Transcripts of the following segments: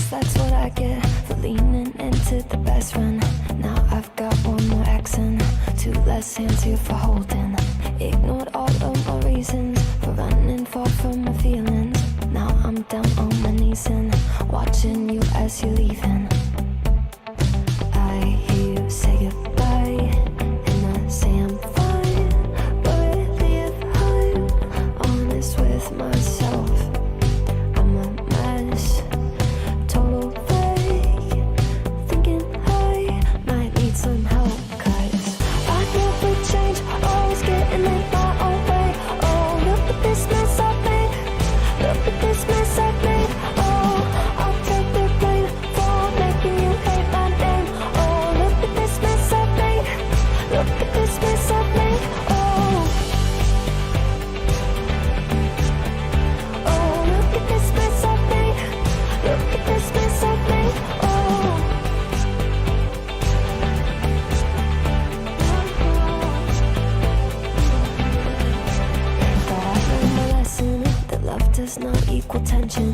guess that's what I get for leaning into the best friend. Now I've got one more accent, two less hands here for holding. Ignored all of my reasons for running far from my feelings. Now I'm down on my knees and watching you as you're leaving. I hear you say goodbye, and I say I'm fine, but really if I'm honest with myself, I'm a mess, total fake, thinking I might need some help, 'cause I never change, always getting in my own way. Oh, look at this mess I've made, look at this mess I've made. Oh, I'll take the blame for making you hate my name. Oh, look at this mess I've made, look at this mess I've made. Oh, oh, look at this mess I've made, look at this mess I've made. Oh, thought I learned my lesson, that love does not equal tension.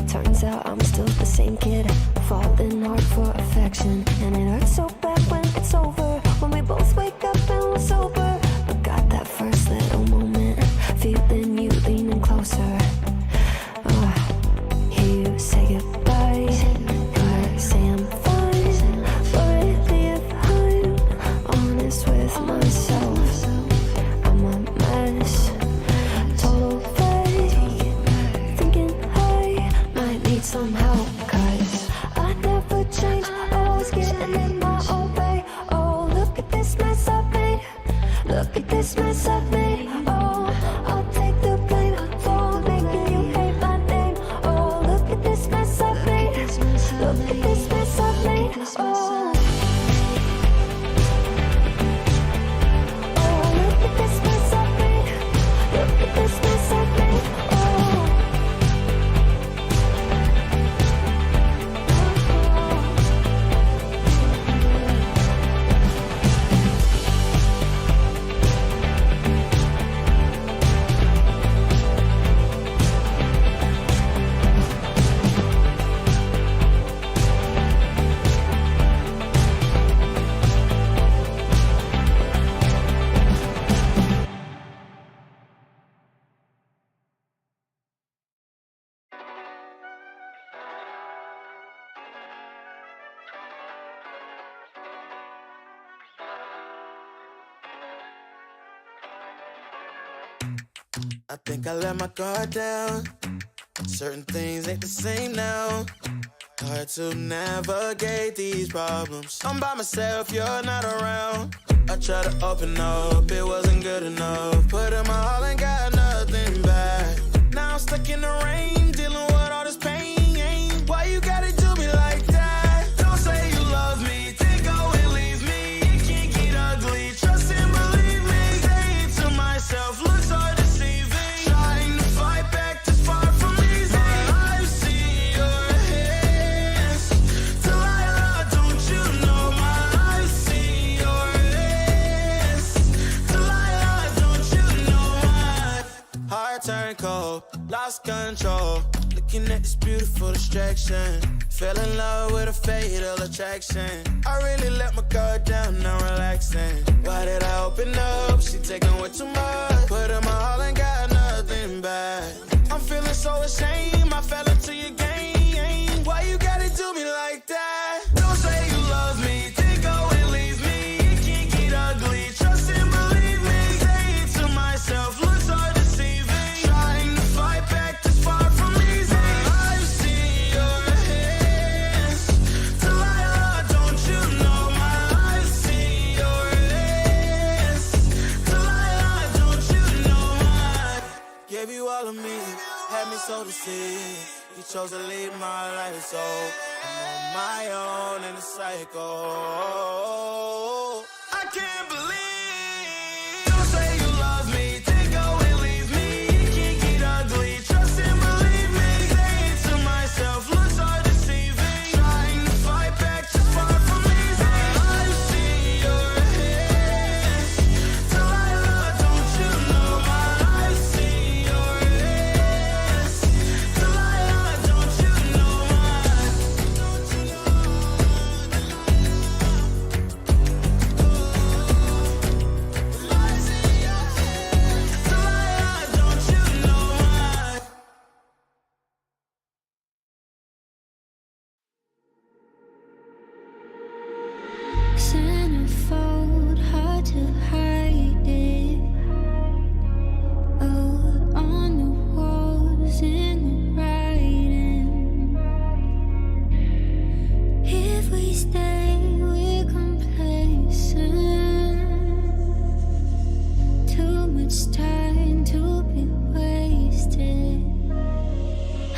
Turns out I'm still the same kid, falling hard for affection. And it hurts so bad when it's over, when we both wake up and we're sober. But got that first little moment, feeling you leaning closer. Oh, hear you say goodbye, and I say I'm fine, but really if I'm honest with myself, I'm a mess, total fake, thinking I might need some help, 'cause I never change, always getting in my own way. Oh, look at this mess I've made, look at this mess I've made. Oh, I'll take the blame for making you hate my name. Oh, look at this mess I've made, look at this mess I've made. Oh, oh, look at this mess I've made, look at this mess I've made. Oh, I think I let my guard down. Certain things ain't the same now. Hard to navigate these problems. I'm by myself, you're not around. I tried to open up, it wasn't good enough. Put in my all and got nothing back. Now I'm stuck in the rain, dealing with all this pain. Why you gotta do me like that? Don't say you love me, then go and leave me. It can't get ugly, trust and believe me. Say it to myself, looks so deceiving. Trying to fight back, just far from easy. I've seen your hands. Delilah, don't you know my I've seen your hands. Delilah, don't you know my heart turned cold, lost control. Looking at this beautiful distraction. Fell in love with a fatal attraction. I really let my guard down, now relaxing. Why did I open up? She taking way too much. Put in my all and got nothing back. I'm feeling so ashamed, I fell into your game. Why you gotta do me like that? Don't say you love me, then go and leave me. It can't get ugly, trust and believe me. Say it to myself, looks so deceiving. Trying to fight back, just far from easy. I've seen your hands. Delilah, don't you know my I've seen your hands. Delilah, don't you know my gave you all of me, had me so deceived. You chose to leave my life, so I'm on my own in the cycle. I can't believe. Don't say you love me, then go and leave me. It can't get ugly, trust and believe me. Say it to myself, looks so deceiving. Trying to fight back, just far from easy. I've seen your hands. Delilah, don't you know my I've seen your hands. Delilah, don't you know my to hide it. Oh, on the walls in the writing. If we stay, we're complacent. Too much time to be wasted.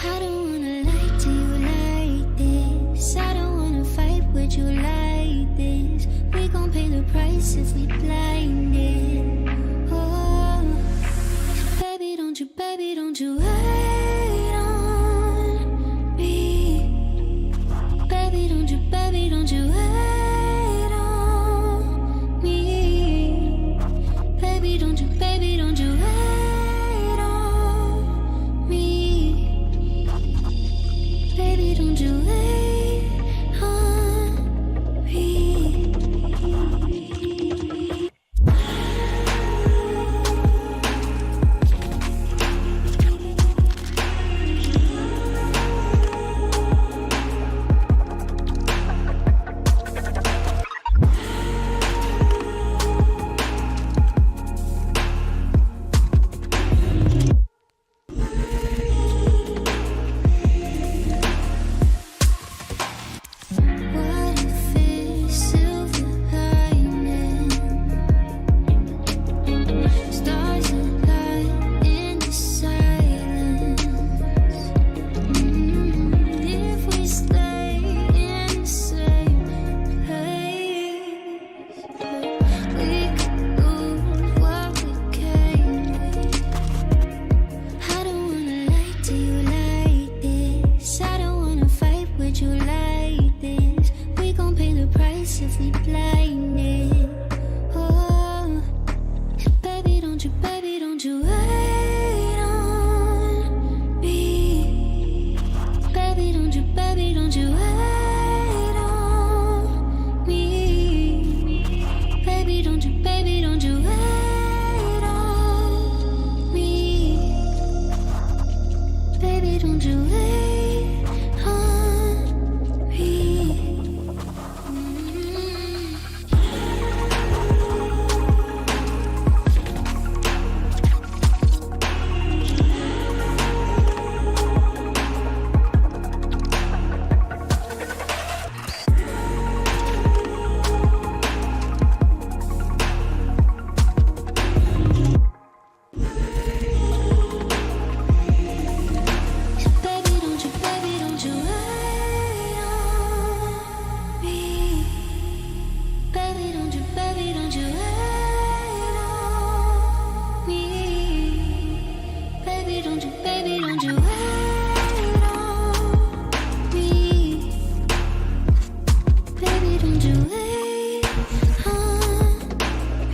I don't wanna lie to you like this. I don't wanna fight with you like this. We gon' pay the price if we blinded. Oh, baby, don't you wait on me. Baby, don't you wait on me. Baby, don't you wait on me. Baby, don't you wait on me. What if it's silver lining? Stars align in the silence. If we stay in the same place, we could lose what we came with. I don't wanna lie to you like this. I don't wanna fight with you like this. We gon' pay the price if we blinded. Oh, baby, don't you wait on me. Baby, don't you wait on me. Baby, don't you wait on me. Baby, don't you wait on me. Baby, don't you wait on me. Baby, don't you wait on me. Baby, don't you wait on me. Baby, don't you wait on me.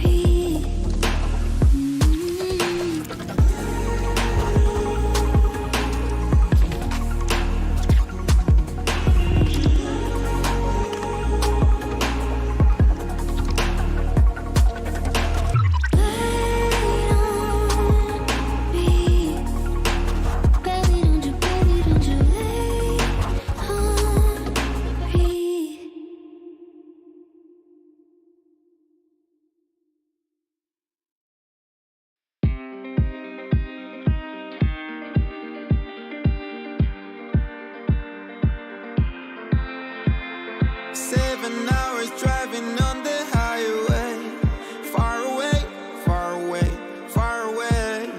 Driving on the highway, far away, far away, far away.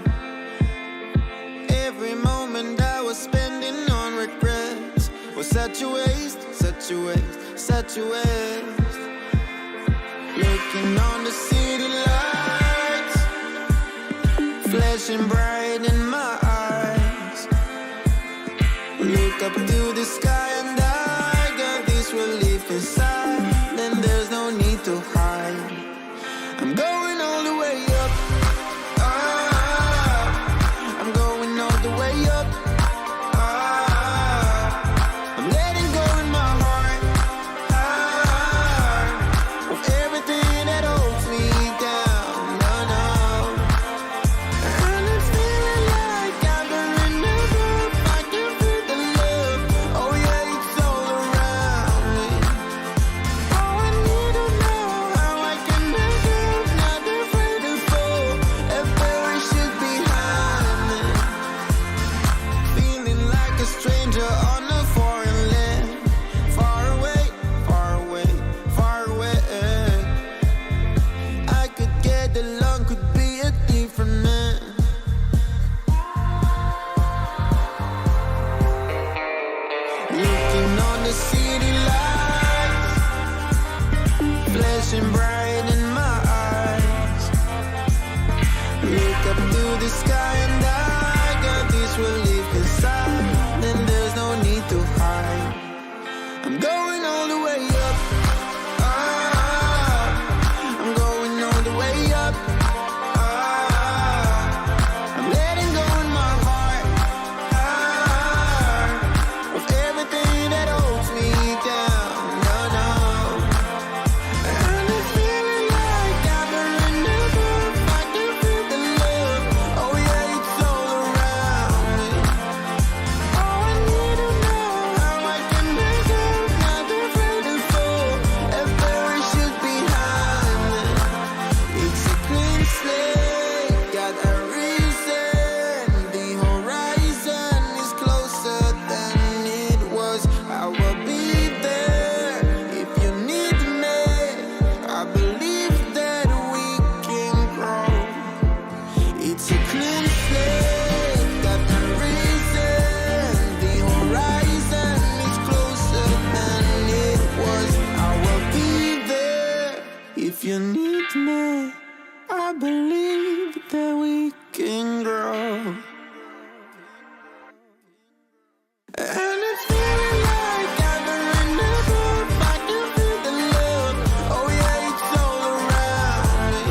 Every moment I was spending on regrets was such a waste, such a waste, such a waste. Looking on the city lights, flashing bright in my eyes. Look up to the sky and I got this relief inside. Then there's no need to hide. I'm going all the way up. I'm going all the way up. I'm letting go in my heart of everything that holds me down. No, no. And I'm feeling like going all the way up. Ah, I'm going all the way up. Ah, I'm letting go in my heart. Ah, of everything that holds me down. No, no. And it's feeling like I've been enough. I can feel the love. Oh yeah, it's all around me. Oh, I need to know how I can make it. Not afraid to fall. If parachute behind me. It's a clean slate. Got a reason. The horizon is closer than it was. I will be there if you need me. I believe that we can grow. It's a clean slate, got the reason. The horizon is closer than it was. I will be there if you need me. I believe that we can grow. And it's feeling like I've been enough. I can feel the love. Oh yeah, it's all around me.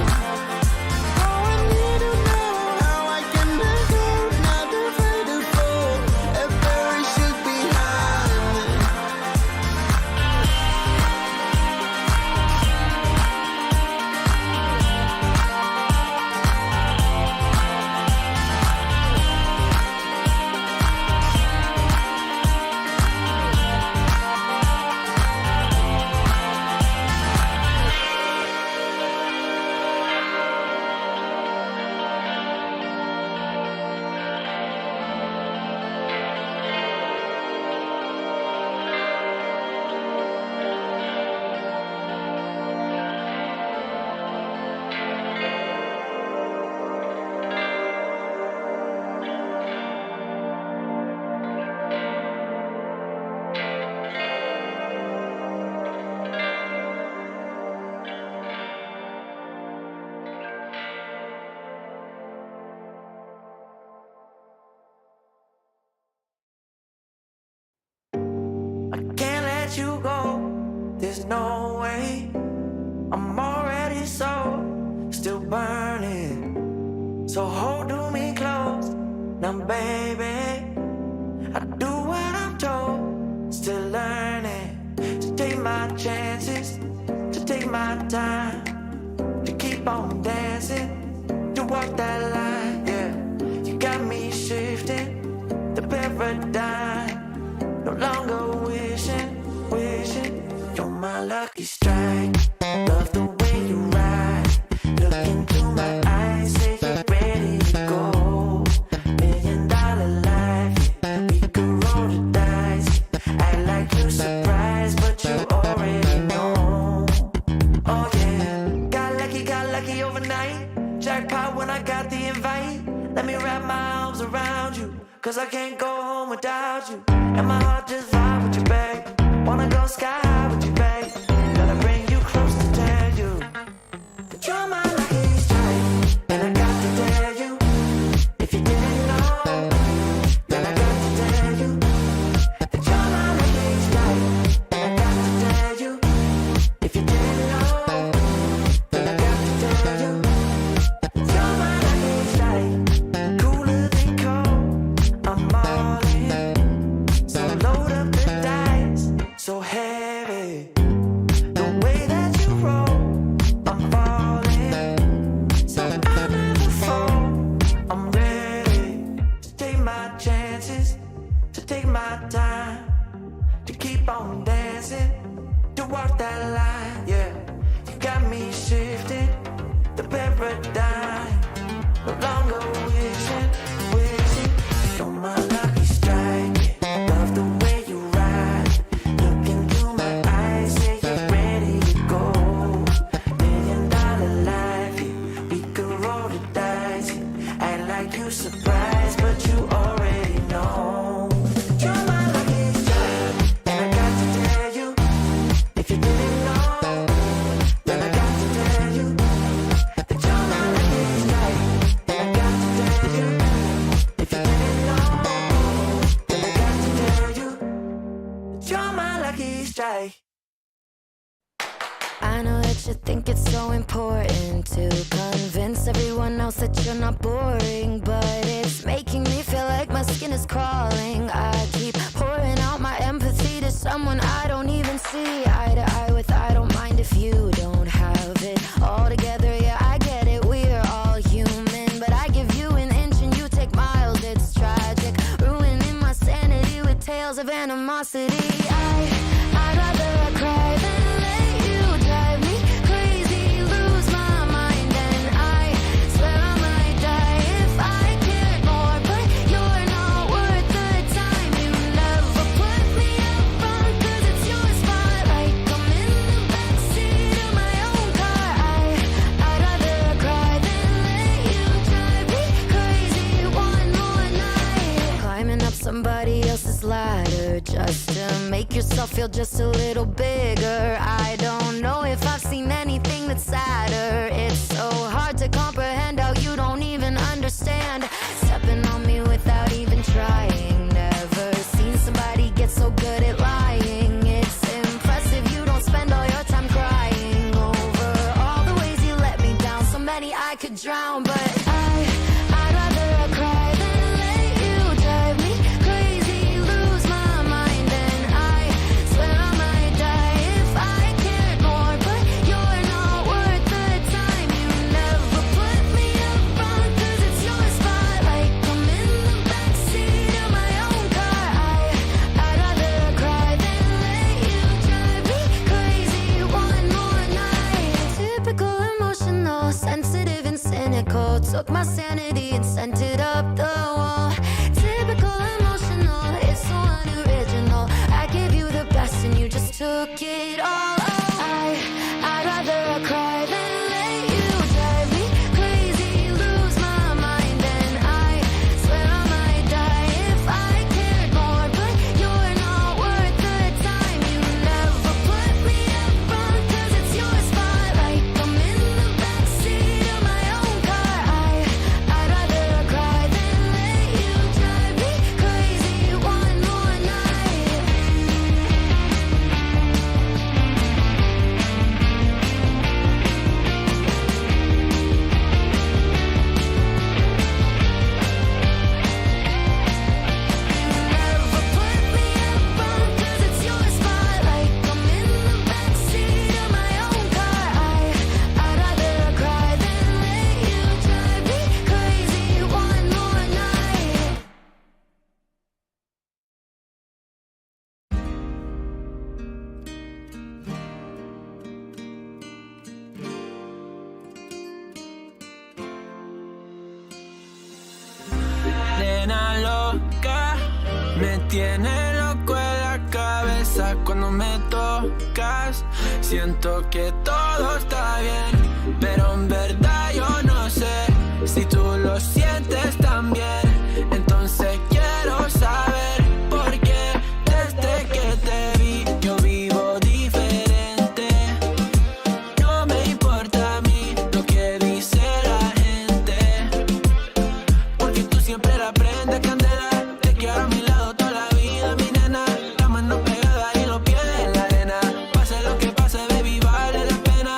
Oh, I need to know how I can make it. Not afraid to fall. A parachute behind me. I can't let you go, there's no way. I'm already still burning. So hold me close, now baby. I do what I'm told, still learning. To take my chances, to take my time. To keep on dancing, to walk that line, yeah. You got me shifting, the paradigm. No longer wishing, you're my lucky strike. Love the way you ride. Look into my eyes, say you're ready to go. $1,000,000 life, yeah. We could roll the dice. Act like you're surprised, but you already know. Oh yeah, got lucky overnight. Jackpot when I got the invite. Let me wrap my arms around you, 'cause I can't go home without you. And my heart just vibe with you, babe. Wanna go sky high with you, babe. Gotta bring you close to tell you that you're my lucky strike. And I got to tell you, if you didn't know, then I got to tell you that you're my lucky strike. And I got to tell you, if you didn't know, then I got to tell you you're my lucky strike. Cooler than cold, I'm all in. So load up the dice, so heavy. The way that you roll, I'm falling. So I never fall, I'm ready to take my chances, to take my time, to keep on dancing, to walk that line, yeah. You got me shifting, the paradigm. No longer wishing, you're my lucky strike. Love the way you ride. Look into my eyes, I know that you think it's so important to convince everyone else that you're not boring, but it's making me feel like my skin is crawling. I keep pouring out my empathy to someone I don't even see eye to eye with. I don't mind if you don't have it all together. Yeah, I get it, we're all human, but I give you an inch and you take miles. It's tragic, ruining my sanity with tales of animosity. I'd rather I cry than let you drive me crazy, lose my mind, and I swear I might die if I cared more, but you're not worth the time. You never put me up front, 'cause it's your spotlight. I'm in the backseat of my own car. I'd rather cry than let you drive me crazy one more night. Climbing up somebody else's ladder just to make yourself feel just a little bigger. I don't know if I've seen anything that's sadder. It's so hard to comprehend how you don't even understand. Stepping on me without even trying. Never seen somebody get so good at lying. It's impressive you don't spend all your time crying over all the ways you let me down. So many I could drown, but I'd rather I cry than let you drive me crazy, lose my mind, and I swear I might die if I cared more, but you're not worth the time. You never put me up front, 'cause it's your spotlight. I'm in the backseat of my own car. I'd rather cry than let you drive me crazy one more night. Typical emotional, sensitive and cynical. Took my sanity and sent it up the wall. Typical emotional, it's so unoriginal. I gave you the best and you just took it all. I'd rather I cry than let you drive me crazy, lose my mind, and I swear I might die if I cared more, but you're not worth the time. You never put me up front, 'cause it's your spotlight. I'm in the backseat of my own car. I'd rather cry than let you drive me crazy one more night. Never put me up front, 'cause it's your spotlight. I'm in the backseat of my own car. I'd rather cry than let you drive me crazy one more night. Nena loca, me tiene loco en la cabeza cuando me tocas. Siento que todo está bien, pero en verdad yo no sé si tú lo sientes también. Entonces quiero saber por qué desde que te vi yo vivo diferente. No me importa a mí lo que dice la gente, porque tú siempre la prendes candela. Te quiero a mi lado toda la vida, mi nena. La mano pegada y los pies en la arena. Pase lo que pase, baby, vale la pena.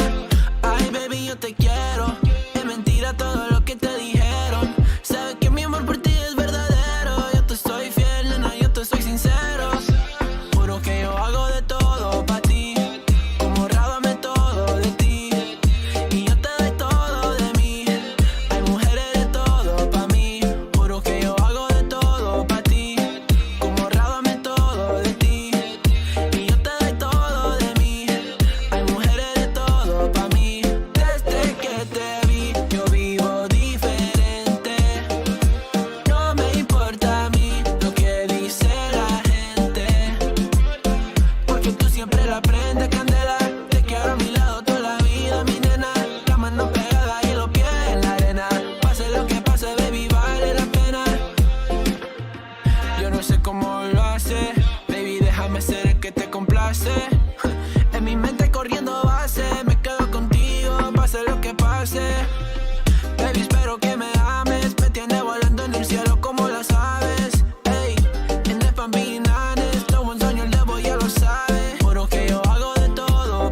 Ay, baby, yo te quiero. Es mentira todo lo que te dijeron. Sabes que mi amor por ti es verdadero. Yo te soy fiel, nena, yo te soy sincero. Juro que yo hago de todo pa' ti. Como rábame todo de ti. Y yo te doy todo de mí. Hay mujeres de todo pa' mí. Juro que yo hago de todo pa' ti. Como rábame todo de ti. Y yo te doy todo de mí. Hay mujeres de todo pa' mí. Desde que te vi yo vivo diferente. No me importa a mí lo que dice la gente, porque tú siempre la prendes candela. Te quiero a mi lado toda la vida, mi nena. La mano pegada y los pies en la arena. Pase lo que pase, baby, vale la pena. Yo no sé cómo lo hace, baby, déjame ser el que te complace. En mi mente corriendo base, me quedo contigo, pase lo que pase. Baby, espero que me ames, me tiene volando en el cielo como las aves. Ey, en el Bambinanes, no buen sueño el debo ya lo sabe. Juro que yo hago de todo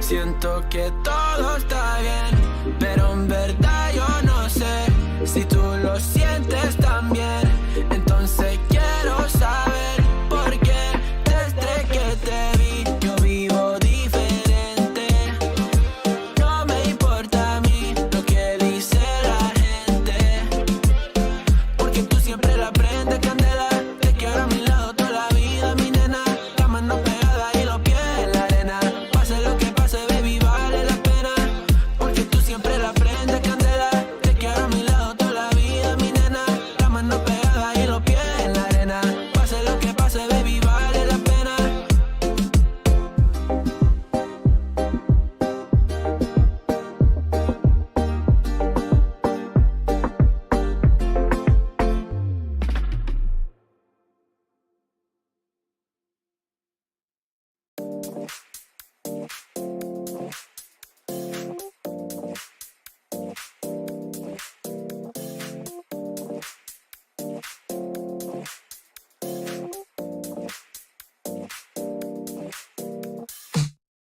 Siento que todo está bien, pero en verdad yo no sé si tú lo sientes también. Entonces quiero saber por qué desde que te vi yo vivo diferente. No me importa a mí lo que dice la gente, porque tú siempre la prendes candela. Te quiero a mi lado toda la vida, mi nena. La mano pegada y los pies en la arena. Pase lo que pase, baby, vale la pena, porque tú siempre la prendes candela. Te quiero a mi lado toda la vida, mi nena. La mano pegada y los pies en la arena. Pase lo que pase, baby, vale la pena.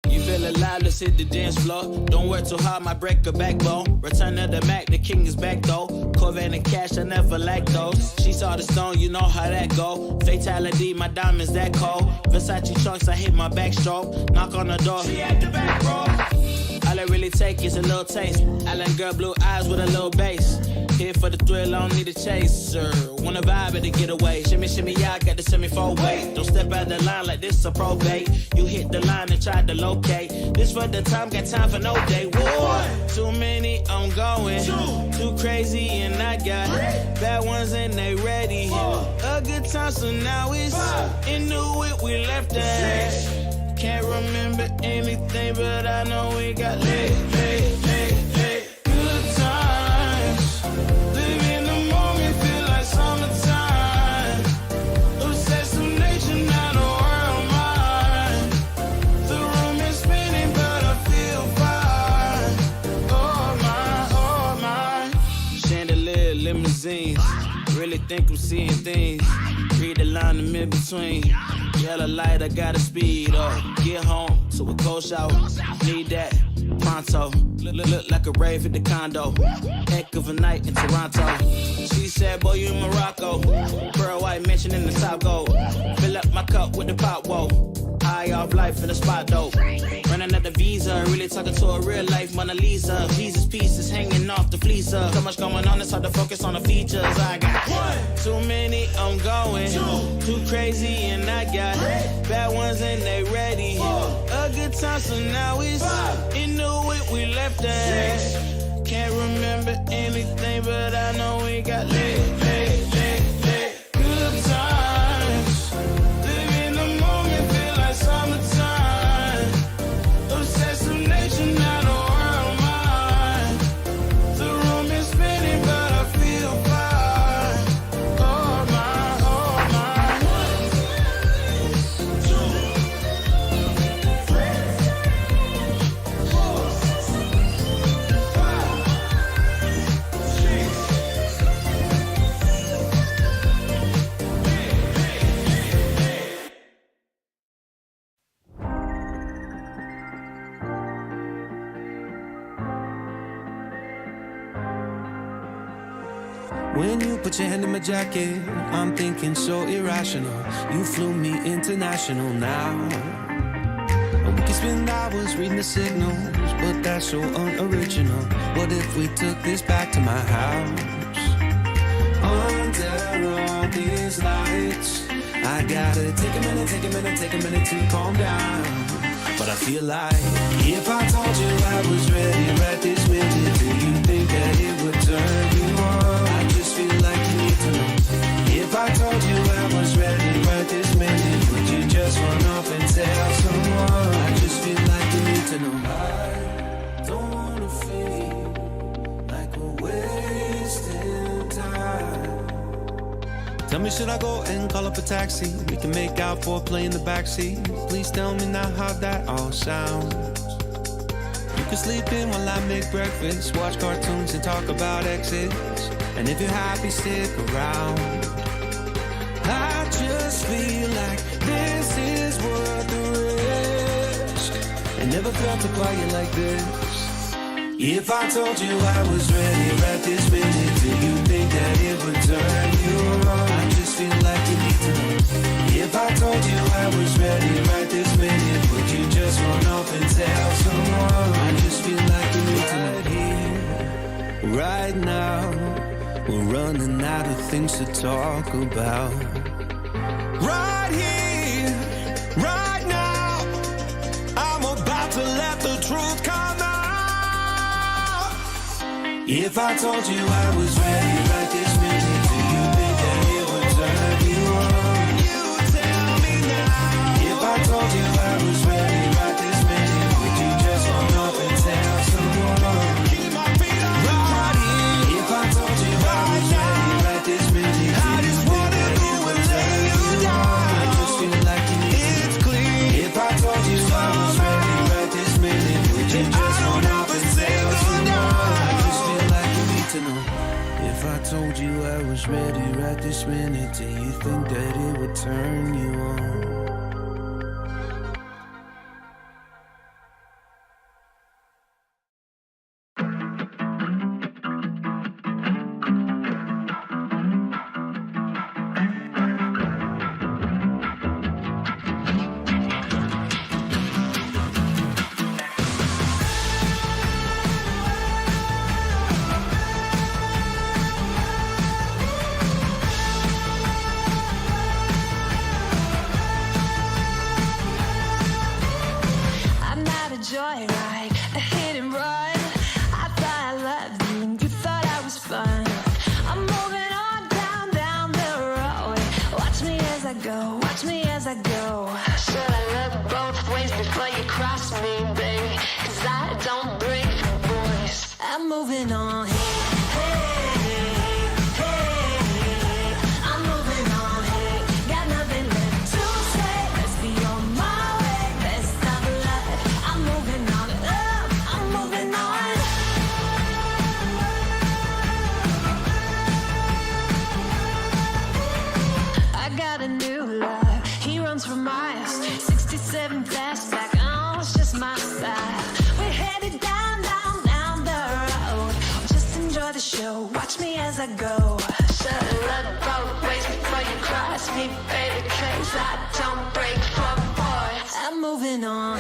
You feel alive, let's hit the dance floor. Don't work too hard, might break a backbone. Return of the Mac, the king is back though. Corvette and cash, I never lack those. She saw the stone, you know how that go. Fatality, my diamonds that cold. Versace trunks, I hit my backstroke. Knock on the door, she at the back, bro. All I really take is a little taste. Island girl, blue eyes with a little bass. Here for the thrill, I don't need a chaser. Wanna vibe at the getaway. Shimmy, shimmy, yeah, I got the semi-four way. Don't step out the line like this a probate. You hit the line and try to locate. This for the time, got time for no day. One, too many, I'm going. Too crazy and I got bad ones and they ready. A good time, so now it's into it, we left that. Can't remember anything, but I know we got lit. Good times, live in the moment, feel like summertime. Obsessed with nature, not a world mine. The room is spinning, but I feel fine. Oh my. Chandelier, limousines, really think I'm seeing things. Read the line in mid-between. Yellow light, I gotta speed up. Get home to a cold shower. Need that pronto. Look like a rave at the condo. Heck of a night in Toronto. She said, boy, you in Morocco. Pearl white mansion in the top gold. Fill up my cup with the pop, whoa. High off life in the spot, though. Running out the visa, really talking to a real life Mona Lisa. Jesus pieces hanging off the fleecer. So much going on, it's hard to focus on the features. I got too many, I'm going. Too crazy, and I got bad ones and they ready. A good time, so now it's into it, we left that. Can't remember anything, but I know we got lit. Good times, live in the moment, feel like summertime. Obsessed with nature, not a world mine. The room is spinning, but I feel fine. Oh my, oh my. 1, 2, 3, 4, 5, 6. When you put your hand in my jacket, I'm thinking so irrational. You flew me international now. And we can spend hours reading the signals, but that's so unoriginal. What if we took this back to my house? Under all these lights, I gotta take a minute to calm down. But I feel like if I told you I was ready right this minute, do you think that it would turn you on? I just feel like you need to know. If I told you I was ready right this minute, would you just run off and tell someone? I just feel like you need to know. I don't wanna feel like we're wasting time. Tell me, should I go and call up a taxi? We can make out for play in the backseat. Please tell me now how that all sounds. You can sleep in while I make breakfast, watch cartoons and talk about exits. And if you're happy, stick around. I just feel like this is worth the risk. never felt a quiet like this. If I told you I was ready right this minute, do you think that it would turn you on? I just feel like you need to know. If I told you I was ready right this minute, would you just run off and tell someone? I just feel like you need to know. Right here, right now, we're running out of things to talk about. Right here, right now, I'm about to let the truth come out. If I told you I was ready right this minute, do you think that it would turn you on? You tell me now. If I told you I was ready right this minute, would you just run off and tell someone? Keep my feet on the ground. If I told you I was ready right this minute, I just wanna go and lay you down. I just feel like you need to. It's clear. If I told you I was ready right this minute, would you just run off and tell someone? To know. If I told you I was ready right this minute, do you think that it would turn you on? Joyride, a hit and run. I thought I loved you and you thought I was fun. I'm moving on down the road. Watch me as I go, watch me as I go. Should I look both ways before you cross me, baby? 'Cause I don't break for boys. I'm moving on. For miles, 67 fastback, oh, it's just my style. We're headed down the road. Just enjoy the show, watch me as I go. Should look both ways before you cross me, baby, 'cause I don't break for boys. I'm moving on.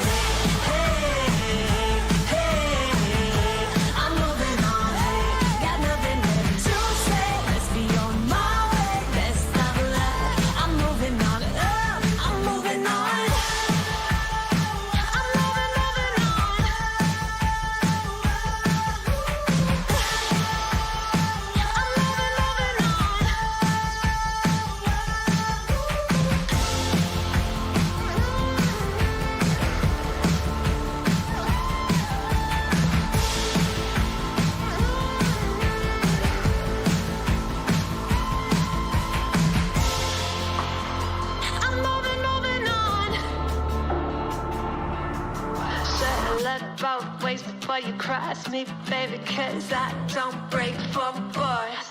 Both ways before you cross me, baby, 'cause I don't break for boys.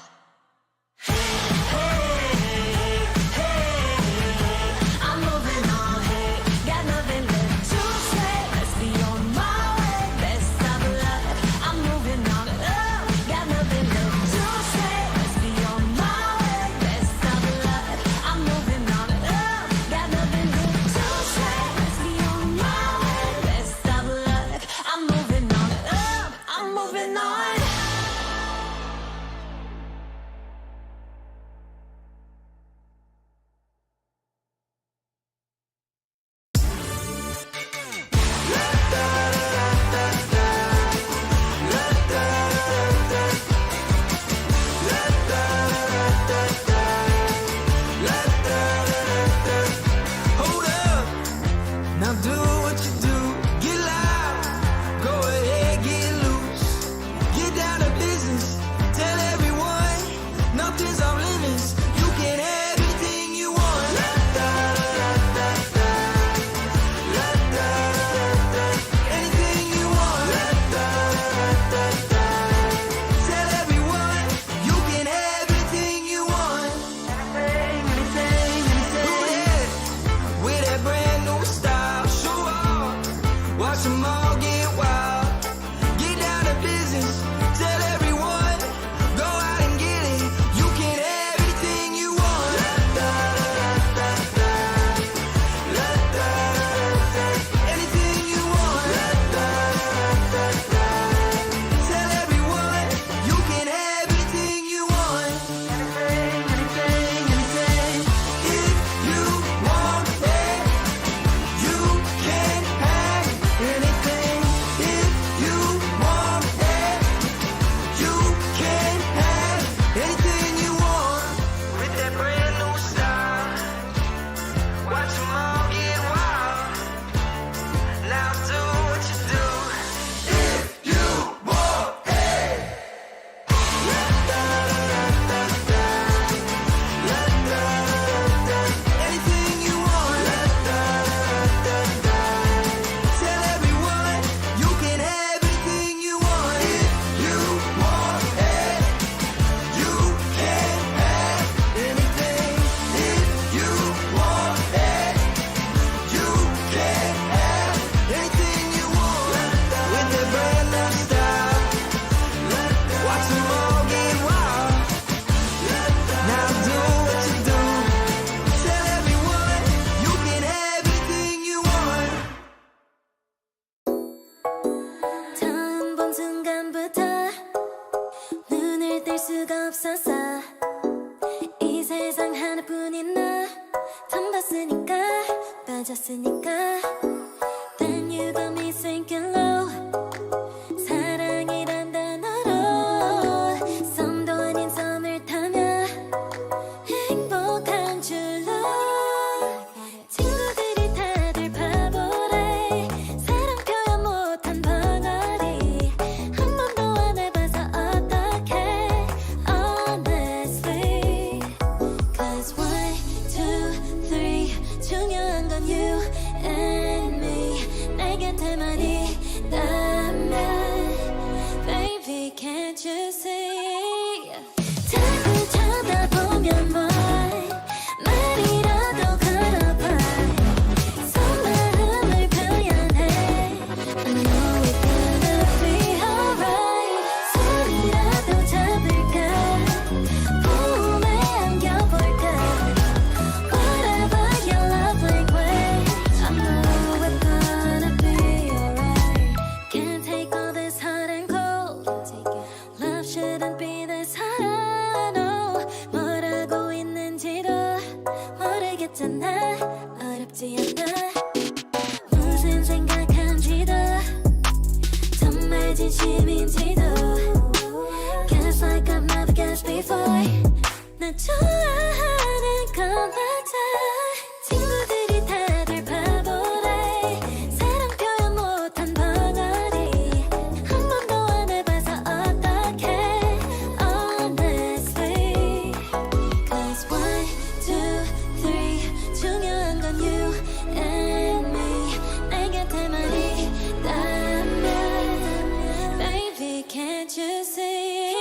I'm moving on, hey, got nothing left to say. Let's be on my way, best of luck. I'm moving on, got nothing left to say. Let's be on my way, best of luck. I'm moving on, got nothing left to say. Let's be on my way, best of luck. I'm moving on, I'm moving on. With that brand new style, show 없었어. 이 세상 하나뿐인 나 덤봤으니까 빠졌으니까 Then you got me sinking low. 사랑이란 단어로 썸도 아닌 썸을 타며 행복한 줄로 친구들이 다들 바보래. 사랑 표현 못한 벙어리 한 번도 안 해봐서 어떡해 honestly. Cause 1, 2, 3 중요한 건 you and me. 내 곁에만 있다면 Baby can't you see. 자꾸 쳐다보면 boy 말이라도 걸어봐. 속마음을 표현해. I know we're gonna be alright. 손이라도 잡을까 품에 안겨볼까. Whatever your love language, I know we're gonna be alright. Can't take all this hot and cold. Love shouldn't be this hard. No, 뭐라고 있는지도 모르겠잖아. 어렵지 않아. 무슨 생각한지도 정말 진심인지도 Guess like I've never guessed before. 나 좋아하는 건 맞아. 친구들이 다들 바보래. 사랑 표현 못한 벙어리 한 번도 안 해봐서 어떡해 honestly. Cause 1, 2, 3 중요한 건 you and me. 내 곁에만 있다면 Baby can't you see.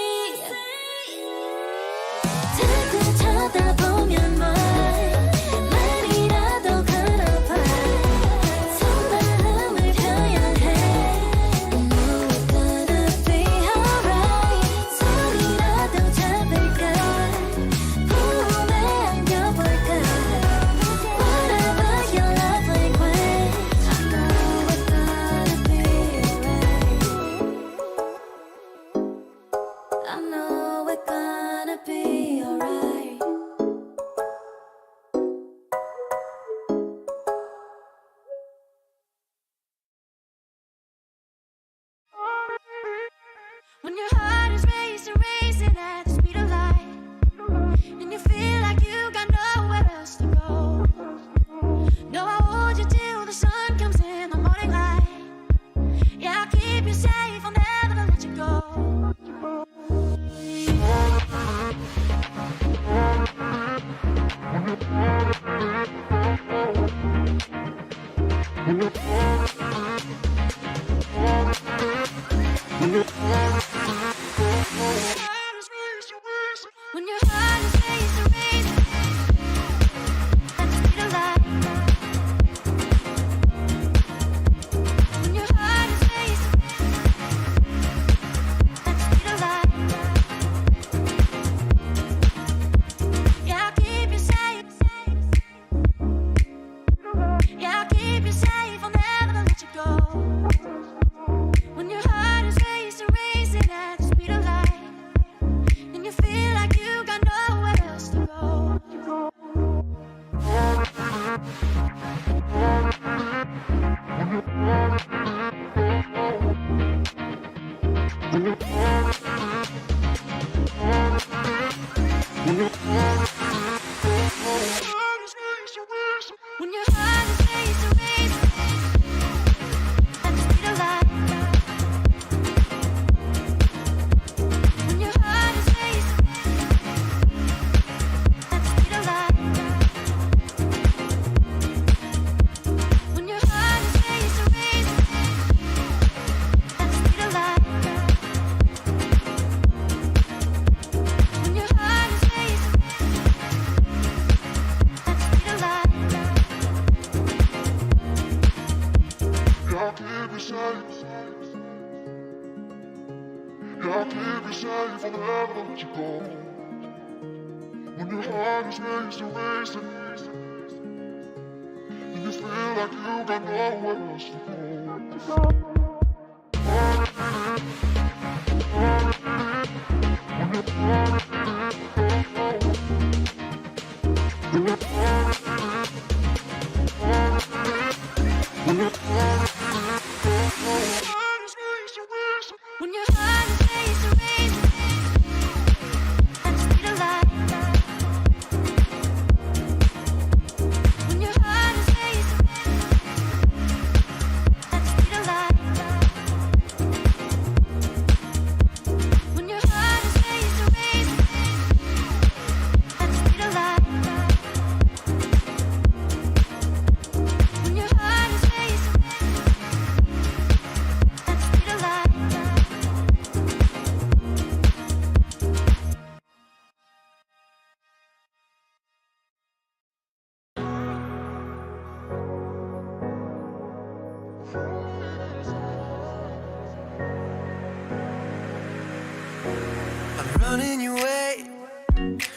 자꾸 쳐다보면 boy 말이라도 걸어봐. 속마음을 표현해. I know we're gonna be alright. 손이라도 잡을까 품에 안겨볼까. Whatever your love language, I know we're gonna be alright. I know we're gonna be alright. When your heart is racing, racing at the speed of light, and you feel like you got nowhere else to go. No, I'll hold you till the sun comes in the morning light. Yeah, I'll keep you safe, I'll never let you go. When your heart is racing, racing at the speed of light. When your heart is racing at the speed of light. Yeah, I'll keep you safe. Yeah, I'll keep you safe, I'll never let you go. When your heart is racing, racing at the speed of light, and you feel like you got nowhere else to go. When your heart is racing, racing at the speed of light. When your heart is racing at the speed of light. When your heart is racing, racing at the speed of light. When your heart is racing at the speed of light. I'll keep you safe. I'll keep you safe, I'll never let you go. When your heart is racing, racing, and you feel like you got nowhere else to go. When your heart When your heart is racing, racing, at the speed of light. When your heart is racing, at the speed of light. When your heart is racing, racing, at the speed of light. When your heart is racing, at the speed of light. I'm running your way,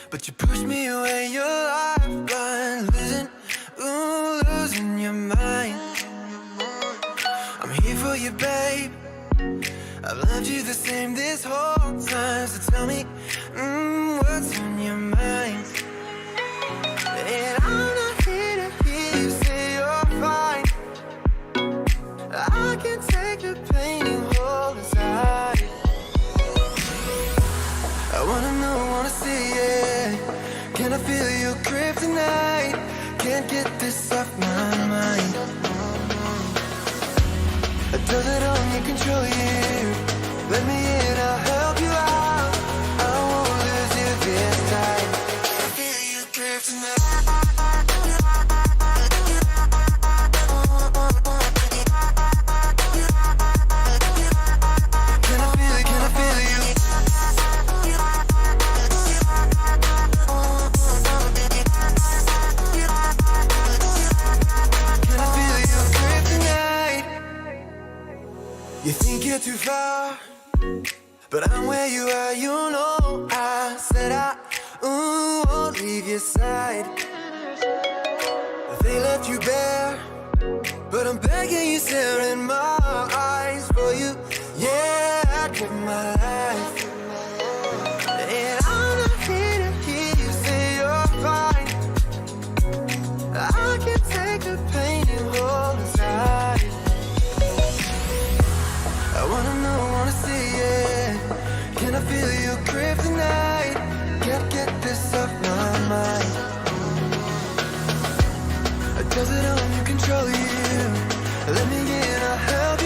but you push me away. Your lifeline, losing your mind. I'm here for you, babe. I've loved you the same this whole time. So tell me, what's on your mind? And I'm not here to hear you say you're fine. I can take the pain you hold inside. I wanna know, wanna see it. Can I feel your grip tonight? Can't get this off my mind. Does it only control you? Let me in, I'll help you out. I won't lose you this time. I feel your grip tonight. Can I feel it? Can I feel you? Can I feel your grip tonight? You think you're too far, but I'm where you are, you know. I said I won't leave your side. They left you bare, but I'm begging you, stare in my eyes for you. Yeah, I'd give my life. And I'm not here to hear you say you're fine. I can take the pain you hold inside. I wanna know, wanna see it. Can I feel your grip tonight? Can't get this off my mind. Does it only control you? Let me in, I'll help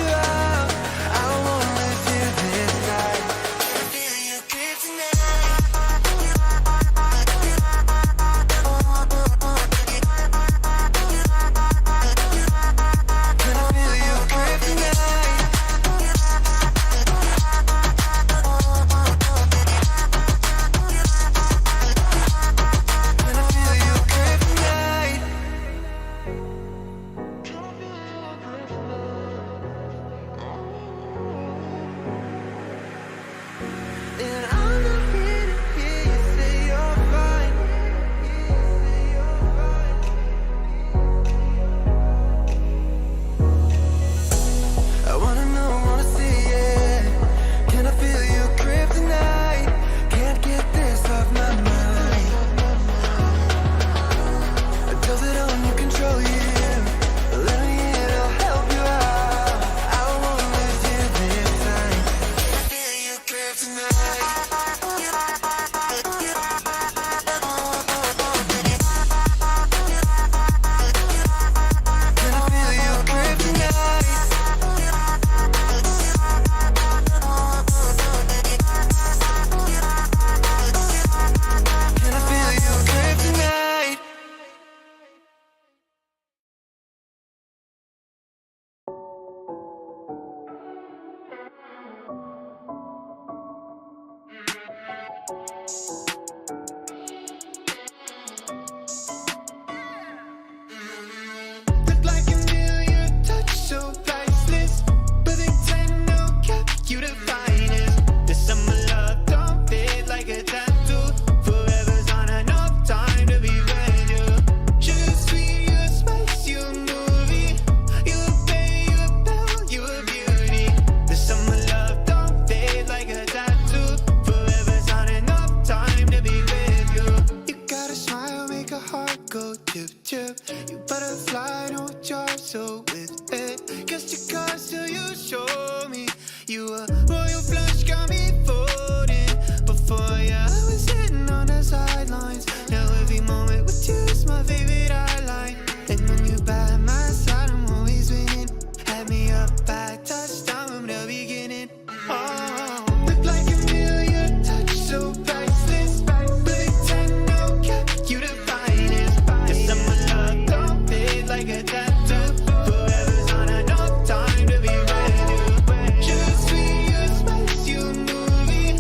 with it. Guess your cards till you show me. You a royal flush, got me folding. Before I was sitting on the sidelines. Now every moment with you is my favorite highlight. And when you're by my side, I'm always winning. Had me up by touchdown from the beginning. Oh, look like a million, touch so priceless. Big 10, no cap, you the finest. This summer love don't fade like a tattoo. Forever's on enough time to be ready. Just sweet, you spice, you a movie.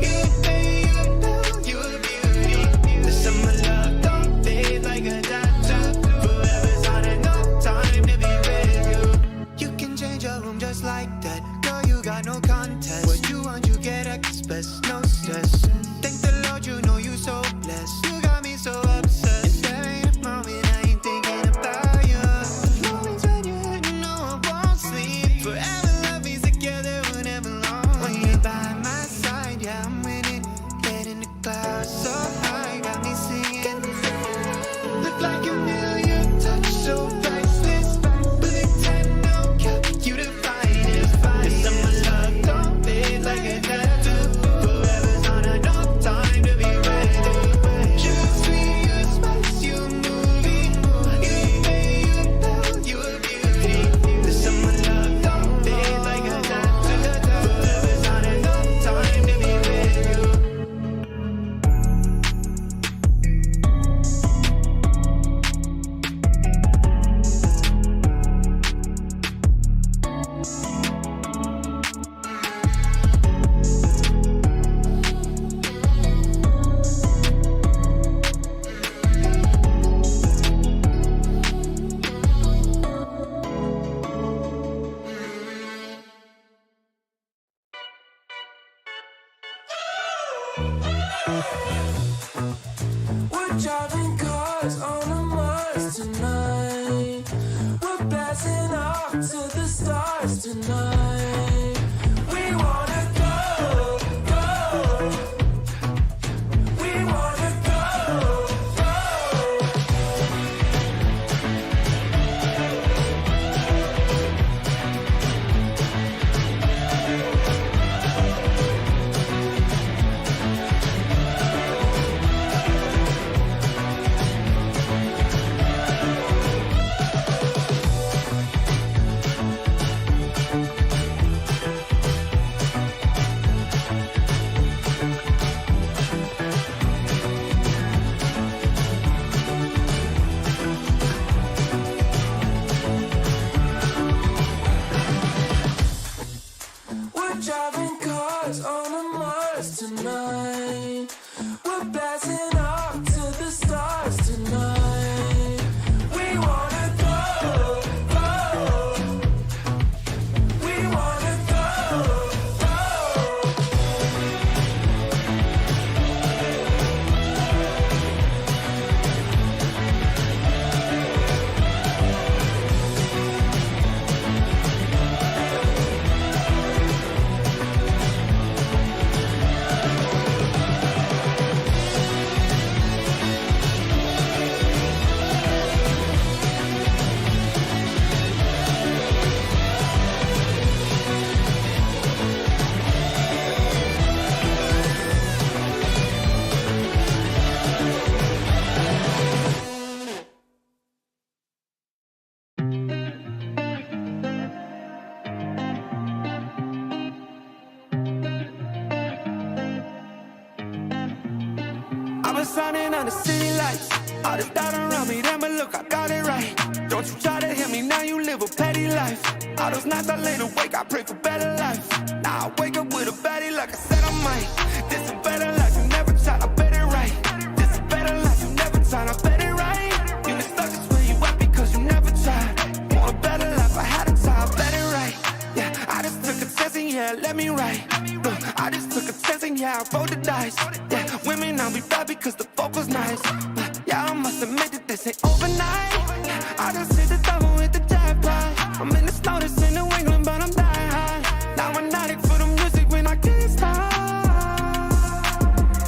You pay, you build, you a beauty. This summer love don't fade like a tattoo. Forever's on enough time to be ready. You can change your room just like that. Girl, you got no contest. What you want, you get express, no stress. Thank the Lord, you know you so blessed. You got me so obsessed. There ain't a moment I ain't thinking about you. Moments when you're hitting, no, I won't sleep. Forever love is together, whenever long. When you're by my side, yeah, I'm winning. Head in the clouds, so high, got me singing. Look like a million, touch so priceless. Big 10, no cap, you the finest. This summer love don't fade like a tattoo. Forever's on enough time to be ready. Just sweet, you spice, you a movie. You pay, you build, you a beauty. This summer love don't fade like a tattoo. Forever's on enough time to be ready. We're driving cars on a Mars tonight. We're blasting off to the stars tonight. We wanna go, go. We wanna go, go. We're driving cars on a Mars tonight. We're blasting off to the stars tonight. We wanna go, go. We wanna go, go. I've been shining on the city lights. All this doubt around me, then but look, I got it right. Don't you try to hit me, now you live a petty life. All those nights I lay awake, I pray for better life. Now I wake up with a baddie like I said I might. This a better life, you never tried, I bet it right. This a better life, you never tried, I bet it right. You been stuck just where you at because you never tried. Want a better life, I had a try, I bet it right. Yeah, I just took a chance and yeah, let me write. Look, I just took a chance and yeah, I rolled the dice. Yeah, women, I'll be bad because the fuck was nice. But yeah, I must admit that this ain't overnight. I just hit the double with the jackpot. I'm in the snow, this in New England, but I'm dying high. Now I'm not it for the music when I can't stop.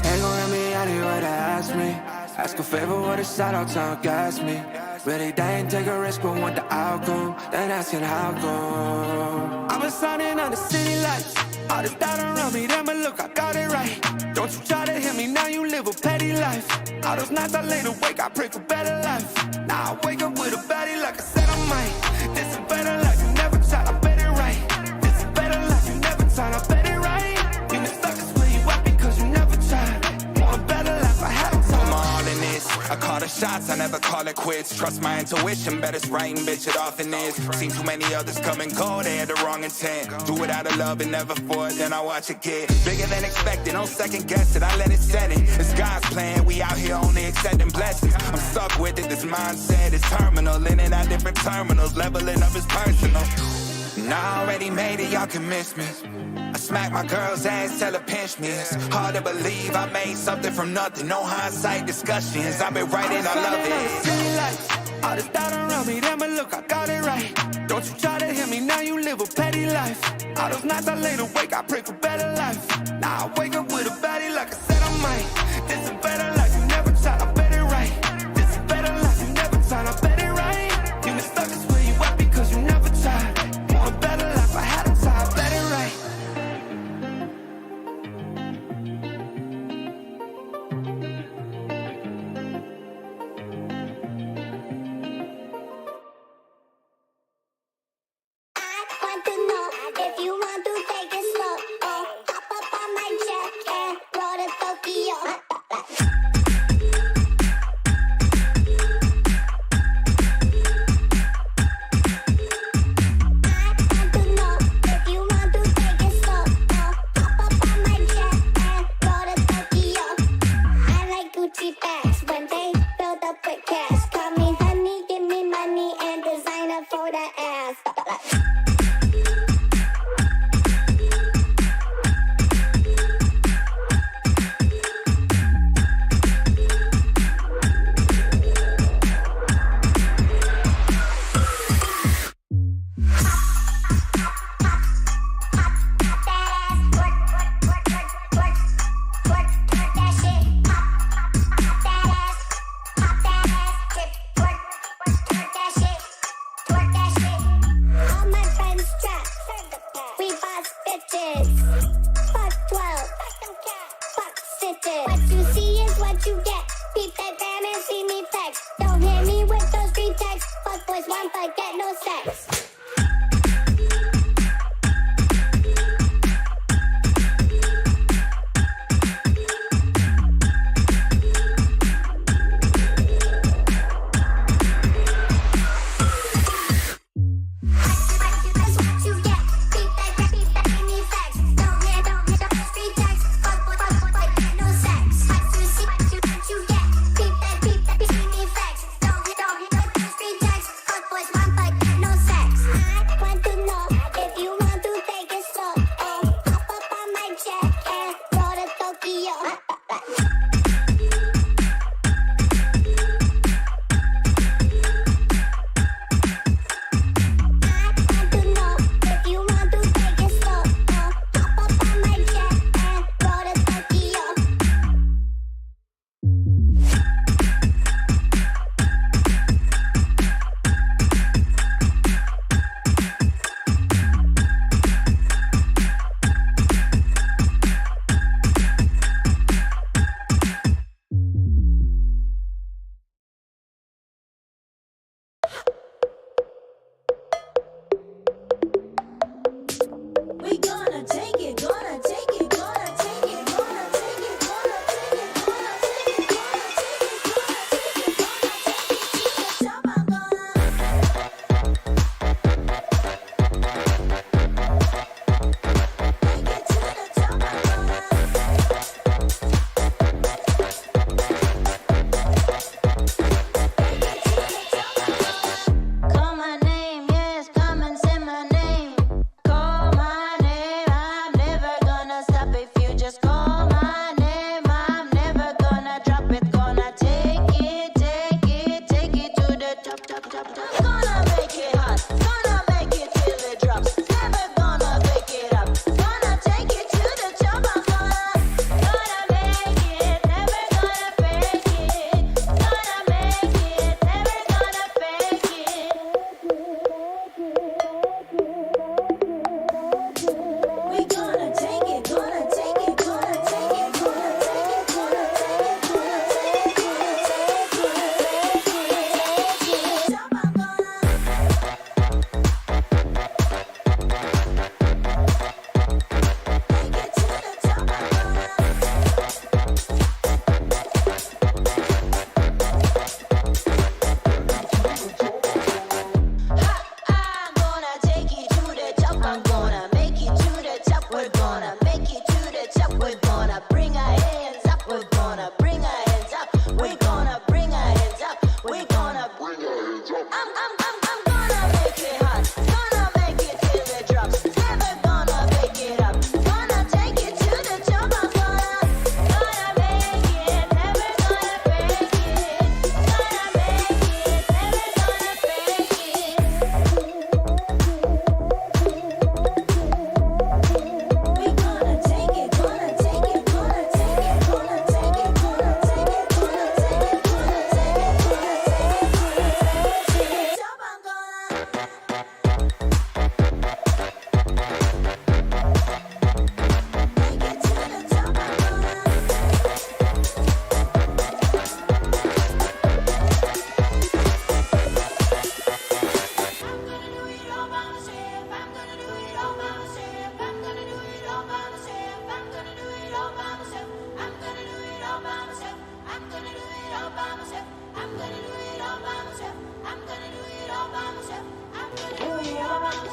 Ain't gon' let me out here what they ask me. Ask a favor, what a shout out, time gas me. Really, they ain't take a risk, but want the outcome. Then asking how come. I've been signing under city lights. All this doubt around me, then but look, I got it right. Don't you try to hit me, now you live a petty life. All those nights I lay awake, I pray for better life. Now I wake up with a baddie like I said I might. This is better life, you never tried, I bet it right. This is better life, you never tried, I bet it right. You been stuck, it's where you at because you never tried. Want a better life, I had to try. I'm all in this. I call the shots, I never call it quits. Trust my intuition, bet it's right and bitch, it often is. Seen too many others come and go, they had the wrong intent. Do it out of love and never for it, then I watch it get bigger than expected. No second guess it, I let it set in. It's God's plan, we out here only accepting blessings. I'm stuck with it, this mindset is terminal. In and out different terminals, leveling up is personal. And I already made it, y'all can miss me. I smack my girl's ass, tell her pinch me. It's hard to believe I made something from nothing. No hindsight discussions, I've been writing, I love it. All this doubt around me, then but look, I got it right. Don't you try to hit me, now you live a petty life. All those nights I lay awake, I pray for better life. Now I wake up with a baddie like I said I might. This is better life, you never tried, I bet it right. This is better life, you never tried, I bet it right. You been stuck, it's where you at because you never tried. Want a better life, I had to try, I bet it right.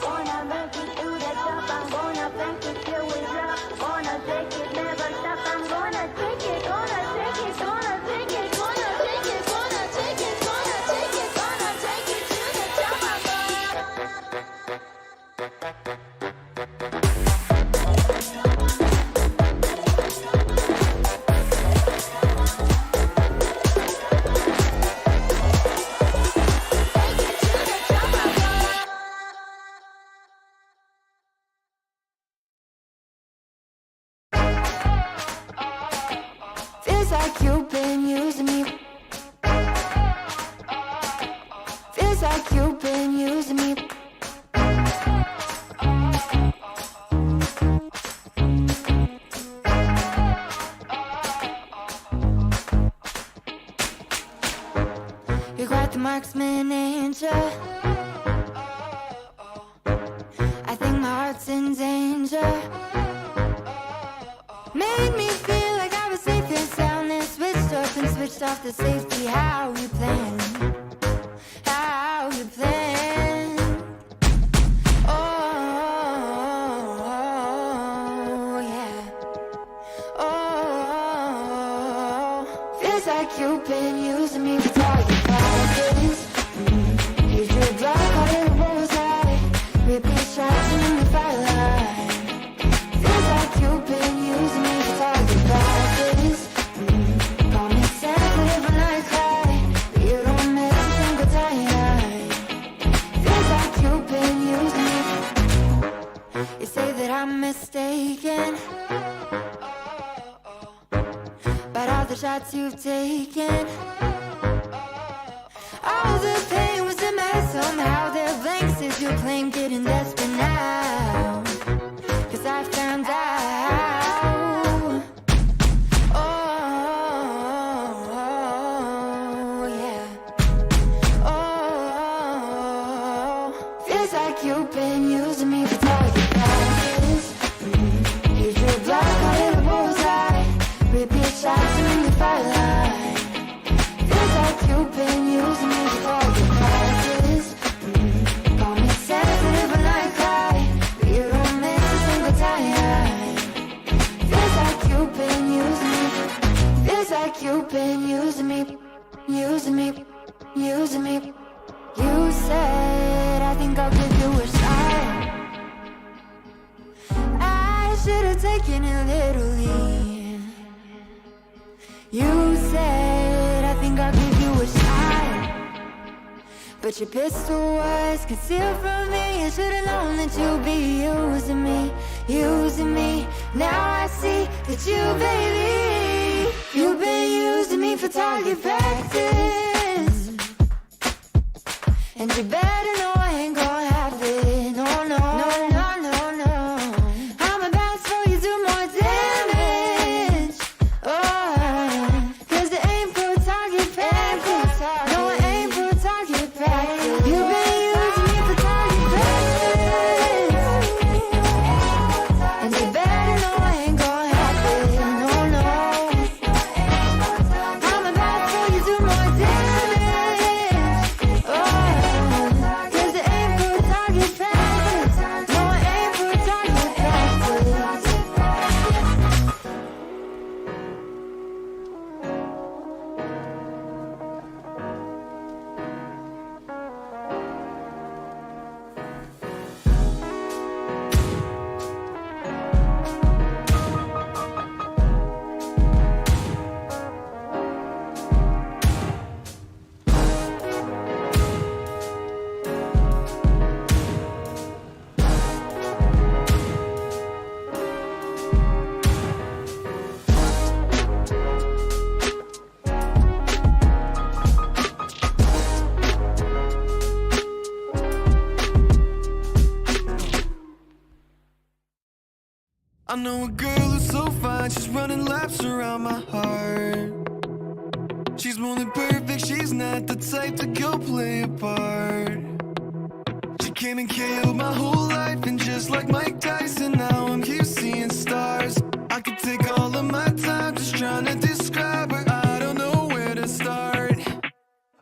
Gonna make it to the top. I'm gonna make it till we drop. Gonna take it, never stop. I'm gonna take it, gonna take it, gonna take it, gonna take it, gonna take it, gonna take it, gonna take it to the top. Feels like you've been using me. Feels like you've been using me. You're quite the marksman, ain't ya? I think my heart's in danger. Made me feel like I was safe and sound, then switched up and switched off the safety. How you plan? How you plan? Oh, yeah. Oh, feels like you've been using me for target practice. Use your blood, call it a bullseye. Repeat shots and then the firelight. Feels like you've been using me for target practice. Call me sensitive when I cry, but you don't miss a single time. Feels like you've been using me. You say that I'm mistaken, but all the shots you've taken, all the pain was a mess. Somehow they're blanks as you claim, getting desperate now, 'cause I found out. Oh, yeah. Oh, feels like you've been using me for target practice. Use your blood, call it a bullseye. Repeat shots and then the firelight. Feels like you've been using me for target practice. Call me sensitive when I cry, but you don't miss a single time. Feels like you've been using me. Feels like you've been using me, using me, using me. You said, I think I'll give you a shot. I should have taken it literally. You said, I think I'll give you a shot, but your pistol was concealed from me. I should've known that you'd be using me, using me. Now I see that you, baby, you've been using me for target practice. And you better know I ain't gonna have it. No, no, no, no, no, no. I'm about to you do more damage. Oh, 'cause it ain't for target practice. No, it ain't for target practice. You've been using me for target practice. And you better know I ain't gonna have it. No, no. I'm about to you do more damage. Oh, 'cause it ain't for target practice. No, it ain't for target practice. I know a girl who's so fine, she's running laps around my heart. She's more than perfect, she's not the type to go play a part. She came and killed my whole life, and just like Mike Tyson, now I'm here seeing stars. I could take all of my time just trying to describe her, I don't know where to start.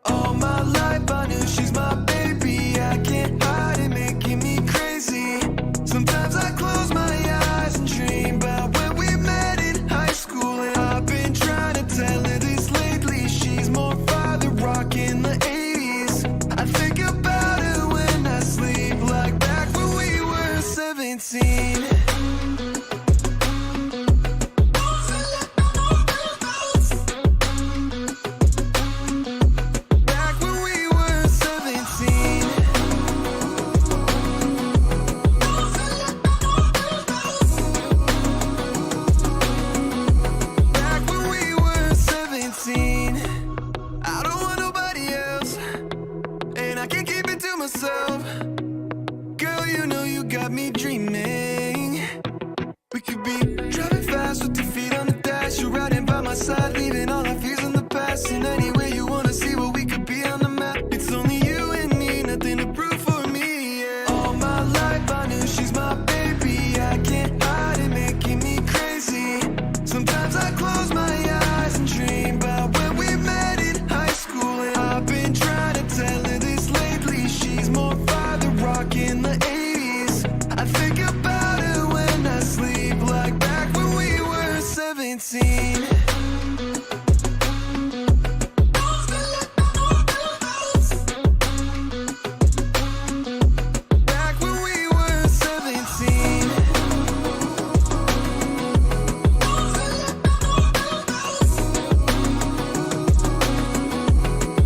All my life I knew she's my baby, I can't hide it, making me cry. 17. Back when we were 17. Back when we were 17. I don't want nobody else, and I can't keep it to myself. Girl, you know you got me dreaming. We could be driving fast with your feet on the dash. You're riding by my side, leaving all our fears in the past. And anywhere you wanna see what we could be on the map. It's only you and me, nothing to prove for me, yeah. All my life I knew she's my baby. I can't hide it, making me crazy. Sometimes I close my eyes and dream about when we met in high school. And I've been trying to tell her this lately. She's more father rock in the 80s. I think about her when I sleep, like back when we were 17. Back when we were 17.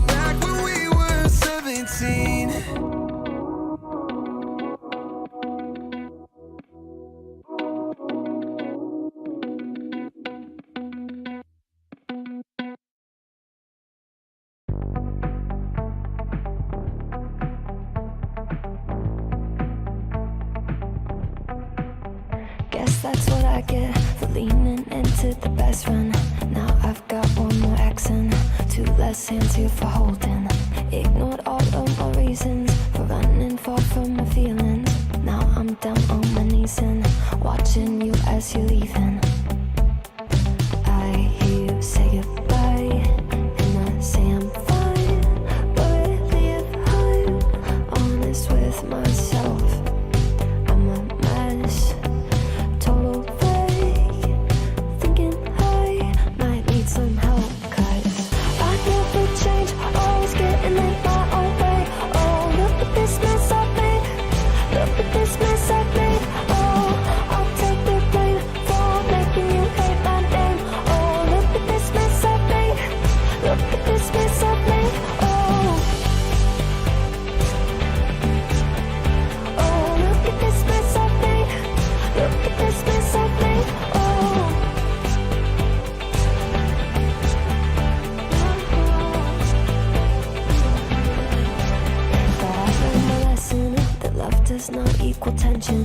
Back when we were 17. Guess that's what I get for leaning into the best friend. Now I've got one more accent, two less hands here for holding. Ignored all of my reasons for running far from my feelings. Now I'm down on my knees and watching you as you're leaving. I hear you say goodbye, and I say I'm fine. But really if I'm honest with myself, I'm a mess. Total fake, thinking I might need some help. 'Cause I never change, always getting in my own way. Oh, look at this mess I've made. Look at this mess I've made. Oh, I'll take the blame for making you hate my name. Oh, look at this mess I've made. Look at this mess I've made. Oh, oh, look at this mess I've made. Look at this mess I've made. Oh. But I learned my lesson that love does not equal tension.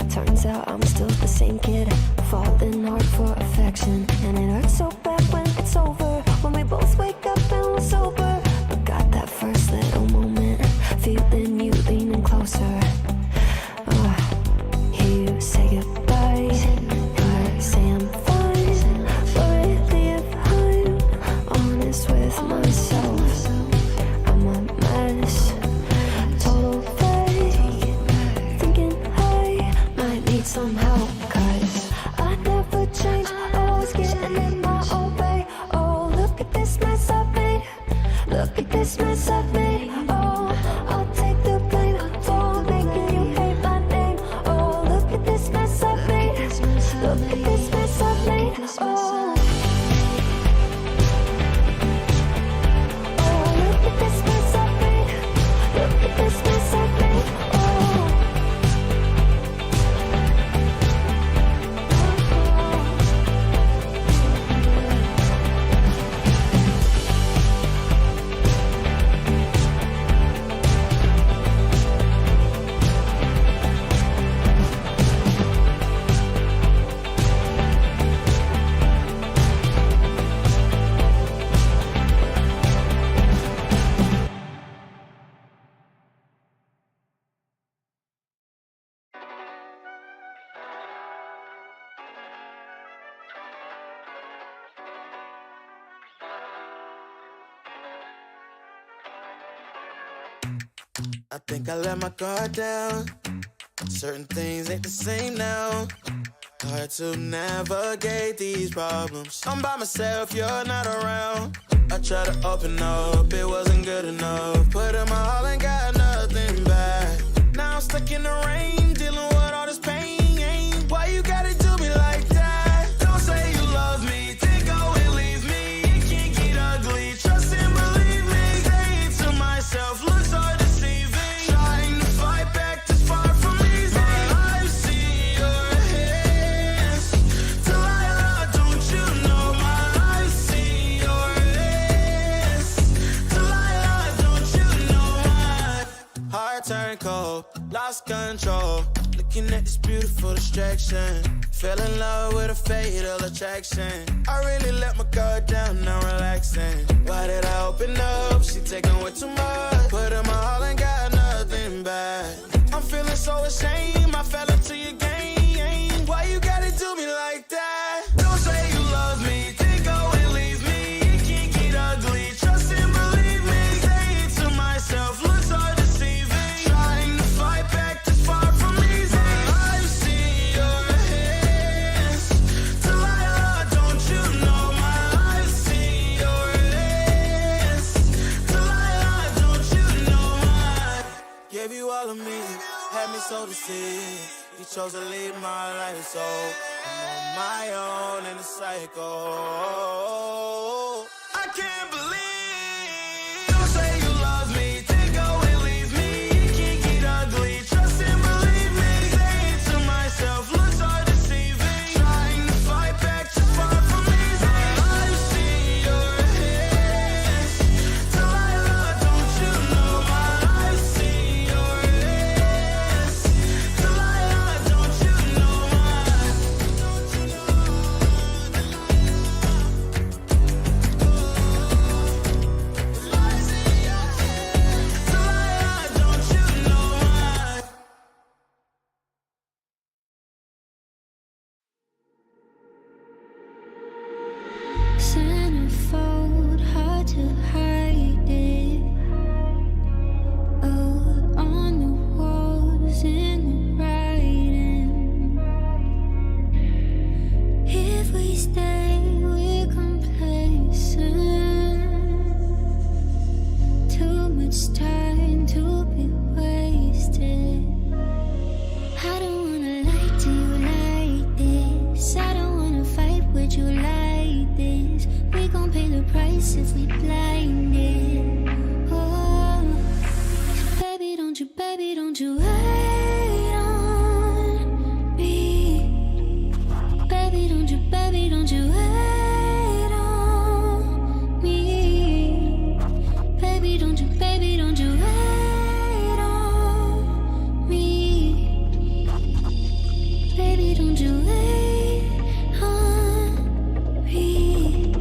Turns out I'm still the same kid, falling hard for affection. And it hurts so bad when it's over, when we both wake up and we're sober. But got that first little moment, feeling you leaning closer. Hear you say goodbye, I say I'm fine. But really if I'm honest with myself, I'm a mess. Total fake, thinking I might need some help. 'Cause I never change, always getting in my own way. Oh, look at this mess I've made. Look at this mess I've made. Oh, I'll take the blame for making you hate my name. Oh, look at this mess I've made. Look at this mess I've made. Oh, oh, look at this mess I've made. Look at this mess I've made. Oh. I think I let my guard down. Certain things ain't the same now. Hard to navigate these problems. I'm by myself, you're not around. I tried to open up, it wasn't good enough. Put in my all and got nothing back. Now I'm stuck in the rain, dealing with all this pain. looking at this beautiful distraction. Fell in love with a fatal attraction. I really let my guard down, now relaxing. Why did I open up? She taking way too much. Put in my all and got nothing back. I'm feeling so ashamed, I fell into your game. Why you gotta do me like that? Don't say you love me, then go and leave me. It can't get ugly, trust and believe me. Say it to myself, looks so deceiving. Trying to fight back, this far from easy. I've seen your hands. Delilah, don't you know my I've seen your hands. Delilah, don't you know my gave you all of me, had me so deceived. You chose to leave my life, so I'm on my own in the cycle. I can't believe. Don't say you love me, then go and leave me. It can't get ugly, trust and believe me. Say it to myself, looks so deceiving. Trying to fight back, too far from easy. I've seen your hands. Delilah, don't you know my I've seen your hands. Delilah, don't you know my don't you know I've seen your hands. Delilah, don't you know my Centerfold, hard to hide it. Oh, on the walls in the writing. If we stay, we're complacent. Too much time to be wasted. I don't wanna lie to you like this. I don't wanna fight with you like this. We gon' pay the price if we blinded. Oh, baby, don't you wait on me. Baby, don't you wait on me. Baby, don't you wait on me. Baby, don't you wait on me.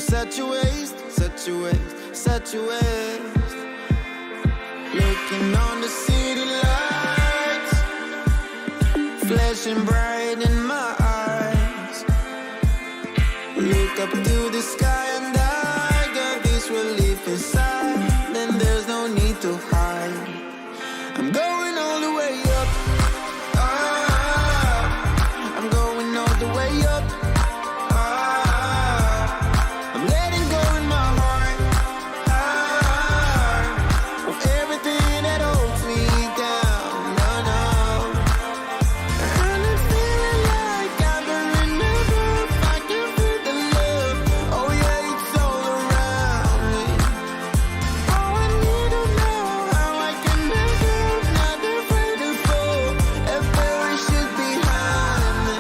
such a waste, such a waste, such a waste. Looking on the city lights, flashing bright in my eyes. Look up to the sky and I got this relief inside. Then there's no need to hide. I'm going all the way up. I'm going all the way up. I'm letting go in my heart of everything that holds me down. No, no. And I'm feeling like I've been enough. I can feel the love. Oh yeah, it's all around me. Oh, I need to know how I can make it. Not afraid to fall. If there should behind me.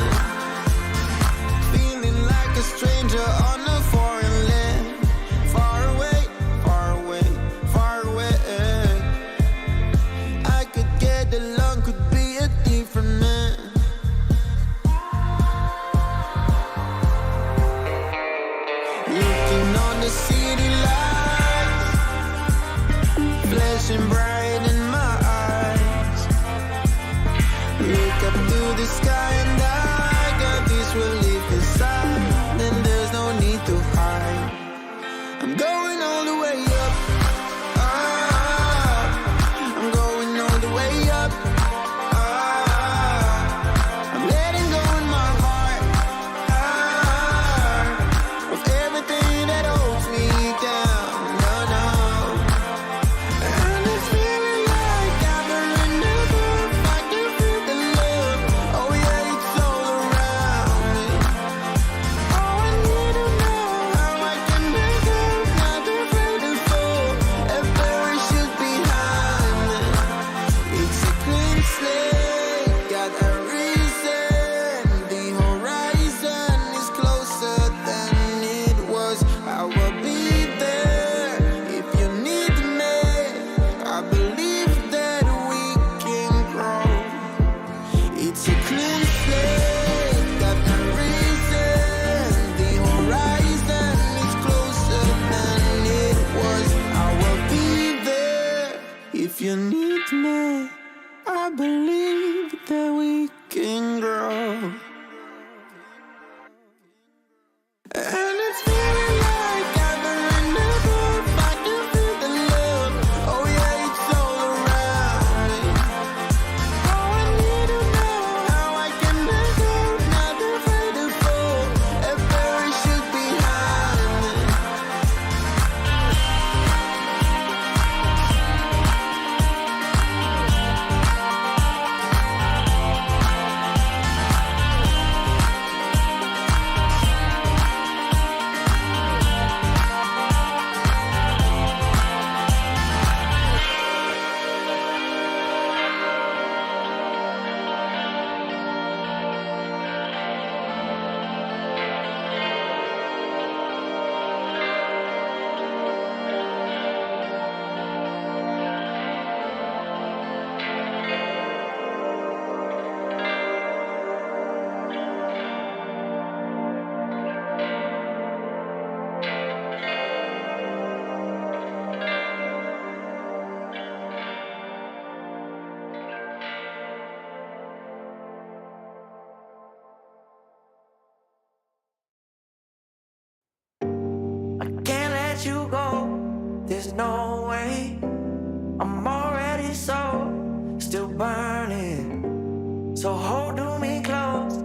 Feeling like a stranger on a foreign land. Far away, far away, far away. I could get along, could be a different man. Looking on the city lights, flashing bright in my eyes. Look up to the sky and I got this relief inside. Then there's no need to hide. I'm going all the way up. I'm going all the way up. I'm letting go in my heart of everything that holds me down. No, no. And it's feeling like I've been enough. I can feel the love. Oh yeah, it's all around me. Oh, I need to know how I can make it. Not afraid to fall. If there should behind me. It's a clean slate, got a reason. The horizon is closer than it was. I will be there if you need me. I believe that we can grow. It's a clean slate, got a reason. The horizon is closer than it was. I will be there if you need me. I believe that we can grow. And it's feeling like I've been enough. I can feel the love. Oh yeah, it's all around me. Oh, I need to know how I can make it. Not afraid to fall. If there should behind me. I can't let you go. There's no way. I'm already still burning. So hold me close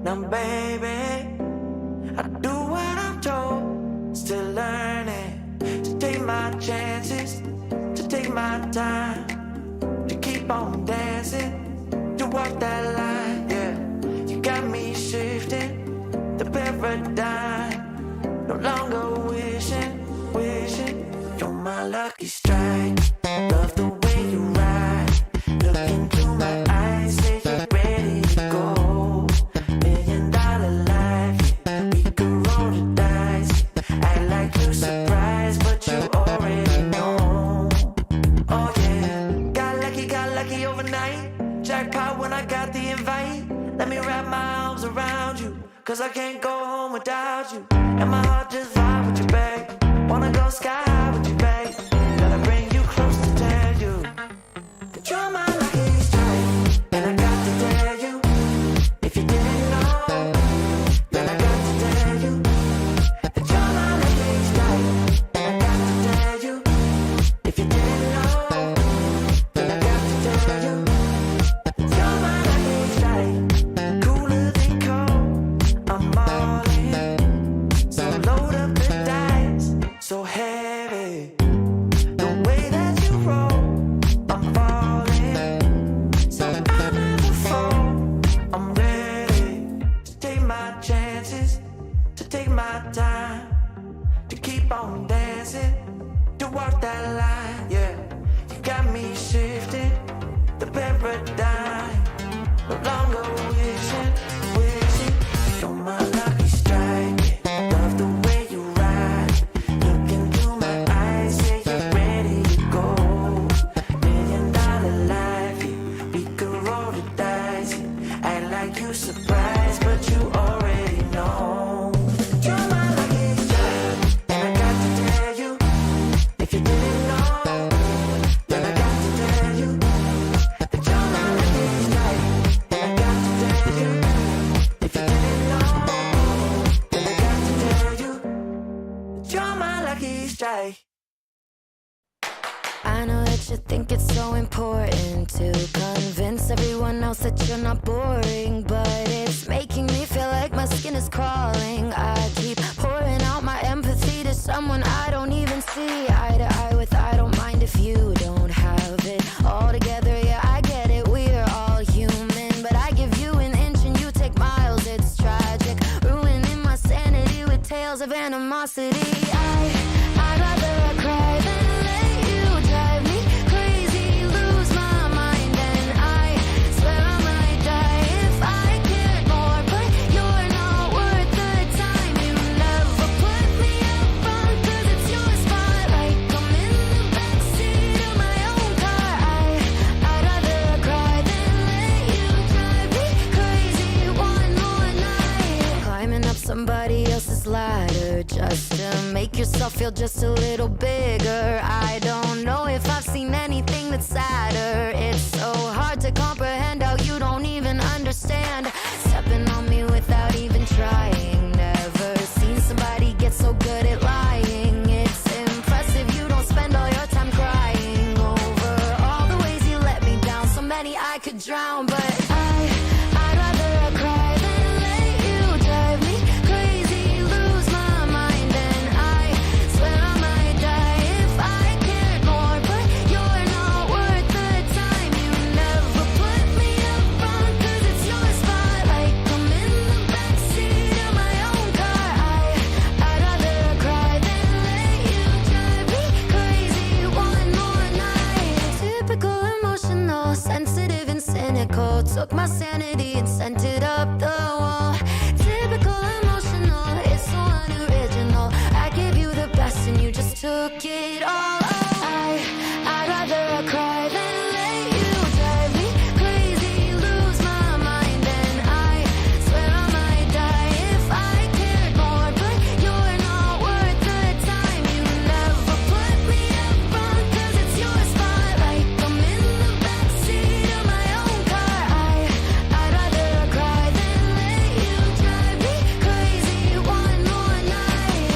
now, baby. I do what I'm told. Still learning to take my chances, to take my time, to keep on dancing, to walk that line. Yeah, you got me shifting the paradigm. No longer wishing, you're my lucky strike. Love the way you ride. Look into my eyes, say you're ready to go. $1,000,000 life, yeah. We could roll the dice. Act like you're surprised, but you already know. Oh yeah, got lucky overnight. Jackpot when I got the invite. Let me wrap my arms around you, 'cause I can't go home without you. And my heart just vibe with you, baby. go sky high with you, babe. Gotta bring you close to tell you that you're my lucky strike. And I got to tell you, if you didn't know, then I got to tell you that you're my lucky strike. And I got to tell you, if you didn't know, then I got to tell you you're my lucky strike. Cooler than cold, I'm all in. So load up the dice, so heavy. The way that you roll, I'm falling. So I never fall, I'm ready to take my chances, to take my time, to keep on dancing, to walk that line, yeah. You got me shifting the paradigm, no longer wishing, wishing. You're my lucky strike, love the way you ride. Look into my eyes, say you're ready to go. $1 million life, yeah. We could roll the dice, yeah. Act like you surprised, but you already know. You're my lucky strike, and I got to tell you, if you didn't know, then I got to tell you that you're my lucky strike. And I got to tell you, if you didn't know, then I got to tell you that you're my lucky strike. I know that you think it's so important to convince everyone else that you're not boring, but it's making me feel like my skin is crawling. I keep pouring out my empathy to someone I don't even see eye to eye with. I don't mind if you don't have it all together. Yeah, I get it, we're all human, but I give you an inch and you take miles. It's tragic, ruining my sanity with tales of animosity. I'd rather cry than let you drive me crazy, lose my mind, and I swear I might die if I cared more. But you're not worth the time. You never put me up front, 'cause it's your spotlight. I'm in the backseat of my own car. I'd rather cry than let you drive me crazy one more night. Climbing up somebody else's ladder just to make yourself feel just a little bigger. I don't know if I've seen anything that's sadder. It's so hard to comprehend how you don't even understand. Stepping on me without even trying. Never seen somebody get so good at lying. It's impressive you don't spend all your time crying over all the ways you let me down. So many I could drown, but I'd rather cry than let you drive me crazy, lose my mind, and I swear I might die if I cared more. But you're not worth the time. You never put me up front, 'cause it's your spotlight. I'm in the backseat of my own car. I'd rather cry than let you drive me crazy one more night. Typical emotional, sensitive and cynical. Took my sanity and sent it up the wall. Typical emotional, it's so unoriginal. I gave you the best and you just took it all. I'd rather cry than let you drive me crazy, lose my mind, and I swear I might die if I cared more. But you're not worth the time. You never put me up front, 'cause it's your spotlight. I'm in the backseat of my own car. I'd rather cry than let you drive me crazy one more night.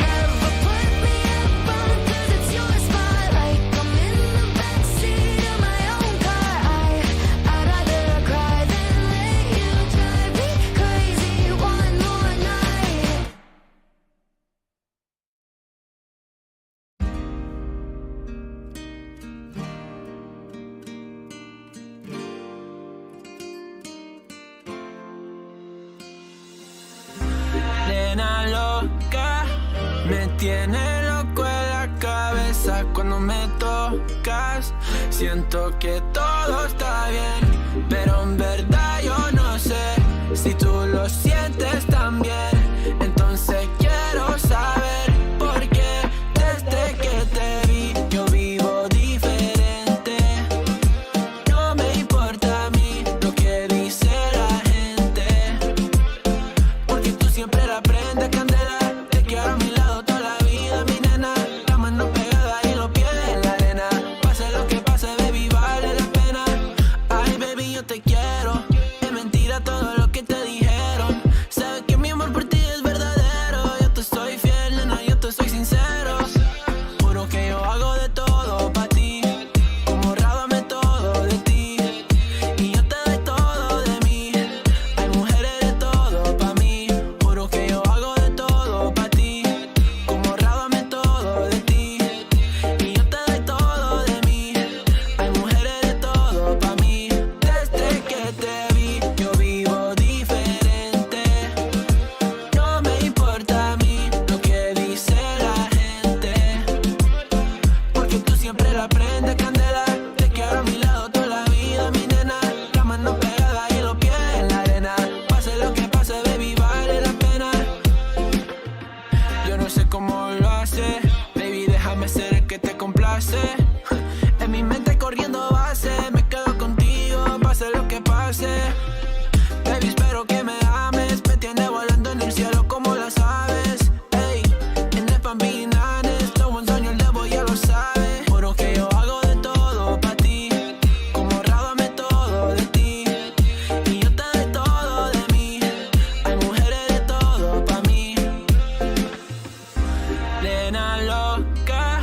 Never put me up front, 'cause it's your spotlight. I'm in the backseat of my own car. I'd rather cry than let you drive me crazy one more night. Nena loca, me tiene loco en la cabeza cuando me tocas. Siento que todo está bien, pero en verdad yo no sé si tú lo sientes también. Entonces quiero saber por qué desde que te vi yo vivo déjame ser el que te complace. En mi mente corriendo base, me quedo contigo, pase lo que pase. Baby, espero que me ames, me tiene volando en el cielo como las aves. Ey, en el Bambini honest, todo un sueño el debo ya lo sabe. Juro que yo hago de todo pa' ti, como rábame todo de ti. Y yo te doy todo de mí, hay mujeres de todo pa' mí. Nena loca,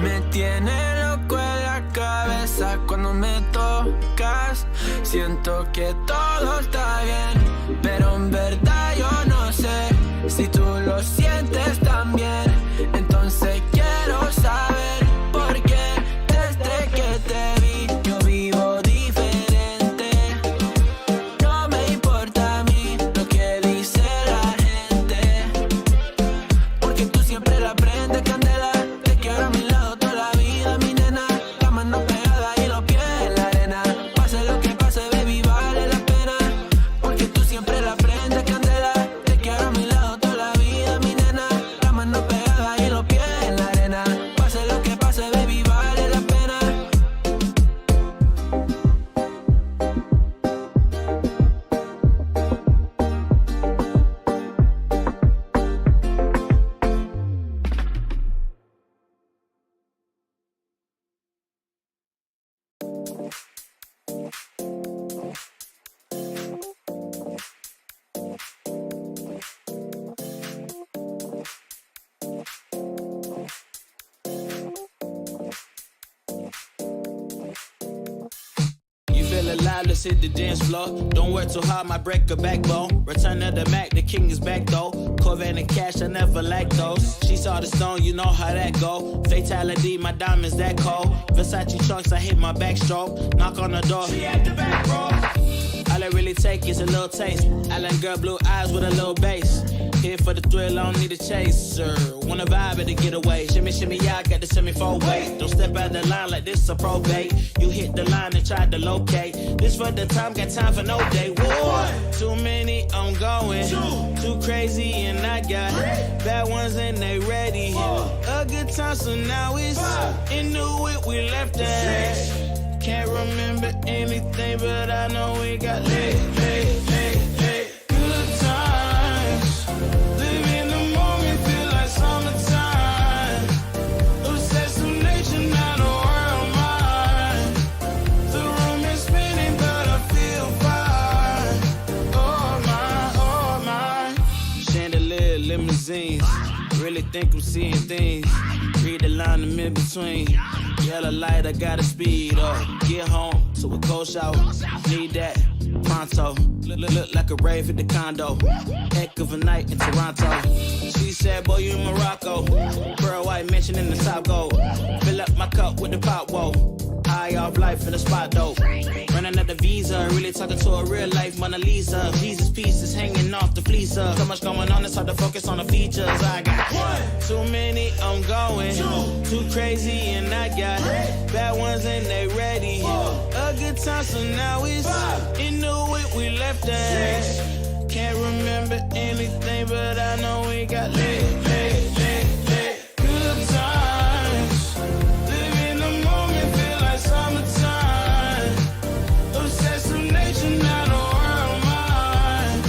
me tiene loco en la cabeza cuando me tocas. Siento que todo está bien, pero en verdad yo no sé si tú lo sientes también. Entonces quiero saber por qué desde que te vi yo vivo diferente. No me importa a mí lo que dice la gente, porque tú siempre la prendes candela. Te quiero a mi lado toda la vida, mi nena. La mano pegada y los pies en la arena. Pase lo que pase, baby, vale la pena, porque tú siempre la prendes candela. Te quiero a mi lado toda la vida, mi nena. La mano pegada y los pies en la arena. Pase lo que pase, baby, vale la pena. You feel alive, let's hit the dance floor. Don't work too hard, might break a backbone. Return of the Mac, the king is back though. Corvette and cash, I never lack those. She saw the stone, you know how that go. Fatality, my diamonds that cold. Versace trunks, I hit my backstroke. Knock on the door, she at the back, bro. All I really take is a little taste. Island girl, blue eyes with a little bass. Here for the thrill, I don't need a chaser. Wanna vibe at a getaway. Shimmy, shimmy, yeah, I got the semi-4 weight. Don't step out the line like this a probate. You hit the line and try to locate. This for the time, got time for no day. War. Too many, I'm going. Too crazy, and I got bad ones and they ready. A good time, so now it's into it, we left that. Can't remember anything, but I know we got lit. Good times. Live in the moment, feel like summertime. Obsessed with nature, not a world mine. The room is spinning, but I feel fine. Oh my. Chandelier, limousines. Really think I'm seeing things. Read the line in between. Yellow light, I gotta speed up. Get home to a cold shower. Need that pronto. Look like a rave at the condo. Heck of a night in Toronto. She said, boy, you in Morocco. Pearl white mention in the top gold. Fill up my cup with the pop, whoa. High off life in the spot, though. Running up the visa, really talking to a real life Mona Lisa. Jesus pieces hanging off the fleece. So much going on, it's hard to focus on the features. I got too many, I'm going. Too crazy, and I got bad ones and they ready. A good time, so now it's into it, we left that. Can't remember anything, but I know we got lit. Good times. Live in the moment, feel like summertime. Obsessed with nature, not a world mine.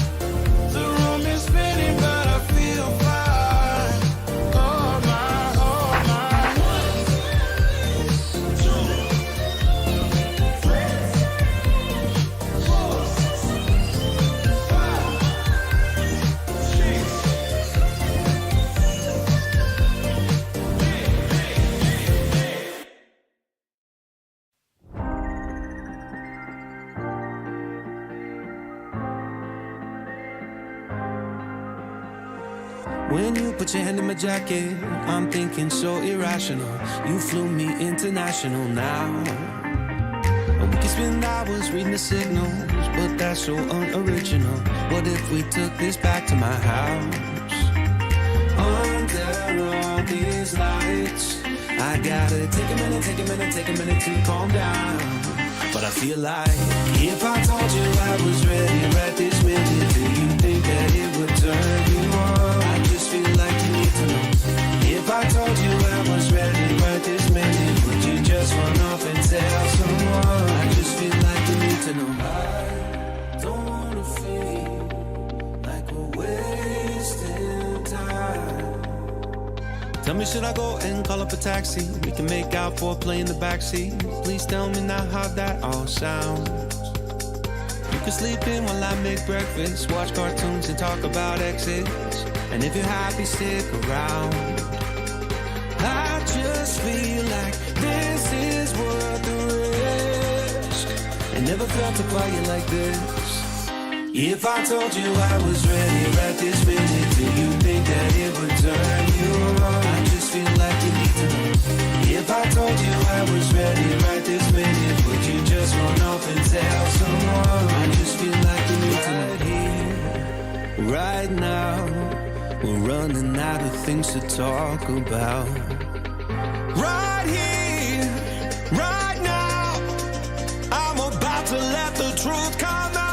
The room is spinning, but I feel fine. Oh my, oh my. 1, 2, 3, 4, 5, 6. When you put your hand in my jacket, I'm thinking so irrational. You flew me international now. We can spend hours reading the signals, but that's so unoriginal. What if we took this back to my house? Under all these lights, I gotta take a minute to calm down. But I feel like if I told you I was ready right this minute, do you think that it would turn you on? I just feel like you need to know. If I told you I was ready Tell me, should I go and call up a taxi? We can make out for a play in the backseat. Please tell me now how that all sounds. You can sleep in while I make breakfast, watch cartoons and talk about exes. And if you're happy, stick around. I just feel like this is worth the risk. I never felt a quiet like this. If I told you I was ready right this minute, do you think that it would turn you on? I just feel like you need to know. If I told you I was ready right this minute, would you just run off and tell someone? I just feel like you need to know. Here, right now, we're running out of things to talk about. Right here, right now, I'm about to let the truth come out.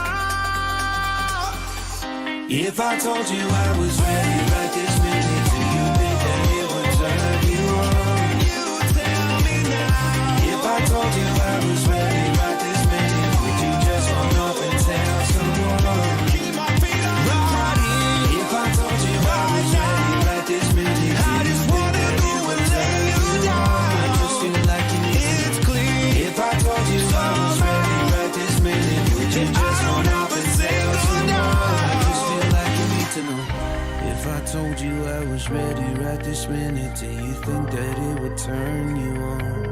If I told you I was ready right this minute, do you think that it would turn you on? You tell me now. If I told you I was ready right this minute, would you just run off and tell someone? Keep my feet on the ground. If I told you I was ready right this minute, I just wanna go and let you down. I just feel like you need it's clear. If I told you I was ready right this minute, would you just run off and tell someone? If I told you I was ready right this minute, do you think that it would turn you on?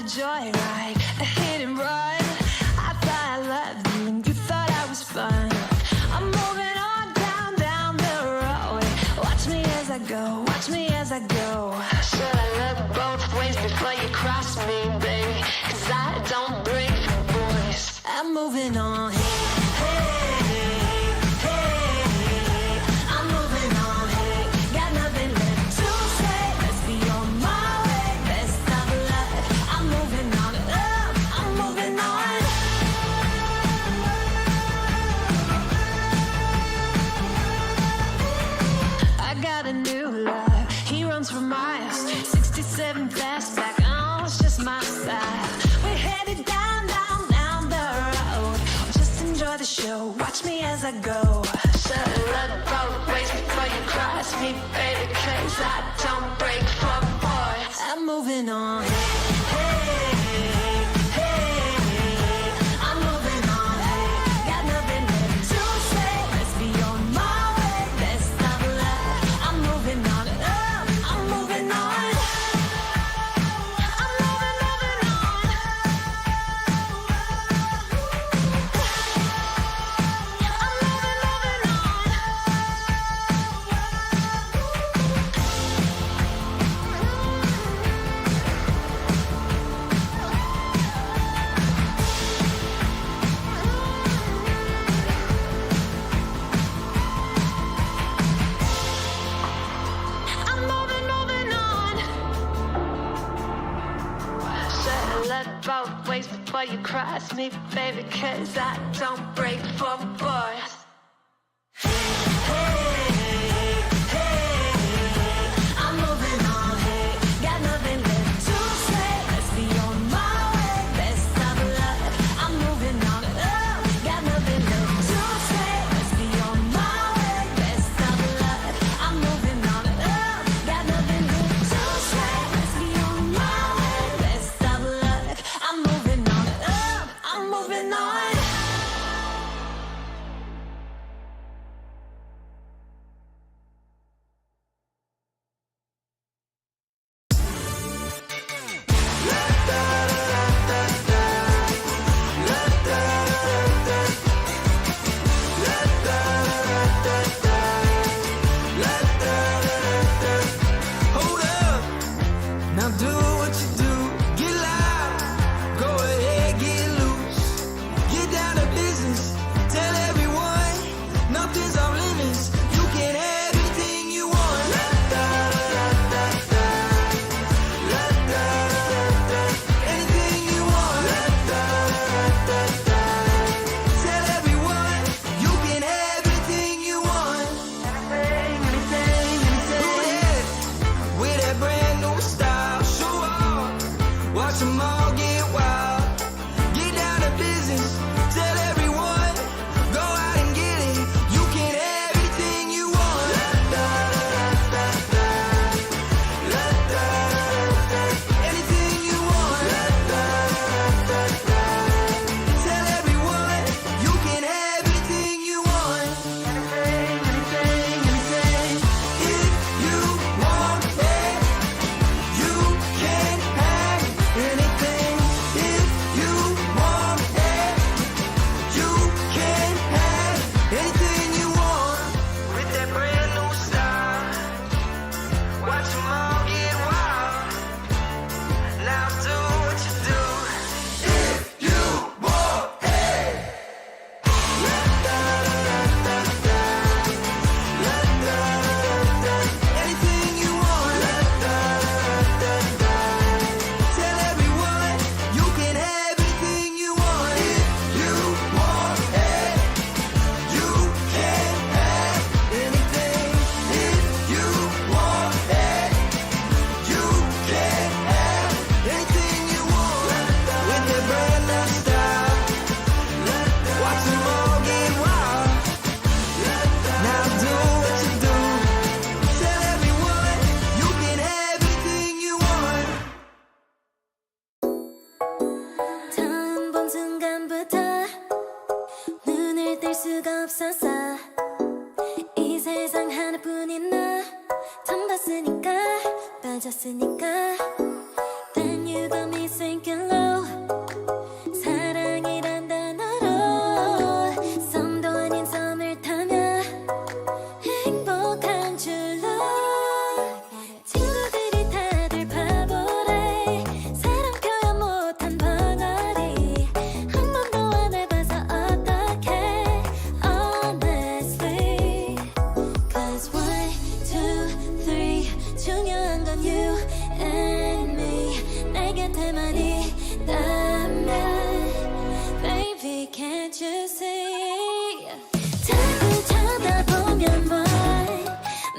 Joyride, a hit and run. I thought I loved you and you thought I was fun. I'm moving on down the road. Watch me as I go, watch me as I go. Should I look both ways before you cross me, baby? 'Cause I don't break for boys. I'm moving on. For miles, 67 fastback, oh, it's just my style. We're headed down the road. Just enjoy the show, watch me as I go. Should look both ways before you cross me, baby, 'cause I don't break for boys. I'm moving on. Both ways before you cross me, baby, 'cause I don't break for boys. I'm moving on, hey, got nothing left to say. Let's be on my way, best of luck. I'm moving on, got nothing left to say. Let's be on my way, best of luck. I'm moving on, got nothing left to say. Let's be on my way, best of luck. I'm moving on, I'm moving on. 사랑꾼이 나 처음 봤으니까 빠졌으니까 Then you got me sinking low 사랑이란 단어로 썸도 아닌 썸을 타며 행복한 줄로 친구들이 다들 바보래 사랑 표현 못한 벙어리 한 번도 안 해봐서 어떡해 honestly Cause 1, 2, 3 중요한 건 you and me 내 곁에만 있다면 Baby can't you see 자꾸 쳐다보면 뭐해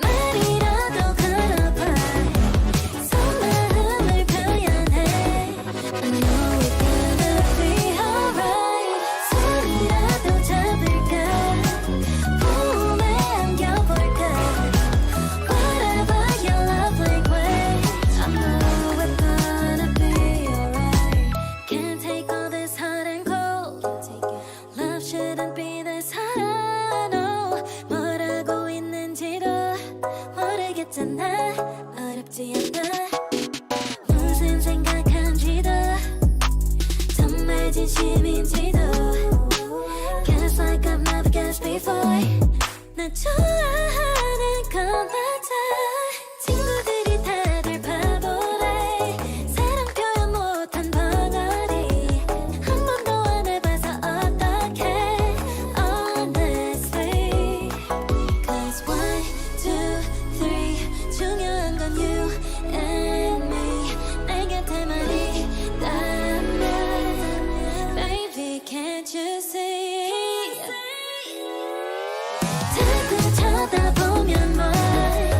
말이라도 걸어봐 속마음을 표현해 I know we're gonna be alright 손이라도 잡을까 몸에 안겨볼까 Whatever your love language I know we're gonna be alright Can't take all this hot and cold Love shouldn't be this hard no 뭐라고 있는지도 모르겠잖아 어렵지 않아 무슨 생각한지도 정말 진심인지도 Guess like I've never guessed before 나 좋아하는 건 맞아 친구들이 다들 바보래 사랑 표현 못한 벙어리 한 번도 안 해봐서 어떡해 honestly Cause 1, 2, 3 중요한 건 you and me 내 곁에만 있다면 Baby can't you see 자꾸 쳐다보면 뭐해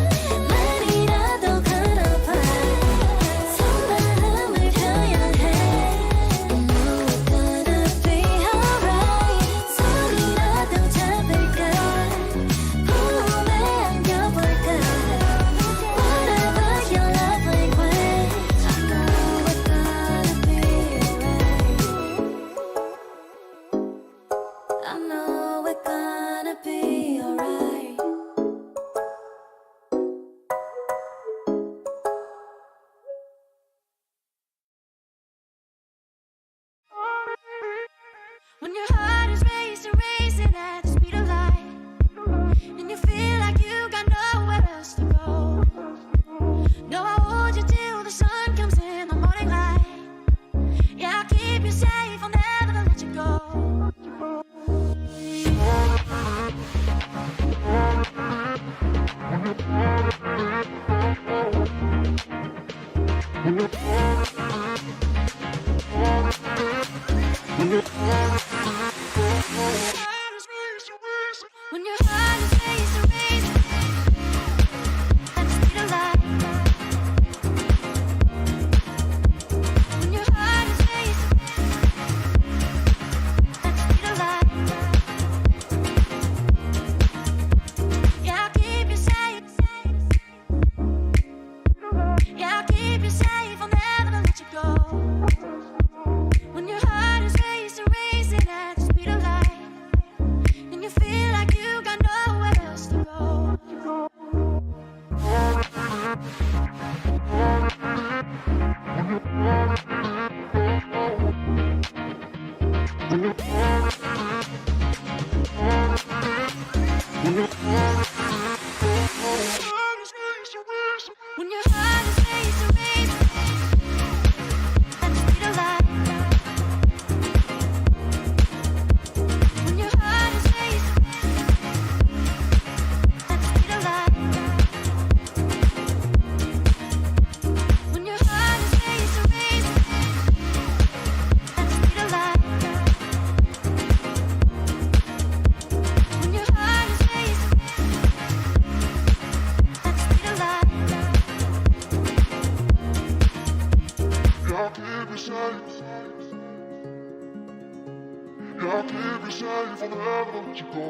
말이라도 걸어봐 속마음을 표현해 I know we're gonna be alright 손이라도 잡을까 몸에 안겨볼까 Whatever your love language I know we're gonna be alright I know we're gonna be alright When your heart is racing, racing at the speed of light And you feel like you got nowhere else to go No, I'll hold you till the sun comes in the morning light Yeah, I'll keep you safe, I'll never let you go When your heart is racing, racing at the speed of light When your heart is racing at the speed of light Yeah, I'll keep you safe Yeah, I'll keep you safe, I'll never let you go When your heart is racing, racing at the speed of light And you feel like you got nowhere else to go When your heart is racing, racing at the speed of light When your heart is racing at the speed of light When your heart is racing, racing at the speed of light When your heart is racing at the speed of light Yeah, I'll keep you safe. Yeah, I'll keep you safe, I'll never let you go.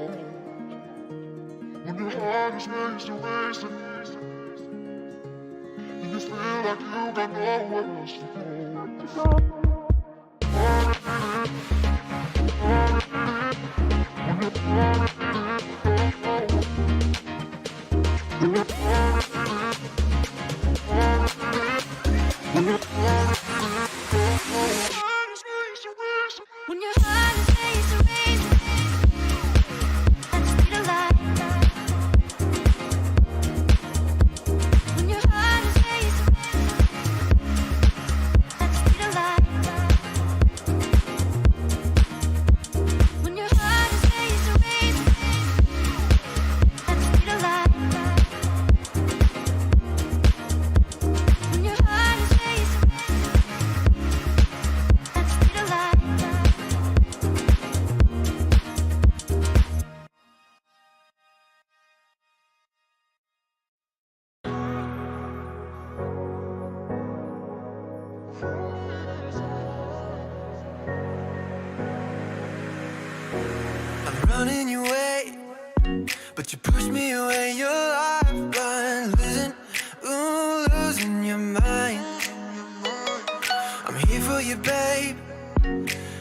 When your heart is racing, racing, and you feel like you got nowhere else to go. When your heart is racing, racing at the speed of light. When your heart is racing at the speed of light. When your heart is racing, racing at the speed of light. When your heart is racing at the speed of light. I'm running your way, but you push me away. Your lifeline, losing your mind. I'm here for you, babe.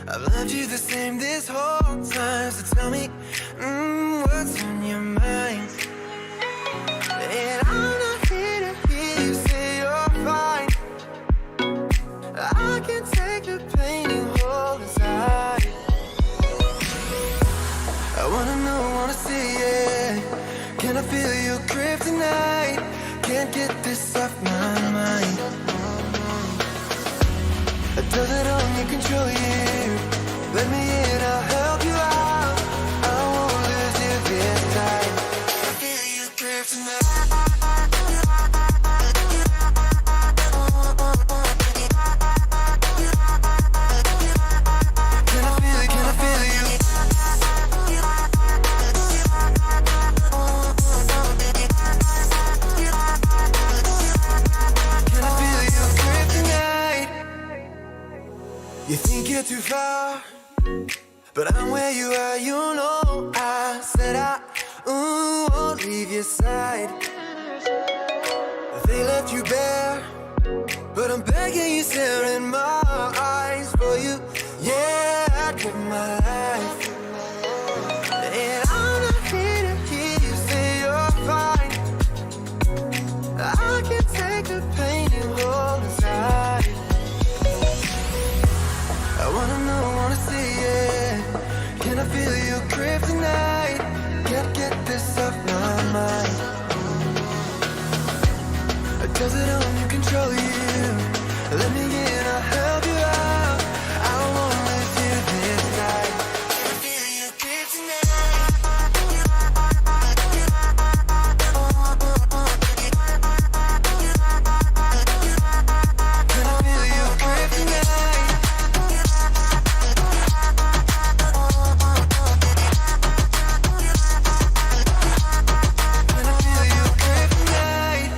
I've loved you the same this whole time. So tell me, what's on your mind? And I'm not here to hear you say you're fine. I can take the pain you hold inside. I wanna know, wanna see it. Can I feel your grip tonight? Can't get this off my mind. Does it only control you? Let me in, I'll help you out. I won't lose you this time. I feel your grip tonight. Can I feel it? Can I feel you? Can I feel your grip tonight? You think you're too far, but I'm where you are, you know. I said I won't leave your side. They left you bare, but I'm begging you, stare in my eyes. For you, yeah, I'd give my life. And I'm not here to hear you say you're fine. I can take the pain you hold inside. I wanna know, wanna see it. Can I feel your grip tonight? Can't get this off my mind. Does it only control you? Let me in, I'll help you out. I won't lose you this time. Can I feel your grip tonight? Can I feel your grip tonight? Can I feel your grip tonight?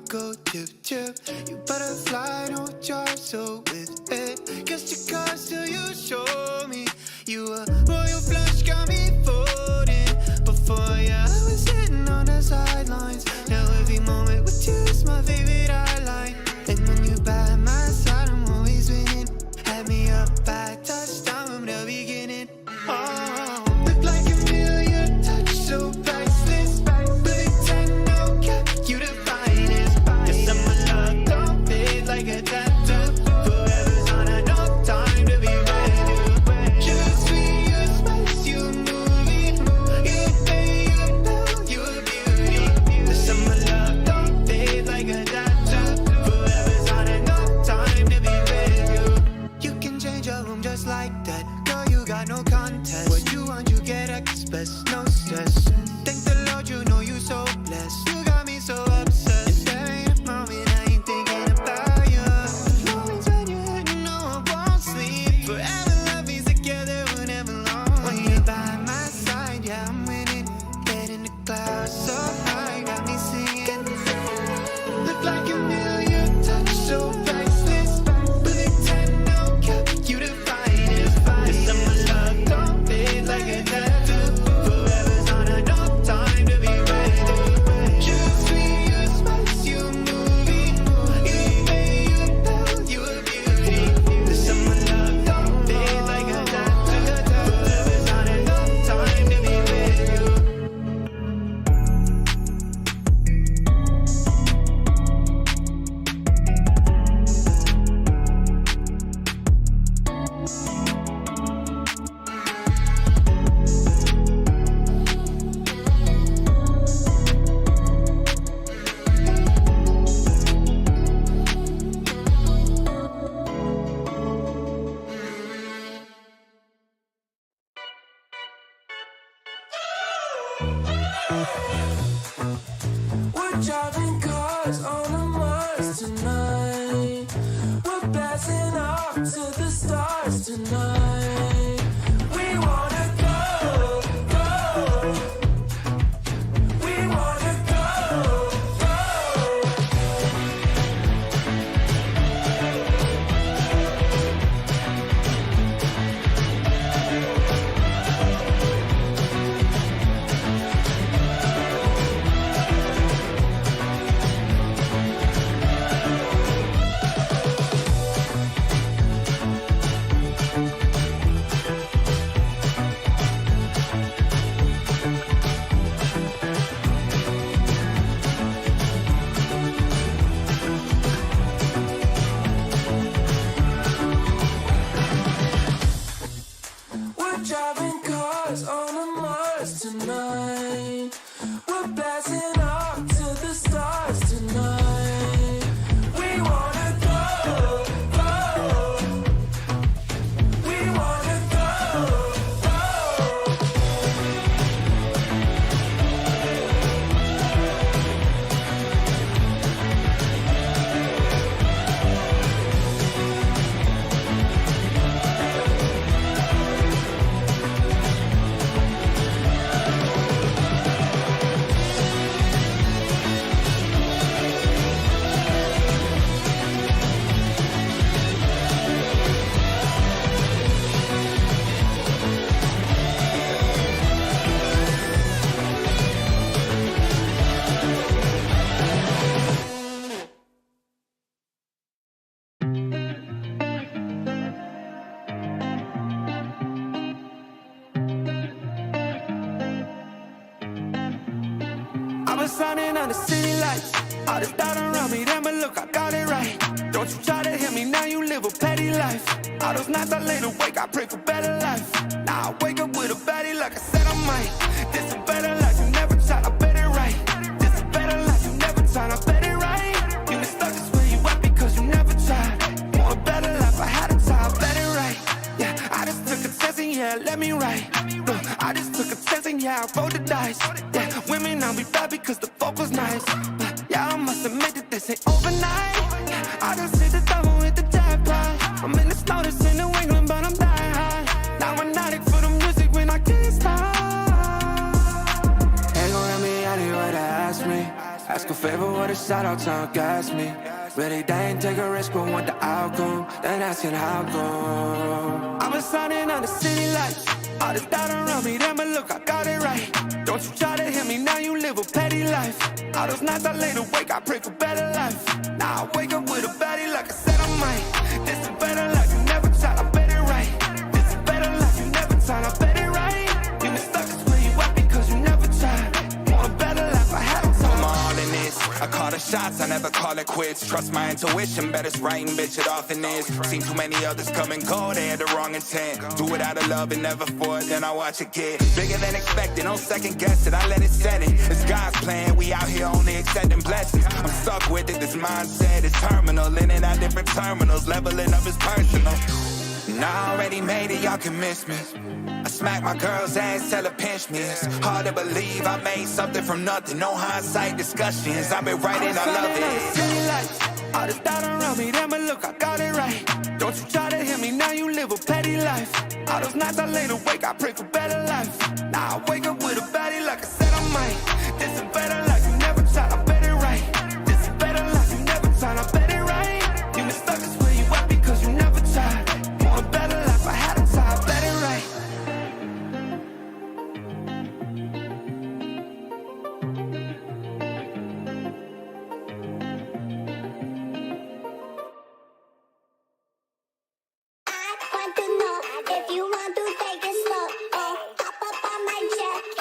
go tip tip. You butterfly, don't jar so with it. Guess your cards till you show me. You a royal flush, got me folding. Before I was sitting on the sidelines. Now every moment with you is my favorite highlight. And when you're by my side, I'm always winning. Had me up by touchdown from the beginning. Oh, look like a million touch, so priceless. Big 10, no cap, you the finest. This summer love don't fade like a tattoo. Forever's on a no time to be ready. Just me, you spice, you movie. You pay, you bell, you a beauty. The summer love don't fade like a tattoo. Forever's on a no time to be ready. You can change your room just like that. Girl, you got no contest. What you want, you get express, no stress. Thank the Lord, you know you so blessed. You got me so obsessed. There ain't a moment I ain't thinking about you. Moments when you're hurting, no, I won't sleep. Forever love me together, whenever long. When you're by my side, yeah, I'm winning. Head in the clouds, so high, got me singing. Look like a million touch, so priceless. Big 10, no cap, you the finest. This summer love don't fade like a tattoo. Forever's on a no time to be ready. Just me, you spice, you movie. You pay, you bell, you a beauty. This summer love don't fade like a tattoo. Forever's on a no time to be ready. We're driving cars on a Mars tonight. We're blasting off to the stars tonight. We wanna go, go. We wanna go, go. We're driving cars on a Mars tonight. We're blasting off to the stars tonight. We wanna go, go. We wanna go, go. I've been shining on the city lights. All this doubt around me, then but look, I got it right. Don't you try to hit me, now you live a petty life. All those nights I lay awake, I pray for better life. Now I wake up with a baddie like I said I might. This a better life, you never tried, I bet it right. This a better life, you never tried, I bet it right. You been stuck just where you at because you never tried. Want a better life, I had a try, I bet it right. Yeah, I just took a test and yeah, let me write. Look, I just took a test and yeah, I rolled the dice. Yeah, women I'll be bad because the fuck was nice. Yeah, I must admit that this ain't overnight. I just hit the double with the jackpot. I'm in the snow, this in New England, but I'm dying high. Now I'm an addict for the music when I can't stop. Ain't gon' let me out here what they ask me. Ask a favor with a shout out to gas me. Really, they ain't take a risk, but want the outcome. Then asking how come. I've been signing on the city lights. All this doubt around me, then but look, I got it right. Don't you try to hit me, now you live a petty life. All those nights I lay awake, I pray for better life. Now I wake up with a baddie like I said I might. This is better life, you never tried, I bet it right. This is better life, you never tried, I bet it right. You been stuck, it's where you at because you never tried. Want a better life, I had a time. I'm all in this. I call the shots, I never call it quits. Trust my intuition, bet it's right and bitch, it often is. Seen too many others come and go, they had the wrong intent. Do it out of love and never for it, then I watch it get bigger than expected. No second guess it, I let it set it. It's God's plan, we out here only accepting blessings. I'm stuck with it, this mindset is terminal. In and out different terminals, leveling up is personal. And I already made it, y'all can miss me. I smack my girl's ass, tell her pinch me. It's hard to believe I made something from nothing. No hindsight discussions, I've been writing, I love it. All this doubt around me, then but look, I got it right. Don't you try to hit me, now you live a petty life. All those nights I lay awake, I pray for better life. Now I wake up with a baddie like I said I might. This is better life, you never tried, I bet it right. This is better life, you never tried, I bet it right. You been stuck, it's where you at because you never tried. Want a better life, I had a time, I bet it right. I want to know if you want to take it slow. Oh, hop up on my jet.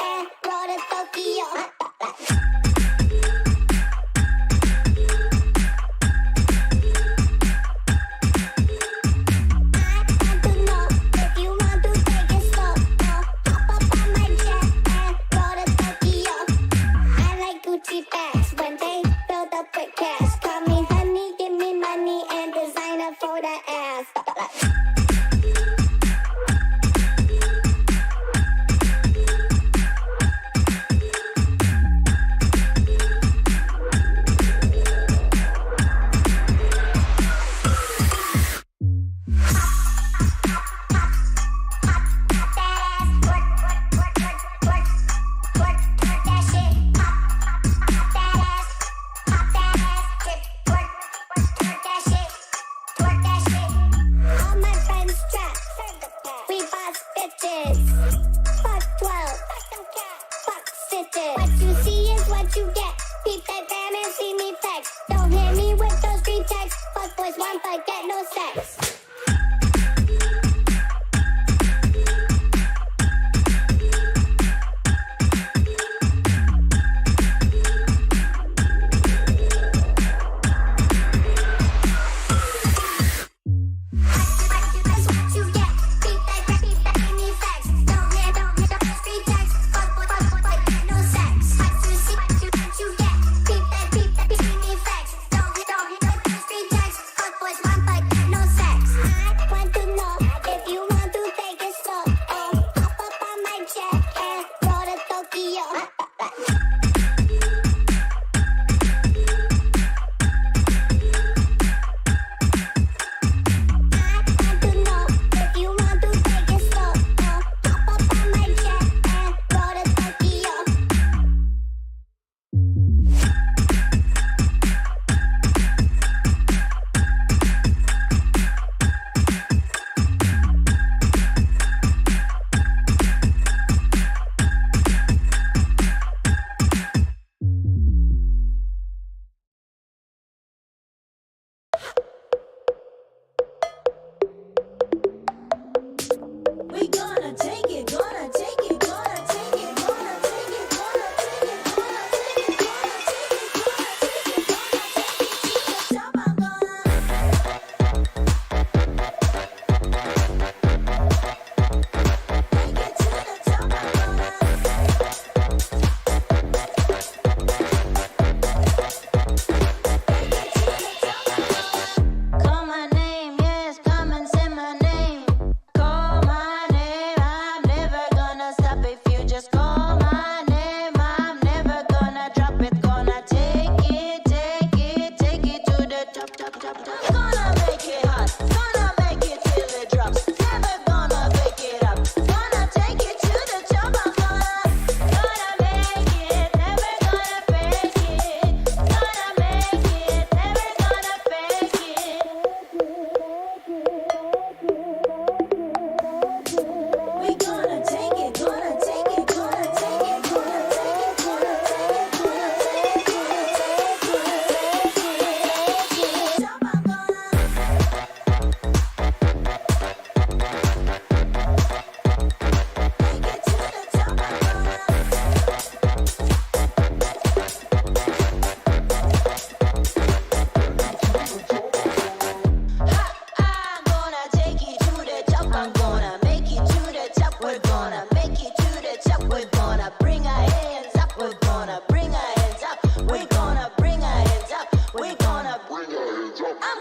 top. I'm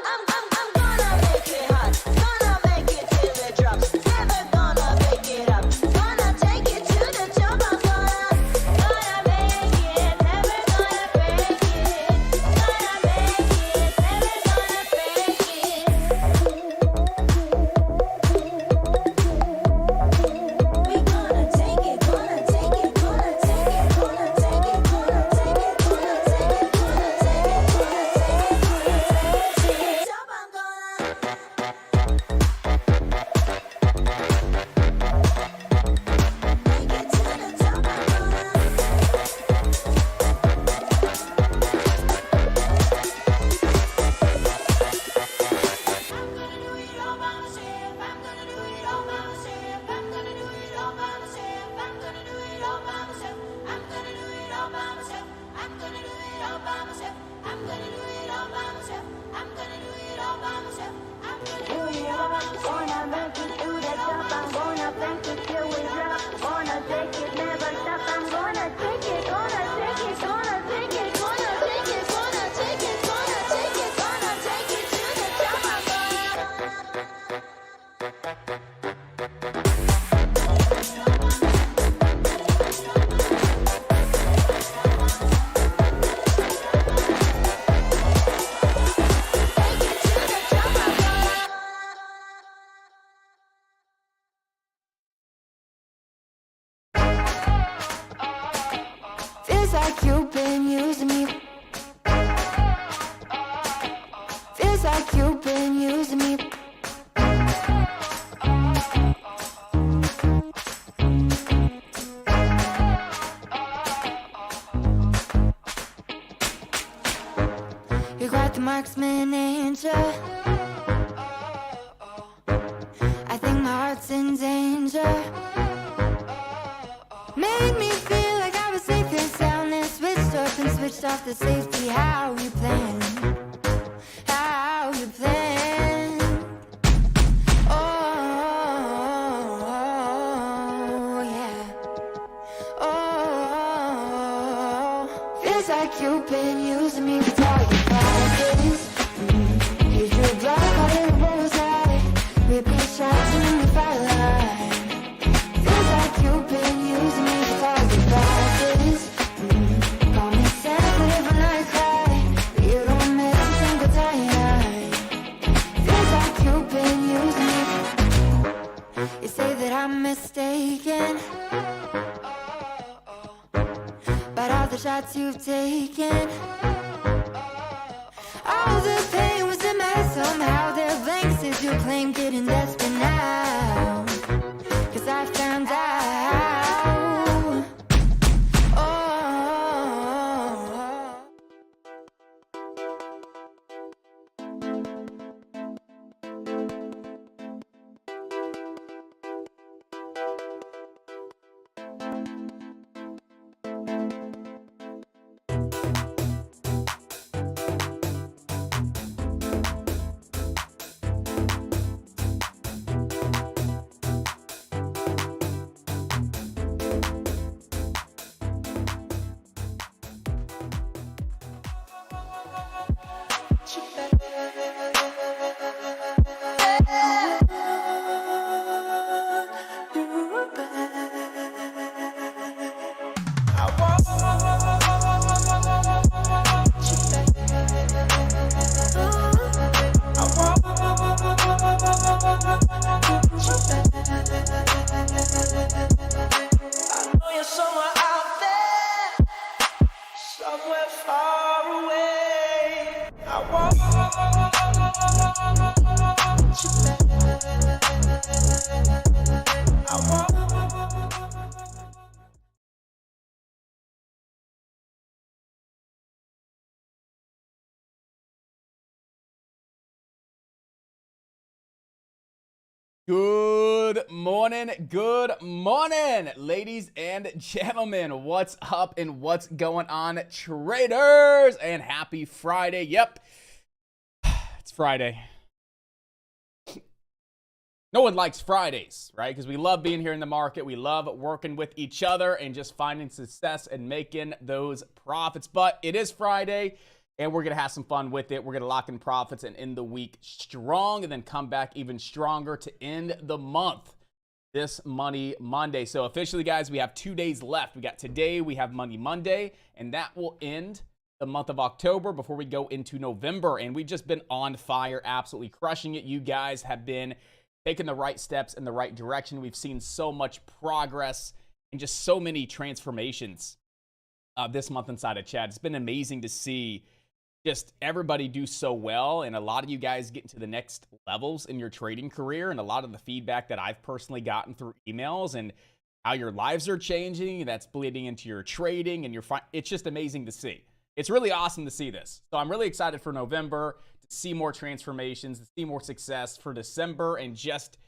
gonna make it hot, gonna make it till it drops. Never gonna make it up, gonna take it to the top. I'm gonna make it, never gonna break it. Gonna make it, never gonna break it. We gonna take it, gonna take it, gonna take it, gonna take it, gonna take it, gonna take it, gonna take it, gonna take it to the top. I'm gonna take it to the top. I'm gonna do it all by myself. I'm gonna do it all by myself. I'm gonna do it all by myself. I'm gonna do it all by myself. I'm gonna do it all by myself. I'm gonna do it all by myself. I'm gonna do it all by myself. I'm gonna do it all by myself. I'm gonna do it all by myself. Gonna make it to the top. I'm gonna make it till we drop. Gonna take it, never stop. I'm gonna take it, gonna take it, gonna take it, gonna take it, gonna take it, gonna take it, gonna take it to the top. I'm Feels like you've been using me. Feels like you've been using me. You're quite the marksman, ain't ya? I think my heart's in danger. Made me feel like I was safe and sound, and switched up and switched off the safety. How you plan? How you plan? Oh, yeah. Oh, feels like you've been using me with all your promises. Here's your blood-colored rose eye, ripping shots in the firelight. Feels like you've been using me with all your promises. Call me Santa when I cry, but you don't make a single time. Feels like you've been using me. You say that I'm mistaken, but all the shots you've taken, all the pain was a mess. Somehow they're blanks as you claim, getting desperate now, 'cause I found out. Oh, Good morning, ladies and gentlemen. What's up and what's going on, traders? And happy Friday. Yep, it's Friday. No one likes Fridays, right? Because we love being here in the market. We love working with each other and just finding success and making those profits. But it is Friday. And we're going to have some fun with it. We're going to lock in profits and end the week strong and then come back even stronger to end the month this Money Monday. So officially, guys, we have 2 days left. We got today, we have Money Monday, and that will end the month of October before we go into November. And we've just been on fire, absolutely crushing it. You guys have been taking the right steps in the right direction. We've seen so much progress and just so many transformations this month inside of chat. It's been amazing to see just everybody do so well, and a lot of you guys get into the next levels in your trading career, and a lot of the feedback that I've personally gotten through emails and how your lives are changing, that's bleeding into your trading and it's just amazing to see. It's really awesome to see this. So I'm really excited for November to see more transformations, to see more success for December, and just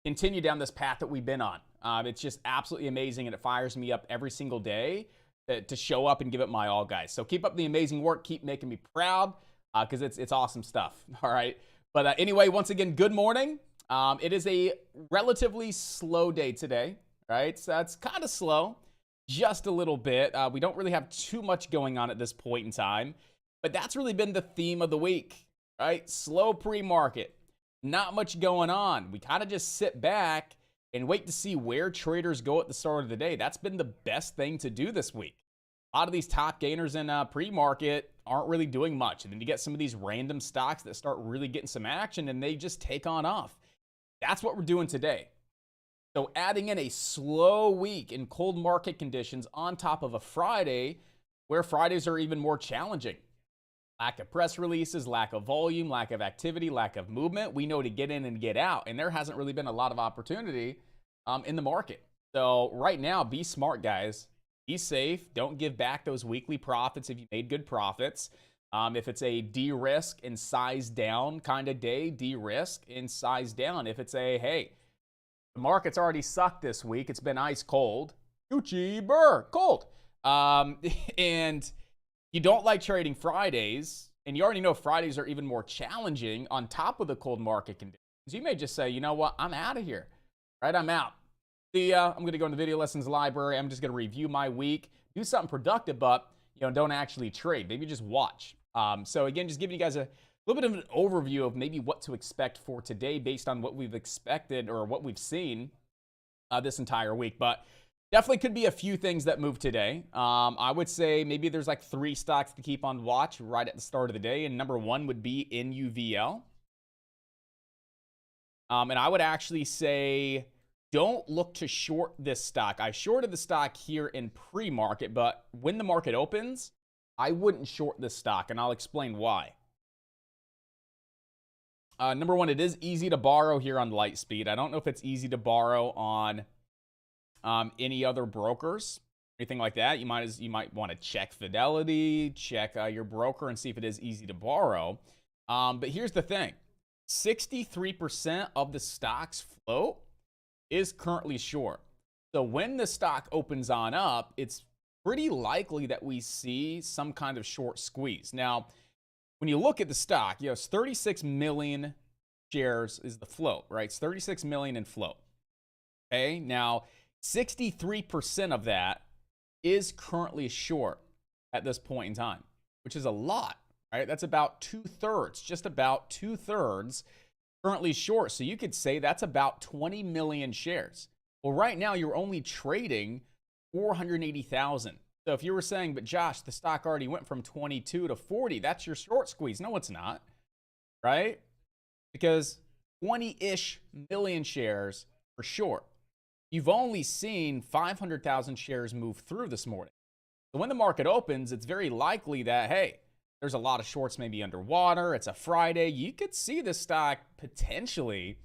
continue down this path that we've been on. It's just absolutely amazing, and it fires me up every single day to show up and give it my all, guys. So keep up the amazing work. Keep making me proud because it's awesome stuff. All right. But anyway, once again, good morning. It is a relatively slow day today, right? So it's kind of slow, just a little bit. We don't really have too much going on at this point in time, but that's really been the theme of the week, right? Slow pre-market, not much going on. We kind of just sit back and wait to see where traders go at the start of the day. That's been the best thing to do this week. A lot of these top gainers in pre-market aren't really doing much. And then you get some of these random stocks that start really getting some action and they just take on off. That's what we're doing today. So adding in a slow week in cold market conditions on top of a Friday where Fridays are even more challenging. Lack of press releases, lack of volume, lack of activity, lack of movement. We know to get in and get out, and there hasn't really been a lot of opportunity in the market. So right now, be smart, guys. Be safe. Don't give back those weekly profits if you made good profits. If it's a de-risk and size down kind of day, de-risk and size down. If it's a, hey, the market's already sucked this week. It's been ice cold. Gucci burr, cold. And you don't like trading Fridays, and you already know Fridays are even more challenging on top of the cold market conditions. You may just say, you know what, I'm out of here, right? I'm out. See ya. I'm going to go in the video lessons library. I'm just going to review my week, do something productive, but don't actually trade. Maybe just watch. So again, just giving you guys a little bit of an overview of maybe what to expect for today based on what we've expected or what we've seen this entire week. But definitely could be a few things that move today. I would say maybe there's like 3 stocks to keep on watch right at the start of the day. And number 1 would be NUVL. And I would actually say don't look to short this stock. I shorted the stock here in pre-market, but when the market opens, I wouldn't short this stock. And I'll explain why. Number 1, it is easy to borrow here on Lightspeed. I don't know if it's easy to borrow on any other brokers, anything like that. You might want to check Fidelity, check your broker and see if it is easy to borrow. But here's the thing. 63% of the stock's float is currently short. So when the stock opens on up, it's pretty likely that we see some kind of short squeeze. Now, when you look at the stock, it's 36 million shares is the float, right? It's 36 million in float. Okay, now 63% of that is currently short at this point in time, which is a lot, right? That's about 2/3, just about 2/3 currently short. So you could say that's about 20 million shares. Well, right now you're only trading 480,000. So if you were saying, but Josh, the stock already went from 22 to 40, that's your short squeeze. No, it's not, right? Because 20-ish million shares are short. You've only seen 500,000 shares move through this morning. So when the market opens, it's very likely that, hey, there's a lot of shorts maybe underwater. It's a Friday. You could see the stock potentially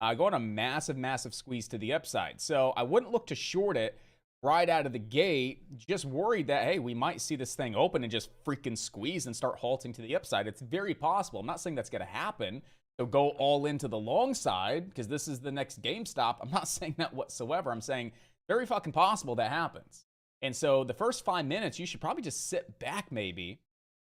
go on a massive, massive squeeze to the upside. So I wouldn't look to short it right out of the gate, just worried that, hey, we might see this thing open and just freaking squeeze and start halting to the upside. It's very possible. I'm not saying that's going to happen. So go all into the long side because this is the next GameStop. I'm not saying that whatsoever. I'm saying very fucking possible that happens. And so the first 5 minutes, you should probably just sit back maybe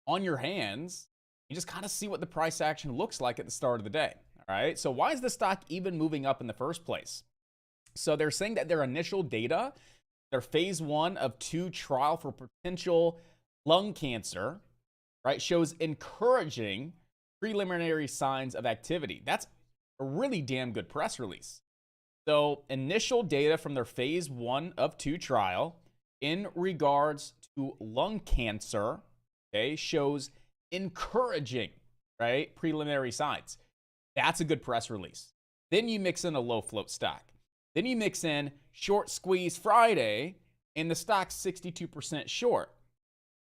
on your hands and just kind of see what the price action looks like at the start of the day. All right. So why is the stock even moving up in the first place? So they're saying that their initial data, their phase 1 of 2 trial for potential lung cancer, right, shows encouraging preliminary signs of activity. That's a really damn good press release. So initial data from their phase 1 of 2 trial in regards to lung cancer, okay, shows encouraging, right, preliminary signs. That's a good press release. Then you mix in a low float stock. Then you mix in short squeeze Friday and the stock's 62% short.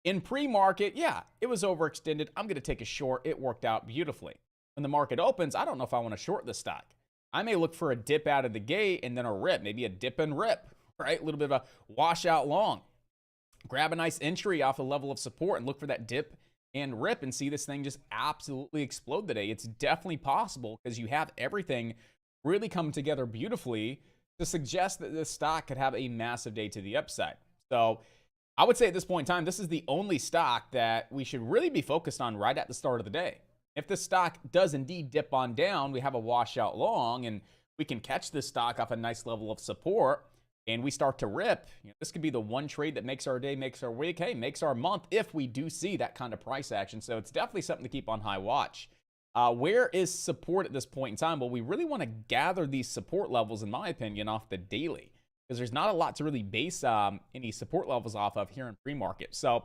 In pre-market, yeah, it was overextended. I'm going to take a short. It worked out beautifully. When the market opens, I don't know if I want to short the stock. I may look for a dip out of the gate and then a rip, maybe a dip and rip, right? A little bit of a washout long. Grab a nice entry off a level of support and look for that dip and rip and see this thing just absolutely explode today. It's definitely possible because you have everything really come together beautifully to suggest that this stock could have a massive day to the upside. So I would say at this point in time, this is the only stock that we should really be focused on right at the start of the day. If this stock does indeed dip on down, we have a washout long and we can catch this stock off a nice level of support and we start to rip. This could be the one trade that makes our day, makes our week, hey, makes our month if we do see that kind of price action. So it's definitely something to keep on high watch. Where is support at this point in time? Well, we really want to gather these support levels, in my opinion, off the daily, because there's not a lot to really base any support levels off of here in pre-market. So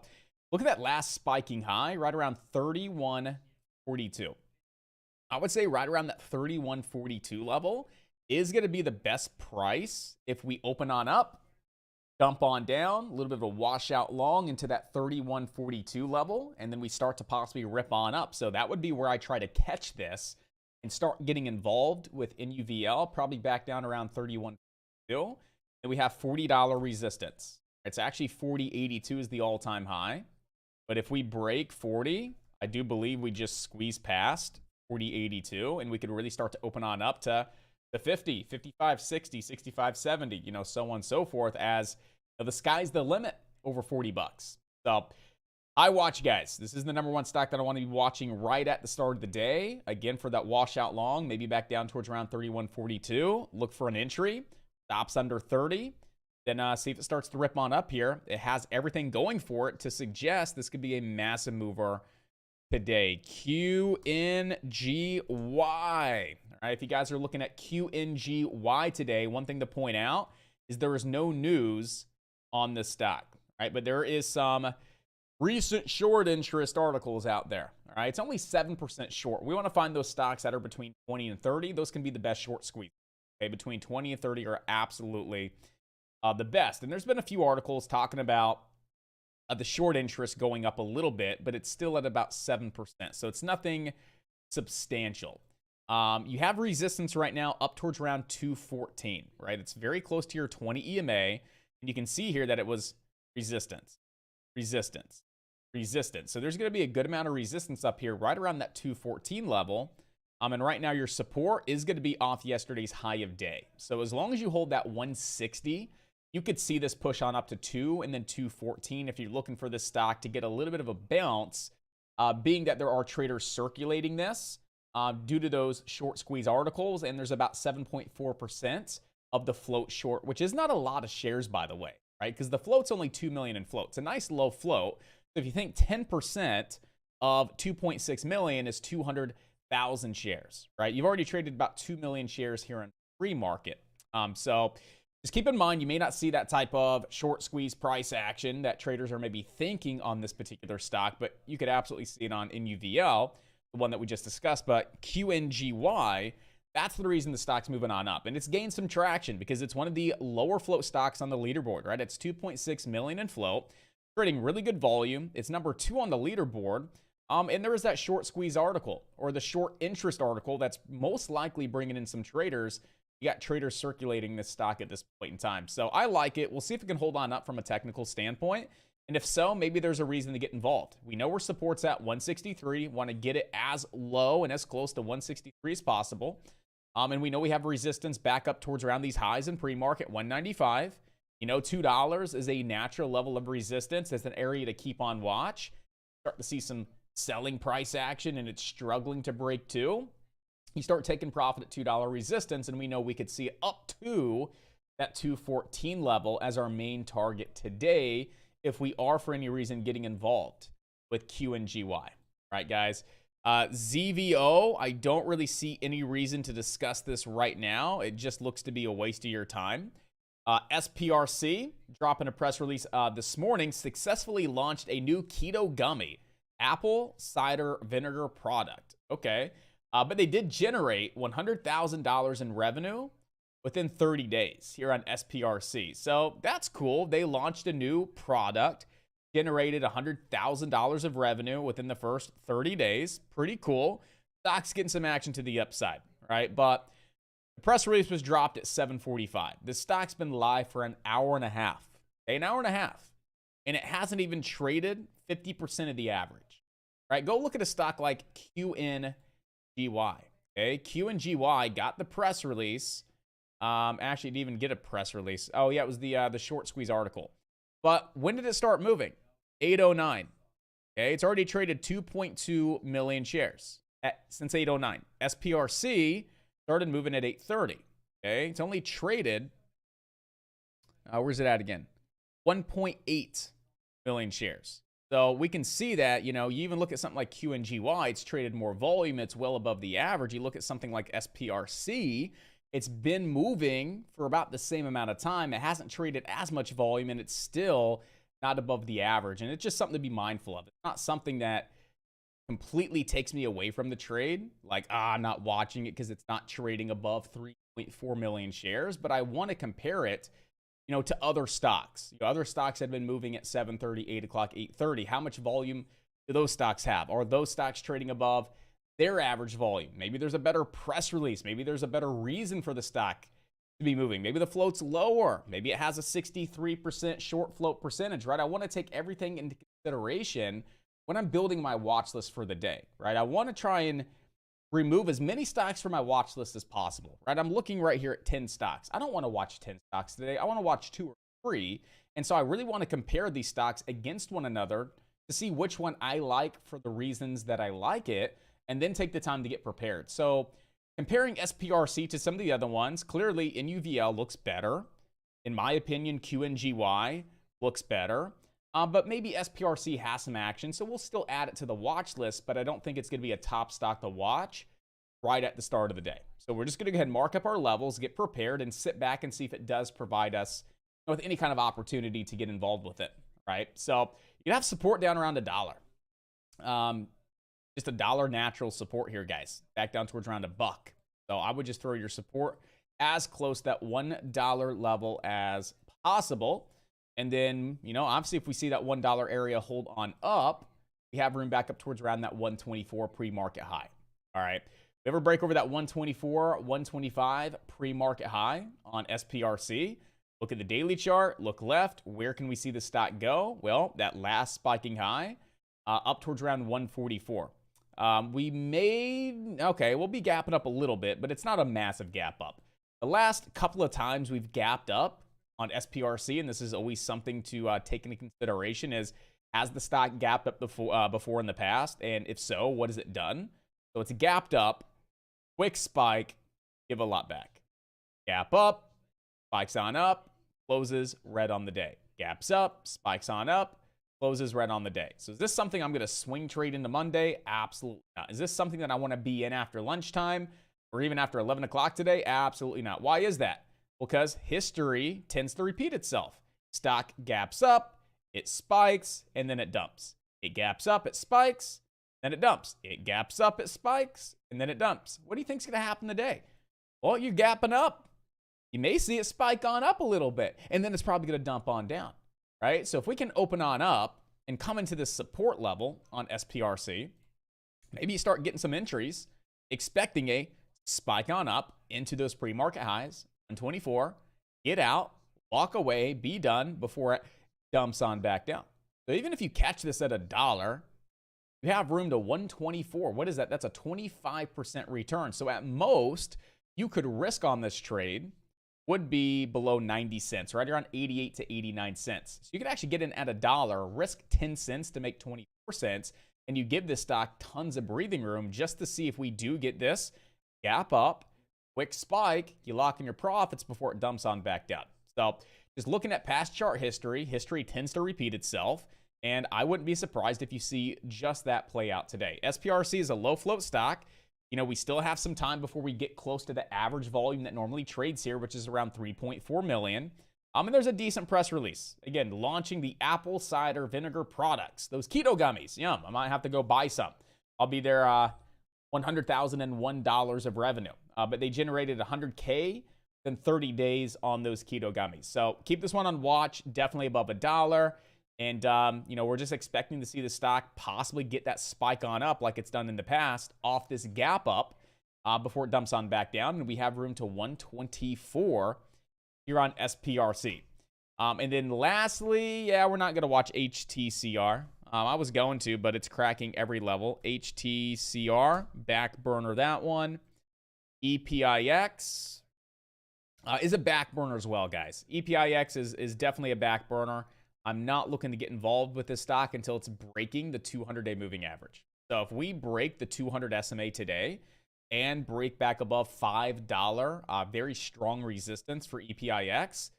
look at that last spiking high, right around 31.42. I would say right around that 31.42 level is going to be the best price if we open on up, dump on down, a little bit of a washout long into that 31.42 level, and then we start to possibly rip on up. So that would be where I try to catch this and start getting involved with NUVL, probably back down around 31.42. And we have $40 resistance. It's actually 40.82 is the all-time high. But if we break 40, I do believe we just squeeze past 40.82, and we could really start to open on up to the 50, 55, 60, 65, 70, so on and so forth, as the sky's the limit over 40 bucks. So I watch, guys. This is the number one stock that I want to be watching right at the start of the day. Again, for that washout long, maybe back down towards around 31.42. Look for an entry. Stops under 30. Then see if it starts to rip on up here. It has everything going for it to suggest this could be a massive mover today. QNGY. All right, if you guys are looking at QNGY today, one thing to point out is there is no news on this stock, right? But there is some recent short interest articles out there. All right, it's only 7% short. We want to find those stocks that are between 20 and 30. Those can be the best short squeeze. Okay, between 20 and 30 are absolutely the best. And there's been a few articles talking about the short interest going up a little bit, but it's still at about 7%. So it's nothing substantial. You have resistance right now up towards around 214, right? It's very close to your 20 EMA. And you can see here that it was resistance, resistance, resistance. So there's going to be a good amount of resistance up here right around that 214 level. And right now your support is going to be off yesterday's high of day. So as long as you hold that 160, you could see this push on up to 2 and then 214 if you're looking for this stock to get a little bit of a bounce, being that there are traders circulating this due to those short squeeze articles. And there's about 7.4% of the float short, which is not a lot of shares, by the way, right? Because the float's only 2 million in float. It's a nice low float. So if you think 10% of 2.6 million is 200,000 shares, right? You've already traded about 2 million shares here in free market. So just keep in mind, you may not see that type of short squeeze price action that traders are maybe thinking on this particular stock, but you could absolutely see it on NUVL, the one that we just discussed. But QNGY, that's the reason the stock's moving on up. And it's gained some traction because it's one of the lower float stocks on the leaderboard, right? It's 2.6 million in float, trading really good volume. It's number 2 on the leaderboard. And there was that short squeeze article or the short interest article that's most likely bringing in some traders. You got traders circulating this stock at this point in time. So I like it. We'll see if it can hold on up from a technical standpoint. And if so, maybe there's a reason to get involved. We know where support's at 163. Want to get it as low and as close to 163 as possible. And we know we have resistance back up towards around these highs in pre-market, 195. You know, $2 is a natural level of resistance. It's an area to keep on watch. Start to see some selling price action and it's struggling to break too. You start taking profit at $2 resistance, and we know we could see it up to that 214 level as our main target today if we are for any reason getting involved. with QNGY. Right, guys? ZVO, I don't really see any reason to discuss this right now. It just looks to be a waste of your time. SPRC, dropping a press release this morning, successfully launched a new keto gummy, apple cider vinegar product. Okay. But they did generate $100,000 in revenue within 30 days here on SPRC. So that's cool. They launched a new product, generated $100,000 of revenue within the first 30 days. Pretty cool. Stock's getting some action to the upside, right? But the press release was dropped at 7:45. The stock's been live for an hour and a half. Okay, an hour and a half. And it hasn't even traded 50% of the average, right? Go look at a stock like QNGY. Okay, QNGY got the press release. Actually, it didn't even get a press release. Oh, yeah, it was the short squeeze article. But when did it start moving? 8:09. Okay, it's already traded 2.2 million shares since 8:09. SPRC started moving at 8:30. Okay, it's only traded, where's it at again? 1.8 million shares. So we can see that, you even look at something like QNGY, it's traded more volume, it's well above the average. You look at something like SPRC, it's been moving for about the same amount of time. It hasn't traded as much volume, and it's still not above the average. And it's just something to be mindful of. It's not something that completely takes me away from the trade. Like, I'm not watching it because it's not trading above 3.4 million shares. But I want to compare it, to other stocks. Other stocks have been moving at 7:30, 8 o'clock, 8:30. How much volume do those stocks have? Are those stocks trading above their average volume? Maybe there's a better press release. Maybe there's a better reason for the stock to be moving. Maybe the float's lower. Maybe it has a 63% short float percentage, right? I want to take everything into consideration when I'm building my watch list for the day, right? I want to try and remove as many stocks from my watch list as possible, right? I'm looking right here at 10 stocks. I don't want to watch 10 stocks today. I want to watch 2 or 3. And so I really want to compare these stocks against one another to see which one I like for the reasons that I like it, and then take the time to get prepared. So comparing SPRC to some of the other ones, clearly NUVL looks better. In my opinion, QNGY looks better. But maybe SPRC has some action, so we'll still add it to the watch list, but I don't think it's going to be a top stock to watch right at the start of the day. So we're just going to go ahead and mark up our levels, get prepared, and sit back and see if it does provide us with any kind of opportunity to get involved with it, right? So you have support down around $1. Just $1 natural support here, guys. Back down towards around $1. So I would just throw your support as close to that $1 level as possible. And then, obviously if we see that $1 area hold on up, we have room back up towards around that 124 pre-market high. All right. If we ever break over that 124, 125 pre-market high on SPRC, look at the daily chart, look left. Where can we see the stock go? Well, that last spiking high up towards around 144. We'll be gapping up a little bit, but it's not a massive gap up. The last couple of times we've gapped up on SPRC, and this is always something to take into consideration, is has the stock gapped up before in the past? And if so, what has it done? So it's gapped up, quick spike, give a lot back. Gap up, spikes on up, closes red on the day. Gaps up, spikes on up, closes red on the day. So is this something I'm going to swing trade into Monday? Absolutely not. Is this something that I want to be in after lunchtime or even after 11 o'clock today? Absolutely not. Why is that? Because history tends to repeat itself. Stock gaps up, it spikes, and then it dumps. It gaps up, it spikes, then it dumps. It gaps up, it spikes, and then it dumps. What do you think's going to happen today? Well, you're gapping up. You may see it spike on up a little bit, and then it's probably going to dump on down, right? So if we can open on up and come into this support level on SPRC, maybe you start getting some entries, expecting a spike on up into those pre-market highs, 124, get out, walk away, be done before it dumps on back down. So even if you catch this at $1, you have room to 124. What is that? That's a 25% return. So at most, you could risk on this trade would be below 90 cents, right around 88 to 89 cents. So you could actually get in at $1, risk 10 cents to make 24 cents, and you give this stock tons of breathing room just to see if we do get this gap up, quick spike, you lock in your profits before it dumps on back down. So just looking at past chart history, history tends to repeat itself. And I wouldn't be surprised if you see just that play out today. SPRC is a low float stock. You know, we still have some time before we get close to the average volume that normally trades here, which is around 3.4 million. And there's a decent press release. Again, launching the apple cider vinegar products. Those keto gummies. Yum. I might have to go buy some. I'll be there $100,001 of revenue. But they generated $100K in 30 days on those keto gummies. So keep this one on watch. Definitely above $1. And, you know, we're just expecting to see the stock possibly get that spike on up like it's done in the past off this gap up before it dumps on back down. And we have room to 124 here on SPRC. And then lastly, yeah, we're not going to watch HTCR. I was going to, but it's cracking every level. HTCR, back burner that one. EPIX is a back burner as well, guys. EPIX is definitely a back burner. I'm not looking to get involved with this stock until it's breaking the 200-day moving average. So if we break the 200 SMA today and break back above $5, very strong resistance for EPIX,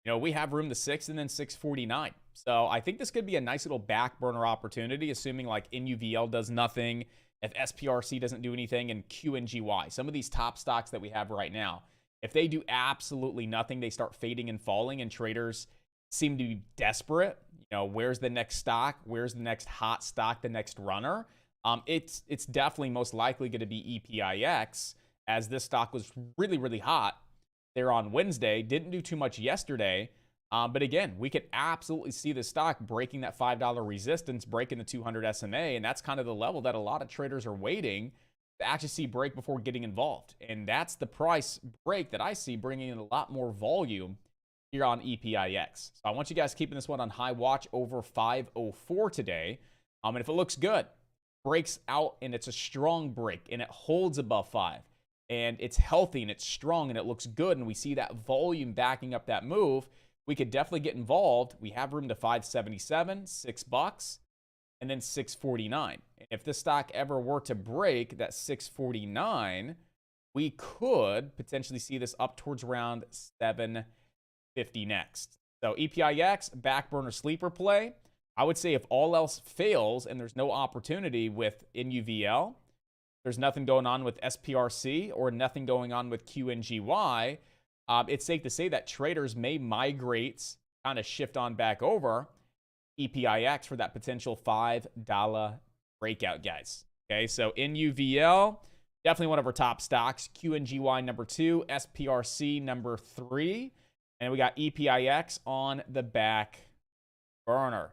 you know, we have room to 6 and then 649. So I think this could be a nice little back burner opportunity, assuming like NUVL does nothing, if SPRC doesn't do anything, and QNGY. Some of these top stocks that we have right now, if they do absolutely nothing, they start fading and falling, and traders seem to be desperate. You know, where's the next stock? Where's the next hot stock, the next runner? It's definitely most likely going to be EPIX, as this stock was really, really hot there on Wednesday. Didn't do too much yesterday. But again, we could absolutely see the stock breaking that $5 resistance, breaking the 200 SMA. And that's kind of the level that a lot of traders are waiting to actually see break before getting involved. And that's the price break that I see bringing in a lot more volume here on EPIX. So I want you guys keeping this one on high watch over 504 today. And if it looks good, breaks out and it's a strong break and it holds above 5 and it's healthy and it's strong and it looks good and we see that volume backing up that move, we could definitely get involved. We have room to 577, $6, and then 649. If this stock ever were to break that 649, we could potentially see this up towards around 750 next. So EPIX, back burner sleeper play. I would say if all else fails and there's no opportunity with NUVL, there's nothing going on with SPRC or nothing going on with QNGY, it's safe to say that traders may migrate, kind of shift on back over EPIX for that potential $5 breakout, guys. Okay, so NUVL, definitely one of our top stocks. QNGY number 2, SPRC number 3, and we got EPIX on the back burner.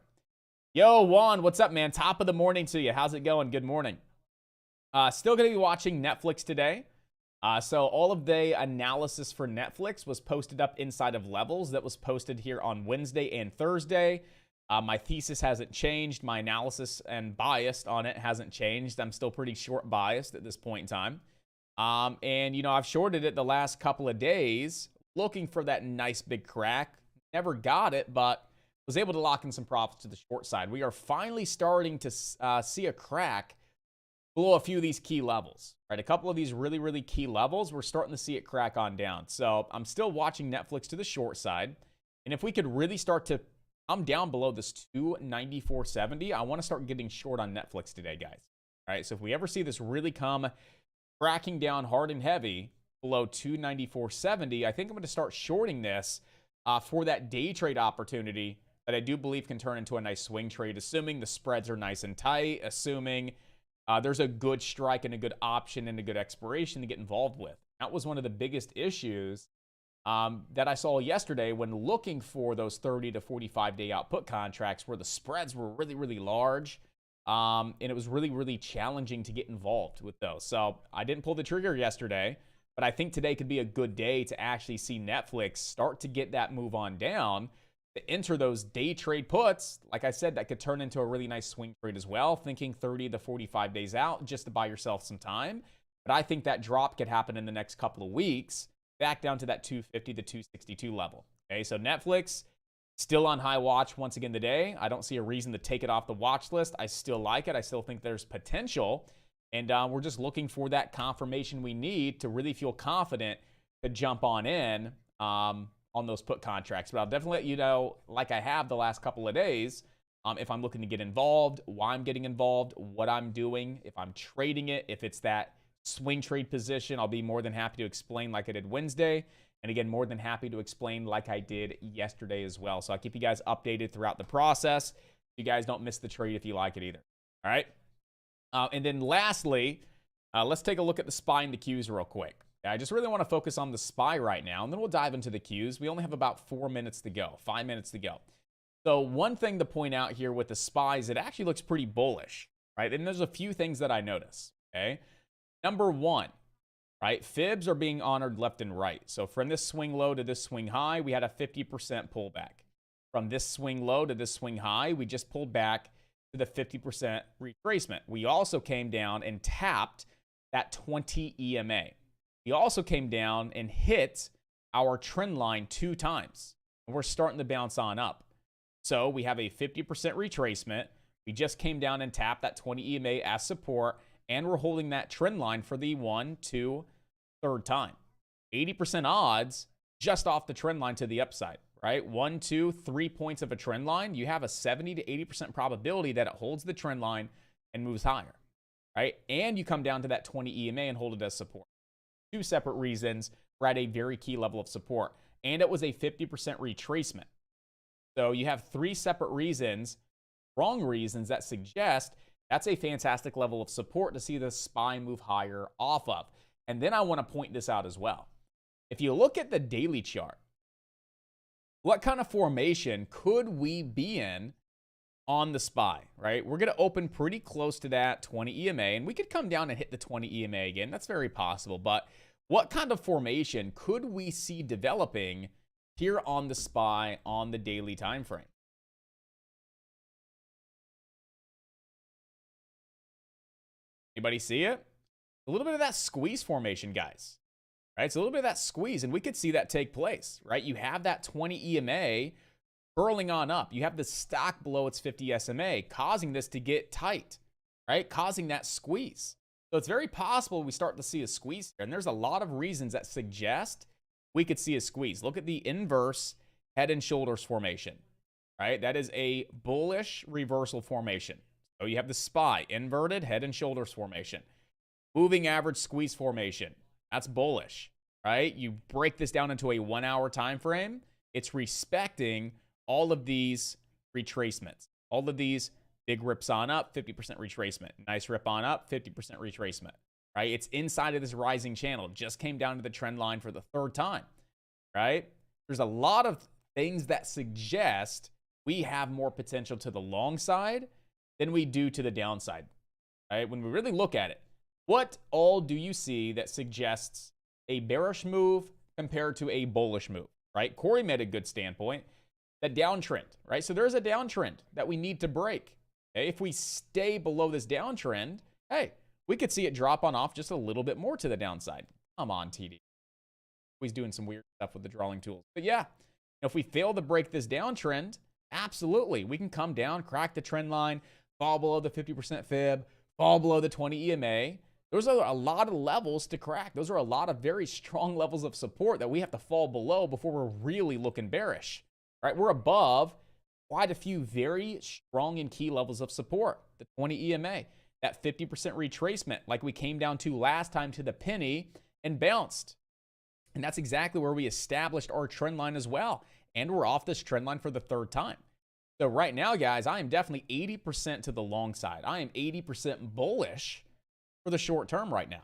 Yo, Juan, what's up, man? Top of the morning to you. How's it going? Good morning. Still going to be watching Netflix today. So all of the analysis for Netflix was posted up inside of Levels. That was posted here on Wednesday and Thursday. My thesis hasn't changed. My analysis and bias on it hasn't changed. I'm still pretty short biased at this point in time. And, you know, I've shorted it the last couple of days looking for that nice big crack. Never got it, but was able to lock in some profits to the short side. We are finally starting to see a crack below a few of these key levels, right? A couple of these really, really key levels, we're starting to see it crack on down. So I'm still watching Netflix to the short side. And if we could really start to come down below this 294.70, I want to start getting short on Netflix today, guys. All right, so if we ever see this really come cracking down hard and heavy below 294.70, I think I'm going to start shorting this for that day trade opportunity that I do believe can turn into a nice swing trade, assuming the spreads are nice and tight, assuming there's a good strike and a good option and a good expiration to get involved with. That was one of the biggest issues that I saw yesterday when looking for those 30 to 45-day output contracts where the spreads were really, really large. And it was really, really challenging to get involved with those. So I didn't pull the trigger yesterday, but I think today could be a good day to actually see Netflix start to get that move on down, to enter those day trade puts. Like I said, that could turn into a really nice swing trade as well, thinking 30 to 45 days out just to buy yourself some time. But I think that drop could happen in the next couple of weeks, back down to that 250 to 262 level. Okay, so Netflix still on high watch once again today. I don't see a reason to take it off the watch list. I still like it. I still think there's potential. And we're just looking for that confirmation we need to really feel confident to jump on in on those put contracts. But I'll definitely let you know, like I have the last couple of days, if I'm looking to get involved, why I'm getting involved, what I'm doing, if I'm trading it, if it's that swing trade position, I'll be more than happy to explain like I did Wednesday. And again, more than happy to explain like I did yesterday as well. So I'll keep you guys updated throughout the process. You guys don't miss the trade if you like it either. All right. And then lastly, let's take a look at the SPY and the Qs real quick. I just really want to focus on the SPY right now, and then we'll dive into the Qs. We only have about 4 minutes to go, 5 minutes to go. So one thing to point out here with the SPY is it actually looks pretty bullish, right? And there's a few things that I notice, okay? Number one, right? Fibs are being honored left and right. So from this swing low to this swing high, we had a 50% pullback. From this swing low to this swing high, we just pulled back to the 50% retracement. We also came down and tapped that 20 EMA. We also came down and hit our trend line 2 times. And we're starting to bounce on up. So we have a 50% retracement. We just came down and tapped that 20 EMA as support. And we're holding that trend line for the 1, 2, 3rd time. 80% odds just off the trend line to the upside, right? 1, 2, 3 points of a trend line. You have a 70 to 80% probability that it holds the trend line and moves higher, right? And you come down to that 20 EMA and hold it as support. 2 separate reasons. We're at a very key level of support. And it was a 50% retracement. So you have 3 separate reasons, wrong reasons, that suggest that's a fantastic level of support to see the SPY move higher off of. And then I want to point this out as well. If you look at the daily chart, what kind of formation could we be in on the SPY, right? We're going to open pretty close to that 20 EMA, and we could come down and hit the 20 EMA again. That's very possible. But what kind of formation could we see developing here on the SPY on the daily time frame? Anybody see it? A little bit of that squeeze formation, guys. Right? It's a little bit of that squeeze, and we could see that take place, right? You have that 20 EMA curling on up. You have the stock below its 50 SMA, causing this to get tight, right? Causing that squeeze. So it's very possible we start to see a squeeze here. And there's a lot of reasons that suggest we could see a squeeze. Look at the inverse head and shoulders formation, right? That is a bullish reversal formation. So you have the SPY, inverted head and shoulders formation. Moving average squeeze formation. That's bullish, right? You break this down into a 1 hour time frame. It's respecting all of these retracements, all of these big rips on up, 50% retracement. Nice rip on up, 50% retracement, right? It's inside of this rising channel. Just came down to the trend line for the 3rd time, right? There's a lot of things that suggest we have more potential to the long side than we do to the downside, right? When we really look at it, what all do you see that suggests a bearish move compared to a bullish move, right? Corey made a good standpoint. The downtrend, right? So there's a downtrend that we need to break. Okay? If we stay below this downtrend, hey, we could see it drop on off just a little bit more to the downside. Come on, TD. He's doing some weird stuff with the drawing tools. But yeah, if we fail to break this downtrend, absolutely, we can come down, crack the trend line, fall below the 50% fib, fall below the 20 EMA. Those are a lot of levels to crack. Those are a lot of very strong levels of support that we have to fall below before we're really looking bearish. Right? We're above quite a few very strong and key levels of support. The 20 EMA, that 50% retracement, like we came down to last time to the penny and bounced. And that's exactly where we established our trend line as well. And we're off this trend line for the 3rd time. So right now, guys, I am definitely 80% to the long side. I am 80% bullish for the short term right now.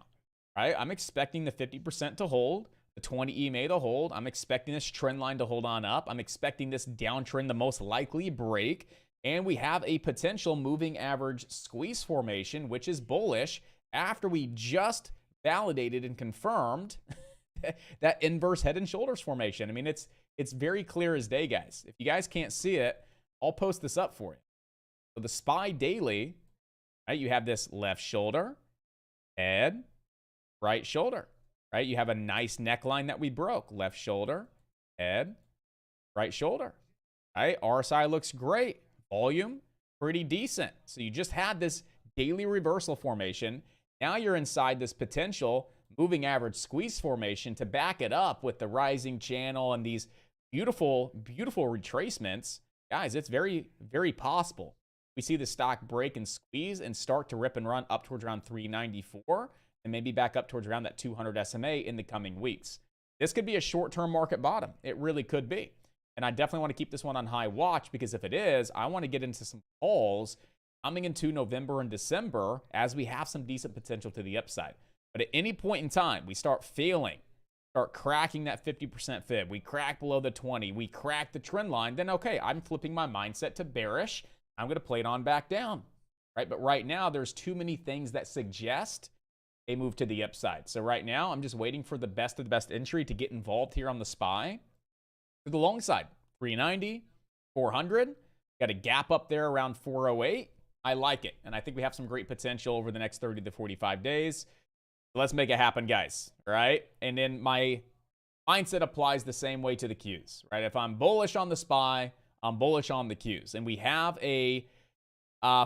Right? I'm expecting the 50% to hold, the 20 EMA to hold. I'm expecting this trend line to hold on up. I'm expecting this downtrend to most likely break. And we have a potential moving average squeeze formation, which is bullish after we just validated and confirmed that inverse head and shoulders formation. I mean, it's very clear as day, guys. If you guys can't see it, I'll post this up for you. So the SPY daily, right? You have this left shoulder, head, right shoulder, right? You have a nice neckline that we broke. Left shoulder, head, right shoulder, right? RSI looks great. Volume, pretty decent. So you just had this daily reversal formation. Now you're inside this potential moving average squeeze formation to back it up with the rising channel and these beautiful, beautiful retracements. guys, it's very, very possible we see the stock break and squeeze and start to rip and run up towards around 394 and maybe back up towards around that 200 SMA in the coming weeks. This could be a short-term market bottom. It really could be. And I definitely want to keep this one on high watch, because if it is, I want to get into some calls coming into November and December as we have some decent potential to the upside. But at any point in time, we start failing, start cracking that 50% fib, we crack below the 20, we crack the trend line, then okay, I'm flipping my mindset to bearish. I'm going to play it on back down, right? But right now, there's too many things that suggest a move to the upside. So right now, I'm just waiting for the best of the best entry to get involved here on the SPY. To the long side, 390, 400, got a gap up there around 408. I like it, and I think we have some great potential over the next 30 to 45 days. Let's make it happen, guys, right? And then my mindset applies the same way to the Qs, right? If I'm bullish on the SPY, I'm bullish on the Qs. And we have a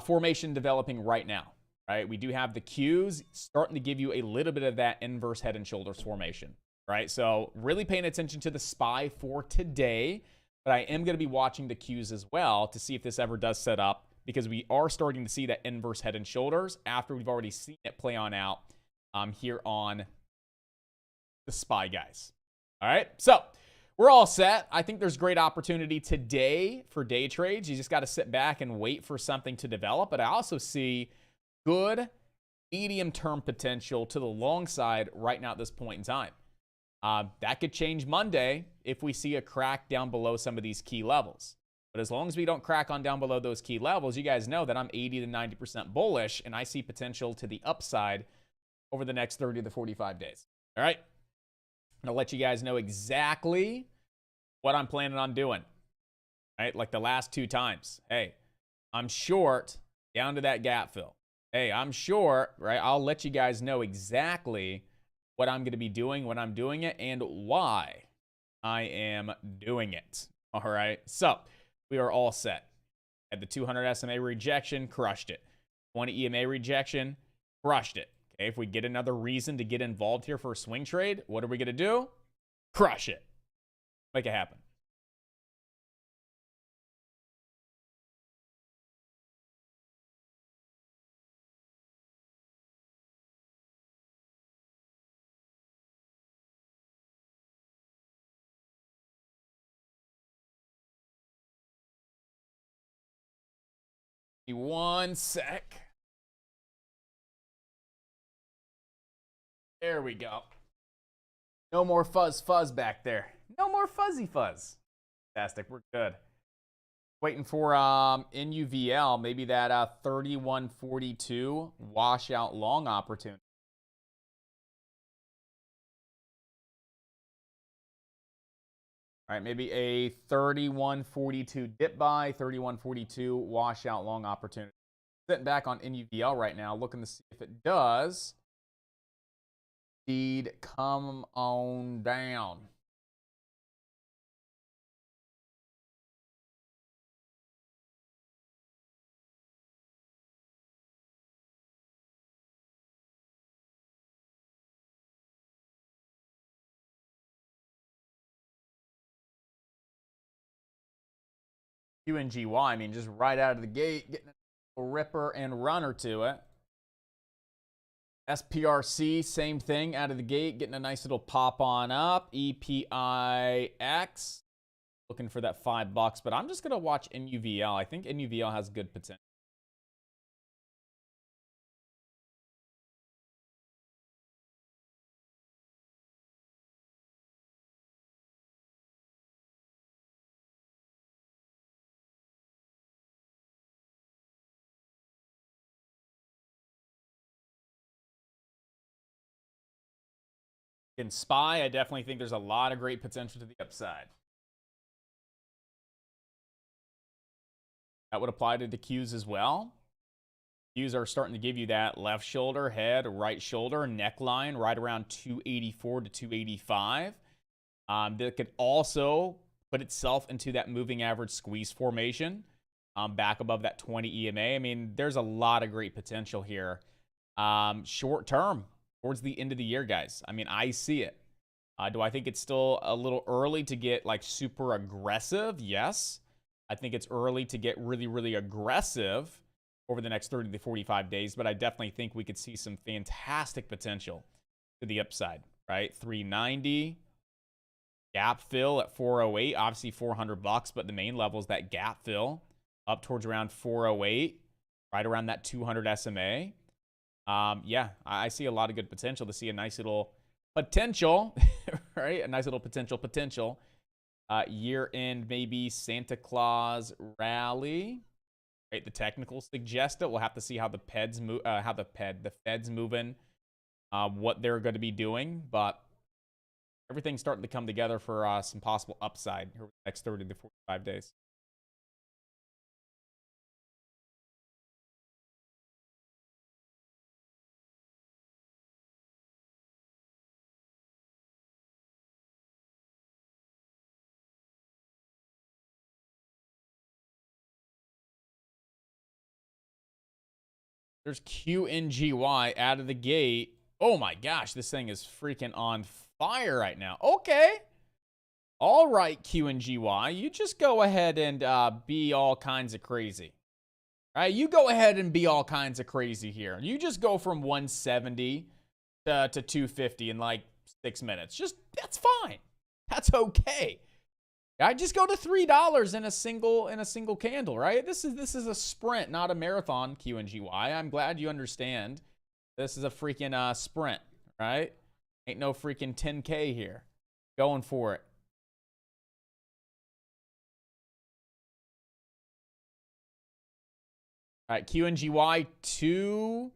formation developing right now, right? We do have the Qs starting to give you a little bit of that inverse head and shoulders formation, right? So really paying attention to the SPY for today, but I am going to be watching the Qs as well to see if this ever does set up, because we are starting to see that inverse head and shoulders after we've already seen it play on out here on the SPY, guys. All right, so we're all set. I think there's great opportunity today for day trades. You just got to sit back and wait for something to develop. But I also see good medium-term potential to the long side right now at this point in time. That could change Monday if we see a crack down below some of these key levels. But as long as we don't crack on down below those key levels, you guys know that I'm 80 to 90% bullish, and I see potential to the upside over the next 30 to 45 days. All right? I'm going to let you guys know exactly what I'm planning on doing, right? Like the last two times. Hey, I'm short down to that gap fill. Hey, I'm short, right? I'll let you guys know exactly what I'm going to be doing when I'm doing it and why I am doing it. All right? So we are all set. At the 200 SMA rejection, crushed it. 20 EMA rejection, crushed it. Okay, if we get another reason to get involved here for a swing trade, what are we going to do? Crush it. Make it happen. Give me 1 sec. There we go. No more fuzz back there. No more fuzzy fuzz. Fantastic. We're good. Waiting for NUVL, maybe that 3142 washout long opportunity. All right, maybe a 3142 dip buy, 3142 washout long opportunity. Sitting back on NUVL right now, looking to see if it does indeed come on down. UNGY, I mean, just right out of the gate, getting a ripper and runner to it. SPRC, same thing out of the gate, getting a nice little pop on up. EPIX, looking for that $5, but I'm just going to watch NUVL. I think NUVL has good potential. In SPY, I definitely think there's a lot of great potential to the upside. That would apply to the Qs as well. Qs are starting to give you that left shoulder, head, right shoulder, neckline right around 284 to 285. That could also put itself into that moving average squeeze formation back above that 20 EMA. I mean, there's a lot of great potential here. Short term, towards the end of the year, guys. I mean, I see it. Do I think it's still a little early to get like super aggressive? Yes. I think it's early to get really, really aggressive over the next 30 to 45 days, but I definitely think we could see some fantastic potential to the upside, right? 390, gap fill at 408, obviously $400, but the main level is that gap fill up towards around 408, right around that 200 SMA. Yeah, I see a lot of good potential to see a nice little potential, right? A nice little potential. Year-end maybe Santa Claus rally. Right, the technicals suggest it. We'll have to see how the Fed's moving, what they're going to be doing, but everything's starting to come together for some possible upside here over the next 30 to 45 days. There's QNGY out of the gate. Oh my gosh, this thing is freaking on fire right now. Okay. All right, QNGY. You just go ahead and be all kinds of crazy. All right, you go ahead and be all kinds of crazy here. You just go from 170 to 250 in like 6 minutes. That's fine. That's okay. I just go to $3 in a single candle, right? This is a sprint, not a marathon, QNGY. I'm glad you understand. This is a freaking sprint, right? Ain't no freaking 10K here. Going for it. All right, QNGY 2.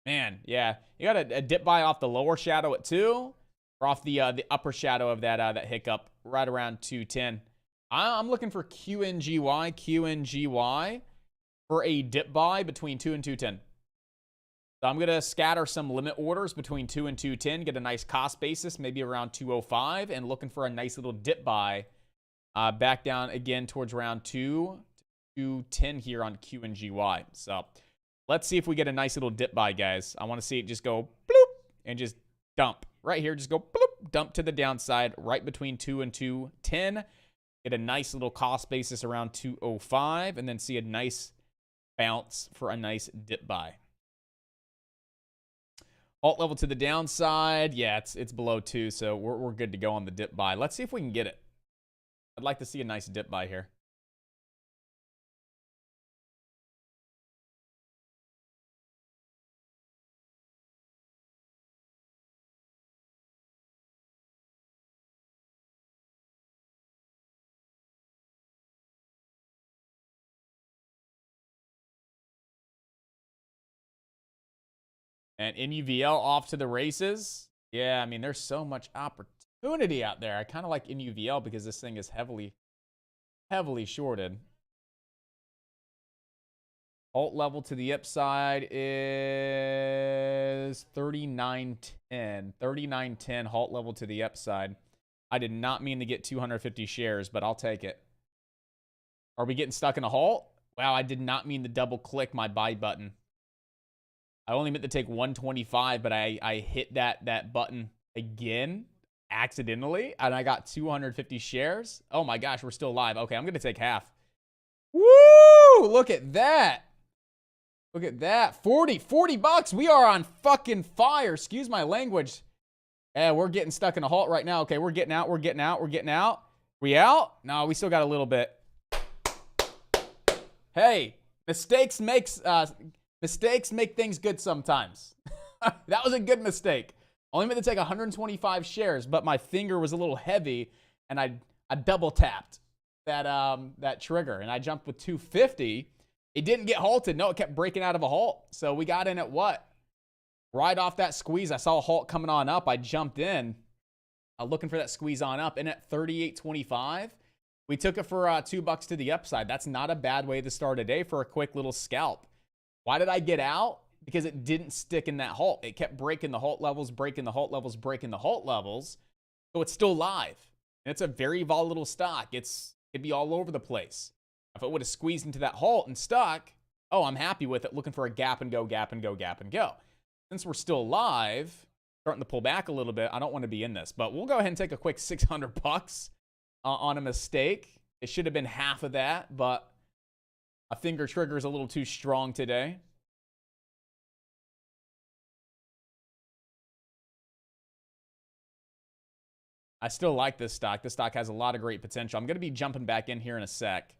Man, yeah. You got a dip buy off the lower shadow at 2 or off the upper shadow of that hiccup right around 210. I'm looking for QNGY for a dip buy between 2 and 210. So I'm going to scatter some limit orders between 2 and 210, get a nice cost basis, maybe around 205, and looking for a nice little dip buy back down again towards around 2 to 210 here on QNGY. So let's see if we get a nice little dip buy, guys. I want to see it just go bloop and just dump. Right here, just go bloop, dump to the downside right between 2 and 210. Get a nice little cost basis around 205, and then see a nice bounce for a nice dip buy. Alt level to the downside. Yeah, it's below 2, so we're good to go on the dip buy. Let's see if we can get it. I'd like to see a nice dip buy here. And NUVL off to the races. Yeah, I mean, there's so much opportunity out there. I kind of like NUVL because this thing is heavily shorted. Alt level to the upside is 39.10. 39.10 halt level to the upside. I did not mean to get 250 shares, but I'll take it. Are we getting stuck in a halt? Wow, I did not mean to double click my buy button. I only meant to take 125, but I hit that button again accidentally, and I got 250 shares. Oh my gosh, we're still live. Okay, I'm going to take half. Woo! Look at that. Look at that. 40 bucks. We are on fucking fire. Excuse my language. Yeah, we're getting stuck in a halt right now. Okay, we're getting out. We out? No, we still got a little bit. Hey, mistakes make things good sometimes. That was a good mistake. Only meant to take 125 shares, but my finger was a little heavy, and I double tapped that trigger, and I jumped with 250. It didn't get halted. No, it kept breaking out of a halt. So we got in at what? Right off that squeeze, I saw a halt coming on up. I jumped in, looking for that squeeze on up, and at 38.25, we took it for $2 to the upside. That's not a bad way to start a day for a quick little scalp. Why did I get out? Because it didn't stick in that halt. It kept breaking the halt levels, breaking the halt levels, breaking the halt levels. So it's still live. And it's a very volatile stock. It'd be all over the place. If it would have squeezed into that halt and stuck, oh, I'm happy with it, looking for a gap and go, gap and go, gap and go. Since we're still live, starting to pull back a little bit, I don't want to be in this. But we'll go ahead and take a quick $600 on a mistake. It should have been half of that, but a finger trigger is a little too strong today. I still like this stock. This stock has a lot of great potential. I'm going to be jumping back in here in a sec.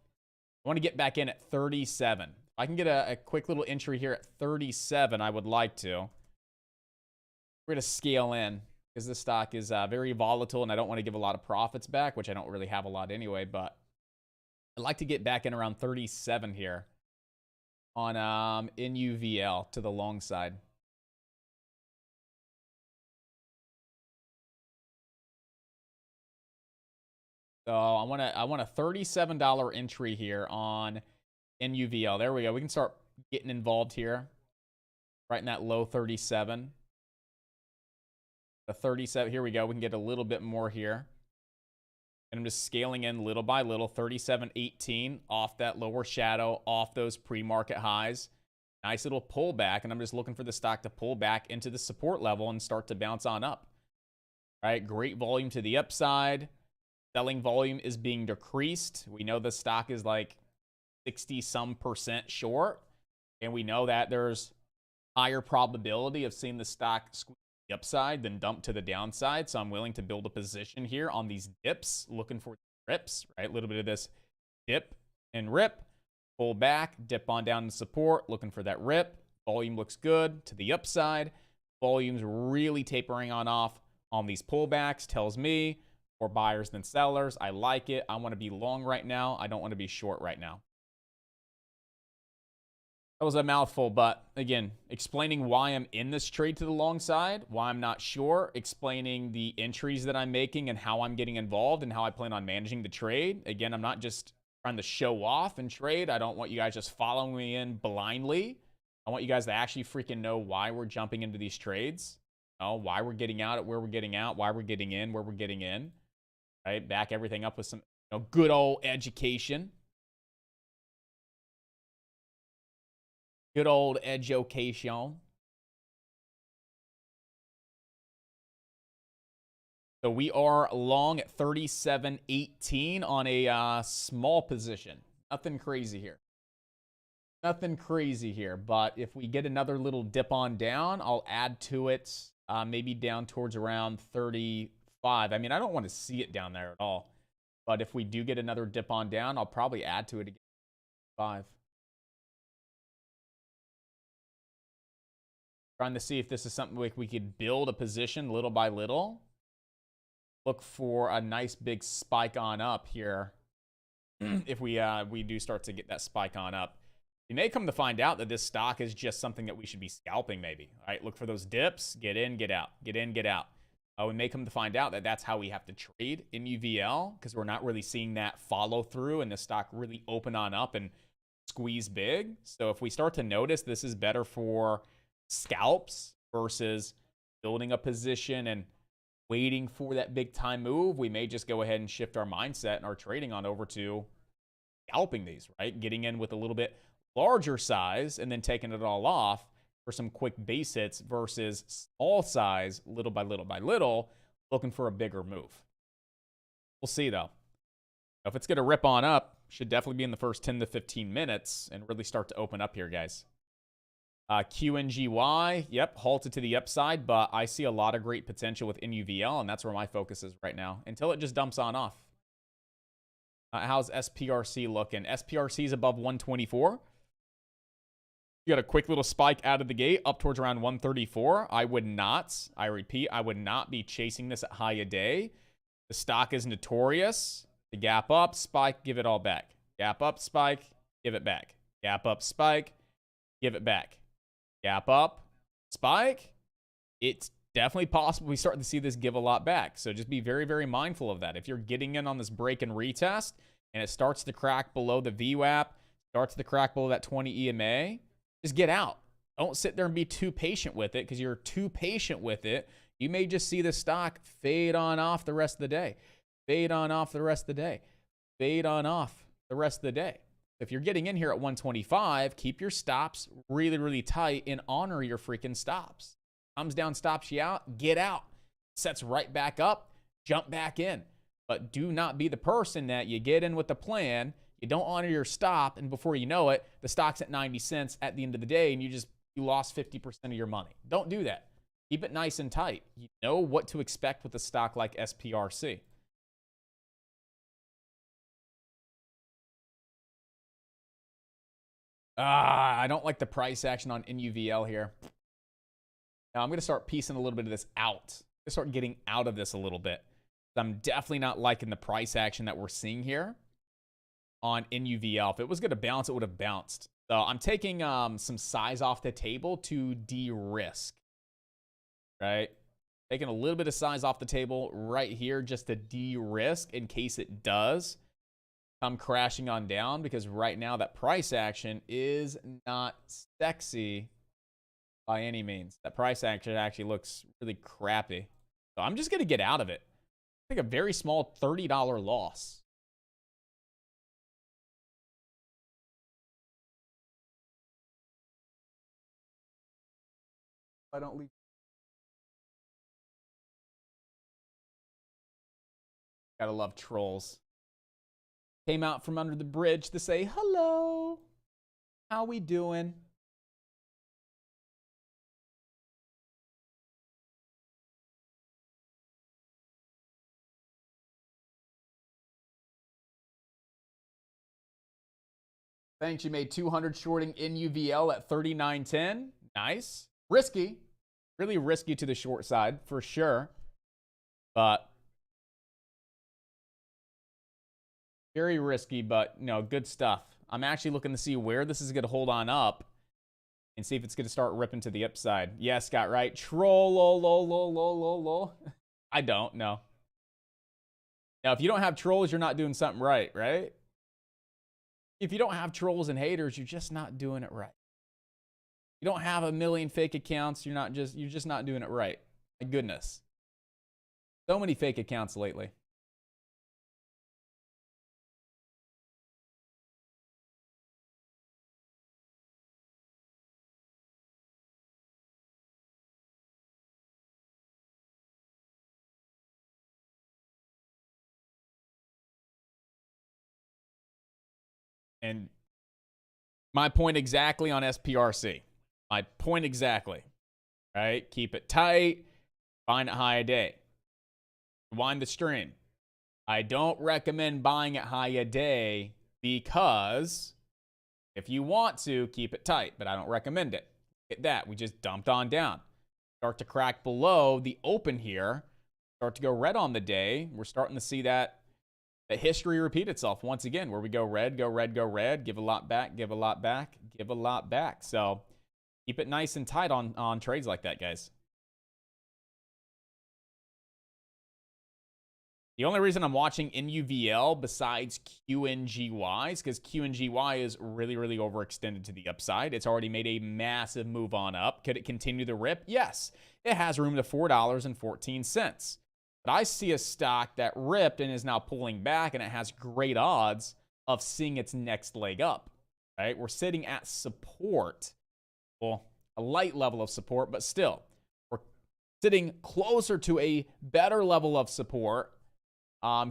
I want to get back in at 37. If I can get a quick little entry here at 37, I would like to. We're going to scale in because this stock is very volatile, and I don't want to give a lot of profits back, which I don't really have a lot anyway, but I'd like to get back in around 37 here on NUVL to the long side. So I want a $37 entry here on NUVL. There we go. We can start getting involved here. Right in that low 37. The 37. Here we go. We can get a little bit more here. And I'm just scaling in little by little. 37.18 off that lower shadow, off those pre-market highs. Nice little pullback. And I'm just looking for the stock to pull back into the support level and start to bounce on up. All right. Great volume to the upside. Selling volume is being decreased. We know the stock is like 60-some% short. And we know that there's higher probability of seeing the stock squeeze the upside than dump to the downside. So I'm willing to build a position here on these dips, looking for rips, right? A little bit of this dip and rip, pull back, dip on down to support, looking for that rip. Volume looks good to the upside. Volume's really tapering on off on these pullbacks, tells me more buyers than sellers. I like it. I want to be long right now. I don't want to be short right now. That was a mouthful, but again, explaining why I'm in this trade to the long side, why I'm not sure, explaining the entries that I'm making and how I'm getting involved and how I plan on managing the trade. Again, I'm not just trying to show off and trade. I don't want you guys just following me in blindly. I want you guys to actually freaking know why we're jumping into these trades. Why we're getting out at where we're getting out, why we're getting in, where we're getting in. Right? Back everything up with some good old education. Good old education. So we are long at 37.18 on a small position. Nothing crazy here. Nothing crazy here. But if we get another little dip on down, I'll add to it maybe down towards around 35. I mean, I don't want to see it down there at all. But if we do get another dip on down, I'll probably add to it again. 5. Trying to see if this is something like we could build a position little by little. Look for a nice big spike on up here. If we do start to get that spike on up. You may come to find out that this stock is just something that we should be scalping maybe. All right, look for those dips. Get in, get out. Get in, get out. We may come to find out that that's how we have to trade in UVL because we're not really seeing that follow through and the stock really open on up and squeeze big. So if we start to notice this is better for scalps versus building a position and waiting for that big time move, we may just go ahead and shift our mindset and our trading on over to scalping these, right? Getting in with a little bit larger size and then taking it all off for some quick base hits versus small size, little by little by little, looking for a bigger move. We'll see though. If it's going to rip on up, should definitely be in the first 10 to 15 minutes and really start to open up here, guys. QNGY, yep, halted to the upside, but I see a lot of great potential with NUVL, and that's where my focus is right now, until it just dumps on off. How's SPRC looking? SPRC is above 124. You got a quick little spike out of the gate up towards around 134. I repeat, I would not be chasing this at high a day. The stock is notorious. The gap up, spike, give it all back. Gap up, spike, give it back. Gap up, spike, give it back. Gap up, spike. It's definitely possible we start to see this give a lot back. So just be very, very mindful of that. If you're getting in on this break and retest and it starts to crack below the VWAP, starts to crack below that 20 EMA, just get out. Don't sit there and be too patient with it, because you're too patient with it, you may just see the stock fade on off the rest of the day. Fade on off the rest of the day. Fade on off the rest of the day. If you're getting in here at 125, keep your stops really, really tight and honor your freaking stops. Comes down, stops you out, get out. Sets right back up, jump back in. But do not be the person that you get in with the plan, you don't honor your stop, and before you know it, the stock's at 90 cents at the end of the day, and you lost 50% of your money. Don't do that. Keep it nice and tight. You know what to expect with a stock like SPRC. I don't like the price action on NUVL here. Now I'm going to start piecing a little bit of this out. I'm going to start getting out of this a little bit. I'm definitely not liking the price action that we're seeing here on NUVL. If it was going to bounce, it would have bounced. So I'm taking some size off the table to de-risk, right? Taking a little bit of size off the table right here just to de-risk in case it does come crashing on down, because right now that price action is not sexy by any means. That price action actually looks really crappy. So I'm just going to get out of it. I think a very small $30 loss. I don't leave. Gotta love trolls. Came out from under the bridge to say hello. How we doing? Thanks. You made 200 shorting NUVL at 39.10. Nice. Risky. Really risky to the short side for sure. But very risky, but no, good stuff. I'm actually looking to see where this is going to hold on up and see if it's going to start ripping to the upside. Yes, Scott, right? Troll. I don't know. Now, if you don't have trolls, you're not doing something right, right? If you don't have trolls and haters, you're just not doing it right. You don't have a million fake accounts, you're just not doing it right. My goodness. So many fake accounts lately. And my point exactly on SPRC. My point exactly. Right? Keep it tight. Find it high a day. Rewind the stream. I don't recommend buying it high a day because if you want to, keep it tight, but I don't recommend it. Look at that. We just dumped on down. Start to crack below the open here. Start to go red on the day. We're starting to see that history repeat itself once again, where we go red, go red, go red, give a lot back, give a lot back, give a lot back. So keep it nice and tight on trades like that, guys. The only reason I'm watching NUVL besides QNGY is because QNGY is really, really overextended to the upside. It's already made a massive move on up. Could it continue the rip? Yes. It has room to $4.14. But I see a stock that ripped and is now pulling back, and it has great odds of seeing its next leg up, right? We're sitting at support. Well, a light level of support, but still, we're sitting closer to a better level of support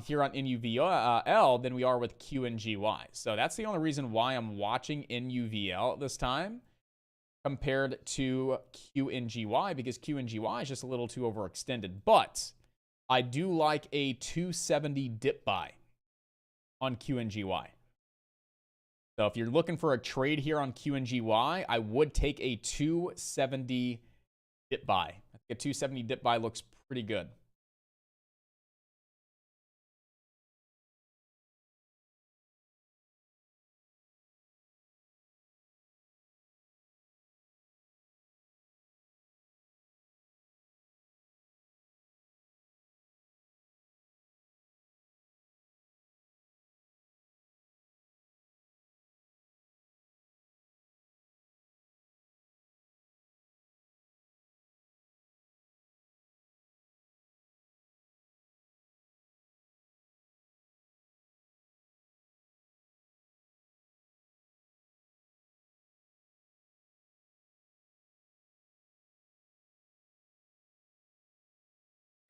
here on NUVL than we are with QNGY. So that's the only reason why I'm watching NUVL at this time compared to QNGY, because QNGY is just a little too overextended. But I do like a 270 dip buy on QNGY. So if you're looking for a trade here on QNGY, I would take a 270 dip buy. I think a 270 dip buy looks pretty good.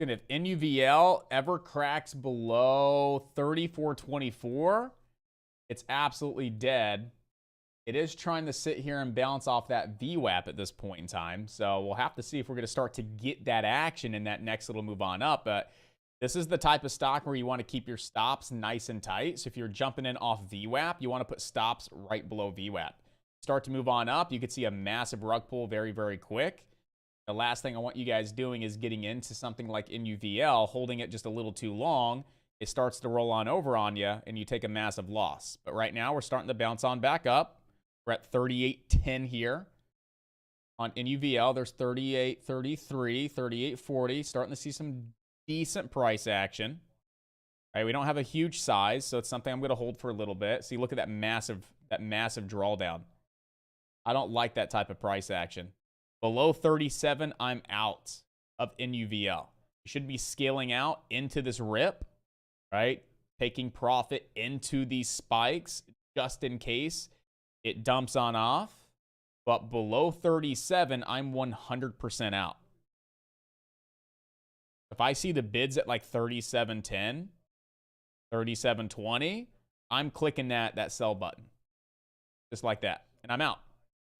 And if NUVL ever cracks below 34.24, it's absolutely dead. It is trying to sit here and bounce off that VWAP at this point in time. So we'll have to see if we're going to start to get that action in that next little move on up. But this is the type of stock where you want to keep your stops nice and tight. So if you're jumping in off VWAP, you want to put stops right below VWAP. Start to move on up, you could see a massive rug pull very, very quick. The last thing I want you guys doing is getting into something like NUVL, holding it just a little too long. It starts to roll on over on you, and you take a massive loss. But right now, we're starting to bounce on back up. We're at 38.10 here. On NUVL, there's 38.33, 38.40. Starting to see some decent price action. All right, we don't have a huge size, so it's something I'm going to hold for a little bit. See, look at that massive drawdown. I don't like that type of price action. Below 37, I'm out of NUVL. You should be scaling out into this rip, right? Taking profit into these spikes just in case it dumps on off. But below 37, I'm 100% out. If I see the bids at like 37.10, 37.20, I'm clicking that sell button. Just like that. And I'm out.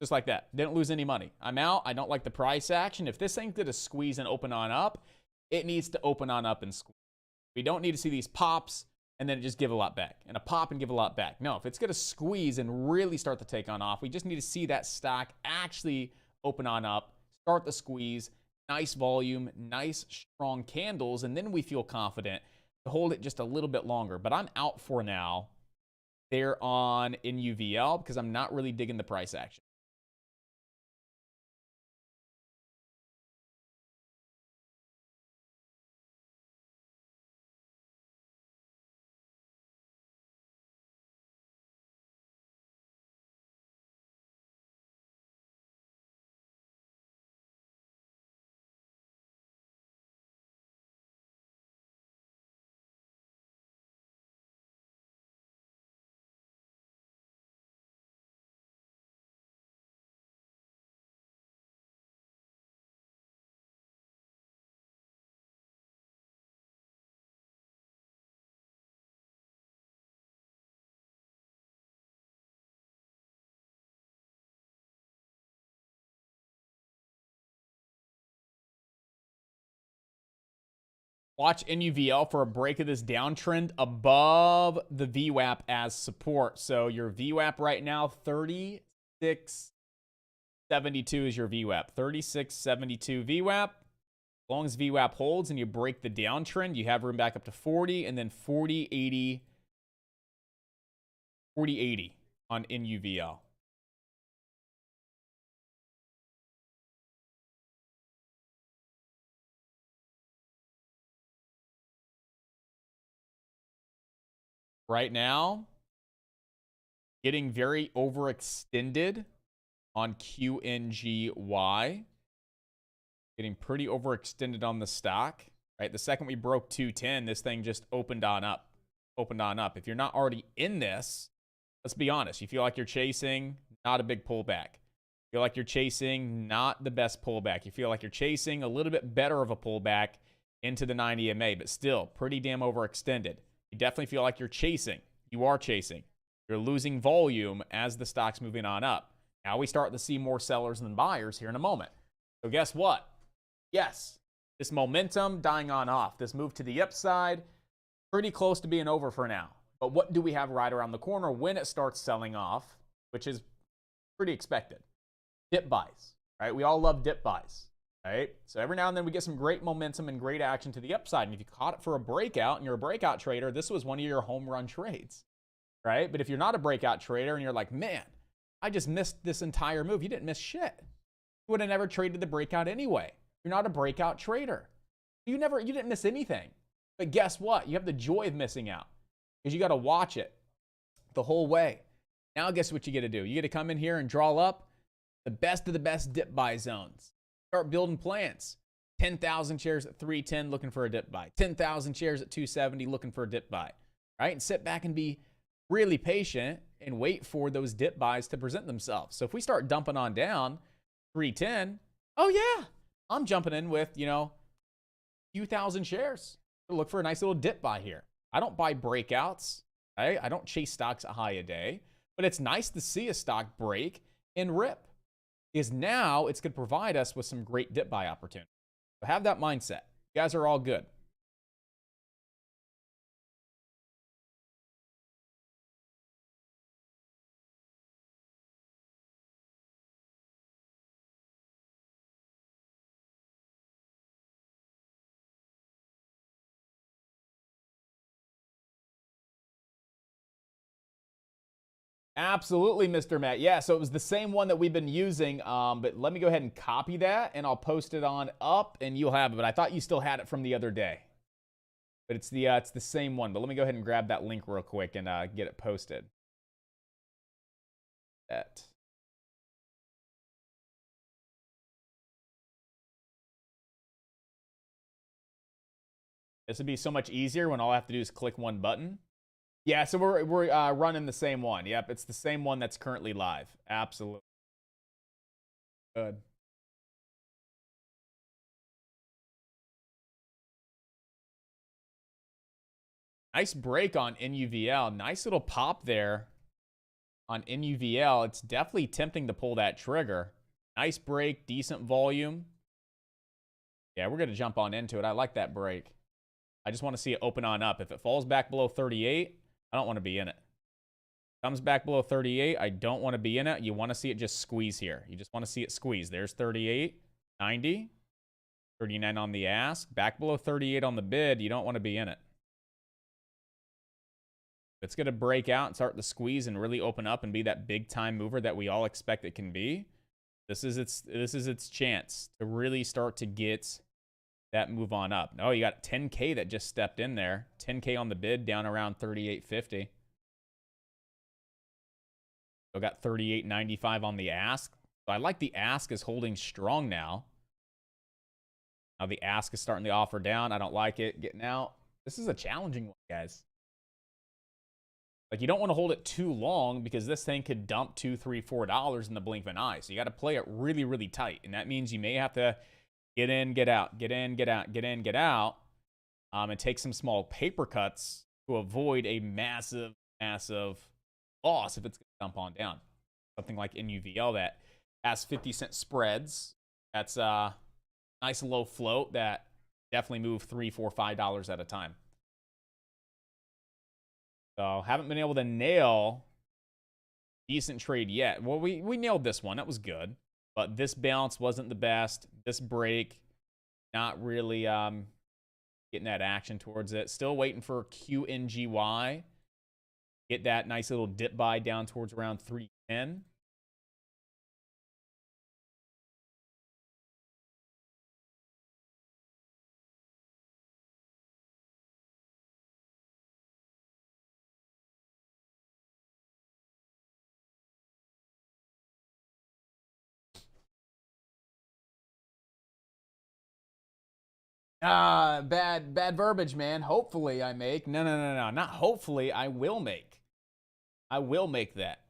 Just like that. Didn't lose any money. I'm out. I don't like the price action. If this thing's going to squeeze and open on up, it needs to open on up and squeeze. We don't need to see these pops and then just give a lot back. And a pop and give a lot back. No, if it's going to squeeze and really start to take on off, we just need to see that stock actually open on up, start the squeeze, nice volume, nice strong candles, and then we feel confident to hold it just a little bit longer. But I'm out for now there on NUVL because I'm not really digging the price action. Watch NUVL for a break of this downtrend above the VWAP as support. So your VWAP right now, 36.72 is your VWAP. 36.72 VWAP. As long as VWAP holds and you break the downtrend, you have room back up to 40 and then 40.80. 40.80 on NUVL. Right now, getting very overextended on QNGY. Getting pretty overextended on the stock, right? The second we broke 210, this thing just opened on up. If you're not already in this, let's be honest. You feel like you're chasing, not a big pullback. You feel like you're chasing, not the best pullback. You feel like you're chasing a little bit better of a pullback into the 90 MA, but still pretty damn overextended. You definitely feel like you're chasing. You are chasing. You're losing volume as the stock's moving on up. Now we start to see more sellers than buyers here in a moment. So guess what? Yes, this momentum dying on off. This move to the upside, pretty close to being over for now. But what do we have right around the corner when it starts selling off, which is pretty expected? Dip buys, right? We all love dip buys. Right? So every now and then we get some great momentum and great action to the upside. And if you caught it for a breakout and you're a breakout trader, this was one of your home run trades, right? But if you're not a breakout trader and you're like, man, I just missed this entire move. You didn't miss shit. You would have never traded the breakout anyway. You're not a breakout trader. You didn't miss anything. But guess what? You have the joy of missing out because you got to watch it the whole way. Now guess what you get to do? You get to come in here and draw up the best of the best dip buy zones. Start building plans. 10,000 shares at 310 looking for a dip buy. 10,000 shares at 270 looking for a dip buy. Right? And sit back and be really patient and wait for those dip buys to present themselves. So if we start dumping on down 310, oh yeah, I'm jumping in with, few thousand shares. Look for a nice little dip buy here. I don't buy breakouts. I don't chase stocks a high a day, but it's nice to see a stock break and rip, because now it's going to provide us with some great dip buy opportunities. So have that mindset. You guys are all good. Absolutely, Mr. Matt. Yeah, so it was the same one that we've been using, but let me go ahead and copy that, and I'll post it on up, and you'll have it. But I thought you still had it from the other day. But it's the same one. But let me go ahead and grab that link real quick and get it posted. That. This would be so much easier when all I have to do is click one button. Yeah, so we're running the same one. Yep, it's the same one that's currently live. Absolutely. Good. Nice break on NUVL. Nice little pop there on NUVL. It's definitely tempting to pull that trigger. Nice break, decent volume. Yeah, we're going to jump on into it. I like that break. I just want to see it open on up. If it falls back below 38, I don't want to be in it. Comes back below 38, I don't want to be in it. You want to see it just squeeze here. You just want to see it squeeze. There's 38, 90, 39 on the ask. Back below 38 on the bid, you don't want to be in it. It's going to break out and start to squeeze and really open up and be that big time mover that we all expect it can be. This is its chance to really start to get that move on up. Oh, you got 10K that just stepped in there. 10K on the bid, down around 38.50. So got 38.95 on the ask. So I like the ask is holding strong now. Now the ask is starting to offer down. I don't like it getting out. This is a challenging one, guys. Like, you don't want to hold it too long because this thing could dump $2, $3, $4 in the blink of an eye. So you got to play it really, really tight. And that means you may have to get in, get out, get in, get out, get in, get out, and take some small paper cuts to avoid a massive, massive loss if it's going to dump on down. Something like NUVL that has 50-cent spreads. That's a nice low float that definitely move $3, $4, $5 at a time. So haven't been able to nail decent trade yet. Well, we nailed this one. That was good. But this bounce wasn't the best. This break, not really getting that action towards it. Still waiting for QNGY. Get that nice little dip buy down towards around 310. Bad verbiage, man. Hopefully I make. No. Not hopefully. I will make. I will make that.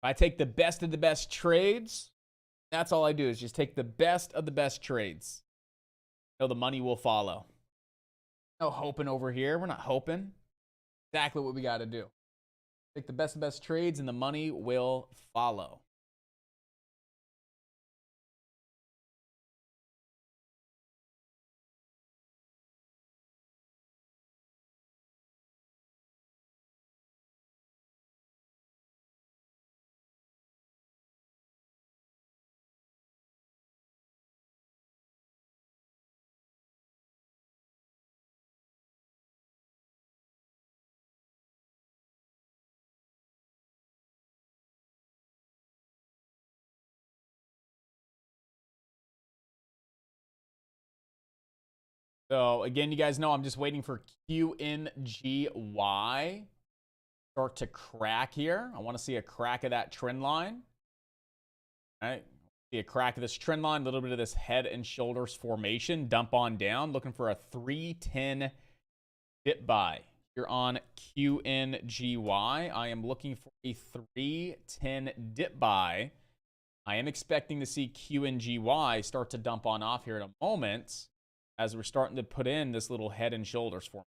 If I take the best of the best trades, that's all I do is just take the best of the best trades. So the money will follow. No hoping over here. We're not hoping. Exactly what we got to do. Take the best of the best trades and the money will follow. So again, you guys know I'm just waiting for QNGY start to crack here. I want to see a crack of that trend line. All right, see a crack of this trend line, a little bit of this head and shoulders formation, dump on down, looking for a 310 dip buy. Here on QNGY, I am looking for a 310 dip buy I am expecting to see QNGY start to dump on off here in a moment as we're starting to put in this little head and shoulders formation.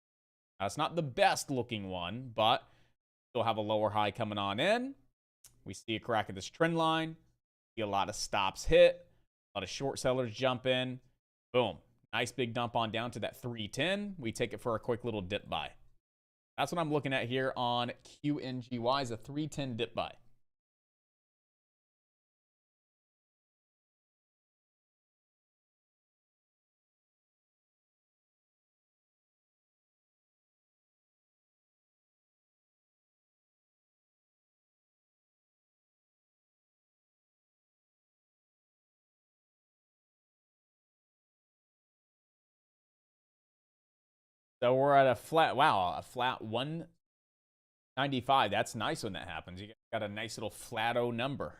Now, it's not the best looking one, but still have a lower high coming on in. We see a crack of this trend line. See a lot of stops hit. A lot of short sellers jump in. Boom. Nice big dump on down to that 310. We take it for a quick little dip buy. That's what I'm looking at here on QNGY is a 310 dip buy. So we're at a flat, wow, a flat 195. That's nice when that happens. You got a nice little flat-o number.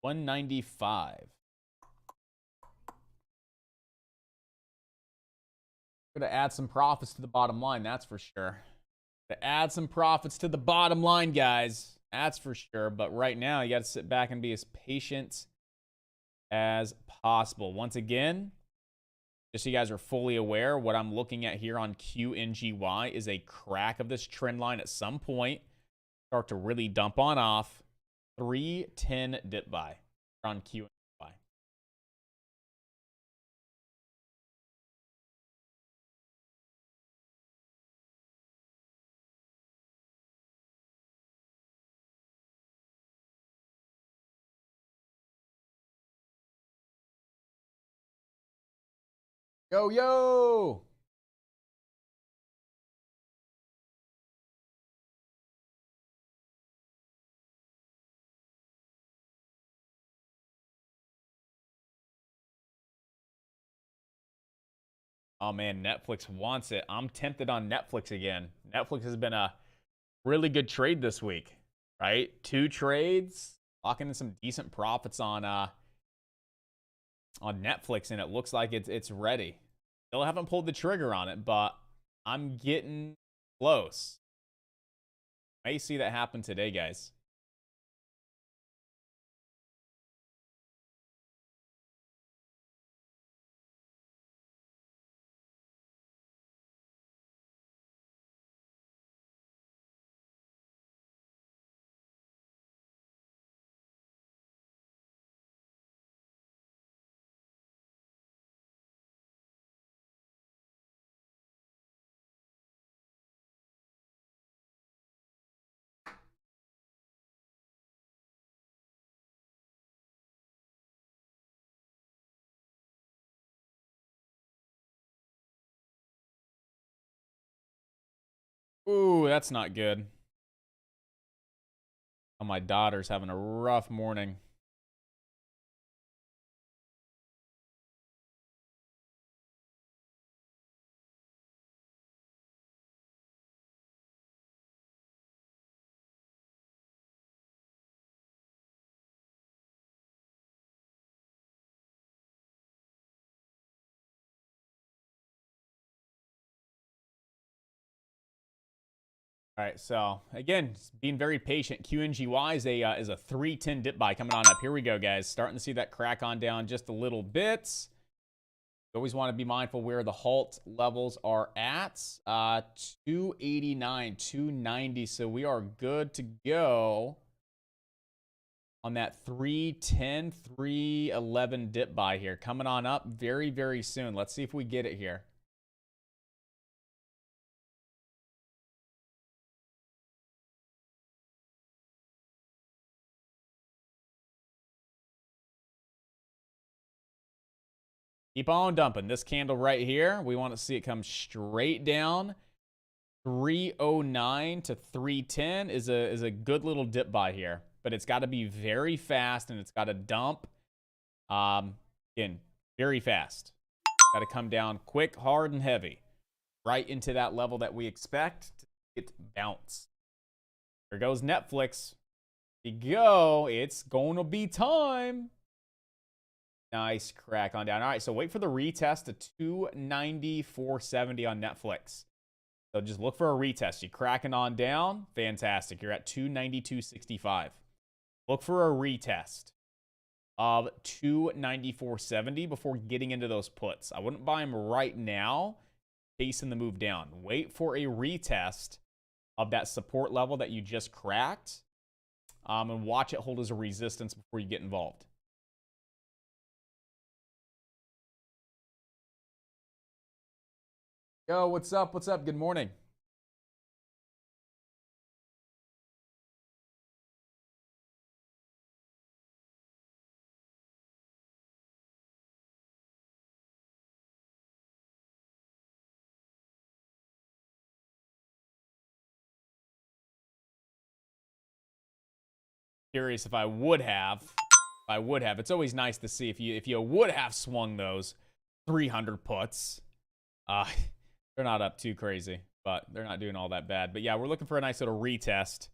195. Gonna add some profits to the bottom line, that's for sure. To add some profits to the bottom line, guys. That's for sure. But right now, you got to sit back and be as patient as possible. Once again, just so you guys are fully aware, what I'm looking at here on QNGY is a crack of this trend line at some point. Start to really dump on off. 310 dip buy on QNGY. Yo, yo! Oh man, Netflix wants it. I'm tempted on Netflix again. Netflix has been a really good trade this week, right? 2 trades, locking in some decent profits on Netflix, and it looks like it's ready. Still haven't pulled the trigger on it, but I'm getting close. May see that happen today, guys. Ooh, that's not good. Oh, my daughter's having a rough morning. All right, so again, being very patient. QNGY is a 310 dip buy coming on up. Here we go, guys. Starting to see that crack on down just a little bit. You always want to be mindful where the halt levels are at. 289, 290. So we are good to go on that 310, 311 dip buy here. Coming on up very, very soon. Let's see if we get it here. Keep on dumping. This candle right here, we want to see it come straight down. 309 to 310 is a good little dip buy here, but it's got to be very fast and it's got to dump. Again, very fast. Got to come down quick, hard, and heavy, right into that level that we expect to get bounce. There goes Netflix. Here we go. It's going to be time. Nice crack on down. All right, so wait for the retest to 294.70 on Netflix. So just look for a retest. You cracking on down, fantastic. You're at 292.65. Look for a retest. of 294.70 before getting into those puts. I wouldn't buy them right now, chasing the move down. Wait for a retest of that support level that you just cracked, and watch it hold as a resistance before you get involved. Yo, what's up? What's up? Good morning. Curious if I would have. It's always nice to see if you would have swung those 300 puts. They're not up too crazy, but they're not doing all that bad. But yeah, we're looking for a nice little retest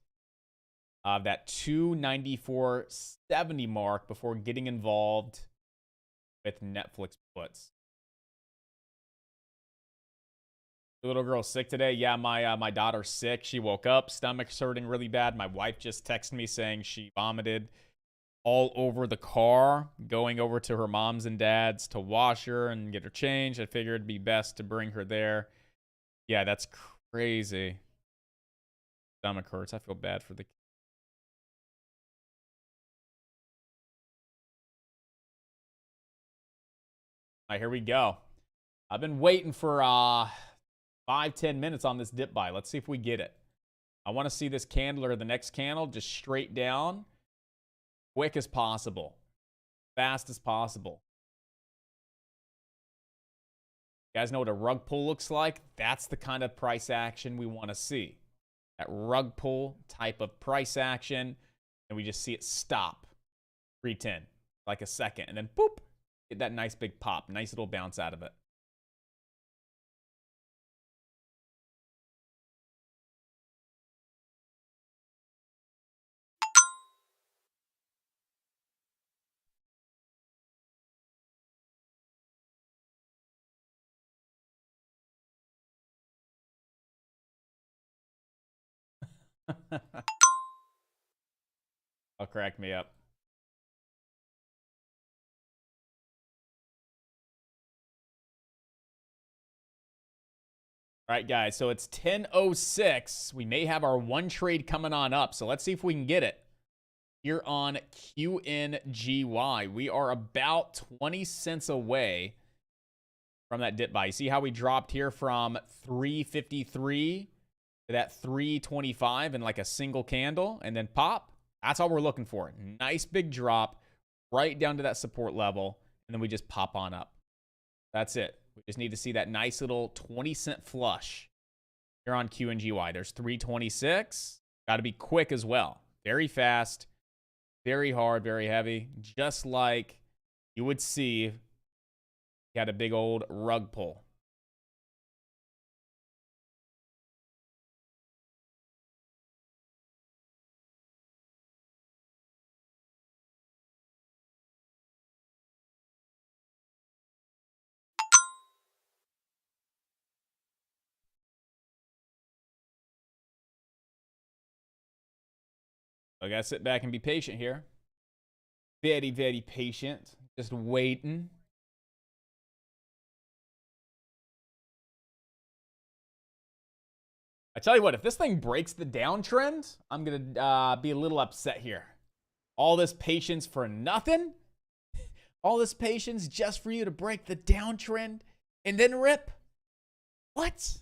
of that 294.70 mark before getting involved with Netflix puts. The little girl sick today. Yeah, my daughter's sick. She woke up, stomach's hurting really bad. My wife just texted me saying she vomited all over the car, going over to her mom's and dad's to wash her and get her changed. I figured it'd be best to bring her there. Yeah, that's crazy. Stomach hurts. I feel bad for the kid. All right, here we go. I've been waiting for 5-10 minutes on this dip buy. Let's see if we get it. I want to see this candle or the next candle just straight down, quick as possible, fast as possible. You guys know what a rug pull looks like? That's the kind of price action we want to see. That rug pull type of price action, and we just see it stop. 310, like a second, and then boop, get that nice big pop, nice little bounce out of it. I'll crack me up. All right, guys, so it's 10:06. We may have our one trade coming on up, so let's see if we can get it. Here on QNGY, we are about 20 cents away from that dip buy. You see how we dropped here from 353 to that 325 in like a single candle and then pop? That's all we're looking for. Nice big drop right down to that support level, and then we just pop on up. That's it. We just need to see that nice little 20-cent flush here on QNGY. There's 326. Got to be quick as well. Very fast, very hard, very heavy, just like you would see if you had a big old rug pull. I gotta sit back and be patient here. Very, very patient. Just waiting. I tell you what, if this thing breaks the downtrend, I'm gonna be a little upset here. All this patience for nothing? All this patience just for you to break the downtrend and then rip? What?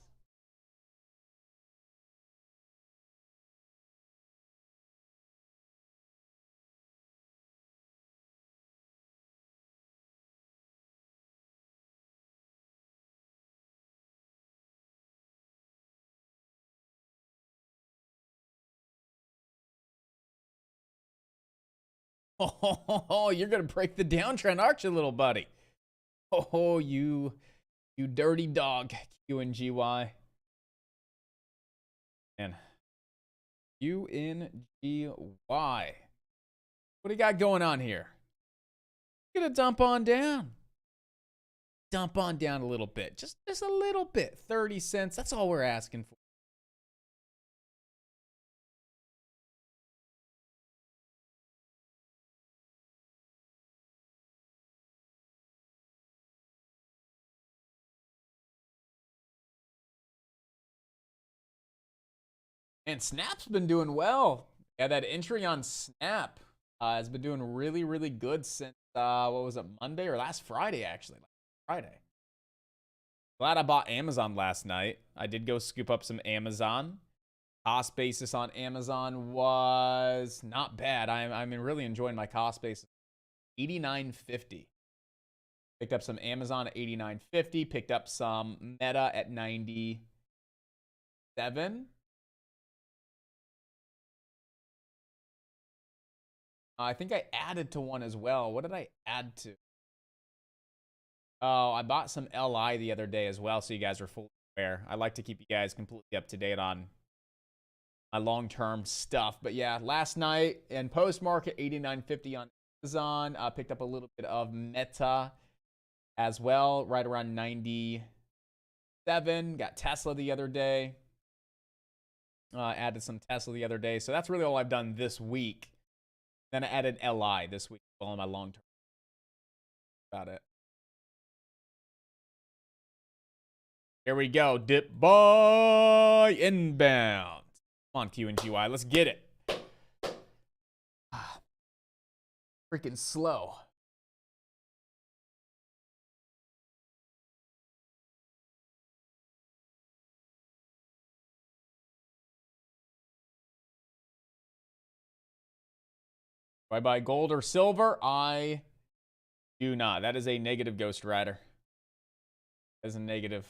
Oh, you're going to break the downtrend, aren't you, little buddy? Oh, you dirty dog, QNGY. And QNGY. What do you got going on here? You're going to dump on down. Dump on down a little bit. Just a little bit. 30 cents. That's all we're asking for. And Snap's been doing well. Yeah, that entry on Snap has been doing really, really good since, what was it, Monday or last Friday, actually. Friday. Glad I bought Amazon last night. I did go scoop up some Amazon. Cost basis on Amazon was not bad. I'm really enjoying my cost basis. $89.50. Picked up some Amazon at $89.50. Picked up some Meta at $97. I think I added to one as well. What did I add to? Oh, I bought some LI the other day as well, so you guys are fully aware. I like to keep you guys completely up to date on my long-term stuff. But yeah, last night in post-market, $89.50 on Amazon. Picked up a little bit of Meta as well, right around 97. Got Tesla the other day. Added some Tesla the other day. So that's really all I've done this week. Then I added LI this week on my long-term. About it. Here we go. Dip buy inbound. Come on, QNGY. Let's get it. Freaking slow. Do I buy gold or silver? I do not. That is a negative, Ghost Rider. That is a negative.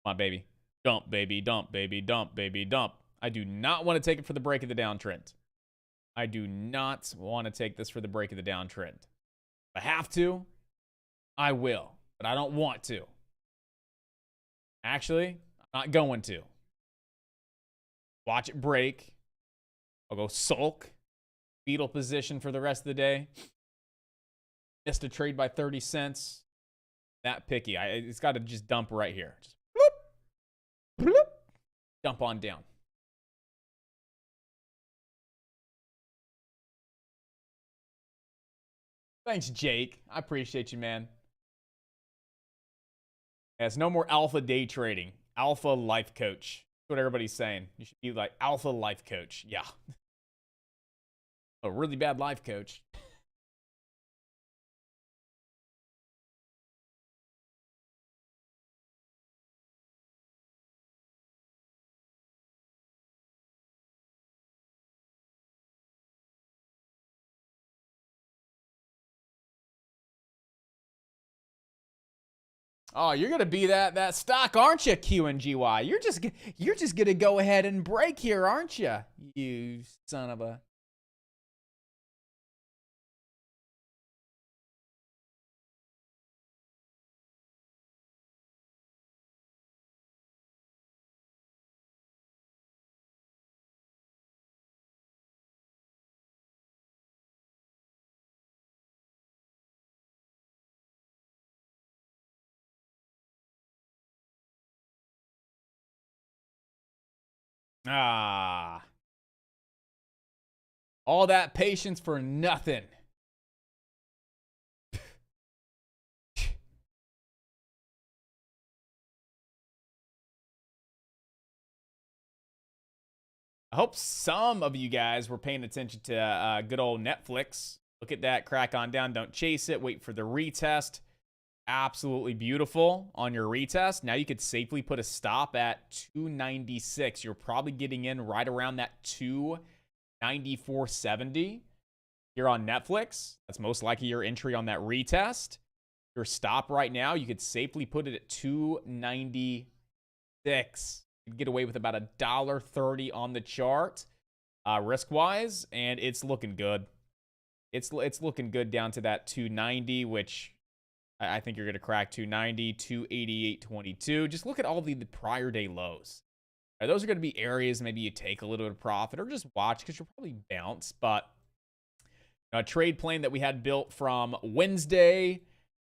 Come on, baby. Dump, baby, dump, baby, dump, baby, dump. I do not want to take it for the break of the downtrend. I do not want to take this for the break of the downtrend. If I have to, I will. But I don't want to. Actually, I'm not going to. Watch it break. I'll go sulk. Fetal position for the rest of the day. Missed a trade by 30 cents. That picky. It's got to just dump right here. Just bloop, bloop, dump on down. Thanks, Jake. I appreciate you, man. Yeah, it's no more alpha day trading. Alpha life coach. That's what everybody's saying. You should be like alpha life coach. Yeah. A really bad life coach. Oh, you're gonna be that stock, aren't you, QNGY? You're just gonna go ahead and break here, aren't you? You son of a. Ah. All that patience for nothing. I hope some of you guys were paying attention to good old Netflix. Look at that, crack on down, don't chase it, wait for the retest. Absolutely beautiful on your retest. Now you could safely put a stop at 296. You're probably getting in right around that 294.70 here on Netflix. That's most likely your entry on that retest. Your stop right now, you could safely put it at 296. You could get away with about $1.30 on the chart, risk-wise, and it's looking good. It's looking good down to that 290, which I think you're going to crack 290, 288.22. Just look at all the prior day lows. Those are going to be areas maybe you take a little bit of profit or just watch because you'll probably bounce. But a trade plan that we had built from Wednesday,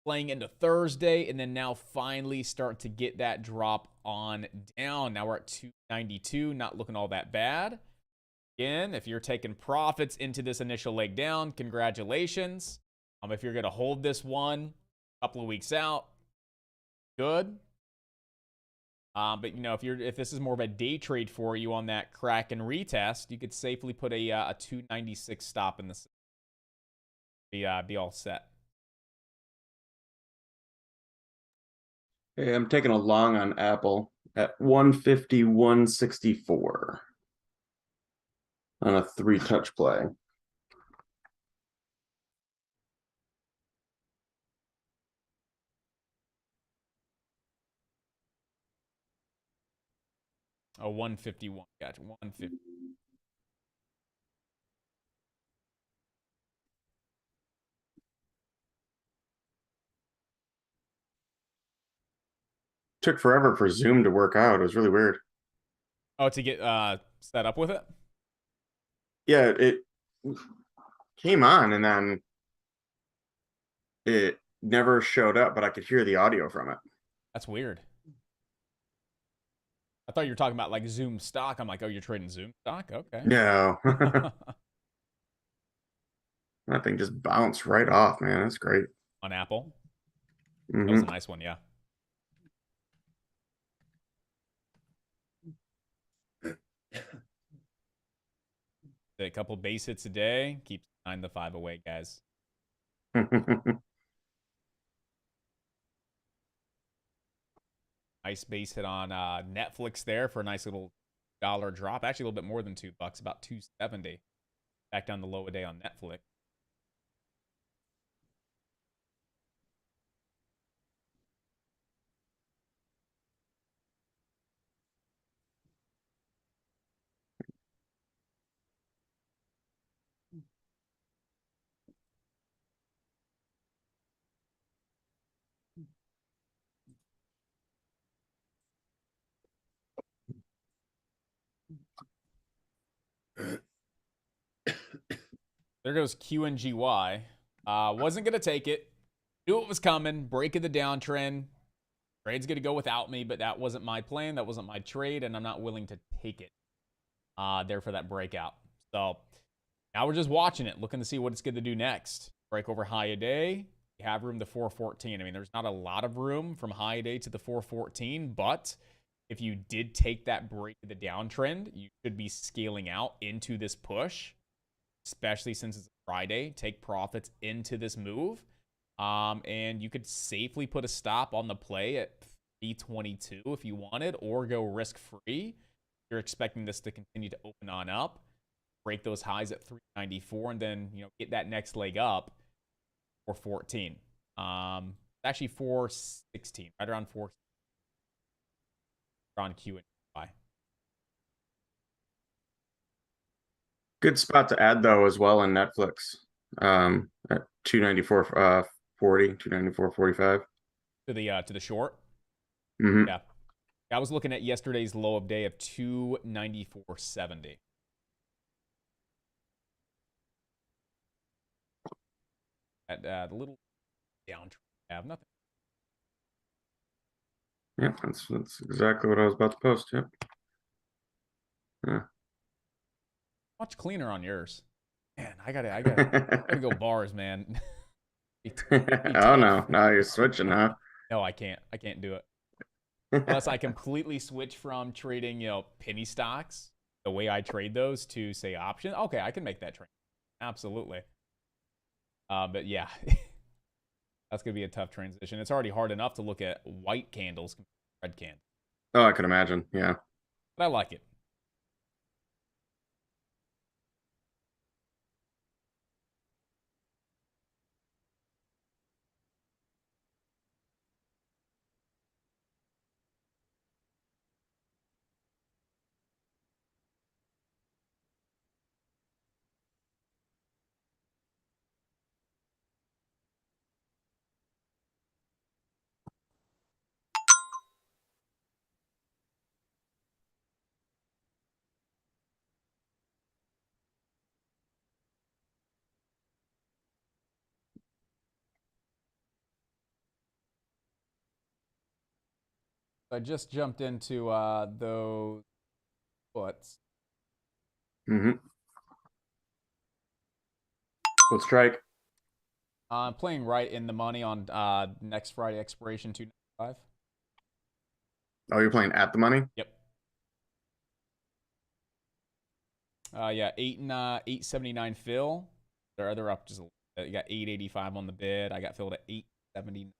playing into Thursday, and then now finally start to get that drop on down. Now we're at 292, not looking all that bad. Again, if you're taking profits into this initial leg down, congratulations. If you're going to hold this one a couple of weeks out, good. But if this is more of a day trade for you on that crack and retest, you could safely put a 296 stop in the be all set. Hey, I'm taking a long on Apple at 151.64 on a 3-touch play. Oh, 151. Gotcha. 150. Took forever for Zoom to work out. It was really weird. Oh, to get set up with it? Yeah, it came on and then it never showed up, but I could hear the audio from it. That's weird. I thought you were talking about like Zoom stock. I'm like, oh, you're trading Zoom stock? Okay. No. That thing just bounced right off, man. That's great. On Apple? Mm-hmm. That was a nice one, yeah. A couple base hits a day. Keeps 9-5 away, guys. Nice base hit on Netflix there for a nice little dollar drop. Actually, a little bit more than $2, about $2.70. Back down the low a day on Netflix. There goes QNGY. Wasn't going to take it. Knew it was coming. Break of the downtrend. Trade's going to go without me, but that wasn't my plan. That wasn't my trade, and I'm not willing to take it there for that breakout. So now we're just watching it, looking to see what it's going to do next. Break over high a day. You have room to 414. I mean, there's not a lot of room from high a day to the 414, but if you did take that break of the downtrend, you should be scaling out into this push, especially since it's Friday. Take profits into this move. And you could safely put a stop on the play at 322 if you wanted, or go risk-free. You're expecting this to continue to open on up, break those highs at 394, and then get that next leg up for 14. Actually 416, right around 4 on Q and Y. Good spot to add though as well in Netflix. At 294 40, 294 45. To the short. Mm-hmm. Yeah. I was looking at yesterday's low of day of 294.70. At the little downtrend have nothing. Yeah, that's exactly what I was about to post. Yep. Yeah. Much cleaner on yours. Man, I gotta go bars, man. Oh no, now you're switching, huh? No, I can't do it. Unless I completely switch from trading, penny stocks, the way I trade those, to say options. Okay, I can make that trade. Absolutely. But yeah, that's gonna be a tough transition. It's already hard enough to look at white candles compared to red candles. Oh, I can imagine. Yeah. But I like it. I just jumped into those puts. Mm-hmm. What strike? I'm playing right in the money on next Friday expiration 295. Oh, you're playing at the money? Yep. Yeah, 879 fill. They're up just a little bit. You got 885 on the bid. I got filled at 870.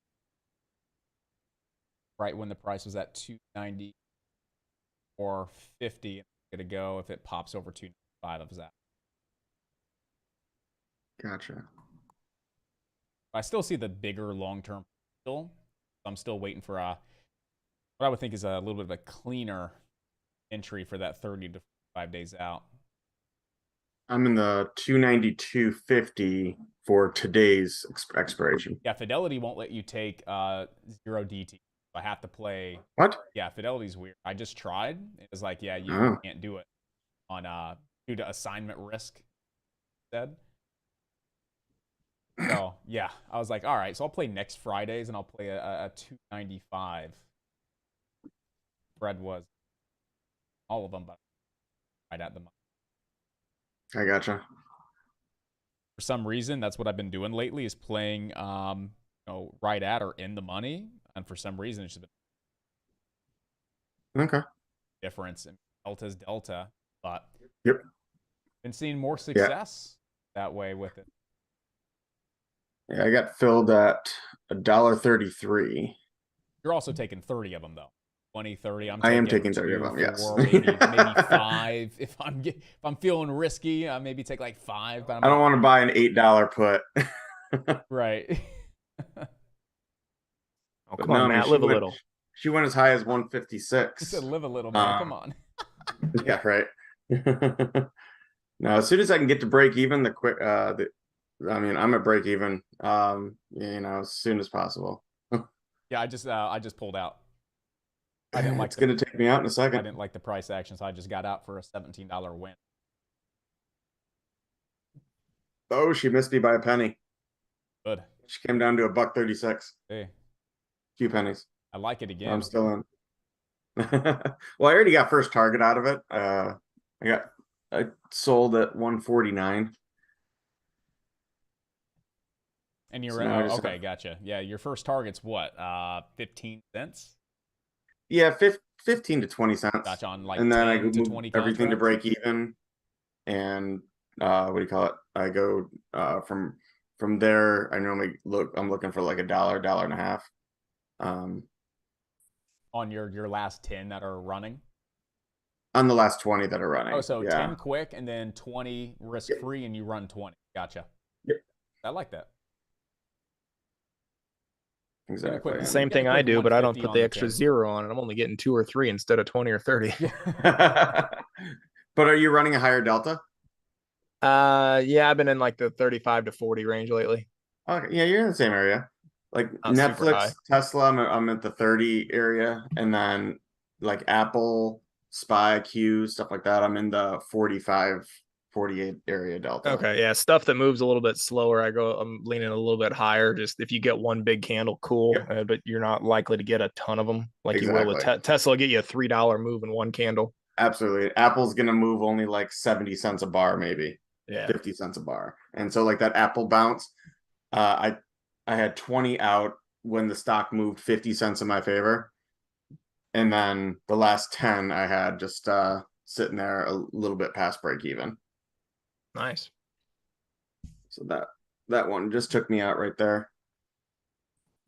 Right when the price was at 290 or 50. Gonna go if it pops over 295 of that. Gotcha. I still see the bigger long-term still. I'm still waiting for what I would think is a little bit of a cleaner entry for that 30 to 45 days out. I'm in the 292.50 for today's expiration. Yeah, Fidelity won't let you take 0 DT. I have to play. What? Yeah, Fidelity's weird. I just tried. It was like, yeah, you can't do it on due to assignment risk instead. So yeah, I was like, all right, so I'll play next Fridays and I'll play a 295. Spread was all of them, but right at the money. I gotcha. For some reason, that's what I've been doing lately is playing right at or in the money. And for some reason it's just been Okay. difference and Delta's Delta. But yep. Been seeing more success that way with it. Yeah, I got filled at $1.33. You're also taking 30 of them though. 20, 30. I am taking 30 of them, yes. maybe 5. If I'm feeling risky, maybe take like 5. But I don't want to buy an $8 put. Right. Oh, come on, Matt, live a little. She went as high as 156. You said live a little, man. Come on. Yeah, right. Now, as soon as I can get to break even, I'm at break even. As soon as possible. Yeah, I just pulled out. I didn't like. It's gonna take me out in a second. I didn't like the price action, so I just got out for a $17 win. Oh, she missed me by a penny. Good. She came down to $1.36. Hey, Few pennies. I like it again. I'm still in. Well, I already got first target out of it. I sold at 149. And you're okay, gotcha. Yeah, your first target's what? 15 cents? Yeah, 15 to 20 cents. Gotcha, on like and then 10 I go to 20 everything to contracts? break even. And what do you call it? I go from there. I normally I'm looking for like $1, $1.50. On your last 10 that are running? On the last 20 that are running. Oh, so 10 quick and then 20 risk free, and you run 20. Gotcha. Yep. I like that. Exactly. Same thing I do, but I don't put the extra 0 on it. I'm only getting 2 or 3 instead of 20 or 30. But are you running a higher delta? Yeah, I've been in like the 35 to 40 range lately. Okay, yeah, you're in the same area. Like Not super Netflix, high. Tesla, I'm at the 30 area, and then like Apple, SPY, Q, stuff like that, I'm in the 45, 48 area delta. Okay, yeah, stuff that moves a little bit slower, I'm leaning a little bit higher. Just if you get one big candle, cool, but you're not likely to get a ton of them like you will with Tesla. Get you a $3 move in one candle. Absolutely. Apple's gonna move only like 70 cents a bar, maybe 50 cents a bar. And so like that Apple bounce, I had 20 out when the stock moved 50 cents in my favor. And then the last 10 I had just sitting there a little bit past break even. Nice. So that one just took me out right there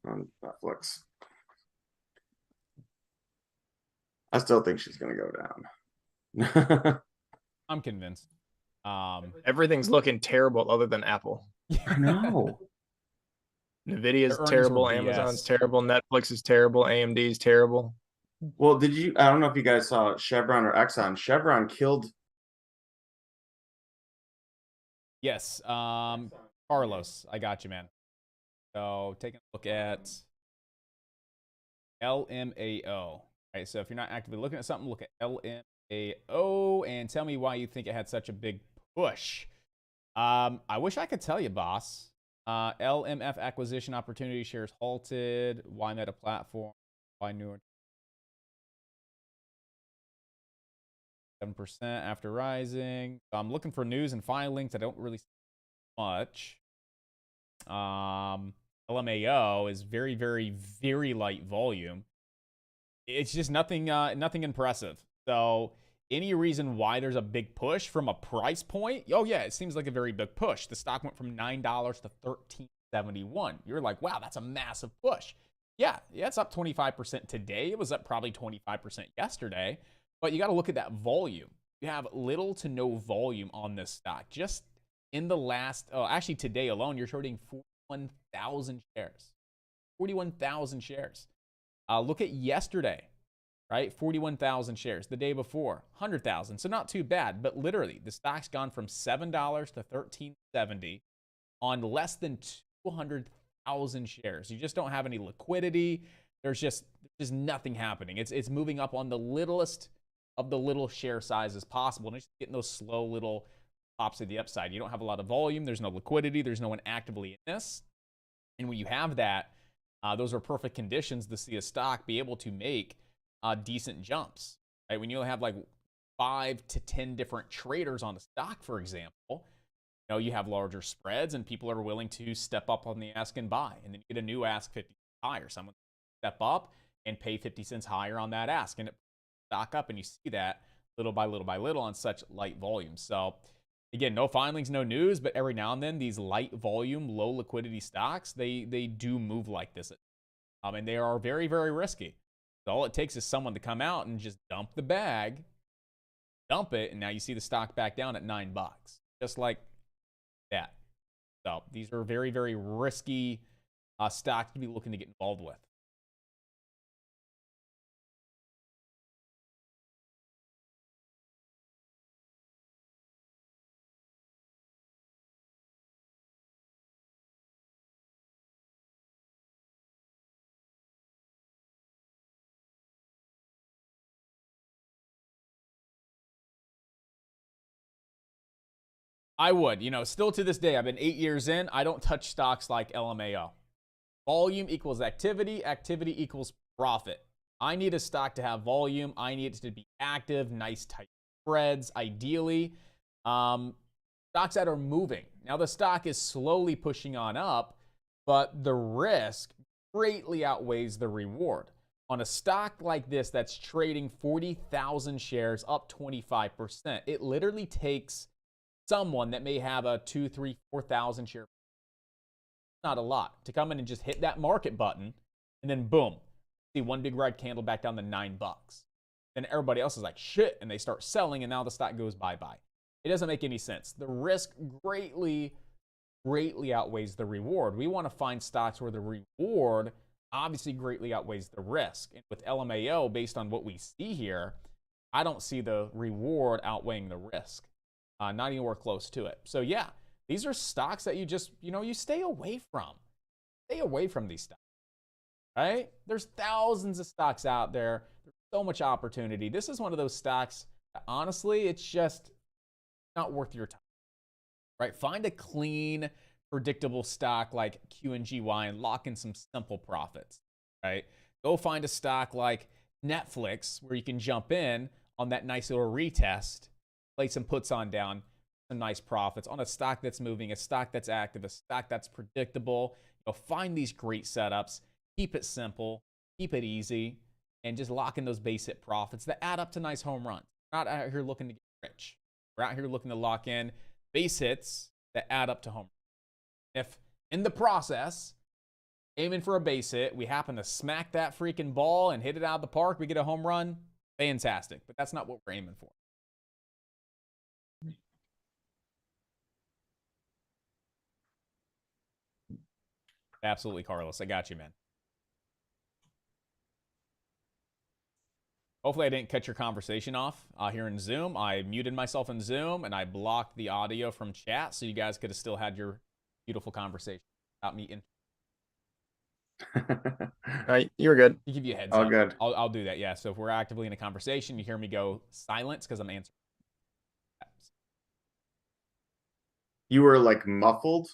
on Netflix. I still think she's gonna go down. I'm convinced. Everything's looking terrible other than Apple. I know. Nvidia's terrible, Amazon's terrible, Netflix is terrible, AMD is terrible. Well, I don't know if you guys saw Chevron or Exxon. Chevron killed. Yes. Carlos, I got you, man. So taking a look at LMAO. All right, so if you're not actively looking at something, look at LMAO and tell me why you think it had such a big push. I wish I could tell you, boss. LMF acquisition opportunity shares halted. Why Meta platform? Why newer? 7% after rising. So I'm looking for news and filings. I don't really see much. LMAO is very, very, very light volume. it's just nothing impressive. So any reason why there's a big push from a price point? Oh yeah, it seems like a very big push. The stock went from $9 to $13.71. You're like, wow, that's a massive push. Yeah, it's up 25% today. It was up probably 25% yesterday. But you got to look at that volume. You have little to no volume on this stock. Just in the last, actually today alone, you're trading 41,000 shares. 41,000 shares. Look at yesterday, right? 41,000 shares. The day before, 100,000. So not too bad. But literally, the stock's gone from $7 to $13.70 on less than 200,000 shares. You just don't have any liquidity. There's just nothing happening. It's moving up on the littlest of the little share sizes possible, and it's getting those slow little pops to the upside. You don't have a lot of volume. There's no liquidity. There's no one actively in this. And when you have that, those are perfect conditions to see a stock be able to make decent jumps. Right? When you have like 5 to 10 different traders on a stock, for example, you have larger spreads and people are willing to step up on the ask and buy. And then you get a new ask 50 higher. Someone step up and pay 50 cents higher on that ask, and it stock up, and you see that little by little on such light volume. So again, no filings, no news, but every now and then these light volume, low liquidity stocks, they do move like this. And they are very, very risky. So all it takes is someone to come out and just dump the bag, dump it, and now you see the stock back down at $9, just like that. So these are very, very risky stocks to be looking to get involved with. I would. Still to this day, I've been 8 years in. I don't touch stocks like LMAO. Volume equals activity. Activity equals profit. I need a stock to have volume. I need it to be active, nice tight spreads, ideally. Stocks that are moving. Now, the stock is slowly pushing on up, but the risk greatly outweighs the reward. On a stock like this that's trading 40,000 shares, up 25%, it literally takes someone that may have a 2, 3, 4,000 share, not a lot, to come in and just hit that market button, and then boom, see one big red candle back down to $9. Then everybody else is like, shit, and they start selling, and now the stock goes bye-bye. It doesn't make any sense. The risk greatly outweighs the reward. We want to find stocks where the reward obviously greatly outweighs the risk. And with LMAO, based on what we see here, I don't see the reward outweighing the risk. Not anywhere close to it. So yeah, these are stocks that you just, you stay away from. Stay away from these stocks, right? There's thousands of stocks out there. There's so much opportunity. This is one of those stocks that, honestly, it's just not worth your time, right? Find a clean, predictable stock like QNGY and lock in some simple profits, right? Go find a stock like Netflix where you can jump in on that nice little retest, play some puts on down, some nice profits on a stock that's moving, a stock that's active, a stock that's predictable. Find these great setups, keep it simple, keep it easy, and just lock in those base hit profits that add up to nice home runs. We're not out here looking to get rich. We're out here looking to lock in base hits that add up to home runs. If in the process, aiming for a base hit, we happen to smack that freaking ball and hit it out of the park, we get a home run, fantastic. But that's not what we're aiming for. Absolutely, Carlos. I got you, man. Hopefully I didn't cut your conversation off here in Zoom. I muted myself in Zoom, and I blocked the audio from chat so you guys could have still had your beautiful conversation without me in. You're good. You give you a heads All up. good. I'll do that, yeah. So if we're actively in a conversation, you hear me go silence because I'm answering. You were like muffled,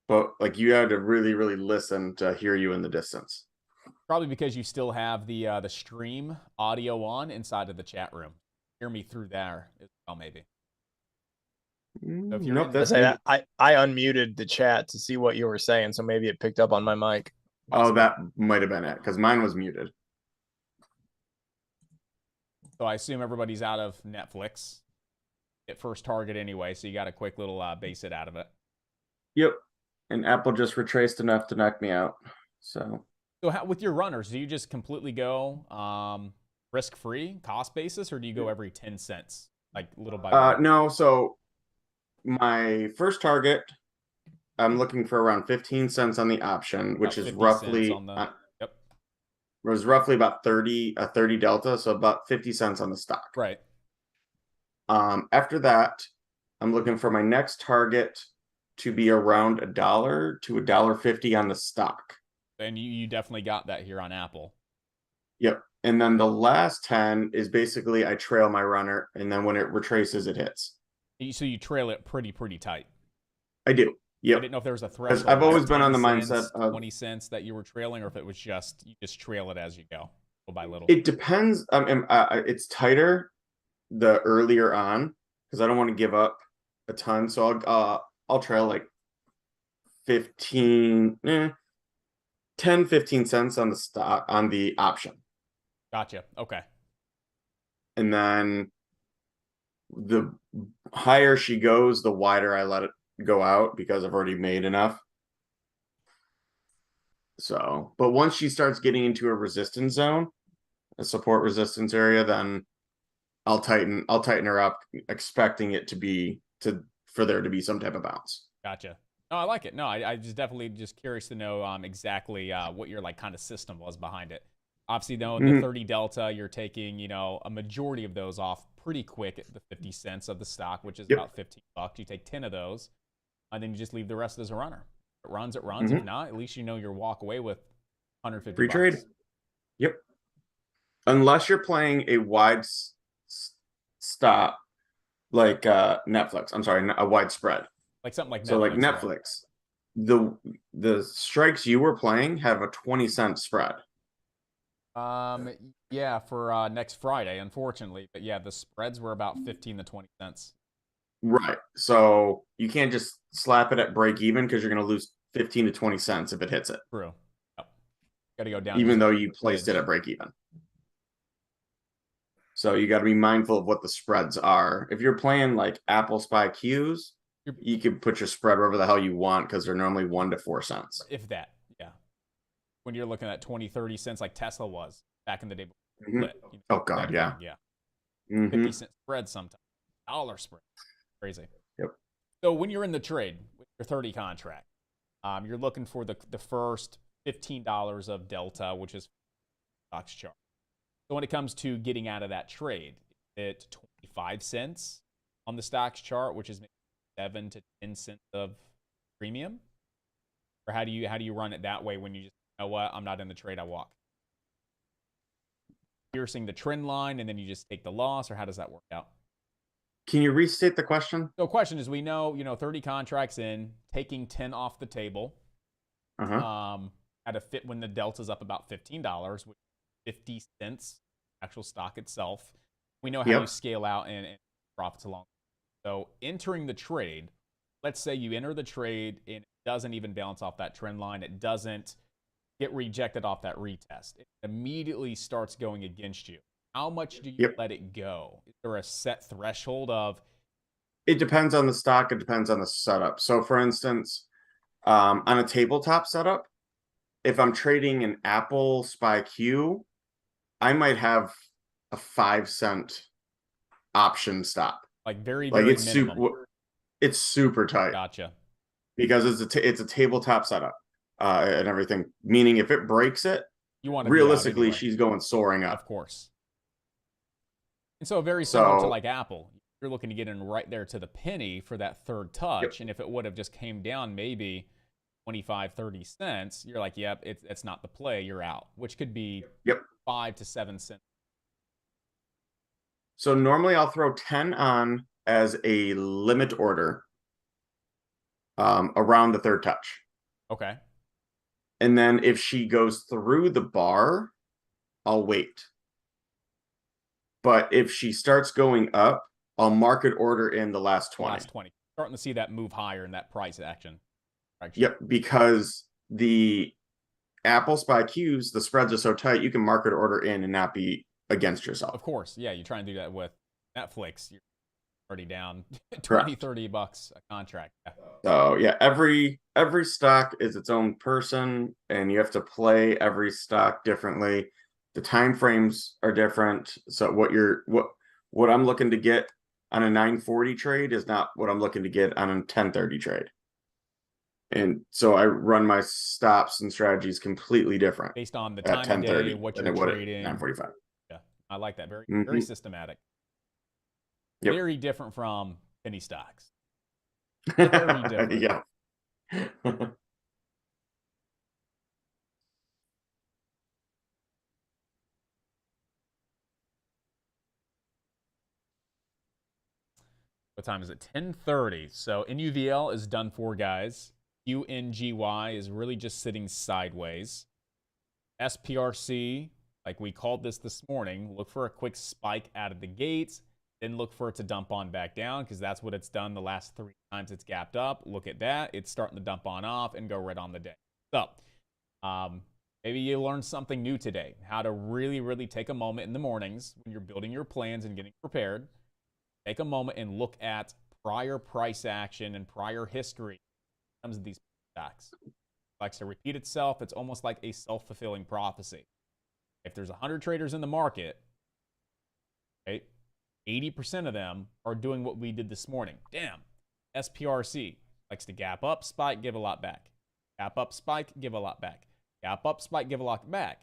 but like you had to really, really listen to hear you in the distance. Probably because you still have the stream audio on inside of the chat room. Hear me through there as well, maybe. So if you're Nope, I unmuted the chat to see what you were saying, so maybe it picked up on my mic. Oh, that might have been it because mine was muted. So I assume everybody's out of Netflix at first target anyway, so you got a quick little base hit out of it. Yep. And Apple just retraced enough to knock me out. So how, with your runners, do you just completely go risk-free, cost basis, or do you go every 10 cents, like little by little? No, so my first target, I'm looking for around 15 cents on the option, which is roughly on the, yep. Was roughly about 30 delta, so about 50 cents on the stock. Right. After that, I'm looking for my next target to be around $1 to $1.50 on the stock. And you definitely got that here on Apple. Yep. And then the last 10 is basically I trail my runner, and then when it retraces, it hits. So you trail it pretty tight. I do. Yep. I didn't know if there was a threshold. I've always been 10 on the cents, mindset of 20 cents that you were trailing, or if it was just you just trail it as you go, little by little. It depends. It's tighter the earlier on because I don't want to give up a ton. So I'll trail like 10, 15 cents on the stock on the option. Gotcha. Okay. And then the higher she goes, the wider I let it go out because I've already made enough. So, but once she starts getting into a resistance zone, a support resistance area, then I'll tighten her up, expecting it for there to be some type of bounce. Gotcha. No, I like it. No, I just definitely just curious to know exactly what your like kind of system was behind it. Obviously, though, the 30 delta, you're taking, a majority of those off pretty quick at the 50 cents of the stock, which is about $15. You take 10 of those, and then you just leave the rest as a runner. If it runs, it runs. If not, at least you'll walk away with 150 free bucks. trade. Yep. Unless you're playing a wide stop, like Netflix. I'm sorry, a wide spread. Like something like Netflix. So like Netflix, the strikes you were playing have a 20-cent spread. Yeah, for next Friday, unfortunately. But yeah, the spreads were about 15 to 20 cents. Right. So you can't just slap it at break even because you're going to lose 15 to 20 cents if it hits it. True. Yep. Got to go down. Even though you placed it at break even. So you got to be mindful of what the spreads are. If you're playing like Apple SPY Qs, you can put your spread wherever the hell you want because they're normally 1 to 4 cents. If that, yeah. When you're looking at 20, 30 cents like Tesla was back in the day. Oh, God, yeah. Yeah. 50-cent spread sometimes. $1 spread. Crazy. Yep. So when you're in the trade with your 30 contract, you're looking for the first $15 of delta, which is stocks chart. So when it comes to getting out of that trade, it's 25 cents on the stocks chart, which is maybe 7 to 10 cents of premium. Or how do you run it that way when you just, you know what, I'm not in the trade, I walk? Piercing the trend line and then you just take the loss, or how does that work out? Can you restate the question? So question is, we know, 30 contracts in, taking 10 off the table, at a fit when the delta's up about $15, which is 50 cents actual stock itself. We know how you scale out and profits along. So entering the trade, let's say you enter the trade and it doesn't even bounce off that trend line. It doesn't get rejected off that retest. It immediately starts going against you. How much do you let it go? Is there a set threshold of? It depends on the stock. It depends on the setup. So for instance, on a tabletop setup, if I'm trading an Apple SPY Q, I might have a 5-cent option stop. Like very it's minimum. It's super tight. Gotcha. Because it's a tabletop setup and everything. Meaning if it breaks it, you want to realistically anyway. She's going soaring up. Of course. And so very similar to like Apple. You're looking to get in right there to the penny for that third touch. And if it would have just came down maybe 25, 30 cents, you're like, yep, it's not the play, you're out, which could be 5 to 7 cents. So normally I'll throw 10 on as a limit order around the third touch. Okay. And then if she goes through the bar, I'll wait. But if she starts going up, I'll market order in the last 20. Last 20. Starting to see that move higher in that price action. Yep, because the Apple SPY Qs, the spreads are so tight, you can market order in and not be against yourself. Of course. Yeah. You try and do that with Netflix. You're already down 20, Correct. $30 a contract. Yeah. So yeah, every stock is its own person, and you have to play every stock differently. The time frames are different. So what I'm looking to get on a 940 trade is not what I'm looking to get on a 1030 trade. And so I run my stops and strategies completely different based on the at time of 1030 day, what than you're it would at trading. 945. Yeah. I like that. Very, Mhm. very systematic. Yep. Very different from penny stocks. Very different. Yeah. What time is it? 10:30. So NUVL is done for, guys. UNGY is really just sitting sideways. SPRC, like we called this morning, look for a quick spike out of the gates, then look for it to dump on back down, because that's what it's done the last 3 times it's gapped up. Look at that. It's starting to dump on off and go right on the day. So maybe you learned something new today, how to really, really take a moment in the mornings when you're building your plans and getting prepared. Take a moment and look at prior price action and prior history when it comes to these stocks. It likes to repeat itself. It's almost like a self-fulfilling prophecy. If there's 100 traders in the market, right, 80% of them are doing what we did this morning. Damn. SPRC likes to gap up, spike, give a lot back. Gap up, spike, give a lot back. Gap up, spike, give a lot back.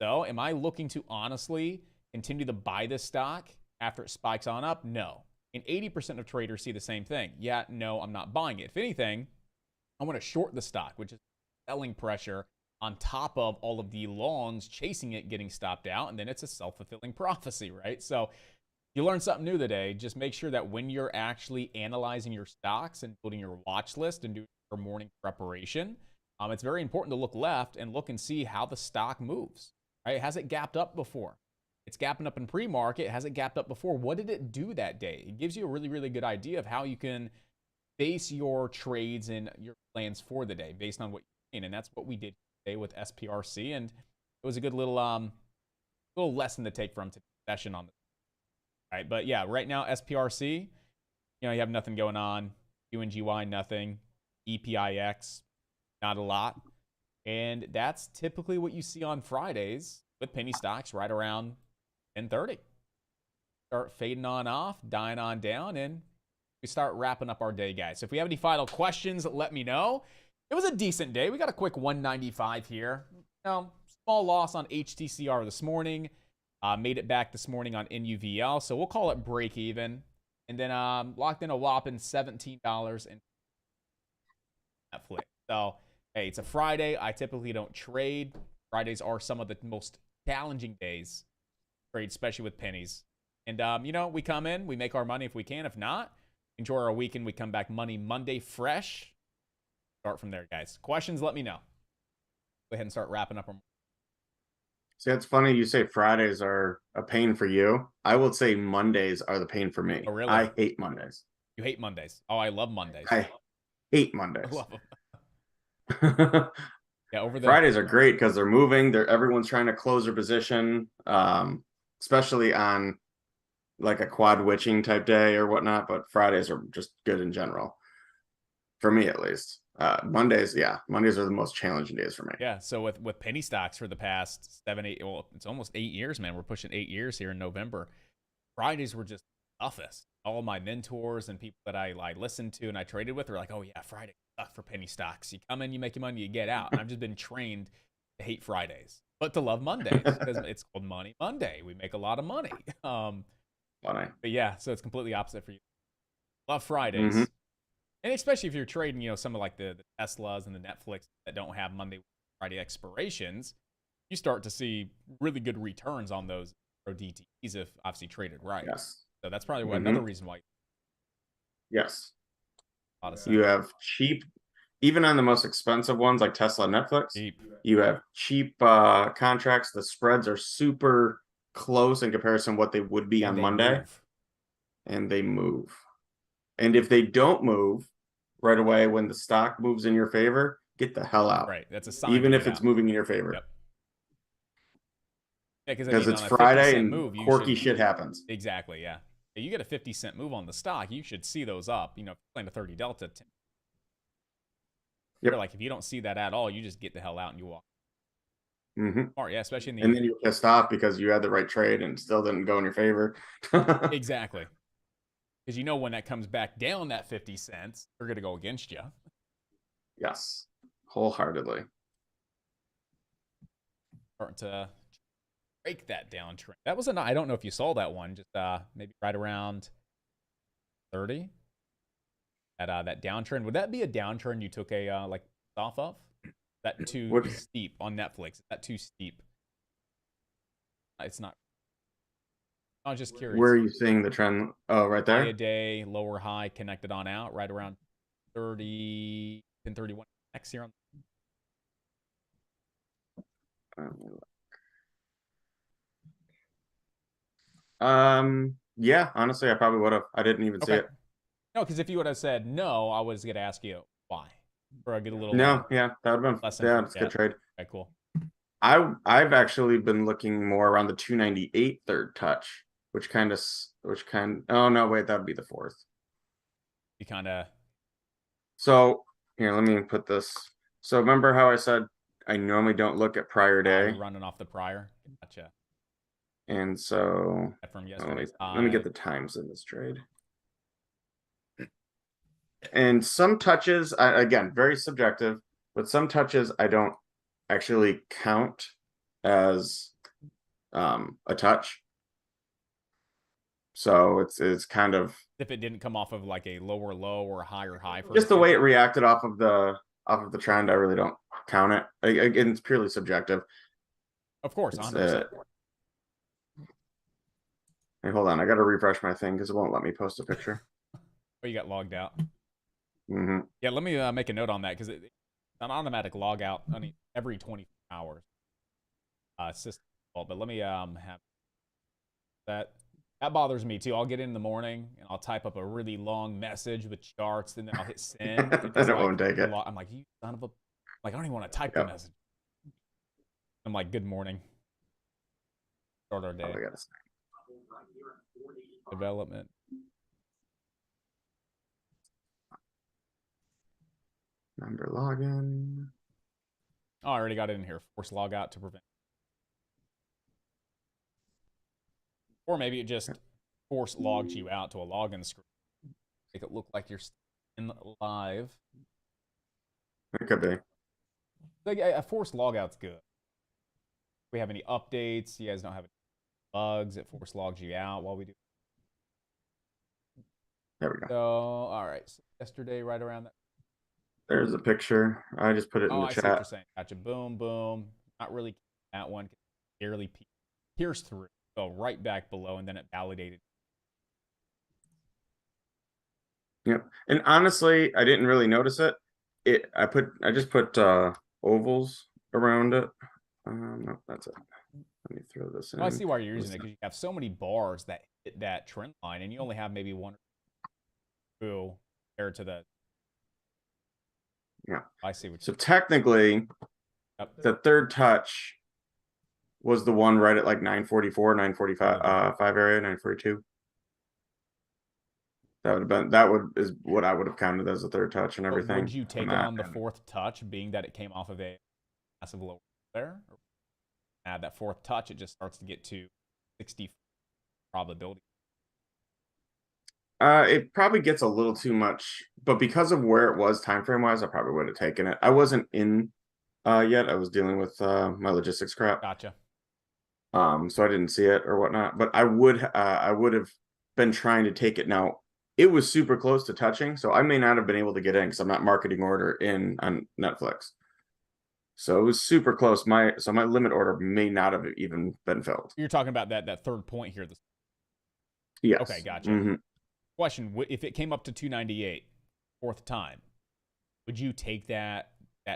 So am I looking to honestly continue to buy this stock after it spikes on up? No. And 80% of traders see the same thing. Yeah, no, I'm not buying it. If anything, I want to short the stock, which is selling pressure on top of all of the longs chasing it, getting stopped out, and then it's a self-fulfilling prophecy, right? So you learned something new today. Just make sure that when you're actually analyzing your stocks and building your watch list and doing your morning preparation, it's very important to look left and look and see how the stock moves, right? Has it gapped up before? It's gapping up in pre-market. Has it gapped up before? What did it do that day? It gives you a really, really good idea of how you can base your trades and your plans for the day based on what you're seeing. And that's what we did today with SPRC. And it was a good little lesson to take from today's session on this. All right, but yeah, right now, SPRC, you have nothing going on. UNGY, nothing. EPIX, not a lot. And that's typically what you see on Fridays with penny stocks right around 10:30. Start fading on off, dying on down, and we start wrapping up our day, guys. So if we have any final questions, let me know. It was a decent day. We got a quick 195 here. Small loss on HTCR this morning. Made it back this morning on NUVL, so we'll call it break even. And then locked in a whopping $17 in Netflix. So, hey, it's a Friday. I typically don't trade. Fridays are some of the most challenging days to trade, especially with pennies. And, we come in, we make our money if we can. If not, enjoy our weekend. We come back Monday fresh. Start from there, guys. Questions, let me know. Go ahead and start wrapping up our. See, it's funny you say Fridays are a pain for you. I would say Mondays are the pain for me. Oh, really? I hate Mondays. You hate Mondays. Oh, I love Mondays. I hate Mondays. I love them. Yeah, Fridays are great because they're moving. Everyone's trying to close their position, especially on like a quad witching type day or whatnot. But Fridays are just good in general, for me at least. Mondays are the most challenging days for me. Yeah, so with penny stocks for the past 7-8, well, it's almost 8 years, man. We're pushing 8 years here in November. Fridays were just toughest. All my mentors and people that I listened to and I traded with were like, oh yeah, Friday sucks for penny stocks. You come in, you make your money, you get out. And I've just been trained to hate Fridays, but to love Mondays because it's called Money Monday. We make a lot of money. Funny. But yeah, so it's completely opposite for you. Love Fridays. Mm-hmm. And especially if you're trading, some of like the Teslas and the Netflix that don't have Monday, Friday expirations, you start to see really good returns on those DTEs if obviously traded right. Yes. So that's probably another reason why. Yes. A lot of you have cheap, even on the most expensive ones like Tesla and Netflix, you have cheap contracts. The spreads are super close in comparison to what they would be on Monday. And they move. And if they don't move right away when the stock moves in your favor, get the hell out. Right. That's a sign. Even if it's moving in your favor. Yep. because it's on a Friday 50-cent and move, quirky shit happens. Exactly, yeah. You get a 50-cent move on the stock, you should see those up. Playing a 30 delta. Yep. Like if you don't see that at all, you just get the hell out and you walk. Smart, yeah, especially in the. And then you're pissed off because you had the right trade and still didn't go in your favor. Exactly. Because when that comes back down that 50 cents, they're going to go against you. Yes, wholeheartedly. Starting to break that downtrend. That was I don't know if you saw that one, just maybe right around 30. That downtrend. Would that be a downtrend you took a off of? That too steep on Netflix? Is that too steep? It's not. I was just curious. Where are you seeing the trend? Oh, right there. High a day, lower high, connected on out, right around 30 and 31 X here on. Yeah, honestly, I probably would have. I didn't even see it. No, because if you would have said no, I was gonna ask you why. Or I get a little. No, yeah, that would have been. Yeah, it's a good trade. Okay, cool. I've actually been looking more around the 298 third touch, which kind. Oh no, wait, that would be the fourth. You kind of. So here, let me put this. So remember how I said I normally don't look at prior day. Running off the prior. Gotcha. And so from let me get the times in this trade. And some touches, again, very subjective, but some touches I don't actually count as a touch. So it's kind of if it didn't come off of like a lower low or a higher high. Just the way it reacted off of the trend, I really don't count it. Again, it's purely subjective. Of course, 100%. Hey, hold on, I got to refresh my thing because it won't let me post a picture. Oh, you got logged out. Yeah, let me make a note on that because it's an automatic log out every 24 hours. System fault, but let me have that. That bothers me too. I'll get in the morning and I'll type up a really long message with charts, and then I'll hit send. I won't take it. I'm like, you son of a, I don't even want to type the message. I'm like, good morning. Start our day. Development. Member login. Oh, I already got it in here. Force log out to prevent. Or maybe it just force logs you out to a login screen. Make it look like you're in live. It could be. Like a force logout's good. If we have any updates, you guys don't have any bugs, it force logs you out while we do. There we go. So, all right. So yesterday, right around that. There's a picture. I just put it in the I chat. See what you're saying. Gotcha. Boom, boom. Not really that one. Barely pierced through. Go right back below, and then it validated. Yep. And honestly, I didn't really notice it. I just put ovals around it. No, that's it. Let me throw this in. I see why you're using it, because you have so many bars that hit that trend line, and you only have maybe one or two compared to the. Yeah. I see what. So technically, the third touch was the one right at like 944, 945 area, 942. That is what I would have counted as a third touch and everything. Would you take it on the fourth touch, being that it came off of a massive low there? Add that fourth touch, it just starts to get to 60 probability. It probably gets a little too much, but because of where it was time frame wise, I probably would have taken it. I wasn't in yet. I was dealing with my logistics crap. Gotcha. So I didn't see it or whatnot, but I would have been trying to take it. Now it was super close to touching, so I may not have been able to get in because I'm not marketing order in on Netflix. So it was super close. My limit order may not have even been filled. You're talking about that third point here. Yes. Okay, gotcha. Question: if it came up to 298, fourth time, would you take that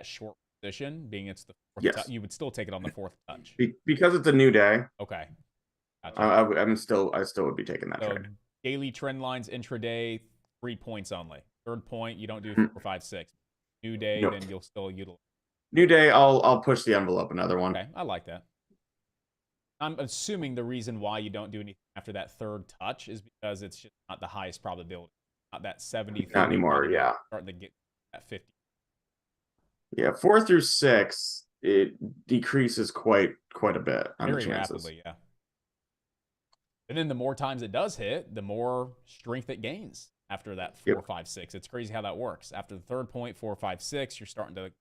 short position, being it's the fourth yes. You would still take it on the fourth touch because it's a new day. Okay, gotcha. I still would be taking that trade. Daily trend lines intraday, 3 points only. Third point, you don't do 4, 5, 6. New day, nope. Then you'll still utilize. New day, I'll push the envelope another one. Okay, I like that. I'm assuming the reason why you don't do anything after that third touch is because it's just not the highest probability. Not that 70. Not anymore, yeah. Starting to get at 50. Yeah, 4 through 6, it decreases quite a bit on Very the chances. rapidly, yeah. And then the more times it does hit, the more strength it gains after that 4, 5, 6. It's crazy how that works. After the third point, 4, 5, 6, you're starting to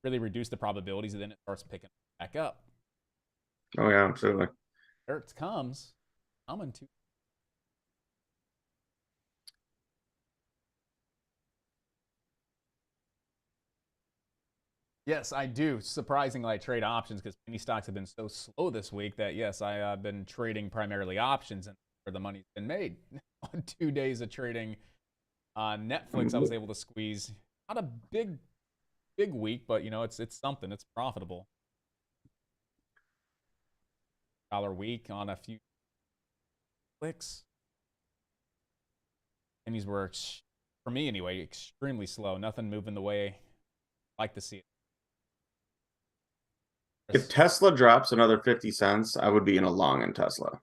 really reduce the probabilities, and then it starts picking back up. Oh yeah, absolutely. There it comes. Coming to. Yes, I do. Surprisingly, I trade options because penny stocks have been so slow this week that, yes, I've been trading primarily options, and where the money's been made. On 2 days of trading on Netflix, I was able to squeeze not a big week, but, it's something. It's profitable. $1 week on a few clicks. Pennies were, for me anyway, extremely slow. Nothing moving the way I like to see it. If Tesla drops another 50 cents, I would be in a long in Tesla.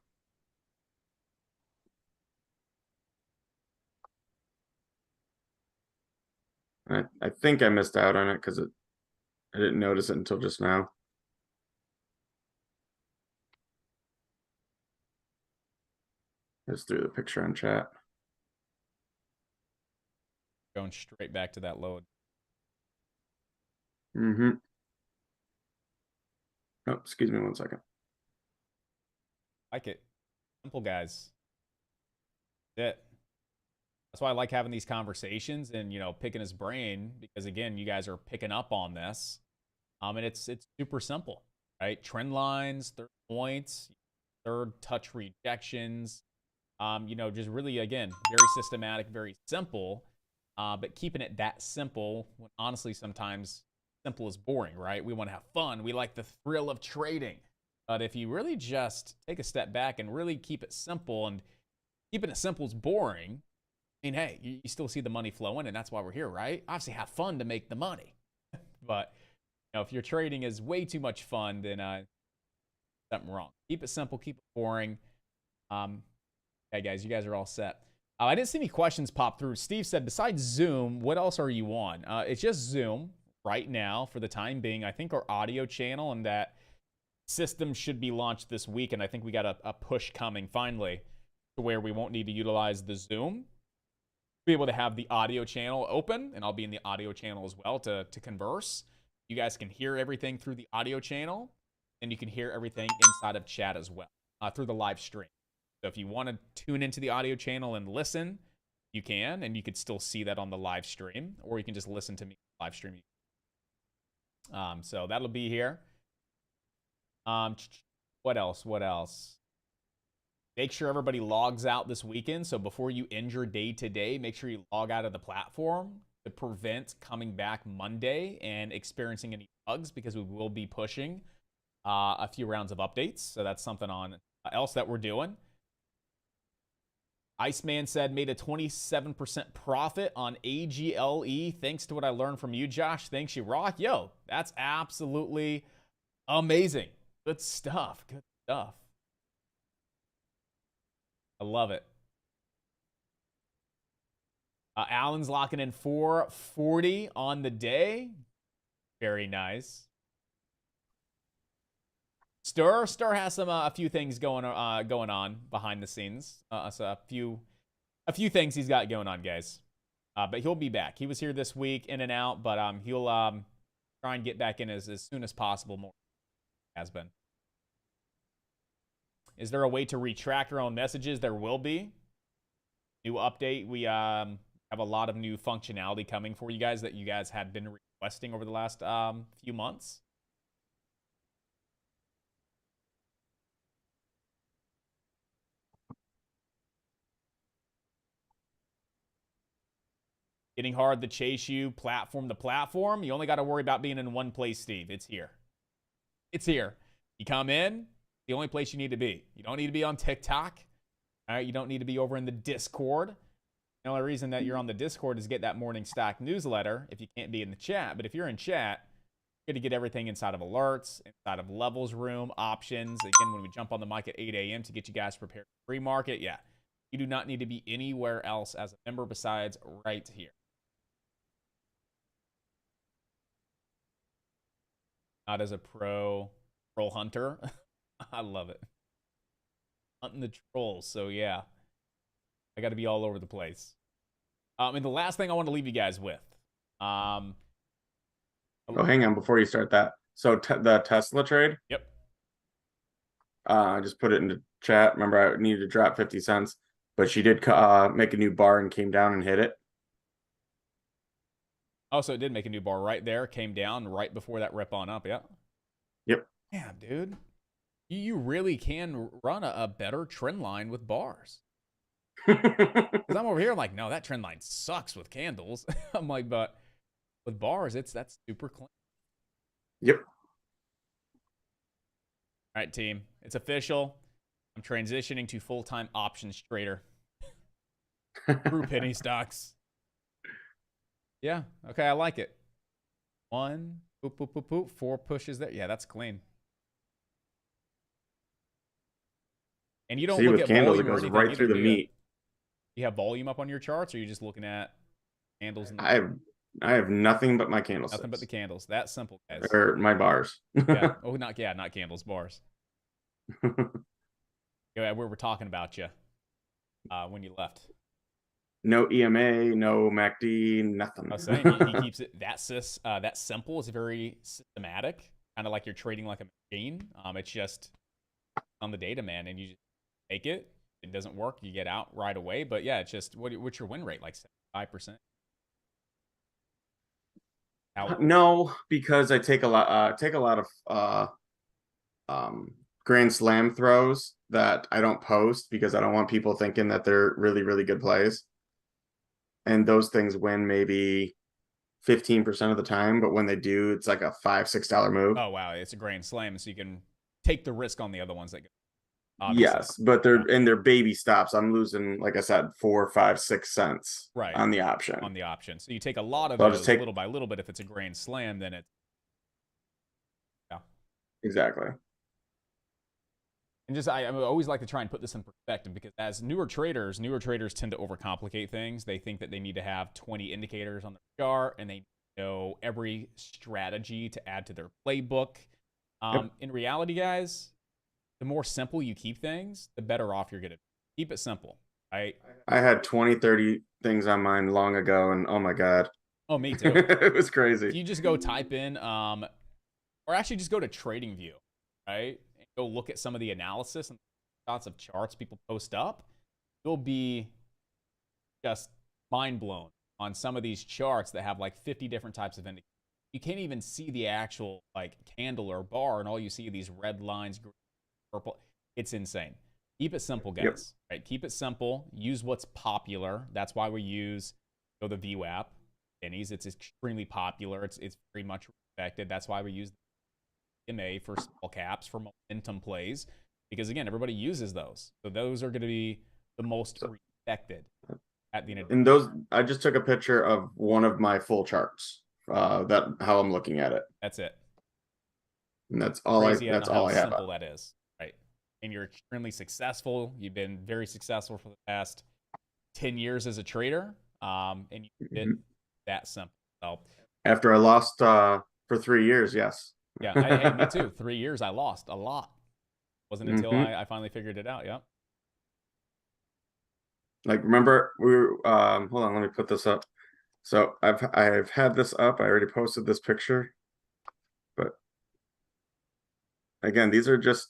I think I missed out on it because I didn't notice it until just now. Just threw the picture on chat. Going straight back to that load. Mm-hmm. Oh, excuse me 1 second. Like it. Simple, guys. That's it. That's why I like having these conversations and, picking his brain, because, again, you guys are picking up on this. And it's super simple, right? Trend lines, third points, third touch rejections. Just really, again, very systematic, very simple. But keeping it that simple, when honestly, sometimes simple is boring, right? We want to have fun. We like the thrill of trading. But if you really just take a step back and really keep it simple, and keeping it simple is boring, I mean, hey, you still see the money flowing, and that's why we're here, right? Obviously, have fun to make the money. But if your trading is way too much fun, then something wrong. Keep it simple, keep it boring. Okay, guys, you guys are all set. I didn't see any questions pop through. Steve said, besides Zoom, what else are you on? It's just Zoom right now for the time being. I think our audio channel and that system should be launched this week, and I think we got a push coming finally to where we won't need to utilize the Zoom. Be able to have the audio channel open, and I'll be in the audio channel as well to converse. You guys can hear everything through the audio channel, and you can hear everything inside of chat as well through the live stream. So if you want to tune into the audio channel and listen, you can, and you could still see that on the live stream, or you can just listen to me live stream. So that'll be here. What else? Make sure everybody logs out this weekend. So before you end your day today, make sure you log out of the platform to prevent coming back Monday and experiencing any bugs, because we will be pushing a few rounds of updates. So that's something else that we're doing. Iceman said, made a 27% profit on AGLE. Thanks to what I learned from you, Josh. Thanks, you rock. Yo, that's absolutely amazing. Good stuff. Good stuff. I love it. Allen's locking in 440 on the day. Very nice. Stir has some a few things going on behind the scenes. So a few things he's got going on, guys. But he'll be back. He was here this week, in and out, but he'll try and get back in as soon as possible. More has been. Is there a way to retract our own messages? There will be. New update. We have a lot of new functionality coming for you guys that you guys had been requesting over the last few months. Getting hard to chase you platform to platform. You only got to worry about being in one place, Steve. It's here. It's here. You come in, the only place you need to be. You don't need to be on TikTok. All right, you don't need to be over in the Discord. The only reason that you're on the Discord is get that morning stock newsletter if you can't be in the chat. But if you're in chat, We're going to get everything inside of alerts, inside of levels room, options. Again, when we jump on the mic at 8 a.m. to get you guys prepared for pre-market, yeah, you do not need to be anywhere else as a member besides right here. Not as a pro hunter. I love it. Hunting the trolls. So, yeah, I got to be all over the place. And the last thing I want to leave you guys with. Oh, hang on before you start that. So the Tesla trade. Yep. I just put it into chat. Remember, I needed to drop 50 cents, but she did make a new bar and came down and hit it. Oh, so it did make a new bar right there. Came down right before that rip on up. Yeah. Yep. Damn, dude. You really can run a better trend line with bars. Because I'm over here like, no, that trend line sucks with candles. I'm like, but with bars, that's super clean. Yep. All right, team. It's official. I'm transitioning to full-time options trader. Through penny stocks. Yeah. Okay, I like it. 1, boop, boop, boop, boop. 4 pushes there. Yeah, that's clean. And you don't look with at candles, volume it goes or anything right either, through the do you? meat. You have volume up on your charts, or are you just looking at candles? I have nothing but my candles. Nothing but the candles. That simple, guys. Or my bars. Yeah. Oh, not candles, bars. Yeah, we were talking about you when you left. No EMA, no MACD, nothing. I was saying he keeps it that simple. It's very systematic, kind of like you're trading like a machine. It's just on the data, man, and you just take it. It doesn't work, you get out right away. But yeah, it's just what's your win rate, like 75%? No, because I take a lot of Grand Slam throws that I don't post because I don't want people thinking that they're really, really good plays. And those things win maybe 15% of the time, but when they do, it's like a $5-6 move. Oh wow, it's a Grand Slam, so you can take the risk on the other ones that go. Yes, but they're baby stops. I'm losing, like I said, 4, 5, 6 cents on the option. On the option. So you take a lot of those little by little, but if it's a Grand Slam, then it's exactly. And just I always like to try and put this in perspective because as newer traders tend to overcomplicate things. They think that they need to have 20 indicators on the chart and they know every strategy to add to their playbook. In reality, guys, the more simple you keep things, the better off you're going to be. Keep it simple, right? I had 20, 30 things on mine long ago, and oh my God. Oh, me too. It was crazy. If you just go type in, or actually just go to TradingView, right? And go look at some of the analysis and lots of charts people post up. You'll be just mind blown on some of these charts that have like 50 different types of indicators. You can't even see the actual like candle or bar, and all you see are these red lines, green, purple. It's insane. Keep it simple, guys. Right? Keep it simple. Use what's popular. That's why we use the VWAP pennies. It's extremely popular. It's very much respected. That's why we use the MA for small caps for momentum plays, because again, everybody uses those. So those are going to be the most respected at the end of the day. And those, I just took a picture of one of my full charts. That how I'm looking at it. That's it. And that's all I have. Simple that is. Right. And you're extremely successful. You've been very successful for the past 10 years as a trader. And you did that simple. So after I lost for 3 years, yes. Yeah, me too. 3 years I lost a lot. Wasn't until I finally figured it out. Yeah. Like, remember, we were hold on, let me put this up. So I've had this up. I already posted this picture. But again, these are just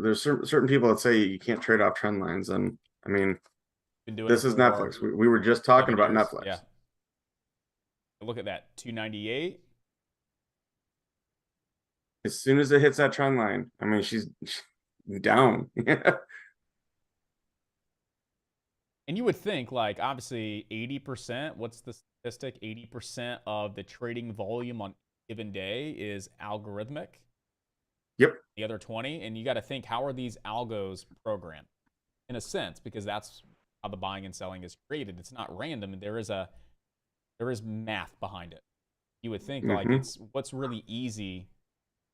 there's certain people that say you can't trade off trend lines, and I mean, this is Netflix. We were just talking about Netflix. Yeah. Look at that, 298. As soon as it hits that trend line, I mean, she's down. And you would think, like, obviously 80%, what's the statistic? 80% of the trading volume on a given day is algorithmic. Yep. The other 20, and you got to think, how are these algos programmed? In a sense, because that's how the buying and selling is created. It's not random. There is math behind it. You would think like it's what's really easy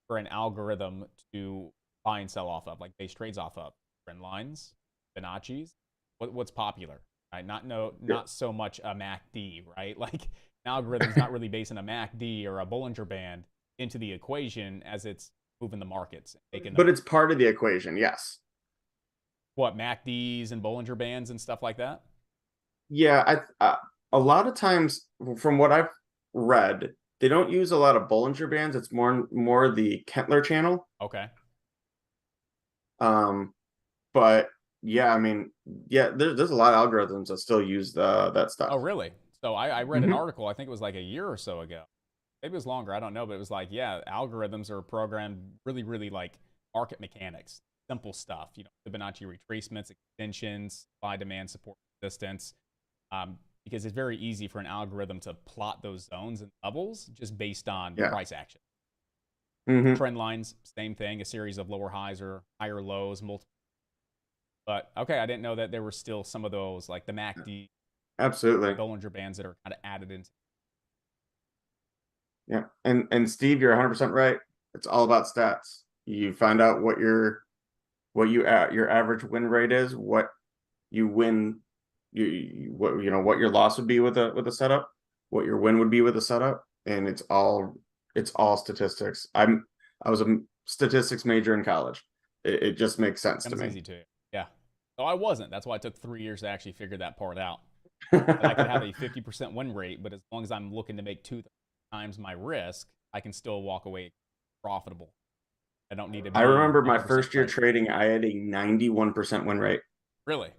for an algorithm to buy and sell off of, like base trades off of, trend lines, Fibonacci's. What's popular, right? Not so much a MACD, right? Like an algorithm's not really basing a MACD or a Bollinger Band into the equation as it's moving the markets. But it's part of the equation, yes. What, MACDs and Bollinger Bands and stuff like that? Yeah, a lot of times, from what I've read, they don't use a lot of Bollinger Bands. It's more the Kentler channel. Okay. But yeah, I mean, yeah, there's a lot of algorithms that still use that stuff. Oh, really? So I read an article, I think it was like a year or so ago. Maybe it was longer, I don't know, but it was like, yeah, algorithms are programmed really, really like market mechanics, simple stuff, you know, Fibonacci retracements, extensions, supply, demand, support, resistance, because it's very easy for an algorithm to plot those zones and levels just based on price action. Trend lines, same thing, a series of lower highs or higher lows, multiple. But okay, I didn't know that there were still some of those, like the MACD, absolutely, Bollinger Bands that are kind of added into. Yeah, and Steve, you're 100% right. It's all about stats. You find out what your average win rate is, what you win, what your loss would be with a setup, what your win would be with a setup, and it's all statistics. I was a statistics major in college. It just makes sense to me. Easy to you. Yeah. So I wasn't. That's why it took 3 years to actually figure that part out. That I could have a 50% win rate, but as long as I'm looking to make 2 times my risk, I can still walk away profitable. I don't need to be. I remember my first year trading, I had a 91% win rate. Really?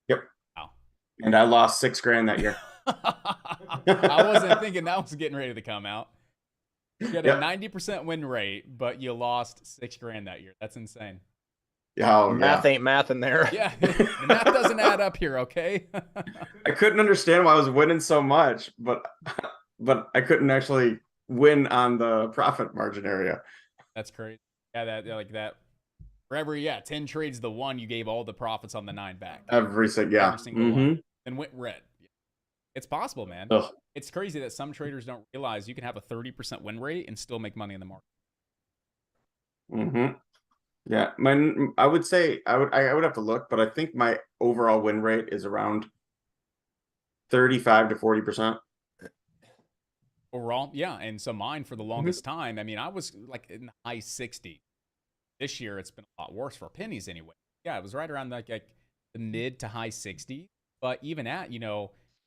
Yep. Wow. And I lost $6,000 that year. I wasn't thinking that was getting ready to come out. You had a 90% win rate, but you lost $6,000 that year. That's insane. Yeah, math ain't math in there. Yeah, the math doesn't add up here, okay? I couldn't understand why I was winning so much, but I couldn't actually win on the profit margin area. That's crazy. Yeah, that. For every 10 trades, the one you gave all the profits on the 9 back. Every single one, and went red. It's possible, man. Ugh. It's crazy that some traders don't realize you can have a 30% win rate and still make money in the market. Yeah, I would say I would have to look, but I think my overall win rate is around 35 to 40%. Overall, yeah, and so mine for the longest time, I mean, I was like in the high 60. This year, it's been a lot worse for pennies anyway. Yeah, it was right around like the mid to high 60, but even at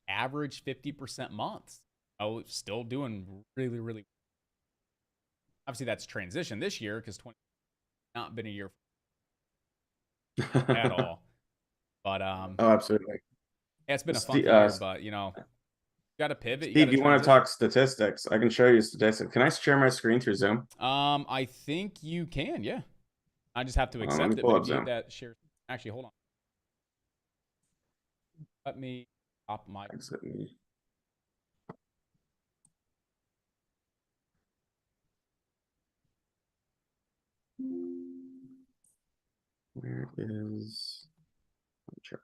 average 50% months, I was still doing really, really. Obviously, that's transition this year because 20 not been a year at all. But oh, absolutely. Yeah, it's been a fun year, but got to pivot. Steve, you want to talk statistics? I can show you statistics. Can I share my screen through Zoom? I think you can. Yeah, I just have to accept it. But you that share. Actually, hold on. Let me stop my. Exit me. Where is the chart?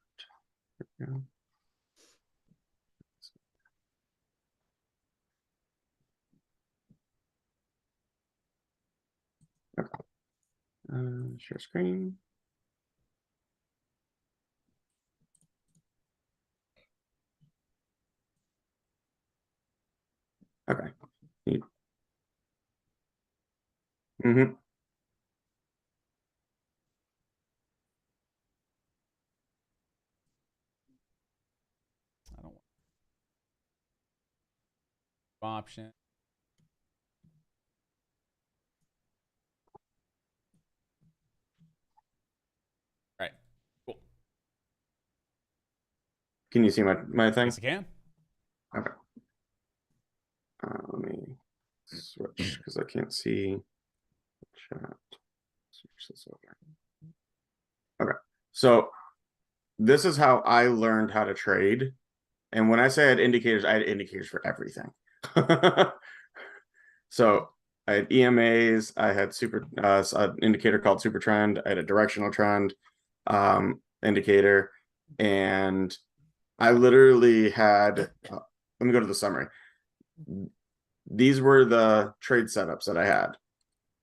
There we go. Okay. Share screen. Okay. I don't want option. Right. Cool. Can you see my thing? Yes, I can. Okay. Let me switch because I can't see the chat. Switch this over. Okay. So this is how I learned how to trade. And when I say I had indicators for everything. So I had EMAs, I had an indicator called super trend, I had a directional trend indicator, and I literally had let me go to the summary. these were the trade setups that I had.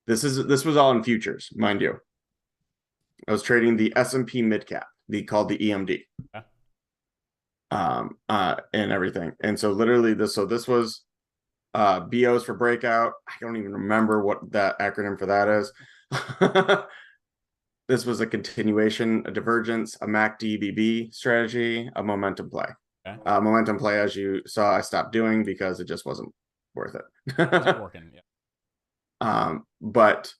This was all in futures, mind you. I was trading the S&P mid cap, called the EMD. Okay. And everything. And so literally this was BOs for breakout. I don't even remember what that acronym for that is. This was a continuation, a divergence, a MACD BB strategy, a momentum play. Okay. Momentum play, as you saw, I stopped doing because it just wasn't worth it. It wasn't working. Yeah. But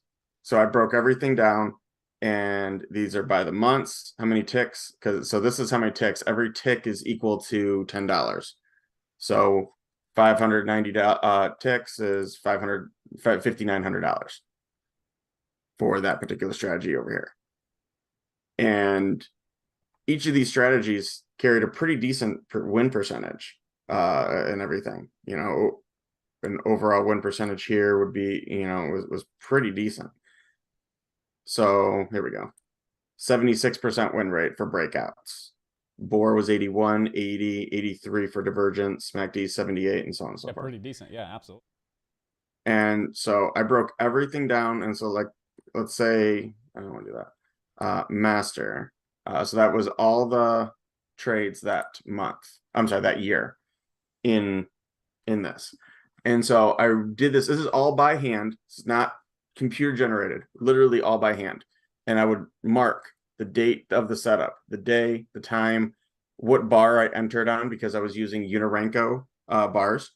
so I broke everything down, and these are by the months, how many ticks, so this is how many ticks. Every tick is equal to $10. So 590 ticks is $5,900 for that particular strategy over here. And each of these strategies carried a pretty decent win percentage and everything. You know, an overall win percentage here would be, you know, was pretty decent. So here we go. 76% win rate for breakouts. Bohr was 81, 80, 83 for divergence, MACD 78, and so on and so forth. Pretty decent. Yeah, absolutely. And so I broke everything down. And so, like, let's say, I don't want to do that. Master. So that was all the trades that month. I'm sorry, that year in this. And so I did this. This is all by hand. It's not computer generated, literally all by hand. And I would mark the date of the setup, the day, the time, what bar I entered on, because I was using Unirenko bars.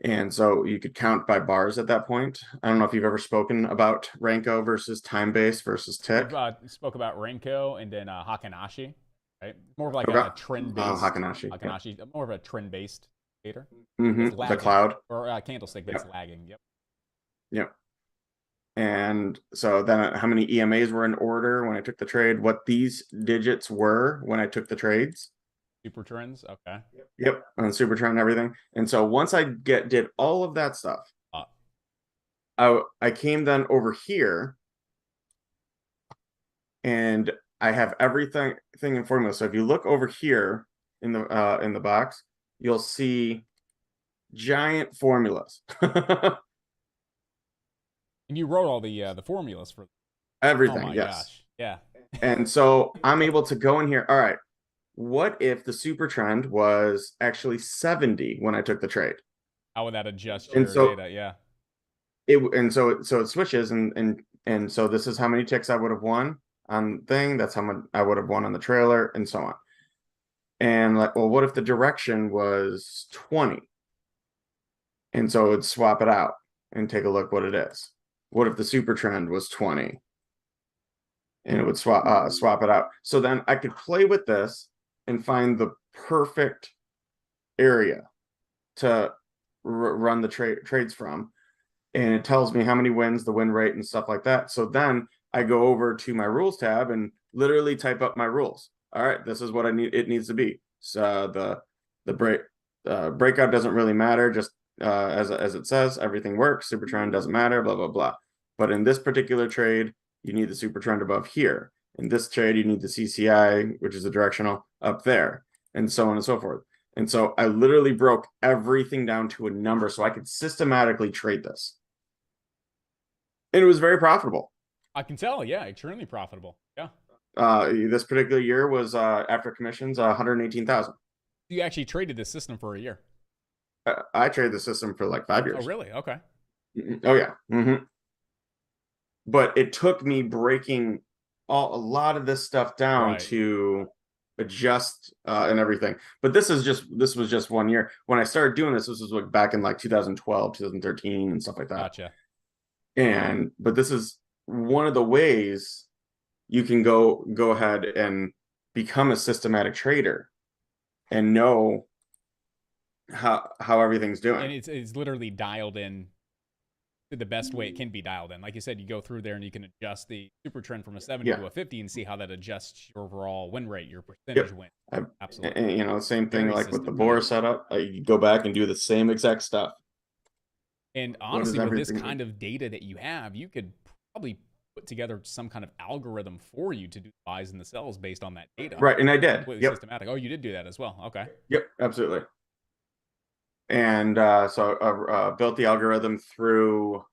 And so you could count by bars at that point. I don't know if you've ever spoken about Renko versus time-based versus tick. We spoke about Renko and then Hakanashi, right? More of like a trend-based. Hakanashi. More of a trend-based indicator. The cloud. Or candlestick that's lagging. Yep. And so then how many EMAs were in order when I took the trade, what these digits were when I took the trades. Super trends, okay. Yep, on super trend and everything. And so once I did all of that stuff, I came then over here, and I have everything in formula. So if you look over here in the box, you'll see giant formulas. And you wrote all the formulas for everything. Oh my yes. Gosh. Yeah. And so I'm able to go in here. All right. What if the super trend was actually 70 when I took the trade? How would that adjust your data? Yeah. So it switches, and so this is how many ticks I would have won on thing. That's how much I would have won on the trailer, and so on. And like, well, what if the direction was 20? And so it'd swap it out and take a look what it is. What if the super trend was 20? And it would swap it out. So then I could play with this and find the perfect area to run the trades from. And it tells me how many wins, the win rate, and stuff like that. So then I go over to my rules tab and literally type up my rules. All right, this is what it needs to be. So the breakout doesn't really matter, just as it says, everything works. Super trend doesn't matter, blah, blah, blah. But in this particular trade, you need the super trend above here. In this trade, you need the CCI, which is the directional, up there, and so on and so forth. And so I literally broke everything down to a number so I could systematically trade this. And it was very profitable. I can tell, yeah, extremely profitable. Yeah. This particular year was after commissions, 118,000. You actually traded this system for a year. I traded the system for like 5 years. Oh, really? Okay. Oh, yeah. But it took me breaking a lot of this stuff down to adjust and everything. But this was just 1 year. When I started doing this was like back in like 2012, 2013 and stuff like that. Gotcha. But this is one of the ways you can go ahead and become a systematic trader and know how everything's doing. And it's literally dialed in to the best way it can be dialed in. Like you said, you go through there and you can adjust the super trend from a 70 to a 50 and see how that adjusts your overall win rate, your percentage win. Absolutely. And, same thing like with the Bohr setup. You go back and do the same exact stuff. And honestly, with this kind of data that you have, you could probably put together some kind of algorithm for you to do buys and the sells based on that data. Right, and I did. Systematic. Oh, you did do that as well. Okay. Yep, absolutely. And built the algorithm through,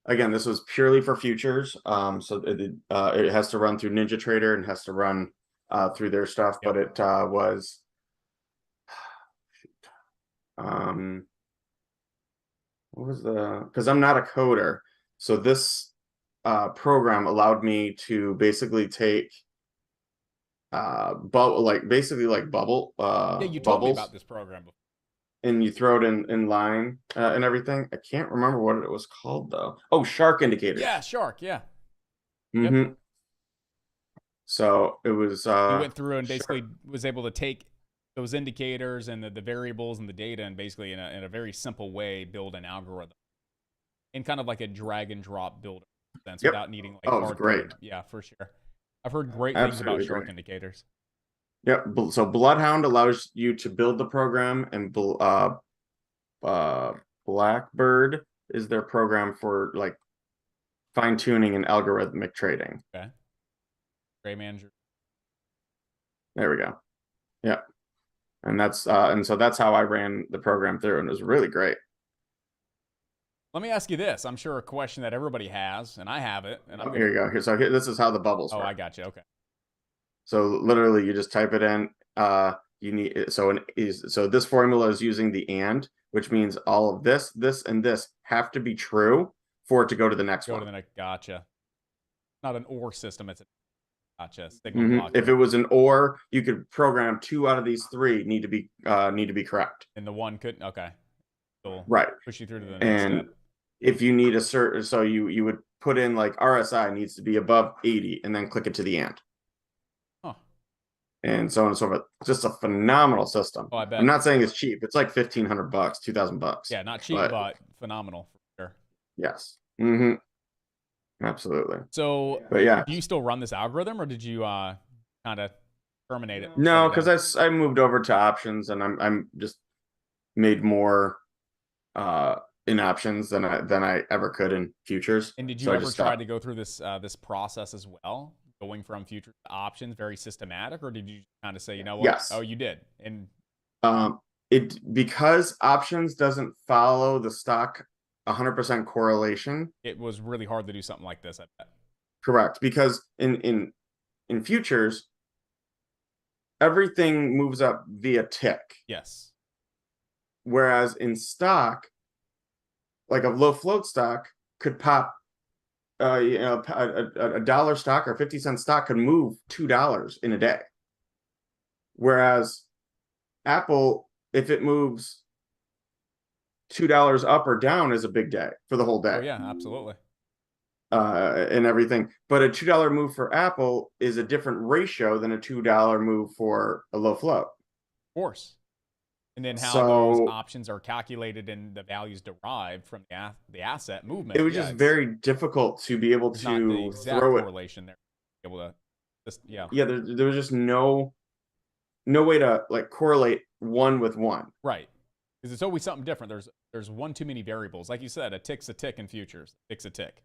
again, this was purely for futures. So it has to run through NinjaTrader and has to run through their stuff, but it was what was because I'm not a coder, so this program allowed me to basically take basically like bubble Yeah, you told me about this program before. And you throw it in line and everything. I can't remember what it was called though. Oh, shark indicators. Yeah, shark. Yeah. Yep. So it was. You went through and basically was able to take those indicators and the variables and the data, and basically in a very simple way build an algorithm in kind of like a drag and drop builder sense without needing like hard great. code. Yeah, for sure. I've heard great things about shark indicators. Yep. So Bloodhound allows you to build the program, and Blackbird is their program for like fine tuning and algorithmic trading. Okay. Gray Manager. There we go. Yeah. And so that's how I ran the program through, and it was really great. Let me ask you this. I'm sure a question that everybody has, and I have it. And here you go. So this is how the bubbles work. I got you. Okay. So literally, you just type it in. You need so this formula is using the and, which means all of this, and this have to be true for it to go to the next one. Go to the next. Gotcha. Not an or system. It's a gotcha. Signal block. If it was an or, you could program 2 out of these 3 need to be correct. And the one couldn't. Okay. Right. Push you through to the next step. If you need a certain, so you would put in like RSI needs to be above 80, and then click it to the and. And so on and so forth. Just a phenomenal system. Oh, I bet. I'm not saying it's cheap. It's like $1,500, $2,000. Yeah, not cheap, but phenomenal for sure. Yes. Absolutely. So, but yeah, do you still run this algorithm, or did you kind of terminate it? No, because I moved over to options, and I'm just made more in options than I ever could in futures. And did you ever try to go through this this process as well? Going from futures to options, very systematic, or did you kind of say, you know what? Yes. Oh, you did. And because options doesn't follow the stock 100% correlation. It was really hard to do something like this, I bet. Correct, because in futures, everything moves up via tick. Yes. Whereas in stock, like a low float stock could pop. A dollar stock or 50-cent stock could move $2 in a day. Whereas Apple, if it moves $2 up or down, is a big day for the whole day. Oh yeah, absolutely. And everything, but a $2 move for Apple is a different ratio than a $2 move for a low float. Of course. And then how those options are calculated and the values derived from the asset movement. It was just very difficult to be able to not the exact throw correlation there. Able to just Yeah, there was just no way to like correlate one with one. Right. Because it's always something different. There's one too many variables. Like you said, a tick's a tick in futures. A tick's a tick.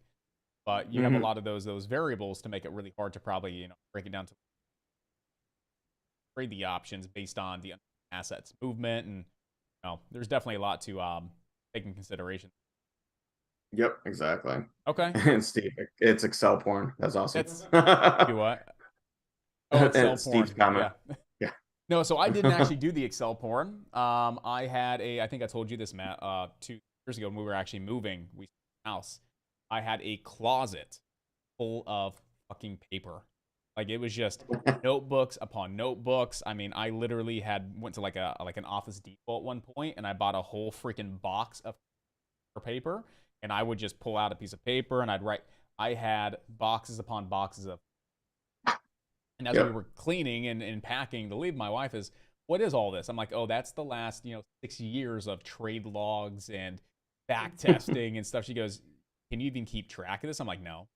But you have a lot of those variables to make it really hard to probably, break it down to trade the options based on the assets movement, and there's definitely a lot to take in consideration. Yep, exactly. Okay. And Steve, it's Excel porn. That's awesome. Do what? Oh, Excel porn. Steve's comment. Yeah. No, so I didn't actually do the Excel porn. I had I think I told you this, Matt, 2 years ago when we were actually moving house. I had a closet full of fucking paper. Like it was just notebooks upon notebooks. I mean, I literally went to like an Office Depot at one point, and I bought a whole freaking box of paper, and I would just pull out a piece of paper and I'd write. I had boxes upon boxes of. And as we were cleaning and packing to leave, my wife is, "What is all this?" I'm like, "Oh, that's the last 6 years of trade logs and back testing and stuff." She goes, "Can you even keep track of this?" I'm like, "No."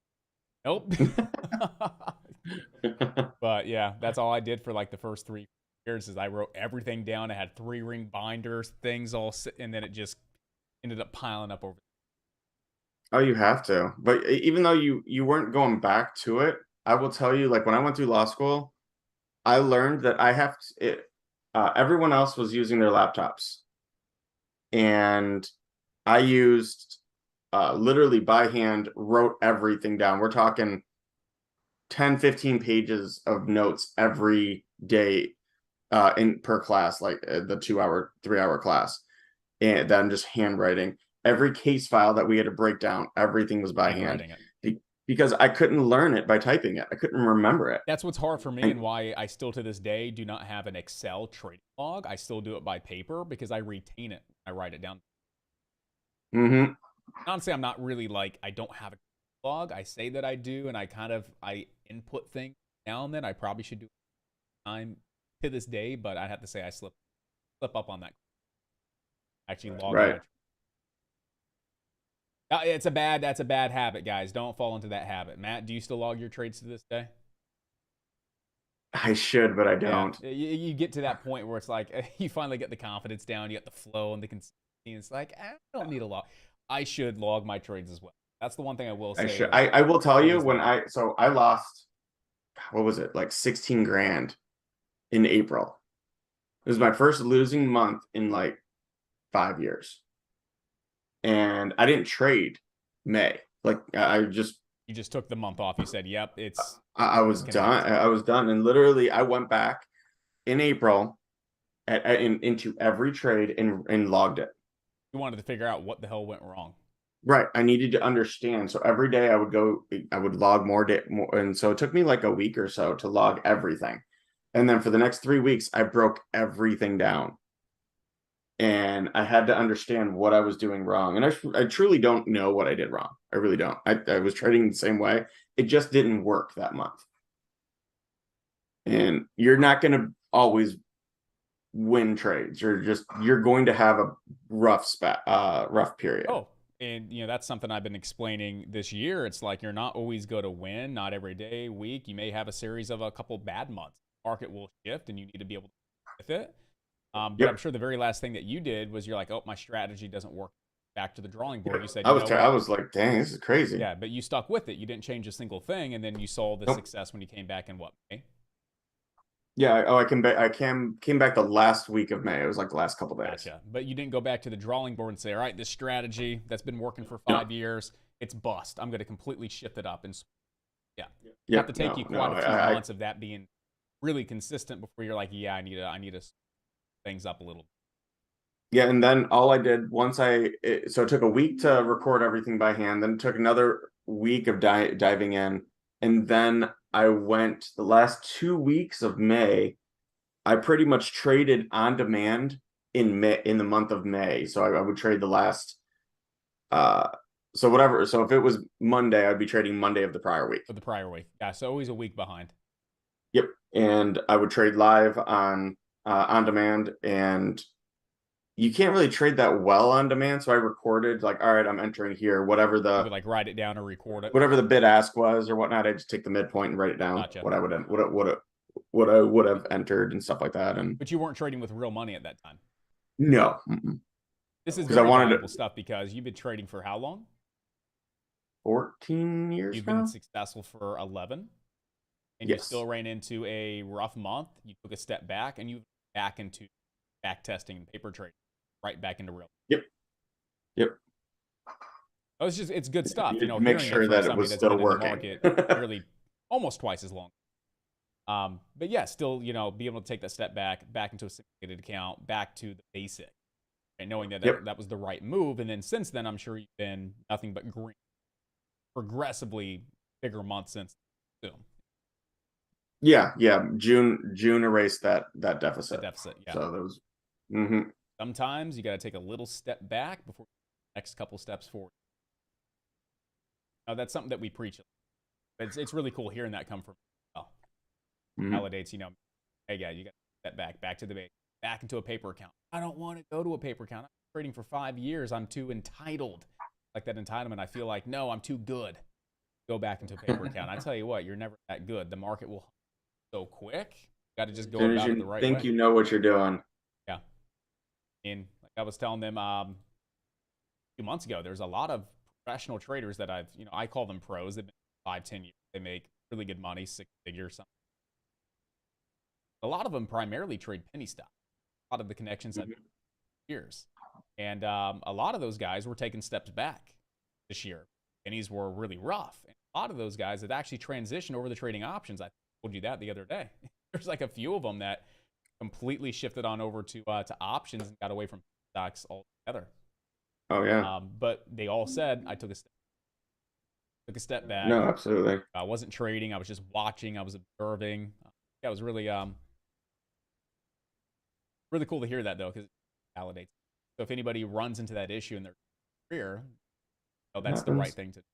Nope. But yeah, that's all I did for like the first 3 years is I wrote everything down. I had 3-ring binders, things all sit, and then it just ended up piling up over. Oh, you have to. But even though you weren't going back to it, I will tell you, like when I went through law school, I learned that I have to, everyone else was using their laptops. and I used literally by hand, wrote everything down. We're talking 10, 15 pages of notes every day in per class, like the 2-hour, 3-hour class. And then just handwriting. Every case file that we had to break down, everything was by hand. Because I couldn't learn it by typing it. I couldn't remember it. That's what's hard for me and why I still to this day do not have an Excel trading log. I still do it by paper because I retain it. I write it down. Mm-hmm. Honestly, I'm not really like, I don't have a log. I say that I do, and I input things now and then. I probably should do time to this day, but I have to say I slip up on that. Actually log right. That's a bad habit, guys. Don't fall into that habit. Matt, do you still log your trades to this day? I should, but I don't. Yeah. You get to that point where it's like you finally get the confidence down, you get the flow and the consistency. It's like I don't need a log. I should log my trades as well. That's the one thing I will say. I will tell you when I lost, what was it, like 16 grand in April. It was my first losing month in like 5 years. And I didn't trade May. Like you just took the month off. You said, "Yep, it's." I was done. I was done, and literally, I went back in April into every trade and logged it. You wanted to figure out what the hell went wrong. Right. I needed to understand. So every day I would log more, and so it took me like a week or so to log everything, and then for the next 3 weeks, I broke everything down. And I had to understand what I was doing wrong. And I truly don't know what I did wrong. I really don't. I was trading the same way. It just didn't work that month. And you're not going to always win trades. You're going to have a rough period. Oh, and that's something I've been explaining this year. It's like you're not always going to win, not every day, week. You may have a series of a couple bad months. The market will shift and you need to be able to deal with it. But I'm sure the very last thing that you did was you're like, oh, my strategy doesn't work. Back to the drawing board. You said, I was like, dang, this is crazy. Yeah, but you stuck with it. You didn't change a single thing, and then you saw the success when you came back in what, May? Yeah. I came back the last week of May. It was like the last couple days. Gotcha. But you didn't go back to the drawing board and say, all right, this strategy that's been working for 5 years, it's bust. I'm going to completely shift it up. And you have to take you quite a few months of that being really consistent before you're like, yeah, I need to things up a little. Yeah, and then all I did it took a week to record everything by hand, then it took another week of diving in, and then I went the last 2 weeks of May. I pretty much traded on demand in the month of May. So I would trade the last so whatever. So if it was Monday, I'd be trading Monday of the prior week. Of the prior week. Yeah, so always a week behind. Yep. And I would trade live on demand, and you can't really trade that well on demand. So I recorded like, all right, I'm entering here, whatever you would like write it down or record it, whatever the bid ask was or whatnot. I just take the midpoint and write it down. Gotcha. What I would have entered and stuff like that. But you weren't trading with real money at that time. No. This is very valuable stuff because you've been trading for how long? 14 years. You've been successful for 11. And you still ran into a rough month. You took a step back and you back into back testing and paper trading, right back into real. Yep. Oh, it's good stuff. Make sure that it was still working. Nearly almost twice as long. But yeah, still, be able to take that step back into a syndicated account, back to the basic, and knowing that that was the right move. And then since then, I'm sure you've been nothing but green, progressively bigger months since. Yeah. June erased that deficit. The deficit, yeah. So there was. Sometimes you got to take a little step back before the next couple steps forward. Now that's something that we preach. It's really cool hearing that come from. Validates, hey, yeah, you got to step back to the base, back into a paper account. I don't want to go to a paper account. I'm trading for 5 years. I'm too entitled. Like that entitlement. I feel like, no, I'm too good. Go back into a paper account. I tell you what, you're never that good. The market will so quick. You got to just go about it the right way. Think you know what you're doing. Yeah. And like I was telling them a few months ago, there's a lot of professional traders that I call them pros. They've been 5-10 years. They make really good money, 6 figures, something. A lot of them primarily trade penny stock. A lot of the connections have been years. And a lot of those guys were taking steps back this year. Pennies were really rough. And a lot of those guys have actually transitioned over the trading options. I told you that the other day. There's like a few of them that completely shifted on over to options and got away from stocks altogether. Oh yeah. But they all said I took a step back. No, absolutely. I wasn't trading. I was just watching. I was observing. Yeah, it was really really cool to hear that though, because it validates. So if anybody runs into that issue in their career, oh, that's the right thing to do.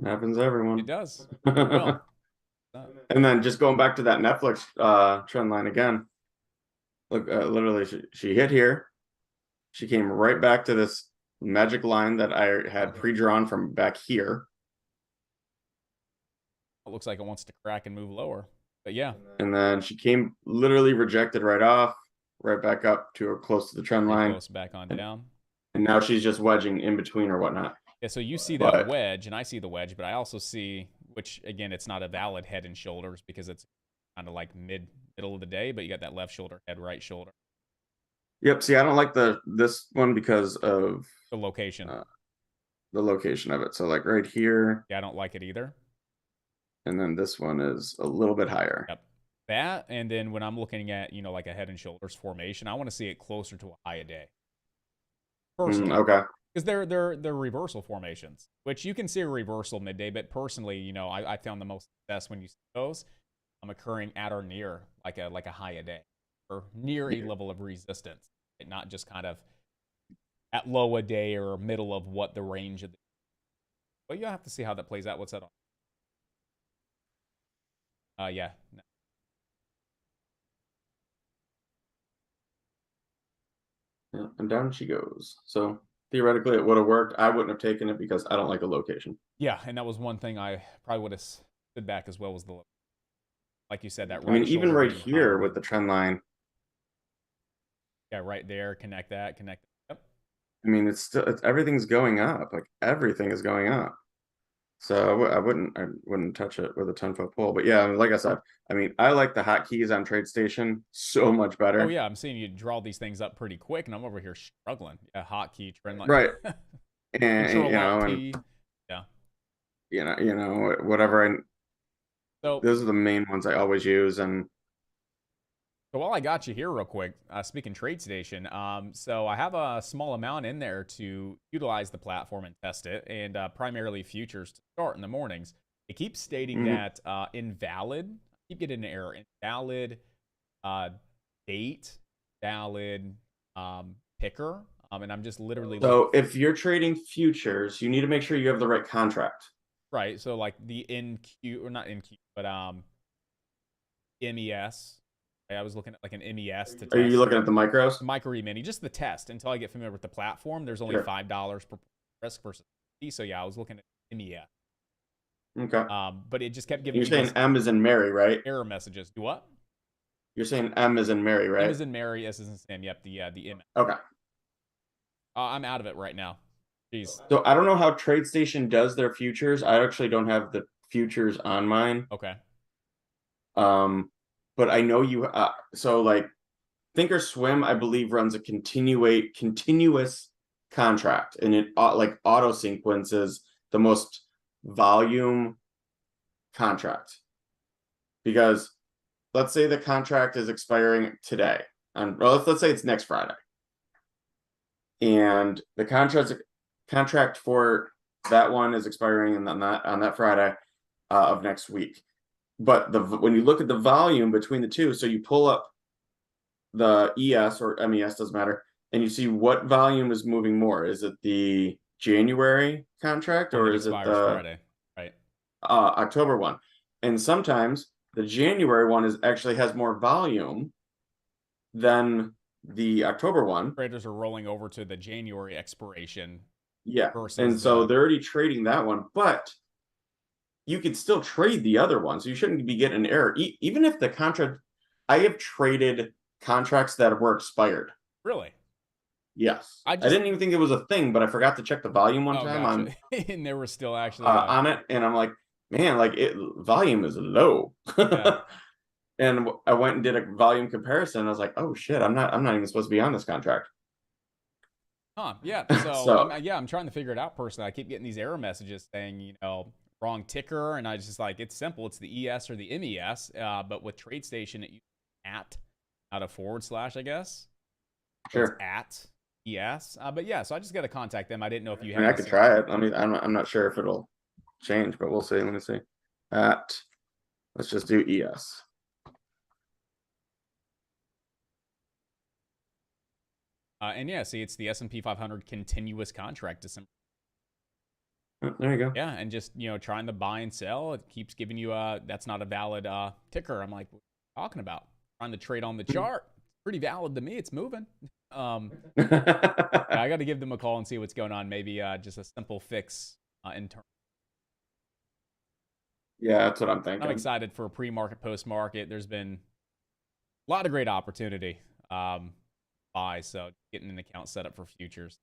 It happens to everyone. It does. Well, and then just going back to that Netflix trend line again. Look, literally, she hit here. She came right back to this magic line that I had pre-drawn from back here. It looks like it wants to crack and move lower. But yeah. And then she came literally rejected right off, right back up to or close to the trend line. Close back on down. And now she's just wedging in between or whatnot. Yeah, so you see that wedge, and I see the wedge, but I also see, which again, it's not a valid head and shoulders because it's kind of like middle of the day, but you got that left shoulder, head, right shoulder. Yep. See, I don't like this one because of the location. The location of it. So like right here. Yeah, I don't like it either. And then this one is a little bit higher. Yep. That, and then when I'm looking at, like a head and shoulders formation, I want to see it closer to a high a day. Personally. Okay. Because they're reversal formations, which you can see a reversal midday, but personally, I found the most success when you see those occurring at or near like a high a day or near a level of resistance, and not just kind of at low a day or middle of what the range of the. But you'll have to see how that plays out. What's that on? Yeah. No. Yeah, and down she goes. So theoretically, it would have worked. I wouldn't have taken it because I don't like a location. Yeah, and that was one thing I probably would have stood back as well, was the, like you said, that right. I mean, even right here with the trend line. Yeah, right there. Connect that. Yep. I mean, it's everything's going up. Like everything is going up. So I wouldn't touch it with a 10-foot pole. But yeah, like I said, I mean, I like the hotkeys on TradeStation so much better. Oh yeah, I'm seeing you draw these things up pretty quick, and I'm over here struggling. A hotkey trend line. Right. And yeah. Whatever. So those are the main ones I always use. And so while I got you here real quick, speaking TradeStation, so I have a small amount in there to utilize the platform and test it, and primarily futures to start in the mornings. It keeps stating that invalid. I keep getting an error. Invalid date, valid picker, and I'm just literally. So if you're trading futures, you need to make sure you have the right contract. Right. So like the NQ, or not NQ, but MES. I was looking at like an MES to test. Are you looking at the micros? Micro E-mini, just the test until I get familiar with the platform. There's only $5 per risk versus 50. So yeah, I was looking at MES. Okay. But it just kept giving. You're saying M is in Mary, right? Error messages. Do what? You're saying M is in Mary, right? M is in Mary. S is in Sam. Yep. The M. Okay. I'm out of it right now. Jeez. So I don't know how TradeStation does their futures. I actually don't have the futures on mine. Okay. But I know you. So like, Thinkorswim, I believe, runs a continuous contract, and it like auto sequences the most volume contract. Because let's say the contract is expiring today, let's say it's next Friday, and the contract for that one is expiring on that Friday of next week. But when you look at the volume between the two, so you pull up the ES or MES, doesn't matter, and you see what volume is moving more. Is it the January contract or is it the Friday? Right. October one? And sometimes the January one actually has more volume than the October one. Traders are rolling over to the January expiration. Yeah, and so they're already trading that one, but you could still trade the other one, so you shouldn't be getting an error. Even if the contract, I have traded contracts that were expired. Really? Yes. I didn't even think it was a thing, but I forgot to check the volume one time on, and they were still actually on it, and I'm like, man, like volume is low. Yeah. And I went and did a volume comparison. And I was like, oh shit, I'm not even supposed to be on this contract. Huh? Yeah. So, I'm trying to figure it out personally. I keep getting these error messages saying, wrong ticker, and I just like, it's simple. It's the ES or the MES. But with TradeStation, it uses not a /, I guess. So Sure. it's at ES. But yeah, so I just got to contact them. I didn't know if you I had. mean, I could try it. I mean, I'm not sure if it'll change, but we'll see. Let me see. Let's just do ES. And yeah, see, it's the S&P 500 continuous contract December. Oh, there you go. Yeah, and just trying to buy and sell, it keeps giving you that's not a valid ticker. I'm like, what are you talking about? Trying to trade on the chart. Pretty valid to me. It's moving. I got to give them a call and see what's going on. Maybe just a simple fix in terms. Yeah, that's what I'm thinking. I'm excited for pre-market, post-market. There's been a lot of great opportunity buy, so getting an account set up for futures.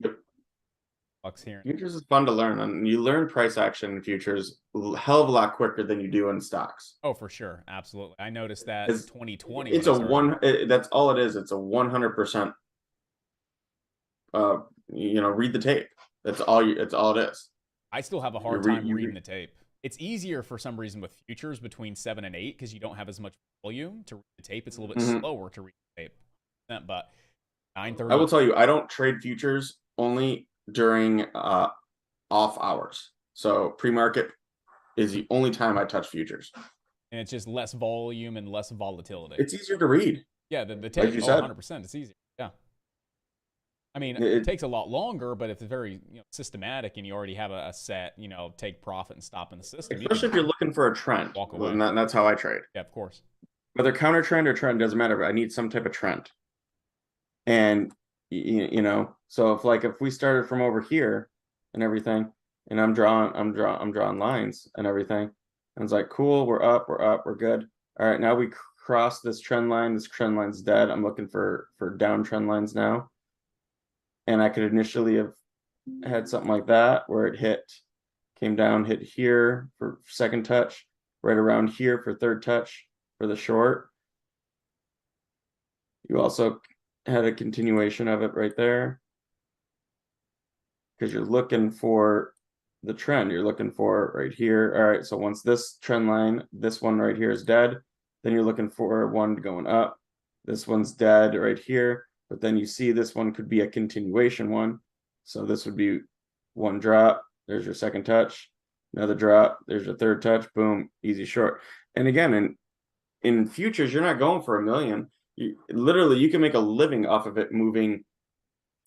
Yep. Bucks here. Futures is fun to learn, and you learn price action in futures a hell of a lot quicker than you do in stocks. Oh, for sure, absolutely. I noticed that 2020. It's that's all it is. It's a 100%. Read the tape. That's all it is. I still have a hard time reading the tape. It's easier for some reason with futures between 7 and 8 because you don't have as much volume to read the tape. It's a little bit slower to read the tape. But 9:30. I will tell you, I don't trade futures only during off hours. So pre-market is the only time I touch futures. And it's just less volume and less volatility. It's easier to read. Yeah, the tape, like you said. 100%. It's easier. Yeah. I mean, it takes a lot longer, but if it's very systematic and you already have a set, take profit and stop in the system. Especially if you're looking for a trend. Walk away. And that's how I trade. Yeah, of course. Whether counter trend or trend doesn't matter, but I need some type of trend. And so if we started from over here and everything, and I'm drawing lines and everything, and it's like, cool, we're up, we're good. All right, now we cross this trend line. This trend line's dead. I'm looking for down trend lines now. And I could initially have had something like that where it came down, hit here for second touch, right around here for third touch for the short. You also had a continuation of it right there because you're looking for the trend. You're looking for right here. All right, so once this trend line, this one right here is dead, then you're looking for one going up. This one's dead right here. But then you see this one could be a continuation one. So this would be one drop. There's your second touch. Another drop. There's your third touch. Boom. Easy short. And again, in futures, you're not going for $1 million. Literally, you can make a living off of it moving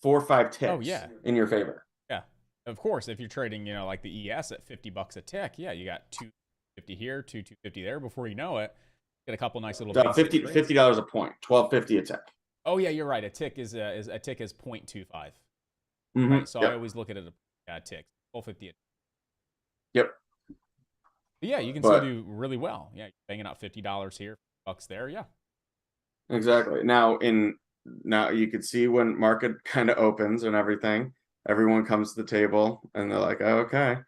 4 or 5 ticks in your favor. Yeah. Of course, if you're trading, like the ES at $50 a tick, yeah, you got $250 here, $250 there. Before you know it, get a couple nice little $50 a point, $12.50 a tick. Oh yeah, you're right. A tick is 0.25. Right? So I always look at it a tick. $12.50. Yep. But yeah, you can still do really well. Yeah, you're banging out $50 here, $50 there. Yeah. Exactly. Now you could see when market kind of opens and everything, everyone comes to the table and they're like, oh, okay,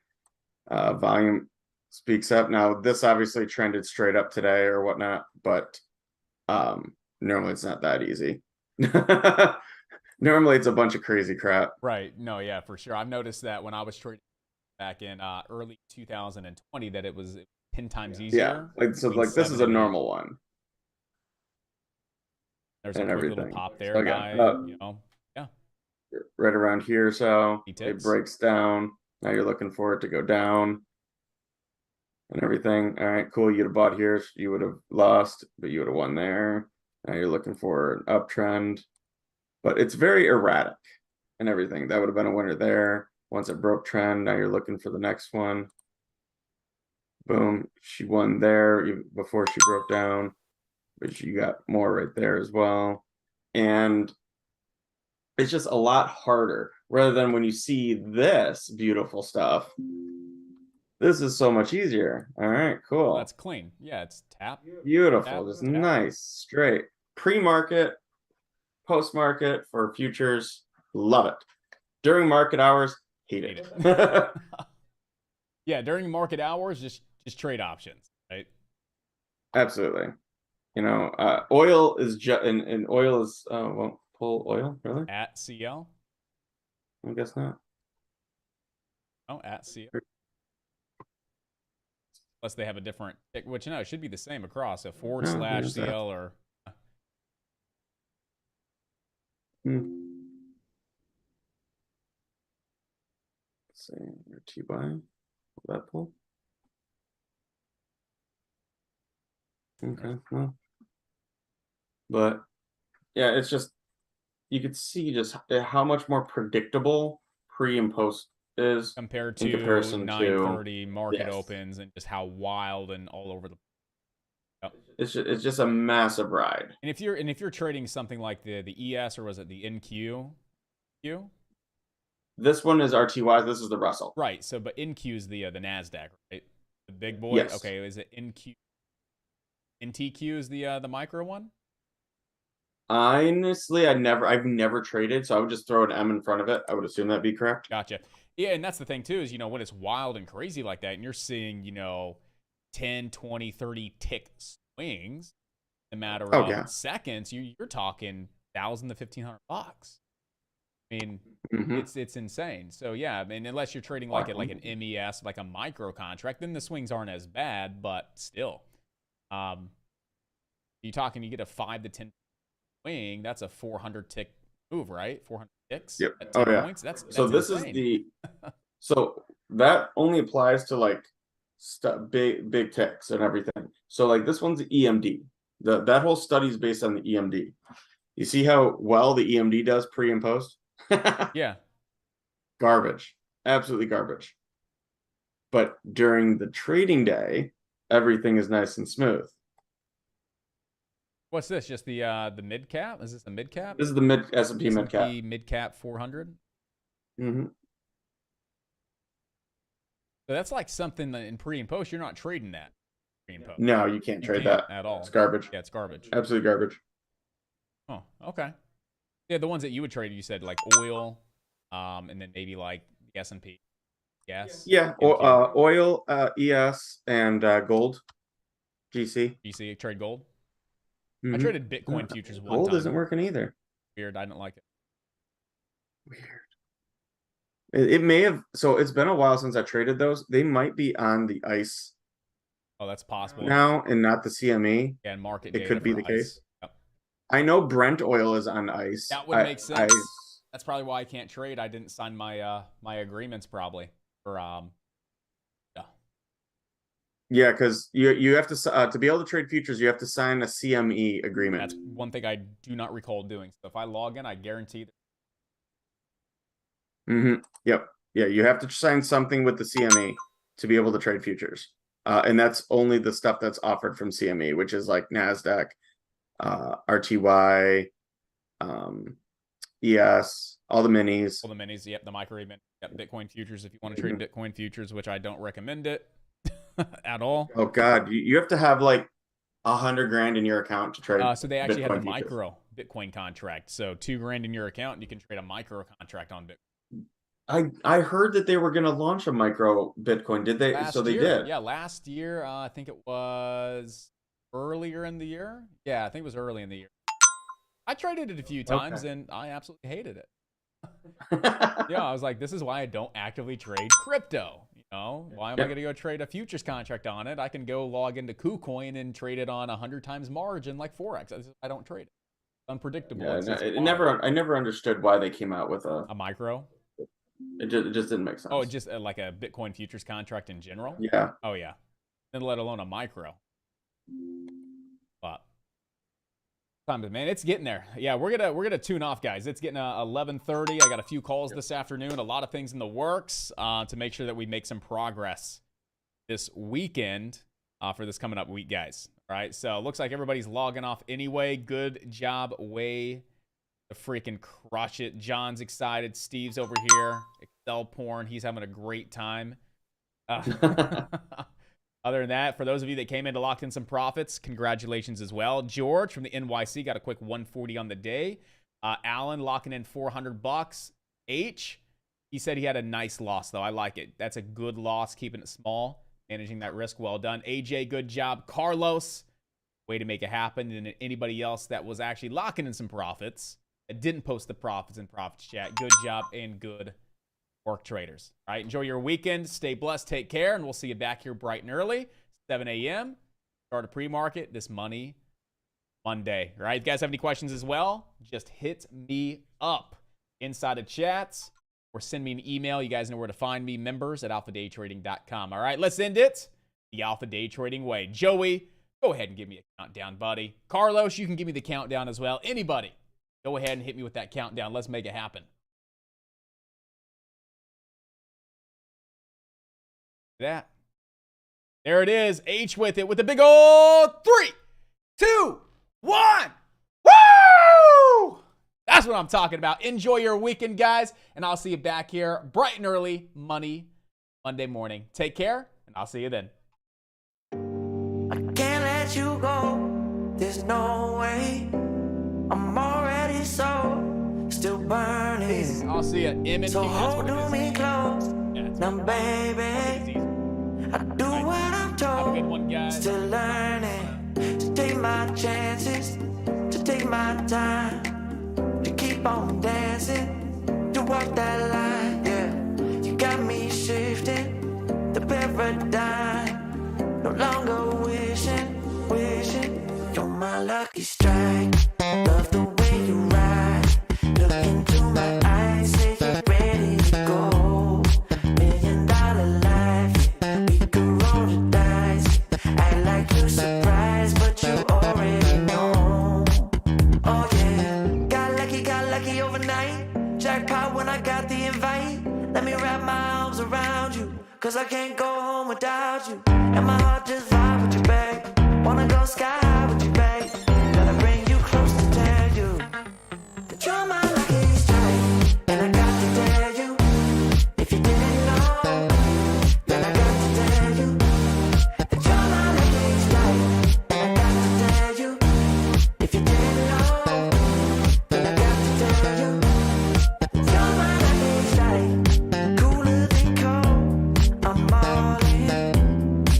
volume speaks up. Now this obviously trended straight up today or whatnot, but normally it's not that easy. Normally it's a bunch of crazy crap. Right. No, yeah, for sure. I've noticed that when I was trading back in early 2020 that it was 10 times easier. Yeah, this is a normal one. There's a quick little pop there, yeah. Right around here, so it breaks down. Now you're looking for it to go down and everything. All right, cool. You'd have bought here, so you would have lost, but you would have won there. Now you're looking for an uptrend, but it's very erratic and everything. That would have been a winner there. Once it broke trend, now you're looking for the next one. Boom, she won there before she broke down, but you got more right there as well. And it's just a lot harder rather than when you see this beautiful stuff. This is so much easier. All right, cool. That's clean. Yeah, it's tap. Beautiful. Tap, just tap. Nice, straight. Pre-market, post-market for futures. Love it. During market hours, hate it. Yeah, during market hours, just trade options, right? Absolutely. Oil is oil is pull oil, really? At CL? I guess not. Oh, at CL. Unless they have a different, which no, it should be the same across. So / CL or. Let's see, RTY. Will that pull? Okay, well. But yeah, it's just, you could see just how much more predictable pre and post is compared to in comparison 9:30 to market opens and just how wild and all over the. Yep. It's just a massive ride. And if you're trading something like the ES or was it the NQ? This one is RTY. This is the Russell. Right. So, but NQ is the Nasdaq, right? The big boy. Yes. Okay. Is it NQ? NTQ is the micro one. Honestly, I've never traded, so I would just throw an M in front of it. I would assume that'd be correct. Gotcha. Yeah, and that's the thing too is when it's wild and crazy like that, and you're seeing 10, 20, 30 tick swings in a matter of seconds, you're talking $1,000 to $1,500. I mean, it's insane. So yeah, I mean, unless you're trading like an MES, like a micro contract, then the swings aren't as bad, but still, you get a 5 to 10 swing, that's a 400 tick move, right? 400 ticks. Yep. At 10 points. That's so this insane. is the so that only applies to like big ticks and everything. So like this one's the EMD. That whole study is based on the EMD. You see how well the EMD does pre and post? Yeah. Garbage. Absolutely garbage. But during the trading day, everything is nice and smooth. What's this? Just the mid cap? Is this the mid cap? This is the S&P mid cap. Mid cap 400. Mm-hmm. So that's like something that in pre and post you're not trading that. Pre and post. No, you can't trade that at all. It's garbage. Yeah, it's garbage. Absolutely garbage. Oh, okay. Yeah, the ones that you would trade, you said like oil, and then maybe like the S&P. Yes. Yeah, oil, ES, and gold, GC. Trade gold. I traded Bitcoin futures one gold time. Isn't working either. Weird. I didn't like it. Weird. It may have. So it's been a while since I traded those. They might be on the ICE. Oh, that's possible. Now and not the CME. Yeah, and market. It could be the ICE. case. Yep. I know Brent oil is on ICE. That would make sense. That's probably why I can't trade. I didn't sign my my agreements probably for Yeah, because you have to be able to trade futures, you have to sign a CME agreement. That's one thing I do not recall doing. So if I log in, I guarantee that. Yep. Yeah, you have to sign something with the CME to be able to trade futures. And that's only the stuff that's offered from CME, which is like NASDAQ, RTY, ES, all the minis. All the minis, yep, the micro even. Yep, Bitcoin futures if you want to trade Bitcoin futures, which I don't recommend it at all. Oh God, you have to have like $100,000 in your account to trade. So they actually Bitcoin have the futures. micro Bitcoin contract. So $2,000 in your account, and you can trade a micro contract on Bitcoin. I heard that they were going to launch a micro Bitcoin. Did they? Last so they year, did. Yeah, last year. I think it was earlier in the year. Yeah, I think it was early in the year. I traded it a few times, and I absolutely hated it. Yeah, I was like, this is why I don't actively trade crypto. Why am I going to go trade a futures contract on it? I can go log into KuCoin and trade it on 100 times margin like Forex. I don't trade it. It's unpredictable. Yeah, I never understood why they came out with a micro. It just didn't make sense. Oh, just like a Bitcoin futures contract in general? Yeah. Oh, yeah. And let alone a micro. But man, it's getting there. Yeah, we're gonna tune off, guys. It's getting 11:30. I got a few calls this afternoon, a lot of things in the works to make sure that we make some progress this weekend for this coming up week, guys. All right, so looks like everybody's logging off anyway. Good job, way to freaking crush it. John's excited. Steve's over here. Excel porn. He's having a great time. Other than that, for those of you that came in to lock in some profits, congratulations as well. George from the NYC got a quick 140 on the day. Alan locking in $400. H, he said he had a nice loss, though. I like it. That's a good loss, keeping it small, managing that risk. Well done. AJ, good job. Carlos, way to make it happen. And anybody else that was actually locking in some profits, that didn't post the profits in Profits Chat. Good job and good work, traders. All right, enjoy your weekend. Stay blessed. Take care, and we'll see you back here bright and early, 7 a.m. Start a pre-market this Money Monday. All right, if you guys have any questions as well, just hit me up inside the chats or send me an email. You guys know where to find me, members@alphadaytrading.com. All right, let's end it the Alpha Day Trading way. Joey, go ahead and give me a countdown, buddy. Carlos, you can give me the countdown as well. Anybody, go ahead and hit me with that countdown. Let's make it happen. That. There it is. H with it with the big old 3, 2, 1. Woo! That's what I'm talking about. Enjoy your weekend, guys, and I'll see you back here bright and early Monday morning. Take care, and I'll see you then. I can't let you go. There's no way. I'm already still burning. I'll see you. M so hold me close. Now, baby, I do what I'm told. Have a good one, guys. Still learning to take my chances, to take my time, to keep on dancing, to walk that line. Yeah, you got me shifting the paradigm. No longer wishing. You're my lucky strike. Love the way you ride. Look into my eyes, say you're ready to go. $1 million life, we could roll the dice. Act like you're surprised, but you already know. Oh yeah, got lucky overnight. Jackpot when I got the invite. Let me wrap my arms around you, 'cause I can't go home without you. And my heart just vibe with you, babe. Wanna go sky high with you, babe. Gotta bring you close to tell you that you're my lucky strike. And I got to tell you, if you didn't know, then I got to tell you that you're my lucky strike. And I got to tell you, if you didn't know, then I got to tell you that you're my lucky strike. Cooler than cold, I'm all in.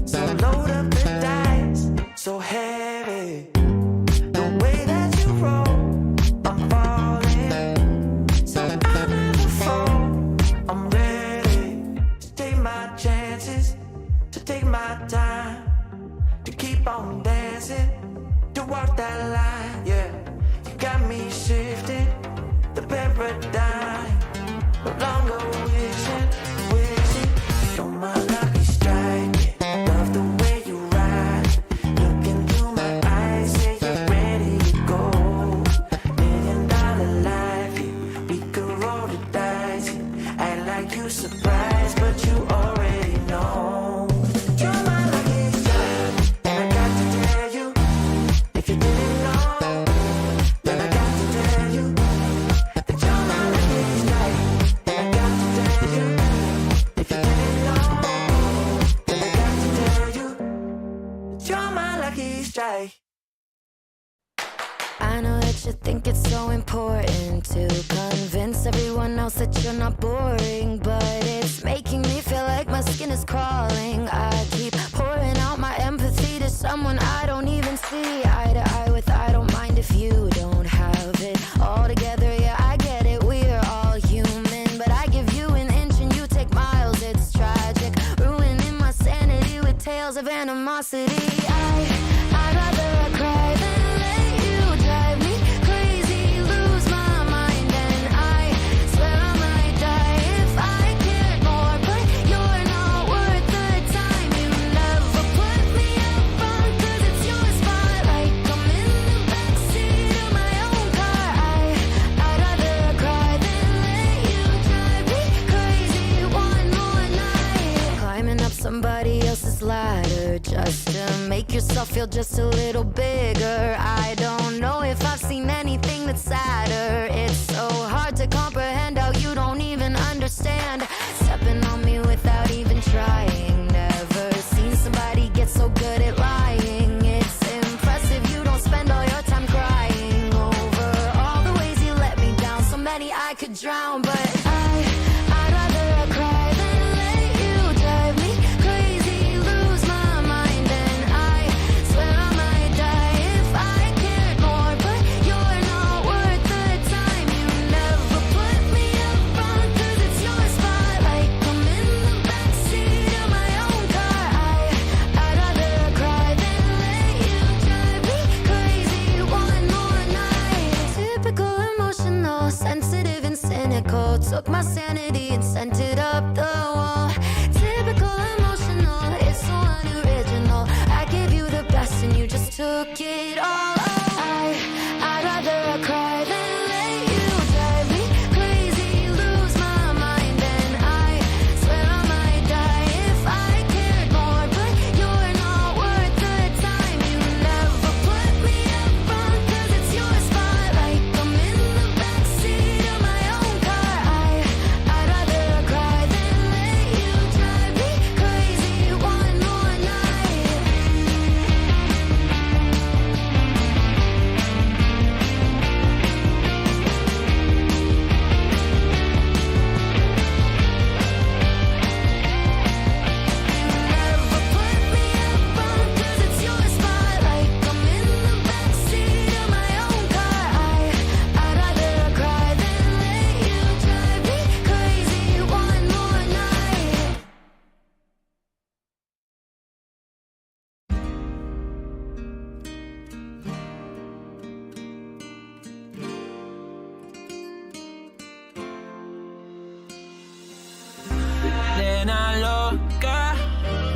So load up the dice, so heavy. The way that you roll, I'm falling. So I never fall. I'm ready to take my chances, to take my time, to keep on dancing, to walk that line. Yeah, you got me shifting the paradigm. No longer wishing. You're my lucky strike. Love the way you ride. Look into my eyes, say you're ready to go. $1 million life, yeah, we could roll the dice. Act like you surprised, but you already know. You're my lucky strike, and I got to tell you, if you didn't know, then I got to tell you that you're my lucky strike. And I got to tell you, if you didn't know, then I got to tell you that you're my lucky strike. I know that you think it's so important to convince everyone else that you're not boring, but it's making me feel like my skin is crawling. I keep pouring out my empathy to someone I don't even see eye to eye with. I don't mind if you don't have it all together. Yeah, I get it, we're all human, but I give you an inch and you take miles. It's tragic, ruining my sanity with tales of animosity. I'd rather cry than let you drive me crazy, lose my mind, and I swear I might die if I cared more, but you're not worth the time. You never put me up front, 'cause it's your spotlight. I'm in the backseat of my own car. I'd rather cry than let you drive me crazy one more night. Climbing up somebody else's ladder just to make yourself feel just a little bigger. I don't know if I've seen anything that's sadder. It's so hard to comprehend how you don't even understand. Stepping on me without even trying. Never seen somebody get so good at lying. It's impressive you don't spend all your time crying over all the ways you let me down. So many I could drown, but I'd rather cry than let you drive me crazy, lose my mind, and I swear I might die if I cared more, but you're not worth the time.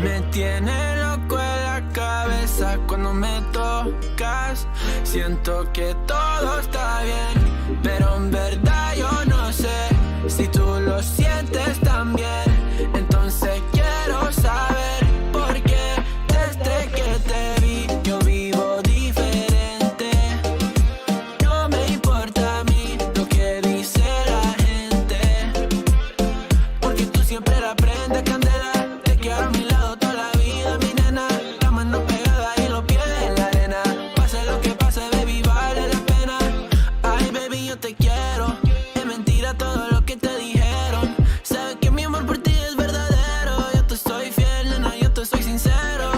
Me tiene loco en la cabeza cuando me tocas. Siento que todo está bien, pero en verdad yo no sé si tú lo sientes también. Entonces quiero saber por qué desde que te vi yo vivo diferente. No me importa a mí lo que dice la gente, porque tú siempre la prendes candela. Te quiero a mi lado toda la vida, mi nena. La mano pegada y los pies en la arena. Pase lo que pase, baby, vale la pena. Ay, baby, yo te quiero. Es mentira todo lo que te dijeron. Sabes que mi amor por ti es verdadero. Yo te soy fiel, nena, yo te soy sincero.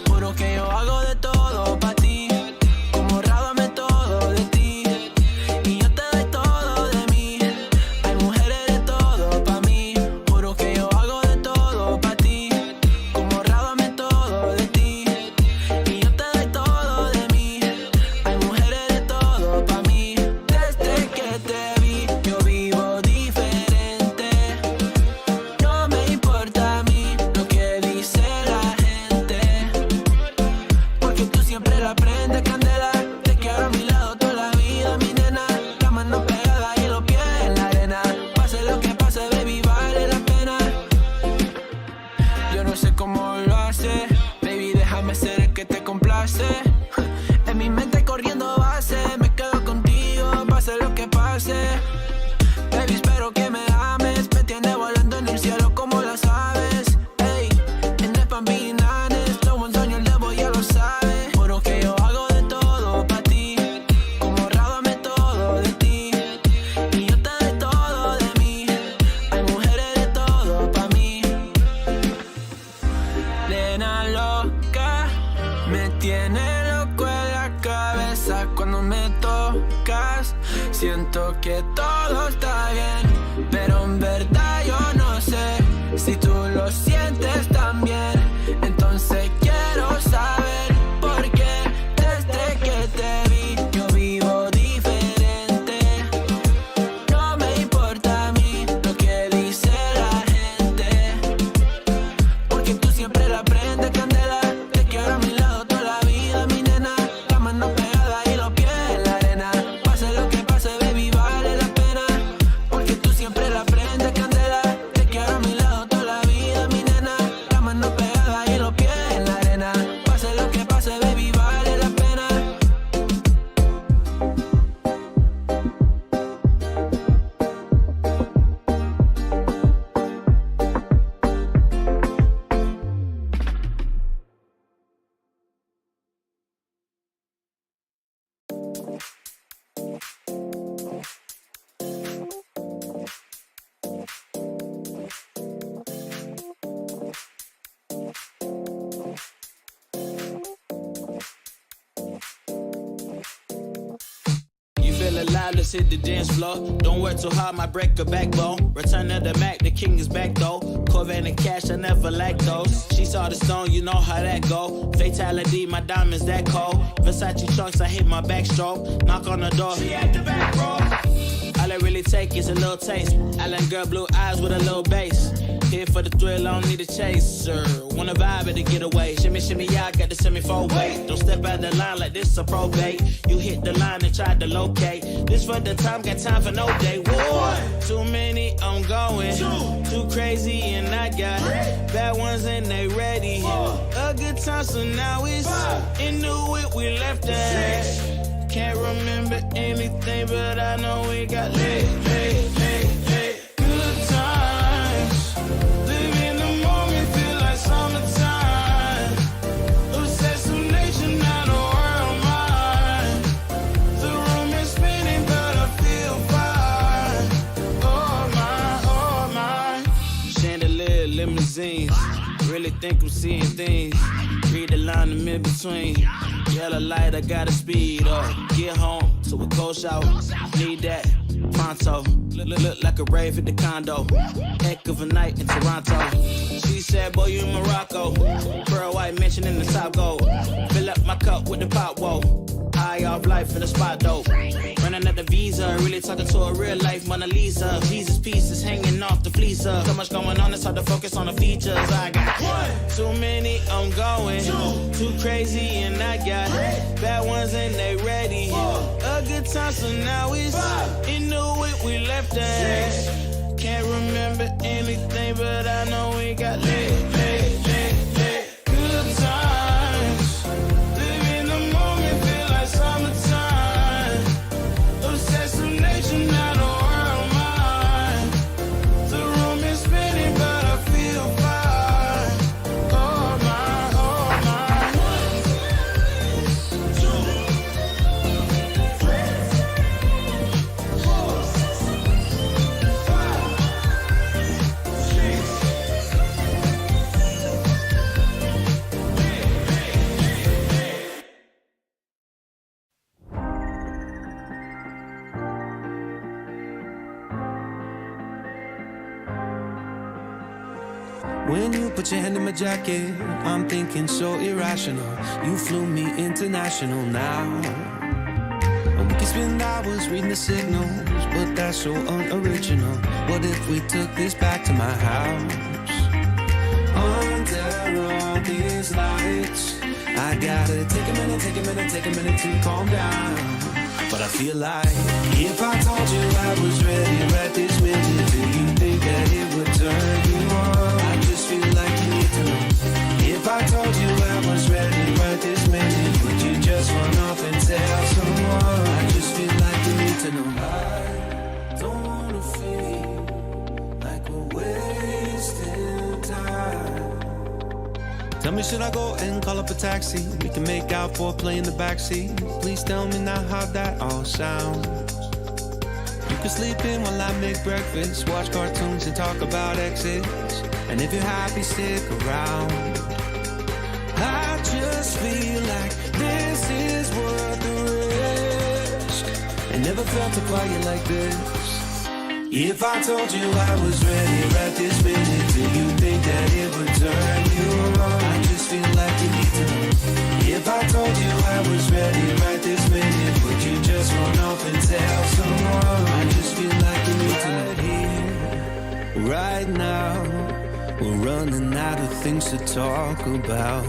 Juro que yo hago de todo pa' ti, como rábame todo de ti, y yo te doy todo de mí. Hay mujeres de todo pa' mí. Juro que yo hago de todo pa' ti, como rábame todo de ti, y yo te doy todo de mí. Hay mujeres de todo pa' mí. Desde que te vi yo vivo diferente. No me importa a mí lo que dice la gente, porque tú siempre la prendes candela. Te quiero a mi lado toda la vida, mi nena. La mano pegada y los pies en la arena. Pase lo que pase, baby, vale la pena. Yo no sé cómo lo hace, baby, déjame ser el que te complace. En mi mente corriendo base, me quedo contigo, pase lo que pase. Baby, espero que me ames, me tiene volando en el cielo como las aves. Ey, en el Pambinanes, lo buen sueño el debo ya lo sabe. Juro que yo hago de todo pa' ti, como rábame todo de ti, y yo te doy todo de mí. Hay mujeres de todo pa' mí. Nena loca, me tiene loco en la cabeza cuando me tocas. Siento que todo está bien, pero en verdad yo no sé si tú lo sientes también. Entonces quiero saber por qué desde que te vi yo vivo diferente. No me importa a mí lo que dice la gente, porque tú siempre la prendes candela. Te quiero a mi lado toda la vida, mi nena. La mano pegada y los pies en la arena. Pase lo que pase, baby, vale la pena, porque tú siempre la prendes candela. Te quiero a mi lado toda la vida, mi nena. La mano pegada y los pies en la arena. Pase lo que pase, baby, vale la pena. You feel alive, let's hit the dance floor. Don't work too hard, might break a backbone. Return of the Mac, the king is back though. Corvette and cash, I never lack those. She saw the stone, you know how that go. Fatality, my diamonds that cold. Versace trunks, I hit my backstroke. Knock on the door, she at the back, bro. All I really take is a little taste. Island girl, blue eyes with a little bass. Here for the thrill, I don't need a chaser. Wanna vibe at the getaway. Shimmy, shimmy, yeah, I got the semi-fold weight. Don't step out the line like this a probate. You hit the line and try to locate. This for the time, got time for no day. One, too many, I'm going. Too crazy and I got bad ones and they ready. A good time, so now it's in the whip, we left that. Can't remember anything, but I know we got lit. Good times. Live in the moment, feel like summertime. Obsessed with nature, not a world mine. The room is spinning, but I feel fine. Oh my. Chandelier, limousines. Really think I'm seeing things. Read the line in mid-between. Yellow light, I gotta speed up. Get home to a cold shower. Need that pronto. Look like a rave at the condo. Heck of a night in Toronto. She said, boy, you in Morocco. Pearl white mention in the top gold. Fill up my cup with the pot, whoa. High off life in the spot, dope. Running the the visa. Really talking to a real life Mona Lisa. Jesus pieces hanging off the fleecer. So much going on, it's hard to focus on the features. I got too many, I'm going. Too crazy, and I got bad ones and they ready. A good time, so now it's in the way we left at. Can't remember anything, but I know we got lit. Good times. Live in the moment, feel like summertime. Obsessed with nature, not a world mine. The room is spinning, but I feel fine. Oh my, oh my. When you put your hand in my jacket, I'm thinking so irrational. You flew me international now. And we can spend hours reading the signals, but that's so unoriginal. What if we took this back to my house? Under all these lights, I gotta take a minute to calm down. But I feel like if I told you I was ready right this minute, do you think that it would turn you on? I just feel like you need to know. If I told you I was ready right this minute, would you just run off and tell someone? I just feel like you need to know. I don't wanna feel like we're wasting time. Tell me, should I go and call up a taxi? We can make out for play in the backseat. Please tell me now how that all sounds. You can sleep in while I make breakfast, watch cartoons and talk about exes. And if you're happy, stick around. I just feel like this is worth the risk. I never felt a quiet like this. If I told you I was ready right this minute, do you think that it would turn you on? I just feel like you need to know. If I told you I was ready right this minute, would you just run off and tell someone? I just feel like you need to know. Right here, right now, we're running out of things to talk about.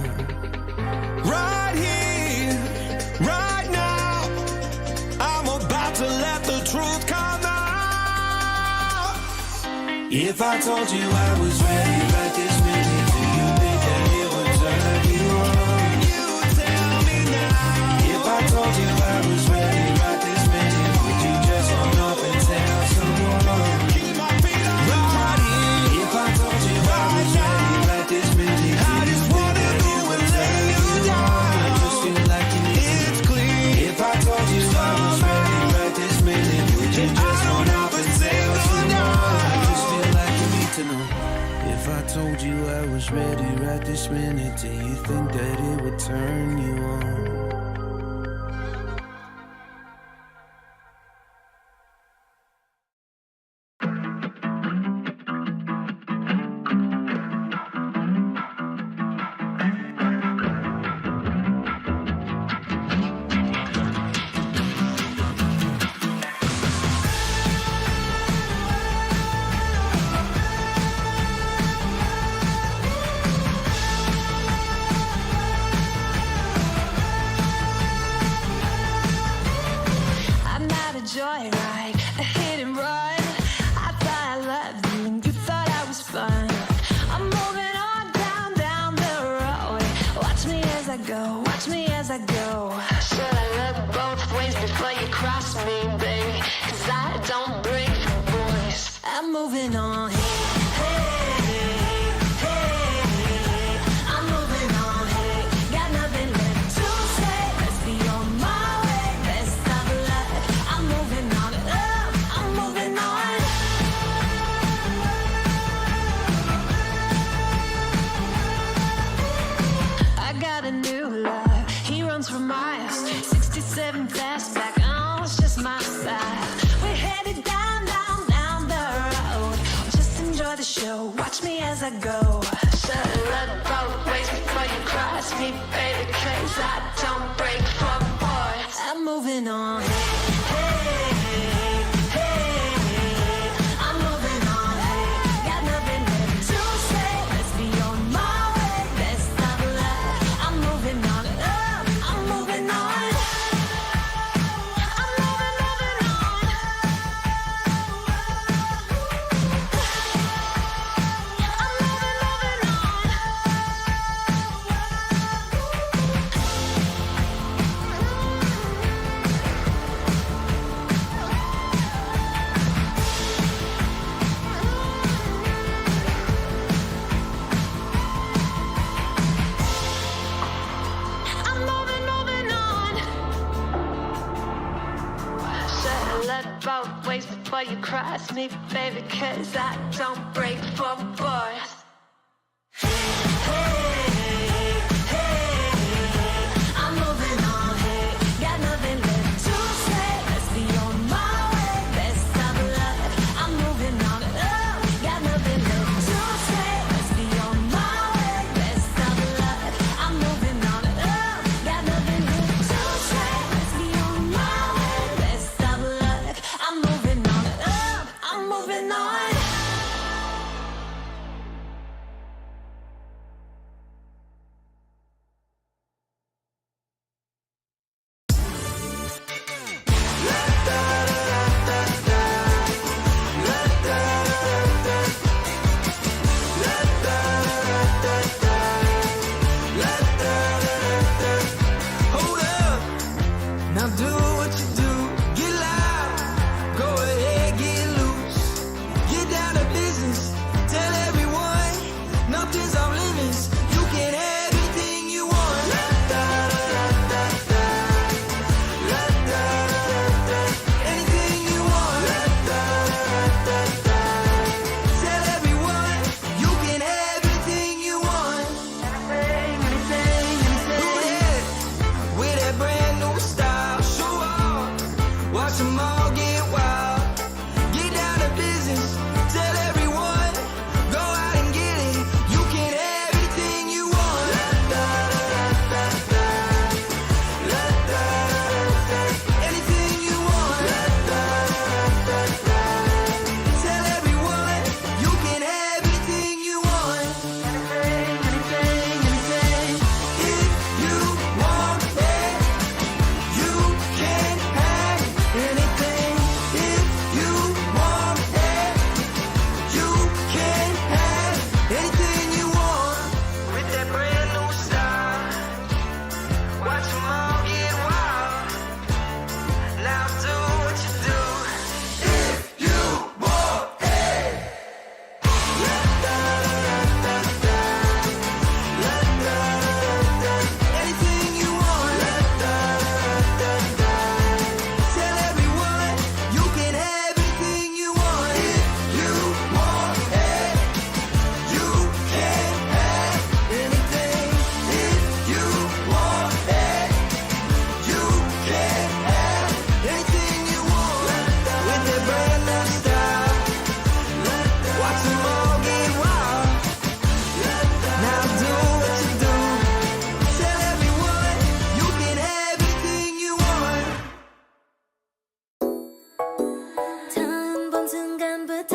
Right here, right now, I'm about to let the truth come out. If I told you I was ready right this minute, do you think that it would turn you on? You tell me now. If I told you I was ready right this minute, would you just run off and tell someone? Keep my feet on the ground. If I told you I was ready right this minute, I just wanna do and lay you down. I just feel like you need it's clear. If I told you I was ready right this minute, would you just run off and tell someone? To know. If I told you I was ready right this minute, do you think that it would turn you on? Joyride, a hit and run. I thought I loved you and you thought I was fun. I'm moving on down the road. Watch me as I go, watch me as I go. Should I look both ways before you cross me, baby? 'Cause I don't break for boys. I'm moving on. For miles, 67 fastback, oh, it's just my style. We're headed down the road. Just enjoy the show, watch me as I go. Should look both ways before you cross me, baby, 'cause I don't break for boys. I'm moving on. Hey. both ways before you cross me, baby, 'cause I don't break for boys. I'm moving on, hey, got nothing left to say. Let's be on my way, best of luck. I'm moving on, got nothing left to say. Let's be on my way, best of luck. I'm moving on, got nothing left to say. Let's be on my way, best of luck. I'm moving on, I'm moving on. Hold up, now do what you do. Get loud, go ahead, get loose. Get down to business, tell everyone nothing's off limits. You can have anything you want. Anything you want. Tell everyone you can have anything you want. Anything. With that brand new style, show off, watch them all get wild. Get down to business, tell everyone, go out and get it. You can have anything you want. Anything you want. Tell everyone, you can have anything you want. Anything. If you want it, you can have anything. If you want it, you can have anything you want. With that brand new style, watch them all get wild. Now do what you do. If you want it. Anything you want. Tell everyone you can have anything you want. If you want it, you can have anything. If you want it, you can have anything you want. With that brand new style, watch them all get wild. Now do what you do. Tell everyone you can have anything you want. 처음 본 순간부터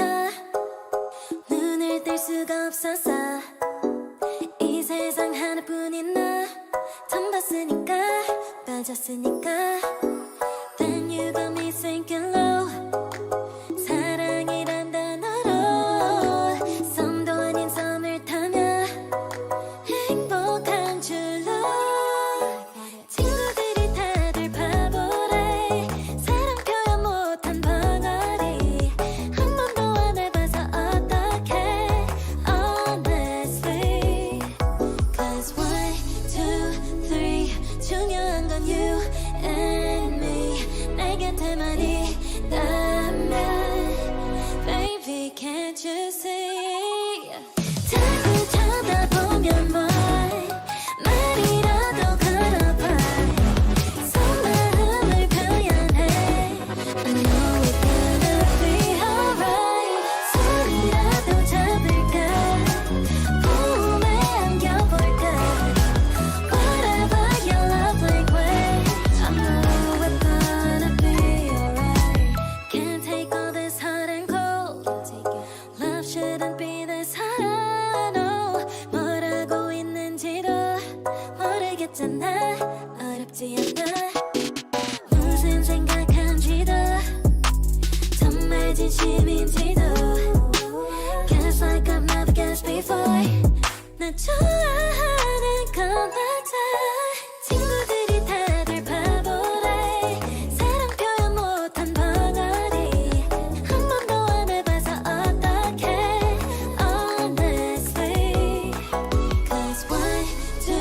눈을 뗄 수가 없었어. 이 세상 하나뿐인 너 처음 봤으니까 빠졌으니까. Then you got me sinking low. 사랑이란 단어로 썸도 아닌 썸을 타며 행복한 줄로. 친구들이 다들 바보래. 사랑 표현 못한 벙어리. 한 번도 안 해봐서 어떡해. Honestly, 'cause 1, 2, 3 중요한 건 you and me. 내 곁에만 있다면, baby, can't you see? 자꾸 쳐다보면 뭐해. 말이라도 걸어봐. 속마음을 표현해. I know it's gonna be alright. 손이라도 잡을까. 몸에 안겨볼까. Whatever your lovely way. I know it's gonna be alright. Can't take all this hot and cold. Love shouldn't be this hard. No. 뭘 하고 있는지도 모르겠잖아. 어렵지 않아. 무슨 생각한지도 정말 진심인지도. Guess like I've never guessed before. 날 좋아하는 건 맞아. 친구들이 다들 바보래. 사랑 표현 못한 벙어리. 한 번도 안 해봐서 어떡해. Honestly, 'cause 1, 2,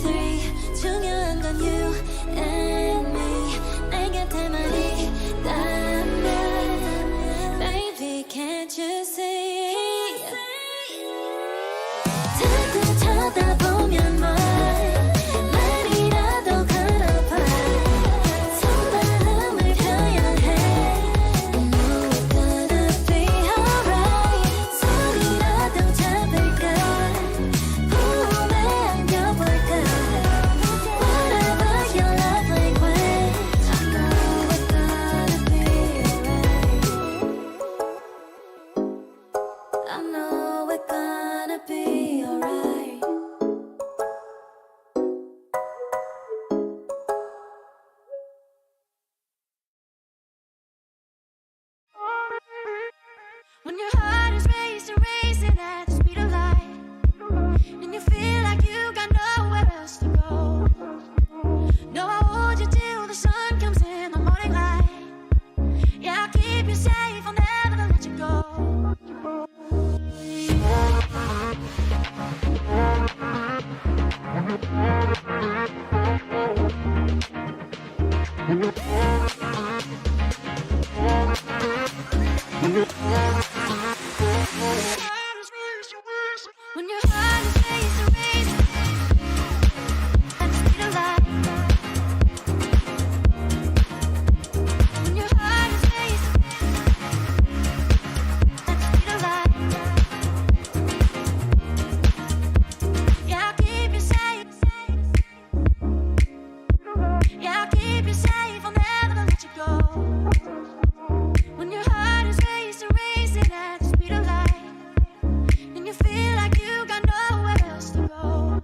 3 중요한 건 you and me. 내 곁에만 있다면, When your heart is racing, racing at the speed of light. When your heart is racing at the speed of light. Yeah, I'll keep you safe. Yeah, I'll keep you safe. I'll never let you go. When your heart is racing, racing at the speed of light. And you feel like you got nowhere else to go.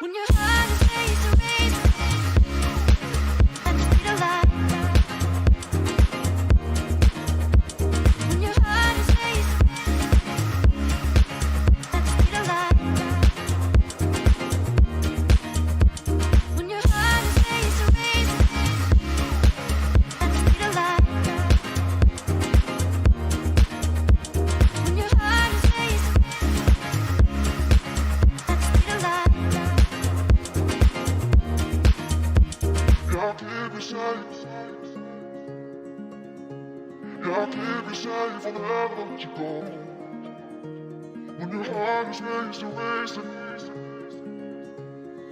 When your heart is racing, racing at the speed of light. When your heart is racing at the speed of light. When your heart is racing, racing at the speed of light. When your heart is racing at the speed of light. I'll keep you safe. Yeah, I'll keep you safe. I'll never let you go. When your heart is racing, racing,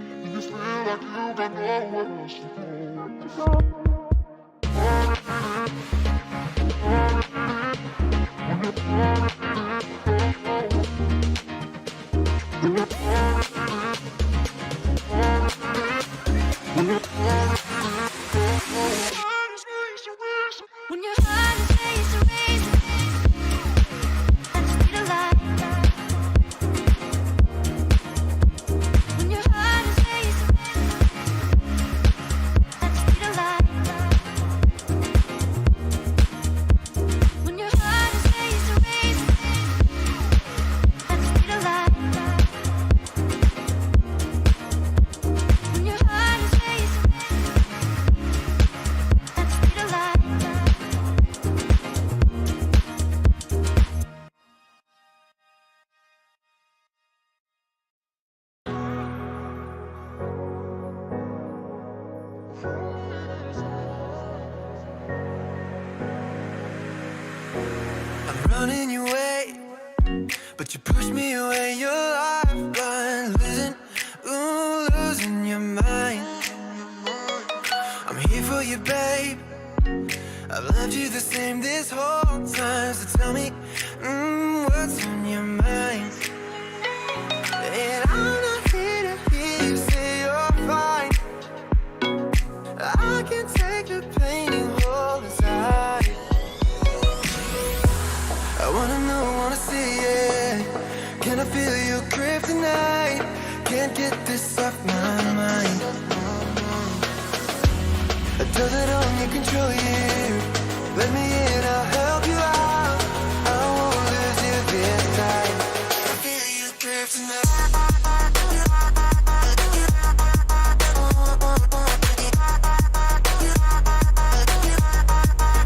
and you feel like you got nowhere else to go. When your heart is racing, racing at the speed of light. When your heart is racing at the speed of light. When your heart is racing, racing at the speed of light. When your heart is racing at the speed of light. I'm running your way, but you push me away. Your lifeline, losing your mind. I'm here for you, babe. I've loved you the same this whole time. So tell me, what's on your mind? And I'm not here to hear you say you're fine. I can take the pain you hold inside. I wanna know, wanna see it. Can I feel your grip tonight? Can't get this off my mind. Does it only control you? Let me in, I'll help you out. I won't lose you this time. I feel your grip tonight.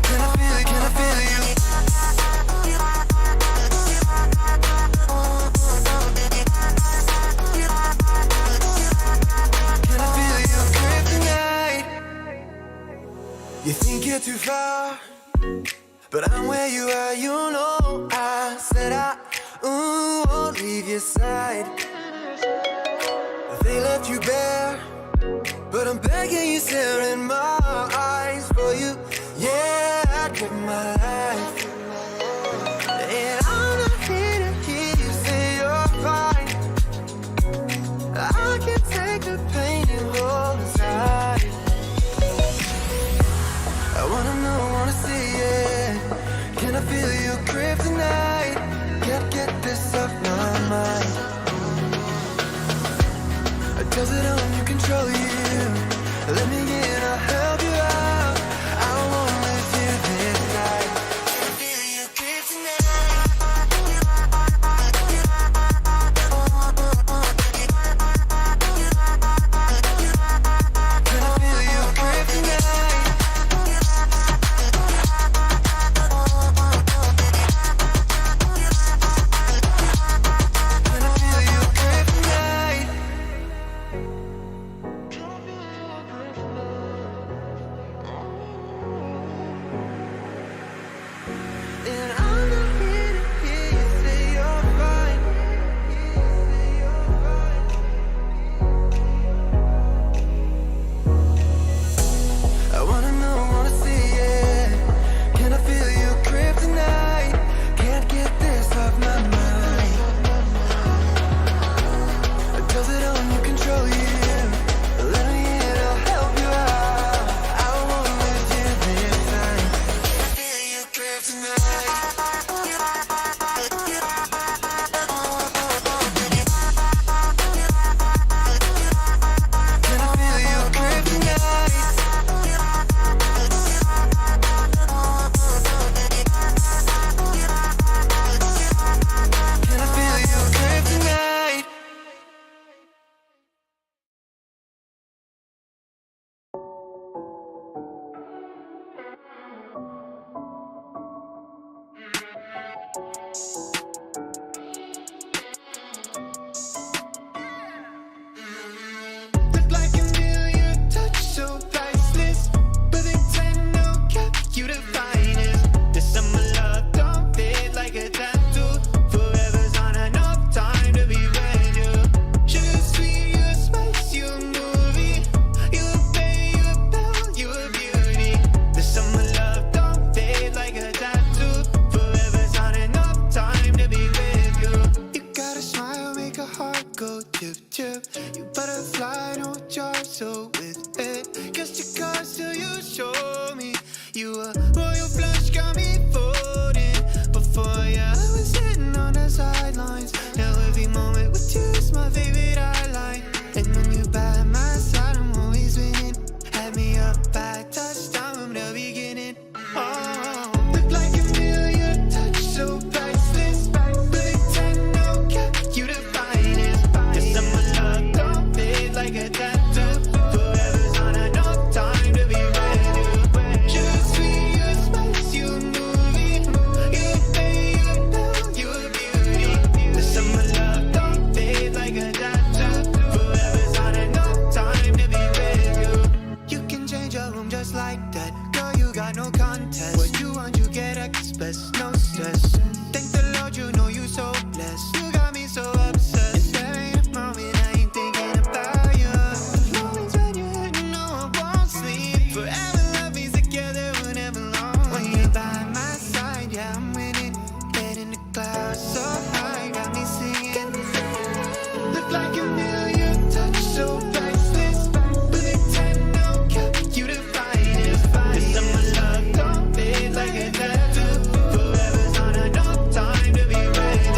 Can I feel it? Can I feel you? Can I feel your grip tonight? You think you're too far, but I'm where you are, you know. I said I won't leave your side. They left you bare, but I'm begging you, stare in my eyes for you. Yeah, I'd give my life. And I'm not here to hear you say you're fine. I can take the pain you hold inside. I wanna know, wanna see it. Can I feel your grip tonight? Can't get this off my mind. Does it only control you? Let me in, I'll help you out. I won't lose you this time. Can I feel your grip tonight? chip, chip. You better fly, don't charge so with it. Guess your cards till you show me. You a royal flush, got me folding. Before ya, I was sitting on the sidelines. Now every moment with you is my favorite highlight. And when you by my side, I'm always winning. Had me up by touchdown from the beginning. Oh, look like a million, touch so priceless. Really 10, no cap, you the finest. Guess I'm a love, don't fade like a tattoo. Forever's on enough time to be ready. Just be a spice, you a movie. You pay, you know, you a beauty. Guess I'm a love, don't fade like a tattoo. Forever's on enough time to be ready. You can change your room just like that. Girl, you got no contest. What you want, you get express, no stress. Thank the Lord, you know you so blessed. You got me so obsessed. There ain't a moment I ain't thinking about you. Moments when you're hurting, no, I won't sleep. Forever love is together, whenever long. When you're by my side, yeah, I'm winning. Head in the clouds, so high, got me singing. Look like a million, touch so priceless. Really 10, no cap, you the finest. Guess I'm a love, don't fade like a tattoo. Forever's on enough time to be ready.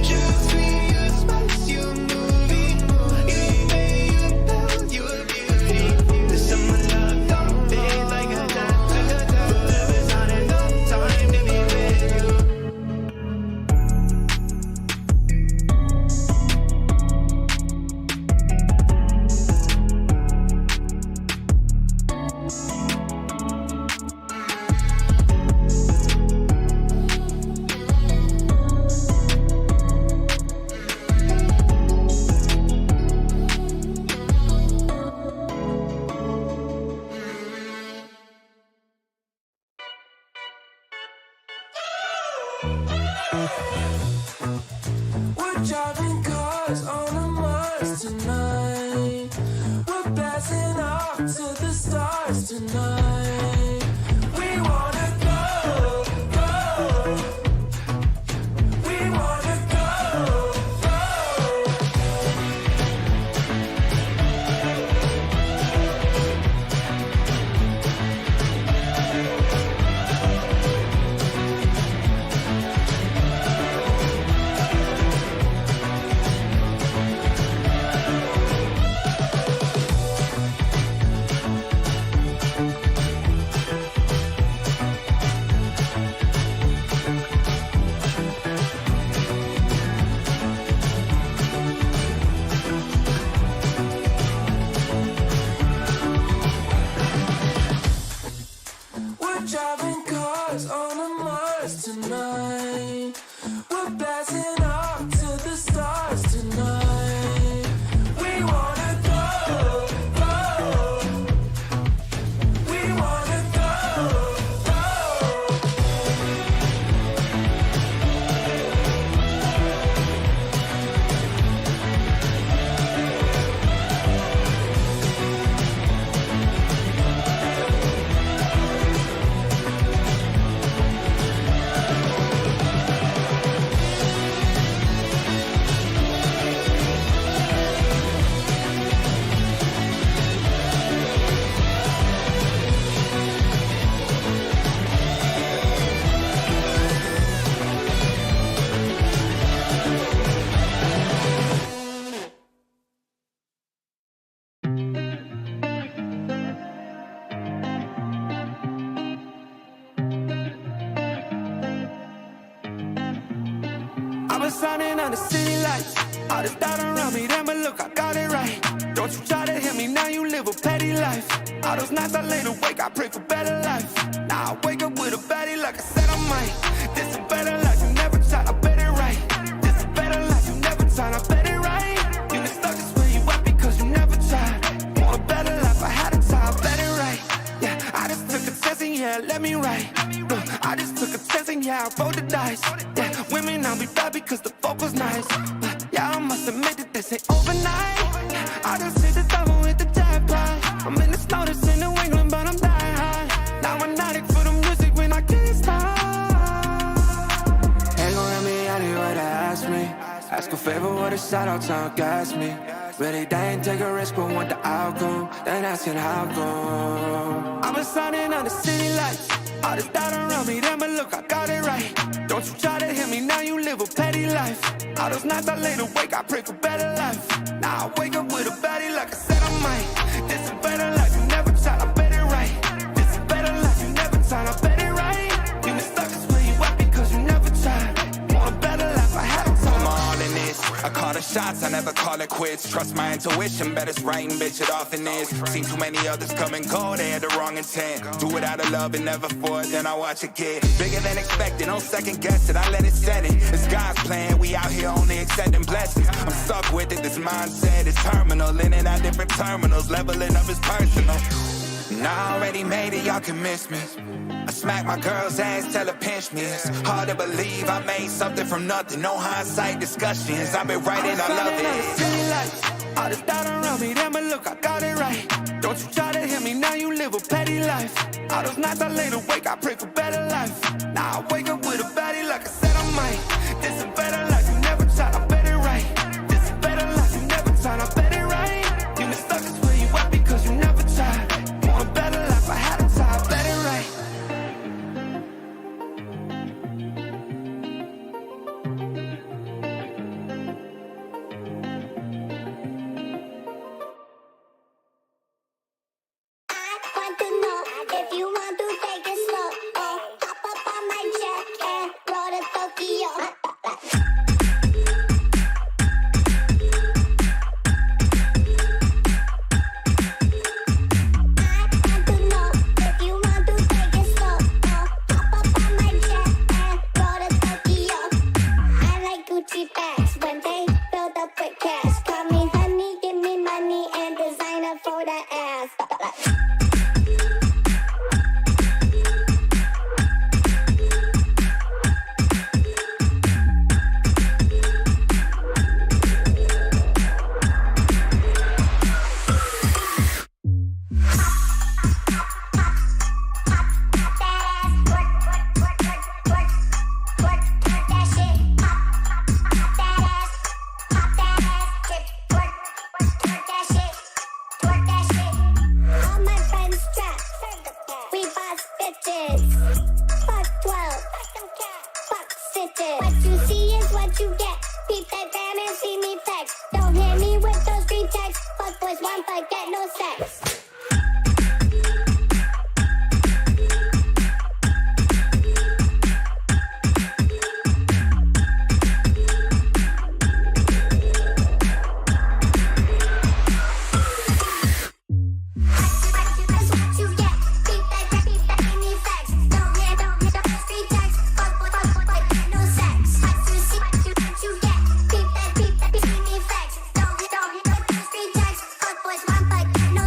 Just be a spice, you a movie. You pay, you know, you a beauty. Guess I'm a love, don't fade like a tattoo. Forever's on enough time to be ready. We're driving cars on a Mars tonight. We're blasting off to the stars tonight. We wanna go, go. We wanna go, go. We're driving cars on a Mars tonight. We're blasting off to the stars tonight. We wanna go, go. We wanna go, go. I've been shining on the city lights. All this doubt around me, then but look, I got it right. Don't you try to hit me, now you live a petty life. All those nights I lay awake, I pray for better life. Now I wake up with a baddie like I said I might. This a better life, you never tried, I bet it right. This a better life, you never tried, I bet it right. You been stuck just where you at because you never tried. Want a better life, I had a time, I bet it right. Yeah, I just took a chance and yeah, let me right. Look, I just took a chance and yeah, I rolled the dice. Yeah, women, I'll be bad because the fuck was nice. Yeah, I must admit that this ain't overnight. I just hit the double with the jackpot. I'm in the snow, this in New England, but I'm dying high. Now I'm not for the music when I can't stop. Ain't gon' let me out here what they ask me. Ask a favor with a shout out to gas me. Really, they ain't take a risk, but want the outcome. Then asking how come. I've been signing on the city lights. All this doubt around me, then but look, I got it right. Don't you try to hit me, now you live a petty life. All those nights I laid awake, I pray for better life. Now I wake up with a baddie like I said I might. This is better life, you never tried, I bet it right. This is better life, you never tried, I bet it right. You been stuck is where you at because you never tried. Want a better life, I had to I'm all in this. I call the shots, I never call it quits. Trust my intuition, bet it's right and bitch, it often is. Seen too many others come and go, they had the wrong intent. Do it out of love and never for it, then I watch it get bigger than expected. Don't second guess it, I let it set it. It's God's plan, we out here only accepting blessings. I'm stuck with it, this mindset is terminal. In and out different terminals, leveling up is personal. And I already made it, y'all can miss me. I smack my girl's ass, tell her pinch me. It's hard to believe I made something from nothing. No hindsight discussions, I've been writing, I love it. All this doubt around me, then but look, I got it right. Don't you try to hit me, now you live a petty life. All those nights I laid awake, I pray for better life. Now I wake up with a baddie like I said I might. This is better life, you never tried, I bet it right. This is better life, you never tried, I bet it right. You been stuck is where you at because you never tried. Want a better life, I had to try, I bet it right. No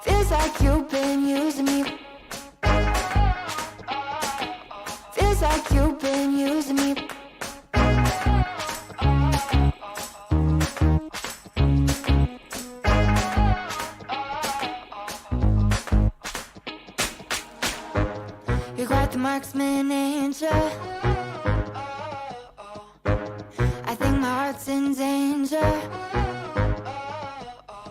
Feels like you've been using me. Feels like you've been using me. You're quite the marksman, ain't ya? I think my heart's in danger.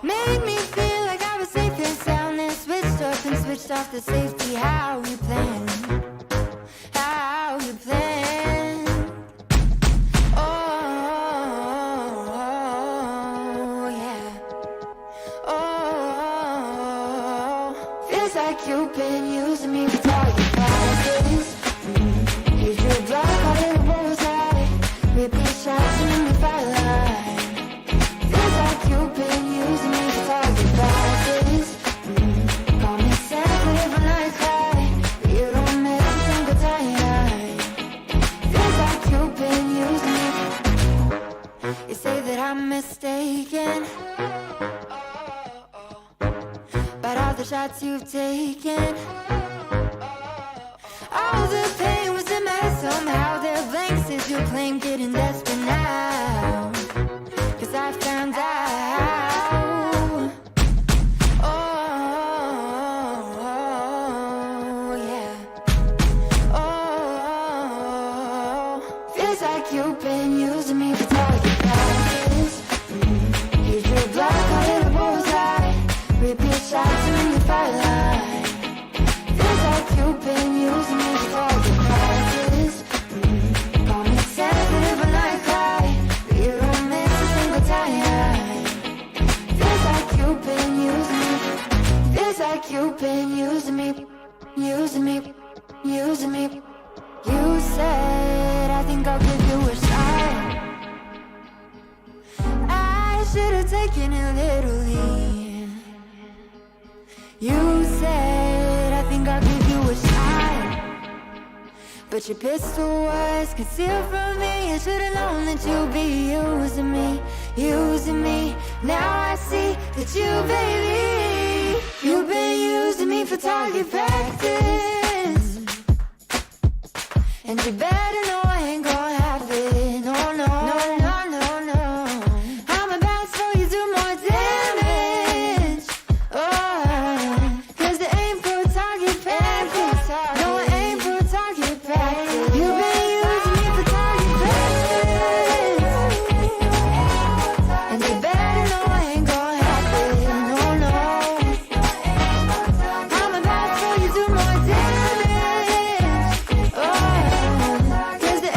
Made me feel like I was safe and sound, then switched up and switched off the safety. How you plan? How you plan? Oh, yeah. Oh, feels like you've been using me for target practice. Use your block, call it a bullseye. Repeat shots and then we fire line. Feels like you've been using me for target practice. Call me sensitive when I cry, but you don't make a single time. Feels like you've been using me. You say that I'm mistaken about all the shots you've taken. All the pain was in my head somehow. There are blanks as you claim, getting desperate now. 'Cause I found out. Oh, yeah. Oh, feels like you've been using me for target practice. Use your block, call it a bullseye. Repeat shots and then you fire line. Feels like you've been using me for target practice. Call me sensitive when I cry, but you don't miss a single time. Feels like you've been using me. Feels like you've been using me. Using me. Using me. You said, I think I'll give you a shot. I should have taken it literally. You said, I think I'll give you a shot. But your pistol was concealed from me. I should've known that you'd be using me. Using me. Now I see that you, baby, you've been using me for target practice. And you better know I ain't gonna have it. No, no, no, no, no, no. I'm about to throw you do more damage. Oh, 'cause it ain't for target practice. No, it ain't for target practice. You've been using me for target practice. And you better know I ain't gonna have it. No, no. I'm about to throw you do more damage. Oh, 'cause it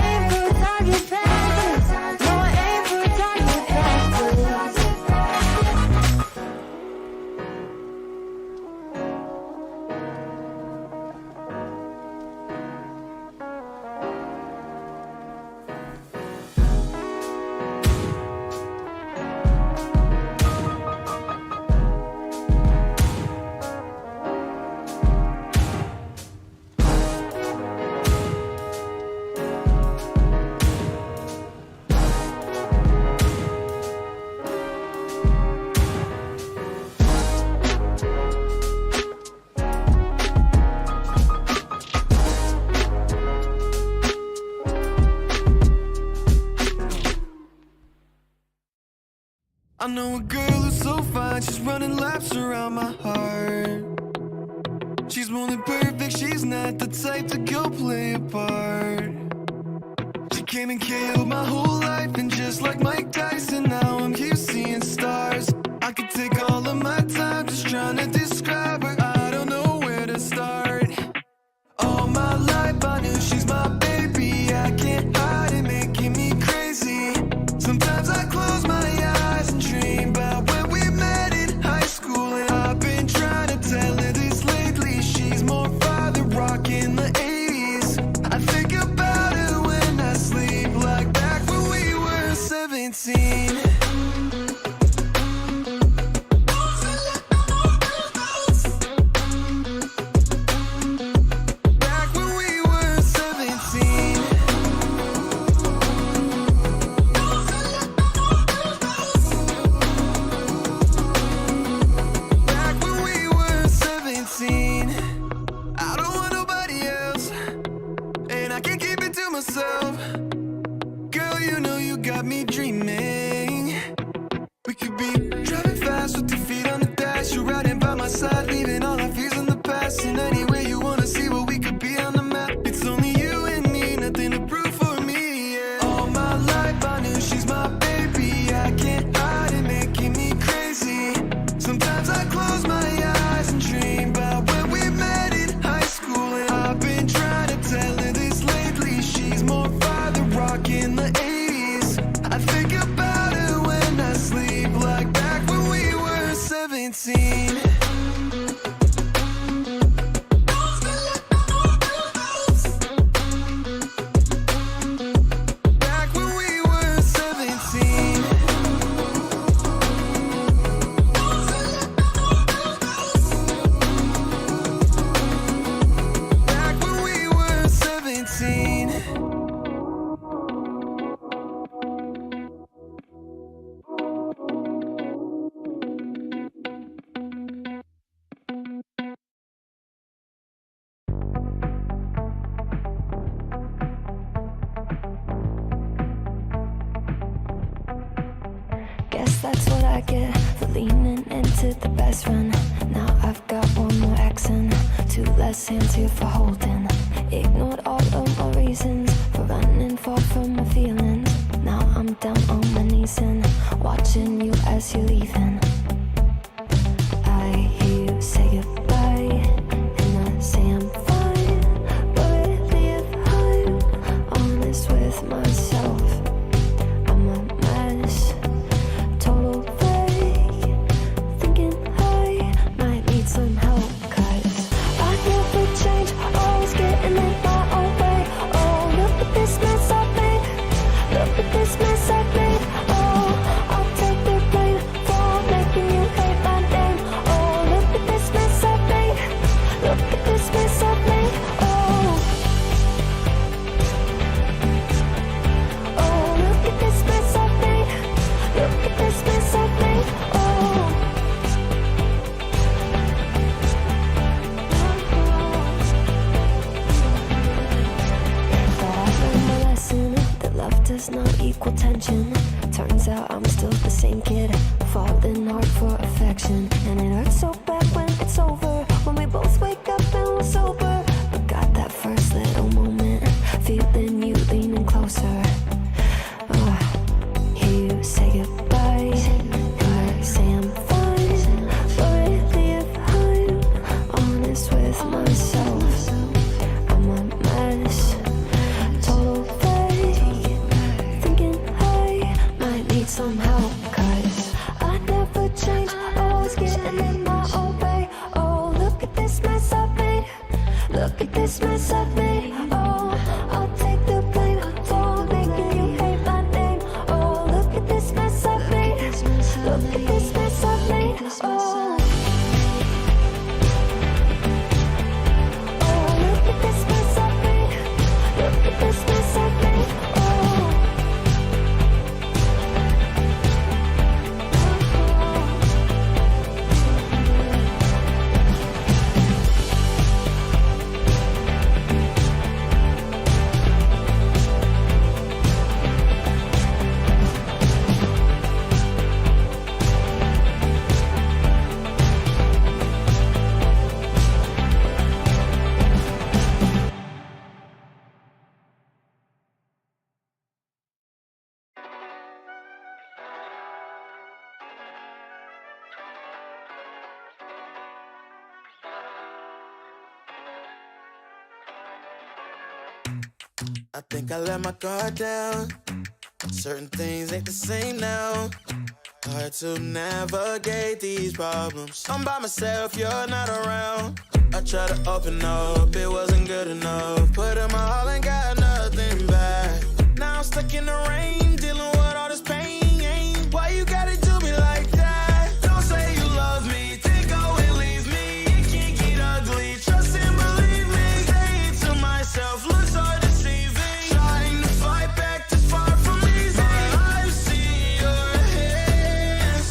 I know a girl who's so fine, she's running laps around my heart. She's more than perfect, she's not the type to go play a part. She came and killed my whole life, and just like Mike Tyson, now I'm here seeing stars. I could take all of my time just trying to describe her, I don't know where to start. All my life I knew she's my baby, I can't hide it, making me crazy. Sometimes I close my eyes and dream about when we met in high school, and I've been trying to tell her this lately. She's more father rock in the 80s. I think about her when I sleep, like back when we were 17. I don't want nobody else, and I can't keep it to myself. Girl, you know you got me dreaming. We could be driving fast with your feet on the dash. You're riding by my side, leaving all our fears in the past. And anywhere you wanna see what we could be on the map. It's only you and me, nothing to prove for me, yeah. All my life I knew she's my baby, I can't hide it, making me crazy. Sometimes I close my eyes and dream about when we met in high school, and I've been trying to tell her this lately. She's more father rock in the 80s. I think about her when I sleep, like back when we were 17. Back when we were 17. Back when we were 17. Guess that's what I get for leaning into the best friend. Now I've got one more accent, two less hands here for holding. Ignored all of my reasons for running far from my feelings. Now I'm down on my knees and watching you as you're leaving. I hear you say goodbye, and I say I'm fine. But really if I'm honest with myself, I'm a mess. Total fake, thinking I might need some help, 'cause I never change, always getting in my own way. Oh, look at this mess I've made, look at this mess I've made. Oh, I'll take the blame for making you hate my name. Oh, look at this mess I've made, look at this mess I've made. Oh, oh, look at this mess I've made, look at this mess I've made. Oh, but I've learned my lesson that love does not equal tension. Turns out I'm still the same kid, falling hard for affection. And it hurts so bad when it's over, when we both wake up and we're sober. But got that first little moment, feeling you leaning closer. Hear you say goodbye, and I say I'm fine. But really if I'm honest with myself, I'm a mess. Total fake, thinking I might need some help, 'cause I never change, always getting in my own way. Oh, look at this mess I think I let my guard down. Certain things ain't the same now. Hard to navigate these problems. I'm by myself, you're not around. I tried to open up, it wasn't good enough. Put in my all and got nothing back. Now I'm stuck in the rain, dealing with all this pain. Why you gotta do me like that? Don't say you love me, then go and leave me. It can't get ugly, trust and believe me. Say it to myself, looks so deceiving. Trying to fight back, this far from easy. I've seen your hands.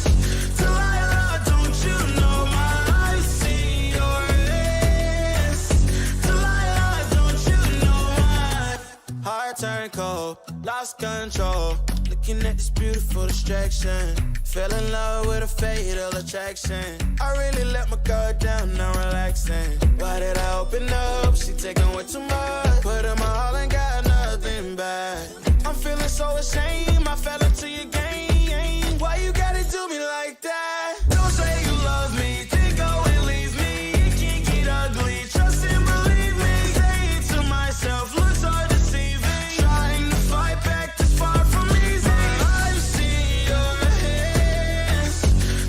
Delilah, don't you know I've seen your hands. Delilah, don't you know my heart turned cold, lost control. Looking at this beautiful distraction. Fell in love with a fatal attraction. I really let my guard down, now relaxing. Why did I open up? She taking way too much. Put in my all and got nothing back. I'm feeling so ashamed, I fell into your game. Why you gotta do me like that? Don't say you love me, then go and leave me. It can't get ugly, trust and believe me. Say it to myself, looks so deceiving. Trying to fight back, this far from easy. I've seen your hands.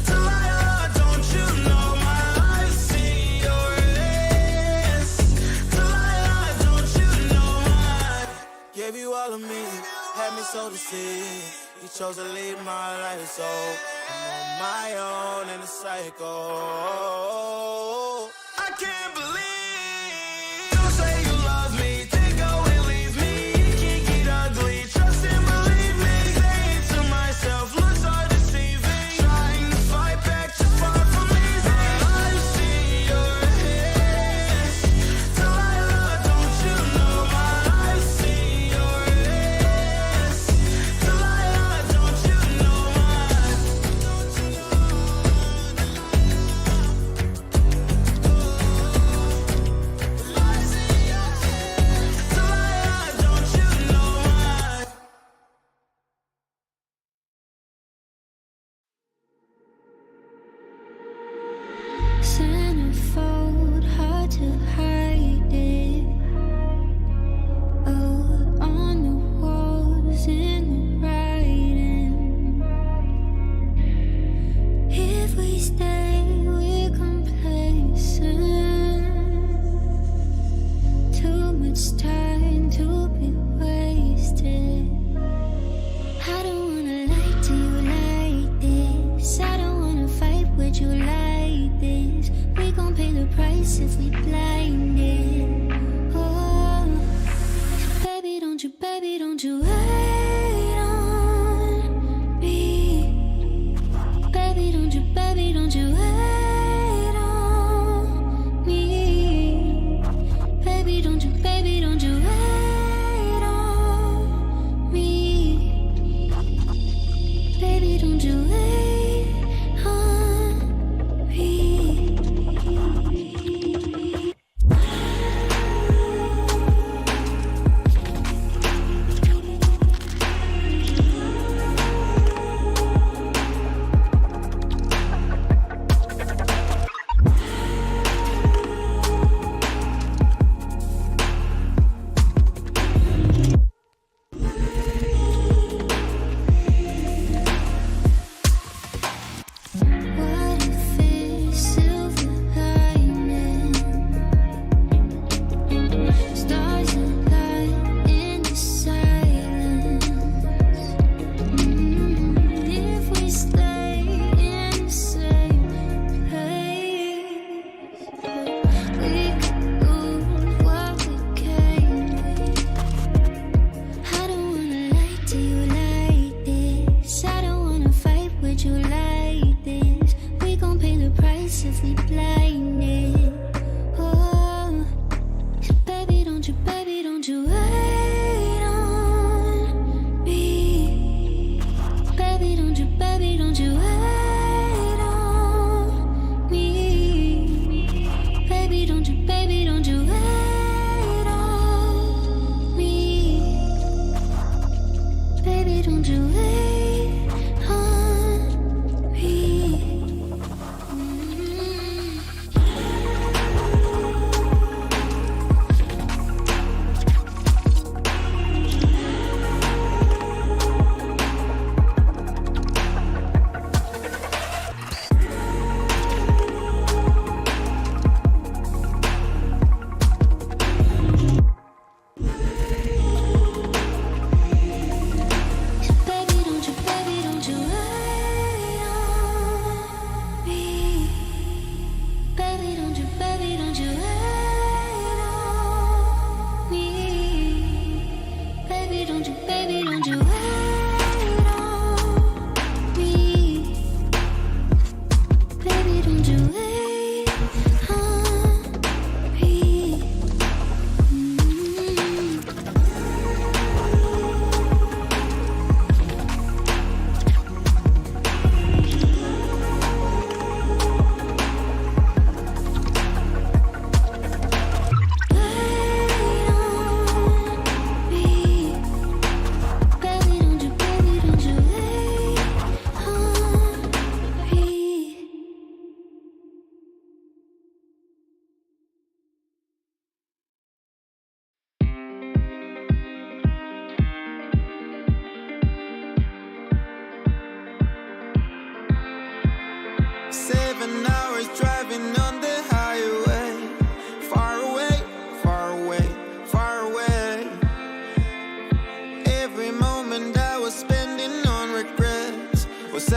Delilah, don't you know I've seen your hands. Delilah, don't you know gave you all of me, had me so deceived. You chose to leave my life, so I'm on my own in a cycle. I can't believe. Don't say you love me, then go and leave me. It can't get ugly, trust and believe me. Say it to myself, looks so deceiving. Trying to fight back, too far from easy. I've seen your hands. Delilah, don't you know I've seen your hands. Delilah, don't you know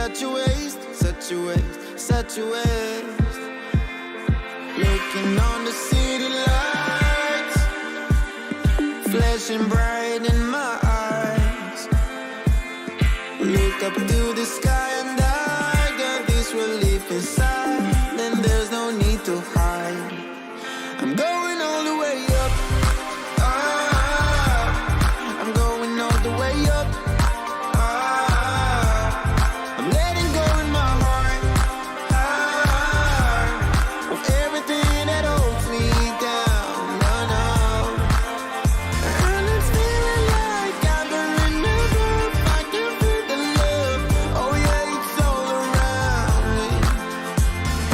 such a waste, such a waste, such a waste. Looking on the city lights, flashing bright in my eyes. Look up to the sky and I got this relief inside. Then there's no need to hide. I'm going all the way up. I'm going all the way up. I'm letting go in my heart of everything that holds me down. No, no. And it's feeling like I'm burning up. I can feel the love. Oh yeah, it's all around me.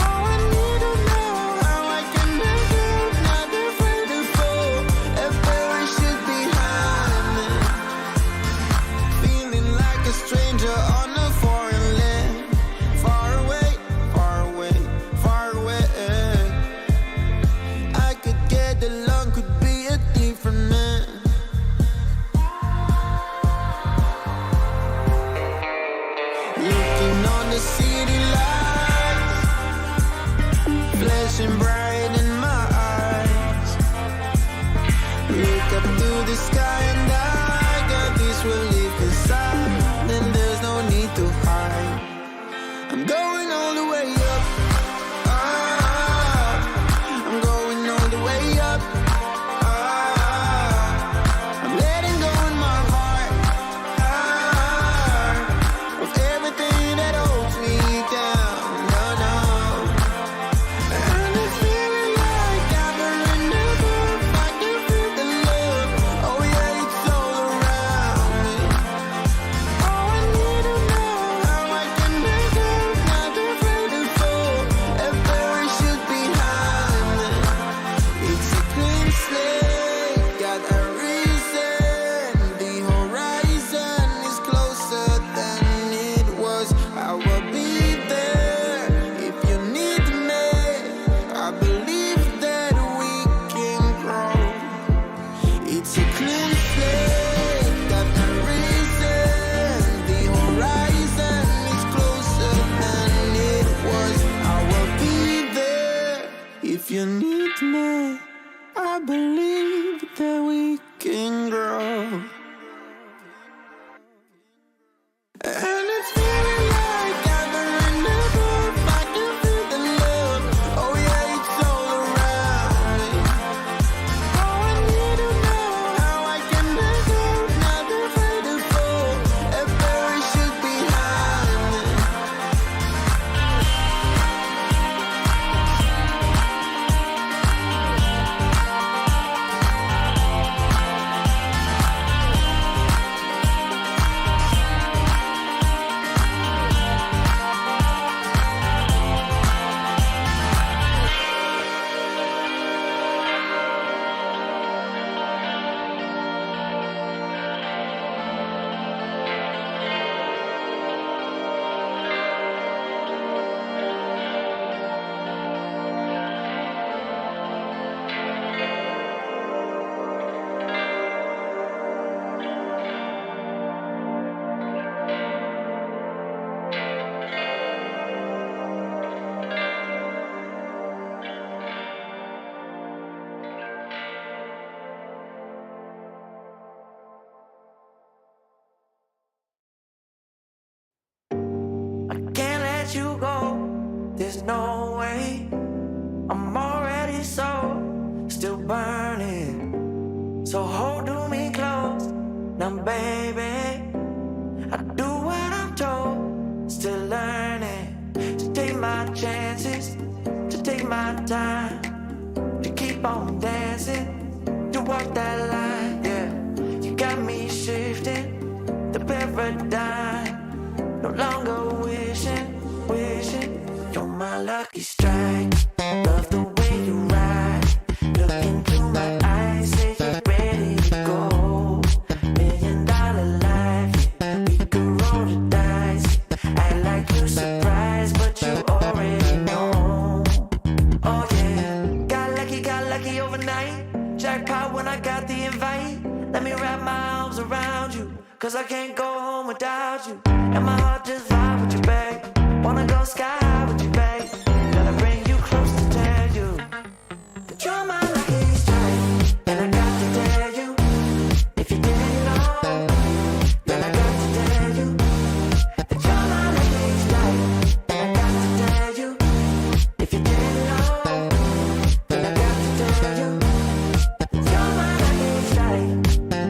Oh, I need to know how I can make it. Not afraid to fall. A parachute behind me. Feeling like a stranger on a foreign land. Far away, far away, far away. I could get along, could be a different man. Looking on the city lights, flashing bright in my eyes. Look up to the sky and I got this relief inside. Then there's no need to hide. I'm going all the way up. I'm going all the way up. I'm letting go in my heart of everything that holds me down. No, no. And it's feeling like I'm burning up. I can feel the love. Oh yeah, it's all around me. Oh, I need to know how I can make it. Not afraid to fall. A parachute behind me. It's a clean slate. Got a reason. The horizon is closer than it was. I will be there if you need me. I believe that we can grow. It's a clean slate. Got a reason. The horizon is closer than it was. I will be there if you need me. I believe that we can grow. And it's feeling like I'm burning up. I can feel the love. Oh yeah, it's all around me. Oh, I need to know how I can make it. Not afraid to fall. A parachute behind me. I can't let you go, there's no way. I'm already still burning. So hold to me close, now baby. I do what I'm told, still learning. To take my chances, to take my time. To keep on dancing, to walk that line, yeah. You got me shifting, the paradigm. No longer wishing, you're my lucky strike. Love the way you ride. Look into my eyes, say you're ready to go. $1 million life, yeah. We could roll the dice. Act like you surprised, but you already know. Oh yeah, got lucky overnight. Jackpot when I got the invite. Let me wrap my arms around you, 'cause I can't go home without you. And my heart just vibe with you, babe. sky high with you, babe. Gotta bring you close to tell you that you're my lucky strike. And I got to tell you, if you didn't know, then I got to tell you that you're my lucky strike. And I got to tell you, if you didn't know, then I got to tell you that you're my lucky strike.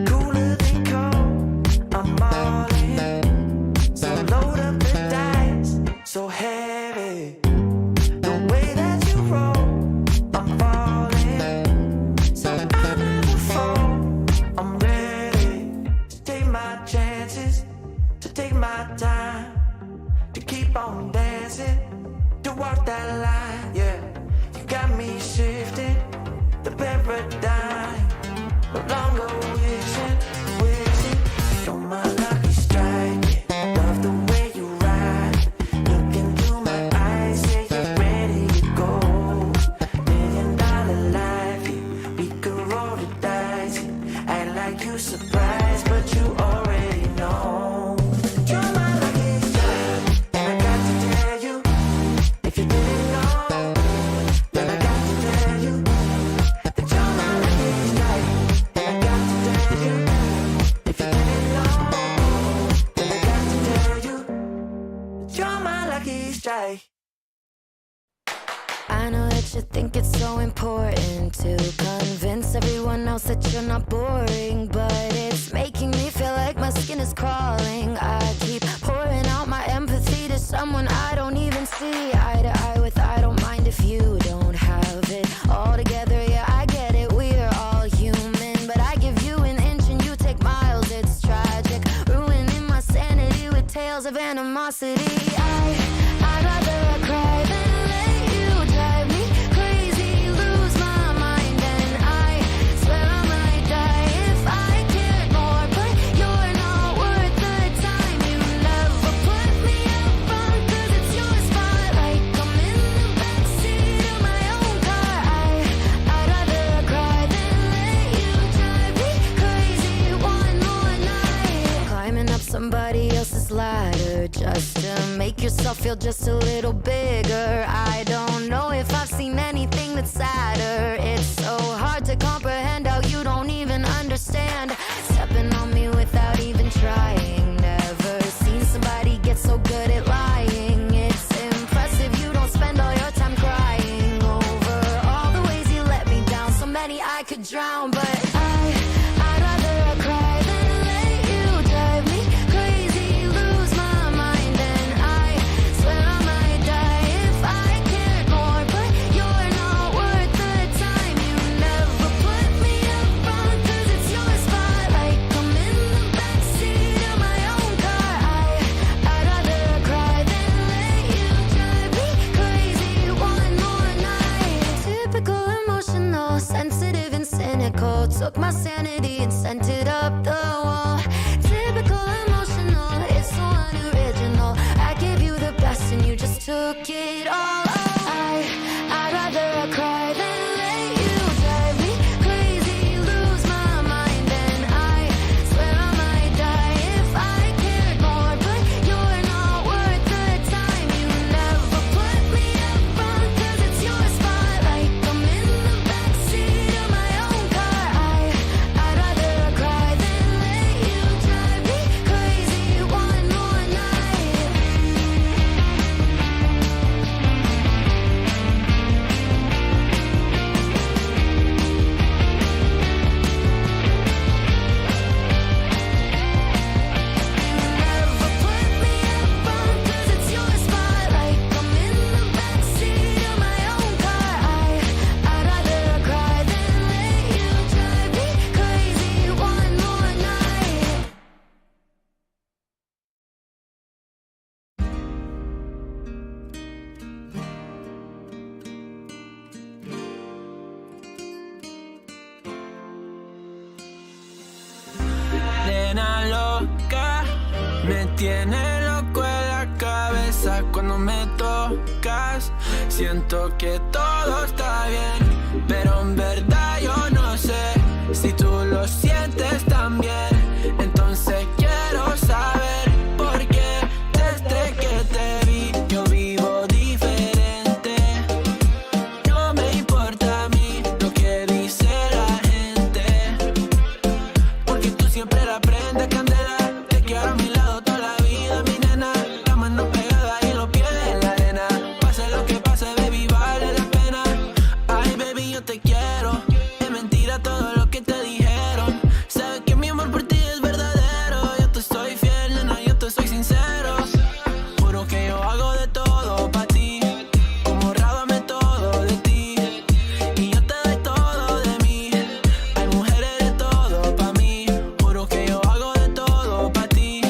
Cooler than cold, I'm all in. So load up the dice, so heavy. The way that you roll, I'm falling. So I never fall, I'm ready to take my chances, to take my time, to keep on dancing, to walk that line, yeah. You got me shifting the paradigm, no longer wishing, wishing. You're my lucky strike, love the way you ride. Look into my eyes, say you're ready to go. $1 million life, yeah, we could roll the dice. Act like you surprised, but you already know. You're my lucky strike, and I got to tell you, if you didn't know, then I got to tell you that you're my lucky strike. And I got to tell you, if you didn't know, then I got to tell you that you're my lucky strike. I know that you think it's so important to convince everyone else that you're not boring, but it's making me feel like my skin is crawling. I keep pouring out my empathy to someone I don't even see eye to eye with. I don't mind if you don't have it all together. Yeah, I get it, we're all human, but I give you an inch and you take miles. It's tragic, ruining my sanity with tales of animosity. I'd rather cry than let you drive me crazy, lose my mind, and I swear I might die if I cared more. But you're not worth the time. You never put me up front, 'cause it's your spotlight. I'm in the backseat of my own car. I'd rather cry than let you drive me crazy one more night. Climbing up somebody else's ladder just to make yourself feel just a little bigger. I don't know if I've seen anything that's sadder. It's so hard to comprehend how you don't even understand. Stepping on me without even trying. Never seen somebody get so good at lying. It's impressive you don't spend all your time crying over all the ways you let me down. So many I could drown, but I'd rather cry than let you drive me crazy, lose my mind, and I swear I might die if I cared more. But you're not worth the time. You never put me up front, 'cause it's your spotlight. I'm in the backseat of my own car. I'd rather cry than let you drive me crazy one more night. Typical emotional, sensitive and cynical. Took my sanity and sent it up the wall. Typical emotional, it's so unoriginal. I gave you the best and you just took it all. I'd rather cry than let you drive me crazy, lose my mind, and I swear I might die if I cared more. But you're not worth the time. You never put me up front, 'cause it's your spotlight. I'm in the backseat of my own car. I'd rather cry than let you drive me crazy one more night. Never put me up front, 'cause it's your spotlight. I'm in the backseat of my own car. I'd rather cry than let you drive me crazy one more night. Nena loca, me tiene loco en la cabeza cuando me tocas. Siento que todo está bien, pero en verdad yo no sé si tú lo sientes también. Entonces quiero saber por qué desde que te vi yo vivo Porque tú siempre la prendes candela. Te quiero a mi lado toda la vida, mi nena. La mano pegada y los pies en la arena. Pase lo que pase, baby, vale la pena. Ay, baby, yo te quiero. Es mentira todo lo que te dijeron. Sabes que mi amor por ti es verdadero. Yo te soy fiel, nena, yo te soy sincero. Juro que yo hago de todo pa' ti. Como rábame todo de ti. Y yo te doy todo de mí. Hay mujeres de todo pa' mí. Juro que yo hago de todo pa' ti.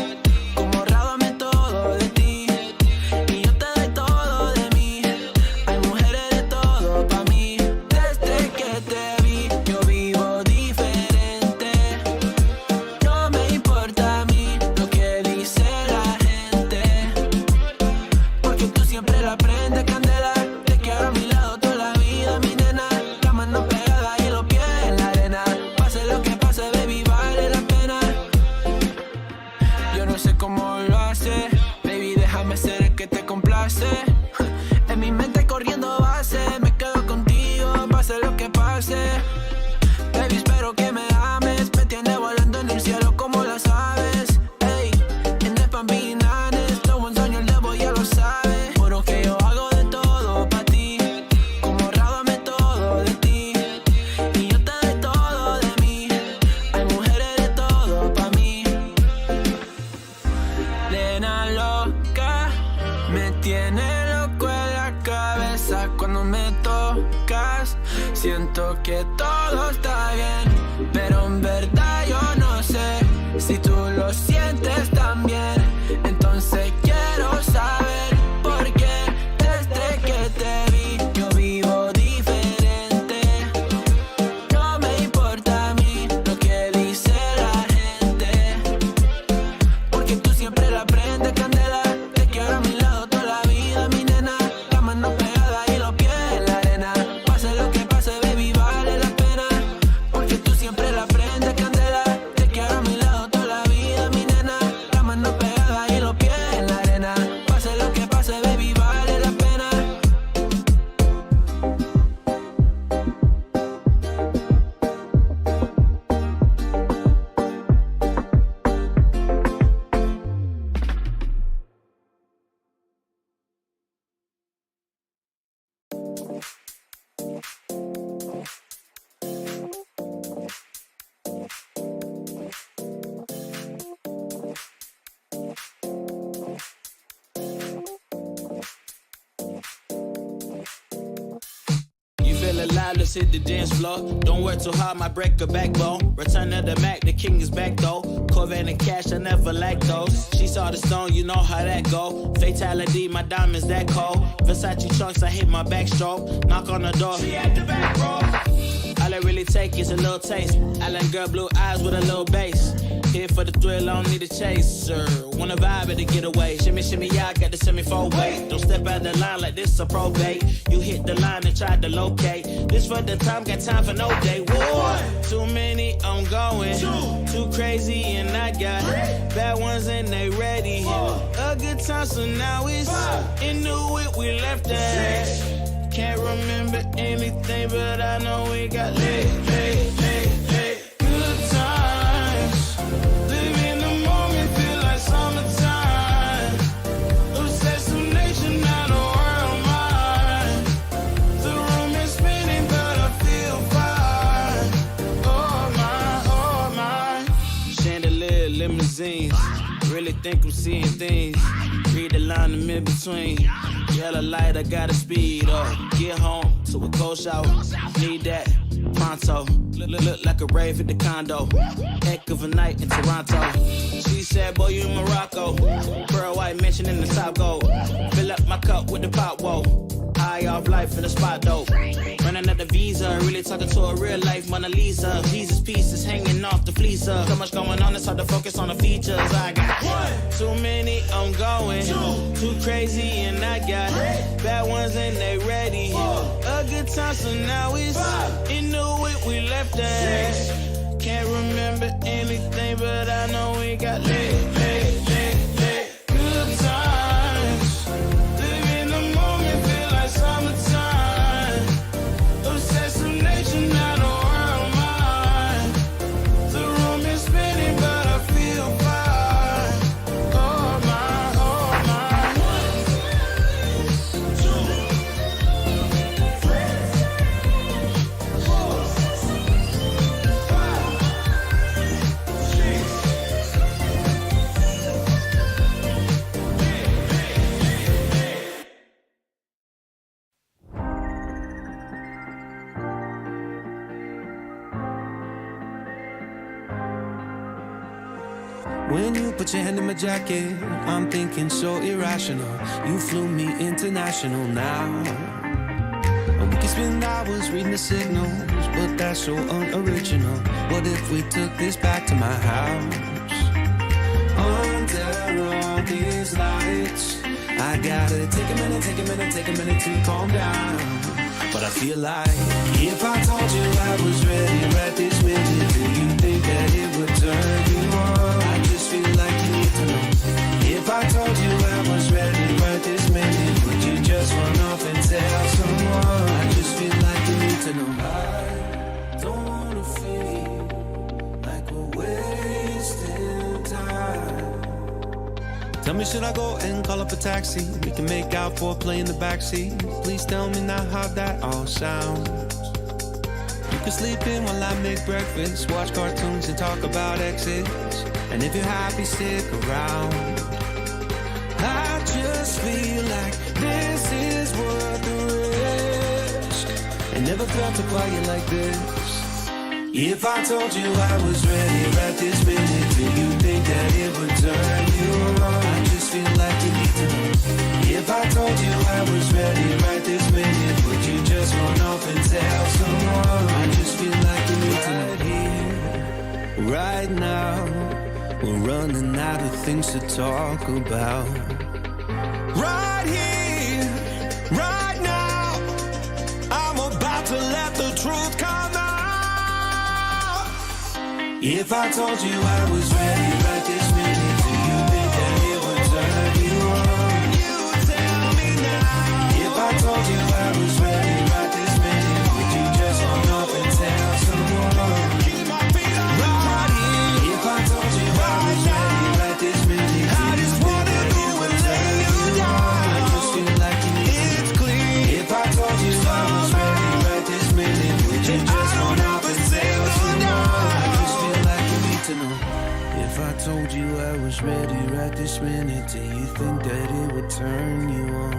Como rábame todo de ti. Y yo te doy todo de mí. Hay mujeres de todo pa' mí. Desde que te vi, yo vivo diferente. No me importa a mí lo que dice la gente. Porque tú siempre la prendes candela. Te quiero a mi lado toda la vida, mi nena. La mano pegada y los pies en la arena. Pase lo que pase, baby, vale la pena. Yo no sé cómo lo hace, baby, déjame ser el que te complace. En mi mente corriendo base, me quedo contigo, pase lo que pase. Baby, espero que me ames, me tiene volando en el cielo como las aves. Ey, en el Pambinanes, todo un sueño el dedo ya lo sabe. Juro que yo hago de todo pa' ti, como rábame todo de ti. Y yo te doy todo de mí, hay mujeres de todo pa' mí. Nena loca, me tiene loco en la cabeza cuando me tocas. Siento que todo está bien, pero en verdad yo no sé si tú lo sientes también. Entonces quiero saber por qué desde que te vi yo vivo diferente. No me importa a mí lo que dice la gente. Porque tú siempre la prendes candela. Te quiero a mi lado toda la vida, mi nena. La mano pegada y los pies en la arena. Pase lo que pase, baby, vale la pena. Porque tú siempre la prendes candela. Te quiero a mi lado toda la vida, mi nena. La mano pegada y los pies en la arena. Pase lo que pase, baby, vale la pena. You feel alive, let's hit the dance floor. Don't work too hard, might break a backbone. Return of the Mac, the king is back though. Corvette and cash, I never lack those. She saw the stone, you know how that go. Fatality, my diamonds that cold. Versace trunks, I hit my backstroke. Knock on the door, she at the back row. All I really take is a little taste. Island girl, blue eyes with a little bass. Here for the thrill, I don't need a chaser. Wanna vibe it to get away. Shimmy, shimmy, yeah, I got the semi-fold weight. Don't step out the line like this a probate. You hit the line and try to locate. This for the time, got time for no day. One, too many, I'm going. Too crazy and I got bad ones and they ready. A good time, so now it's in the whip, we left that. Can't remember anything, but I know we got lit. Good times, live in the moment, feel like summertime. Obsessed with nation, not a world mine. The room is spinning, but I feel fine. Oh my. Chandelier, limousines. Really think I'm seeing things. Read the line in mid-between. Yellow light, I gotta speed up. Get home to a cold shower. Need that pronto. Look like a rave at the condo. Heck of a night in Toronto. She said, boy, you in Morocco. Pearl white mention in the top gold. Fill up my cup with the pot, whoa. High off life in the spot, though. Running up the visa, really talking to a real life Mona Lisa. Jesus pieces hanging off the fleecer. So much going on, it's hard to focus on the features. I got too many, I'm going. Too crazy, and I got bad ones and they ready. A good time, so now it's in the whip, we left that. Can't remember anything, but I know we got lit. Good times, live in the moment, feel like summertime. Obsessed with nature, not a world mine. The room is spinning. When you put your hand in my jacket, I'm thinking so irrational. You flew me international now. And we can spend hours reading the signals, but that's so unoriginal. What if we took this back to my house? Under all these lights, I gotta take a minute to calm down. But I feel like if I told you I was ready right this minute, do you think that it would turn you on? I just feel like you need to know. If I told you I was ready right this minute, would you just run off and tell someone? I just feel like you need to know. I don't wanna feel like we're wasting time. Tell me, should I go and call up a taxi? We can make out for a play in the backseat. Please tell me now how that all sounds. You can sleep in while I make breakfast, watch cartoons and talk about exits. And if you're happy, stick around. I just feel like this is worth the risk. I never felt a quiet like this. If I told you I was ready right this minute, do you think that it would turn you on? I just feel like you need to know. If I told you I was ready right this minute, would you just run off and tell someone? I just feel like you need to know. Right now, we're running out of things to talk about. Right here, right now, I'm about to let the truth come out. If I told you I was ready right this minute, do you think that it would turn you on? You tell me now. If I told you I was ready right this minute, would you just run off and tell someone? Keep my feet on the ground. If I told you I was ready right this minute, I just wanna go and lay you down. I just feel like you need to. It's clear. If I told you I was ready right this minute, would you just run off and tell someone? To know. If I told you I was ready right this minute, do you think that it would turn you on?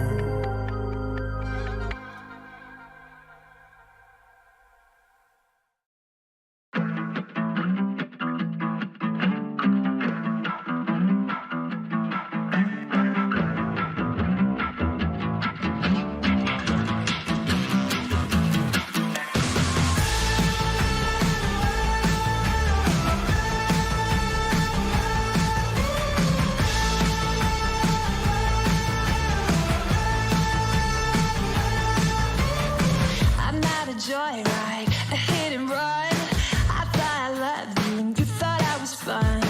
Joyride, a hit and run. I thought I loved you and you thought I was fun.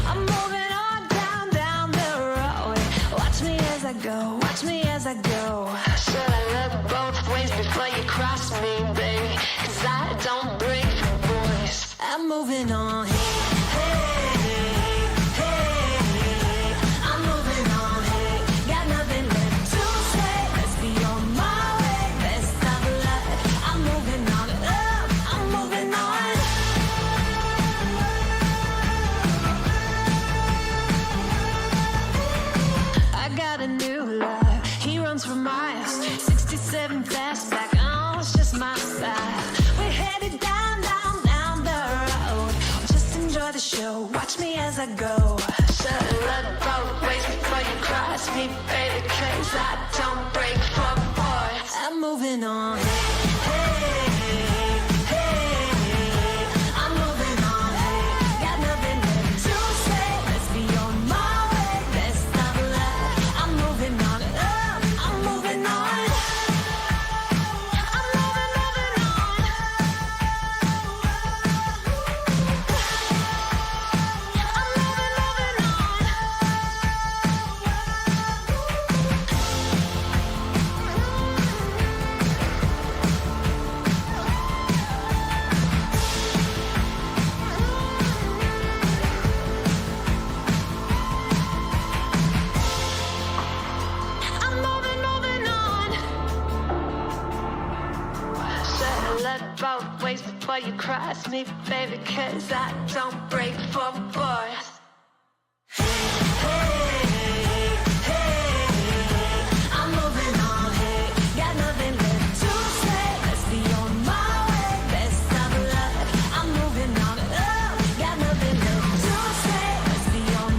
I'm moving on down the road. Watch me as I go, watch me as I go. Should I look both ways before you cross me, baby? 'Cause I don't break for boys. I'm moving on. For miles, 67 fastback, oh, it's just my style. We're headed down the road. Just enjoy the show, watch me as I go. Should've looked both ways before you cross me, baby, 'cause I don't break for boys. I'm moving on. Both ways before you cross me, baby, 'cause I don't break for boys. I'm moving on, hey, got nothing left to say. Let's be on my way, best of luck. I'm moving on, got nothing left to say. Let's be on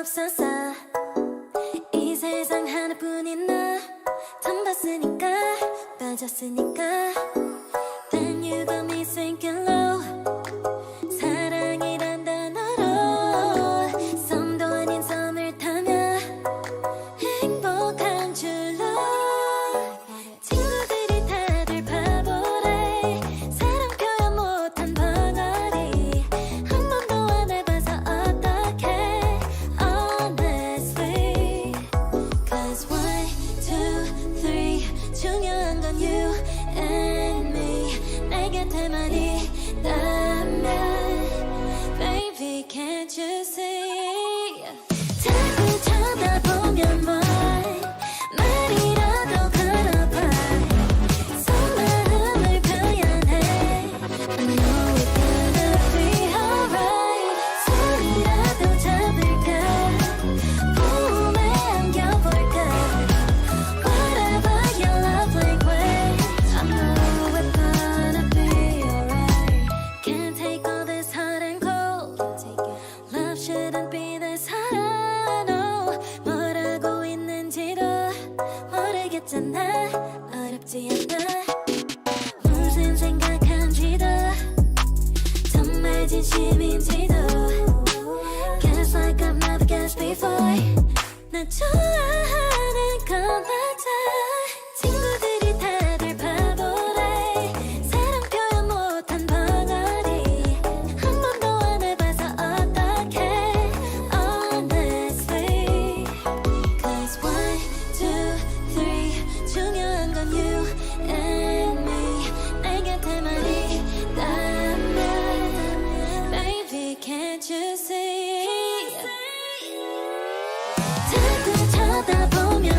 없었어. 이 세상 하나뿐인 나 처음 봤으니까 빠졌으니까. Then you got me sinking low. 사랑이란 단어로 섬도 아닌 섬을 타며 행복한 줄로. 친구들이 다들 바보래. 사랑 표현 못한 벙어리. 한 번도 안 해봐서 어떡해 honestly. Cause 1, 2, 3 중요한 건 you and me. 내 곁에만 있다면 baby can't you see. 자꾸 쳐다보면 말이라도 걸어봐. 속마음을 표현해. I know it's gonna be alright. 손이라도 잡을까. 몸에 안겨볼까. Whatever your love language. I know it's gonna be alright. Can't take all this hot and cold. Love shouldn't be this hard. I know 뭐라고 있는지도 모르겠잖아. 어렵지 않아. 무슨 생각한지도 정말 진심인지도. Guess like I've never guessed before. 나 좋아하는 건 맞아. 친구들이 다들 바보래. 사랑 표현 못한 벙어리. 한 번도 안 해봐서 어떡해 honestly. Cause 1, 2, 3 중요한 건 you and me. 내 곁에만 있다면 baby can't you see. 자꾸 쳐다보면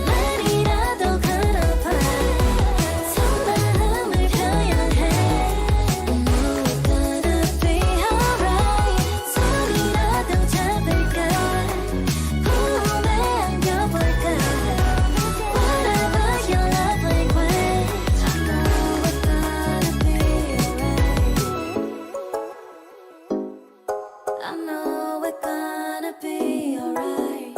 말이라도 걸어봐. 속마음을 표현해. I know it's gonna be alright. 손이라도 잡을까. 몸에 안겨볼까. Whatever your love language. I know it's gonna be alright. I know it's gonna be alright.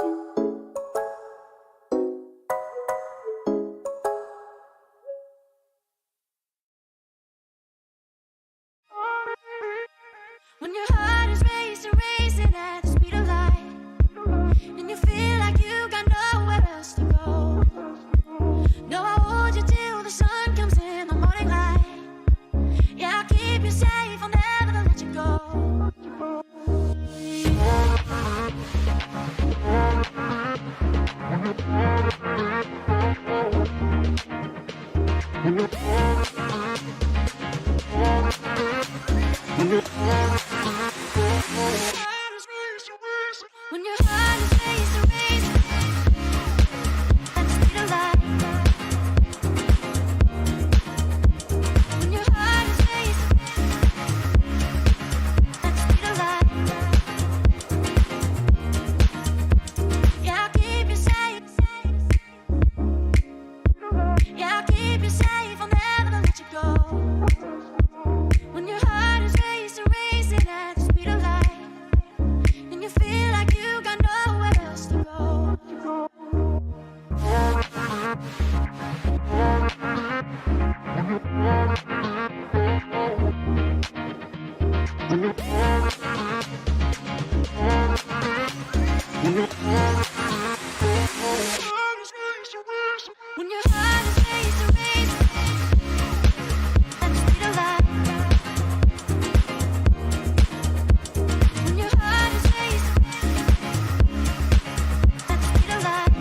When your heart is racing, racing at the speed of light, and you feel like you got nowhere else to go. No, I hold you till the sun comes in the morning light. Yeah, I'll keep you safe, I'll never let you go. When your heart is racing, racing at the speed of light. When your heart is racing at the speed of light. Yeah, I'll keep you safe. Yeah, I'll keep you safe, I'll never let you go. When your heart is racing, racing at the speed of light, and you feel like you got nowhere else to go. When your heart is racing, racing at the speed of light. When your heart is racing at the speed of light.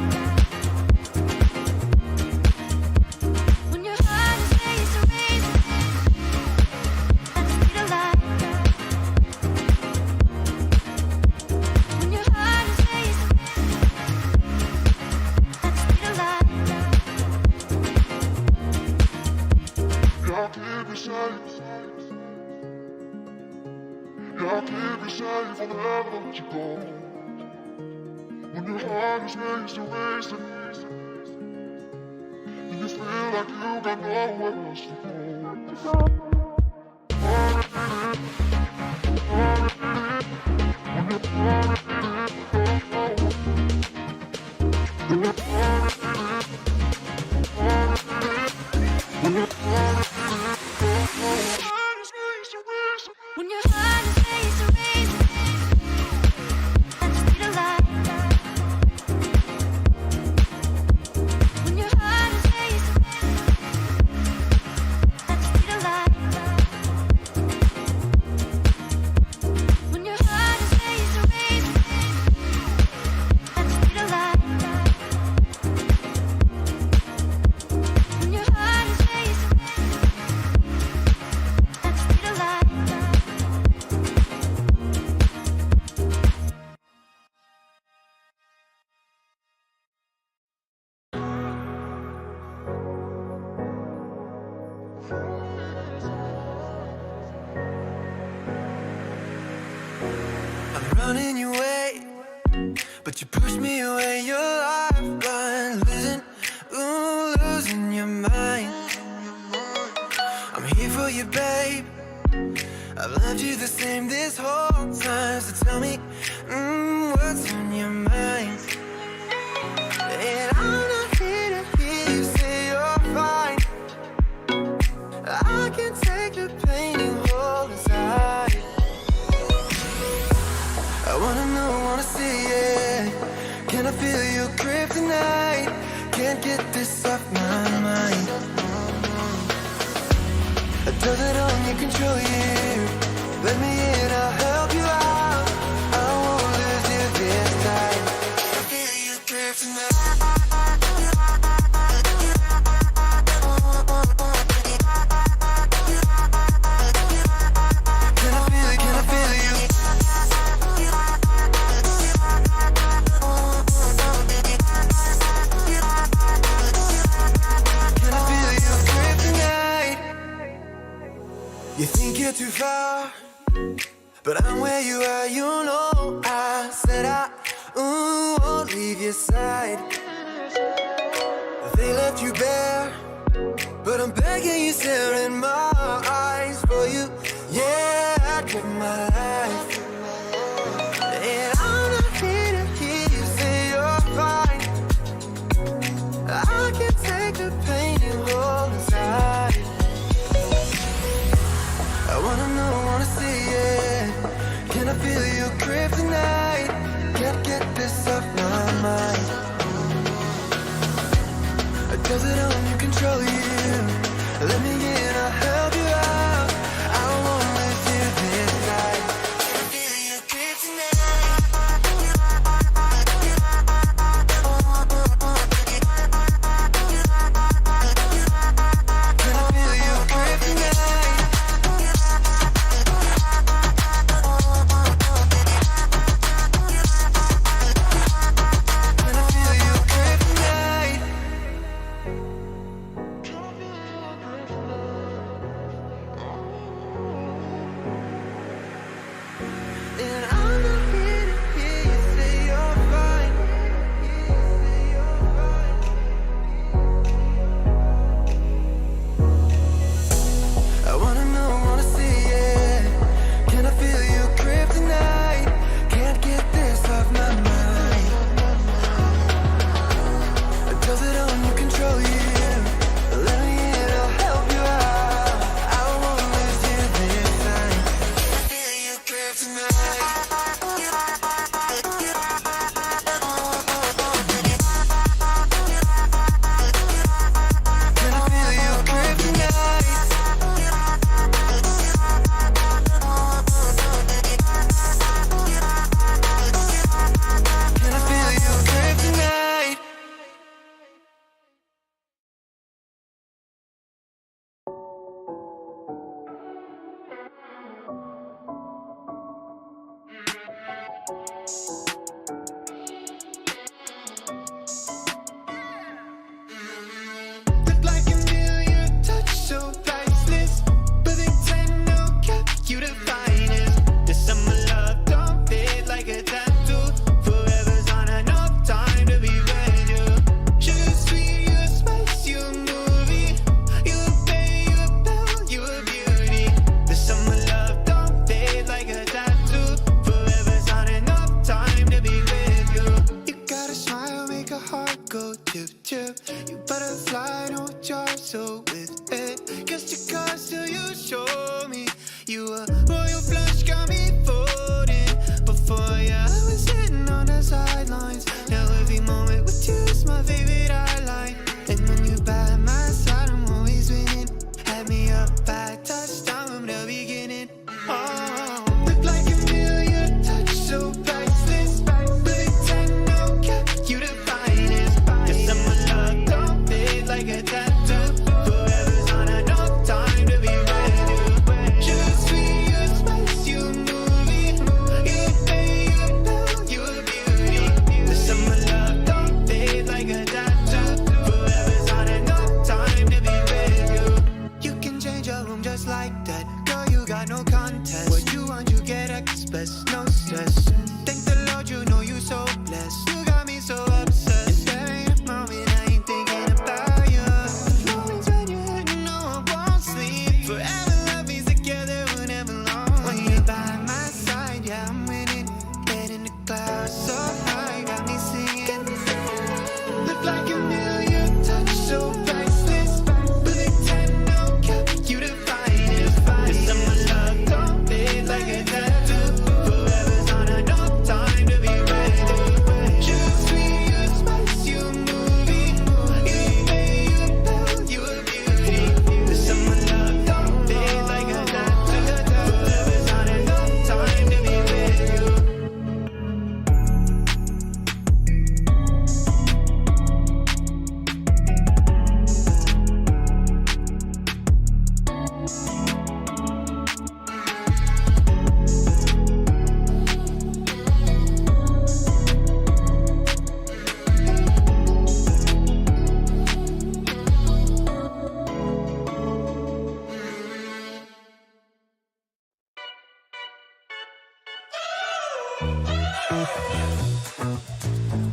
When your heart is racing, racing at the speed of light. When your heart is racing at the speed of light. I'll keep you safe. I'll keep you safe, I'll never let you go. When your heart is racing, racing, and you feel like you got nowhere else to go. When your running your way, but you push me away. Your lifeline, losing your mind. I'm here for you, babe. I've loved you the same this whole time. So tell me, what's on your mind? And I'm not here to hear you say you're fine. I can take the pain you hold inside. I wanna know, wanna see it. Can I feel your grip tonight? Can't get this off my mind. Does it only control you? Let me in, I'll help you out. I won't lose you this time. I feel your grip tonight. Can I feel it? Can I feel you? Can I feel your grip tonight? You think you're too far, but I'm where you are, you know. I said I won't leave your side. They left you bare, but I'm begging you, stare in my eyes for you. Yeah, I'd give my life. And I'm not here to hear you say you're fine. I can take the pain you hold inside. I wanna know, wanna see it. Can I feel your grip tonight? Can't get this off my mind. Does it only control you? Let me in, I'll help you out. I won't lose you this night. Can I feel your grip tonight? Can I feel your grip tonight? Can I feel your grip tonight? And I'm not here to hear you say you're fine. I wanna know, wanna see it. Can I feel your grip tonight? Can't get this off my mind. Does it only control you? Let me in, I'll help you out. I won't lose you this time. Feel your grip tonight. Can I feel your grip tonight? Can I feel your grip tonight? Look like a million touch, so priceless. But they tend to cap you the finest. This summer love don't fade like a tattoo. Forever's not enough time to be brand new. Sugar sweet, you a spice, you a movie. You a bay, you a belle, you a beauty. This summer love don't fade like a tattoo. Forever's not enough time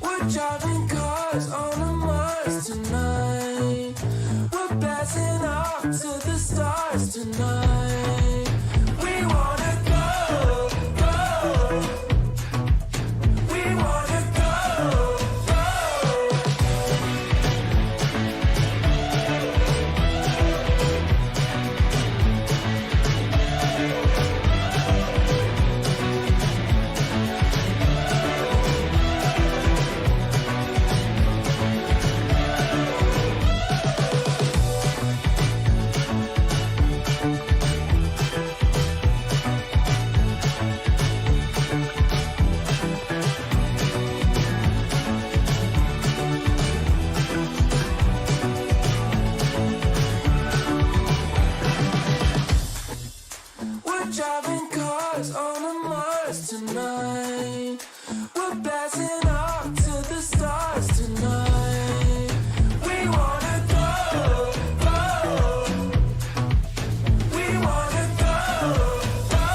We're driving cars on a Mars tonight. We're blasting off to the stars tonight. We wanna go, go. We wanna go, go. We're driving cars on a Mars tonight. We're blasting off to the stars tonight. We wanna go, go. We wanna go, go.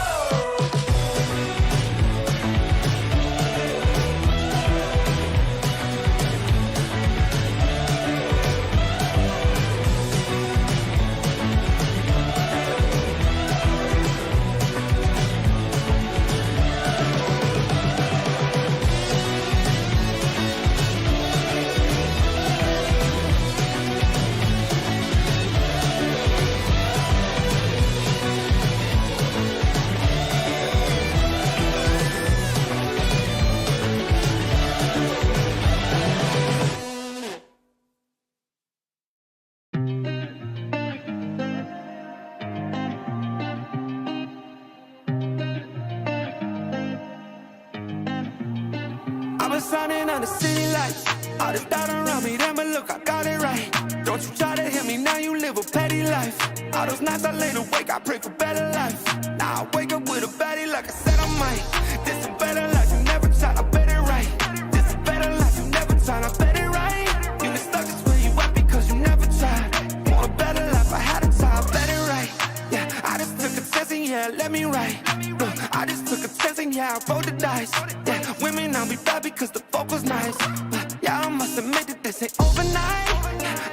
I've been shining on the city lights. All this doubt around me, then but look, I got it right. Don't you try to hit me, now you live a petty life. All those nights I lay awake, I pray for better life. Now I wake up with a baddie like I said I might. This a better life, you never tried, I bet it right. This a better life, you never tried, I bet it right. You been stuck is where you at because you never tried. Want a better life, I had a try, I bet it right. Yeah, I just took a test and yeah, let me write. Look, I just took a test and yeah, I rolled the dice. Yeah, women I'll be bad because the fuck was nice. But yeah, I must admit that this ain't overnight.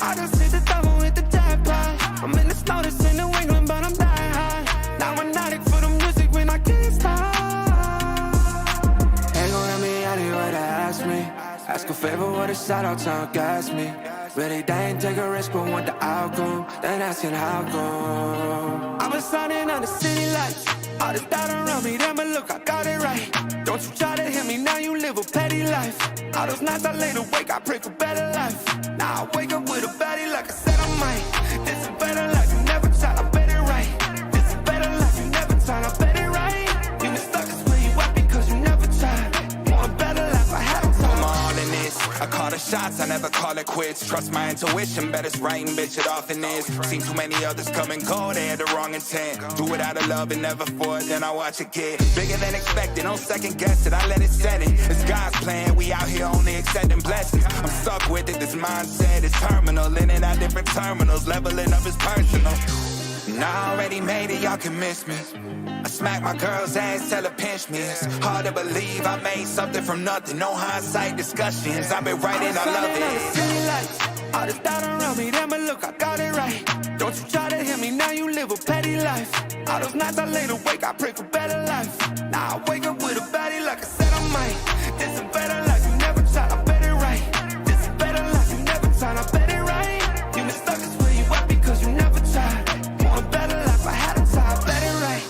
I just hit the double with the jackpot. I'm in the snow, this in New England, but I'm dying high. Now I'm not for the music when I can't stop. Ain't gon' let me out here what they ask me. Ask a favor, what a shout out to gas me. Really, they ain't take a risk, but want the outcome. Then asking how come. I've been shining on the city lights. All this doubt around me, then but look, I got it right. Don't you try to hit me, now you live a petty life. All those nights I lay awake, I pray for better life. Now I wake up with a baddie like I said I might. This a better life, you never tried, I bet it right. This a better life, you never tried, I bet it right. You been stuck is where you at because you never tried. Want a better life, I had a time. I'm all in this. I call the shots, I never call it quits. Trust my intuition, bet it's right and bitch it often is. Seen too many others come and go, they had the wrong intent. Do it out of love and never for it, then I watch it get bigger than expected. Don't second guess it, I let it set it. It's God's plan, we out here only accepting blessings. I'm stuck with it, this mindset is terminal. In and out different terminals, leveling up is personal. And I already made it, y'all can miss me. I smack my girl's ass, tell her pinch me. It's hard to believe I made something from nothing. No hindsight discussions, I've been writing, I love it. All this doubt around me, then but look, I got it right. Don't you try to hit me, now you live a petty life. All those nights I lay awake, I pray for better life. Now I wake up with a baddie like I said I might. This a better life, you never tried, I bet it right. This a better life, you never tried, I bet it right. You been stuck is where you at because you never tried. Want a better life, I had a try, I bet it right.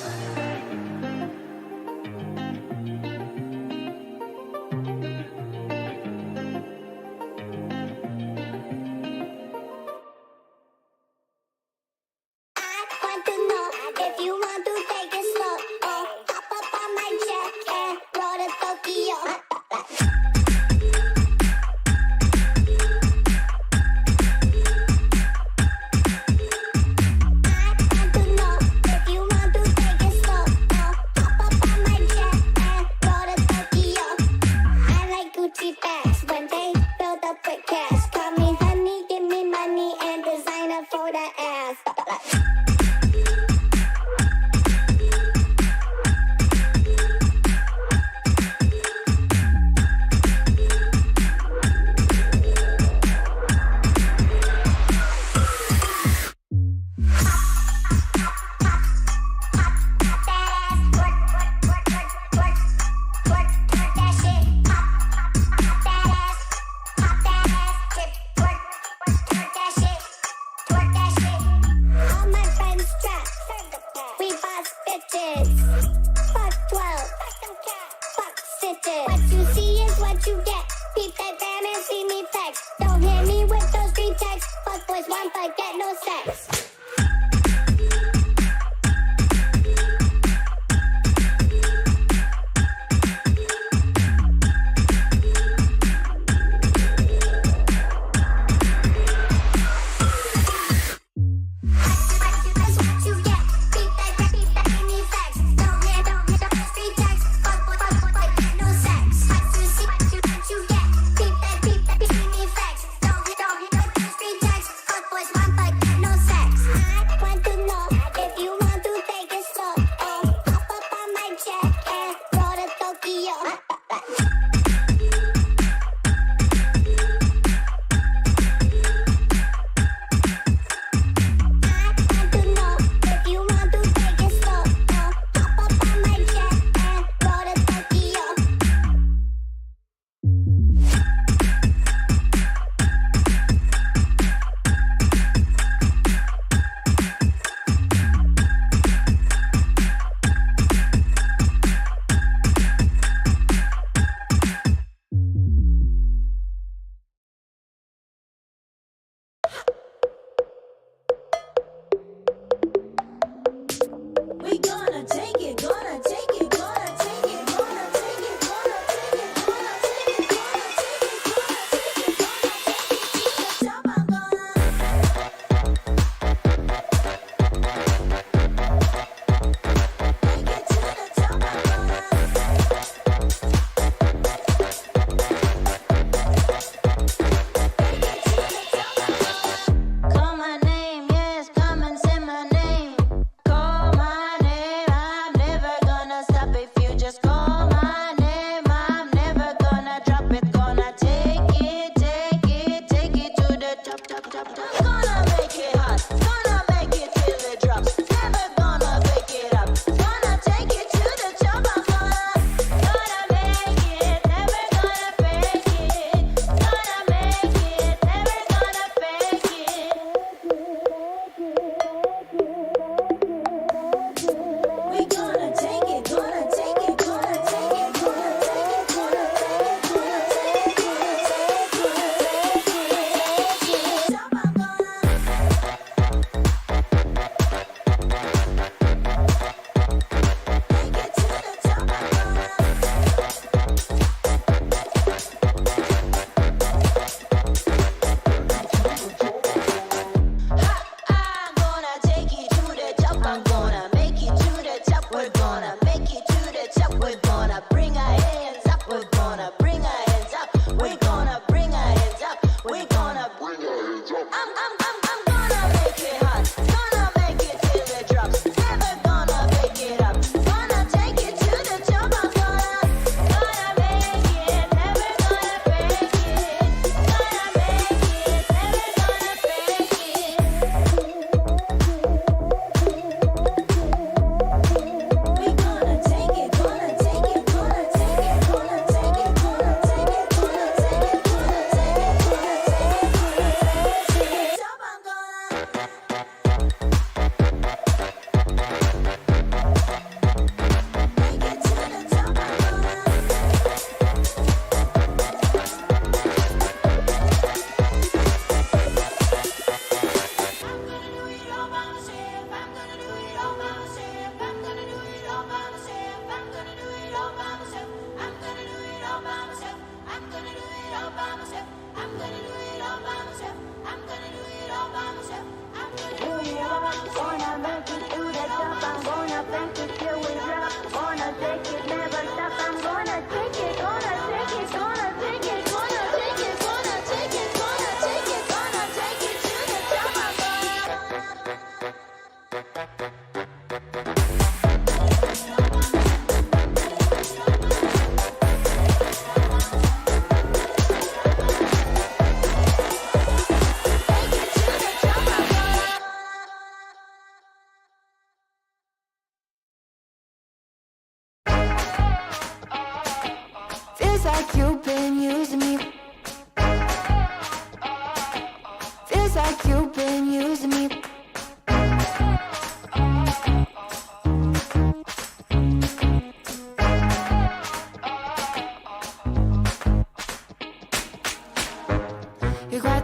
what you get. Keep that bam and see me flex. Don't hit me with those street texts. Fuck boys want but get no sex.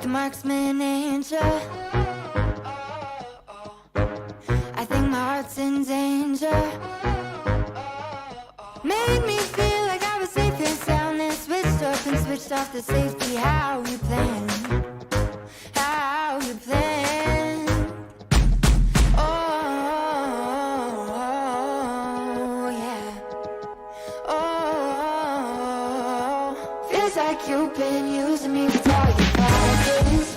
like the marksman angel. I think my heart's in danger. Made me feel like I was safe and sound, and switched up and switched off the safety. How you plan? How you plan? Oh, yeah. Oh, feels like you've been using me for target practice.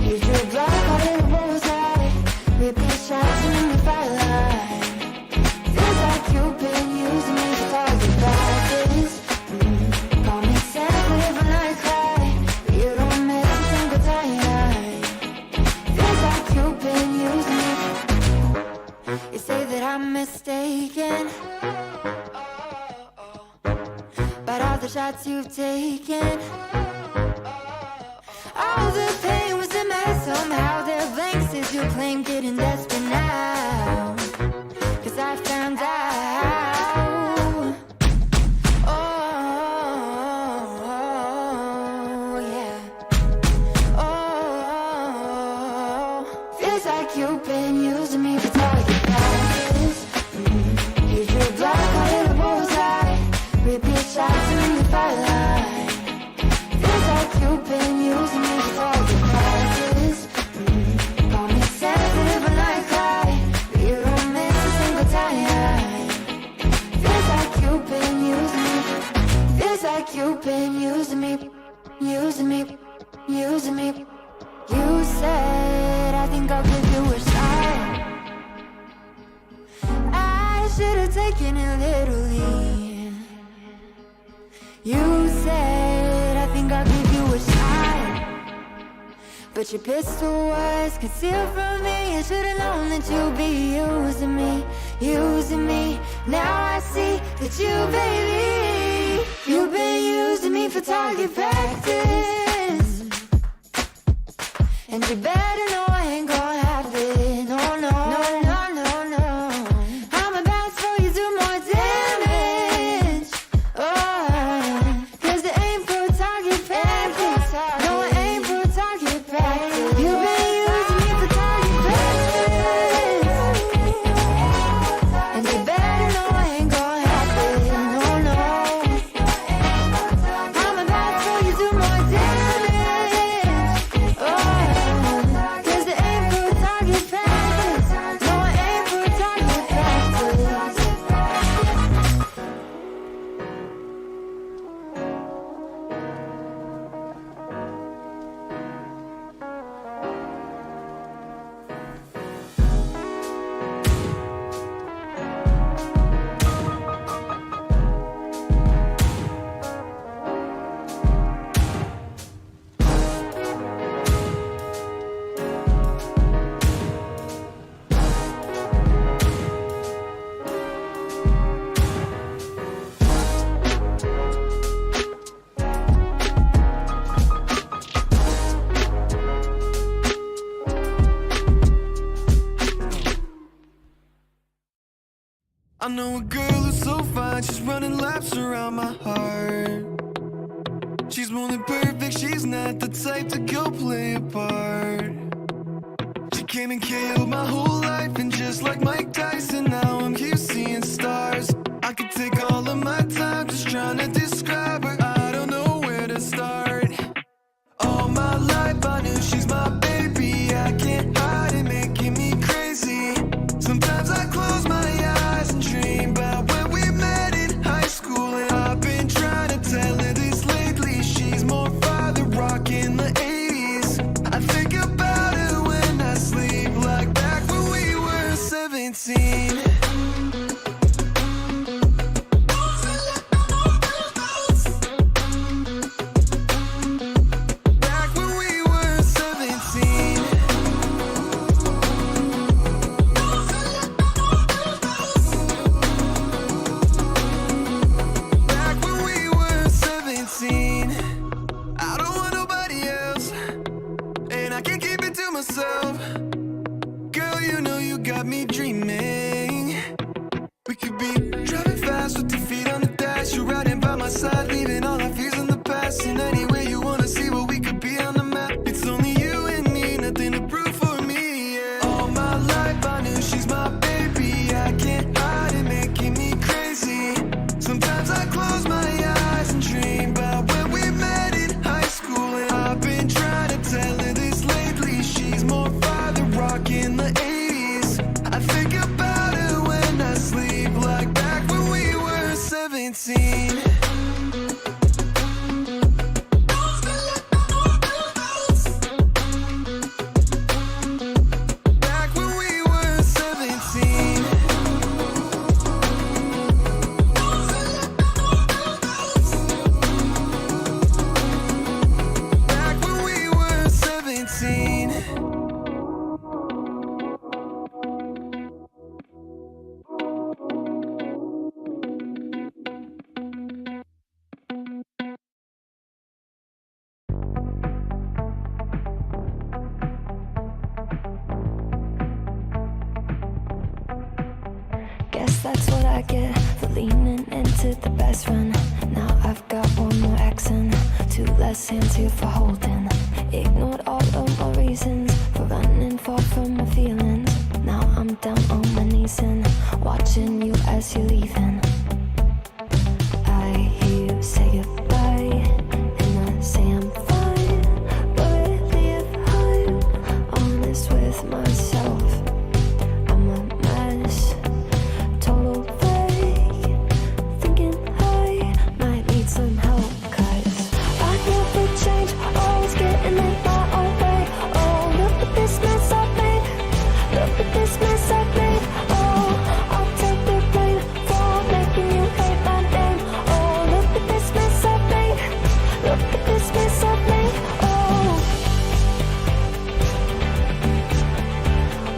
Use your block, call it a bullseye. Repeat shots and me firelight. Feels like you've been using me for target practice. Call me sensitive when I cry, but you don't miss a single time. Feels like you've been using me. You say that I'm mistaken about all the shots you've taken. All the pain was a mess. Somehow they're blanks as you claim, getting desperate now. 'Cause I found out. Oh, yeah. Oh, feels like you've been using me for target practice. Use your block, call it a bullseye. Repeat shots and me firelight. Feels like you've been using me for target practice. Call me sensitive when I cry, but you don't miss a single time. Feels like you've been using me. Feels like you've been using me, using me, using me. You said, I think I'll give you a shot. I should have taken it literally. You said, I think I'll give you a shot. But your pistol was concealed from me. I should have known that you'd be using me, using me. Now I see that you, baby, you've been using me for target practice. And you better know I ain't gonna have it. No, no, no, no, no, no. I'm about to throw you do more damage. Oh, 'cause it ain't for target practice. No, it ain't for target practice. You've been using me for target practice. And you better know I ain't gonna have it. No, no. I'm about to throw you do more damage. Oh, 'cause it ain't for target practice. No, it ain't for target practice. I know a girl who's so fine, she's running laps around my heart. She's more than perfect, she's not the type to go play a part. She came and killed my whole life, and just like Mike Tyson, now I'm here seeing stars. I could take all of my time just trying to describe her, I don't know where to start. All my life I knew she's my baby, I can't hide it, making me crazy. Sometimes I close my eyes and dream about when we met in high school, and I've been trying to tell her this lately. She's more father rock in the 80s. I think about her when I sleep, like back when we were 17. I get for leaning into the best friend. Now I've got one more accent, 2 less hands here for holding. Ignored all of my reasons for running far from my feelings. Now I'm down on my knees and watching you as you're leaving. I hear you say goodbye, and I say I'm fine. But really if I'm honest with myself, I'm a mess, total fake, thinking I might need some help. Cause I never change, always getting in my own way. Oh, look at this mess I've made, look at this mess I've made. Oh, I'll take the blame for making you hate my name. Oh, look at this mess I've made, look at this mess I've made. Oh,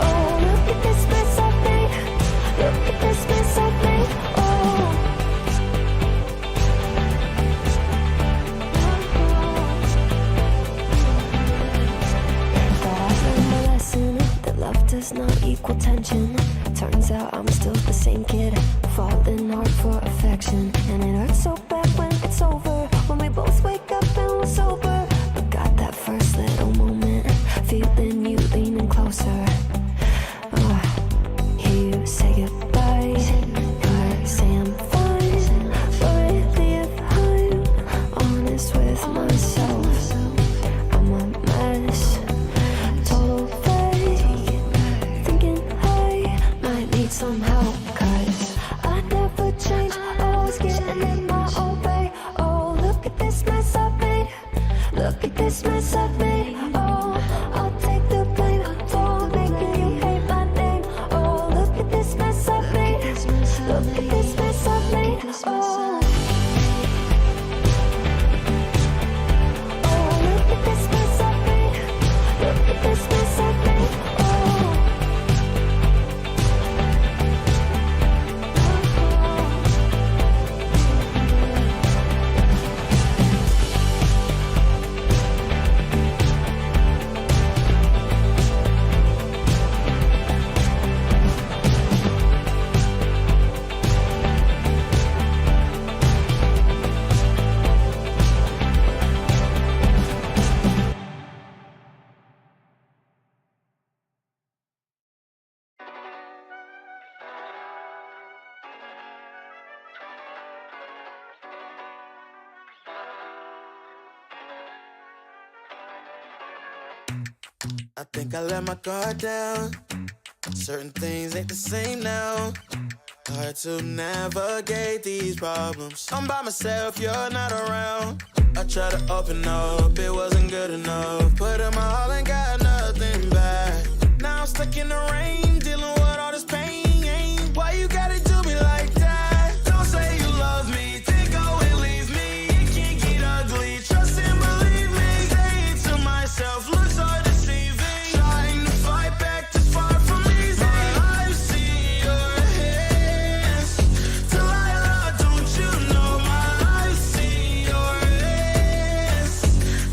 oh, look at this mess I've made, look at this mess I've made. Oh, thought I learned my lesson that love does not equal tension. Turns out I'm still the same kid, falling hard for affection. And it hurts so bad when it's over, when we both wake up and we're sober. But got that first little moment, feeling you leaning closer. Hear you say goodbye, and I say I'm fine. But really if I'm honest with myself, I'm a mess, total fake, thinking I might need some help. Cause I never change, always getting in my own way. Oh, look at this mess I've made, look at this mess I've made. Oh, I'll take the blame for making you hate my name. Oh, look at this mess I've made, look at this mess I've made. Oh, oh, look at this mess I've made, look at this mess I've made. Oh, I think I let my guard down. Certain things ain't the same now. Hard to navigate these problems. I'm by myself, you're not around. I tried to open up, it wasn't good enough. Put in my all and got nothing back. Now I'm stuck in the rain, dealing with all this pain. Why you gotta do me like that? Don't say you love me, then go and leave me. It can get ugly, trust and believe me. Say it to myself, look so deceiving. Trying to fight back this far from easy. I've seen your hands. Delilah, don't you know my I've seen your hands.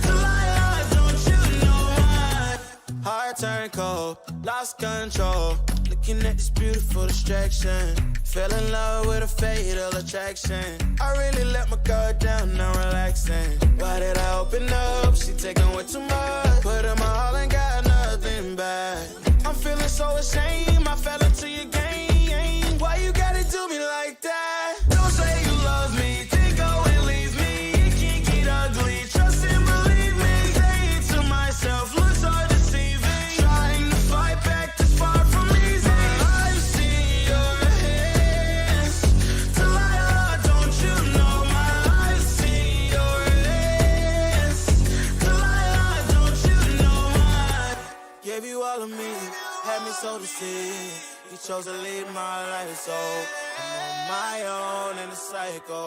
Delilah, don't you know my heart turned cold, lost control. Looking at this beautiful distraction. Fell in love with a fatal attraction. I really let my guard down, now relaxing. Why did I open up? She taking way too much. Put in my all and got nothing back. I'm feeling so ashamed, I fell into your game. Why you gotta do me like that? Don't say you love me, then go and leave me. It can get ugly, trust and believe me. Say it to myself, look so deceiving. Trying to fight back this far from easy. I've seen your hands. Delilah, don't you know my I've seen your hands. Delilah, don't you know my gave you all of me, had me so deceived. You chose to leave my life, so I'm on my own in the cycle.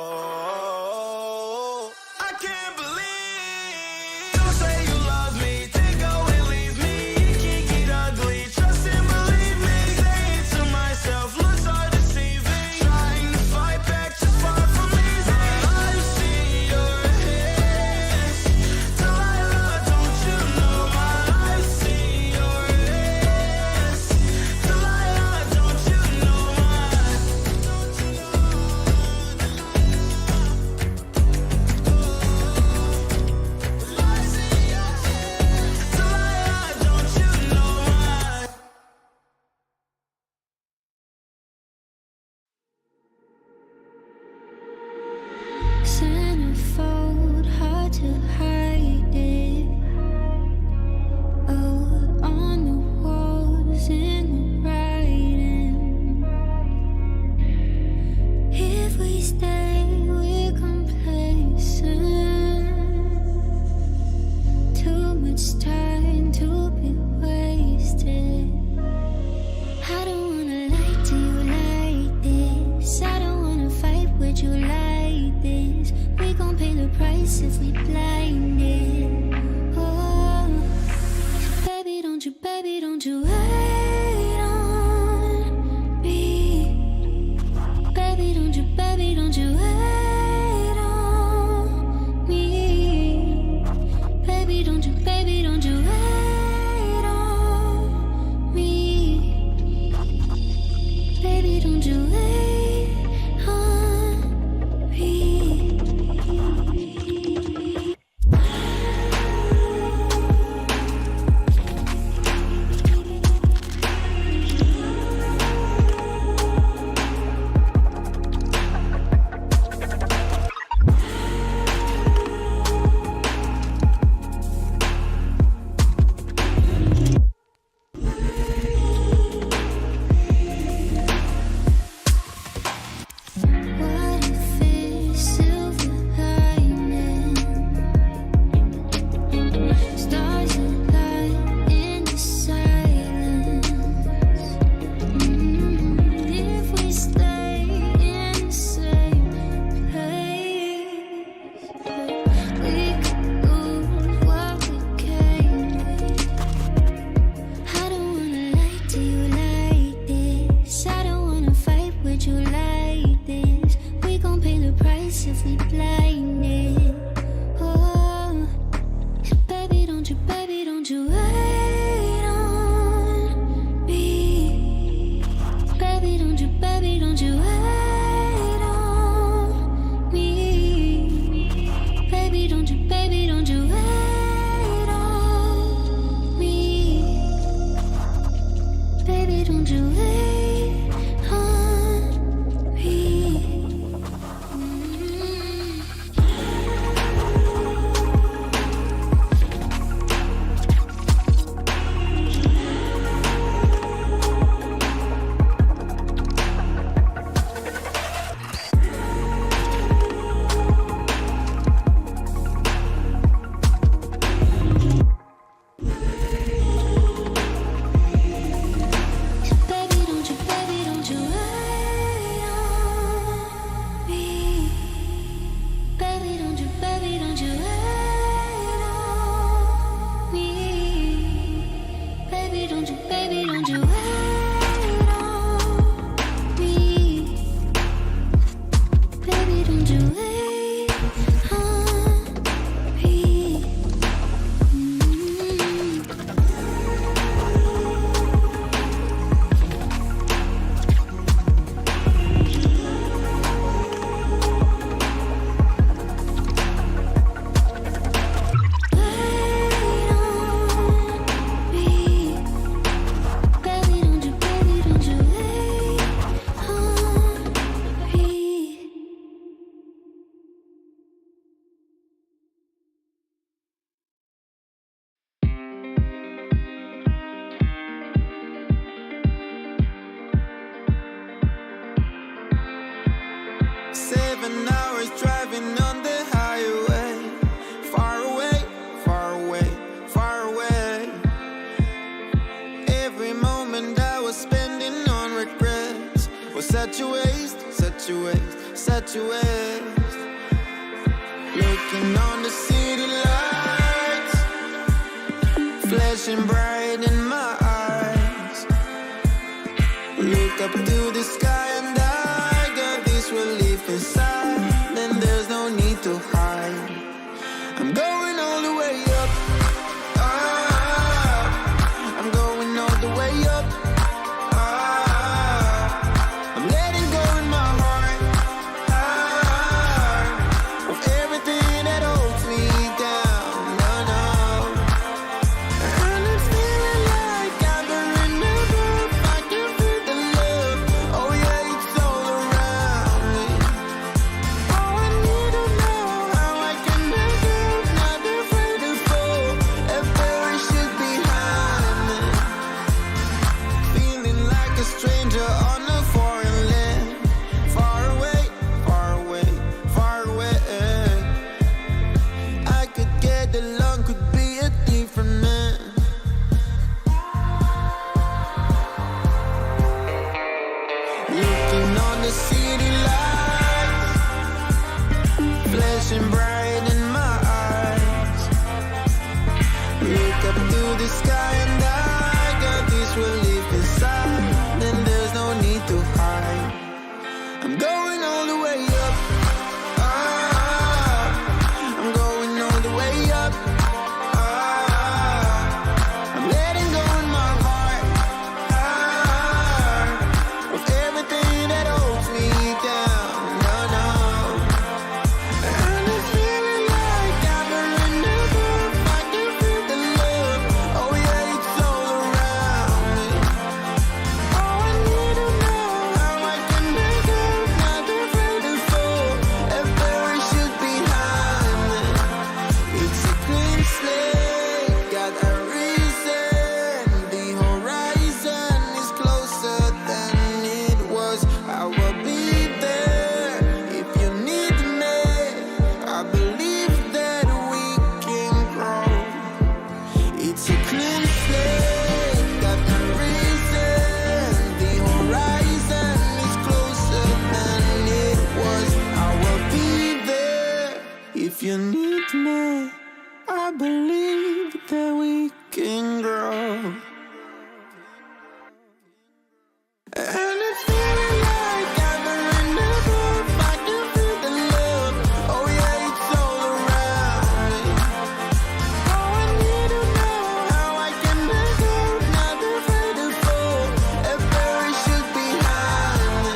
I can't believe. Don't say you love me, then go and leave me. It can get ugly, trust and believe me. Say it to myself, look so deceiving. Trying to fight back this far from easy. I've seen your hands. Delilah, don't you know my I've seen your hands. Delilah, don't you know my if we blinded. Oh, baby, don't you wait on me. Baby, don't you wait on me. Baby, don't you wait on me. Baby, don't you wait on me. What if it's silver lining? Stars align in the silence. If we stay in the same place, we could lose what we came with. I don't wanna lie to you like this. I don't wanna fight with you like this. We gon' pay the price if we blinded. Oh, baby, don't you wait on me. Baby, don't you wait on me. Baby, don't you wait on me. Baby, don't you wait on me. Baby, don't you wait on me. Baby, don't you wait on me. Baby, don't you wait on me. Baby, don't you wait on me. Baby, don't you wait on me. 7 hours driving on the highway. Far away, far away, far away. Every moment I was spending on regrets was such a waste, such a waste, such a waste. Looking on the city lights, flashing bright in my eyes. Look up to the sky and I got this relief inside. Then there's no need to hide. I'm going all the way up. Ah, I'm going all the way up. Ah, I'm letting go in my heart. Ah, of everything that holds me down. No, no. And it's feeling like I'm in the groove. I can feel the love. Oh yeah, it's all around me. Oh, I need to know how I can make it. Not I believe that we can grow. And it's feeling like I've been in the groove. I do feel the love. Oh yeah, it's all around me. Oh, I need to know how I can let go. Not afraid to fall. A parachute behind me.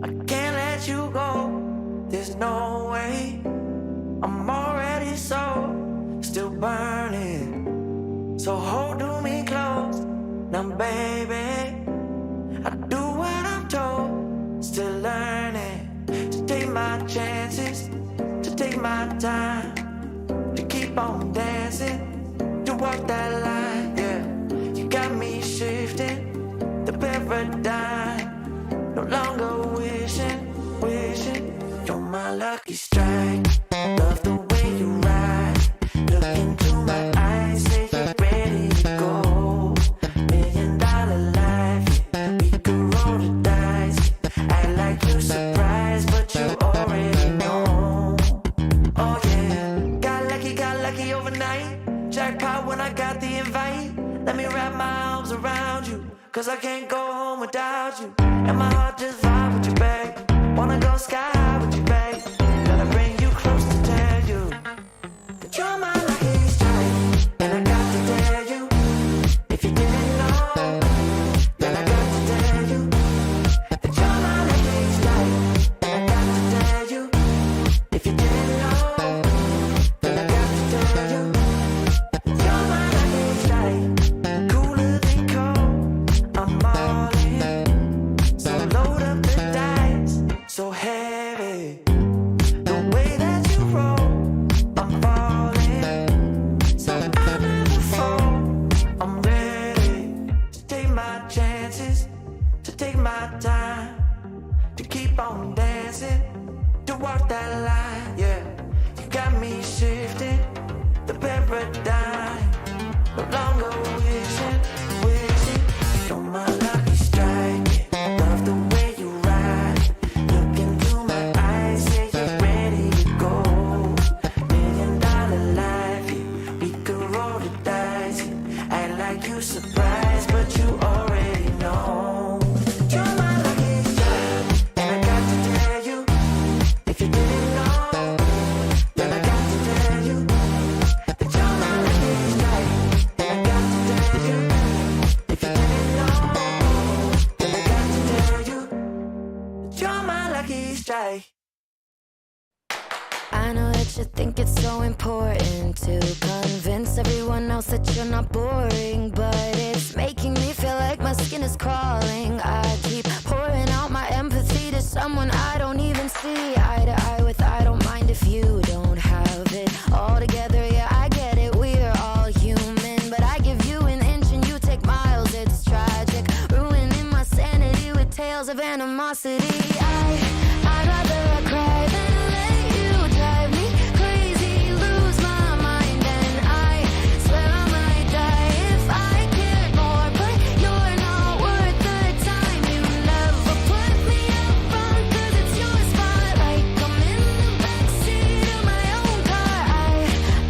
I can't let you go, there's no way. I'm already still burning. So hold to me close, now baby. I do what I'm told, still learning. To take my chances, to take my time. To keep on dancing, to walk that line, yeah. You got me shifting, the paradigm. No longer wishing, you're my lucky strike. Love the way you ride. Look into my eyes, say you're ready to go. $1 million life, yeah. We could roll the dice. Act like you surprised, but you already know. Oh yeah, got lucky overnight. Jackpot when I got the invite. Let me wrap my arms around you, 'cause I can't go home without you. And my heart just vibe with you, babe. Wanna go sky high with you, babe. Gotta bring you close to tell you that you're my lucky strike. And I got to tell you, if you didn't know, then I got to tell you that you're my lucky strike. And I got to tell you, if you didn't know, then I got to tell you that you're my lucky strike. Cooler than cold, I'm all in. So load up the dice, so heavy. The way that you roll, I'm falling. So I never fall, I'm ready to take my chances, to take my time, to keep on dancing, to walk that line, yeah. You got me shifting, the paradigm. No longer wishing, you're my lucky strike. Love the way you ride. Look into my eyes, say you're ready to go. $1 million life, yeah. We could roll the dice, yeah. Act like you surprised, but you already know. You're my lucky strike, and I got to tell you, if you didn't know, then I got to tell you that you're my lucky strike. And I got to tell you, if you didn't know, then I got to tell you that you're my lucky strike. I know that you think it's so important to convince everyone else that you're not boring, but it's making me feel like my skin is crawling. I keep pouring out my empathy to someone I don't even see eye to eye with. I don't mind if you don't have it all together. Yeah, I get it, we're all human, but I give you an inch and you take miles. It's tragic, ruining my sanity with tales of animosity. I'd rather I cry than let you drive me crazy, lose my mind, and I swear I might die if I cared more. But you're not worth the time. You never put me up front, 'cause it's your spotlight. I'm in the backseat of my own car.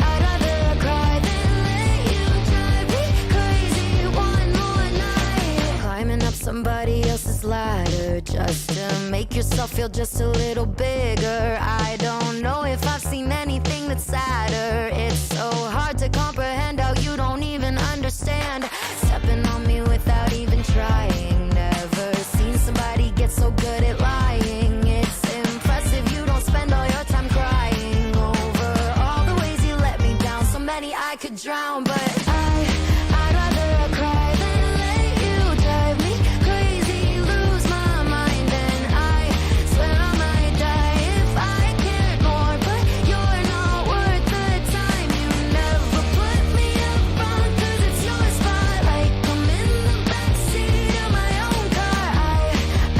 I'd rather I cry than let you drive me crazy one more night. Climbing up somebody else's ladder just to make yourself feel just a little bigger. I don't know if I've seen anything that's sadder. It's so hard hard to comprehend how you don't even understand. Stepping on me without even trying. Never seen somebody get so good at lying. It's impressive you don't spend all your time crying over all the ways you let me down. So many I could drown, but I'd rather cry than let you drive me crazy, lose my mind. And I swear I might die if I cared more, but you're not worth the time. You never put me up front, 'cause it's your spotlight. I'm in the backseat of my own car.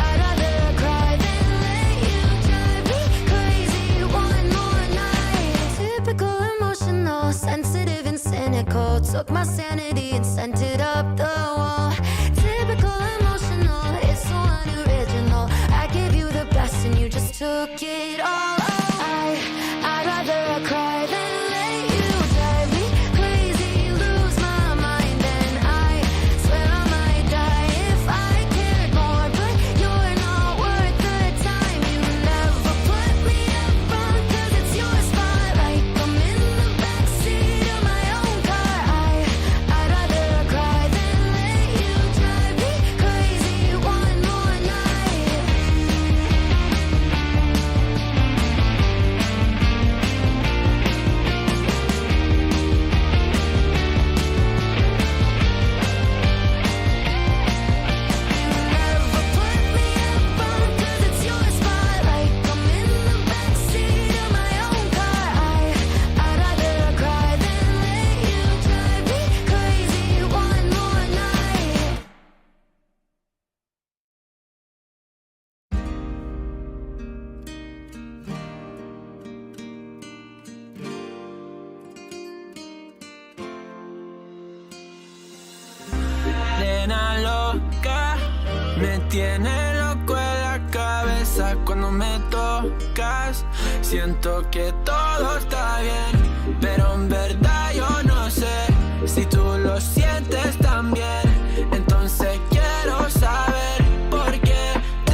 I'd rather cry than let you drive me crazy one more night. Typical emotional, sensitive and cynical. Took my sanity and sent it up the wall. Typical emotional, it's so unoriginal. I gave you the best and you just took it all. I'd rather cry than let you drive me crazy, lose my mind. And I swear I might die if I cared more, but you're not worth the time. You never put me up front, 'cause it's your spotlight. I'm in the backseat of my own car. I'd rather cry than let you drive me crazy one more night. Never put me up front, 'cause it's your spotlight. I'm in the backseat of my own car. I'd rather cry than let you drive me crazy one more night. Nena loca, me tiene loco en la cabeza cuando me tocas. Siento que todo está bien, pero en verdad yo no sé si tú lo sientes también. Entonces quiero saber por qué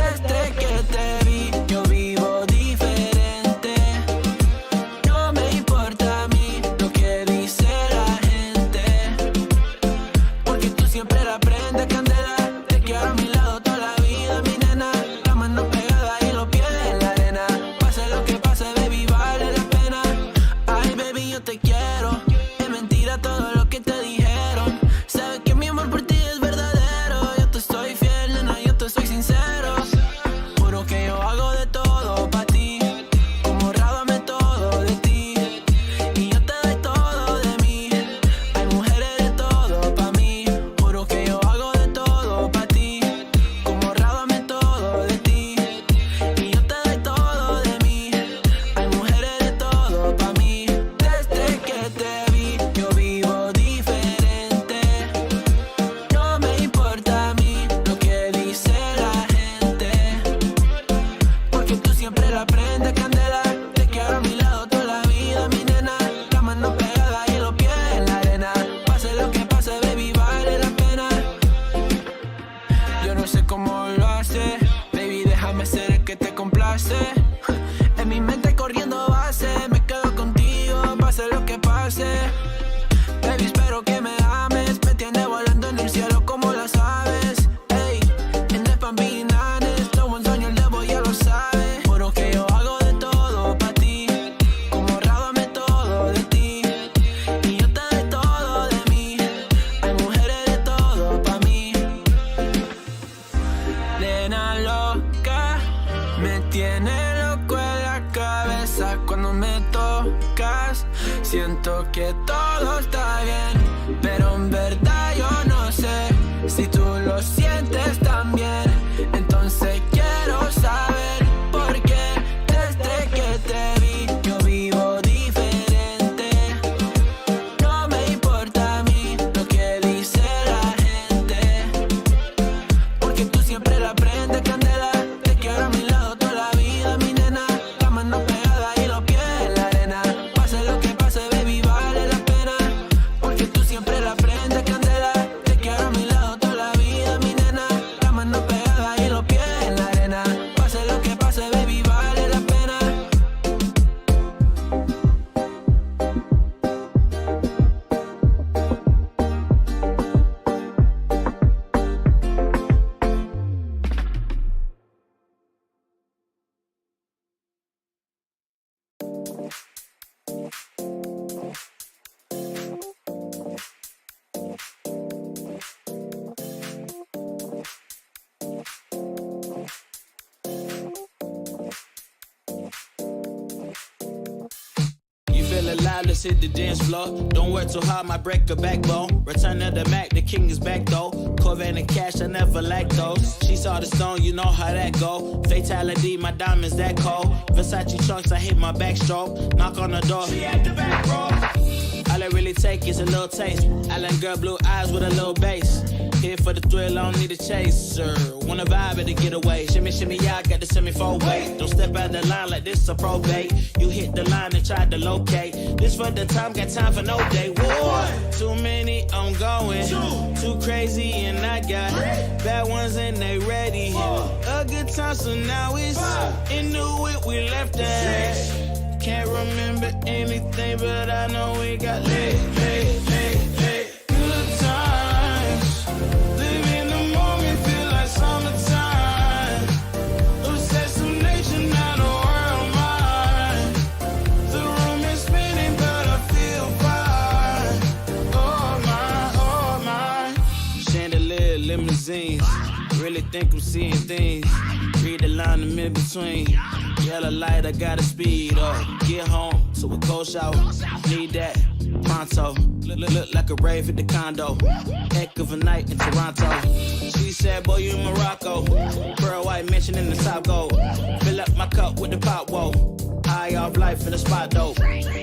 desde que te vi yo vivo diferente. No me importa a mí lo que dice la gente, porque tú siempre la prendes candela. Te quiero a mi lado toda la vida, mi nena. La mano pegada y los pies en la arena. Pase lo que pase, baby, vale la pena. Ay, baby, yo te quiero. Es mentira todo lo que te dijeron. Sabes que mi amor por ti es verdadero. Yo te soy fiel, nena, yo te soy sincero. Juro que yo hago de todo pa' ti. Como rábame todo de ti. Y yo te doy todo de mí. Hay mujeres de todo pa' mí. Juro que yo hago de todo pa' ti. Como rábame todo de ti. Y yo te doy todo de mí. Hay mujeres de todo pa' mí. Desde que te vi yo vivo diferente. No me importa a mí lo que dice la gente, porque tú siempre la prendes candela. Te quiero a mi lado toda la vida, mi nena. La mano pegada y los pies en la arena. Pase lo que pase, baby, vale la pena. Yo no sé cómo lo hace, baby, déjame ser el que te complace. En mi mente corriendo base, me quedo contigo, pase lo que pase. Baby, espero que me ames, me tiene volando en el cielo como las aves. Ey, en el Pambinanes, todo un sueño el debo ya lo sabe. Juro que yo hago de todo pa' ti, como rábame todo de ti. Y yo te doy todo de mí, hay mujeres de todo pa' mí. Nena loca, me tiene loco en la cabeza cuando me tocas. Siento que todo está bien, pero en verdad yo no sé si tú lo sientes también. Entonces quiero saber por qué desde que te vi yo vivo diferente. No me importa a mí lo que dice la gente, porque tú siempre la prendes candela. Te quiero a mi lado toda la vida, mi nena. La mano pegada y los pies en la arena. Pase lo que pase, baby, vale la pena, porque tú siempre la alive, let's hit the dance floor. Don't work too hard, might break a backbone. Return of the Mac, the king is back though. Corvette and cash, I never lack those. She saw the stone, you know how that go. Fatality, my diamonds that cold. Versace trunks, I hit my backstroke. Knock on the door, she at the back row. All I really take is a little taste. Island girl, blue eyes with a little bass. Here for the thrill, I don't need a chaser. Wanna vibe at the getaway. Shimmy, shimmy, yeah, I got the semi-4 weight. Don't step out the line like this a probate. You hit the line and try to locate. This for the time, got time for no day. One, too many, I'm going. Too crazy and I got bad ones and they ready. A good time, so now it's in the whip, we left that. Can't remember anything, but I know we got lit. Good times, live in the moment, feel like summertime. Obsessed with nature, not a world mine. The room is spinning, but I feel fine. Oh my. Chandelier, limousines. Really think I'm seeing things. Read the line in between. Yellow light, I gotta speed up. Get home to a cold shower. Need that pronto. Look like a rave at the condo. Heck of a night in Toronto. She said, boy, you in Morocco. Pearl white mention in the South Gold. Fill up my cup with the pop, whoa. High off life in the spot, though.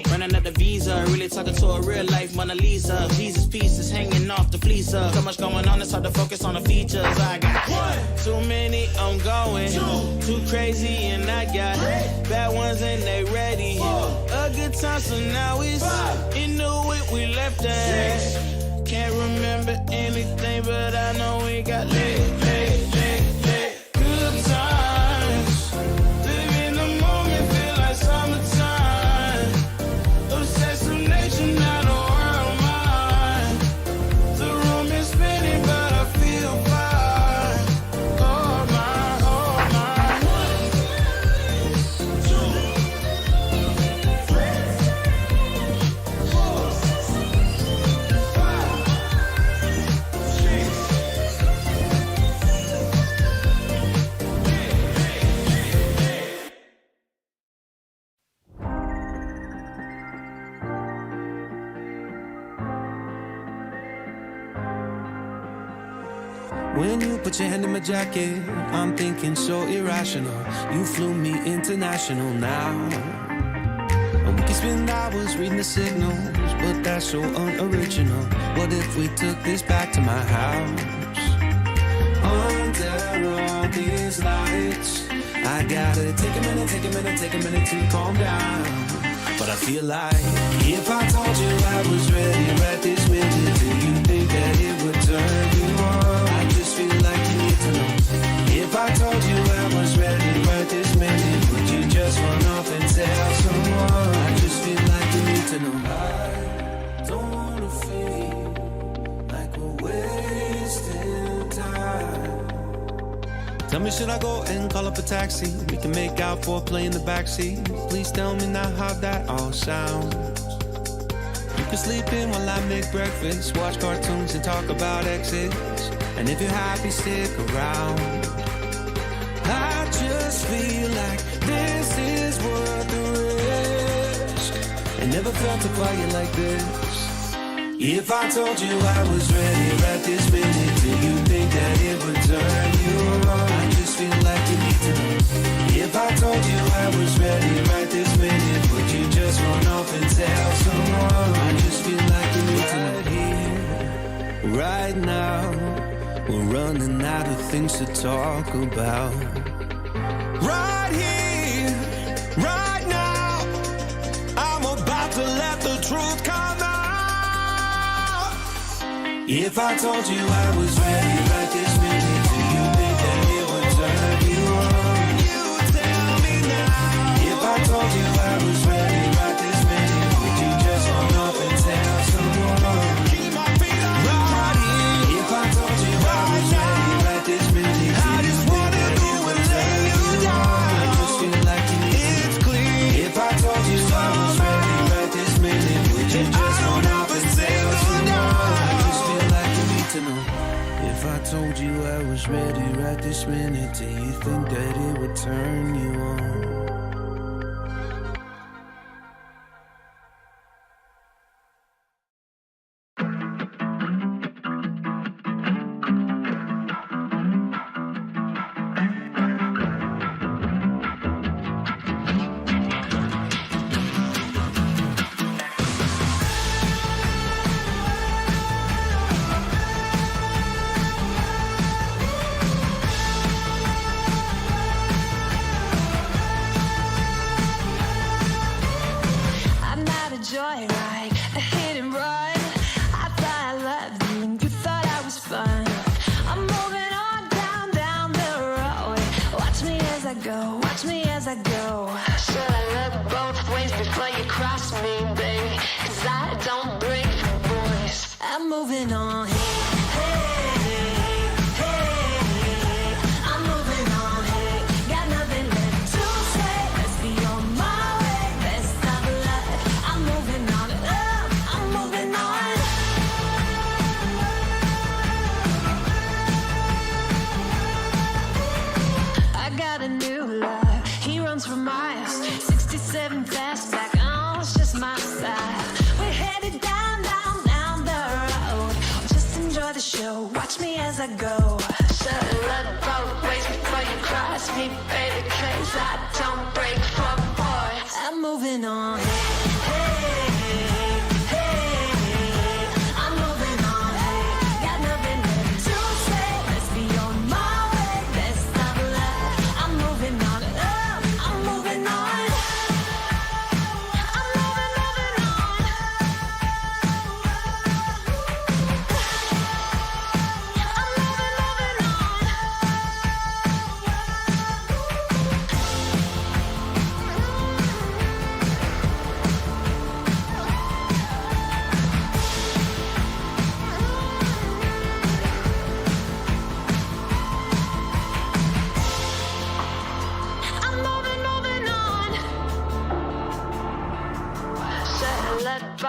Running at the visa, really talking to a real life Mona Lisa. Jesus pieces hanging off the fleecer. So much going on, it's hard to focus on the features. I got one, too many, I'm going. Too crazy, and I got bad ones and they ready. A good time, so now it's in the whip, we left that. Can't remember anything, but I know we got lit. Good times, live in the moment, feel like summertime. Obsessed with nature, not a world mine. The room is spinning, but I feel fine. Oh my, oh my. 1, 2, 3, 4, 5, 6. When you put your hand in my jacket, I'm thinking so irrational. You flew me international now. And we can spend hours reading the signals, but that's so unoriginal. What if we took this back to my house? Under all these lights, I gotta take a minute to calm down. But I feel like if I told you I was ready right this minute, do you think that it would turn you on? I just feel like you need to know. If I told you I was ready right this minute, would you just run off and tell someone? I just feel like you need to know. I don't wanna feel like we're wasting time. Tell me, should I go and call up a taxi? We can make out for a play in the backseat. Please tell me now how that all sounds. You can sleep in while I make breakfast, watch cartoons and talk about exes. And if you're happy, stick around. I just feel like this is worth the risk. I never felt a quiet like this. If I told you I was ready right this minute, do you think that it would turn you on? I just feel like you need to know. If I told you I was ready right this minute, would you just run off and tell someone? I just feel like you need to know. Here, right now, we're running out of things to talk about. Right here, right now, I'm about to let the truth come out. If I told you I was ready right this minute, do you think that it would turn you on? You tell me now. If I told you I was ready right this minute, would you just run off and tell someone? Keep my feet on the ground. If I told you I was ready right this minute, I just wanna go and lay you down. I just feel like you need it's clear. If I told you I was ready right this minute, would you just run off and tell someone? To know. If I told you I was ready right this minute, do you think that it would turn you on? go. Watch me as I go. Should I look both ways before you cross me, baby? 'Cause I don't break for boys. I'm moving on. For miles, 67 fastback, oh, it's just my style. We're headed down the road. Just enjoy the show, watch me as I go. Should look both ways before you cross me, baby, 'cause I don't break for boys. I'm moving on.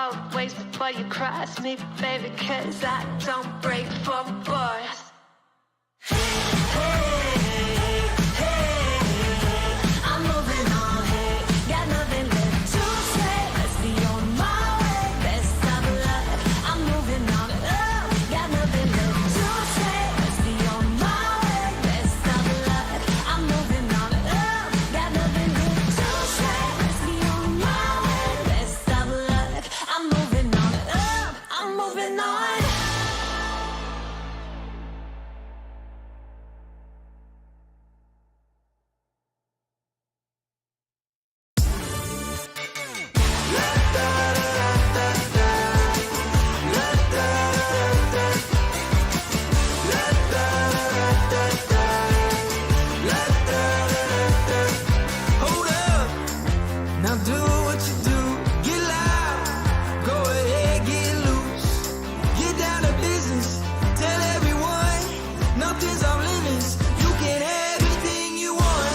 Both ways before you cross me, baby, 'cause I don't break for boys. I'm moving on, got nothing left to say. Let's be on my way, best of luck. I'm moving on, got nothing left to say. Let's be on my way, best of luck. I'm moving on, got nothing left to say. Let's be on my way, best of luck. I'm moving on, I'm moving on. Hold up, now do what you do. Get loud, go ahead, get loose. Get down to business, tell everyone nothing's off limits. You can have everything you want.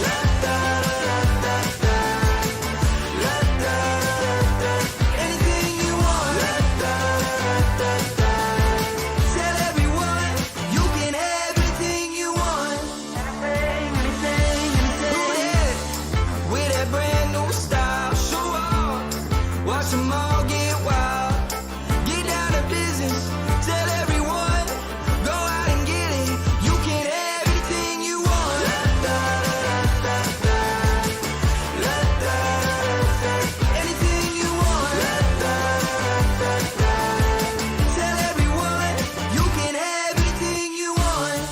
Anything you want. Tell everyone you can have everything you want. With that brand new style, show off, watch them all get wild. Get down to business, tell everyone, go out and get it. You can have everything you want. Anything you want. Tell everyone, you can have everything you want.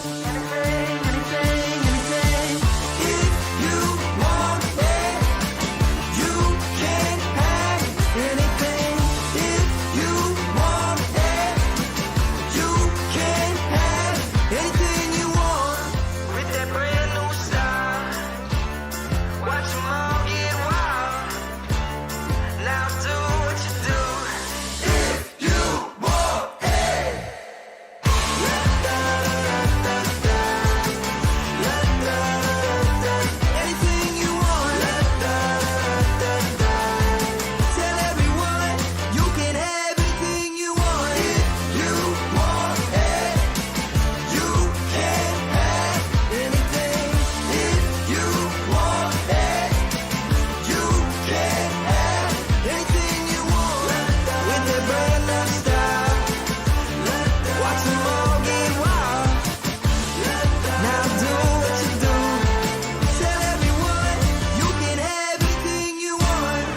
If you want it, you can have anything. If you want it, you can have anything you want. With that brand new style, watch them all get wild. Now do what you do. If you want it. Anything you want. Tell everyone you can have anything you want. If you want it, you can have anything. If you want it, you can have anything you want. With that brand new style, watch them all get wild. Now do what you do. Tell everyone you can have anything you want.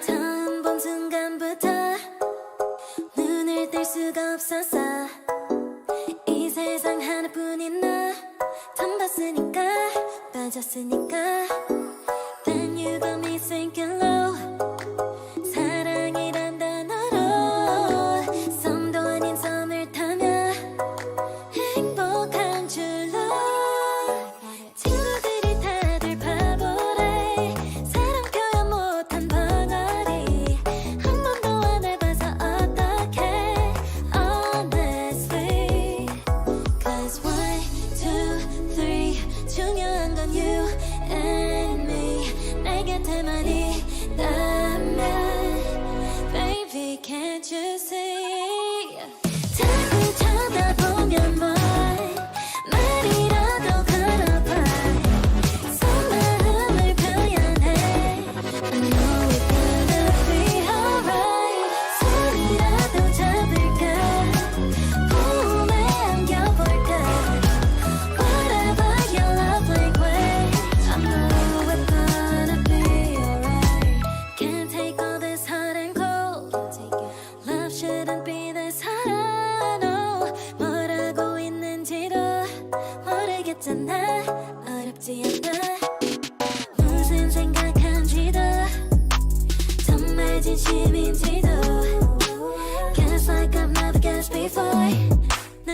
처음 본 순간부터 눈을 뗄 수가 없었어. 이 세상 하나뿐인 너 처음 봤으니까 빠졌으니까 Then you got me sinking low. 사랑이란 단어로 섬도 아닌 섬을 타며 행복한 줄로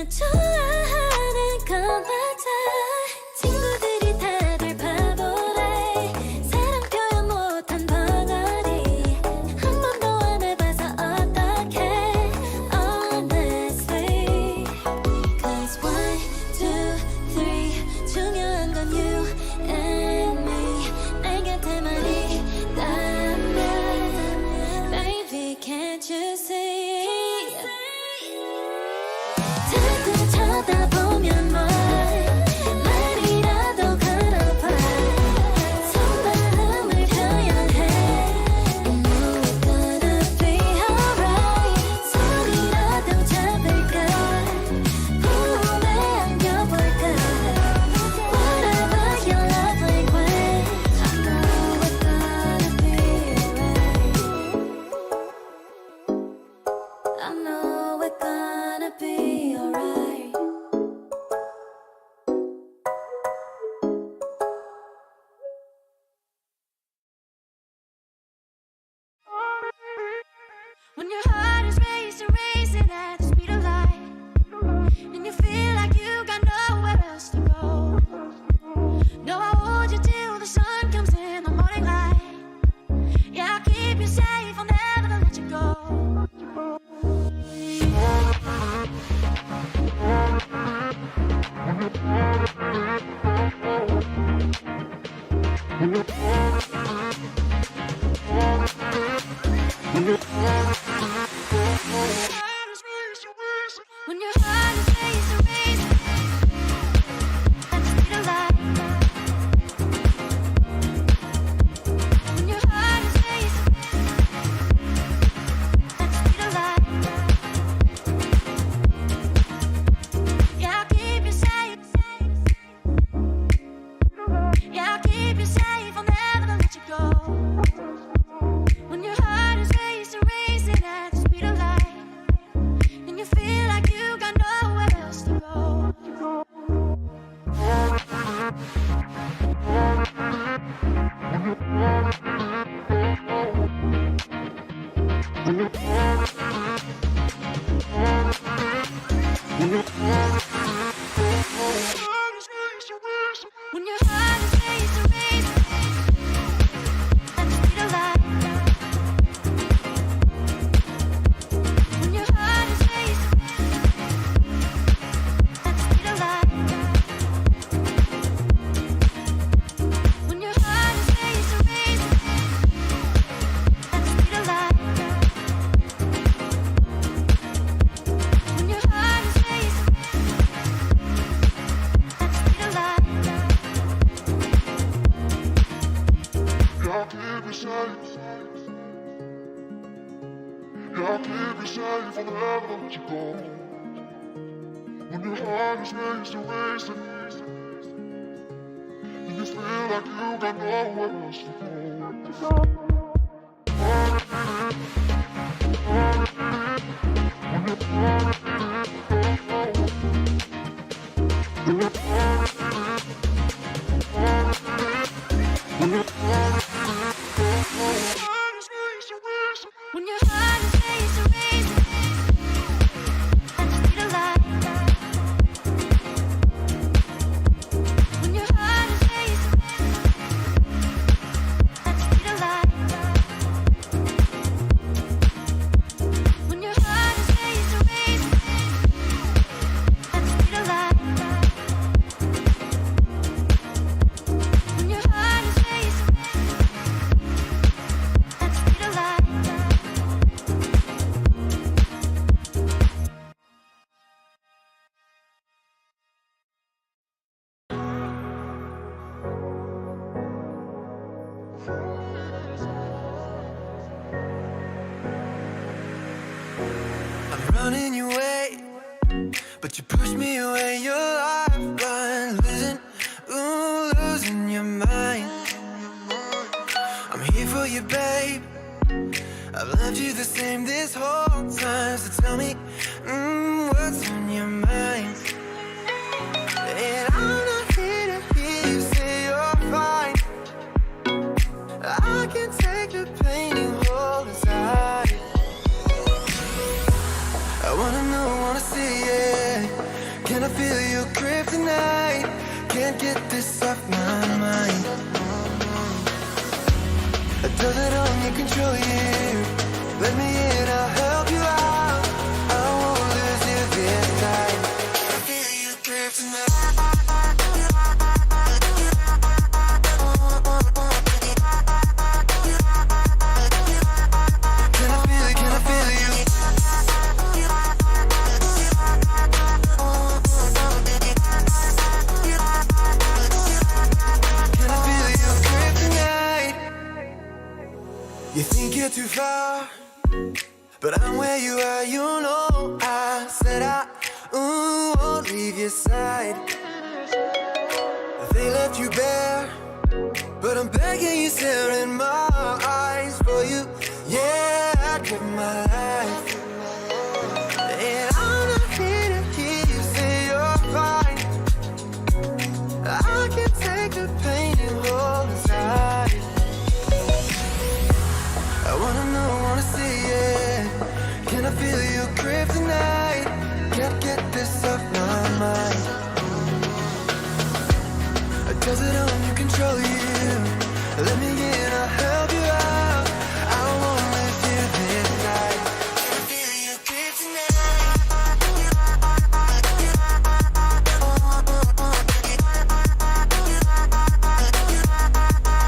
나 좋아하는 건 맞아 친구들이 다들 바보래 사랑 표현 못한 벙어리 한 번도 안 해봐서 어떡해 honestly Cause 1, 2, 3 중요한 건 you and me 내 곁에만 있다면 Baby can't you see 자꾸 쳐다보면 말이라도 걸어봐 속마음을 표현해 You know it's gonna be alright 손이라도 잡을까 품에 안겨볼까 Whatever your love language I know it's gonna be alright I know it's gonna be alright When your heart is racing at the speed of light And you feel like you got nowhere else to go No, I'll hold you till the sun comes in the morning light Yeah, I'll keep you safe, I'll never let you go When your heart is racing at the speed of light When your heart is racing at the speed of light Yeah, I'll keep you safe Yeah, I'll keep you safe, I'll never let you go When your heart is racing at the speed of light And you feel like you got nowhere else to go When your heart is racing at the speed of light When your heart is racing at the speed of light When your heart is racing at the speed of light When your heart is racing at the speed of light I'll keep you safe. I'll keep you safe, I'll never let you go. When your heart is racing, and you feel like you got nowhere else to go. When your heart is racing at the speed of light When your heart is racing at the speed of light When your heart is racing at the speed of light When your heart is racing at the speed of light I'm running your way, but you push me away. Your life gone losing your mind. I'm here for you, babe. I've loved you the same this whole time. So tell me, what's on your mind? And I'm not here to hear you say you're fine. I can take the pain you hold inside. I wanna know, wanna see it. but I'm where you are, you know. I said I won't leave your side. They left you bare, but I'm begging you, stare in my eyes for you. Yeah, I'd give my life. And I'm not here to hear you say you're fine. I can take the pain and hold inside. I wanna know, wanna see it. Can I feel your grip tonight? Can't get this off my mind. Does it only control you? Let me in, I'll help you out. I won't live here this night. Can I feel your grip tonight?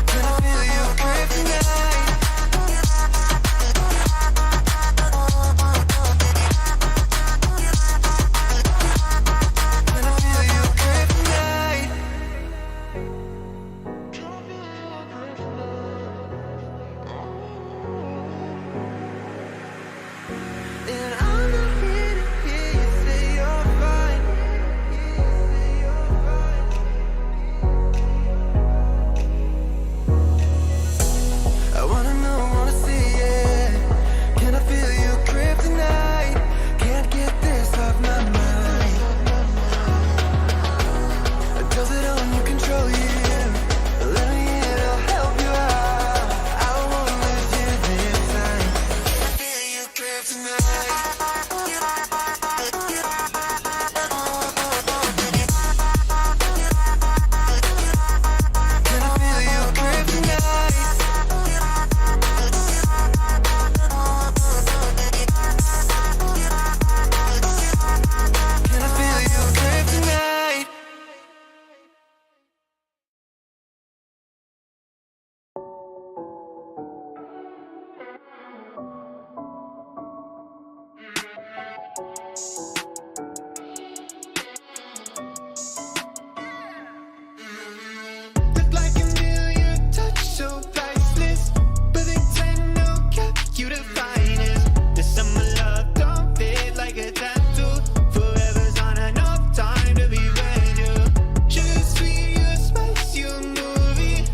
Can I feel your grip tonight? Can I feel your grip tonight? And I'm not here to hear you say you're fine. I wanna know, wanna see it. Can I feel your grip tonight? Can't get this off my mind. Does it only control you? Let me in, I'll help you out. I won't live here this time. Can I feel your grip tonight? Can I feel your grip tonight? Can I feel your grip tonight? Look like a million, touch so priceless, but they tend to cap you the finest. The summer love don't fade like a tattoo. Forever's not enough time to be with you. Sugar sweet, you a spice, you a movie.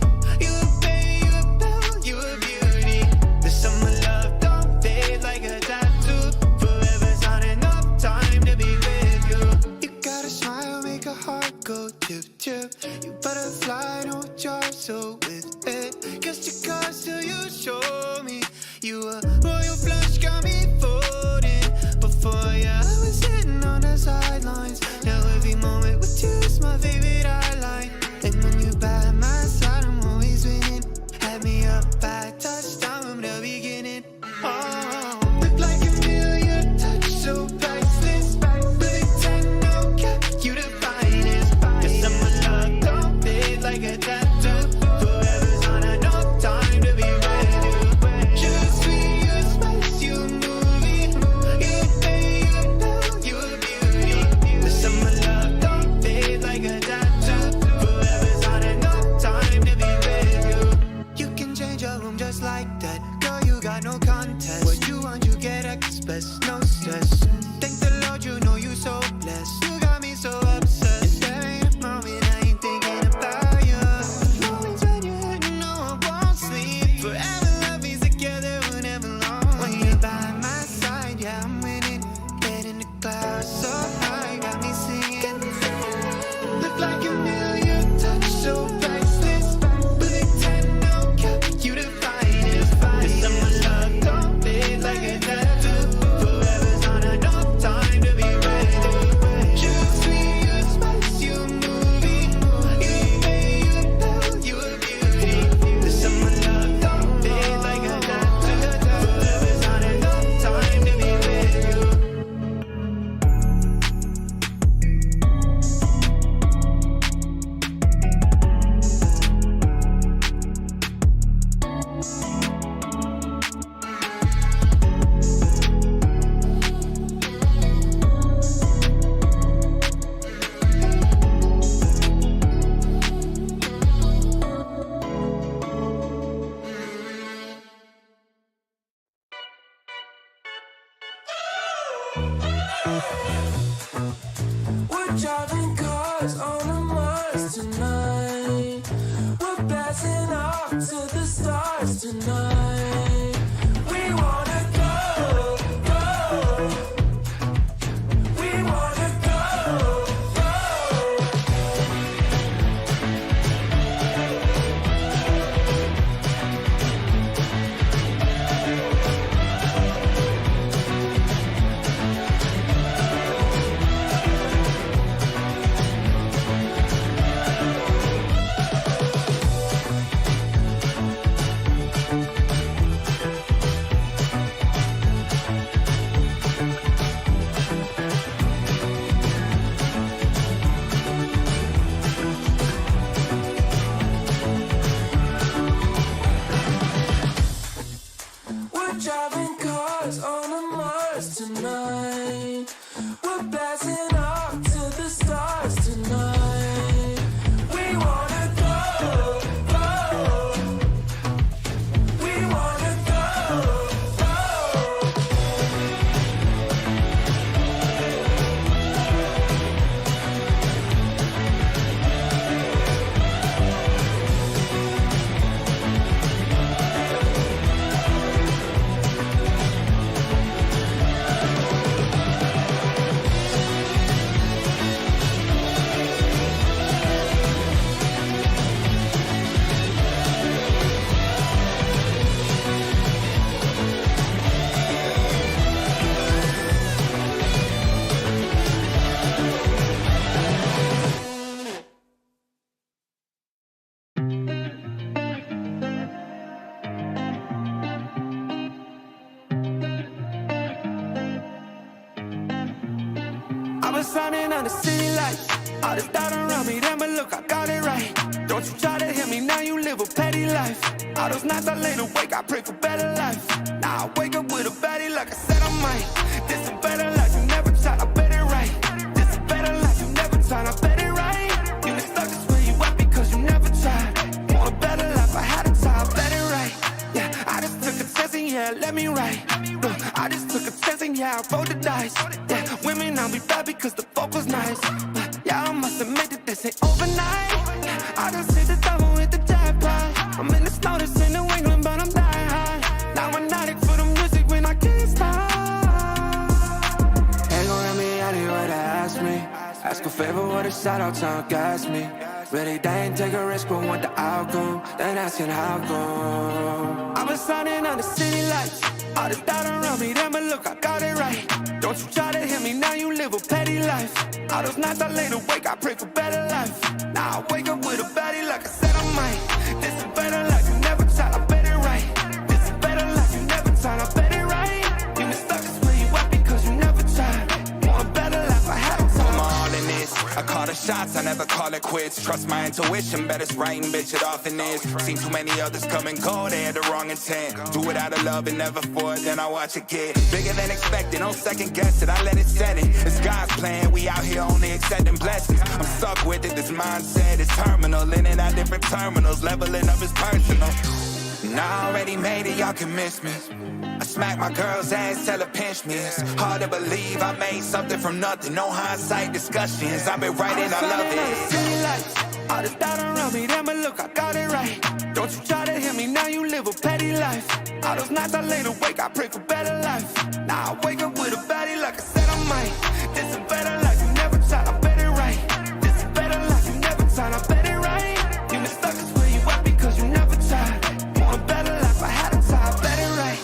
You a baby, you a belle, you a beauty. The summer love don't fade like a tattoo. Forever's not enough time to be with you. You got a smile, make a heart go tip tip. You butterfly, no jar, so with it. Kissed your cards till you show me. You a royal flush, got me folding. Before you, I was sitting on the sidelines. Now every moment with you is my favorite highlight. And when you by my side, I'm always winning. Had me up by touchdown from the beginning. Oh, look like a million, touch so priceless, but they tend to cap you the finest. The summer love don't fade like a tattoo. Forever's not enough time to be with you. Sugar sweet, you a spice, you a movie. You a baby, you a belle, you a beauty. The summer love don't fade like a tattoo. Forever's not enough time to be with you. You can change your room just like that. Girl, you got no contest. What you want, you get express, no stress. Thank the Lord, you know you so blessed. You got me so obsessed. There ain't a moment I ain't thinking about you. Moments when you're hitting, no, I won't sleep. Forever love is together, whenever long. When you're by my side, yeah, I'm winning. Head in the clouds, so high, got me singing. Look like a million, touch so priceless, but they tend to cap you the finest. The summer love don't fade like a tattoo. Forever We're driving cars on a Mars tonight. We're blasting off to the stars tonight. We wanna go, go. We wanna go, go. We're driving cars on a Mars tonight. We're blasting off to the stars tonight. We wanna go, go. We wanna go, go. I've been shining on the city lights. All this doubt around me, then but look, I got it right. Don't you try to hit me, now you live a petty life. All those nights I laid awake, I pray for better life. Now I wake up with a baddie like I said I might. This a better life, you never tried, I bet it right. This a better life, you never tried, I bet it right. You been stuck just where you at because you never tried. Want a better life, I had to try, I bet it right. Yeah, I just took a chance and yeah, let me write. Look, I just took a chance and yeah, I rolled the dice. Yeah, women, I'll be bad because the folk was nice. But yeah, I must admit that this ain't overnight. I just hit the double with the jackpot. I'm in the snow, this in New England, but I'm dying high. Now I'm addict for the music when I can't stop. Ain't gon' let me out here what they ask me. Ask a favor, what a shout out to gas me. Really, they ain't take a risk, but want the outcome. Then asking how come. I've been shining on the city lights. All this doubt around me, then but look, I got it right. Don't you try to hit me, now you live a petty life. All those nights I laid awake, I pray for better life. Now I wake up with a baddie like I said I might. This a better life, you never tried, I bet it right. This a better life, you never tried, I bet it right. You been stuck just where you at because you never tried. Want a better life, I had to try. I'm all in this. I call the shots, I never call it quits. Trust my intuition, bet it's right and bitch it often is. Seen too many others come and go, they had the wrong intent. Do it out of love and never for it, then I watch it get bigger than expected. Don't second guess it, I let it set it. It's God's plan, we out here only accepting blessings. I'm stuck with it, this mindset is terminal. In and out different terminals, leveling up is personal. And I already made it, y'all can miss me. I smack my girl's ass, tell her pinch me. It's hard to believe I made something from nothing. No hindsight discussions, I've been writing, I love it. All this doubt around me, then but look, I got it right. Don't you try to hit me, now you live a petty life. All those nights I laid awake, I pray for better life. Now I wake up with a baddie like I said I might. This a better life, you never tried, I bet it right. This a better life, you never tried, I bet it right. You been stuck just where you at because you never tried. Want a better life, I had to try, I bet it right.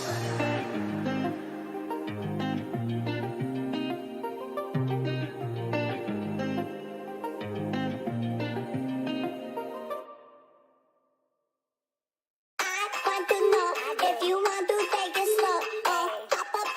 If you want to take it slow, pop up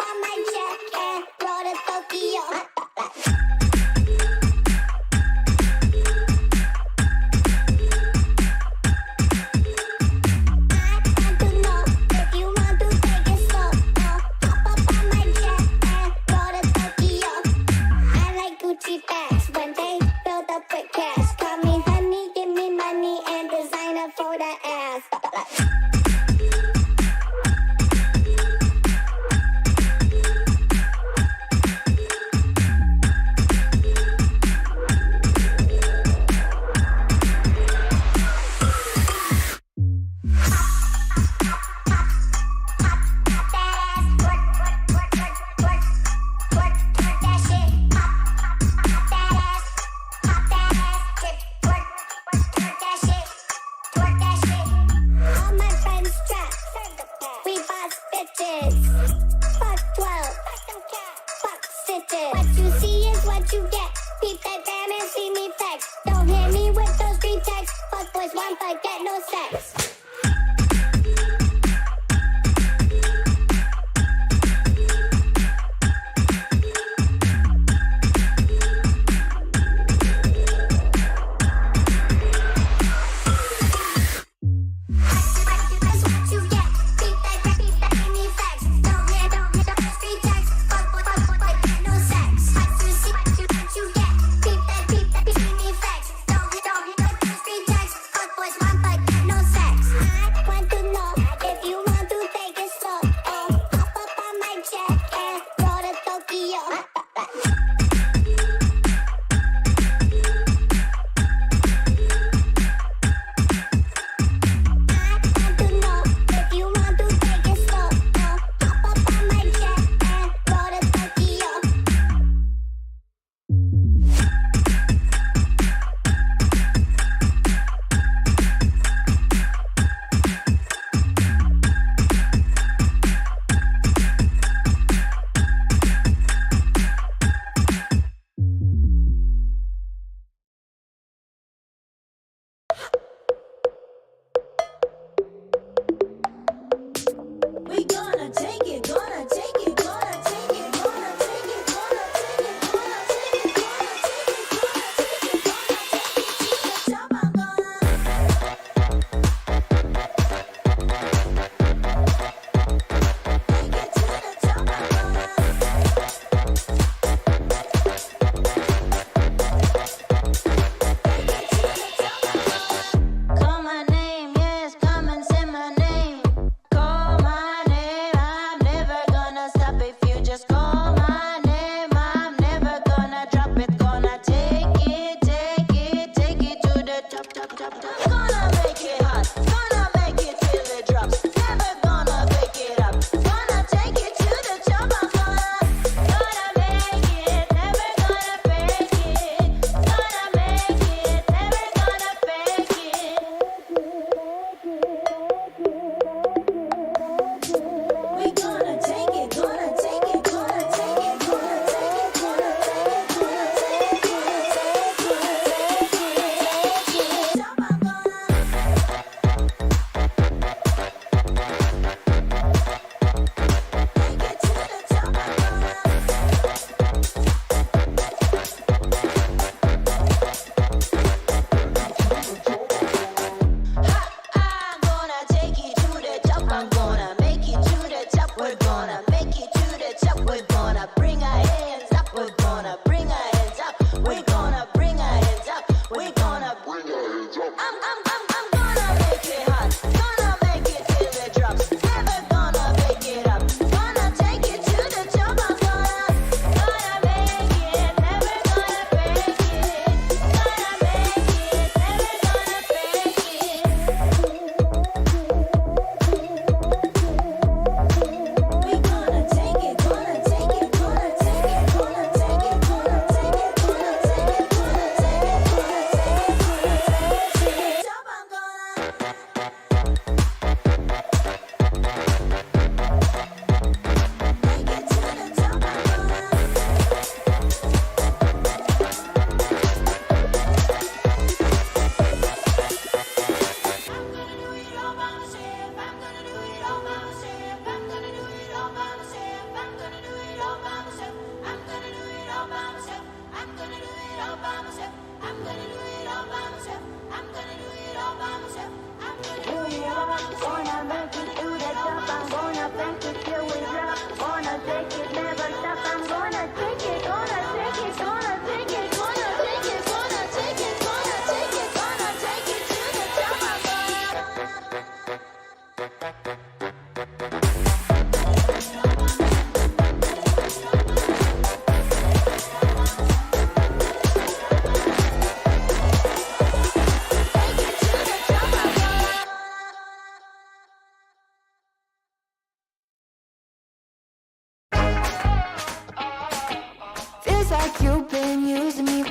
like you've been using me.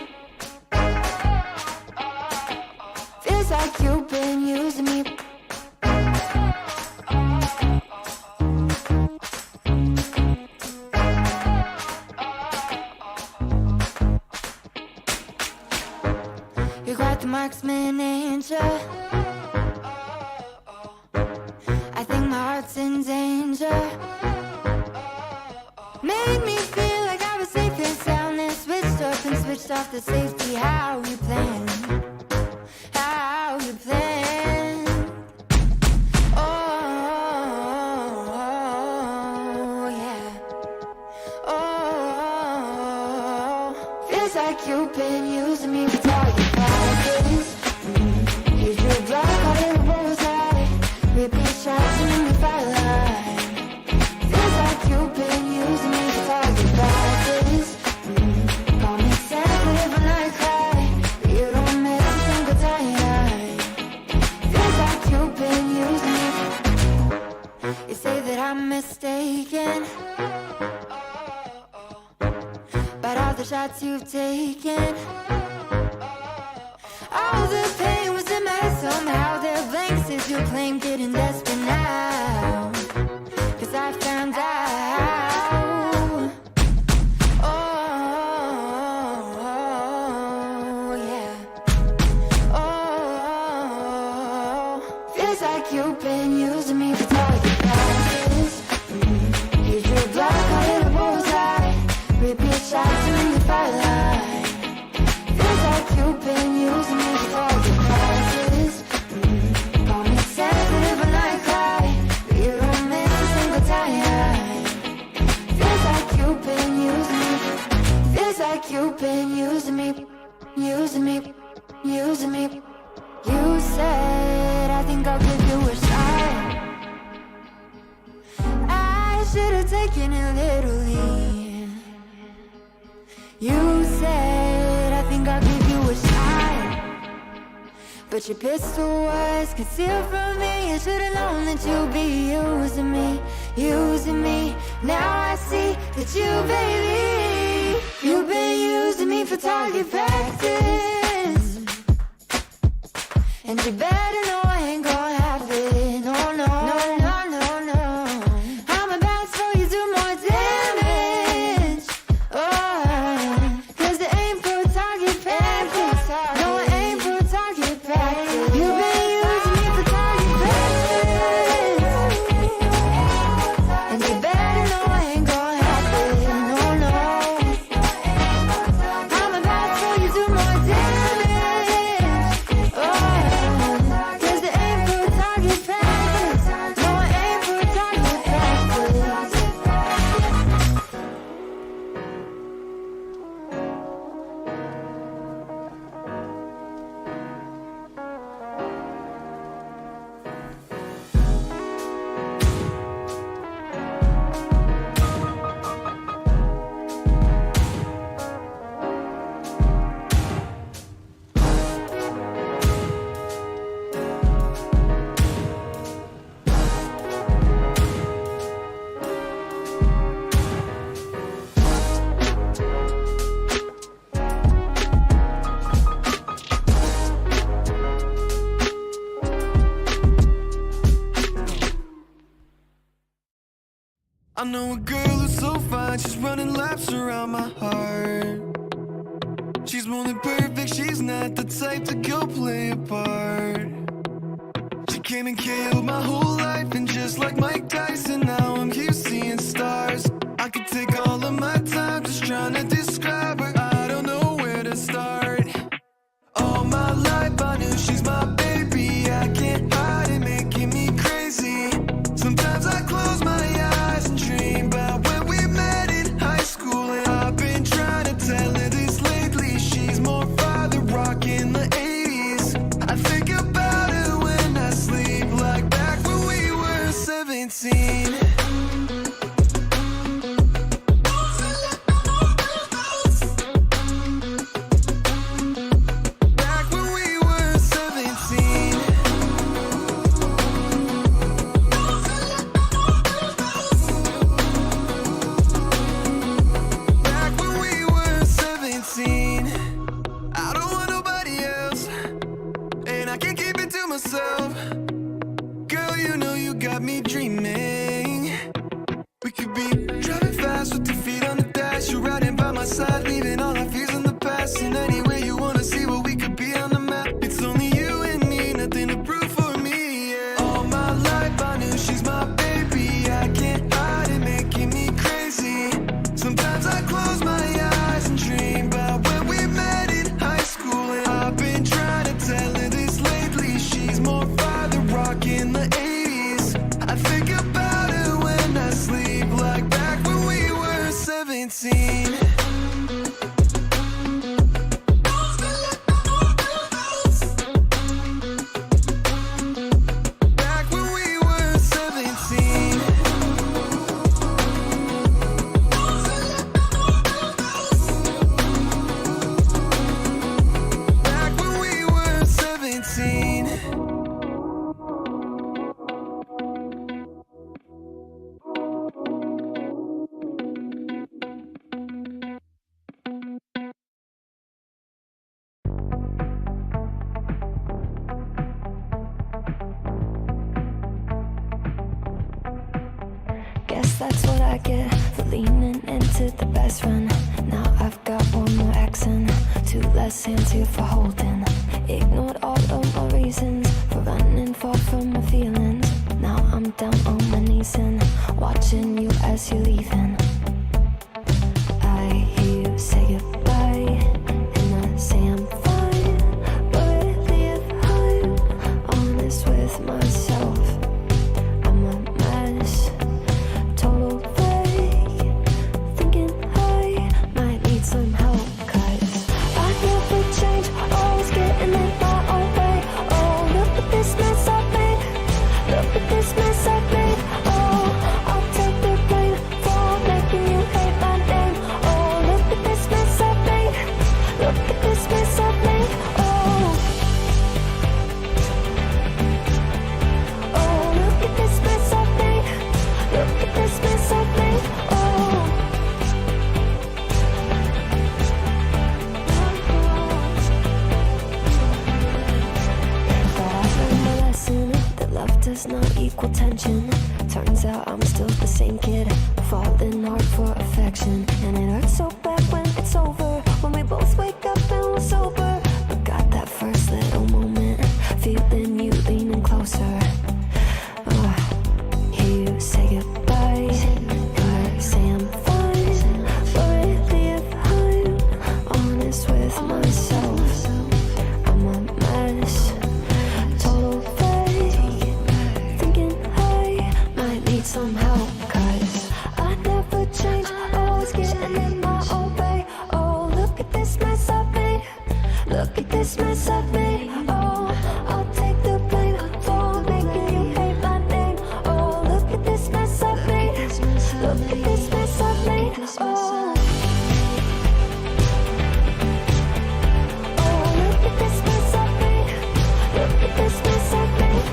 Feels like you've been using me. You're quite the marksman, ain't ya? I think my heart's in danger. Made me feel like I was safe and sound, then switched up and switched off the safety. How you plan? How you plan? Oh, yeah. Oh, feels like you've been using me for target practice. Use your block, call it a bullseye. Repeat shots and then firelight. Feels like you've been using me for target practice. Call me sensitive when I cry, but you don't miss a single time. Feels like you've been using me. You say that I'm mistaken about all the shots you've taken. All the pain was in my head somehow. There are blanks as you claim, getting desperate now, 'cause I found out. Oh, yeah. Oh, feels like you've been using me for target practice. Use your block, call it a bullseye. Repeat shots in the firelight. Feels like you've been using me for target practice. Call me sensitive when I cry, but you don't miss a single time. Feels like you've been using me. Feels like you've been using me. Using me. Using me. You said, I think I'll give you a shot. I should have taken it literally. You said, I think I'll give you a shot, but your pistol was concealed from me. I should've known that you'd be using me, using me. Now I see that you, baby, you've been using me for target practice. And you better know I ain't gonna have it. No, no, no, no, no, no. I'm about to show you do more damage. Oh, 'cause it ain't for target practice. No, it ain't for target practice. You've been using me for target practice. And you better know I ain't gonna have it. No, no. I'm about to show you do more damage. Oh, 'cause it ain't for target practice. No, it ain't for target practice. I know a girl who's so fine, she's running laps around my heart. She's more than perfect, she's not the type to go play a part. She came and killed my whole life, and just like Mike Tyson, now I'm here seeing stars. I could take all of my time just trying to describe her, I don't know where to start. All my life I knew she's my baby, I can't hide it, making me crazy. Sometimes I close my eyes and dream about when we met in high school, and I've been trying to tell her this lately. She's more father rock in the 80s. I think about her when I sleep, like back when we were 17. 17. Back when we were 17. Back when we were 17. Guess that's what I get for leaning into the best friend. Now I've got one more accent, two less hands here for holding. Ignored all of my reasons for running far from my feelings. Now I'm down on my knees and watching you as you're leaving. I hear you say goodbye, and I say I'm fine. But really if I'm honest with myself, I'm a mess. Total fake, thinking I might need some help. Cause I never change, always getting in my own way. Oh, look at this mess I've made. Look at this mess I've made. Oh, I'll take the blame for making you hate my name. Oh, look at this mess I've made. Look at this mess I've made. Oh, look at this mess I've made. Look at this mess I've made. But I've learned my lesson that love does not equal tension. Turns out I'm still the same kid, falling hard for affection. And it hurts so bad when it's over, when we both wake up and we're sober. But got that first little moment, feeling you leaning closer. Hear you say goodbye, I say I'm fine. But really if I'm honest with myself, I'm a mess. Total fake, thinking I might need some help. Cause I never change, always getting in my own way. Oh, look at this mess I've made. Look at this mess I've made. Oh, I'll take the blame for making you hate my name. Oh, look at this mess I've made. Look at this mess I've made. Oh, look at this mess I've made. Look at this mess I've made.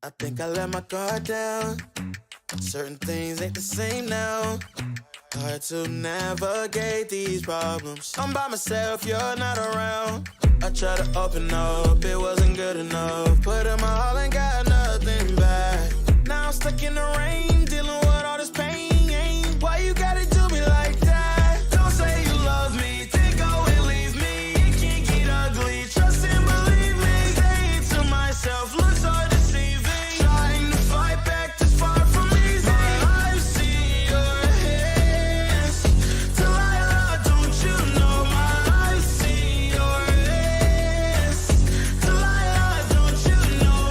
I think I let my guard down. Certain things ain't the same now. Hard to navigate these problems. I'm by myself, you're not around. I tried to open up, it wasn't good enough. Put in my all and got nothing back. Now I'm stuck in the rain, dealing with all this pain. Why you gotta do me like that? Don't say you love me, then go and leave me. It can't get ugly, trust and believe me. Saying to myself, looks so deceiving. Trying to fight back, too far from easy. I've seen your hands. Delilah, don't you know I've seen your hands. Delilah, don't you know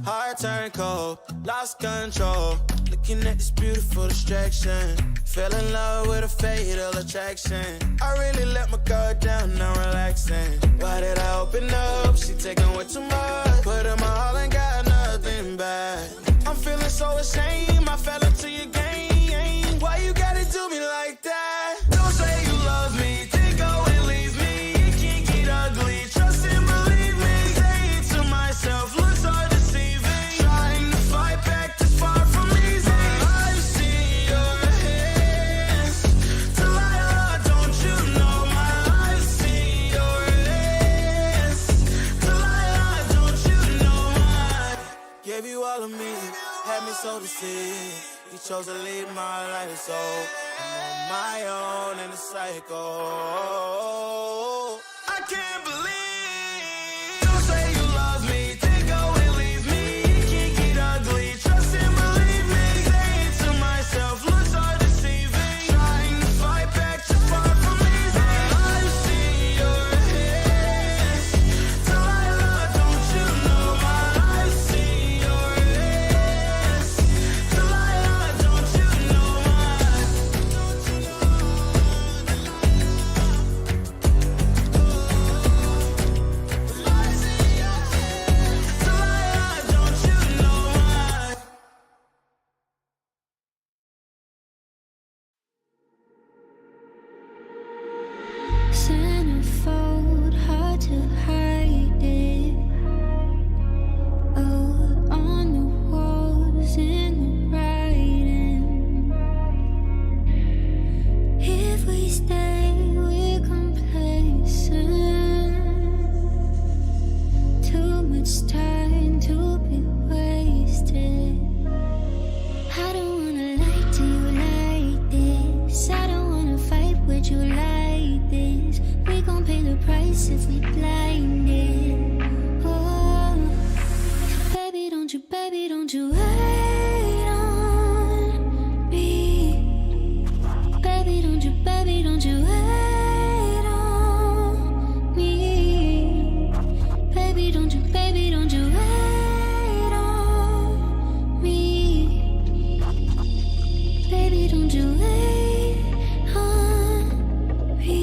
heart turned cold, lost control. Looking at this beautiful distraction. Fell in love with a fatal attraction. I really let my guard down, now relaxing. Why did I open up? She taking way too much. Put in my all and got nothing back. I'm feeling so ashamed, I fell into your game. Why you gotta do me like that? Don't say you love me, then go and leave me. It can't get ugly, trust and believe me. Saying to myself, looks so deceiving. Trying to fight back, too far from easy. I've seen your hands. Delilah, don't you see. You chose to leave my life, so I'm on my own in the cycle. I can't believe you say you love me, then go and leave me. It can't get ugly, trust and believe me. Saying to myself, looks are deceiving. Trying to fight back, just far from easy. I've seen your hands, Delilah, don't you know my I've seen your hands, Delilah, don't you know my don't you know Delilah, don't you know my Centerfold, hard to hide it. Oh, on the walls in the writing. If we stay, we're complacent. Too much time to be wasted. I don't wanna lie to you like this. I don't wanna fight with you like this. We gon' pay the price if we blinded. Oh, baby, don't you wait on me. Baby, don't you wait on me. Baby, don't you wait on me. Baby, don't you wait on me.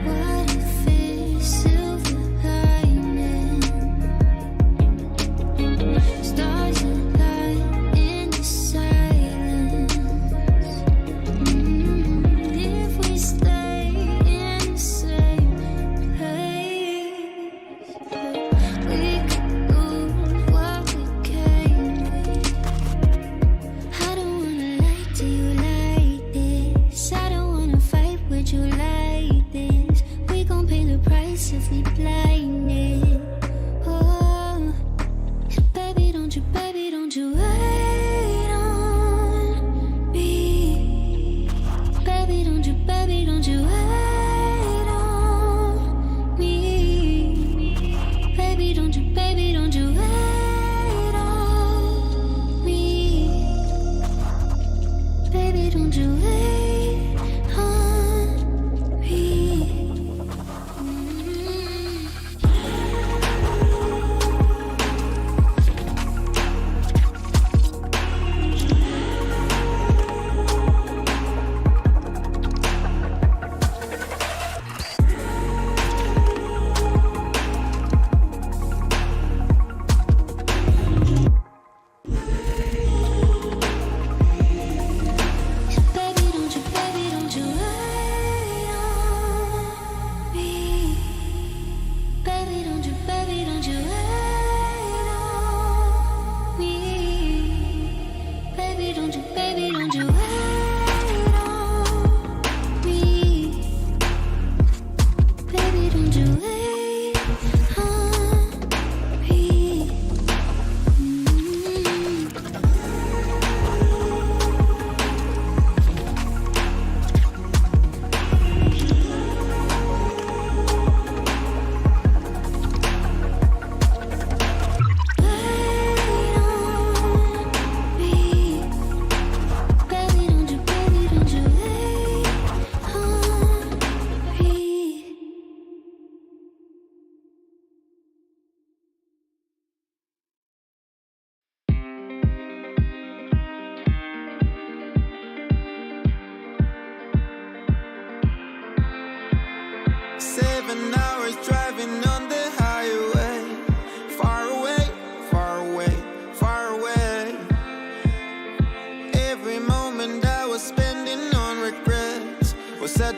What if it's silver lining? Stars align in the silence. If we stay in the same place, we could lose what we came with. I don't wanna lie to you like this. I don't wanna fight with you like this. We gon' pay the price if we blinded. Oh, baby, don't you wait on me. Baby, don't you wait on me. Baby, don't you wait on me. Baby, don't you wait on me. Baby, don't you wait on me. Baby, don't you wait on me. Baby, don't you wait on me. Baby, don't you wait on me.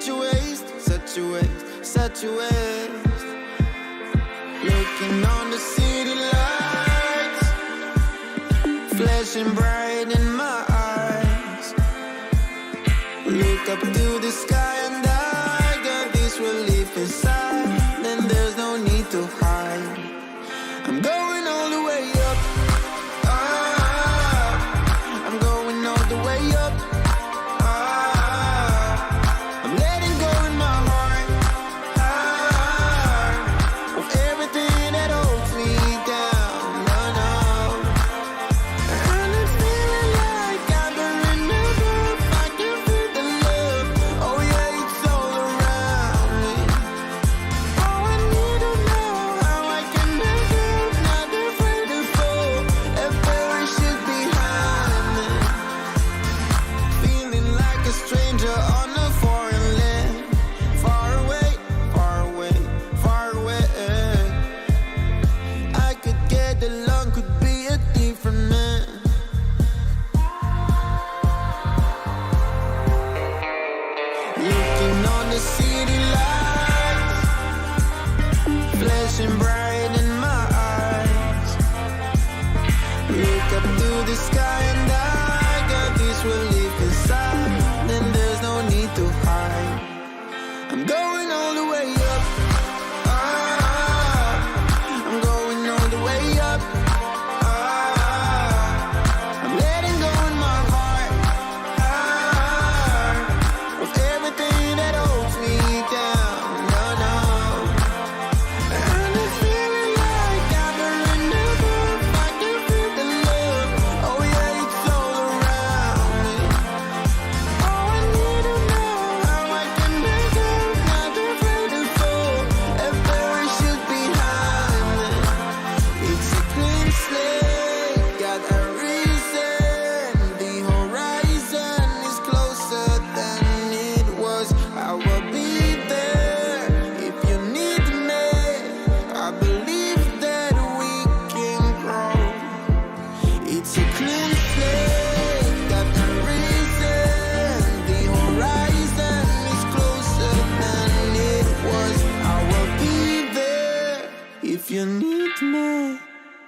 such a waste, such a waste, such a waste. Looking on the city lights, flashing bright in my eyes. Look up to the sky and I got this relief inside. Then there's no need to hide. I'm going all the way up. I'm going all the way up. I'm letting go in my heart of everything that holds me down. No, no. And I'm feeling like I'm burning up. I can feel the love. Oh yeah, it's all around me. Oh, I need to know how I can make it. Not afraid to fall and perish it behind me. Feeling like a stranger on a foreign land. Far away, far away, far away. I could get along, could be a different man. Looking on the city lights, flashing bright in my eyes. Look up to the sky and I got this relief inside. Then there's no need to hide. I'm going all the way up. I'm going all the way up. I'm letting go in my heart of everything that holds me down. No, no. And I'm feeling like I'm burning up. I can feel the love. Oh yeah, it's all around me. Oh, I need to know how I can make it. Not afraid to fall and perish it behind me. It's a clean slate, got a reason. The horizon is closer than it was. I will be there if you need me. I believe that we can grow. It's a clean slate, got a reason. The horizon is closer than it was. I will be there if you need me.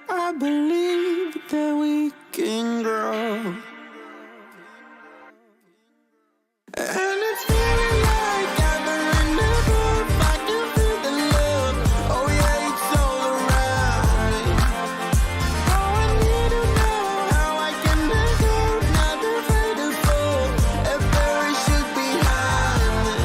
I believe that we can grow. And it's feeling like I'm burning up. I can feel the love. Oh yeah, it's all around me. Oh, I need to know how I can make it. Not afraid to fall and perish it behind me.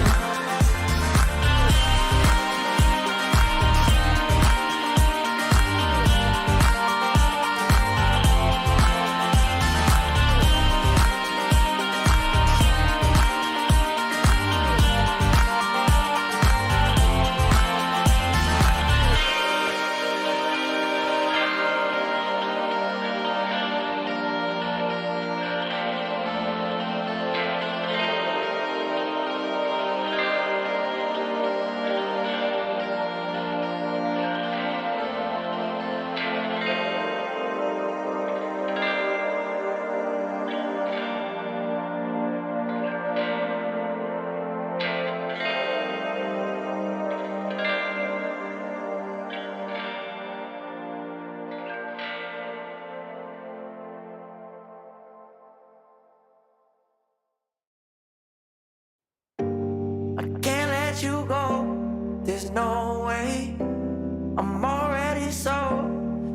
I can't let you go, there's no way. I'm already so,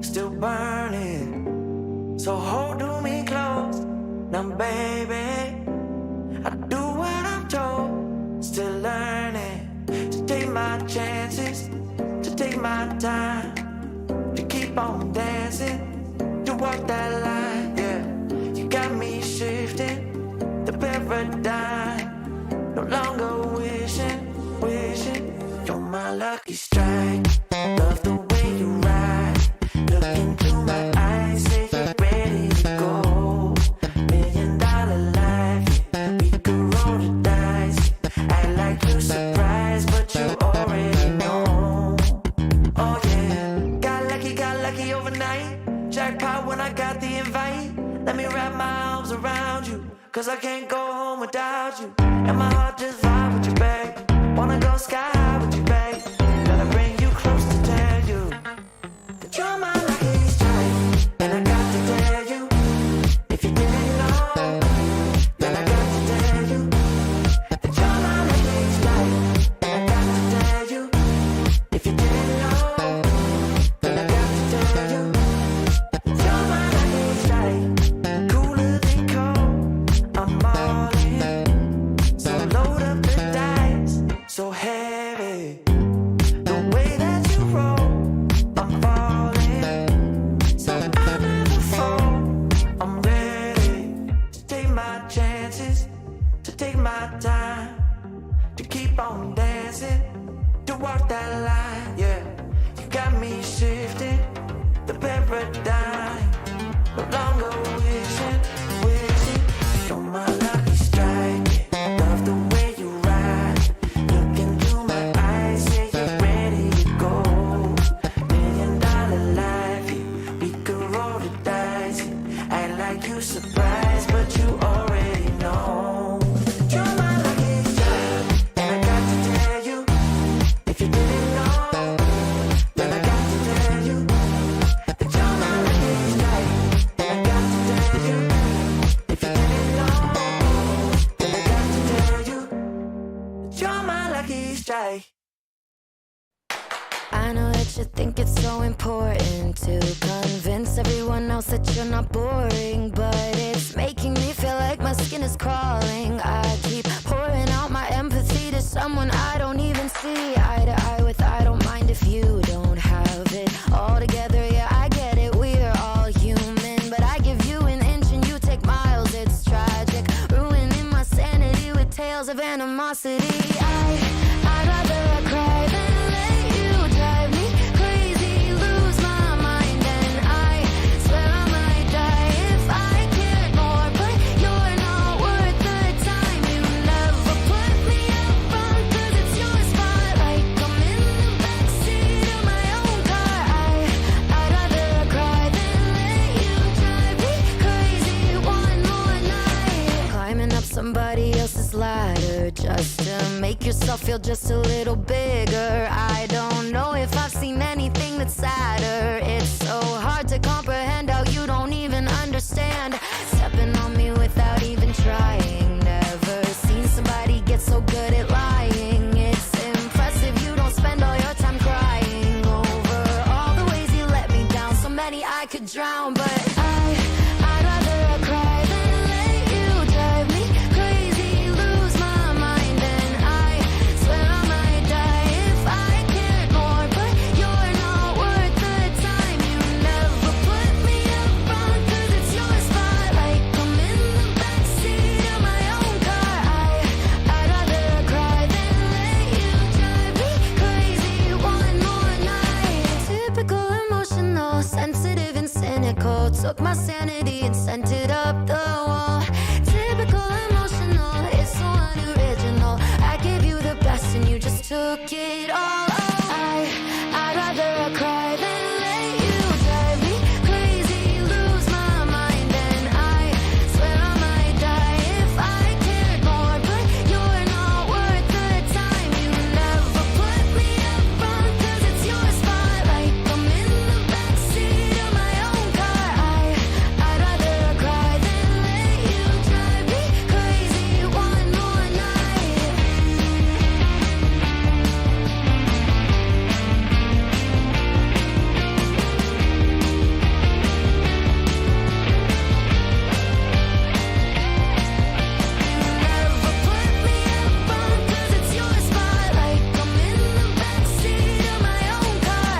still burning. So hold to me close, now baby. I do what I'm told, still learning. To take my chances, to take my time. To keep on dancing, to walk that line, yeah. You got me shifting, the paradigm. No longer wishing, wishing. You're my lucky strike. Love the way you ride. Look into my eyes, say you're ready to go. $1 million life, yeah. We could roll the dice. Act like you surprised, but you already know. Oh yeah, got lucky overnight. Jackpot when I got the invite. Let me wrap my arms around you, 'cause I can't go home without you. And my heart just vibe with you, babe. should think it's so important to convince everyone else that you're not boring, but it's making me feel like my skin is crawling. I keep pouring out my empathy to someone I don't even see eye to eye with. I don't mind if you don't have it all together. Yeah, I get it, we're all human, but I give you an inch and you take miles. It's tragic, ruining my sanity with tales of animosity. I'd rather I cry than let you drive me crazy, lose my mind, and I swear I might die if I cared more, but you're not worth the time. You never put me up front, 'cause it's your spotlight. I'm in the backseat of my own car. I'd rather cry than let you drive me crazy one more night. Climbing up somebody else's ladder just to make yourself feel just a little bigger. I don't know if I've seen anything that's sadder. It's so hard to comprehend how you don't even understand. Stepping on me without even trying. Never seen somebody get so good at lying. It's impressive you don't spend all your time crying over all the ways you let me down. So many I could drown, but I'd rather cry than let you drive me crazy, lose my mind, and I swear I might die if I cared more, but you're not worth the time. You never put me up front, 'cause it's your spotlight. I'm in the backseat of my own car. I'd rather cry than let you drive me crazy one more night. Typical emotional, sensitive and cynical. Took my sanity and sent it up the wall. Typical emotional, it's so unoriginal. I gave you the best and you just took it all. I'd rather cry than let you drive me crazy, lose my mind, and I swear I might die if I cared more, but you're not worth the time. You never put me up front, 'cause it's your spotlight. I'm in the backseat of my own car. I'd rather cry than let you drive me crazy one more night. Never put me up front, 'cause it's your spotlight. I'm in the backseat of my own car.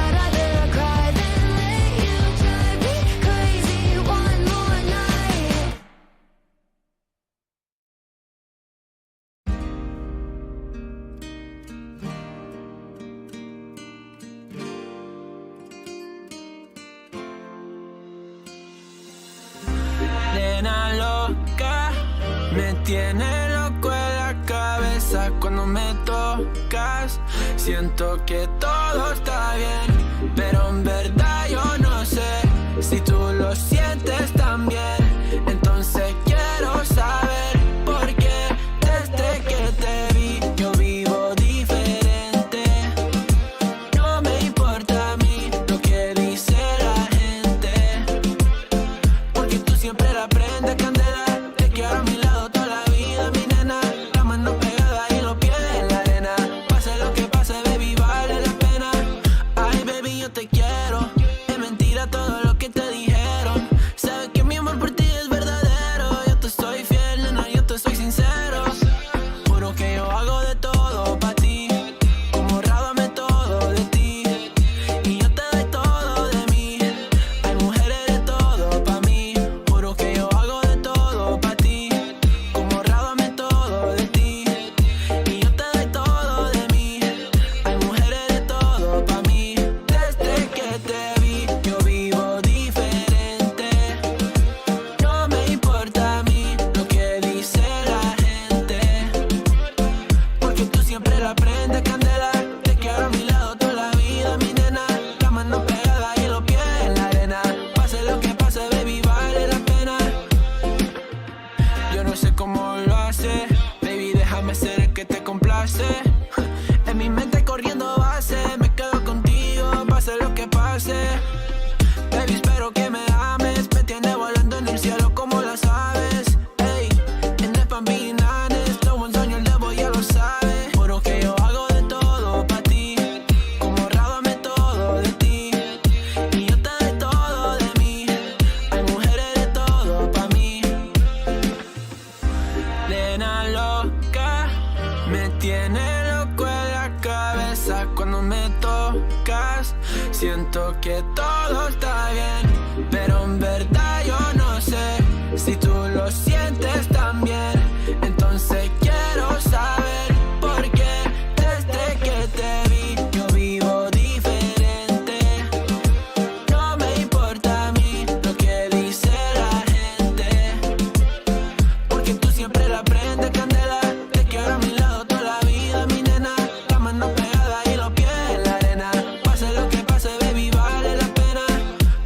I'd rather cry than let you drive me crazy one more night. Nena loca, me tiene loco en la cabeza cuando me tocas. Siento que todo está bien, pero en verdad yo no sé si tú lo sientes también. Entonces quiero saber por qué desde que te vi yo vivo diferente. No me importa a mí lo que dice la gente, porque tú siempre la prendes candela. Te quiero a mi lado toda la vida, mi nena. La mano pegada y los pies en la arena. Pase lo que pase, baby, vale la pena. Ay, baby, yo te quiero. Es mentira todo lo que te dijeron. Sabes que mi amor por ti es verdadero. Yo te soy fiel, nena, yo te soy sincero. Juro que yo hago de todo pa' ti. Como rábame todo de ti. Y yo te doy todo de mí. Hay mujeres de todo pa' mí. Juro que yo hago de todo pa' ti. Como rábame todo de ti. Y yo te doy todo de mí. Hay mujeres de todo pa' mí. Desde que te vi yo vivo diferente. No me importa a mí lo que dice la gente, porque tú siempre la prendes candela. Te quiero a mi lado toda la vida, mi nena. La mano pegada y los pies en la arena. Pase lo que pase, baby, vale la pena. Yo no sé cómo lo hace, baby, déjame ser el que te complace. En mi mente corriendo base, me quedo contigo, pase lo que pase. Baby, espero que me ames, me tiene volando en el cielo como las aves. Ey, en el Pambinanes, lo buen sueño el debo ya lo sabe. Juro que yo hago de todo pa' ti, como rado cuando me tocas. Siento que todo está bien, pero en verdad yo no sé si tú lo sientes también. Entonces quiero saber por qué desde que te vi yo vivo diferente. No me importa a mí lo que dice la gente, porque tú siempre la prendes candela. Te quiero a mi lado toda la vida, mi nena. La mano pegada y los pies en la arena. Pase lo que pase, baby, vale la pena,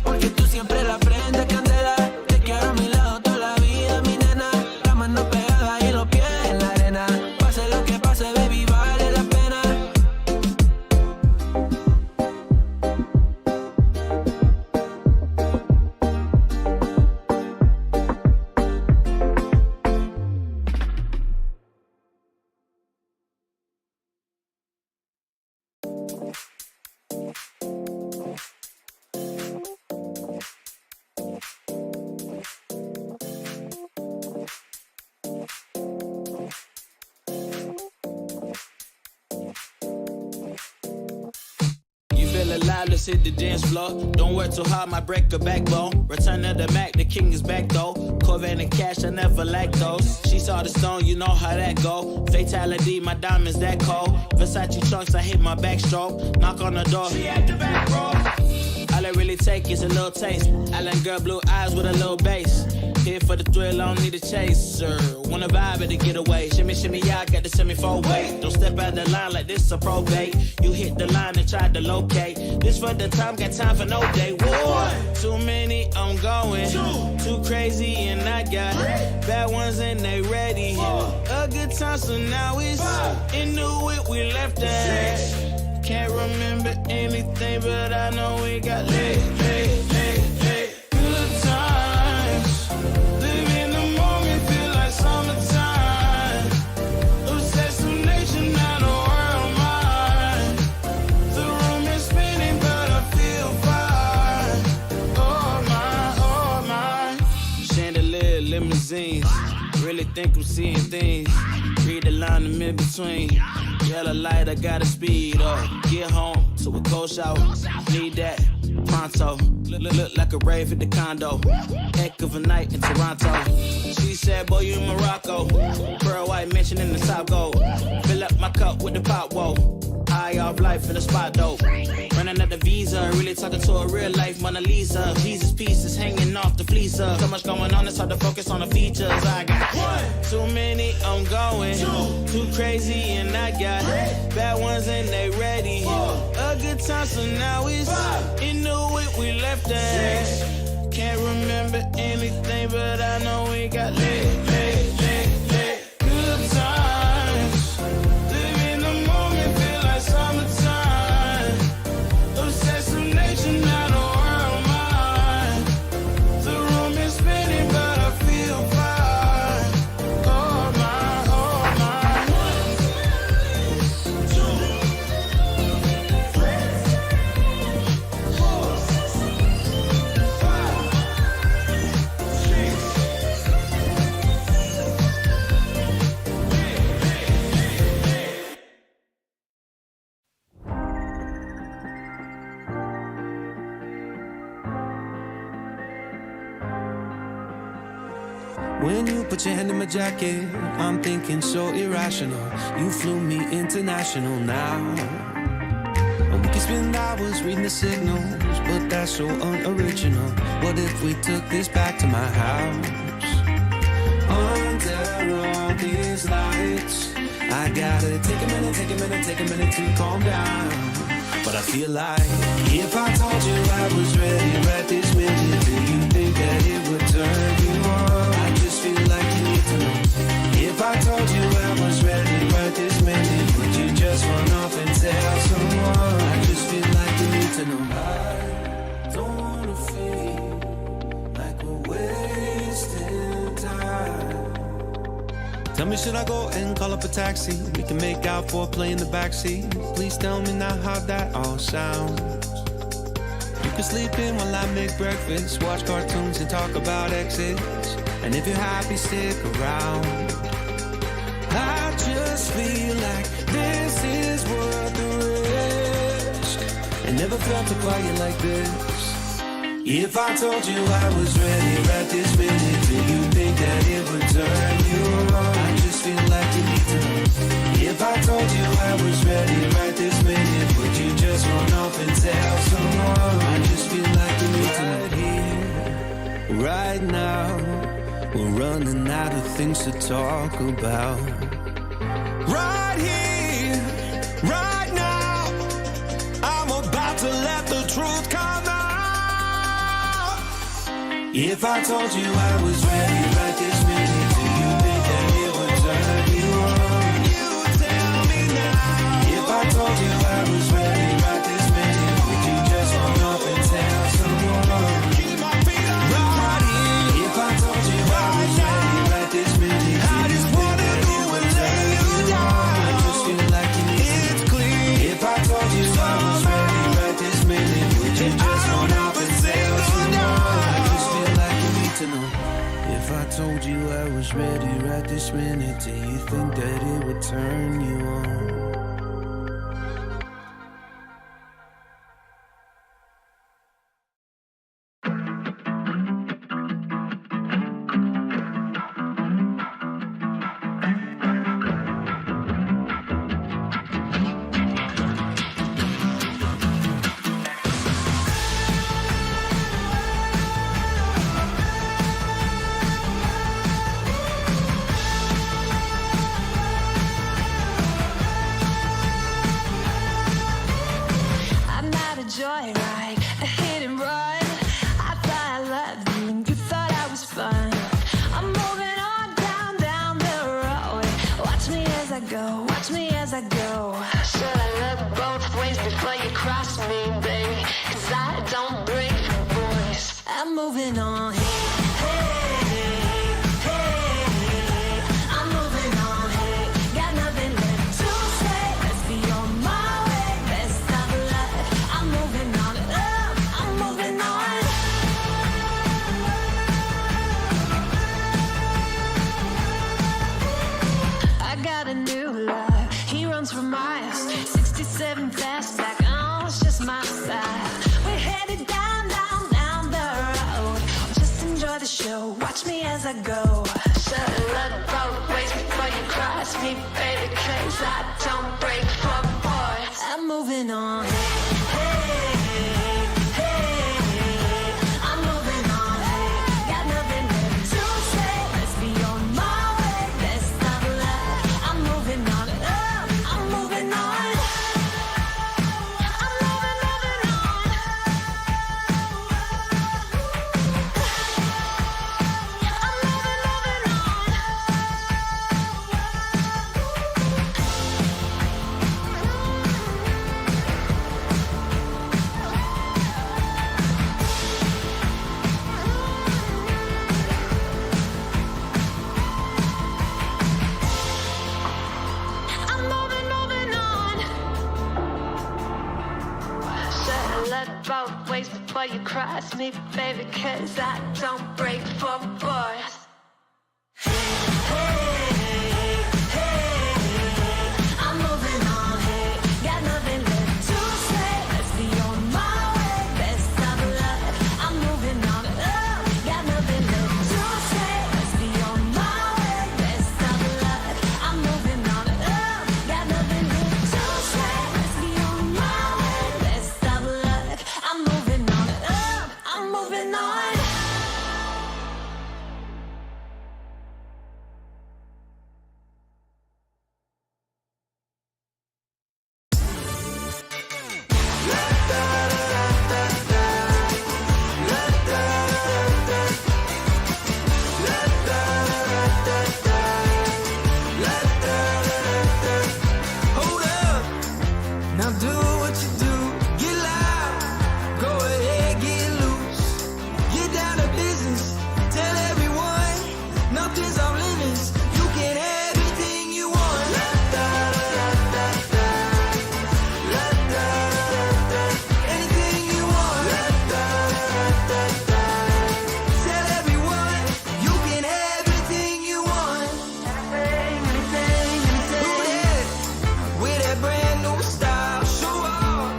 porque tú siempre la prendes candela. Te quiero a mi lado toda la vida, mi nena. La mano pegada y los pies en la arena. Pase lo que pase, baby, vale la pena. You feel alive, let's hit the dance floor. Don't work too hard, might break a backbone. Return of the Mac, the king is back though. Corvette and cash, I never lack those. She saw the stone, you know how that go. Fatality, my diamonds that cold. Versace trunks, I hit my backstroke. Knock on the door, she at the back, bro. All I really take is a little taste. Island girl, blue eyes with a little bass. Here for the thrill, I don't need a chaser. Wanna vibe at the getaway. Shimmy, shimmy, yeah, I got the semi-four way. Don't step out the line like this a probate. You hit the line and try to locate. This for the time, got time for no day. One, too many, I'm going. Too crazy and I got bad ones and they ready. A good time, so now it's into it, we left that. Can't remember anything, but I know we got lit. Good times, live in the moment, feel like summertime. Obsessive nation, not a world mine. The room is spinning, but I feel fine. Oh my. Chandelier, limousines, really think I'm seeing things. Read the line in mid-between. Yellow light, I gotta speed up. Get home to a cold shower. Need that pronto. Look like a rave at the condo. Heck of a night in Toronto. She said, boy, you in Morocco. Pearl white mention in the top gold. Fill up my cup with the pop, whoa. High off life in the spot, though. Running at the visa, really talking to a real life Mona Lisa. Jesus pieces hanging off the fleecer. So much going on, it's hard to focus on the features. I got too many, I'm going. Too crazy, and I got bad ones and they ready. A good time, so now it's into it, we left that. Can't remember anything, but I know we got lit. Good times, live in the moment, feel like summertime. Obsessive nation, not a world mine. The room is spinning, but I feel fine. Oh my, oh my. 1, 2, 3, 4, 5, 6. When you put your hand in my jacket, I'm thinking so irrational. You flew me international now. And we can spend hours reading the signals, but that's so unoriginal. What if we took this back to my house? Under all these lights, I gotta take a minute to calm down. But I feel like if I told you I was ready right this minute, do you think that it would turn you on? I just feel like you need to know. If I told you I was ready right this minute, would you just run off and tell someone? I just feel like you need to know. I don't wanna feel like we're wasting time. Tell me, should I go and call up a taxi? We can make out for a play in the backseat. Please tell me now how that all sounds. You can sleep in while I make breakfast, watch cartoons and talk about exits. And if you're happy, stick around. I just feel like this is worth the risk. never felt a quiet like this. If I told you I was ready right this minute, do you think that it would turn you on? I just feel like you need to know. If I told you I was ready right this minute, would you just run off and tell someone? I just feel like you need to know. Right here, right now, we're running out of things to talk about. Right here, right now, I'm about to let the truth come out. If I told you I was ready right this minute, do you think that it would turn you on? You tell me now. If I told you I was ready right this minute, would you just run off and tell someone? Keep my feet on the ground. If I told you I was ready right this minute, I just wanna go and lay you down. I just feel like you need to. It's clear. If I told you I was ready right this minute, would you just run off and tell someone? I just feel like you need to know. If I told you I was ready right this minute, do you think that it would turn you on? I'm not a joyride, a hit and run. I thought I loved you and you thought I was fun. I'm moving on down the road. Watch me as I go, watch me as I go. Should I look both ways before you cross me, baby? 'Cause I don't break for boys. I'm moving on. I'm moving on. Got nothing left to say. Let's be on my way. Best of luck. I'm moving on. I'm moving on. I got a new love. He runs for miles. 67 fastback. Oh, it's just my style. We're headed down the road. Just enjoy the show. Watch me as I go. Should look both ways before you cross me, baby, 'cause I don't break for boys. I'm moving on. I'm moving on. Got nothing left to say. Let's be on my way. Best of luck. I'm moving on. I'm moving on. I'm moving on. I'm moving on. I'm moving on. Should I look both ways before you cross me, baby? 'Cause I don't break for boys. I'm moving on. Got nothing left to say. Let's be on my way. Best of luck. I'm moving on. Got nothing left to say. Let's be on my way. Best of luck. I'm moving on. Got nothing left to say. Let's be on my way. Best of luck. I'm moving on. I'm moving on. Hold up. Now do what you do. Get loud. Go ahead, get loose. Get down to business. Tell everyone nothing's off limits. You can have anything you want. Anything you want. Tell everyone you can have anything you want. Anything. With that brand new style, show off.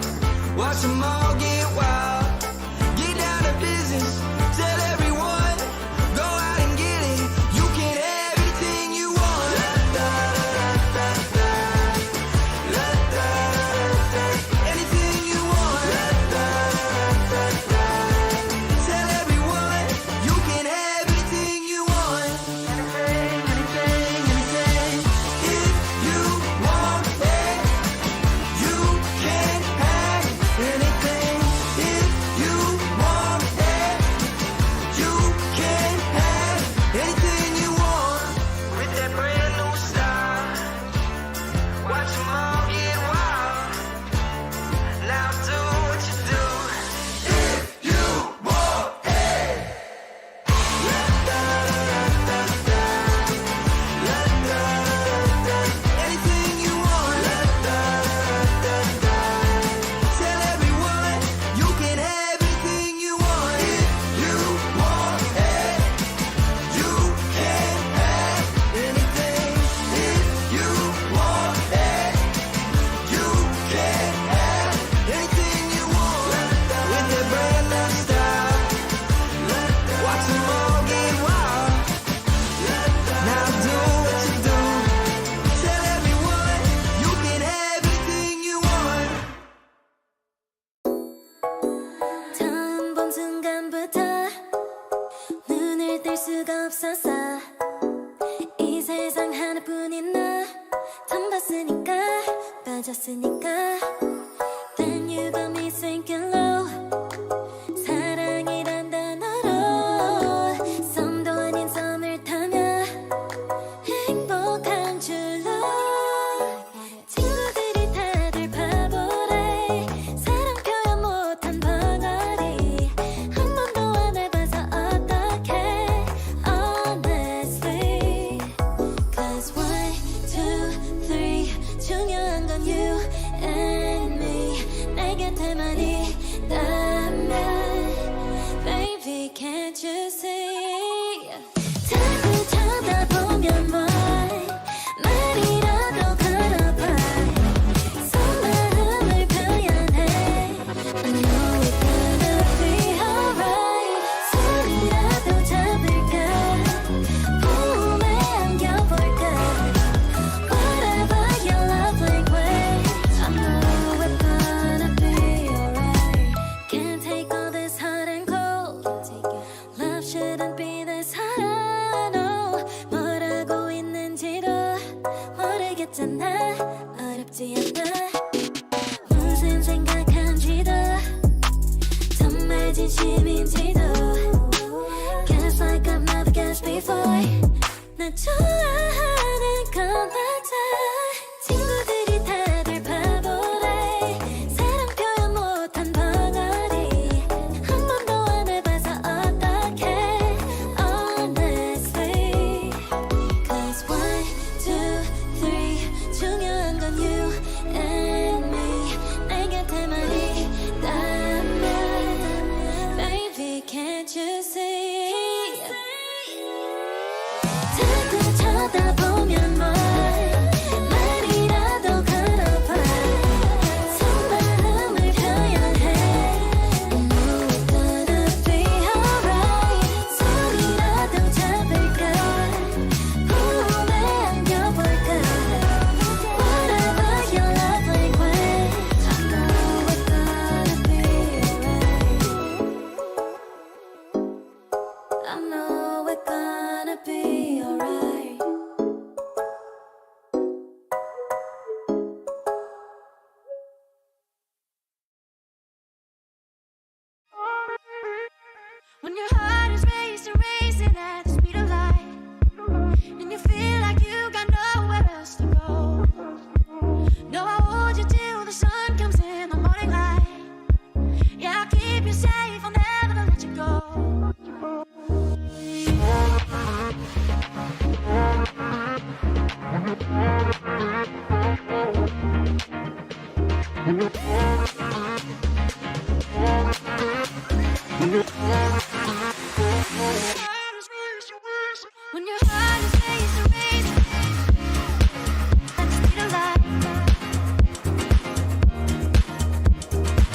수가 없었어. 이 세상 하나뿐인 나 처음 봤으니까 빠졌으니까. Then you got me sinking low. 사랑이란 단어로 썸도 아닌 썸을 타며 행복한 줄로. 친구들이 다들 바보래. 사랑 표현 못한 벙어리. 한 번도 안 해봐서 어떡해 honestly. Cause 1, 2, 3 중요한 건 you and me. 내 곁에만 있다면 Baby can't you see. 자꾸 쳐다보면 뭐해. 말이라도 걸어봐. 속마음을 표현해. I know it's gonna be alright. 손이라도 잡을까. 몸에 안겨볼까. Whatever your love language, I know it's gonna be alright. Can't take all this hot and cold. Love shouldn't be this hard. No, 뭐라고 있는지도 모르겠잖아. 어렵지 않아. 무슨 생각한지도 정말 진심인지도. Guess like I've never guessed before. 나 좋아하는 건 맞아. 친구들이 다들 바보래. 사랑 표현 못한 벙어리. 한 번도 안 해봐서 어떡해 honestly. Cause 1, 2, 3 중요한 건 you and me. 내 곁에만 있다면 Baby can't you see. 자꾸 쳐다보면 뭐해. 말이라도 걸어봐. 속마음을 표현해. I know it's gonna be alright. 손이라도 잡을까. 몸에 안겨볼까. Whatever your love language, I know it's gonna be alright. I know it's gonna be alright. When your heart is racing, racing at the speed of light, and you feel like you got nowhere else to go. No, I'll hold you till the sun comes in the morning light. Yeah, I'll keep you safe, I'll never let you go. When your heart is racing, racing at the speed of light.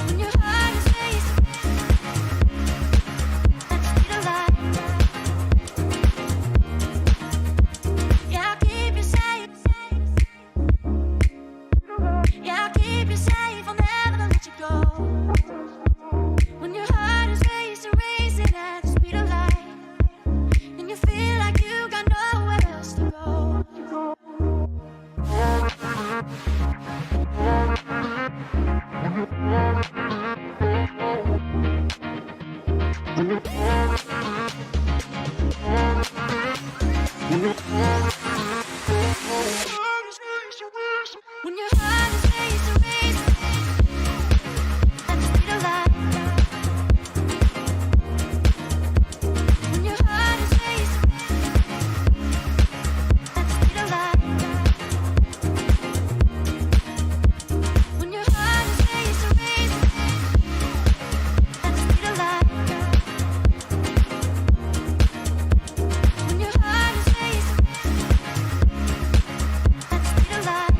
When your heart is racing at the speed of light. Yeah, I'll keep you safe. Yeah, I'll keep you safe, I'll never let you go. When your heart is racing, racing at the speed of light, and you feel like you got nowhere else to go. When your heart is racing, racing at the speed of light. When your heart is racing at the speed of light. When your heart is racing, racing at the speed of light. When your heart is racing at the speed of light.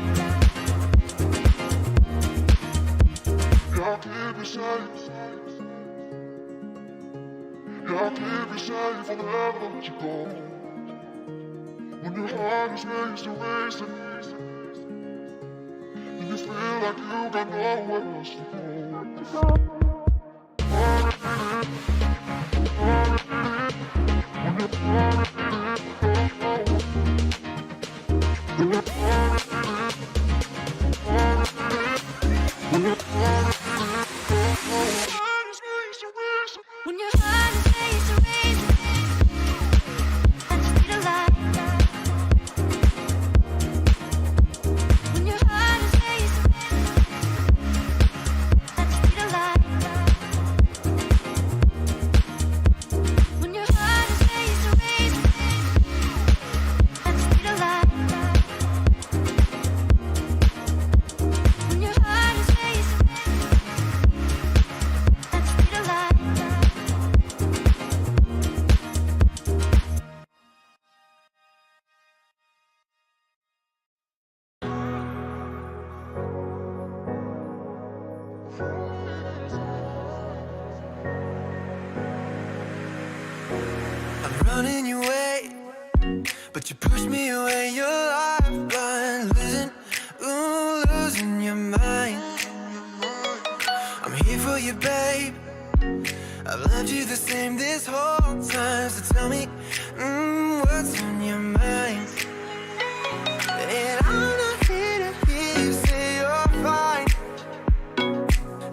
Yeah, I'll keep you safe. Yeah, I'll keep you safe, I'll never let you go. When your heart is racing, racing, and you feel like you got nowhere else to go. When your heart is racing, racing, at the speed of light. When your heart is racing, at the speed of light. When your heart is racing, racing, at the speed of light. When your heart is racing, at the speed of light. I'm running your way, but you push me away. Your lifeline, losing your mind. I'm here for you, babe. I've loved you the same this whole time. So tell me, what's on your mind? And I'm not here to hear you say you're fine.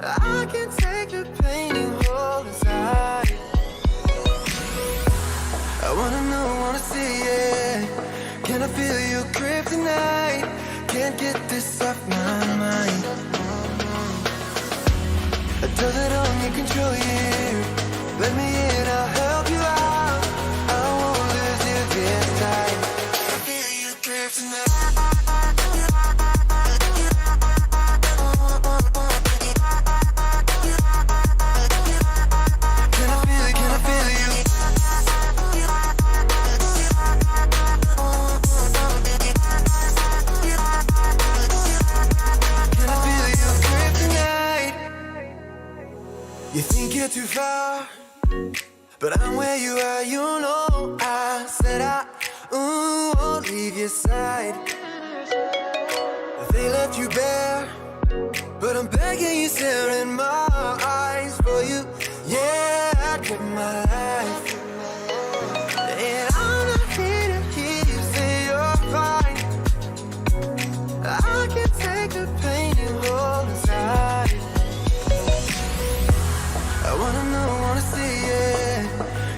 I can take the pain you hold inside. I wanna know, wanna see it. Can I feel your grip tonight? Can't get this off my mind. Does it only control you? Let me in, I'll help you out. I won't lose you this time. I feel your grip tonight. Can I feel it? Can I feel you? Can I feel your grip tonight? You think you're too far, but I'm where you are, you know. I said I won't leave your side. They left you bare, but I'm begging you, stare in my eyes. For you, yeah, I'd give my life. And I'm not here to hear you say you're fine. I can take the pain you hold inside. I wanna know, wanna see it.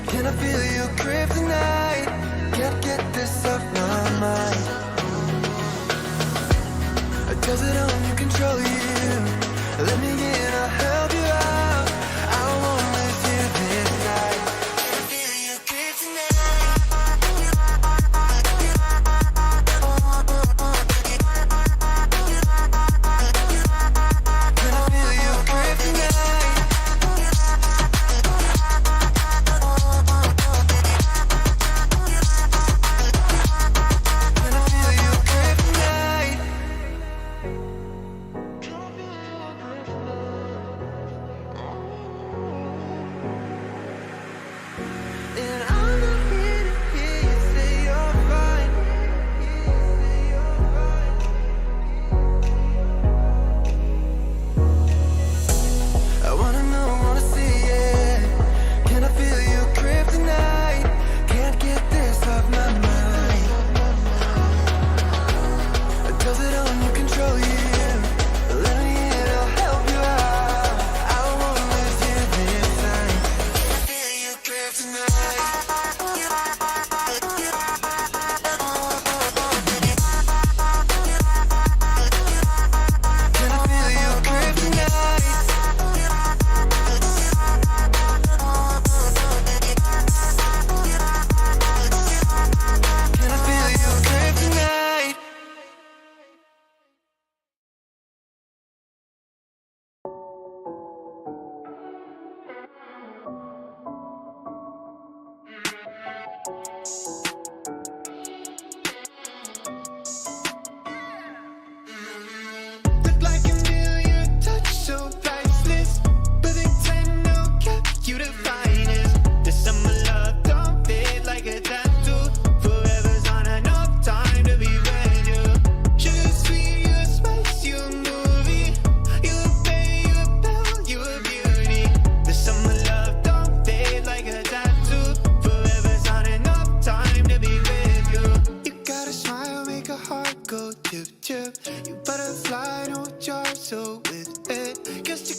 Can I feel your grip tonight? Can't get this off my mind. Does it only control you? Let me in, I'll help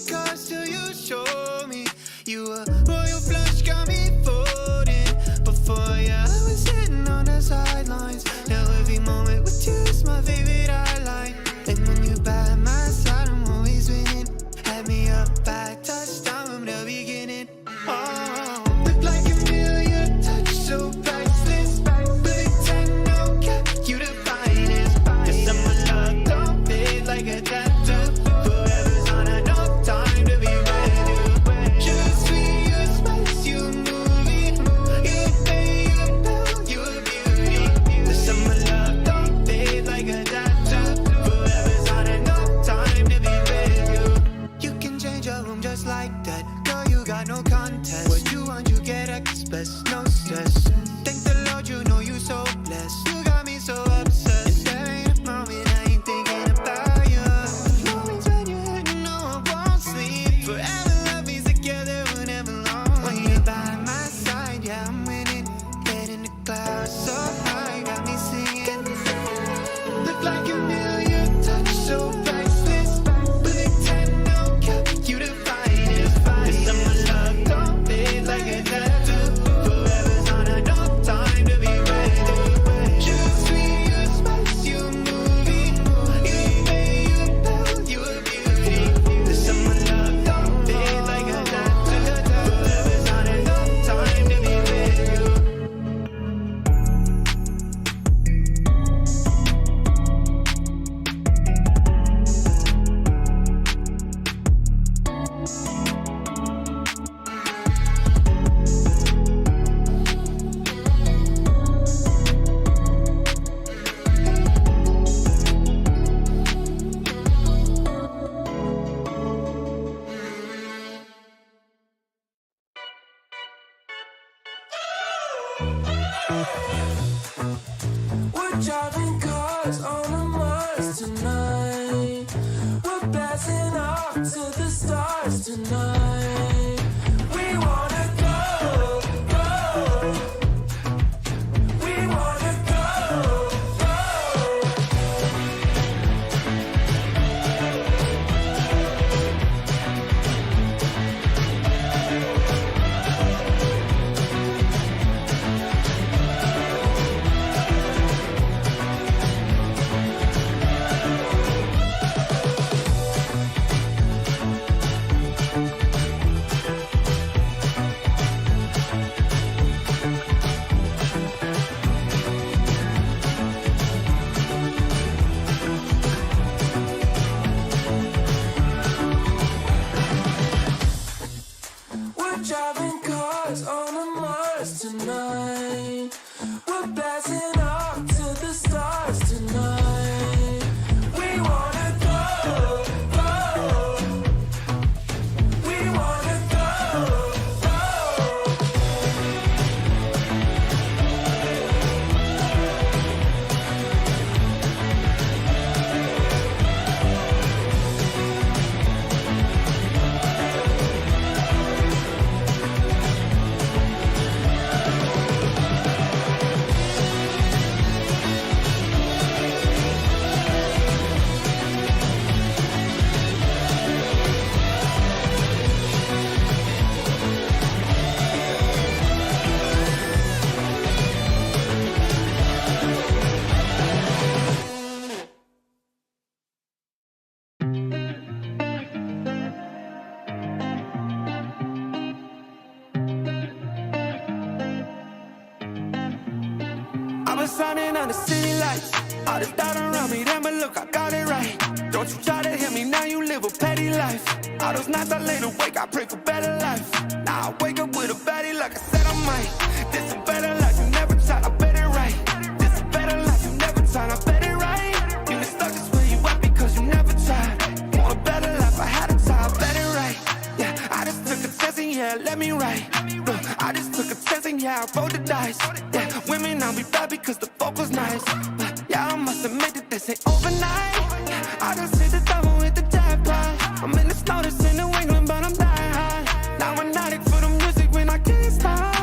your cards till you show me you were royal flush, got me folding. Before I was sitting on the sidelines. Now every moment with you is my favorite highlight. And when you by my side, I'm always winning. Had me up by touchdown from the beginning. Oh, look like a million touch, so priceless. Big 10, no cap, you the finest. This summer love don't fade like a tattoo. Forever's on enough time to be ready. Just sweet, you spice, you movie. You pay, you bell, you a beauty. The summer love don't fade like a tattoo. Forever's on enough time to be ready. You can change your room just like that. Girl, you got no contest. What you want, you get express, no stress. Thank the Lord, you know you so blessed. You got me so obsessed. And there ain't a moment I ain't thinking about you. Moments when you're hitting, no, I won't sleep. Forever love me together, whenever long. When you're by my side, yeah, I'm winning. Head in the clouds, so high, got me singing. Look like a million touch, so priceless. Big 10, no cap, you the finest. This summer love don't fade like a tattoo. Forever's on enough time to be ready. Just sweet, you spice, you movie. You pay, you bell, you a beauty. This summer love don't fade like a tattoo. Forever's on enough time to be ready. We're driving cars on a Mars tonight. We're blasting off to the stars tonight. We wanna go, go. We wanna go, go. We're driving cars on a Mars tonight. We're blasting off to the stars tonight. We wanna go, go. We wanna go, go. I was shining on the city lights. All this doubt around me, then but look, I got it right. Don't you try to hit me, now you live a petty life. All those nights I laid awake, I pray for better life. Now I wake up with a baddie like I said I might. This a better life, you never tried, I bet it right. This a better life, you never tried, I bet it right. You been stuck just where you at because you never tried. Want a better life, I had a try, I bet it right. Yeah, I just took a chance and yeah, let me write. Look, I just took a chance and yeah, I rolled the dice. Yeah, women, I'll be bad because the fuck was nice. But yeah, I must admit that this ain't overnight. I just hit the double with the jackpot. I'm in the snow, this in New England, but I'm dying high. Now I'm nodding for the music when I can't stop.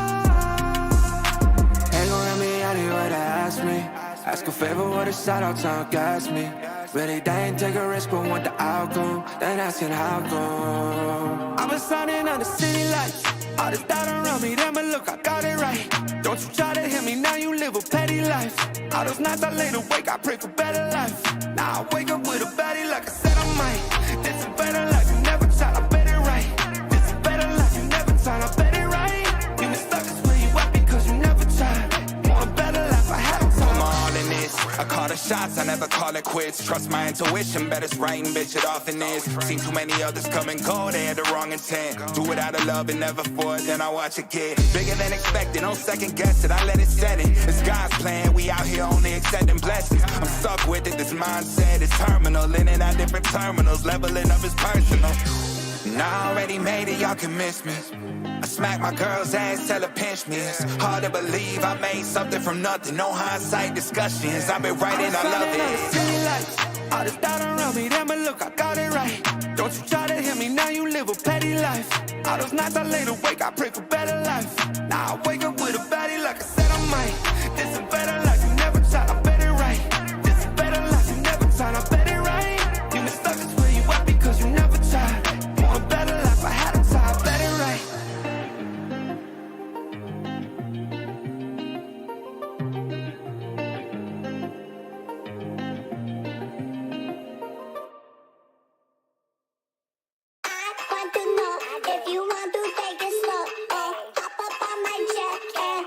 Ain't gon' let me out here what they ask me. Ask a favor, what a shout out, tryna gas me. Really, they ain't take a risk, but want the outcome. Then asking how come. I've been signing under city lights. All this doubt around me, then but look, I got it right. Don't you try to hit me, now you live a petty life. All those nights I lay awake, I pray for better life. Now I wake up with a baddie like I said I might. This is better life, you never tried, I bet it right. This is better life, you never tried, I bet it right. You been stuck, it's where you at because you never tried. Want a better life, I had a time. I'm all in this. I call the shots, I never call it quits. Trust my intuition, bet it's right and bitch, it often is. Seen too many others come and go, they had the wrong intent. Do it out of love and never for it, then I watch it get bigger than expected. Don't second guess it, I let it set in. It's God's plan, we out here only accepting blessings. I'm stuck with it, this mindset is terminal. In and out different terminals, leveling up is personal. And I already made it, y'all can miss me. I smack my girl's ass, tell her pinch me. It's hard to believe I made something from nothing. No hindsight discussions, I've been writing, I love it. All this doubt around me, then but look, I got it right. Don't you try to hit me, now you live a petty life. All those nights I lay awake, I pray for better life. Now I wake up with a baddie like I said I might. This is better life, you never tried, I bet it right. This is better life, you never tried, I bet it right. You been stuck, it's where you at because you never tried. Want a better life, I had a time, I bet it right. Want to know if you want to take it slow. Oh, hop up on my jet and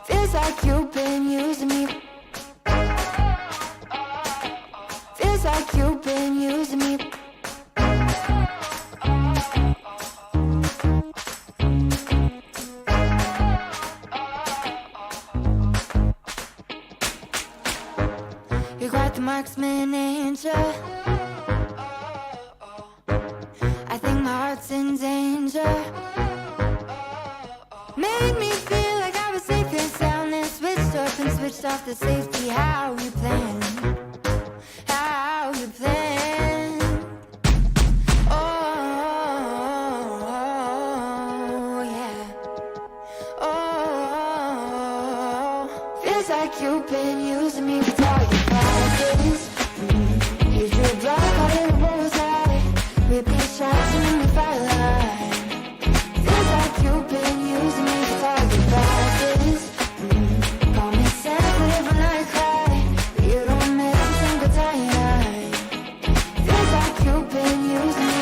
Feels like you've been using me. Feels like you've been using me. You're quite the marksman, ain't ya? I think my heart's in danger. Made me feel like I was safe and sound, then switched up and switched off the safety. How you plan? How you plan? Oh, yeah. Oh, feels like you've been using me for target practice. Use your block, call it a bullseye. Repeat shots and then we fire line. Feels like you've been using me for target practice. Call me sensitive when I cry, but you don't miss a single time. Feels like you've been using me.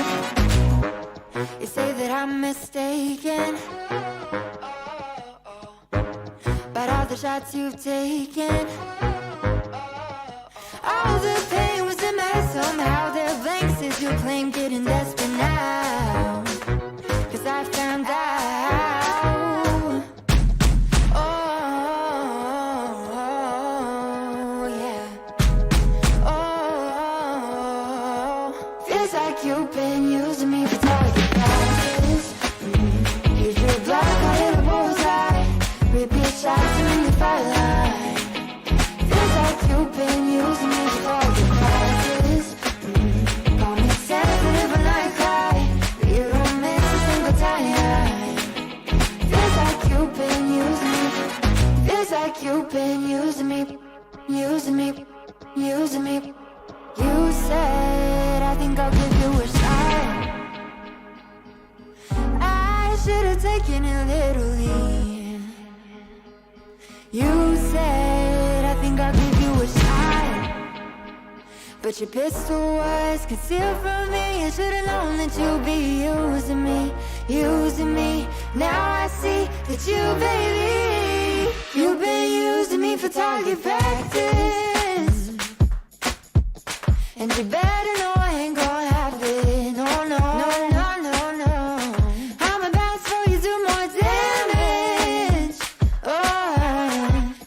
You say that I'm mistaken, but all the shots you've taken, all the pain was in my head somehow. There are blanks as you claim, getting desperate now, 'cause I found out. Oh, yeah. Oh, feels like you've been using me for target practice. Use your block, call it a bullseye. Repeat shots and then you fire line. Feels like you've been using me for target practice. Call me sensitive when I cry, but you don't miss a single time. Feels like you've been using me. Feels like you've been using me. Using me. Using me. You said, I think I'll give you a shot. I should have taken it literally. You said, I think I'll give you a shot, but your pistol was concealed from me. I should've known that you'd be using me. Using me. Now I see that you, baby, you've been using me for target practice. And you better know I ain't gonna have it. No, no, no, no, no, no. I'm about to you do more damage. Oh,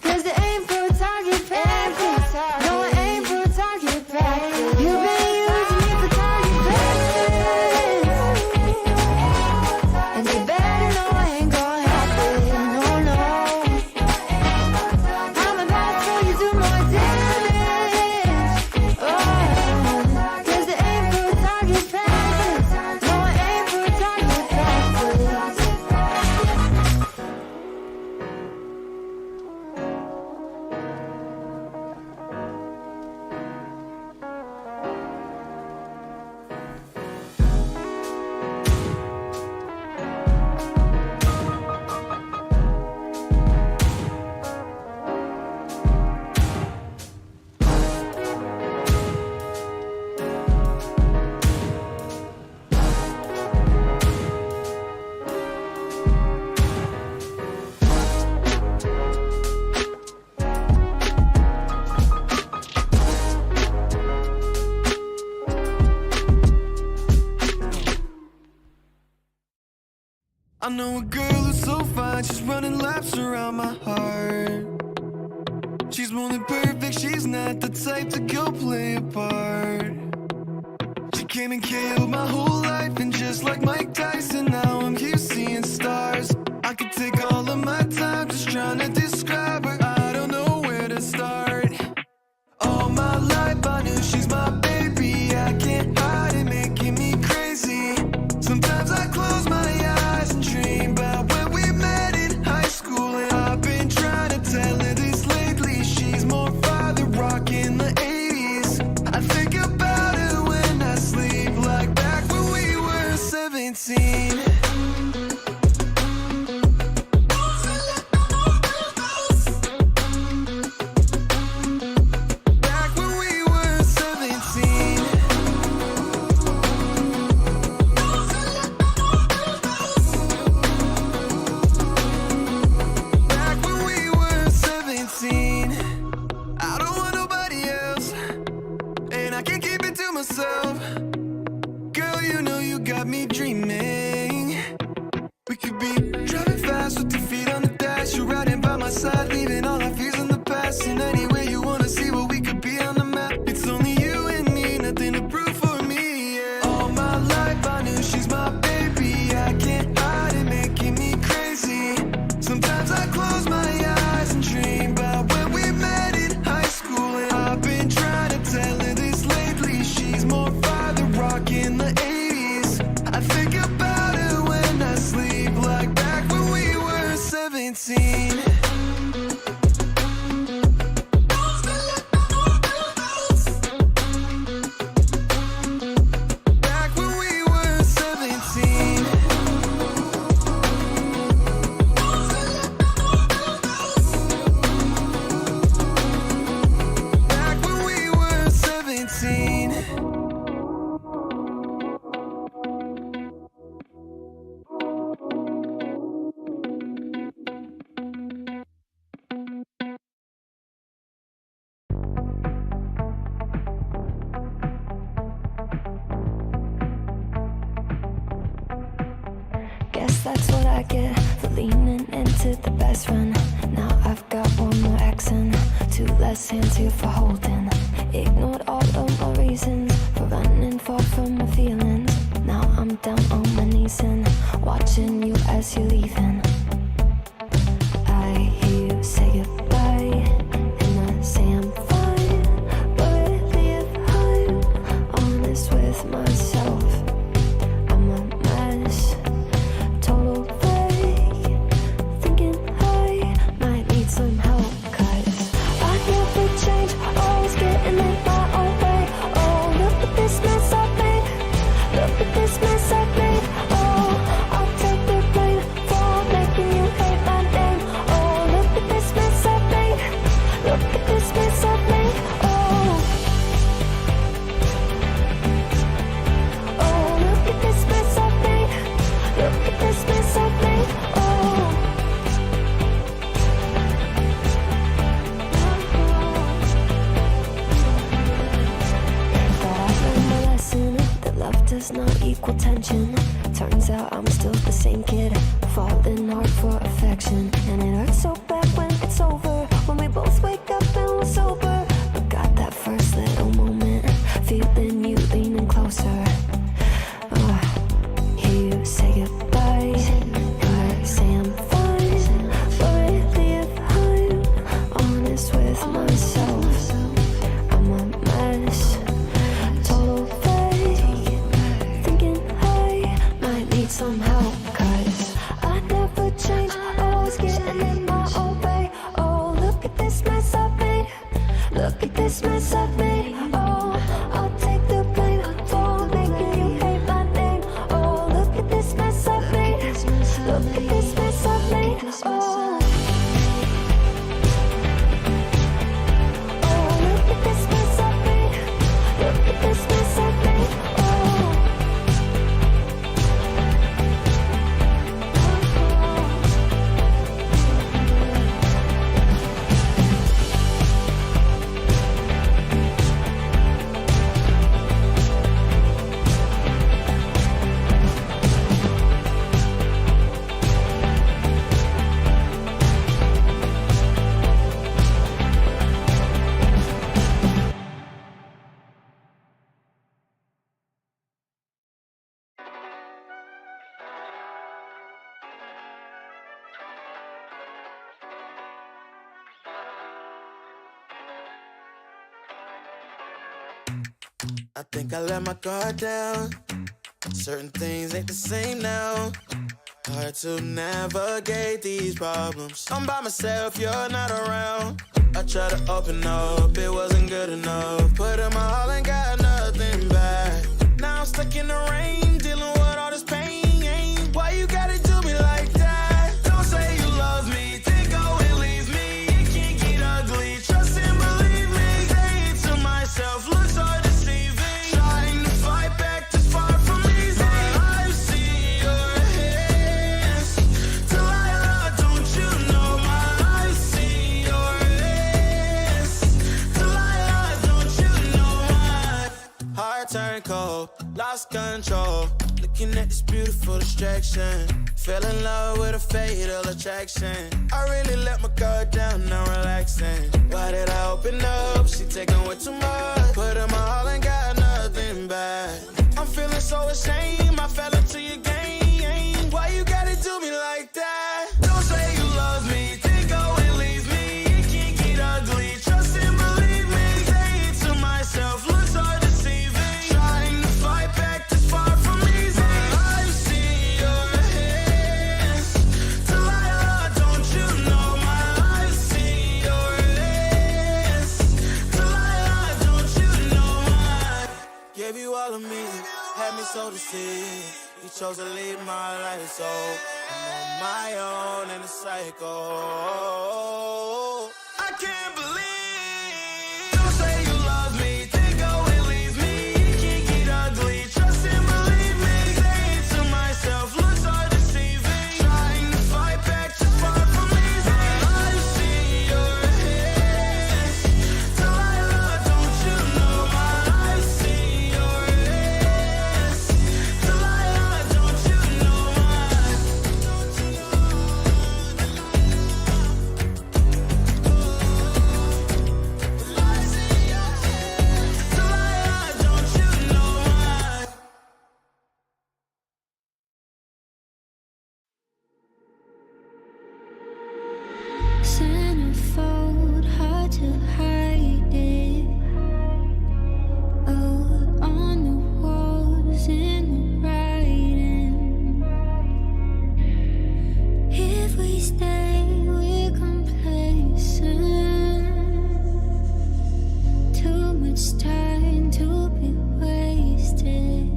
'cause it ain't for target practice. No, it ain't for target practice. You've been using me for target practice. And you better know I ain't gonna have it. No, no. I'm about to you do more damage. Oh, 'cause it ain't for target practice. No, it ain't for target practice. I know a girl who's so fine, she's running laps around my heart. She's more than perfect, she's not the type to go play a part. She came and killed my whole life, and just like Mike Tyson, now I'm here seeing stars. I could take all of my time just trying to describe her, I don't know where to start. All my life I knew she's my baby, I can't hide it, making me crazy. Sometimes I close my eyes and dream about when we met in high school, and I've been trying to tell her this lately. She's more father rock in the 80s. I think about her when I sleep, like back when we were 17. 17. Back when we were 17. Back when we were 17. I don't want nobody else, and I can't keep it to myself. Girl, you know you got me dreaming. We could be driving fast with your feet on the dash. You riding by my side, leaving all our fears in the past. And anywhere you wanna see what we could be on the map. It's only you and me, nothing to prove for me, yeah. All my life I knew she's my baby. I can't hide it, making me crazy. Sometimes I close my eyes and dream about when we met in high school. And I've been trying to tell her this lately. She's more fire than rock in the 80s. I think about her when I sleep, like back when we were 17. Back when we were 17. Back when we were 17. Guess that's what I get for leaning into the best friend. Now I've got one more accent, two less hands here for holding. Ignored all of my reasons for running far from my feelings. Now I'm down on my knees and watching you as you're leaving. I hear you say goodbye, and I say I'm fine. But really if I'm honest with myself, I'm a mess. Total fake, thinking I might need some help. 'Cause I never change, always getting in my own way. Oh, look at this mess I made. Look at this mess I made. Oh, I'll take the blame for making you hate my name. Oh, look at this mess I made. Look at this mess I made. Oh, oh, look at this mess I made. Look at this mess I made. Oh. Thought I learned my lesson that love does not equal tension. Turns out I'm still the same kid, falling hard for affection. And it hurts so bad when it's over, when we both wake up and we're sober. But got that first little moment, feeling you leaning closer. Hear you say goodbye, I say I'm fine. But really if I'm honest with myself, I'm a mess. Total fake, thinking I might need some help. 'Cause I never change, always getting in my own way. Oh, look at this mess I made. Look at this mess I made. Oh, I'll take the blame for making you hate my name. Oh, look at this mess I made. Look at this mess I made. Oh, oh, look at this mess I made. Look at this mess I made. Oh. I think I let my guard down. Certain things ain't the same now. Hard to navigate these problems. I'm by myself, you're not around. I tried to open up, it wasn't good enough. Put in my all and got nothing back. Now I'm stuck in the rain, dealing with all this pain. direction. Fell in love with a fatal attraction. I really let my guard down, now relaxing. Why did I open up? She taking way too much. Put in my all and got nothing back. I'm feeling so ashamed, I fell into your game. Why you gotta do me like that? Don't say you love me, then go and leave me. It can't get ugly, trust and believe me. Say it to myself, looks so deceiving. Trying to fight back, this far from easy. I've seen your hands. Delilah, don't you know my I've seen your hands. Delilah, don't you know my gave you all of me, had me so deceived. You chose to lead my life, so I'm on my own in a cycle. I can't believe. Don't say you love me, then go and leave me. It can't get ugly, trust and believe me. Say it to myself, looks so deceiving. Trying to fight back, too far from easy. I've seen your hands. Delilah, don't you know my I've seen your hands. Delilah, don't you know my don't you know? I've seen your hands. Delilah, don't you know my Centerfold, hard to hide it. Oh, on the walls in the writing. If we stay, we're complacent. Too much time to be wasted.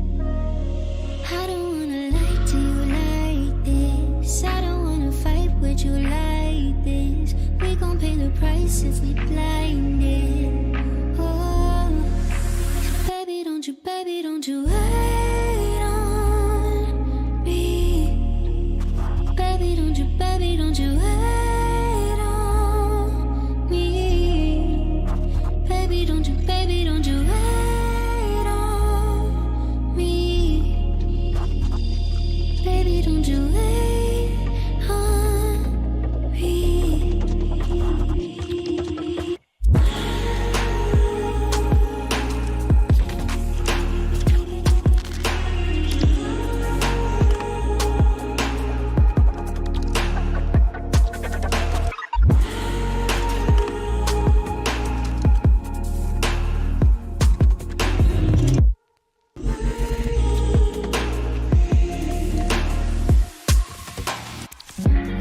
I don't wanna lie to you like this. I don't wanna fight with you like this. We gon' pay the price if we blinded. Oh, baby, don't you wait on me. Baby, don't you wait on me. Baby, don't you wait on me. Baby, don't you wait on me.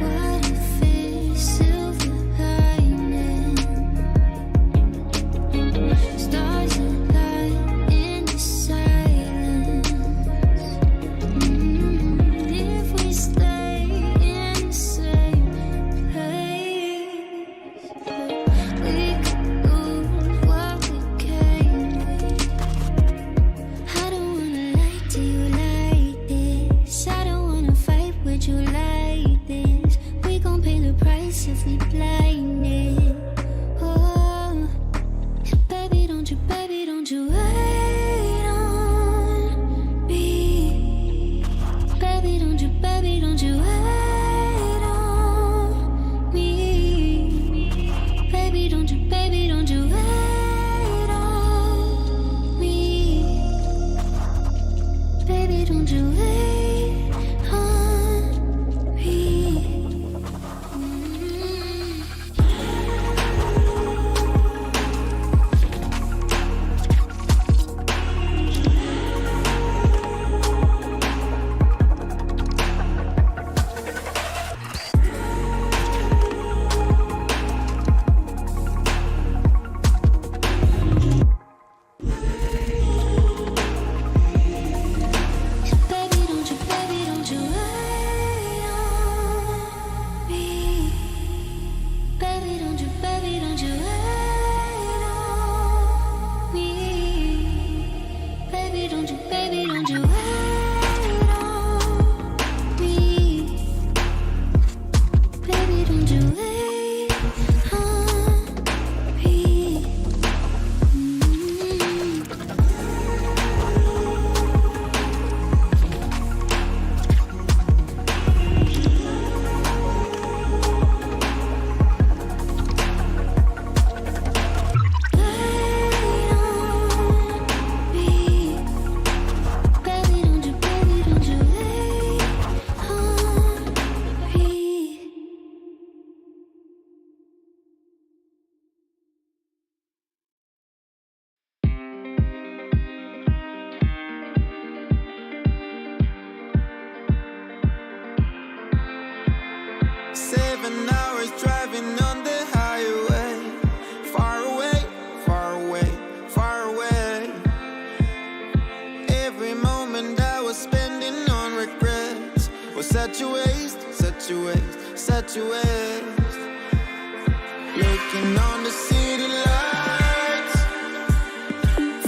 What if it's silver lining? Stars align in the silence. If we stay in the same place, we could lose what we came with. I don't wanna lie to you like this. I don't wanna fight with you like this. We gon' pay the price if we blinded. Oh, baby, don't you wait on me. Baby, don't you wait on me. Baby, don't you wait on me. Baby, don't you wait on me. 7 hours driving on the highway. Far away, far away, far away. Every moment I was spending on regrets was such a waste, such a waste, such a waste. Looking on the city lights,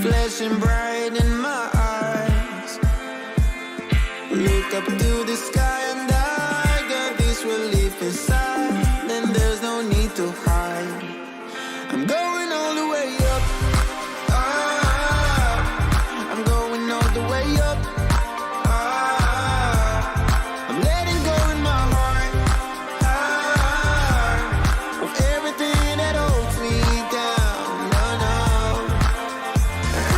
flashing bright in my eyes. Look up to the sky and I got this relief inside. Then there's no need to hide. I'm going all the way up. Ah, I'm going all the way up. Ah, I'm letting go in my heart. Ah, of everything that holds me down. No, no.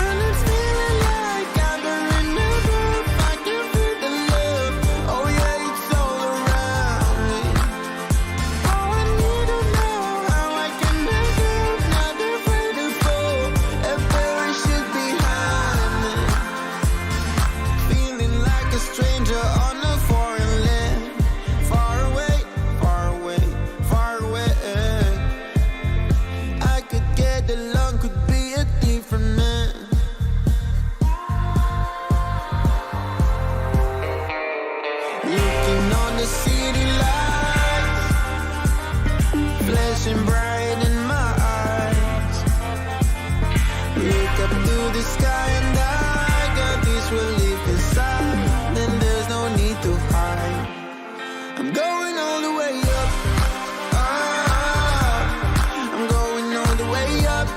And it's feeling like I'm in the roof. I can feel the love. Oh yeah, it's all around me. Oh, I need to know how I can make it. Not afraid to fall. A parachute behind me. Feeling like a stranger on a foreign land. Far away, far away, far away. I could get along, could be a different man. Looking on the city lights, flashing bright in my eyes. Look up to the sky and I got this relief inside. Then there's no need to hide. I'm going all the way up. Ah, I'm going all the way up.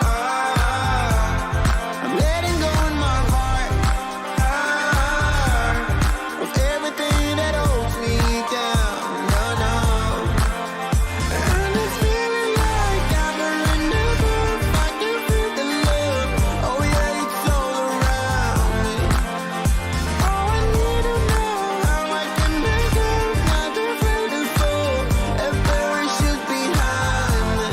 Ah, I'm letting go in my heart. Ah, of everything that holds me down. No, no. And it's feeling like I'm in the roof. I can feel the love. Oh yeah, it's all around me. Oh, I need to know how I can make it. Not afraid to fall. A parachute behind me.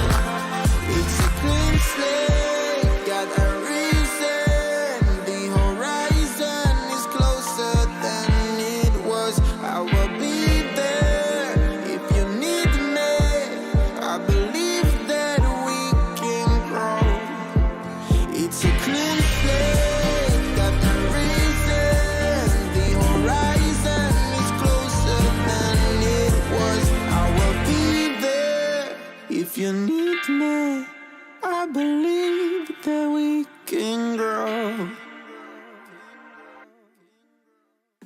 It's a clean slate. Got a reason. The horizon is closer than it was. I will be there if you need me. I believe that we can grow. It's a clean slate, got a reason. The horizon is closer than it was. I will be there if you need me. I believe that we can grow.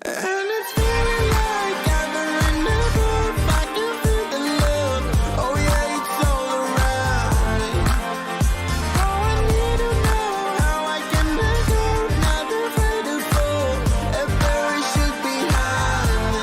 And it's feeling like I'm in the roof. I can feel the love. Oh yeah, it's all around me. Oh, I need to know how I can make it. Not afraid to fall. A parachute behind me.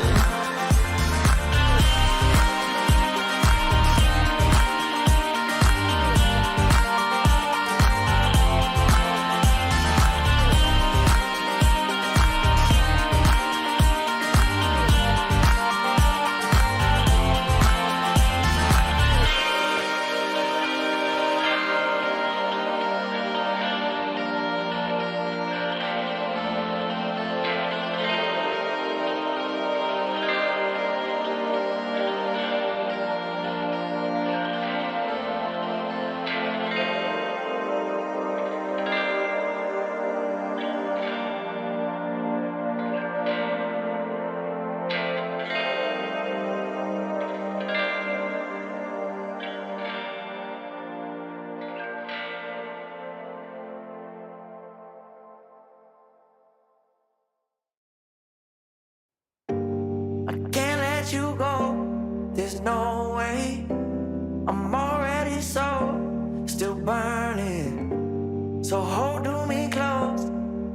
I can't let you go, there's no way. I'm already still burning. So hold me close,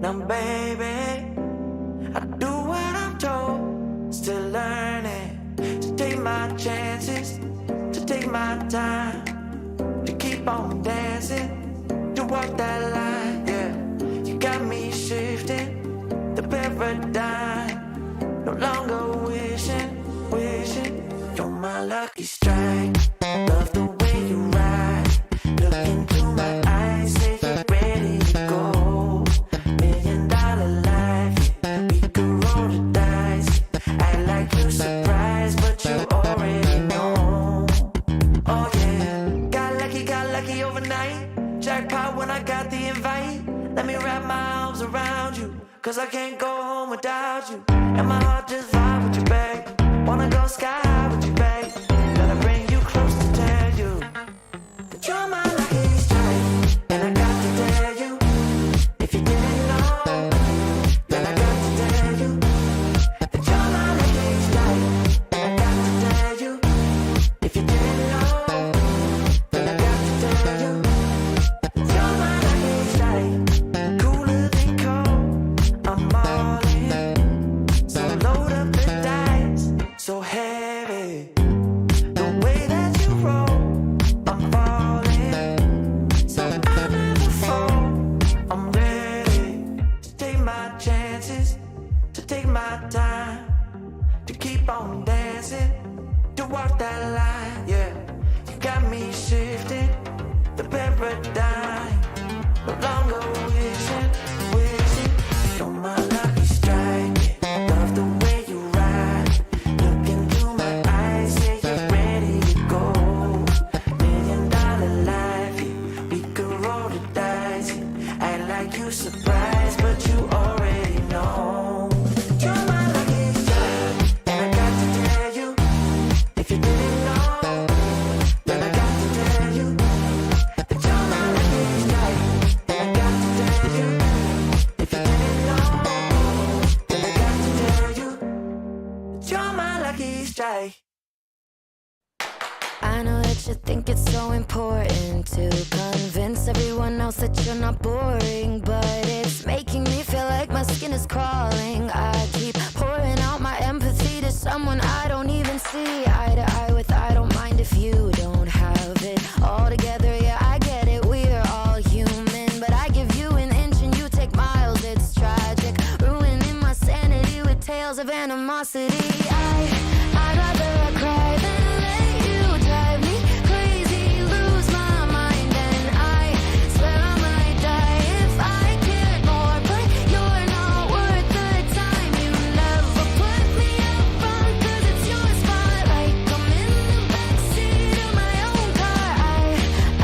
now baby. I do what I'm told, still learning. To take my chances, to take my time. To keep on dancing, to walk that line, yeah. You got me shifting, the paradigm. No longer wishing, you're my lucky strike. Love the way you ride. Look into my eyes, say you're ready to go. $1 million life, we could roll the dice. Act like you surprised, but you already Cause I can't go home without you. And my heart just vibe with you, babe. Wanna go sky high with you, babe. Gotta bring you close to tell you that you're my lucky strike. And I got to tell you, if you didn't know, then I got to tell you that you're my lucky strike. And I got to tell you, if you didn't know, then I got to tell you that you're my lucky strike. Cooler than cold, I'm all in. So load up the dice, so heavy. The way that you roll, I'm falling. So I never fall, I'm ready to take my chances, to take my time, to keep on dancing, to walk that line, yeah. You got me shifting the paradigm, no longer wishing, you're my lucky strike. Love the way you ride, look into my eyes, say you're ready to go. $1 million life, yeah. We could roll the dice, yeah. Act like you surprised, but you already know. You're my lucky strike, and I got to tell you, if you didn't know, then I got to tell you that you're my lucky strike. And I got to tell you, if you didn't know, then I got to tell you that you're my lucky strike. I know that you think it's so important to convince everyone else that you're not boring, but it's making me feel like my skin is crawling. I keep pouring out my empathy to someone I don't even see eye to eye with. I don't mind if you don't have it all together. Yeah, I get it, we're all human, but I give you an inch and you take miles. It's tragic, ruining my sanity with tales of animosity. I'd rather cry than let you drive me crazy, lose my mind, and I swear I might die if I cared more. But you're not worth the time. You never put me up front, cause it's your spotlight. I'm in the backseat of my own car.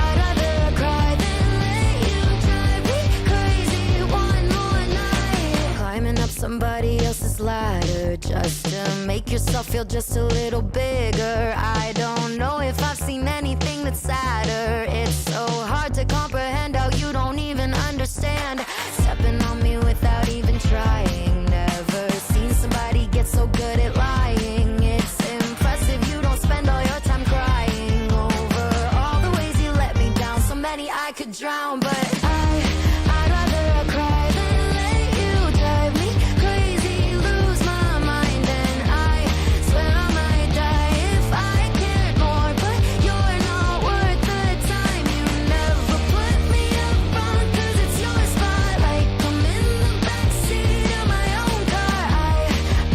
I'd rather cry than let you drive me crazy one more night. Climbing up somebody else's ladder just to make yourself feel just a little bigger. I don't know if I've seen anything that's sadder. It's so hard to comprehend how you don't even understand. Stepping on me without even trying. Never seen somebody get so good at lying. It's impressive you don't spend all your time crying over all the ways you let me down. So many I could drown, but I'd rather cry than let you drive me crazy, lose my mind, and I swear I might die if I cared more. But you're not worth the time. You never put me up front, cause it's your spotlight. I'm in the backseat of my own car.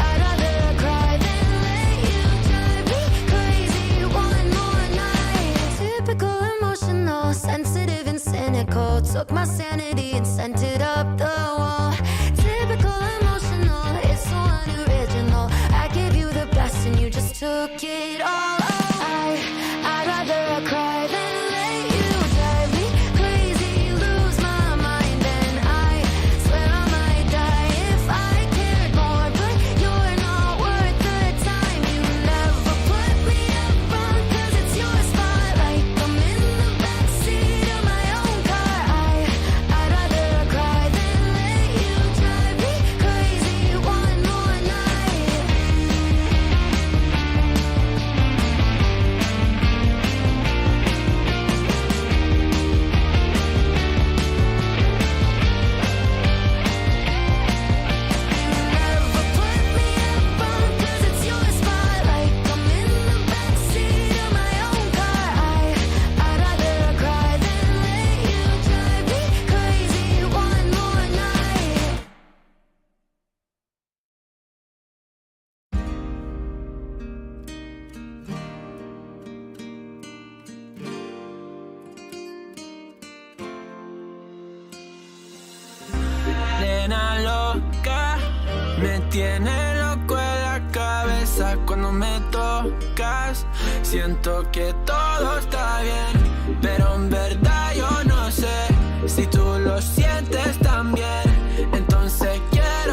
I'd rather cry than let you drive me crazy one more night. Typical emotional, sensitive and cynical. Took my sanity and sent it up the wall. Typical emotional, it's so unoriginal. I gave you the best and you just took it all. I'd rather cry than let you drive me crazy, lose my mind, and I swear I might die if I cared more. But you're not worth the time. You never put me up front, cause it's your spotlight. I'm in the backseat of my own car. I'd rather cry than let you drive me crazy one more night. Never put me up front, cause it's your spotlight. I'm in the backseat of my own car. I'd rather cry than let you drive me crazy one more night. Nena loca, me tiene loco en la cabeza cuando me tocas. Siento que todo está bien, pero en verdad yo no sé si tú lo sientes también. Entonces quiero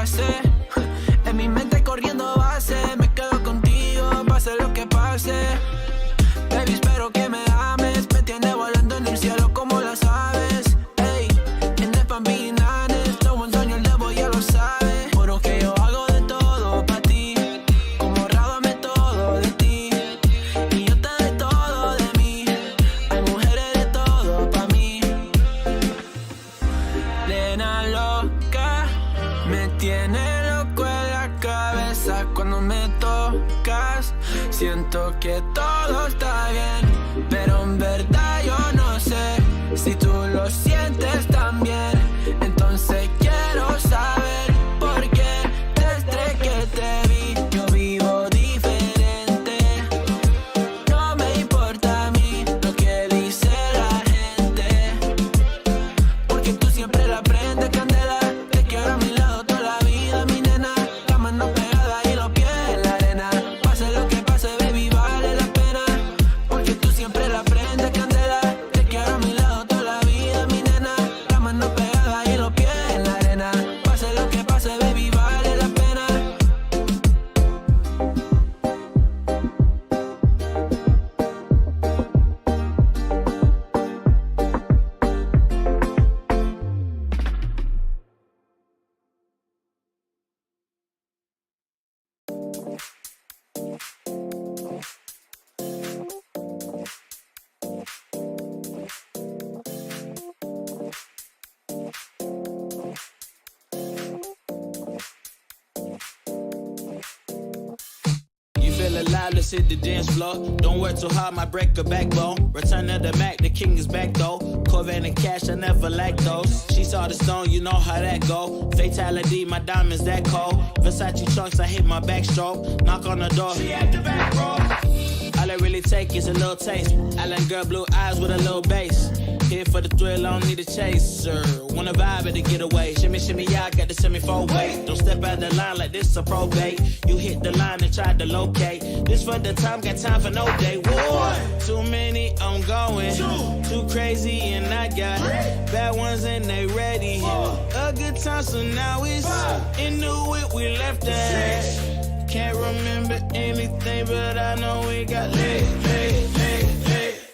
pasé. En mi mente corriendo base, me quedo contigo, pase lo que pase. Baby, espero que me ames, me tiene volando en el cielo como las aves. Ey, en el Pambinanes, lo buen sueño el debo ya lo sabe. Juro que yo hago de todo pa' ti, como rábame todo de ti. Y yo te doy todo de mí, hay mujeres de todo pa' mí. Nena loca, me tiene loco en la cabeza cuando me tocas. Siento que todo está bien, pero en verdad yo no sé si tú lo sientes también. Entonces quiero saber por qué desde que te vi yo vivo diferente. No me importa a mí lo que dice la gente, porque tú siempre la prendes candela. Te quiero a mi lado toda la vida, mi nena. La mano pegada y los pies en la arena. Pase lo que pase, baby, vale la pena, porque tú siempre la prendes candela. Te quiero a mi lado toda la vida, mi nena. La mano pegada y los pies en la arena. Pase lo que pase, baby, vale la pena. You feel alive, let's hit the dance floor. Don't work too hard, might break a backbone. Return of the Mac, the king is back though. Corvette and cash, I never lack those. She saw the stone, you know how that go. Fatality, my diamonds that cold. Versace trunks, I hit my backstroke. Knock on the door, she at the back, bro. All I really take is a little taste. Island girl, blue eyes with a little bass. Here for the thrill, I don't need a chaser. Wanna vibe at the getaway. Shimmy, shimmy, yeah, I got the semi-four weight. Don't step out the line like this a probate. You hit the line and try to locate. This for the time, got time for no day. One, too many, I'm going. Too crazy and I got bad ones and they ready. A good time, so now it's into it, we left that. Can't remember anything, but I know we got lit.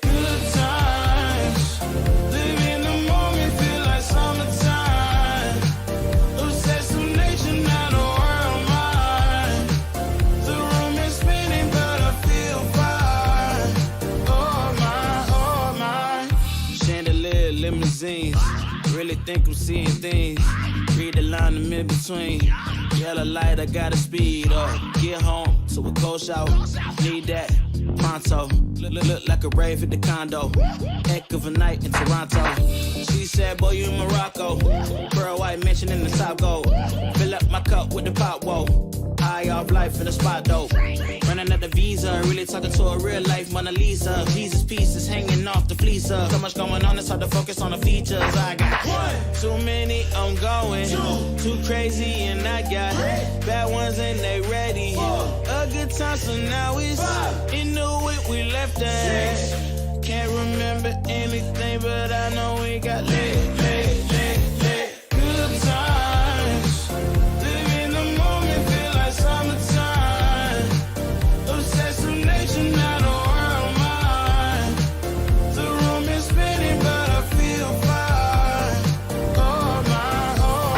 Good times, live in the moment, feel like summertime. Obsessed with nature, not a world mine. The room is spinning, but I feel fine. Oh my. Chandelier, limousines. Really think I'm seeing things. Read the line in mid between. Yellow light, I gotta speed up. Get home to a cold shower. Need that pronto. Look like a rave at the condo. Heck of a night in Toronto. She said, boy, you in Morocco. Pearl white mention in the top gold. Fill up my cup with the pop, whoa. High off life in the spot, though. Running out the visa, really talking to a real life Mona Lisa. Jesus pieces hanging off the fleecer. So much going on, it's hard to focus on the features. I got too many, I'm going. Too crazy, and I got bad ones and they ready. A good time, so now it's into it, we left that. Can't remember anything, but I know we got lit. Good times, live in the moment, feel like summertime. Obsessed with nature, not a world mine. The room is spinning, but I feel fine. Oh my, oh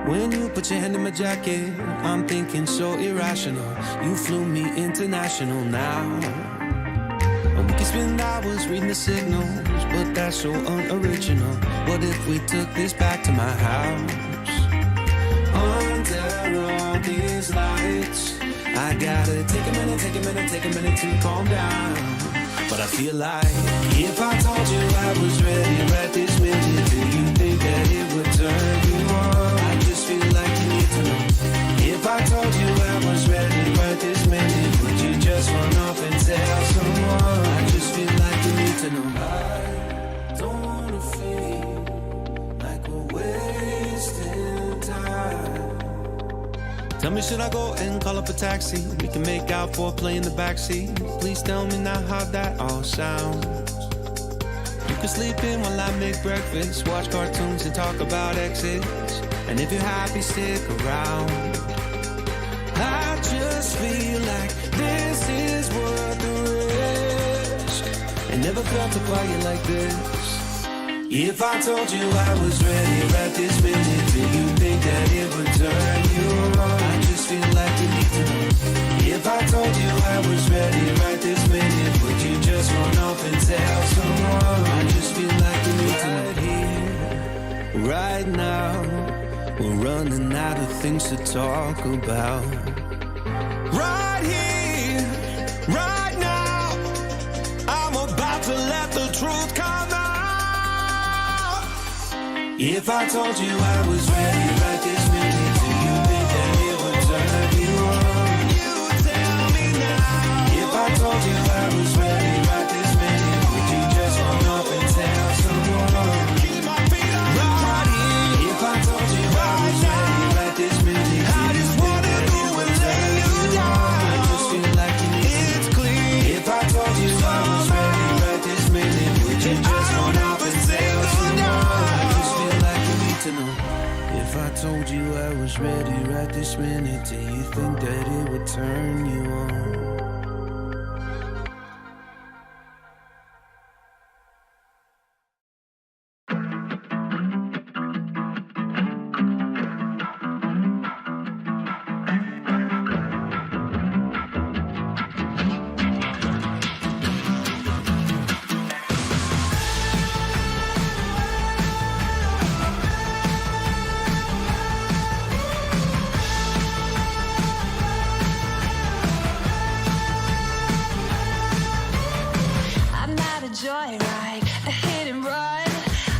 When you put your hand in my jacket, I'm thinking so irrational. You flew me international now. And we can spend hours reading the signals, but that's so unoriginal. What if we took this back to my house? Under all these lights, I gotta take a minute to calm down. But I feel like if I told you I was ready right this minute, do you think that it would turn you on? I just feel like you need to know. If I told you I was ready right this minute, should I go and call up a taxi? We can make out for play in the backseat. Please tell me now how that all sounds. You can sleep in while I make breakfast, watch cartoons and talk about exes. And if you're happy, stick around. I just feel like this is worth the risk. And never felt a quiet like this. If I told you I was ready right this minute, do you think that it would turn you on? I just feel like you need to know. If I told you I was ready right this minute, would you just run off and tell someone? I just feel like you need to know. Right here, right now, we're running out of things to talk about. Right here, right now, I'm about to let the truth come out. If I told you I was ready right this minute, do you think that it would turn you on? You tell me now. If I told you I was ready right this minute, would you just run up and tell someone? Keep my feet on the ground. If I told you I was ready right this minute, I just wanna go and lay you down. I just feel like you need it's clear. If I told you I was ready right this minute, would you just run up and tell someone? To know. If I told you I was ready right this minute, do you think that it would turn you on? Joyride, a hit and run.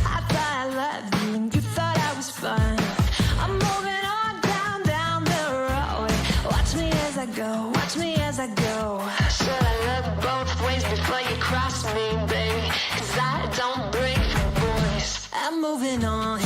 I thought I loved you and you thought I was fun. I'm moving on down the road. Watch me as I go, watch me as I go. Should I look both ways before you cross me, baby? 'Cause I don't break for boys. I'm moving on.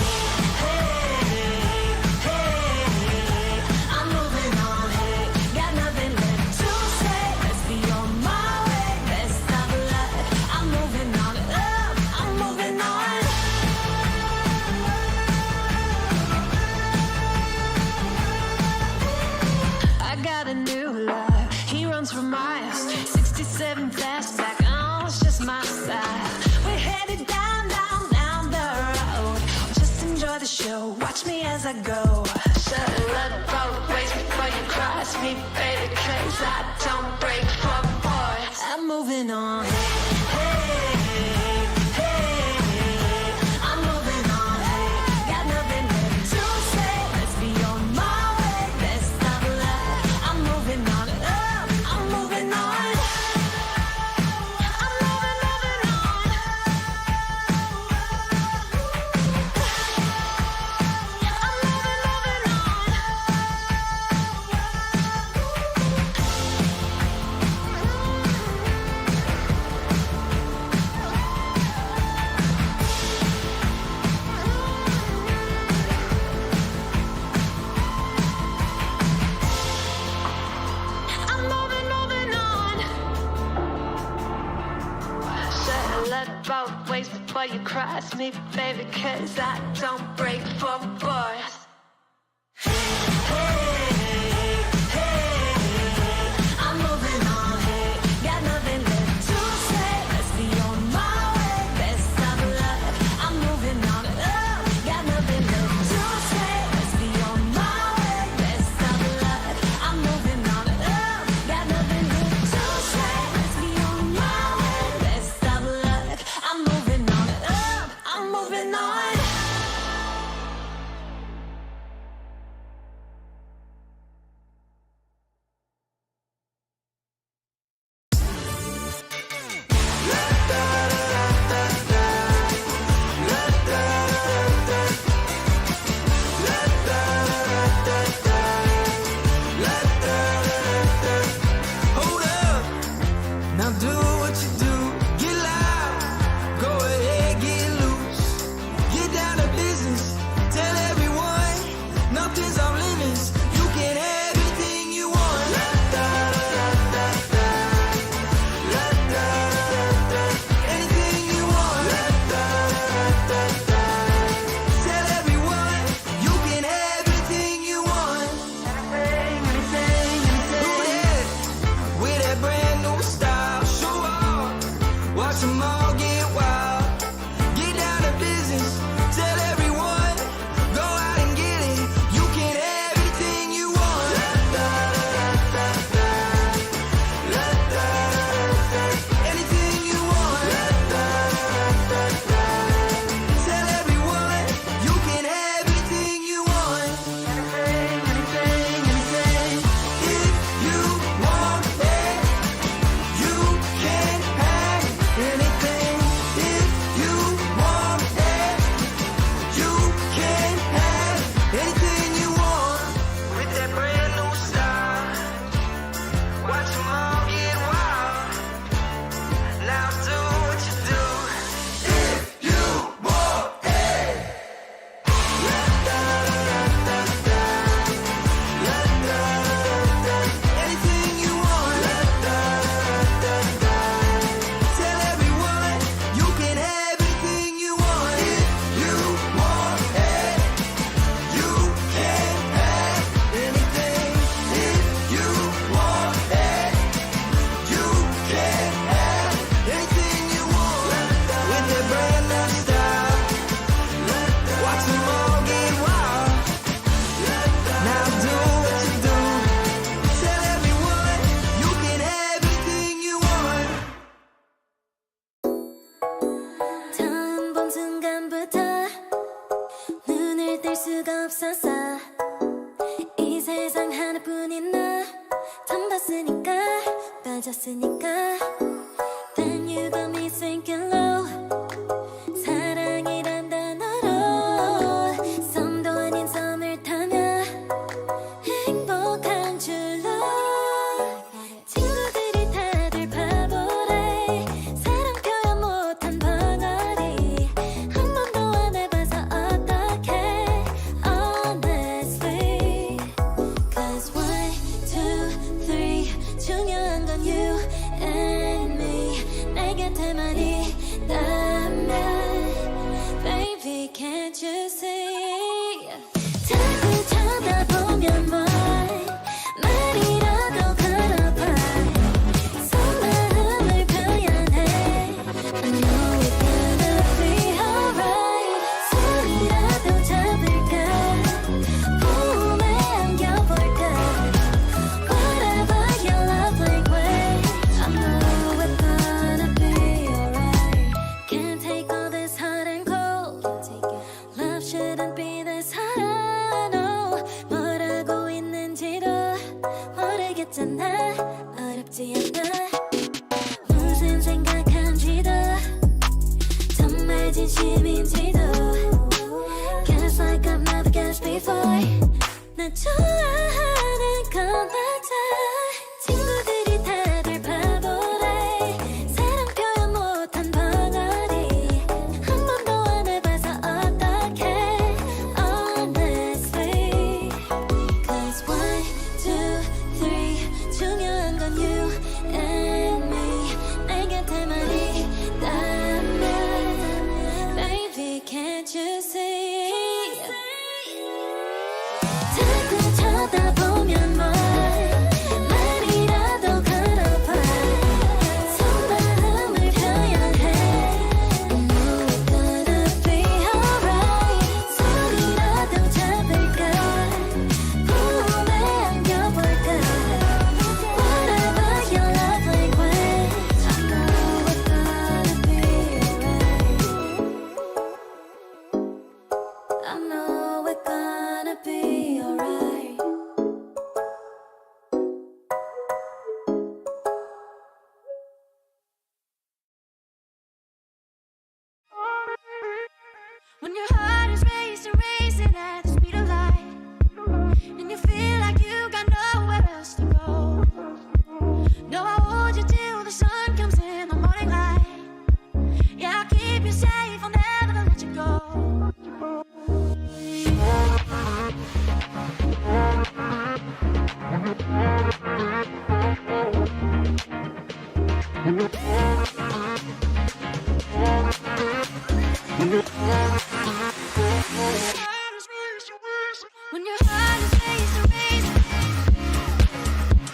For miles, 67 fastback, oh, it's just my style. We're headed down the road. Just enjoy the show, watch me as I go. Should've looked both ways before you cross me, baby, 'cause I don't break for boys. I'm moving on. Both ways before you cross me, baby, 'cause I don't break for boys. I'm moving on, hey, got nothing left to say. Let's be on my way, best of luck. I'm moving on, got nothing left to say. Let's be on my way, best of luck. I'm moving on, got nothing left to say. Let's be on my way, best of luck. I'm moving on, I'm moving on. 빠졌으니까 Then you got me sinking low 사랑이란 단어로 썸도 아닌 썸을 타며 행복한 줄로 친구들이 다들 바보래 사랑 표현 못한 벙어리 한 번도 안 해봐서 어떡해 honestly Cause 1, 2, 3 중요한 건 you and me 내 곁에만 있다면 Baby can't you see 자꾸 쳐다보면 말이라도 걸어봐 속마음을 표현해 I know it's gonna be alright 손이라도 잡을까 몸에 안겨볼까 Whatever your love language I know it's gonna be alright Can't take all this hot and cold Love shouldn't be this hard no 뭐라고 있는지도 모르겠잖아 어렵지 않아 무슨 생각한지도 정말 진심인지도 Guess like I've never guessed before 나 좋아하는 건 맞아 친구들이 다들 바보래 사랑 표현 못한 벙어리 한 번도 안 해봐서 어떡해 honestly Cause 1, 2, 3 중요한 건 you and me 내 곁에만 있다면 Baby can't you see 자꾸 쳐다보면 말이라도 걸어봐 속마음을 표현해 I know it's gonna be alright 손이라도 잡을까 몸에 안겨볼까 Whatever your love language I know it's gonna be alright I know it's gonna be alright When your heart is racing at the speed of light, and you feel like you got nowhere else to go. No, I'll hold you till the sun comes in the morning light. Yeah, I'll keep you safe, I'll never let you go. When your heart is racing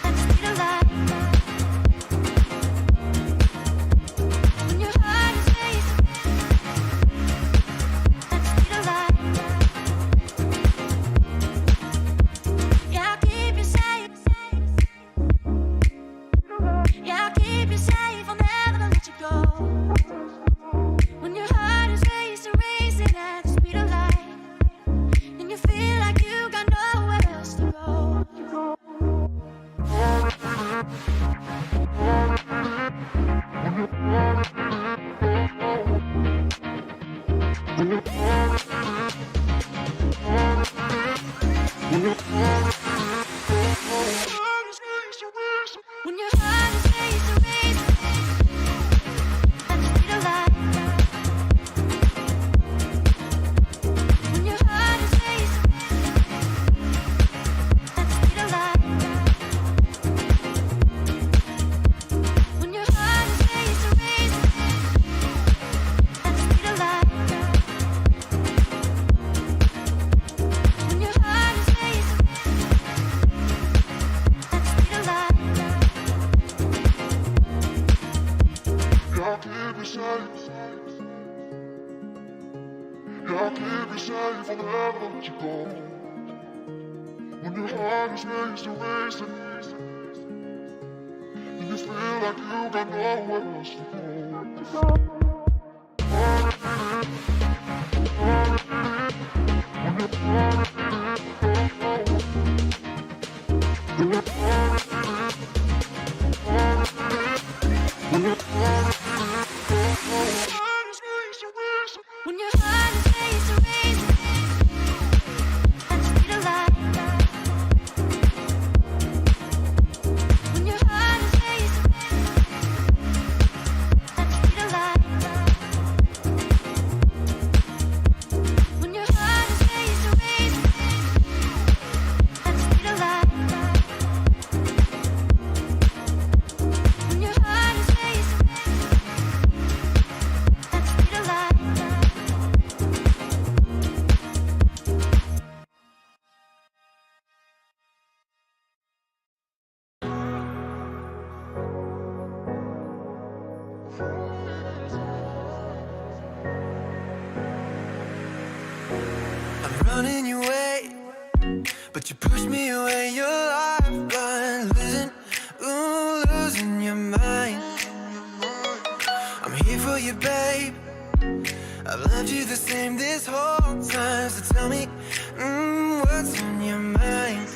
at the speed of light. When your heart is racing at the speed of light. Yeah, I'll keep you safe. Yeah, I'll keep you safe, I'll never let you go. When your heart is racing at the speed of light, and you feel like you got nowhere else to go. When your heart is racing at the speed of light. When your heart is racing at the speed of light. When your heart is racing at the speed of light. When your heart is racing at the speed of light. Yeah, I'll keep you safe. Yeah, I'll keep you safe, I'll never let you go. When your heart is racing, and you feel like you got nowhere else to go. I'm running your way, but you push me away. Your lifeline, losing your mind. I'm here for you, babe. I've loved you the same this whole time. So tell me, what's on your mind?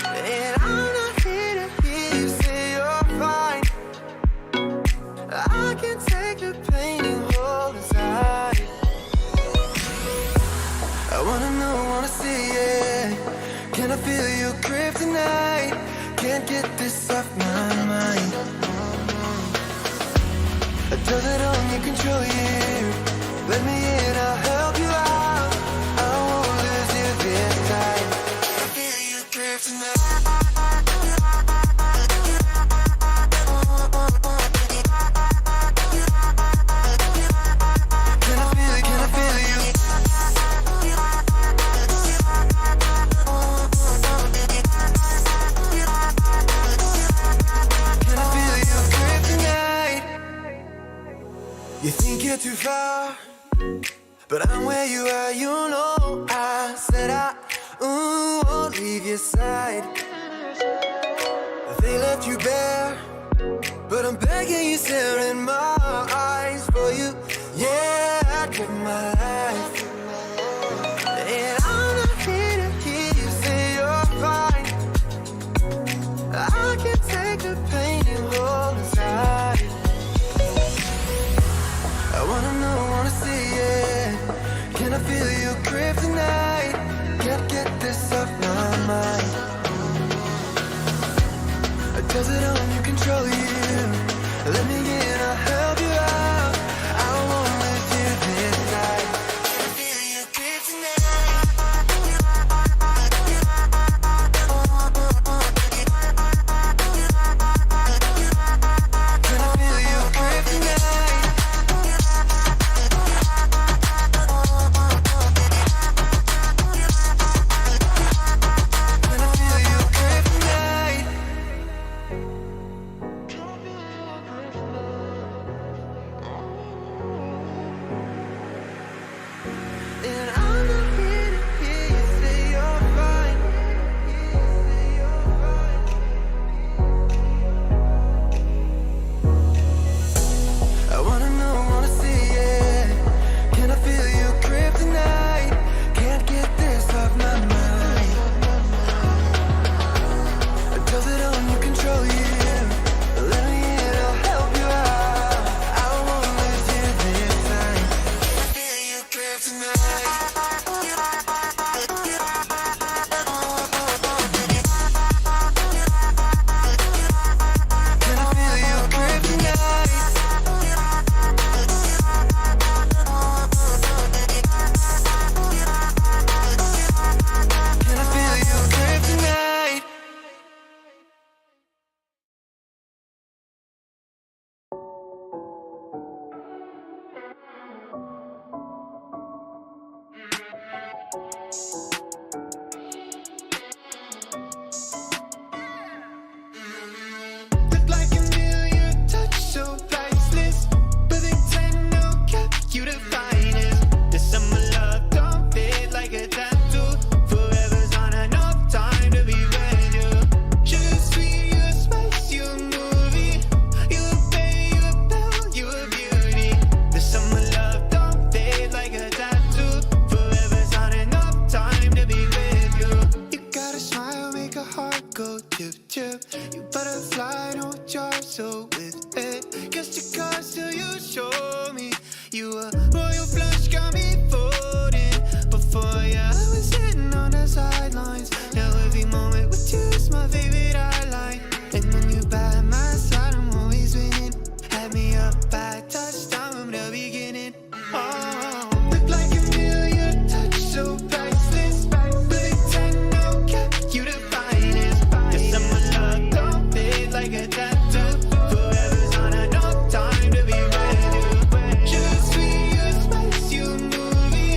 And I'm not here to hear you say you're fine. I can take the pain and hold inside. I wanna know, wanna see it. Can I feel your kryptonite? Can't get this off my mind. Does it only control you? Let me in, I'll help you out. I won't lose you this time. I feel your kryptonite. Can I feel it? Can I feel you? Can I feel your kryptonite? You think you're too far, but I'm where you are, you know. I said I won't leave your side. They left you bare, but I'm begging you, staring in my eyes for you. Yeah, I'd give my life. And I'm not here to hear you say you're fine. I can take the pain and hold inside. I wanna know, wanna see it. Can I feel your kryptonite? Can't get this off my mind. Does it only control you? Let me in, I'll help you out. I won't let you this night. Can I feel your kryptonite? Can I feel your kryptonite? Can I feel your kryptonite? And I'm not here to hear you say you're fine. I wanna know, wanna see it. Can I feel your kryptonite? Can't get this off my mind. Does it only control you? Let me in, I'll help you out. I won't lose you this time. Feel your kryptonite. Can I feel your kryptonite? Can I feel your kryptonite? Look like a million, touch so priceless. But they tend to kept you the finest. This summer love don't fade like a tattoo. Forever's on enough time to be with you. Sugar sweet, you a spice, you a movie. You a bay, you a belle, you a beauty. This summer love don't fade like a tattoo. Forever's on enough time to be with you. You got a smile, make a heart go chip chip. You butterfly, don't charge so with it. Guess your card still you show me. You a royal flush, got me folding. Before ya, I was sitting on the sidelines. Now every moment with you is my favorite highlight. And when you by my side, I'm always winning. Had me up by touchdown from the beginning. Oh, look like a million, touch so priceless. But they tend to kept you the finest. This summer love don't fade like a tattoo. Forever's on enough time to be with you. Sugar sweet, you a spice, you a movie.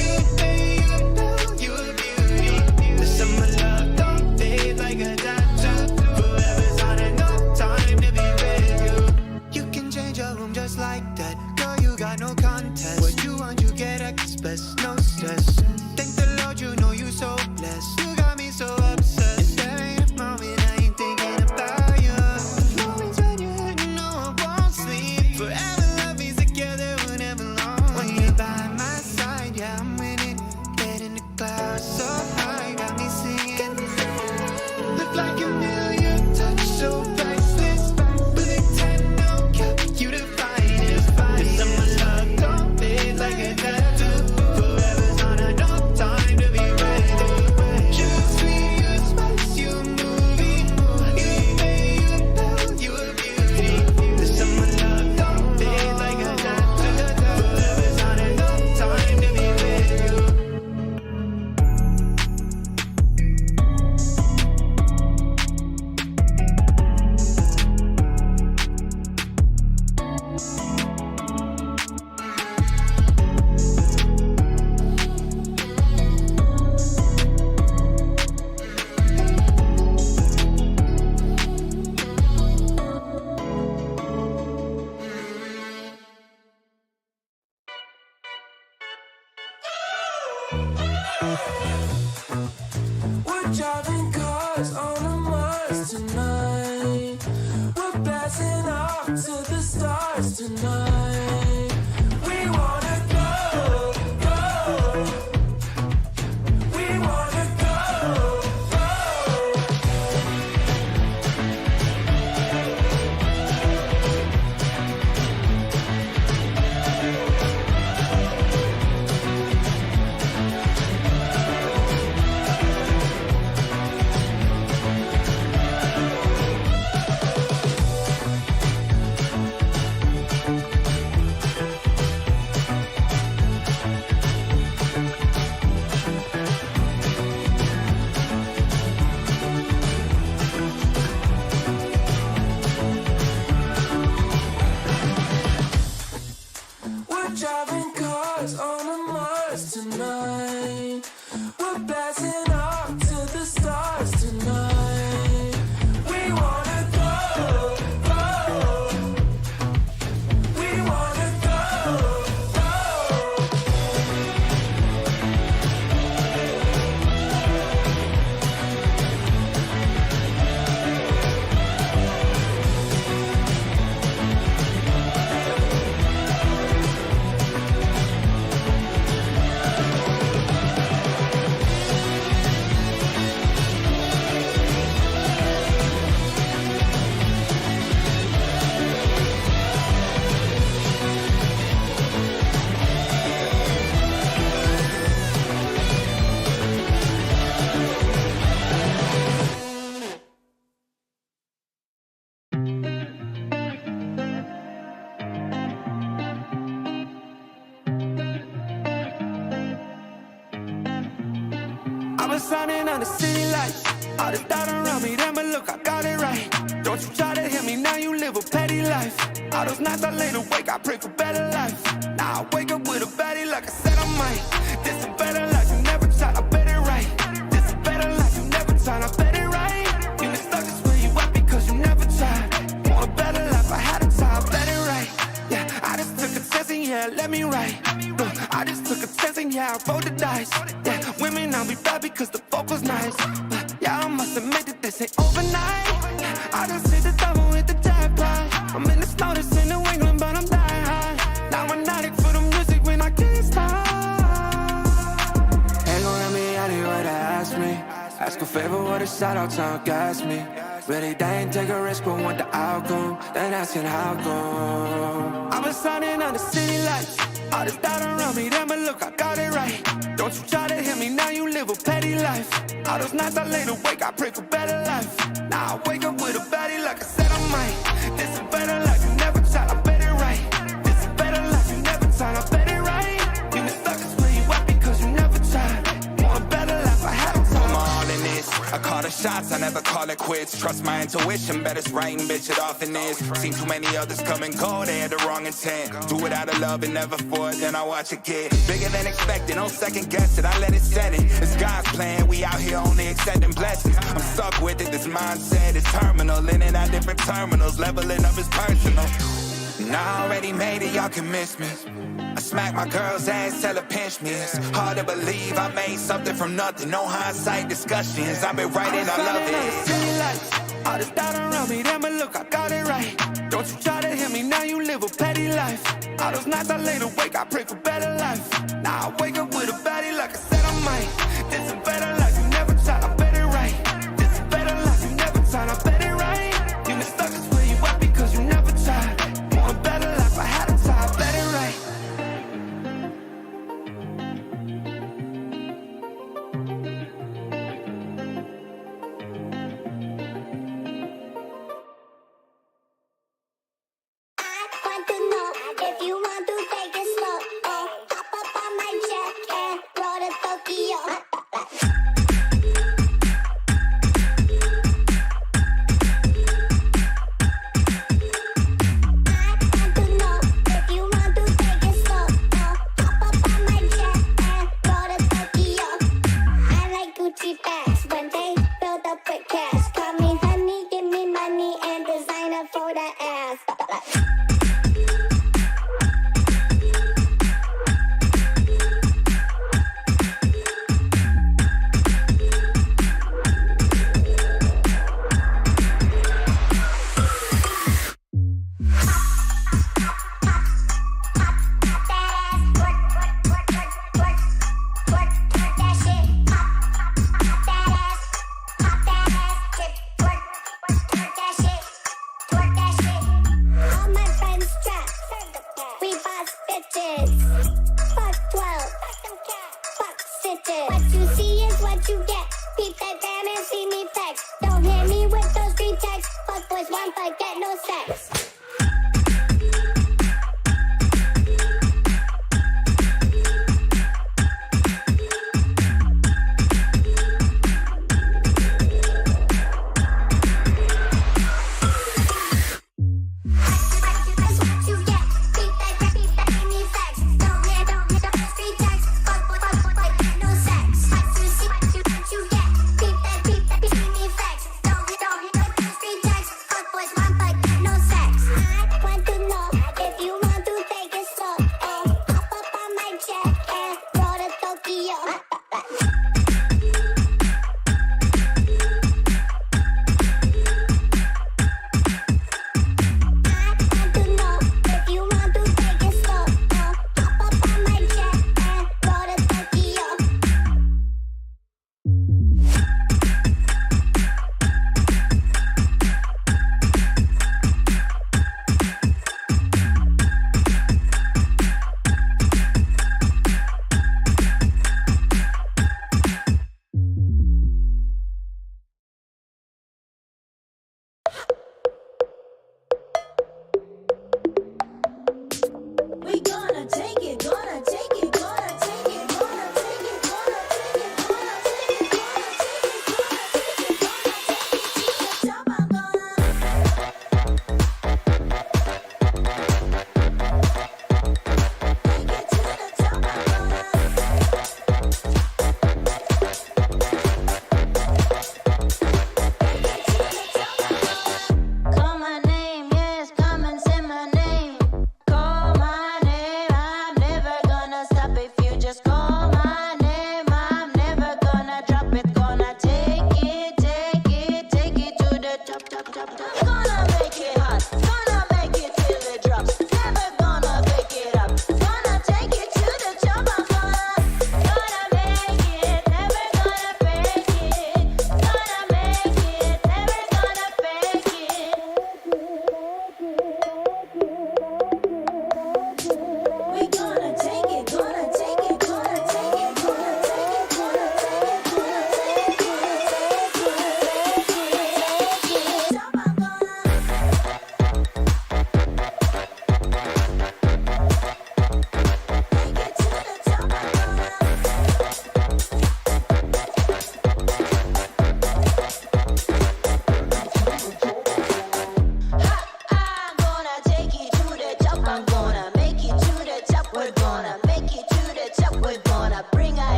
You a bay, you a belle, you a beauty. This summer love don't fade like a tattoo. Forever's on enough time to be with you. You can We're driving cars on a Mars tonight. We're blasting off to the stars tonight. We wanna go, go. We wanna go, go. We're driving cars on a Mars tonight. We're blasting off to the stars tonight. We wanna go, go. We wanna go, go. I've been shining on the city lights. All this doubt around me, then but look, I got it right. Don't you try to hit me, now you live a petty life. All those nights I lay awake, I pray for better life. Now I wake up with a baddie like I said I might. This a better life, you never tried, I bet it right. This a better life, you never tried, I bet it right. You been stuck is where you at because you never tried. Want a better life, I had a time, I bet it right. Yeah, I just took a chance and yeah, let me right. Look, I just took a chance and yeah, I rolled the dice. Yeah, women, I'll be bad because the fuck was nice. But yeah, I must admit that this ain't overnight. I just hit the double with the jackpot. I'm in the snow, this in New England, but I'm dying high. Now I'm addict for the music when I can't stop. Ain't gon' let me out here what they ask me. Ask a favor, what a shout out to gas me. Really, they ain't take a risk, but want the outcome. Then asking how come. I've been shining on the city lights. All this doubt around me, then but look, I got it right. Don't you try to hit me, now you live a petty life. All those nights I lay awake, I pray for better life. Now I wake up with a baddie like I said I might. This a better life, you never tried, I bet it right. This a better life, you never tried, I bet it right. You been stuck is where you at because you never tried. Want a better life, I had a time. I'm all in this. I call the shots, I never call it quits. Trust my intuition, bet it's right and bitch, it often is. Seen too many others come and go, they had the wrong intent. Do it out of love and never for it, then I watch it get bigger than expected. No second guess it, I let it set it. It's God's plan, we out here only accepting blessings. I'm stuck with it, this mindset is terminal. In and out different terminals, leveling up is personal. And I already made it, y'all can miss me. I smack my girl's ass, tell her pinch me. It's hard to believe I made something from nothing. No hindsight discussions, I've been writing, I love it. All this doubt around me, then but look, I got it right. Don't you try to hit me, now you live a petty life. All those nights I lay awake, I pray for better life. Now I wake up with a baddie like I said I might. This a better life, you never tried, I bet it right. This a better life, you never tried, I bet it right. You been stuck is where you at because you never tried. Want a better life, I had a time, I bet it right. If you want to take it slow, oh, hop up on my jet. one fight, get no sex. Sex.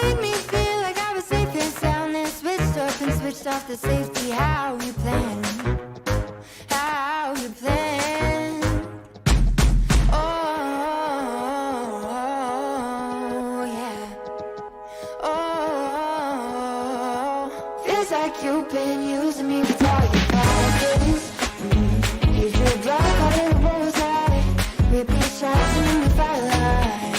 make me feel like I was safe and sound, and switched up and switched off the safety. How you plan? How you plan? Oh, yeah. Oh, feels like you've been using me for target practice. Use your block, call it a bullseye. Repeat shots and then we fire line.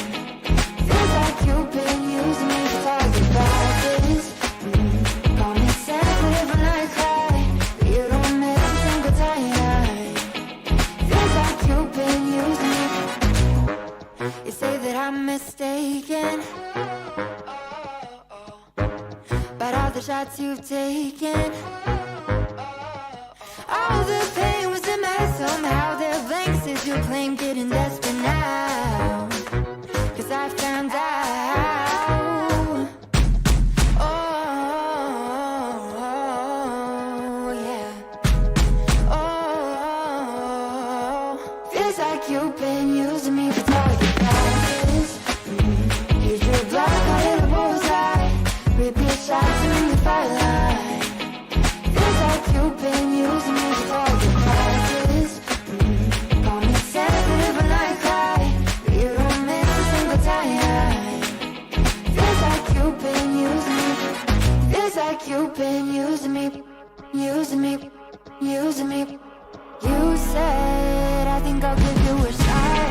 Feels like you've been using me for target practice. Call me sensitive when I cry, but you don't miss a single time. Feels like you've been using me. You say that I'm mistaken about all the shots you've taken. All the pain was in my head somehow. There are blanks as you claim, getting desperate now, 'cause I found out. Oh, yeah. Oh, feels like you've been using me for target practice. Use your block, call it a bullseye. Repeat shots and then you fire line. Feels like you've been using me for target practice. Call me sensitive when I cry, but you don't miss a single time. Feels like you've been using me. Feels like you've been using me. Using me. Using me. You said, I think I'll give you a shot.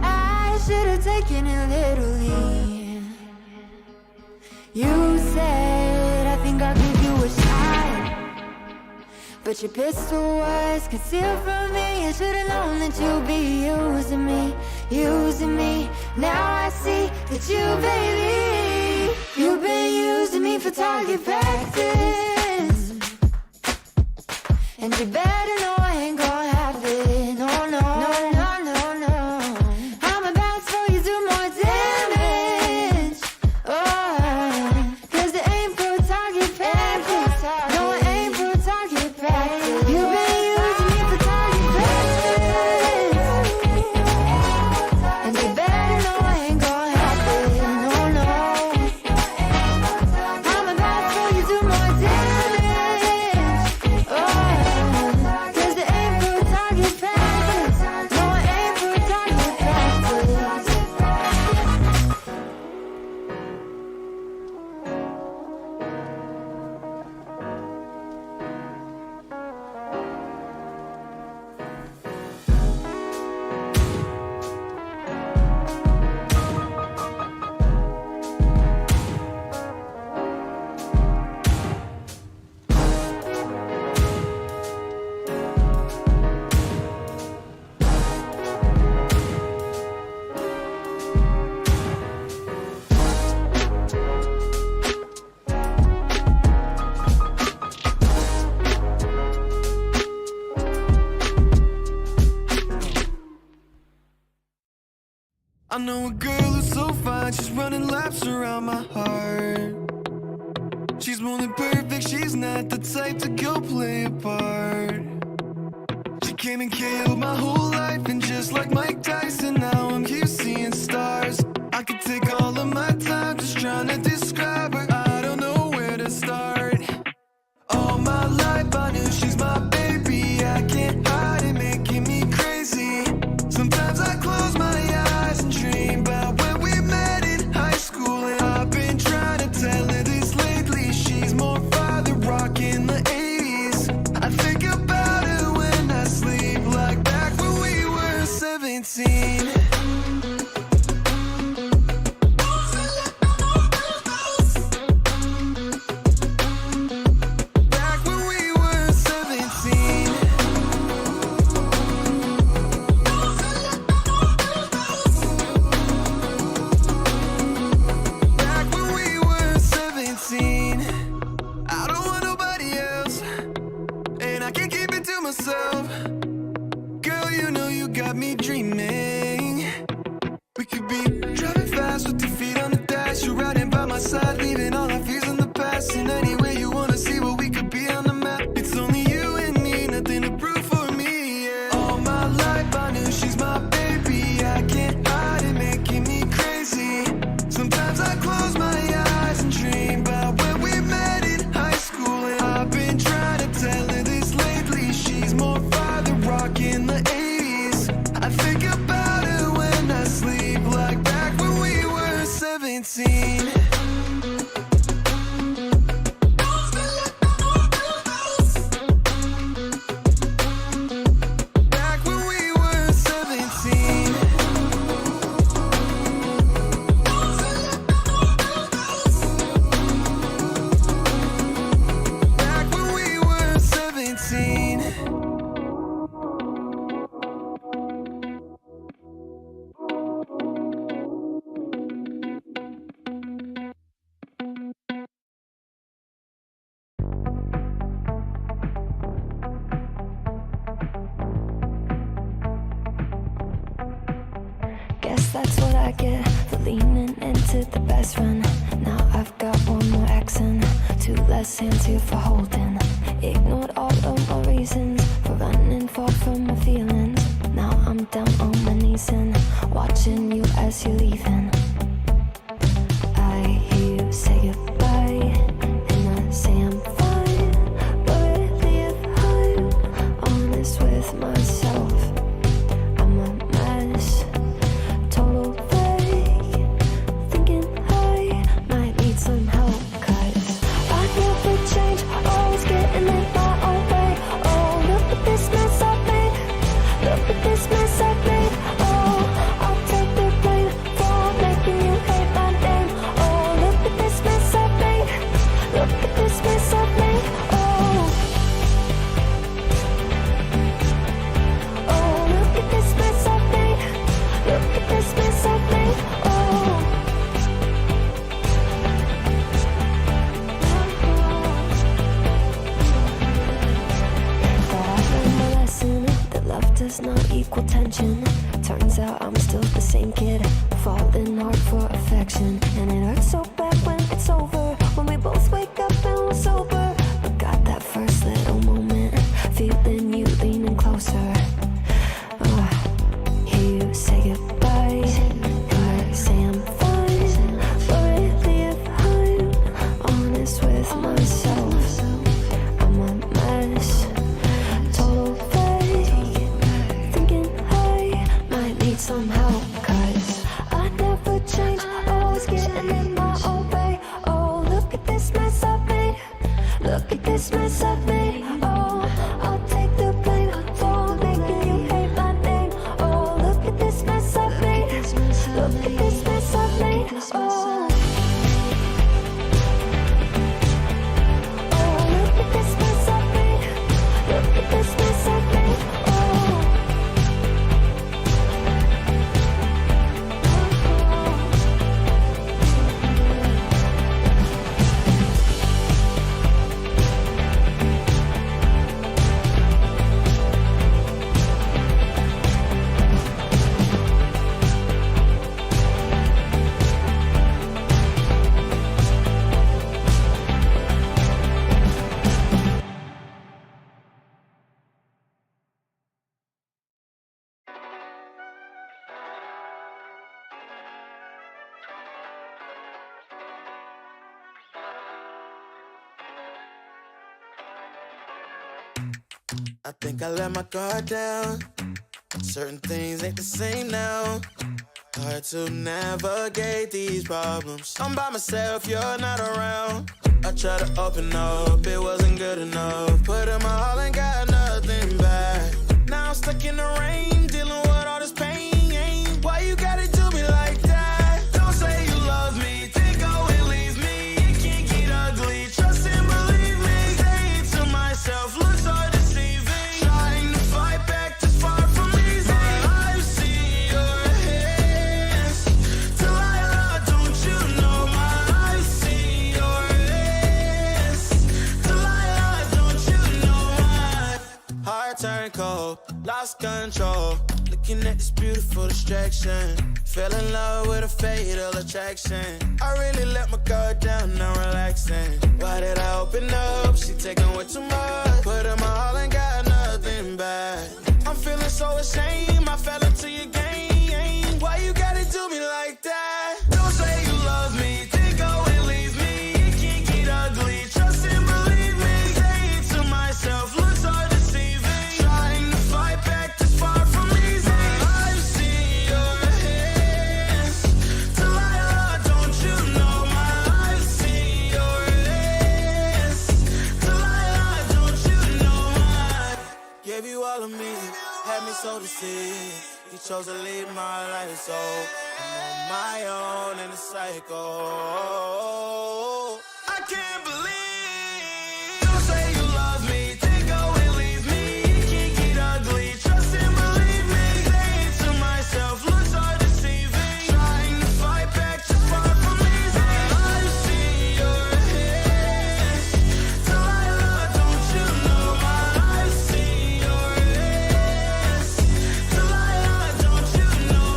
I should have taken it literally. You said, I think I'll give you a shot, but your pistol was concealed from me. I should've known that you'd be using me, using me. Now I see that you, baby, you've been using me for target practice. And you better know I ain't gonna have it. No, no, no, no, no, no. I'm about to you do more damage. Oh, 'cause it ain't for target practice. No, it ain't for target practice. You've been using me for target practice. And you better know I ain't gonna have it. No, no. I'm about to you do more damage. Oh, 'cause it ain't for target practice. No, it ain't for target practice. I know a girl who's so fine, she's running laps around my heart. She's more than perfect, she's not the type to go play a part. She came and killed my whole life, and just like Mike Tyson, now I'm here seeing stars. I could take all of my time just trying to describe her, I don't know where to start. All my life I knew she's my baby, I can't hide it, making me crazy. Sometimes I close my eyes and dream about when we met in high school, and I've been trying to tell her this lately. She's more father rock in the 80s. I think about her when I sleep, like back when we were 17. Back when we were 17. Back when we were 17. I don't want nobody else, and I can't keep it to myself. Girl, you know you got me dreaming. We could be driving fast with your feet on the dash. You're riding by my side, leaving all our fears in the past. And anywhere you wanna see what we could be on the map. It's only you and me, nothing to prove for me, yeah. All my life I knew she's my baby, I can't hide it, making me crazy. guess that's what I get for leaning into the best friend. Now I've got one more accent, two less hands here for holding. Ignored all of my reasons for running far from my feelings. Now I'm down on my knees and watching you as you're leaving. I hear you say goodbye, and I say I'm fine, but really if I'm honest with myself, I'm a mess, total fake, thinking I might need some help, 'cause I never change, always getting in my own way. Oh, look at this mess I've made, look at this mess I've made. Oh, I'll take the blame for making you hate my name. Oh, look at this mess I've made, look at this mess I've made. Oh, oh, look at this mess I've made, look at this mess I've made. Oh, thought I learned my lesson that love does not equal tension. Turns out I'm still the same kid, falling hard for affection. And it hurts so bad when it's over, when we both wake up and we're sober. But got that first little moment, feeling you leaning closer. Hear you say goodbye, and I say I'm fine, but really if I'm honest with myself, I'm a mess, total fake, thinking I might need some help, 'cause I never change, always getting in my own way. Oh, look at this mess I've made, look at this mess I've made. Oh, I'll take the blame for making you hate my name. Oh, look at this mess I've made, look at this mess I've made. Oh, oh, look at this mess I've made, look at this mess I've made. Oh, I think I let my guard down. Certain things ain't the same now. Hard to navigate these problems. I'm by myself, you're not around. I tried to open up, it wasn't good enough. Put in my all and got nothing back. Now I'm stuck in the rain, dealing with all this pain. Why you gotta do me like that? Don't say you love me, then go and leave me. It can't get ugly, trust and believe me. Say it to myself, looks so deceiving. Trying to fight back, too far from easy. I've seen your hands. Delilah, don't you know I've seen your hands. Delilah, don't you know my heart turned cold, lost control. Looking at this beautiful distraction. Fell in love with a fatal attraction. I really let my guard down, now relaxing. Why did I open up? She taking way too much. Put in my all and got nothing back. I'm feeling so ashamed, I fell into your game. Why you gotta do me like that? Don't say you love me, then go and leave me. It can't get ugly, trust and believe me. Say it to myself, looks so deceiving. Trying to fight back, too far from easy. I've seen your hands. Delilah, don't you know I've seen your hands. Delilah, don't you know gave you all of me, had me so deceived. You chose to leave my life, so I'm on my own in the cycle. I can't believe. Don't say you love me, then go and leave me. It can't get ugly, trust and believe me. Say it to myself, looks so deceiving. Trying to fight back, too far from easy. I've seen your hands. Delilah, don't you know I've seen your hands. Delilah, don't you know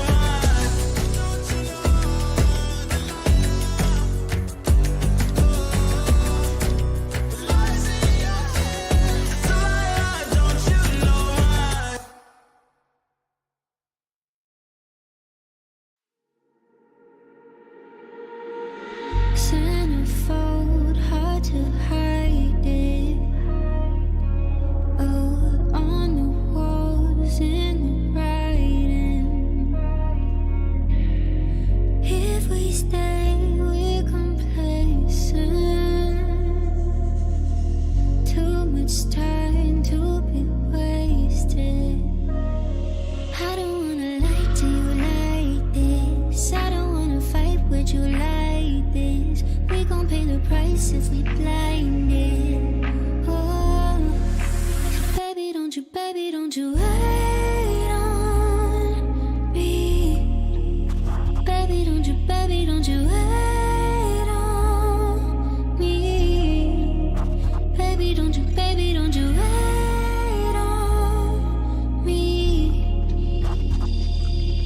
price if we blinded. Oh, baby, don't you wait on me. Baby, don't you wait on me. Baby, don't you wait on me.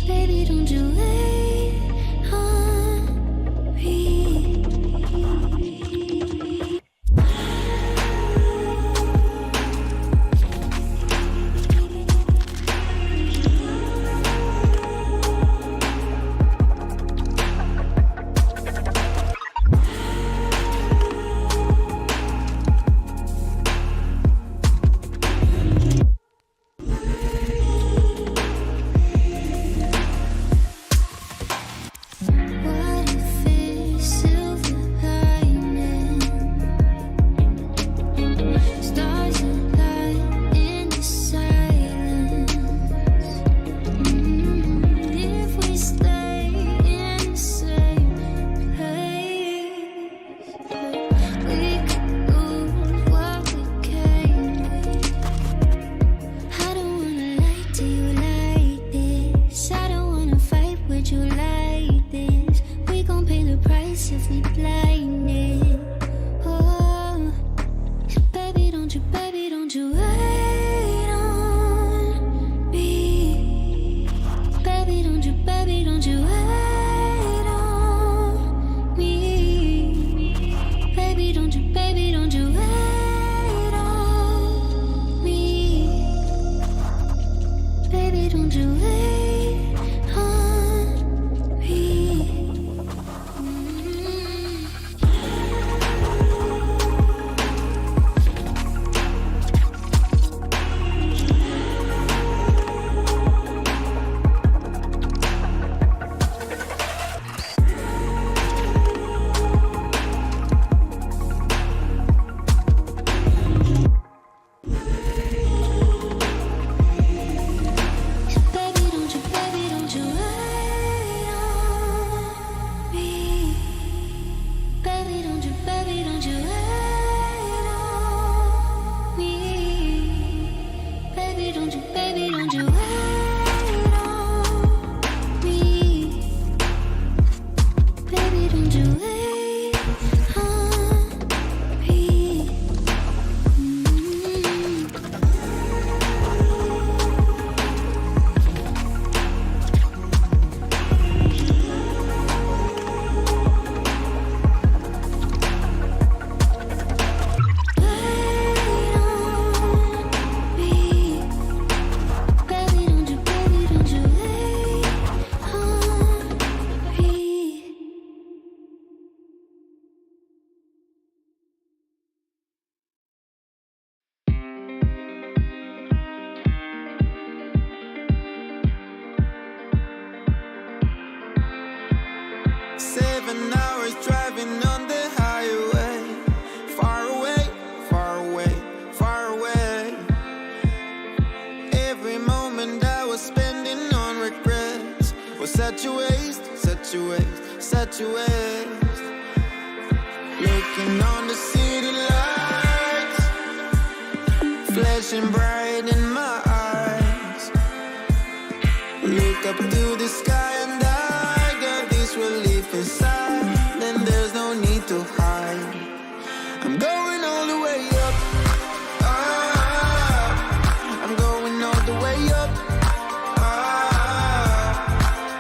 Baby, don't you wait on me. What if it's silver lining? Stars align in the silence. If we stay in the same place, we could lose what we came with. I don't wanna lie to you like this. I don't wanna fight with you like this. We gon' pay the price if we blinded. Oh, baby, don't you wait on me. Baby, don't you wait on me. Baby, don't you wait on me. Baby, don't you wait on me. Baby, don't you wait on me. Baby, don't you wait on me. Baby, don't you wait on me. Baby, don't you wait on me. Driving on the highway, far away, far away, far away. Every moment I was spending on regrets was such a waste, such a waste, such a waste. Looking on the city lights, flashing bright in my eyes. Look up to the sky and I got this relief inside. Then there's no need to hide. I'm going all the way up. I'm going all the way up.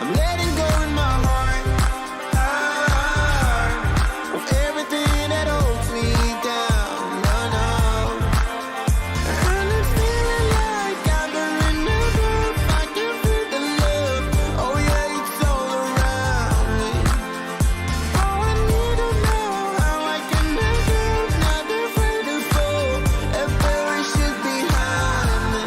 I'm letting go in my heart of everything that holds me down. No, no. And it's feeling like I'm in enough. I can feel the love. Oh yeah, it's all around me. Oh, I need to know how I can make it. Not afraid to fall. A parachute behind me.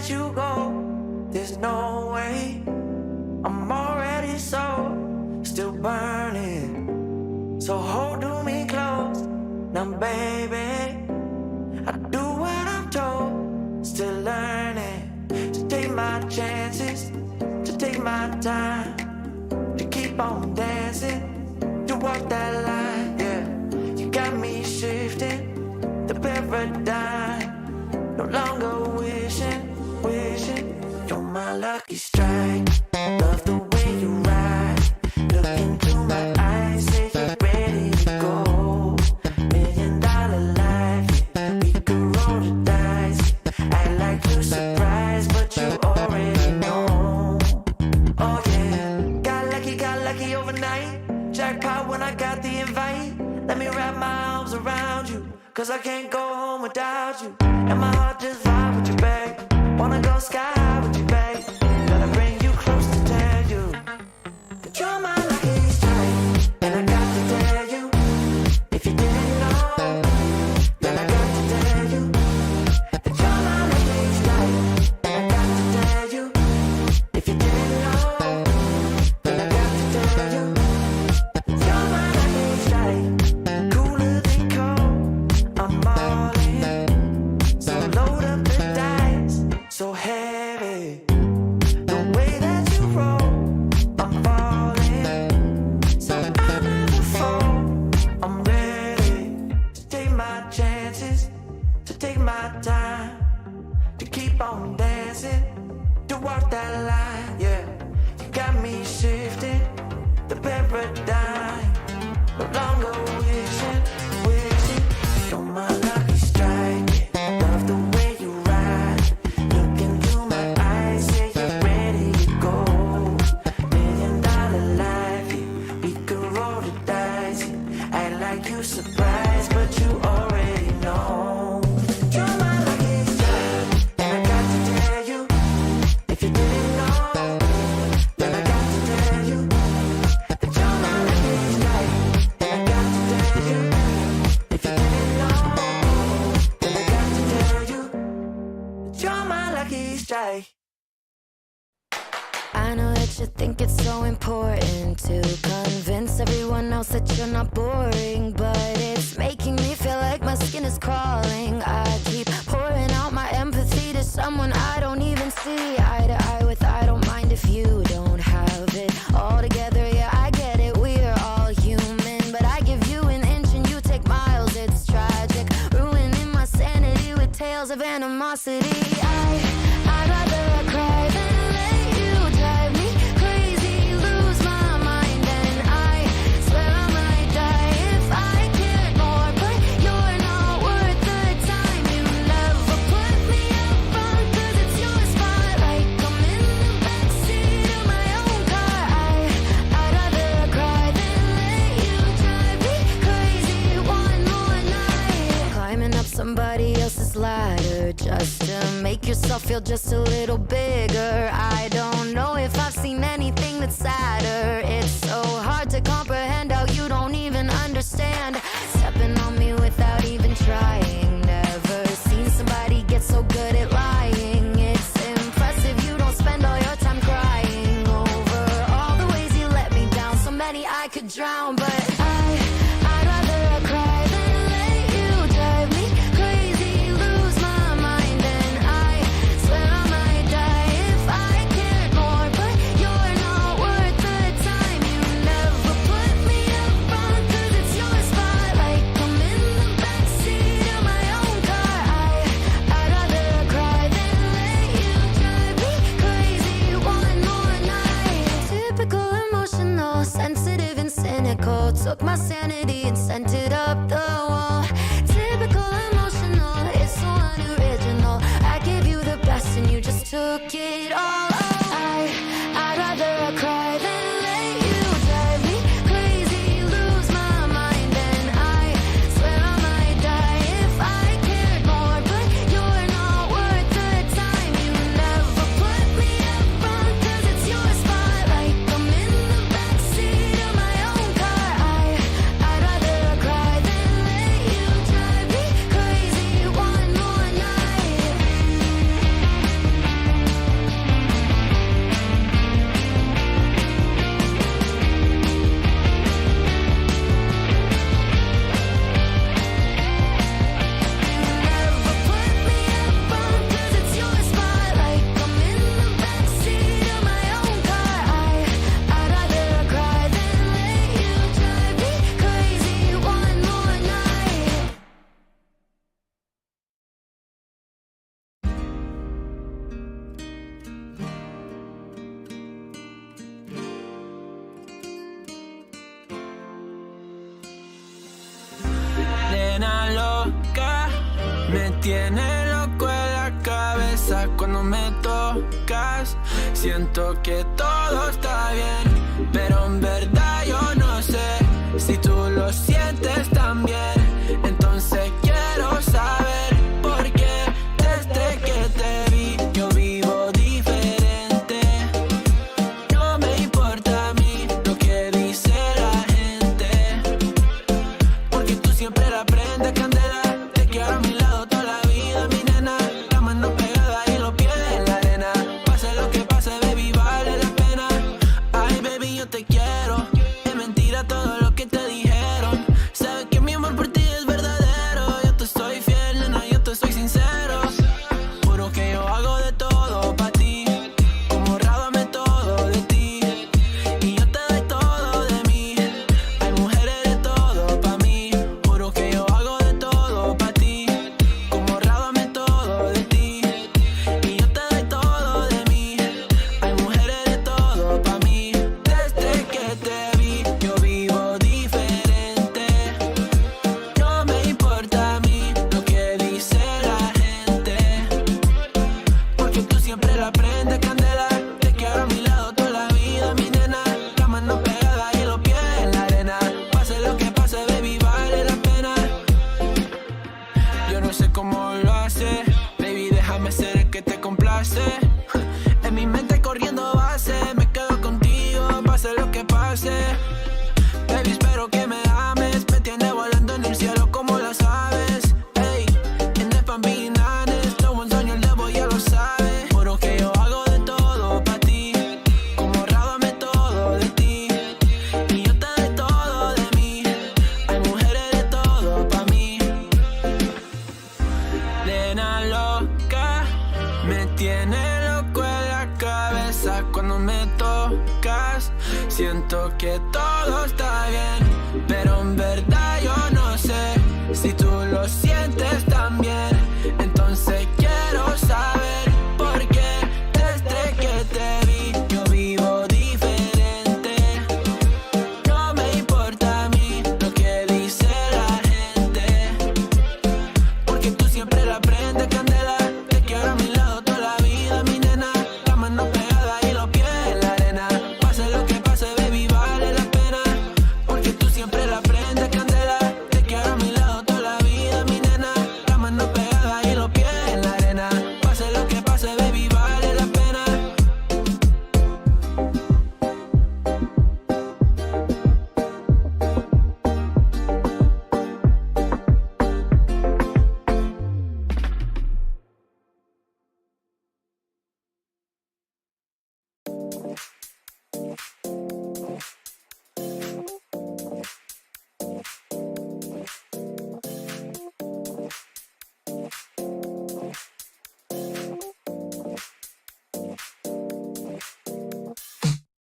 let you go. There's no way. I'm already still burning. So hold me close. Now, baby, I do what I'm told. Still learning to take my chances, to take my time, to keep on dancing, to walk that line. Yeah, you got me shifting the paradigm. No longer wishing. You're my lucky strike. Love the way you ride. Look into my eyes, say you're ready to go. $1 million life, yeah. We could roll the dice. Act like you're surprised, but you already know. Oh yeah, got lucky overnight. Jackpot when I got the invite. Let me wrap my arms around you, 'cause I can't go home without you. And my heart just vibe with you, babe. Wanna go sky high with you, babe. Gotta bring you close to tell you that you're my lucky strike. And I got to tell you, if you didn't know, then I got to tell you that you're my lucky strike. And I got to tell you, if you didn't know, then I got to tell you that you're my lucky strike. Cooler than cold, I'm all in. So load up the dice, so heavy. The way that you roll, I'm falling. So I never fall. I'm ready to take my chances, to take my time, to keep on dancing, to walk that line. Yeah, you got me shifting the paradigm. No longer wishing. You're my lucky strike. Love the way you ride. Look into my eyes, say you're ready to go. $1 million life, yeah. We could roll the dice. Act like you surprised, but you already know. You're my lucky strike, and I got to tell you, if you didn't know, then I got to tell you that you're my lucky strike. And I got to tell you, if you didn't know, then I got to tell you that you're my lucky strike. I know that you think it's so important to convince everyone else that you're not boring, but it's making me feel like my skin is crawling. I keep pouring out my empathy to someone I don't even see eye to eye with. I don't mind if you don't have it all together. Yeah, I get it, we're all human, but I give you an inch and you take miles. It's tragic, ruining my sanity with tales of animosity. I'd rather cry than let you drive me crazy, lose my mind, and I swear I might die if I cared more. But you're not worth the time. You never put me up front, 'cause it's your spotlight. I'm in the backseat of my own car. I'd rather cry than let you drive me crazy one more night. Climbing up somebody else's ladder just to make yourself feel just a little bigger. I don't know if I've seen anything that's sadder. It's so hard to comprehend how you don't even understand. Stepping on me without even trying. Never seen somebody get so good at lying. It's impressive you don't spend all your time crying over all the ways you let me down. So many I could drown, but I'd rather cry than let you drive me crazy, lose my mind, and I swear I might die if I cared more. But you're not worth the time. You never put me up front, 'cause it's your spot. tiene loco en la cabeza cuando me tocas. Siento que todo está bien, pero en verdad yo no sé si tú lo sientes también. Entonces quiero saber por qué desde que te vi yo vivo diferente. No me importa a mí lo que dice la gente, porque tú siempre la prendes candela. Te quiero a mi lado toda la vida, mi nena. La mano pegada y los pies en la arena. Pase lo que pase, baby, vale la pena. Ay, baby, yo te quiero. Es mentira todo lo que te dijeron. Sabes que mi amor por ti es verdadero. Yo te soy fiel, nena, yo te soy sincero. Juro que yo hago de todo pa' ti, como rábame todo de ti, y yo te doy todo de mí. Hay mujeres de todo pa' mí. Juro que yo hago de todo pa' ti, como rábame todo de ti, y yo te doy todo de mí. Hay mujeres de todo pa' mí. Desde que te vi yo vivo diferente. No me importa a mí lo que dice la gente, porque tú siempre la prendes candela. Te quiero a mi lado toda la vida, mi nena. La mano pegada y los pies en la arena. Pase lo que pase, baby, vale la pena. Yo no sé cómo lo hace, baby, déjame ser el que te complace. En mi mente corriendo base, me quedo contigo, pase lo que pase. Baby, espero que me ames, me tiene volando en el cielo como las aves. Ey, en the fan being honest, no one's on your level, ya lo sabes. Juro que yo hago de todo pa' ti, como rábame todo de ti, y yo te doy todo de mí. Hay mujeres de todo pa' mí. Nena loca, me tiene loco en la cabeza cuando me tocas. Siento que todo está bien, pero en verdad yo no sé si tú lo sientes también. Entonces quiero saber por qué desde que te vi yo vivo diferente. No me importa a mí lo que dice la gente, porque tú siempre la prendes candela. Te quiero a mi lado toda la vida, mi nena. La mano pegada y los pies en la arena. Pase lo que pase, baby, vale la pena, porque tú siempre la prendes candela. Te quiero a mi lado toda la vida, mi nena. La mano pegada y los pies en la arena. Pase lo que pase, baby, vale la pena.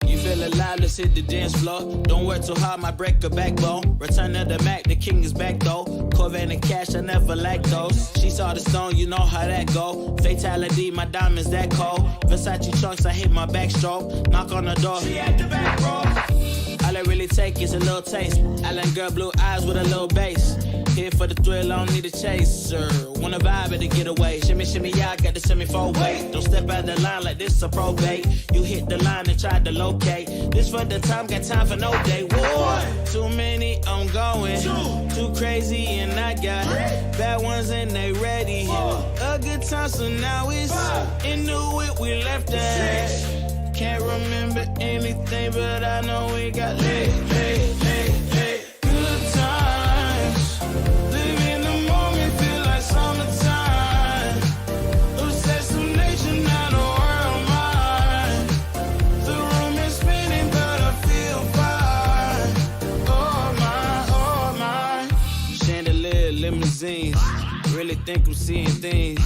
You feel alive, let's hit the dance floor. Don't work too hard, might break a backbone. Return of the Mac, the king is back though. Corvette and cash, I never lack those. She saw the stone, you know how that go. Fatality, my diamonds that cold. Versace trunks, I hit my backstroke. Knock on the door, she at the back, bro. All I really take is a little taste. Island girl, blue eyes with a little bass. Here for the thrill, I don't need a chaser. Wanna vibe at a getaway. Shimmy, shimmy, yeah, I got the semi-fold weight. Don't step out the line like this a probate. You hit the line and try to locate. This for the time, got time for no day. One, too many, I'm going. Too crazy, and I got bad ones and they ready. A good time, so now it's in the whip, we left that. Can't remember anything, but I know we got lit. Good times. Live in the moment, feel like summertime. Obsessive nation, not a world mine. The room is spinning, but I feel fine. Oh my. Chandelier, limousines. Really think I'm seeing things.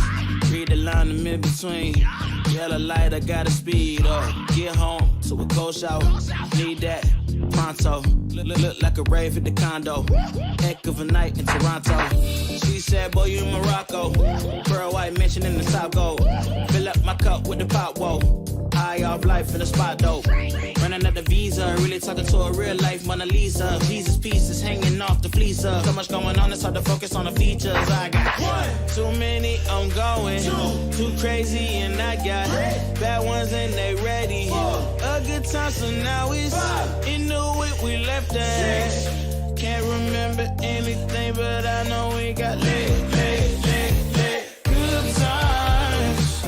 Read the line in mid-between. Yellow light, I gotta speed up. Get home to a cold shower. Need that pronto. Look like a rave at the condo. Heck of a night in Toronto. She said, boy, you in Morocco. Pearl white mention in the top gold. Fill up my cup with the pop, whoa. high off life in the spot though. Running at the visa, really talking to a real life Mona Lisa. Jesus pieces hanging off the fleecer. So much going on, it's hard to focus on the features. I got too many, I'm going too crazy, and I got bad ones and they ready. A good time, so now it's in the way we left at. Can't remember anything, but I know we got lit. Good times,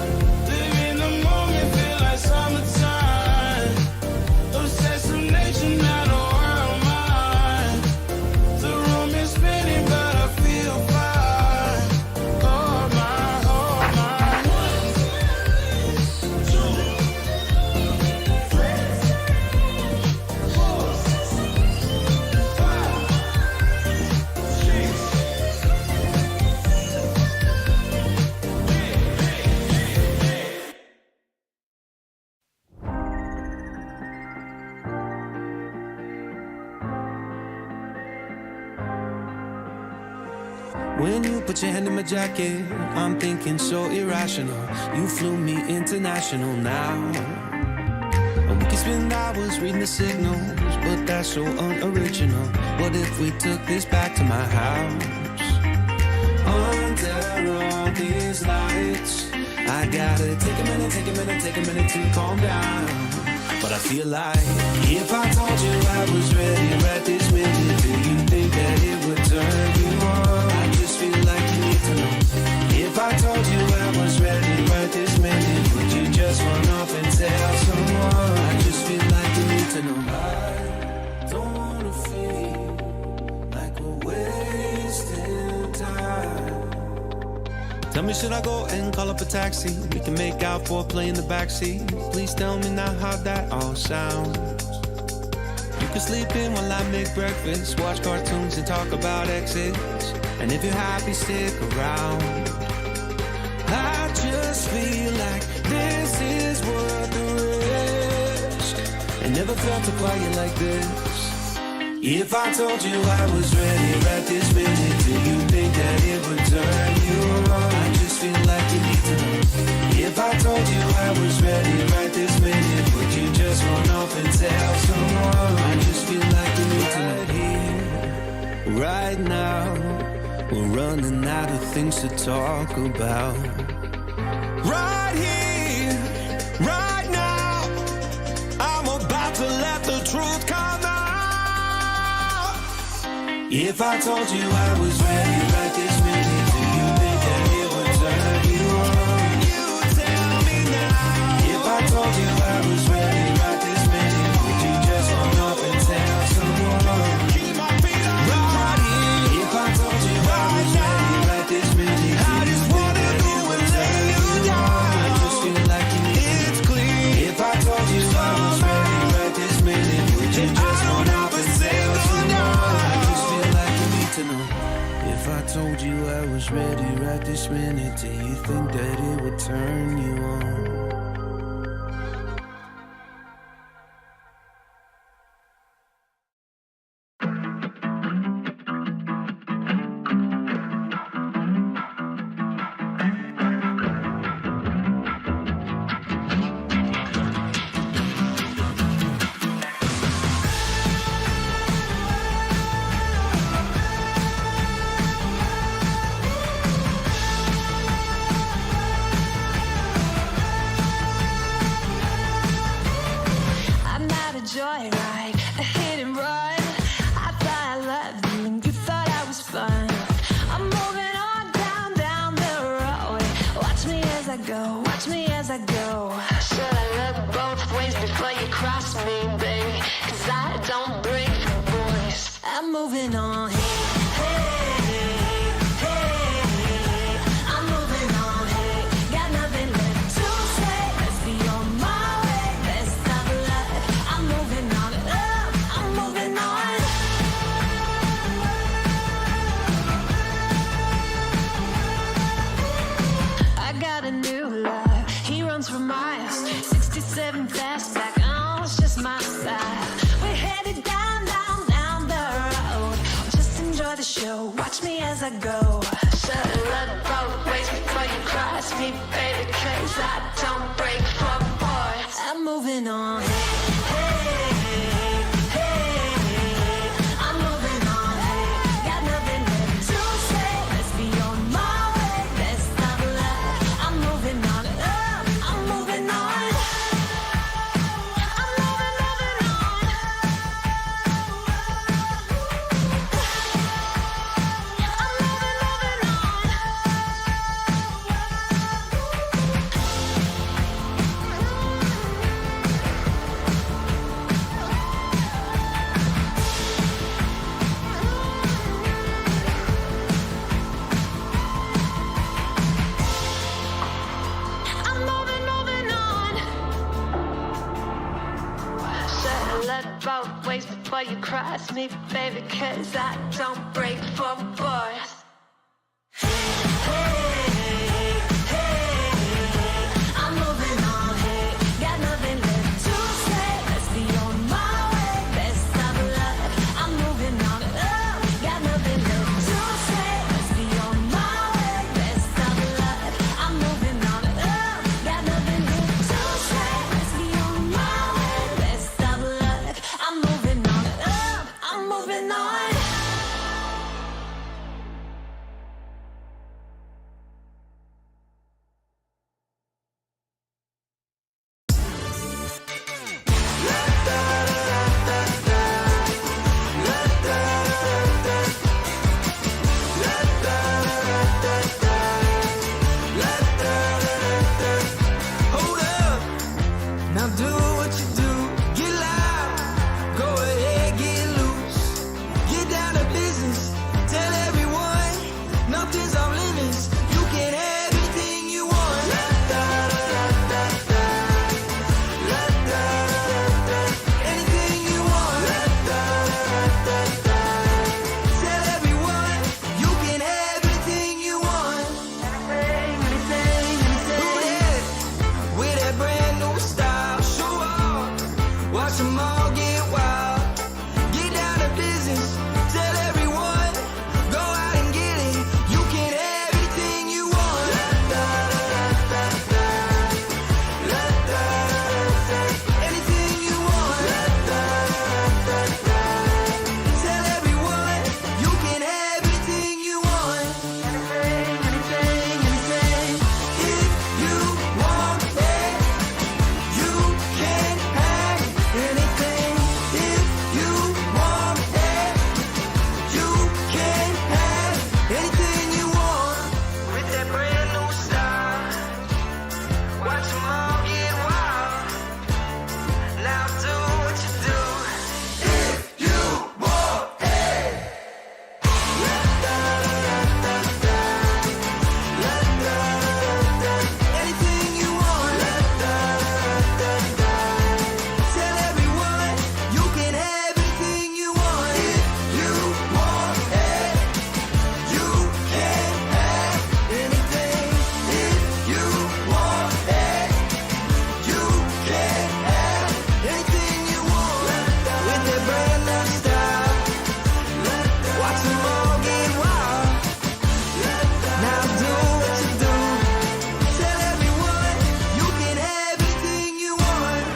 live in the moment, feel like summertime. Obsessed with nature, not a world mine. The room is spinning, but I feel fine. Oh my, oh my. 1, 2, 3, 4, 5, 6. When you put your hand in my jacket, I'm thinking so irrational. You flew me international now. And we can spend hours reading the signals, but that's so unoriginal. What if we took this back to my house? Under all these lights, I gotta take a minute, take a minute, take a minute to calm down. But I feel like if I told you I was ready right this minute, do you think that it would turn you on? I just feel like you need to know. If I told you I was ready right this minute, would you just run off and tell someone? I just feel like you need to know. I don't wanna feel like we're wasting time. Tell me, should I go and call up a taxi? We can make out for a play in the backseat. Please tell me now how that all sounds. You can sleep in while I make breakfast, watch cartoons and talk about exes. And if you're happy, stick around. I just feel like this is worth the risk. I never felt a quiet like this. If I told you I was ready right this minute, do you think that it would turn you on? I just feel like you need to know. If I told you I was ready right this minute, would you just run off and tell someone? I just feel like you need to know. Right here, right now, we're running out of things to talk about. Right here, right now, I'm about to let the truth come out. If I told you I was ready right this minute, do you think that it would turn you on? You tell me now. If I told you I was ready right this minute, would you just run off and tell someone? Keep my feet on the ground. If I told you I was ready right this minute, I just wanna go and lay you down. I just feel like you need it's clear. If I told you I was ready right this minute, would you just run off and tell someone? To know. If I told you I was ready right this minute, do you think that it would turn you on? Joyride, a hit and run. I thought I loved you and you thought I was fun. I'm moving on down the road. Watch me as I go, watch me as I go. Should I look both ways before you cross me, baby? 'Cause I don't break the voice. I'm moving on. For miles, 67 fastback, oh, it's just my style. We're headed down the road. Just enjoy the show, watch me as I go. Should've looked both ways before you cross me, baby, 'cause I don't break for boys. I'm before you cross me, baby, cause I don't break for boys. I'm moving on, hey, got nothing left to say. Let's be on my way, best of luck. I'm moving on, got nothing left to say. Let's be on my way, best of luck. I'm moving on, got nothing left to say. Let's be on my way, best of luck. I'm moving on, I'm moving on. Hold up, now do what you do. Get loud, go ahead, get loose. Get down to business, tell everyone nothing's off limits. You can have anything you want. Anything you want. Tell everyone you can have anything you want. Anything. Who that? With that brand new style, show off. Watch them all get wild. Get down to business. Tell everyone, go out and get it. You can have anything you want. Anything you want. Tell everyone, you can have anything you want. Anything. If you want it, you can have anything. If you want it, you can have anything you want. With that brand new style, watch them all get wild. Now do what you do. If you want it. Anything you want. Tell everyone you can have anything you want. If you want it, you can have anything. If you want it, you can have anything you want. With that brand new style, watch them all get wild. Now do what you do. Tell everyone you can have anything you want.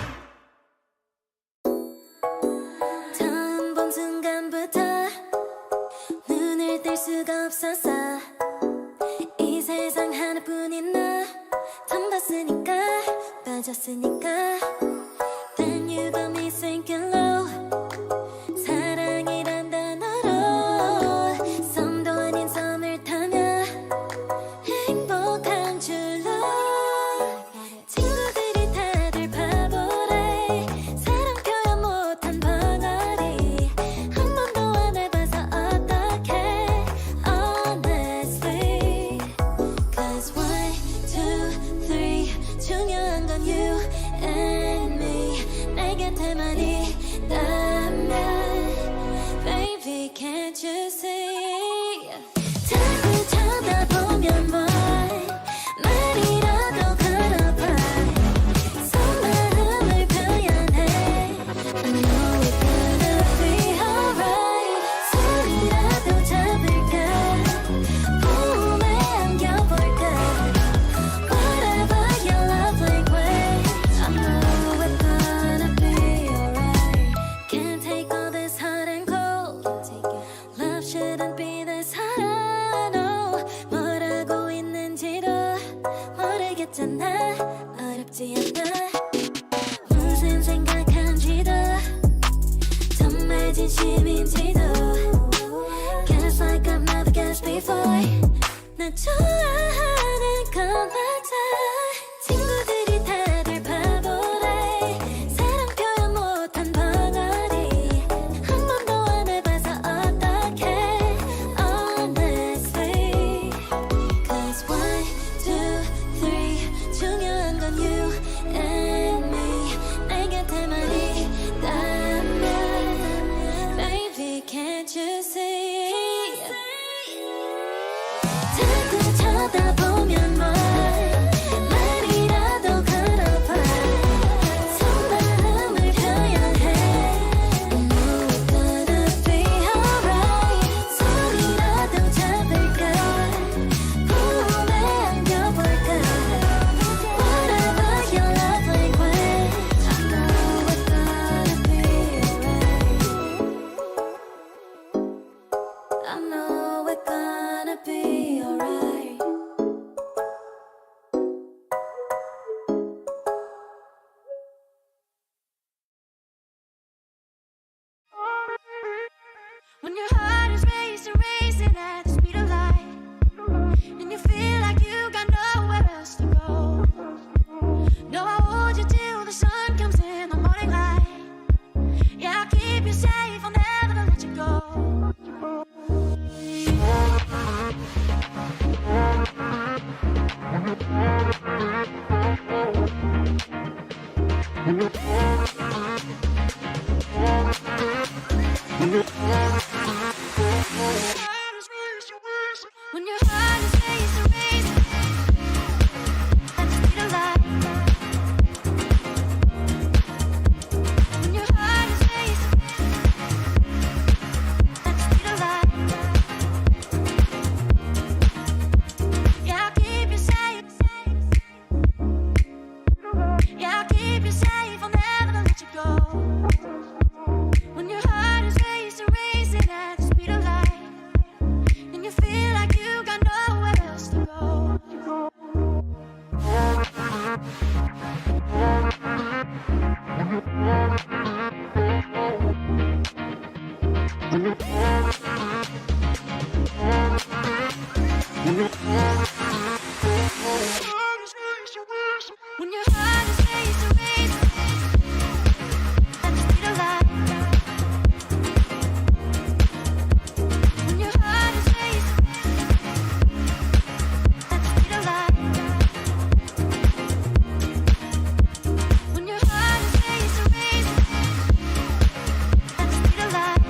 처음 본 순간부터 눈을 뗄 수가 없었어. 이 세상 하나뿐인 너 처음 봤으니까 빠졌으니까. Then you got me sinking low. 사랑이란 단어로 섬도 아닌 섬을 타며 행복한 줄로. 친구들이 다들 바보래. 사랑 표현 못한 벙어리. 한 번도 안 해봐서 어떡해. Honestly, cause 1, 2, 3 중요한 건 you and me. 내 곁에만 있다면 baby can't you see. 자꾸 쳐다보면 뭐해. 말이라도 걸어봐. 속마음을 표현해. I know it's gonna be alright. 소리라도 잡을까. 봄에 안겨볼까. Whatever your love language, I know it's gonna be alright. Can't take all this hot and cold. Love shouldn't be this hard. No, 뭐라고 있는지도 모르겠잖아. 어렵지 않아. 무슨 생각한지도 정말 진심인지도. Guess like I've never guessed before. 나 좋아하는 건 맞아. 친구들이 다들 바보래. 사랑 표현 못한 벙어리. 한 번도 안 해봐서 어떡해. Honestly, cause 1, 2, 3 중요한 건 you and me. 내 곁에만 있다면 When your heart is racing, racing at the speed of light. When your heart is racing at the speed of light. When your heart is racing, racing at the speed of light.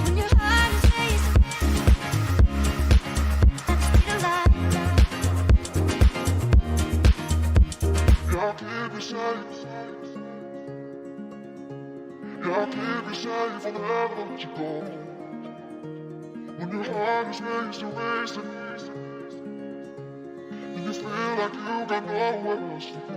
When your heart is racing at the speed of light. Jag kan bli safe. Jag kan bli safe from wherever you go. When your heart is racing, racing, and you feel like you got nowhere else to go.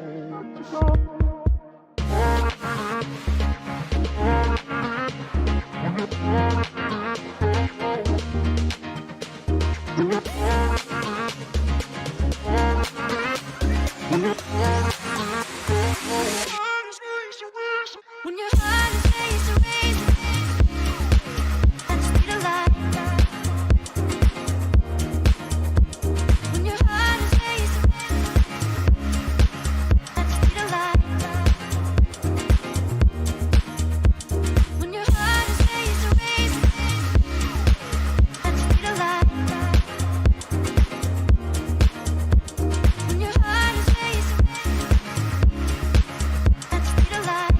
When your heart is racing, racing at the speed of light. When your heart is racing at the speed of light. When your heart is racing, racing at the speed of light. When your heart is racing at the speed of light.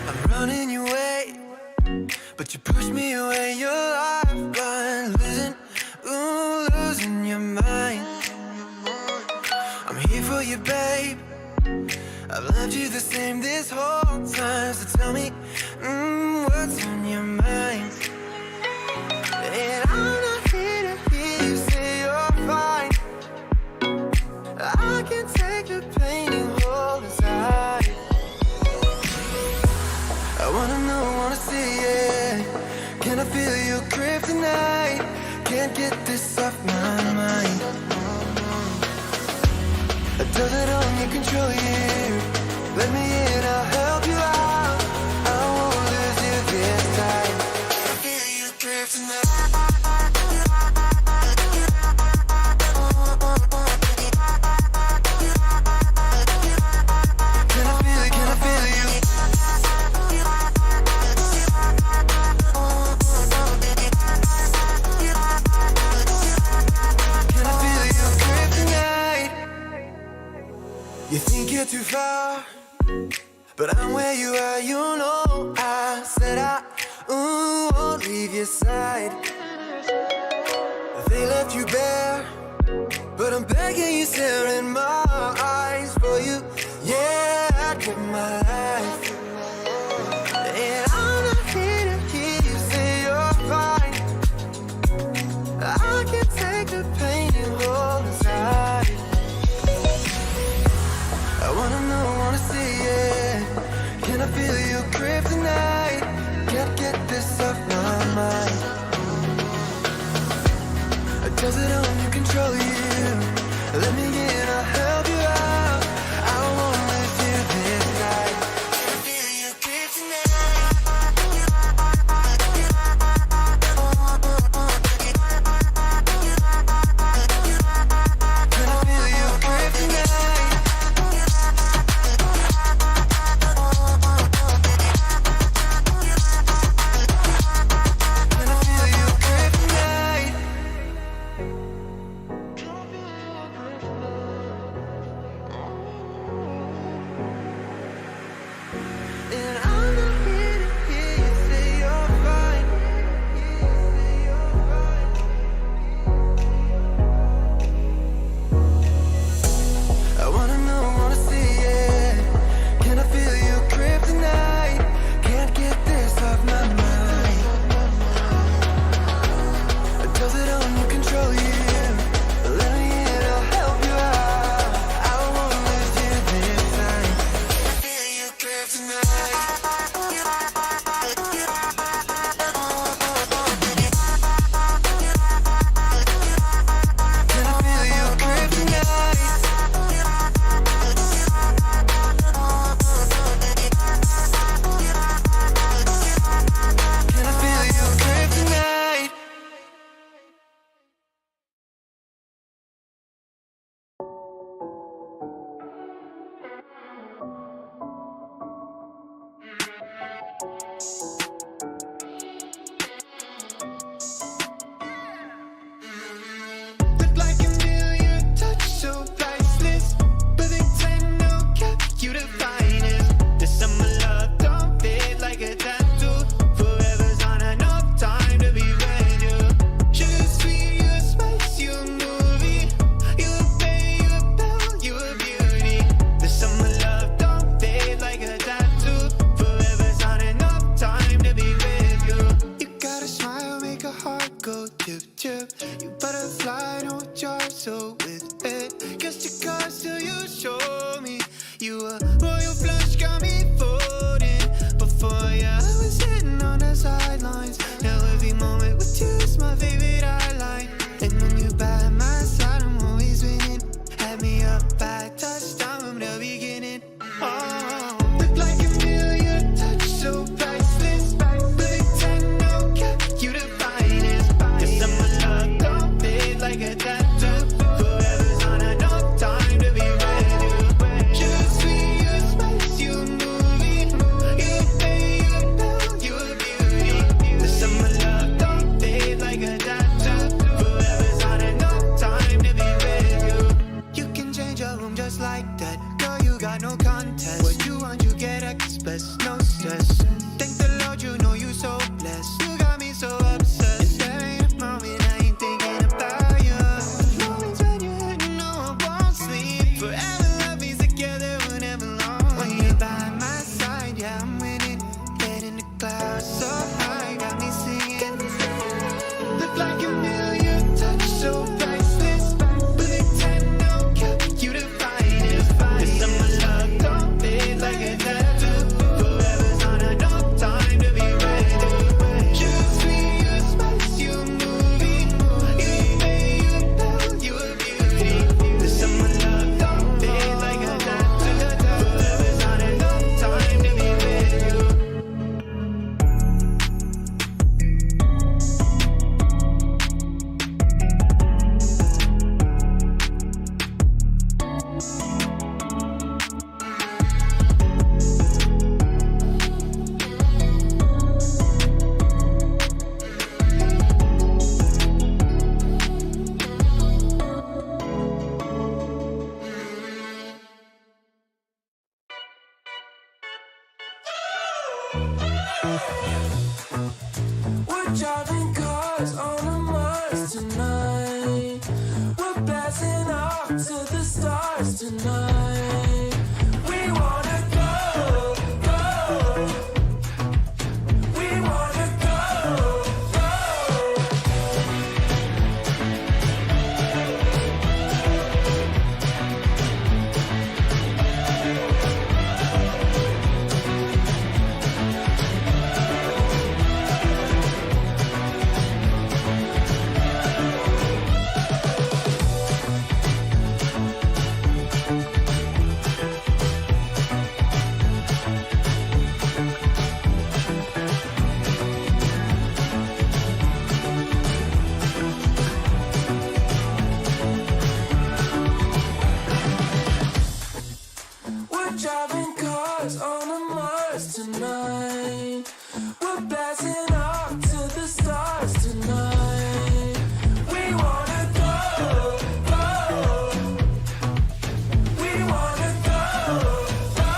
I'm running your way, but you push me away. Your lifeline, losing, ooh, losing your mind. I'm here for you, babe. I've loved you the same this whole time. So tell me, what's on your mind? And I'm not here to hear you say you're fine. I can take the pain and hold inside. I wanna know, wanna see it. Can I feel your grip tonight? Can't get this off my mind. Does it only control you? Let me in, I'll help you out. I won't lose you this time. I feel your grip tonight. Can I feel it? Can I feel you? Can I feel your grip tonight? You think you're too far, but I'm where you are, you know. I said I won't leave your side. They left you bare, but I'm begging you, stare in my eyes for you. Yeah, I'd give my life. And I'm not here to hear you say you're fine. I can take the pain and hold inside. I wanna know, wanna see it. Can I feel your grip tonight? Can't get this off my mind. Does it only control you? Let me in, I'll help you out. I won't lose you this time. Can I feel your grip tonight? Can I feel your grip tonight? Can I feel your grip tonight? chip, chip. You better fly, don't charge, so with it. Guess your cards till you show me. You a royal flush, got me folding. Before ya, I was sitting on the sidelines. Now every moment with you is my favorite highlight. And when you by my side, I'm always winning. Had me up by touchdown from the beginning. Oh, look like a million, touch so priceless. But it's 10, no cap, you the finest. Cause I'm a love, don't fade like a tattoo. Forever's on enough time to be ready. Just sweet, you spice, you movie. You pay, you bell, you a beauty. Cause I'm a love, don't fade like a tattoo. Forever's on enough time to be ready. You can change your room just like that. Girl, you got no contest. What you want, you get express, no stress. Thank the Lord, you know you so blessed. You got me so obsessed. There ain't a moment I ain't thinking about you. Moments when you're hurting, no, I won't sleep. Forever love me together, whenever long. When you're by my side, yeah, I'm winning. Head in the clouds, so high, got me singing. Look like a million, touch so priceless. But it's 10, no cap, you the finest. Cause I'm a love, don't fade like a tattoo. Forever's on enough time to be ready. Just sweet, you spice, you movie. You pay, you bell, you a beauty. Cause I'm a love, don't fade like a tattoo. Forever's on enough time to be ready. We're driving cars on a Mars tonight. We're blasting off to the stars tonight. We wanna go, go. We wanna go, go. We're driving cars on a Mars tonight. We're blasting off to the stars tonight. We wanna go, go. We wanna go, go.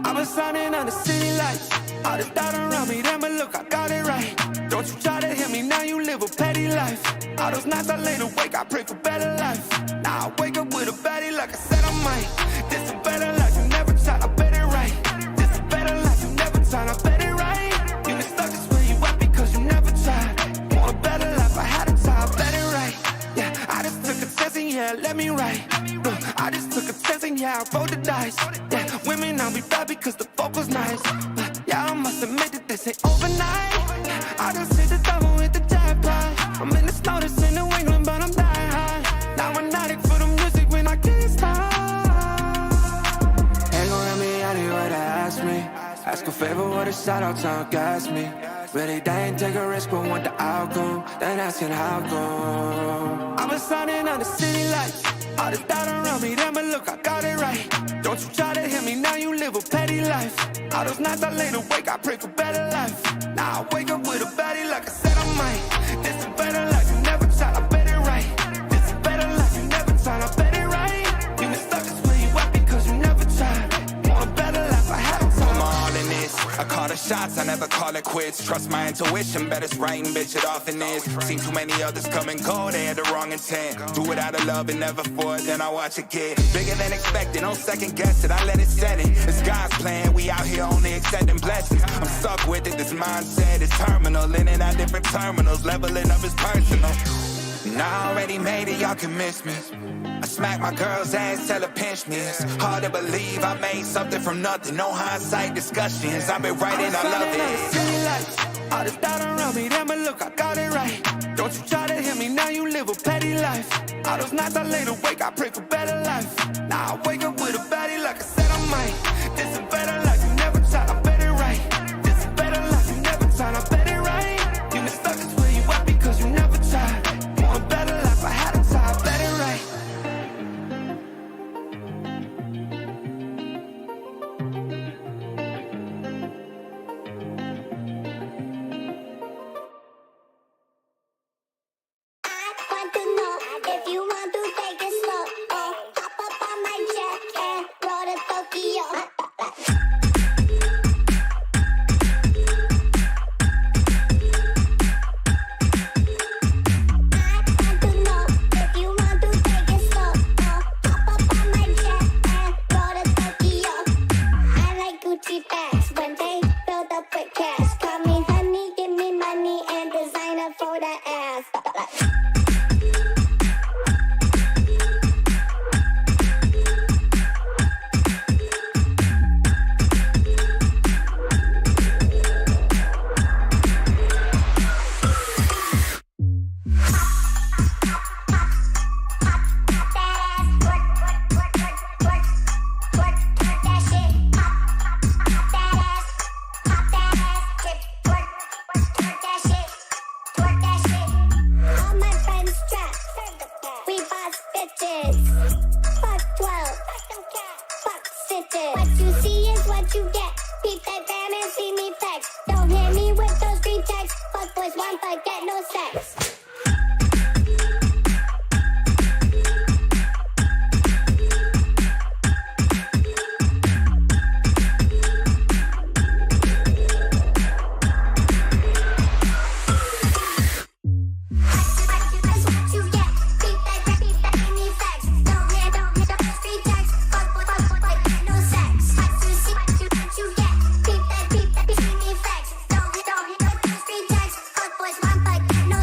I've been shining on the city lights. All the doubt around me, then but look, I got it right. Don't you try to hit me, now you live a petty life. All those nights I lay awake, I pray for better life. Now I wake up with a baddie like I said I might. This a better life, you never tried, I bet it right. This a better life, you never tried, I bet it right. You been stuck just where you at because you never tried. Want a better life, I had a time, I bet it right. Yeah, I just took a chance and yeah, let me right. Look, I just took a chance and yeah, I rolled the dice. Yeah, women on me bad because the fuck was nice. Yeah, I must admit that this ain't overnight. I just hit the double with the jackpot. I'm in the snow, this in New England, but I'm dying high. Now I'm addict for the music when I can't stop. Ain't gon' let me out here, what they ask me. Ask a favor nigga with a shout out to gas me. Really, they ain't take a risk, but want the outcome. Then asking how come. I was signing on the city lights. All this doubt around me, damn it, look, I got it right. Don't you try to hit me, now you live a petty life. All those nights I laid awake, I pray for better life. Now I wake up with a baddie like I said I might. This is better life, you never tried, I bet it right. This is better life, you never tried, I bet it right. You been stuck is where you at because you never tried. Want a better life, I had a time. I'm all in this. I call the shots, I never call it quits. Trust my intuition, bet it's right and bitch, it often is. Seen too many others come and go, they had the wrong intent. Do it out of love and never for it, then I watch it get bigger than expected. Don't second guess it, I let it set it. It's God's plan, we out here only accepting blessings. I'm stuck with it, this mindset is terminal. In and out different terminals, leveling up is personal. And I already made it, y'all can miss me. I smack my girl's ass, tell her pinch me. It's hard to believe I made something from nothing. No hindsight discussions, I've been writing, I love it. All this doubt around me, damn it, look, I got it right. Don't you try to hit me, now you live a petty life. All those nights I laid awake, I pray for better life. Now I wake up with a baddie like I said I might. This is better life, you never tried, I bet it right. This is better life, you never tried, I bet it right. You been stuck is where you at because you never tried. Want a better life, I had a time, I bet it right. No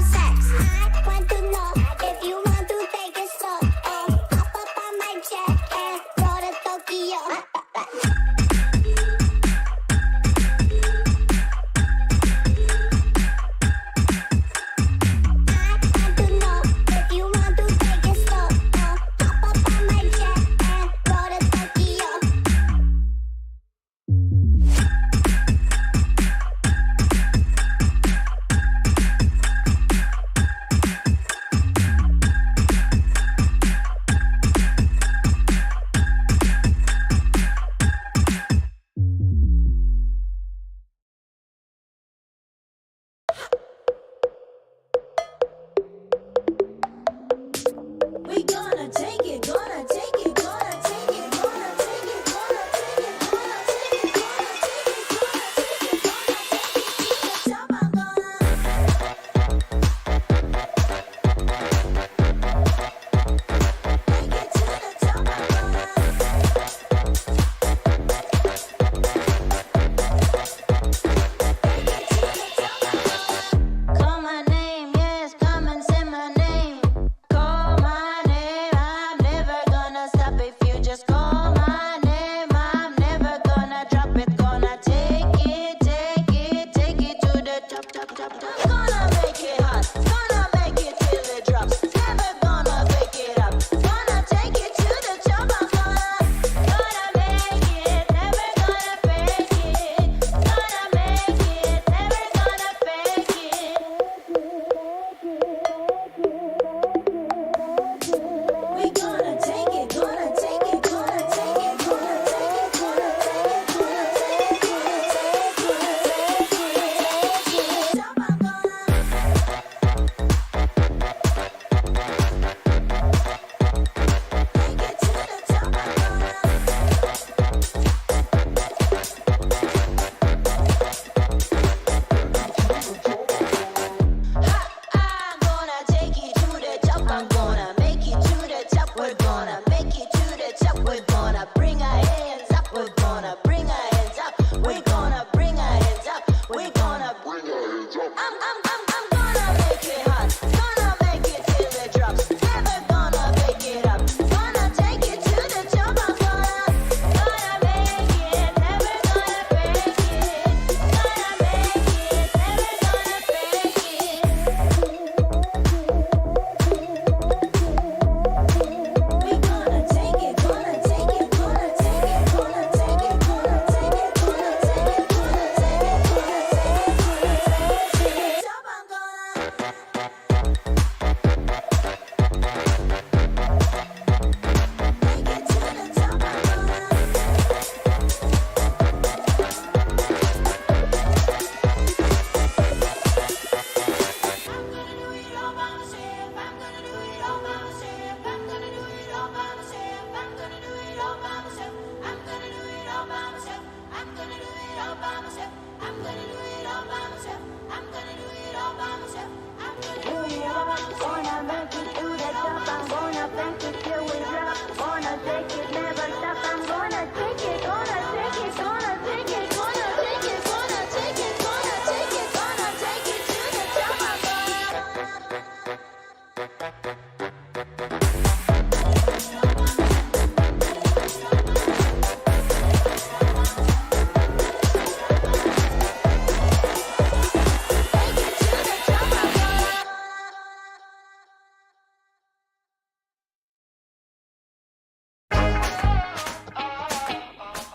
gonna do it all by myself. I'm gonna do it all by myself. I'm gonna do it all by myself. Gonna make it through that stuff. I'm gonna make it till we drop. Gonna take it, never stop. I'm gonna take it, gonna take it, gonna take it, gonna take it, gonna take it, gonna take it, gonna take it to the top. I'm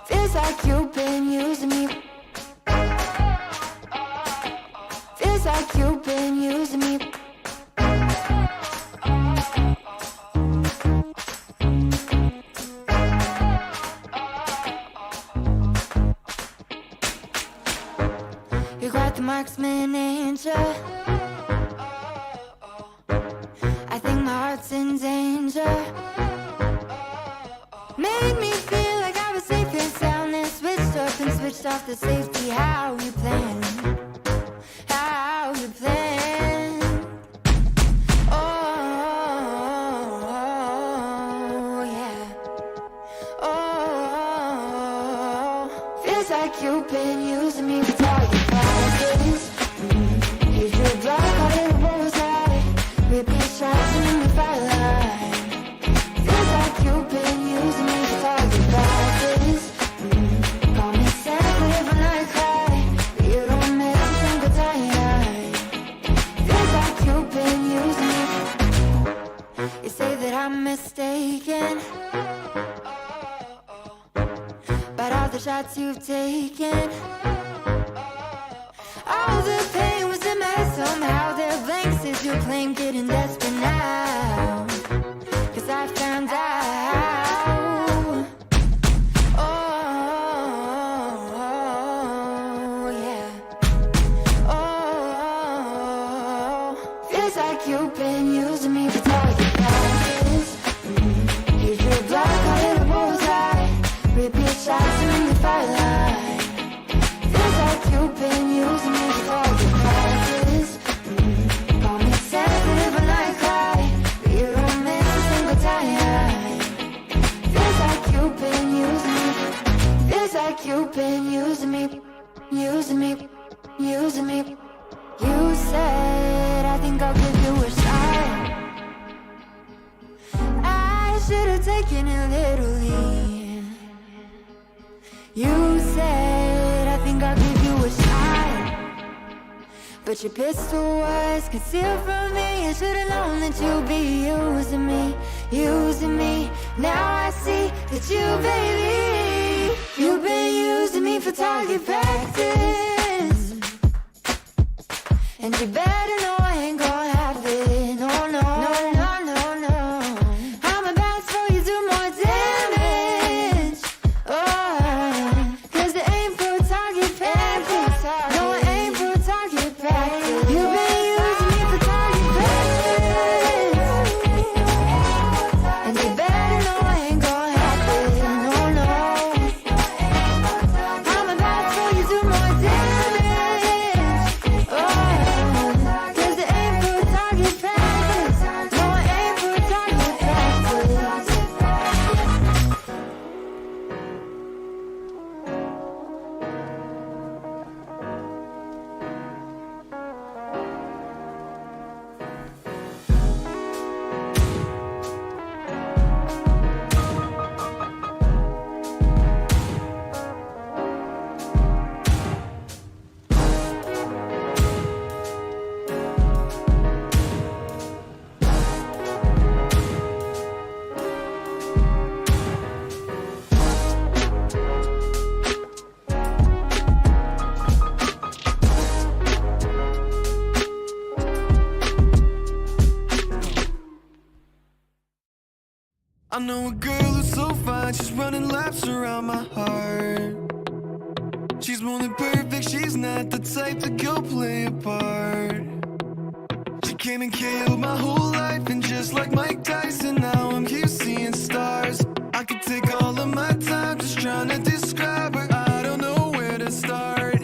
feels like you've been using me. Feels like you've been using me. You got the marksman angel. I think my heart's in danger. Made me feel like I was safe and sound, and switched up and switched off the safety. How you plan? How you plan? Oh, yeah. Oh, feels like you've been using me for target practice. Use your block, call it a bullseye. Repeat shots and the fire line. Feels like you've been using me for target practice. Call me sensitive when I cry, but you don't make a single time. Feels like you've been using me. You say that I'm mistaken, but all the shots you've taken, all the pain was in my head somehow. They're blanks as you claim, getting desperate now, 'cause I found out. Oh, yeah. Oh, feels like you've been using me for target practice. Use your block, call it a bullseye. Repeat shots and the fire line. Feels like you've been using me for target practice. Call me sensitive when I cry, but you don't miss a single time. Feels like you've been using me. Feels like you've been using me, using me, using me. You said, I think I'll give you a shot. I should have taken it literally. You said, I think I'll give you a shot, but your pistol was concealed from me. I should have known that you'd be using me, using me. Now I see that you, baby, you've been using me for target practice. And you better know I ain't gonna have it. No, no, no, no, no, no. I'm about to throw you do more damage. Oh, 'cause it ain't for target practice. No, it ain't for target practice. You've been using me for target practice. And you better know I ain't gonna have it. No, no. I'm about to throw you do more damage. Oh, 'cause it ain't for target practice. No, it ain't for target practice. I know a girl who's so fine, she's running laps around my heart. She's more than perfect, she's not the type to go play a part. She came and killed my whole life, and just like Mike Tyson, now I'm here seeing stars. I could take all of my time just trying to describe her, I don't know where to start.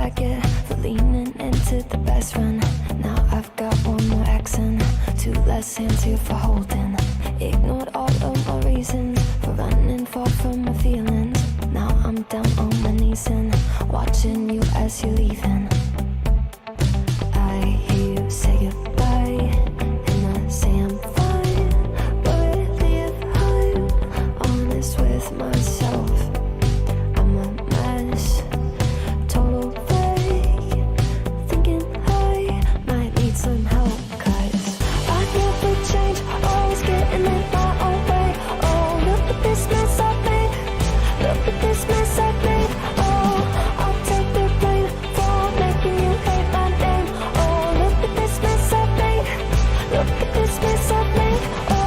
I get for leaning into the best friend. Now I've got one more accent, 2 less hands here for holding. Ignored all of my reasons for running far from my feelings. Now I'm down on my knees and watching you as you're leaving. I hear you say goodbye, and I say I'm fine. But really if I'm honest with myself, I'm a mess, total fake, thinking I might need some help. 'Cause I never change, always getting in my own way. Oh, look at this mess I've made, look at this mess I've made. Oh, I'll take the blame for making you hate my name. Oh, look at this mess I've made, look at this mess I've made. Oh,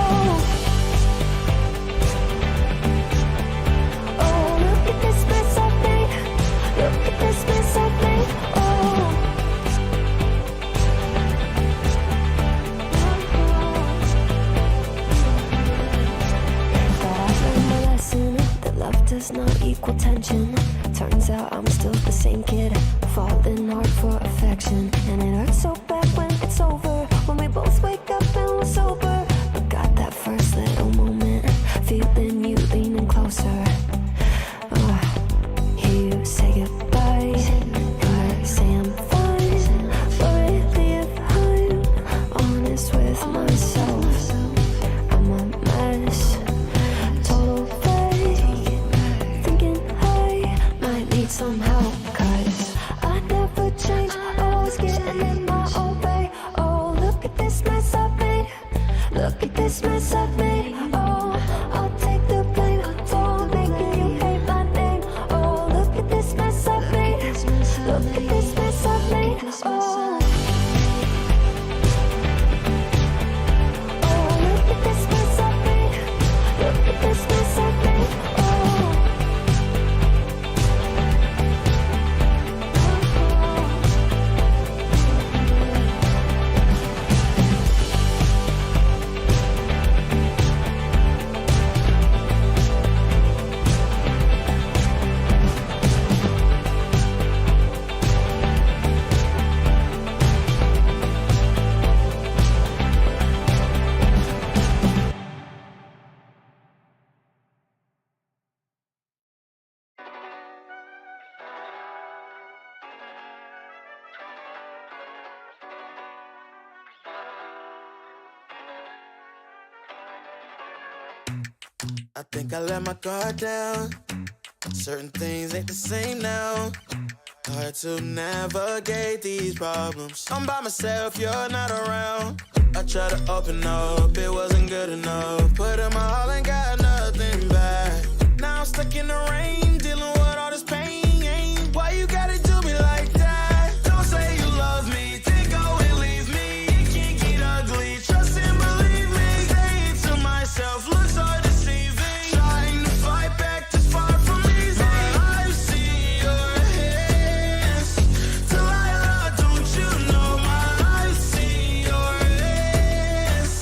oh, look at this mess I've made, look at this mess I've made. Oh, but I've learned my lesson that love does not equal tension. Turns out I'm still the same kid, falling hard for affection. And it hurts so bad when it's over, when we both wake up and we're sober. But got that first little moment, feeling you leaning closer. Hear you say goodbye, and I say I'm fine. But really if I'm honest with myself, I'm a mess, total fake, thinking I might need some help. 'Cause I never change, always getting in my own way. Oh, look at this mess I've made, look at this mess I've made. Oh, I'll take the blame for making you hate my name. Oh, look at this mess I've made, look at this mess I've made. Oh, oh, look at this mess I've made, look at this mess I've made. Oh, I think I let my guard down. Certain things ain't the same now. Hard to navigate these problems. I'm by myself, you're not around. I tried to open up, it wasn't good enough. Put in my all and got nothing back. Now I'm stuck in the rain, dealing with all this pain. Why you gotta do me like that? Don't say you love me, then go and leave me. It can't get ugly, trust and believe me. Say it to myself, looks so deceiving. Trying to fight back, this far from easy. I see your hands, Delilah, don't you know my eyes see your hands,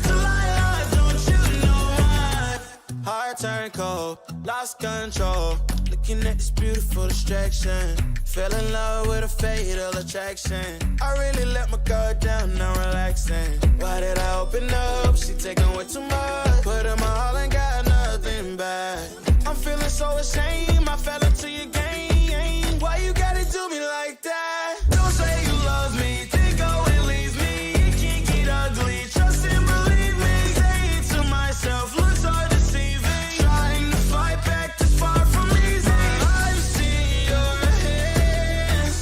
Delilah, don't you know my heart turned cold, lost control. Looking at this beautiful distraction, fell in love with a fatal attraction. I really let my guard down, now relaxing. Why did I open up? She taking way too much. Put in my all and got nothing back. I'm feeling so ashamed, I fell into your game. Why you gotta do me like that? Don't say you love me, then go and leave me. It can't get ugly, trust and believe me. Say it to myself, looks so deceiving. Trying to fight back, this far from easy. I see your hands,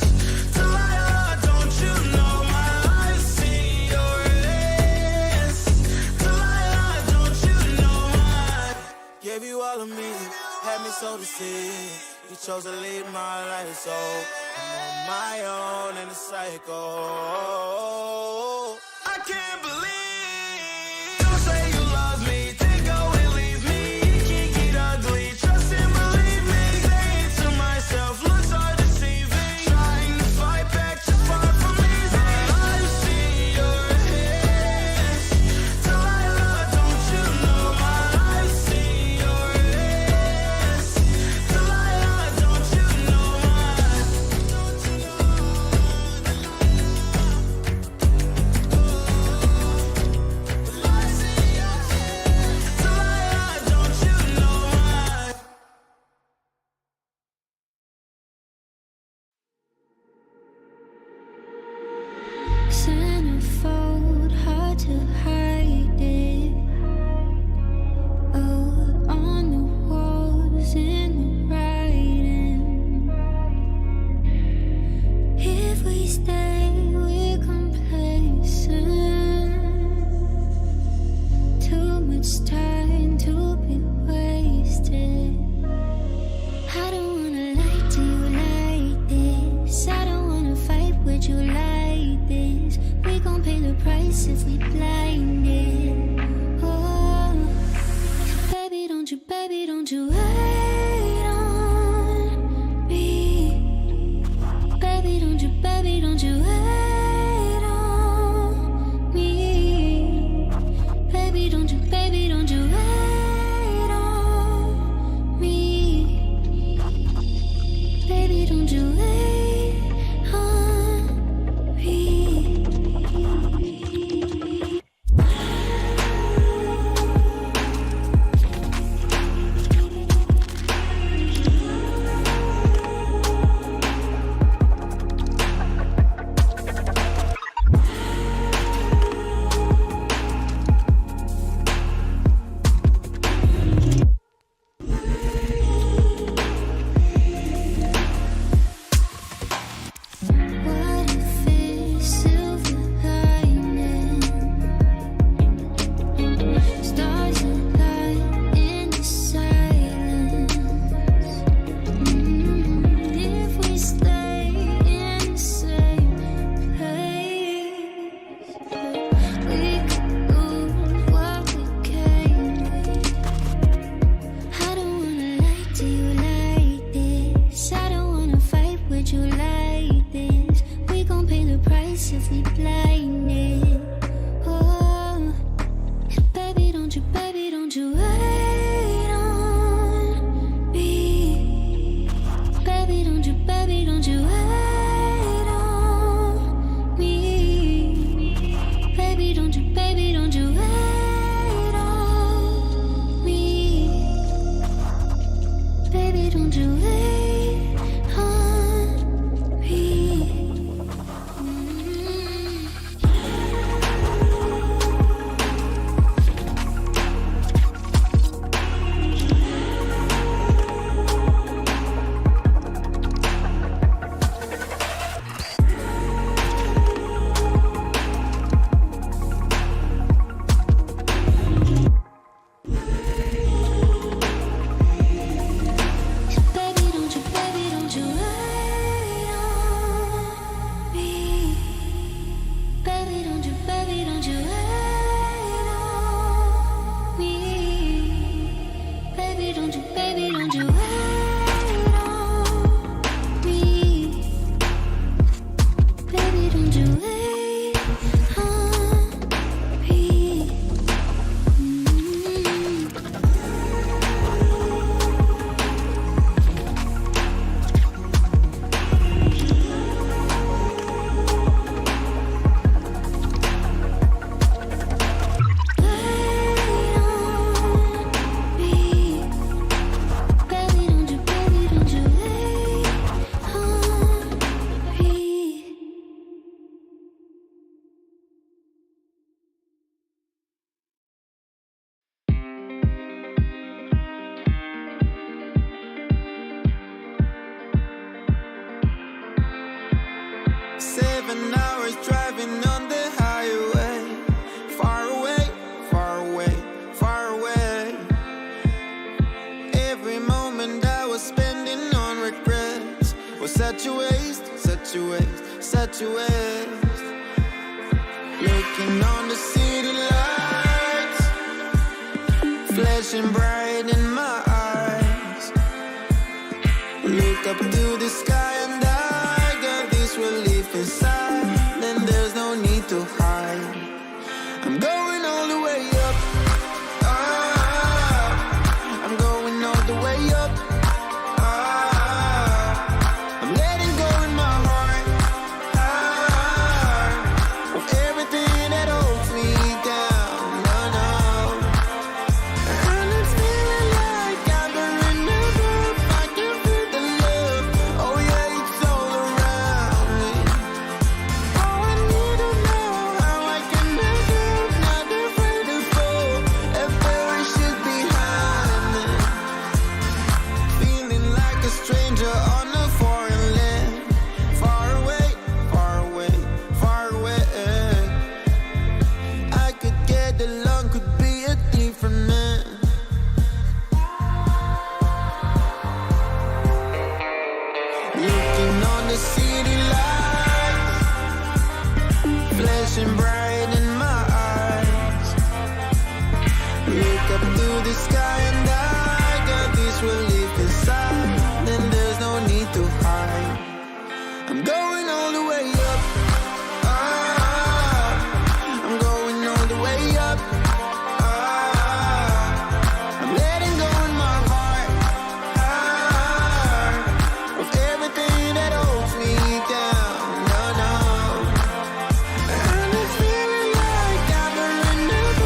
Delilah, don't you know my eyes see your hands, Delilah, don't you know my. Gave you all of me, had me so deceived. You chose to lead my life, so I'm on my own in a cycle. I can't believe. Don't say you love me, then go and leave me. It can't get ugly, trust and believe me. Say it to myself, looks so deceiving. Trying to fight back, too far from easy. I see your hands, Delilah, don't you know my eyes see your hands, Delilah, don't you know my. much time to be wasted. I don't wanna lie to you like this. I don't wanna fight with you like this. We gon' pay the price if we blinded. Oh, baby, don't you wait on me. Baby, don't you wait on me. Baby, don't you wait on me. Baby, don't you wait on me. What if it's silver lining? Stars align in the silence. If we stay in the same place, we could lose what we came with. I don't wanna lie to you like this. I don't wanna fight with you like this. We gon' pay the price if we blinded. Oh, baby, don't you wait on me. Baby, don't you wait on me. Baby, don't you wait on me. Baby, don't you wait on me. Baby, don't you wait on me. Baby, don't you wait on me. Baby, don't you wait on me. Baby, don't you wait on me. Baby, don't you wait on me. 7 hours driving on the highway. Far away, far away, far away. Every moment I was spending on regrets was such a waste, such a waste, such a waste. Looking on the city lights, flashing bright in my eyes. Look up to the sky and I got this relief inside. Then there's no need to hide. I'm going all the way up. Ah, I'm going all the way up. Ah, I'm letting go in my heart. Ah, of everything that holds me down. No, no. And it's feeling like I'm in the roof. I can feel the love. Oh yeah, it's all around me. Oh, I need to know how I can make it. Now Look up to the sky and I got this relief inside. Then there's no need to hide. I'm going all the way up. I'm going all the way up. I'm letting go in my heart of everything that holds me down. No, no. And it's feeling like I've been enough.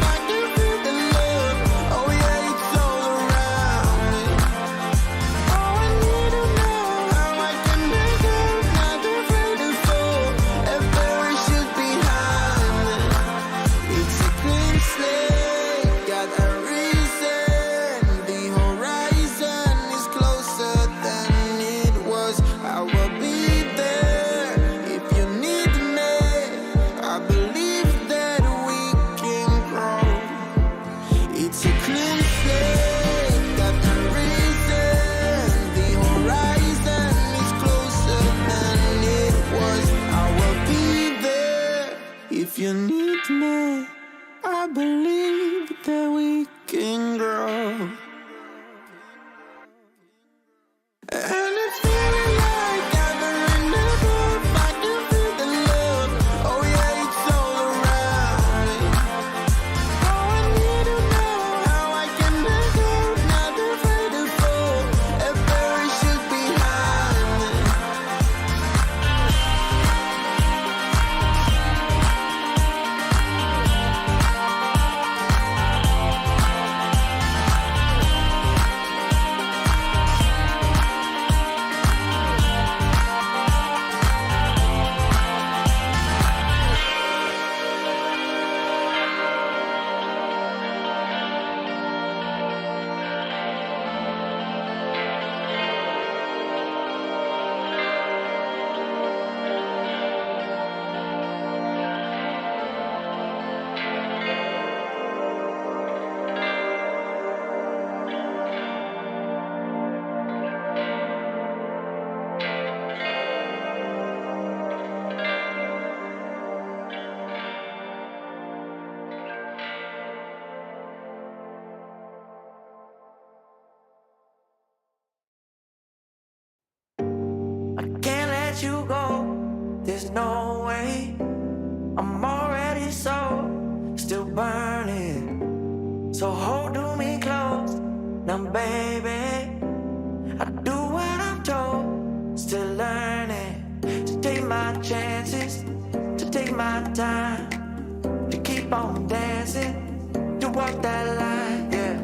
I can feel the love. Oh yeah, it's all around me. Oh, I need to know how I can make it. Not afraid to fall. A parachute behind me. It's a clean slate. Got a reason. The horizon is closer than it was. I will be there if you need me. I believe that we can grow. It's a clean slate. Got a reason. The horizon is closer than it was. I will be there if you need me. I believe that we can grow. And it's feeling like I've been enough. I can feel the love. Oh yeah, it's all around me. Oh, I need to know how I can make it. Not afraid to fall. A parachute behind me. I can't let you go, there's no way. I'm already still burning. So hold to me close, now baby. I do what I'm told, still learning. To take my chances, to take my time. To keep on dancing, to walk that line, yeah.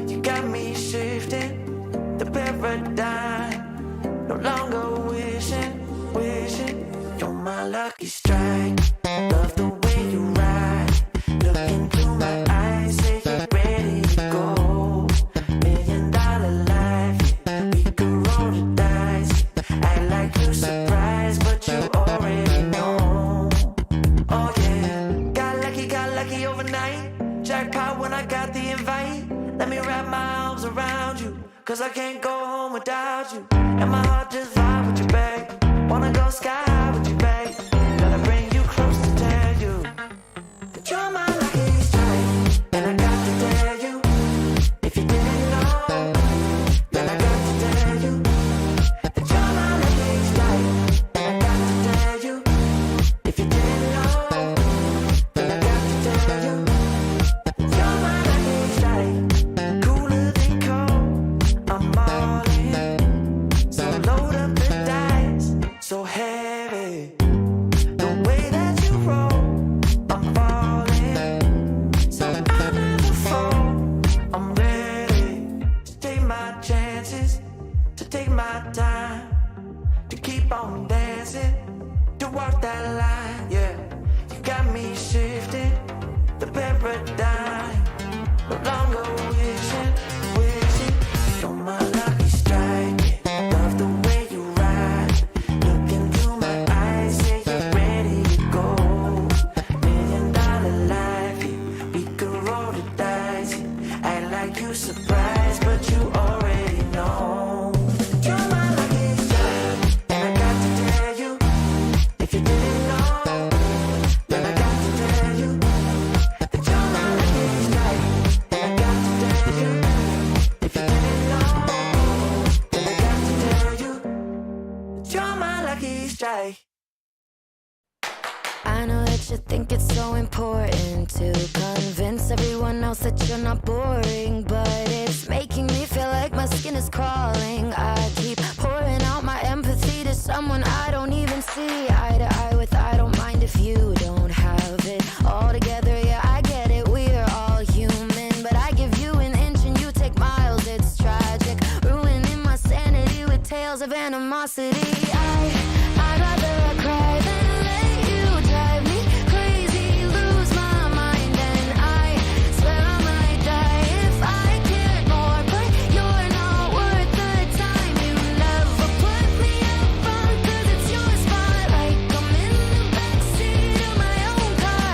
You got me shifting, the paradigm. No longer wishing, you're my lucky strike. Love the way you ride. Look into my eyes, say you're ready to go. $1 million life, yeah. We could roll the dice. Act like you're surprised, but you already know. Oh yeah, got lucky overnight. Jackpot when I got the invite. Let me wrap my arms around you, cause I can't go home without you. And my heart just vibe with you, babe. Wanna go sky high with you, babe. Gotta bring you close to tell you that you're my lucky strike. And I got to tell you, if you didn't know, then I got to tell you that you're my lucky strike. And I got to tell you, if you didn't know, then I got to tell you that you're my lucky strike. Cooler than cold, I'm all in. So load up the dice, so heavy. The way that you roll, I'm falling. So I never fall, I'm ready to take my chances, to take my time, to keep on dancing, to walk that line, yeah. You got me shifting, the paradigm. No longer wishing, you're my lucky strike. Love the way you ride. Look into my eyes, say you're ready to go. $1 million life, yeah. We could roll the dice. Act like you surprised, but you already know. You're my lucky strike, and I got to tell you, if you didn't know, then I got to tell you that you're my lucky strike. you're not boring, but it's making me feel like my skin is crawling. I keep pouring out my empathy to someone I don't even see eye to eye with. I don't mind if you don't have it all together. Yeah, I get it, we're all human, but I give you an inch and you take miles. It's tragic, ruining my sanity with tales of animosity. I'd rather cry than let you drive me crazy, lose my mind, and I swear I might die if I cared more. But you're not worth the time. You never put me up front, 'cause it's your spotlight. I'm in the backseat of my own car.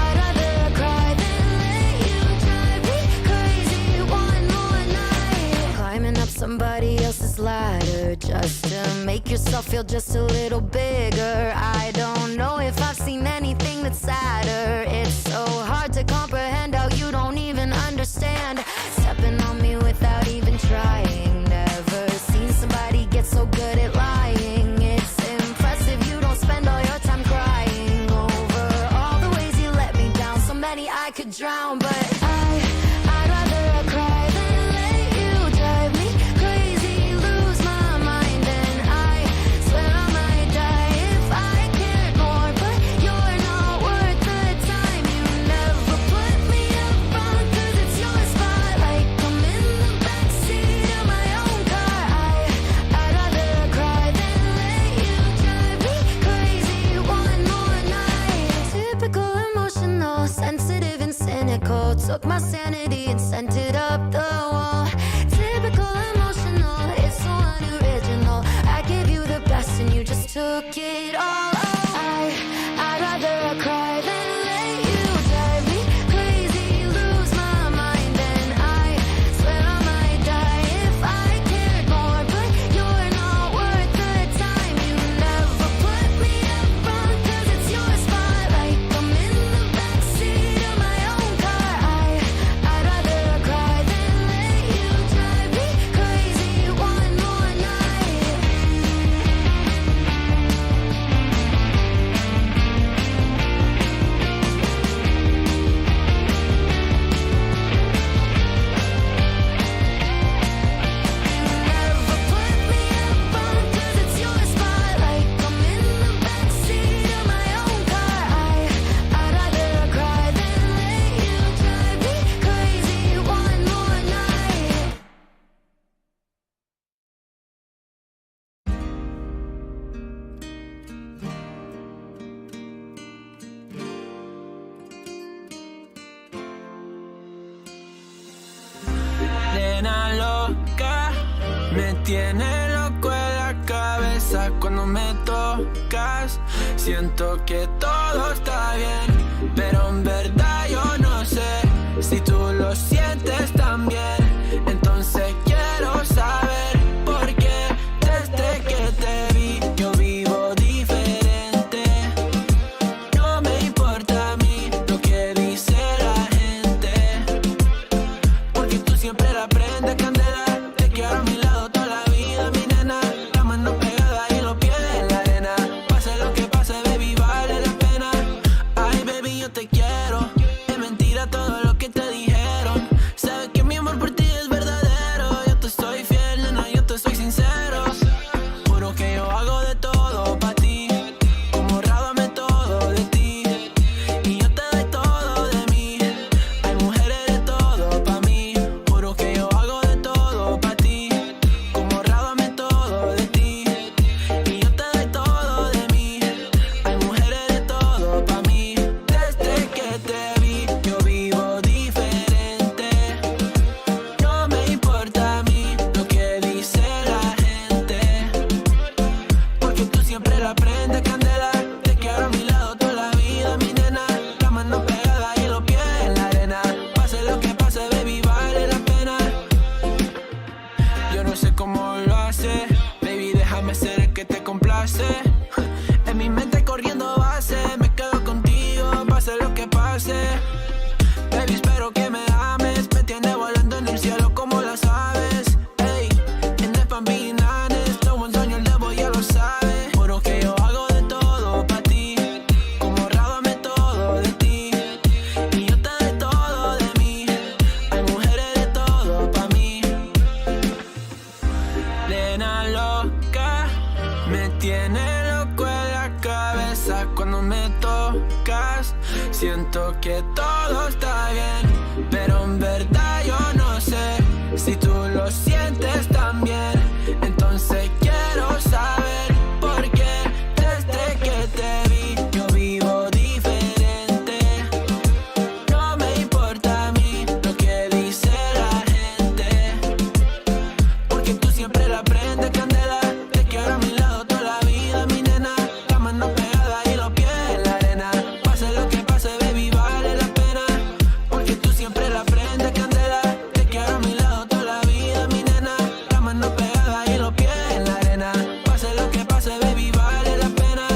I'd rather cry than let you drive me crazy one more night. Climbing up somebody else's ladder just to make yourself feel just a little bigger. I don't know if I've seen anything that's sadder. It's so hard to comprehend how you don't even understand. Stepping on me without even trying. Never seen somebody get so good at lying. It's impressive you don't spend all your time crying over all the ways you let me down. So many I could drown, but I'd rather cry than let you drive me crazy, lose my mind, and I swear I might die if I cared more. But you're not worth the time. You never put me up front, 'cause it's your spotlight. I'm in the backseat of my own car. I'd rather cry than let you drive me crazy one more night. Typical emotional, sensitive and cynical. Took my sanity and sent it up the wall. Typical emotional, it's so unoriginal. I gave you the best and you just took it all. I'd rather cry than let you drive me crazy, lose my mind, and I swear I might die if I cared more. But you're not worth the time. You never put me up front, 'cause it's your spotlight. I'm in the backseat of my own car. I'd rather cry than let you drive me crazy one more night. Never put me up front, 'cause it's your spotlight. I'm in the backseat of my own car. I'd rather cry than let you drive me crazy one more night. Nena loca, me tiene loco en la cabeza cuando me tocas. Siento que todo está bien, pero en verdad yo no sé si tú lo sientes también. Entonces quiero saber por qué desde que te vi yo vivo diferente. No me importa a mí lo que dice la gente, porque tú siempre la prendes candela. Te quiero a mi lado toda la vida, mi nena. La mano pegada y los pies en la arena. Pase lo que pase, baby, vale la pena. Ay, baby, yo te quiero. Es mentira todo lo que te dije. siento que todo está bien, pero en verdad yo no sé si tú lo sientes también. Entonces quiero saber por qué desde que te vi yo vivo diferente. No me importa a mí lo que dice la gente, porque tú siempre la prendes candela. Te quiero a mi lado toda la vida, mi nena. La mano pegada y los pies en la arena. Pase lo que pase, baby, vale la pena, porque tú siempre la prendes candela. Te quiero a mi lado toda la vida, mi nena. La mano pegada y los pies en la arena. Pase lo que pase, baby, vale la pena.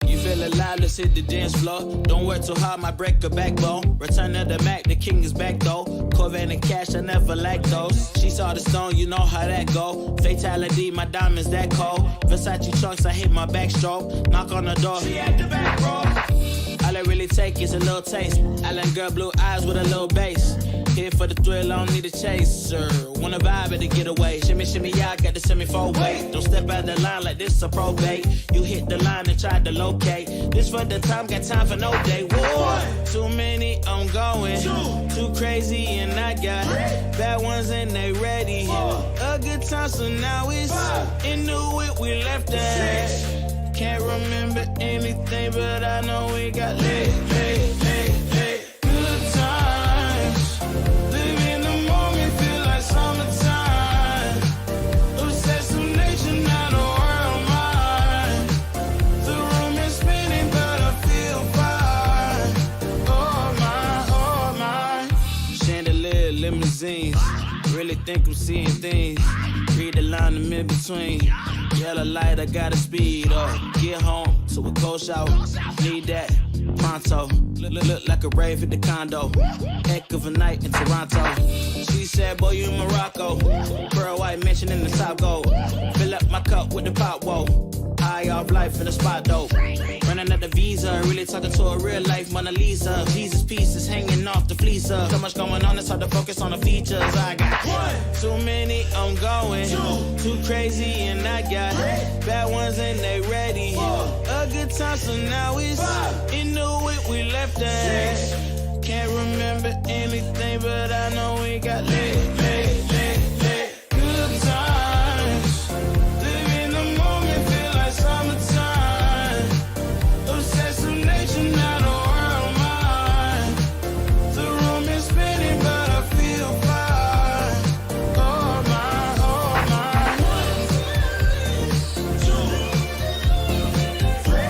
You feel alive, let's hit the dance floor. Don't work too hard, might break a backbone. Return of the Mac, the king is back though. Corvette and cash, I never lack those. She saw the stone, you know how that go. Fatality, my diamonds that cold. Versace trunks, I hit my backstroke. Knock on the door, she at the back row. All I really take is a little taste. Island girl, blue eyes with a little bass. Here for the thrill, I don't need a chaser. Wanna vibe it to get away. Shimmy, shimmy, yeah, I got the semi-fold weight. Don't step out the line like this a probate. You hit the line and try to locate. This for the time, got time for no day. Whoa, too many, I'm going. Too crazy and I got bad ones and they ready. A good time, so now it's into it, we left that. Can't remember anything, but I know we got lit. Good times, live in the moment, feel like summertime. Obsessed with nature, not a world mine. The room is spinning, but I feel fine. Oh my. Chandelier, limousines. Really think I'm seeing things. Read the line in mid-between. Yellow light, I gotta speed up. Get home to a cold shower. Need that pronto. Look like a rave at the condo. Heck of a night in Toronto. She said, boy, you in Morocco. Pearl white mention in the top gold. Fill up my cup with the pop, whoa. High off life in the spot, dope. Running at the visa, really talking to a real life Mona Lisa. Jesus pieces hanging off the fleecer. So much going on, it's hard to focus on the features. I got too many, I'm going. Too crazy, and I got bad ones and they ready. A good time, so now it's into it, we left that. Can't remember anything, but I know we got lit. Good times, live in the moment, feel like summertime. Obsessed with nature, not a world mine. The room is spinning, but I feel fine. Oh my, oh my. 1, 2, 3,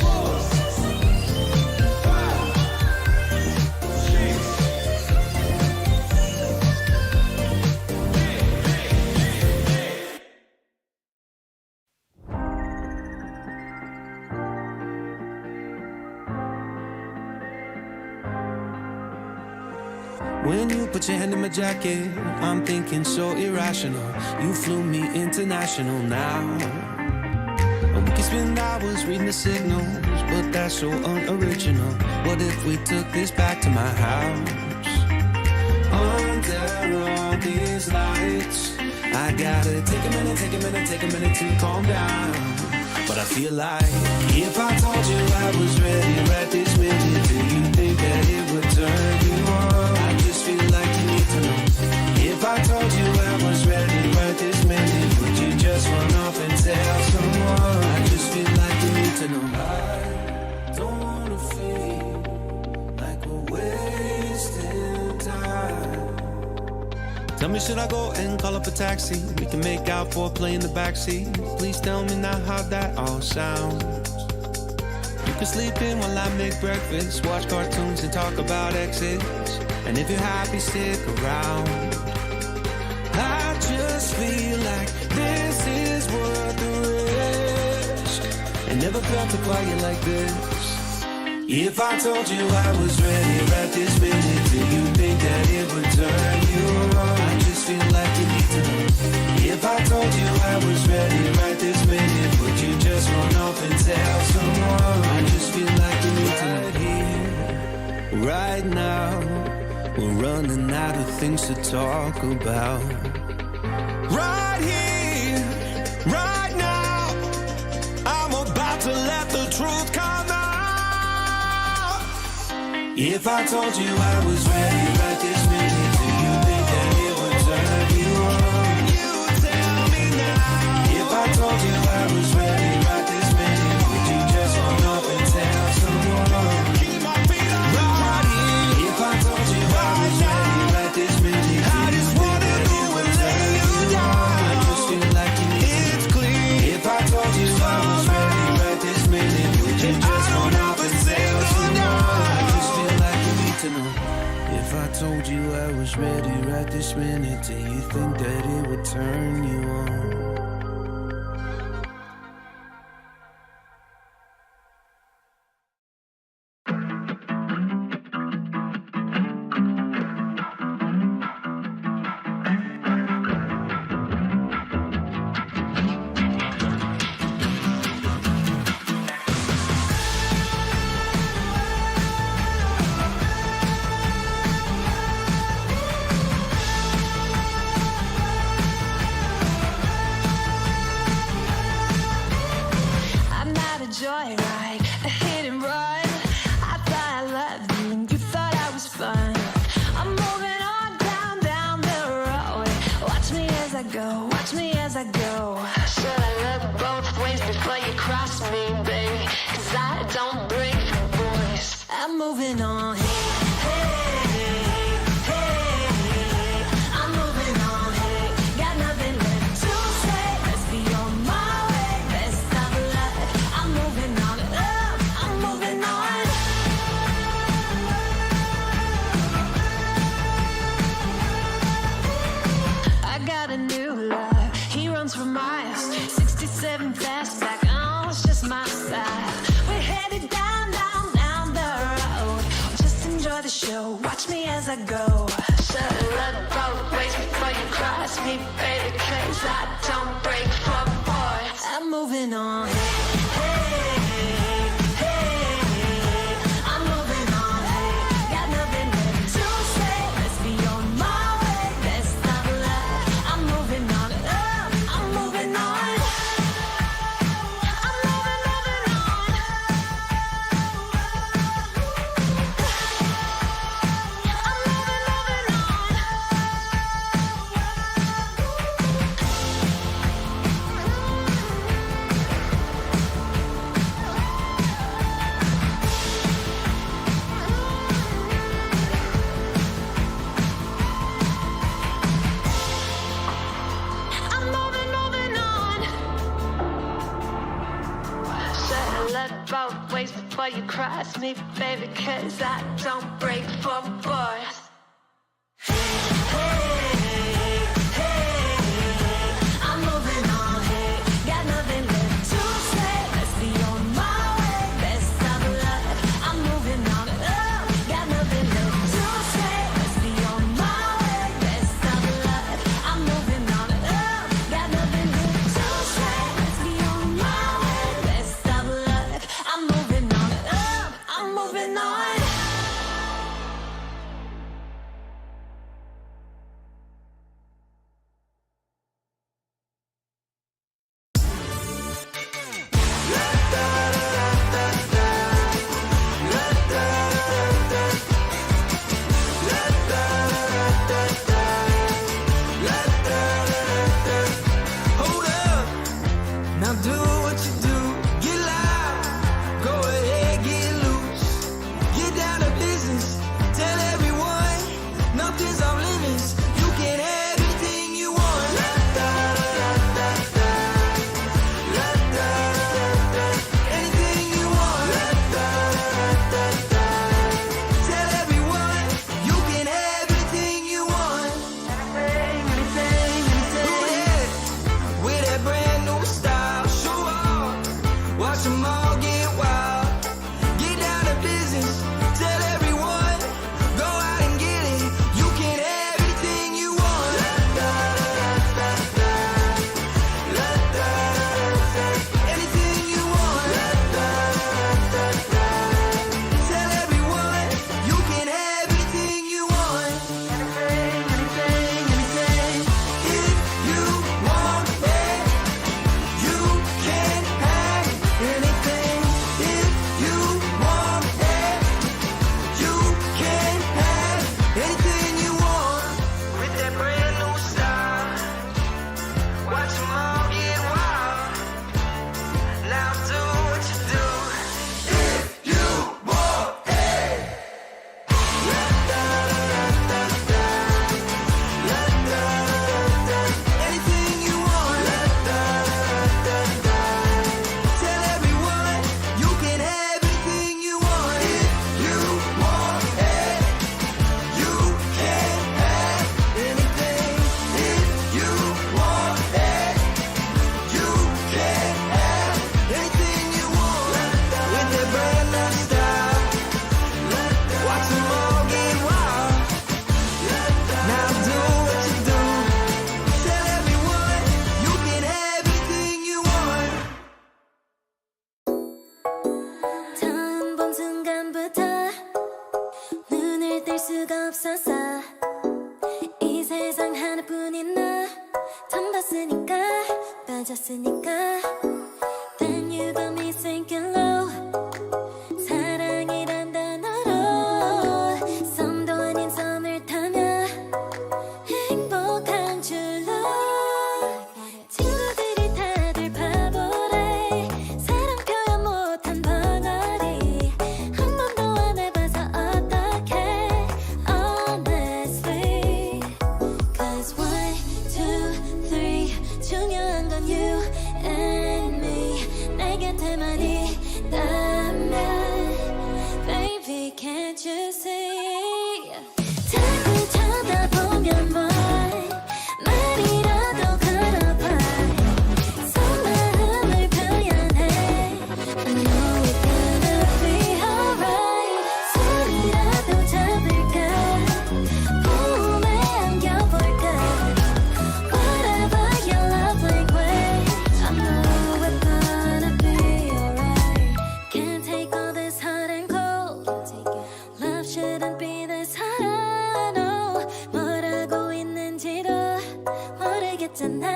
4, 5, 6. When you put your hand in my jacket, I'm thinking so irrational. You flew me international now. And we can spend hours reading the signals, but that's so unoriginal. What if we took this back to my house? Under all these lights, I gotta take a minute to calm down. But I feel like if I told you I was ready right this minute, do you think that it would turn you on? I just feel like you need to know. If I told you I was ready right this minute, would you just run off and tell someone? I just feel like you need to know. I don't wanna feel like we're wasting time. Tell me, should I go and call up a taxi? We can make out for a play in the backseat. Please tell me now how that all sounds. You can sleep in while I make breakfast, watch cartoons and talk about exes. And if you're happy, stick around. I just feel like this is worth the risk. And never felt it quiet like this. If I told you I was ready right this minute, do you think that it would turn you on? I just feel like you need to know. If I told you I was ready right this minute, would you just run off and tell someone? I just feel like you need to know. Right here, right now, we're running out of things to talk about. Right here, right now, I'm about to let the truth come out. If I told you I was ready right this minute, do you think that it would turn you on? You tell me now. If I told you I was ready right this minute, would you just run off and tell someone? Keep my feet on the ground. If I told you I was ready right this minute, I just wanna go and lay you down. I just feel like you need to. It's clean. If I told you I was ready right this minute, would you just run off and tell someone? I just feel like you need to know. If I told you I was ready right this minute, do you think that it would turn you on? I'm not a joyride, a hit and run. I thought I loved you and you thought I was fun. I'm moving on down the road. Watch me as I go, watch me as I go. Should I look both ways before you cross me, baby? 'Cause I don't break for boys. I'm moving on. I'm moving on. Got nothing left to say. Let's be on my way. Best of luck. I'm moving on. I'm moving on. I got a new love. He runs for miles. 67 fastback. Oh, it's just my style. We're headed down the road. Just enjoy the show. Watch me as I go. Should've looked both ways before you cross me, baby, 'cause I don't break for boys. I'm moving on. I'm moving on. Got nothing left to say. Let's be on my way. Best of luck. I'm moving on. I'm moving on. I'm moving on. I'm moving on. Should've looked both ways before you cross me, baby, 'cause I don't break for boys. I'm moving on. Got nothing left to say. Let's be on my way. Best of luck. I'm moving on. Got nothing left to say. Let's be on my way. Best of luck. I'm moving on. Got nothing left to say. Let's be on my way. Best of luck. I'm moving on. I'm moving on. 수가 없었어 이 세상 하나뿐인 나 처음 봤으니까 빠졌으니까 Then you got me sinking low 사랑이란 단어로 섬도 아닌 섬을 타며 행복한 줄로 친구들이 다들 바보래 사랑 표현 못한 벙어리 한 번도 안 해봐서 어떡해 honestly Cause 1, 2, 3 중요한 건 you and me 내 곁에만 있다면 Baby can't you see 자꾸 쳐다보면 뭐해 말이라도 걸어봐 속마음을 표현해 I know it's gonna be alright 손이라도 잡을까 봄에 안겨볼까 Whatever your love language I know it's gonna be alright Can't take all this hot and cold Love shouldn't be this hard I know 뭐라고 있는지도 모르겠잖아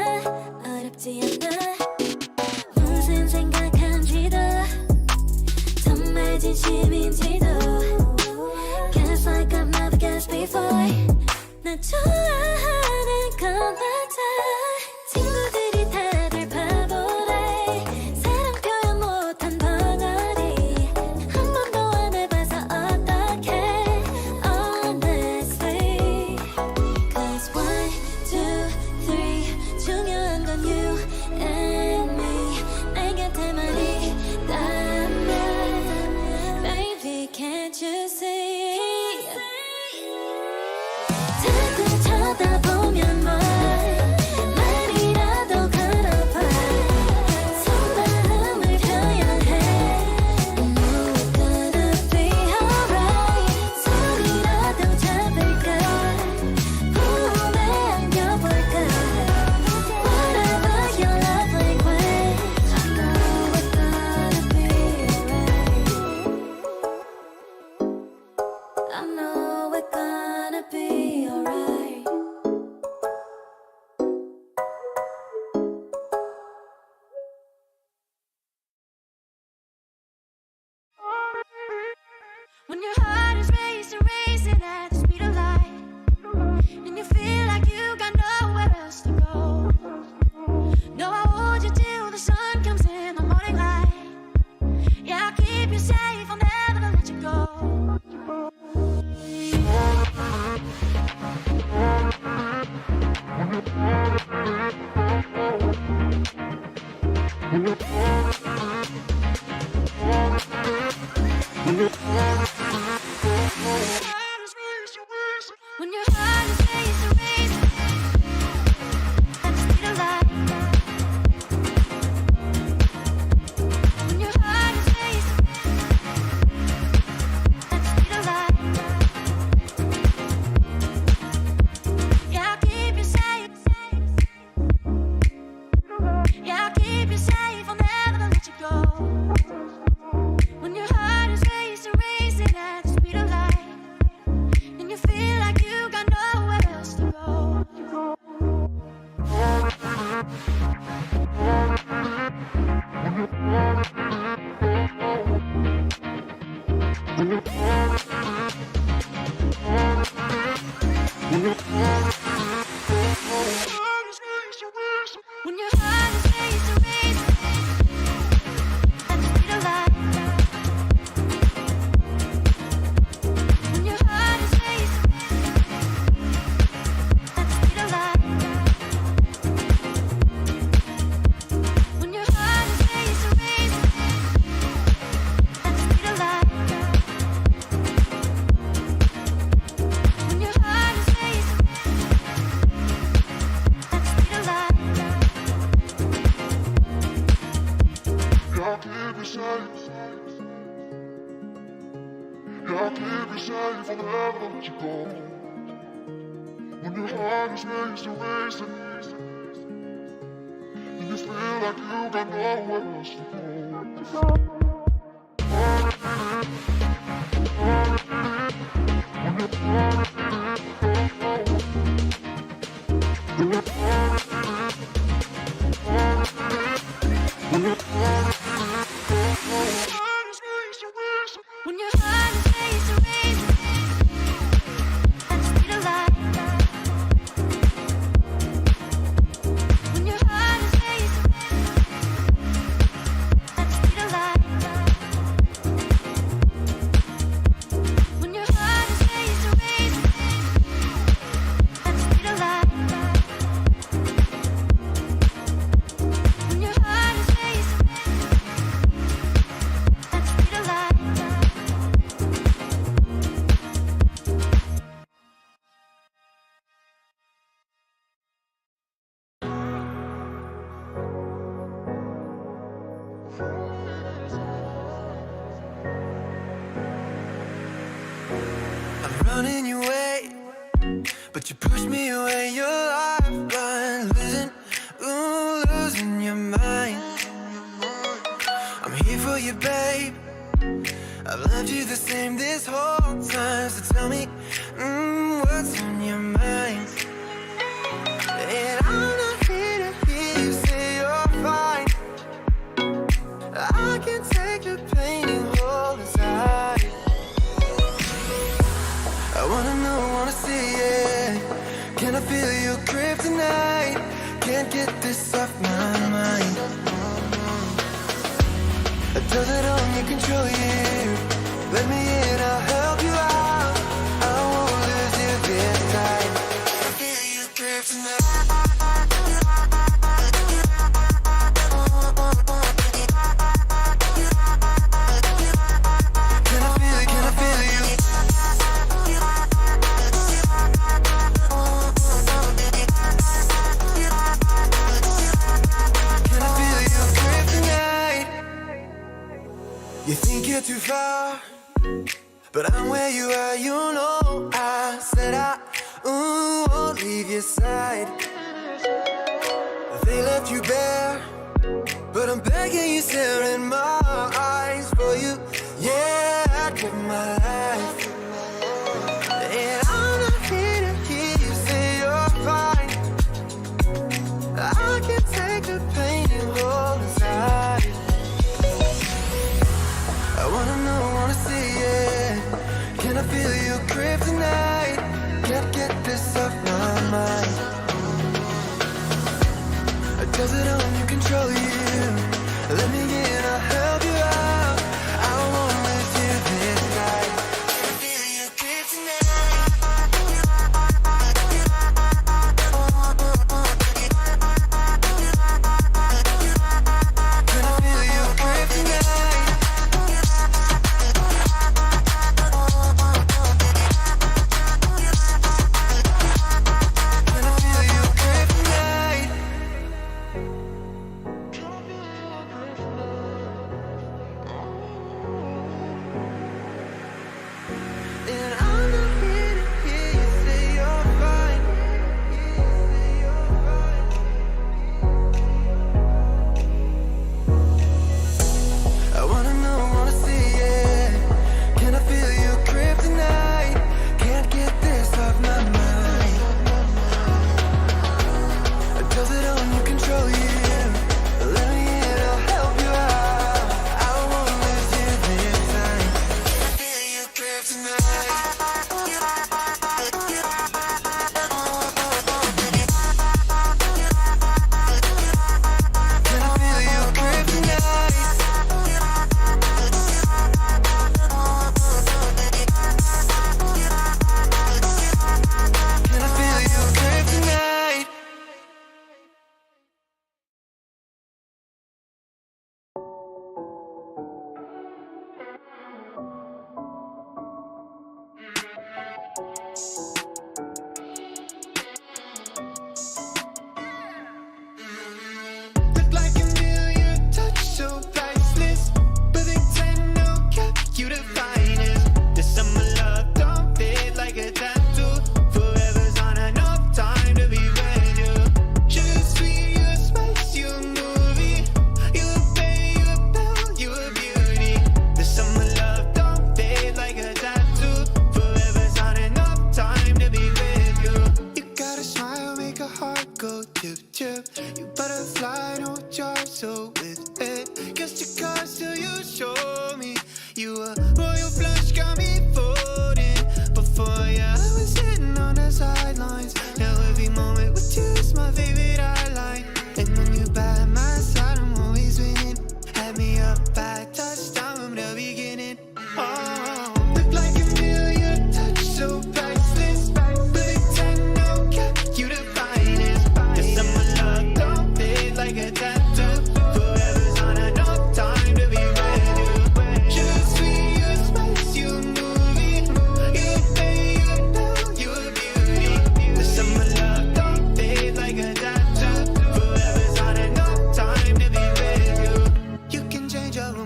어렵지 않아 무슨 생각한지도 정말 진심인지도 Guess like I've never guessed before 나 좋아하는 건 맞아 친구들이 다들 바보래 사랑 표현 못한 벙어리 한 번도 안 해봐서 어떡해 honestly Cause 1, 2, 3 중요한 건 you and me 내 곁에만 있다면 Baby can't you see 자꾸 쳐다보면 뭐해 말이라도 걸어봐 속마음을 표현해 I know it's gonna be alright 손이라도 잡을까 봄에 안겨볼까 Whatever your love language I know it's gonna be alright I know it's gonna be alright When your heart is racing, racing at the speed of light And you feel like you got nowhere else to go No, I hold you till the sun comes in the morning light Yeah, I'll keep you safe, I'll never let you go When your heart is racing, racing at the speed of light When your heart is racing at the speed of light Yeah, I'll keep you safe Yeah, I'll keep you safe, I'll never let you go When your heart is racing, racing at the speed of light And you feel like you got nowhere else to go When your heart is racing, racing at the speed of light When your heart is racing at the speed of light When your heart is racing, racing at the speed of light When your heart is racing at the speed of light I'll keep you safe. I'll keep you safe, I'll never let you go. When your heart is racing, racing, and you feel like you got nowhere else to go. When your running your way, but you push me away. Your lifeline, losing your mind. I'm here for you, babe. I've loved you the same this whole time. So tell me, what's on your mind? And I'm not here to hear you say you're fine. I can take the pain and hold inside. I wanna know, wanna see it. Can I feel your grip tonight? Can't get this off my mind. Does it only control you? Let me in, I'll help you out. I won't lose you this time. I feel your grip tonight. You think you're too far, but I'm where you are, you know. I said I won't leave your side. They left you bare, but I'm begging you, stare in my eyes for you. Yeah, I'd give my life. And I'm not here to hear you say you're fine. I can take the pain and hold inside. I wanna know, wanna see it. Can I feel your grip tonight? Can't get this off my mind. Does it only control you? Let me in, I'll help you out. I won't lose you this night. Can I feel your grip tonight? Can I feel your grip tonight?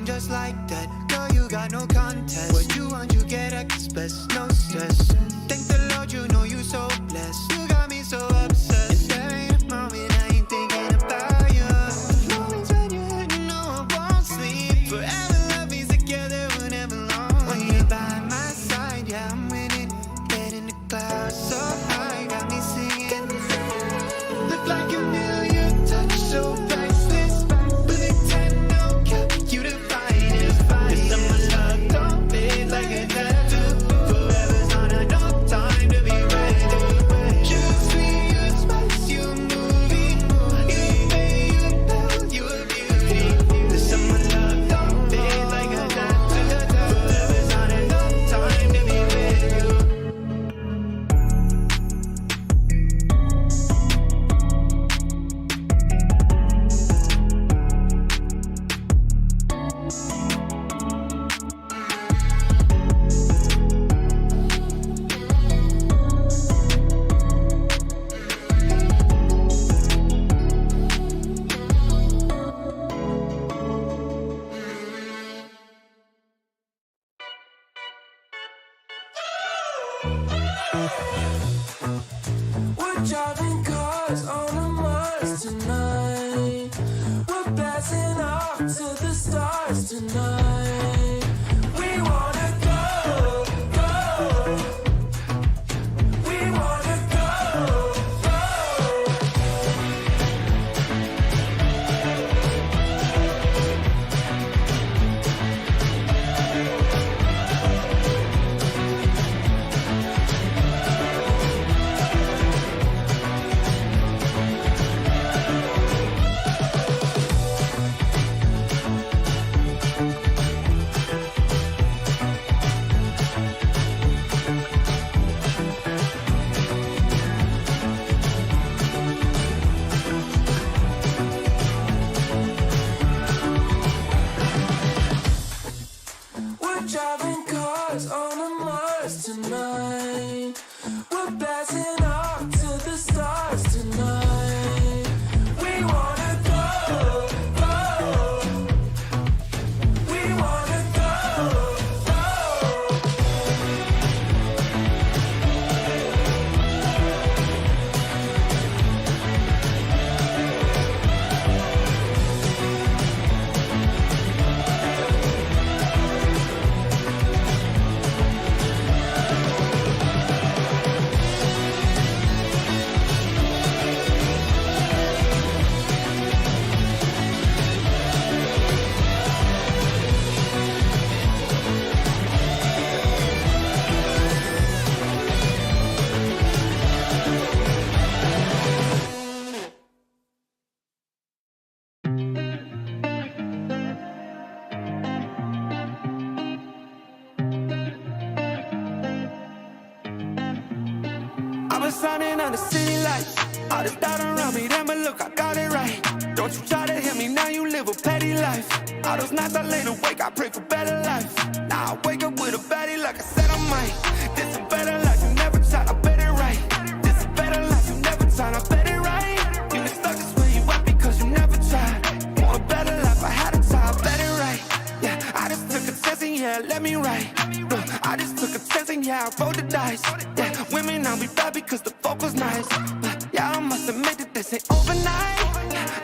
Just like that, girl, you got no contest. What you want, you get express, no stress. Thank the Lord, you know you so blessed. You got me so obsessed. And there ain't a moment I ain't thinking about you. The moments when you're hurt, you know I won't sleep. Forever love is together, whenever long. When you're by my side, yeah, I'm winning. Letting the clouds so high, got me singing. Look like a million, touch so priceless. With a 10 no cap, you the finest. This summer love don't fade like a tattoo. Forever's not enough time to be ready. Just me, you spice, you a movie. You pay, you a bell, you a beauty. This summer love don't fade like a tattoo. Forever's not enough time to be ready. We're driving cars on a Mars tonight. We're blasting off to the stars tonight. We wanna go, go. We wanna go, go. We're driving cars on a Mars tonight. We're blasting off to the stars tonight. We wanna go, go. We wanna go, go. I've been shining on the city lights. All this doubt around me, then but look, I got it right. Don't you try to hit me, now you live a petty life. All those nights I lay awake, I pray for better life. Now I wake up with a baddie like I said I might. This a better life, you never tried, I bet it right. This a better life, you never tried, I bet it right. You been stuck is where you at because you never tried. Want a better life, I had to try, I bet it right. Yeah, I just took a chance and yeah, let me write. Look, I just took a chance and yeah, I rolled the dice. Yeah, women, I'll be bad because the fuck was nice. But yeah, I must admit that this ain't overnight.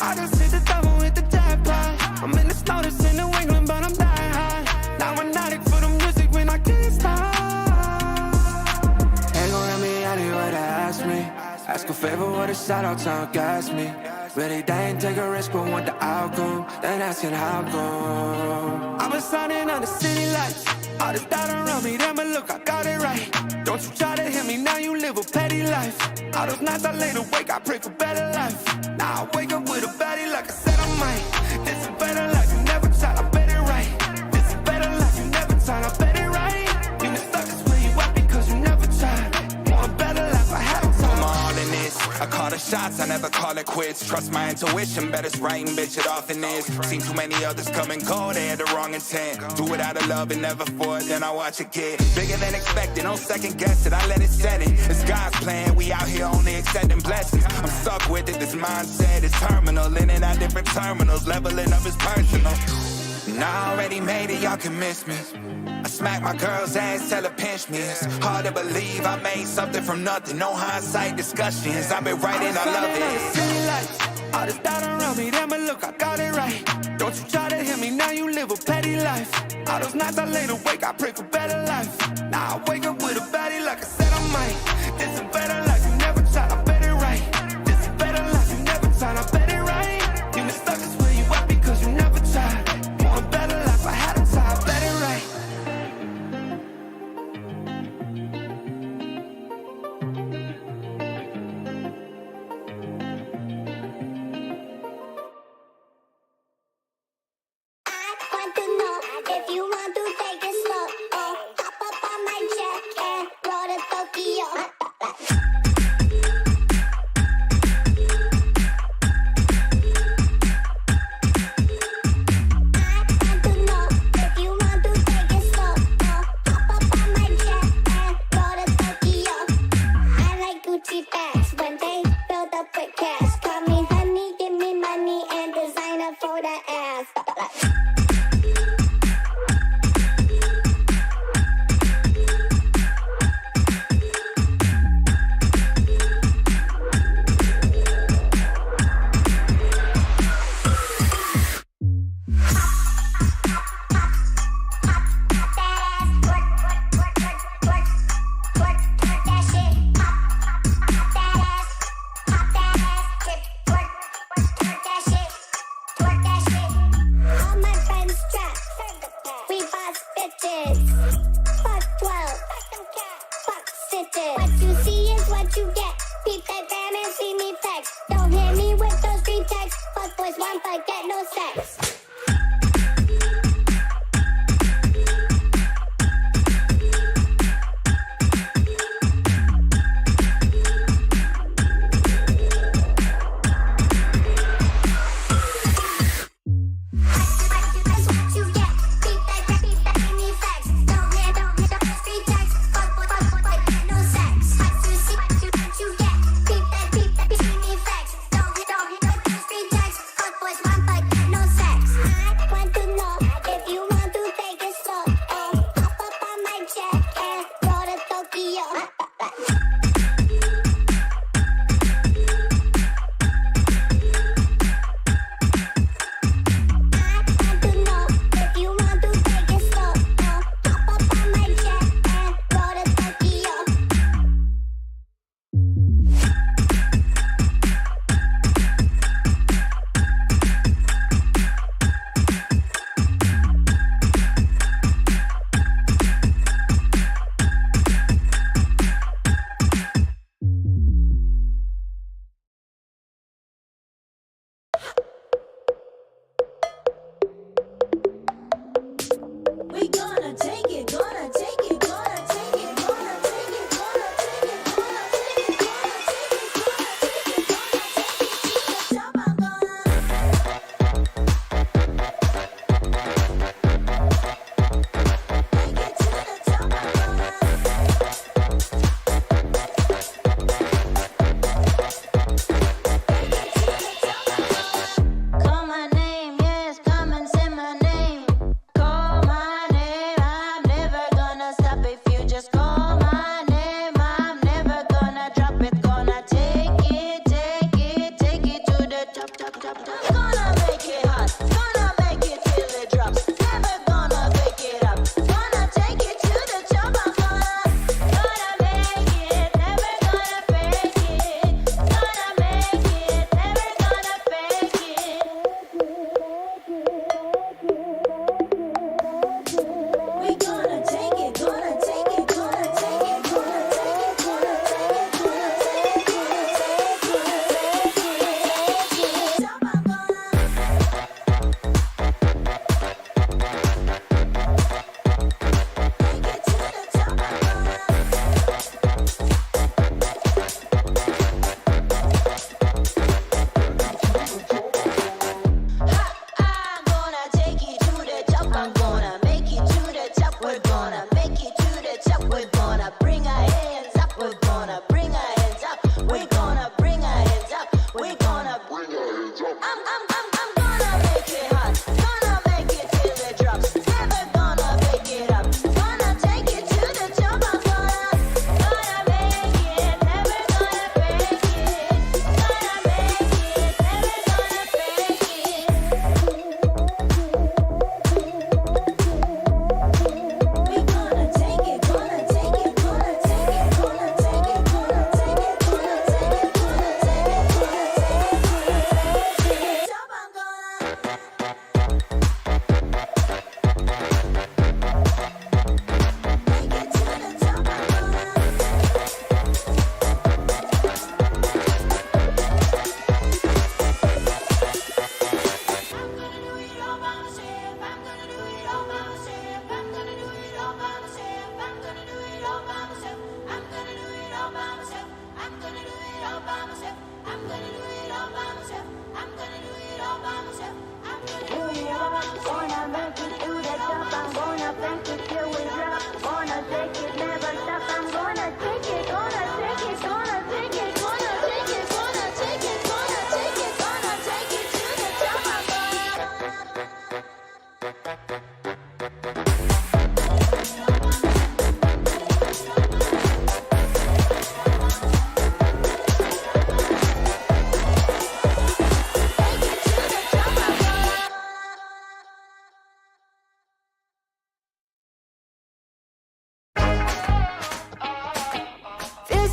I just hit the double with the jackpot. I'm in the snow, this in New England, but I'm dying high. Now I'm not for the music when I can't stop. Ain't gon' let me out here what they ask me. Ask a favor what a shout out to gas me. Really, they ain't take a risk, but want the outcome. Then asking how come. I've been shining on the city lights. All this doubt around me, then but look, I got it right. Don't you try to hit me, now you live a petty life. All those nights I lay awake, I pray for better life. Now I wake up with a baddie like I said I might. This a better life, you never tried, I bet it right. This a better life, you never tried, I bet it right. You been stuck is where you at because you never tried. Want a better life, I had to I'm all in this. I call the shots, I never call it quits. Trust my intuition, bet it's right and bitch, it often is. Seen too many others come and go, they had the wrong intent. Do it out of love and never for it, then I watch it get bigger than expected. Don't second guess it, I let it set it. It's God's plan, we out here only accepting blessings. I'm stuck with it, this mindset is terminal. In and out different terminals, leveling up is personal. And I already made it, y'all can miss me. I smack my girl's ass, tell her pinch me. It's hard to believe I made something from nothing. No hindsight discussions. I've been writing, I love it. All this doubt around me, then but look, I got it right. Don't you try to hit me, now you live a petty life. All those nights I laid awake, I pray for better life. Now I wake up with a baddie like I said I might. This a better life, you never tried, I bet it right. This a better life, you never tried, I bet it right. You been stuck is where you at because you never tried. Want a better life, I had to try, I bet it right.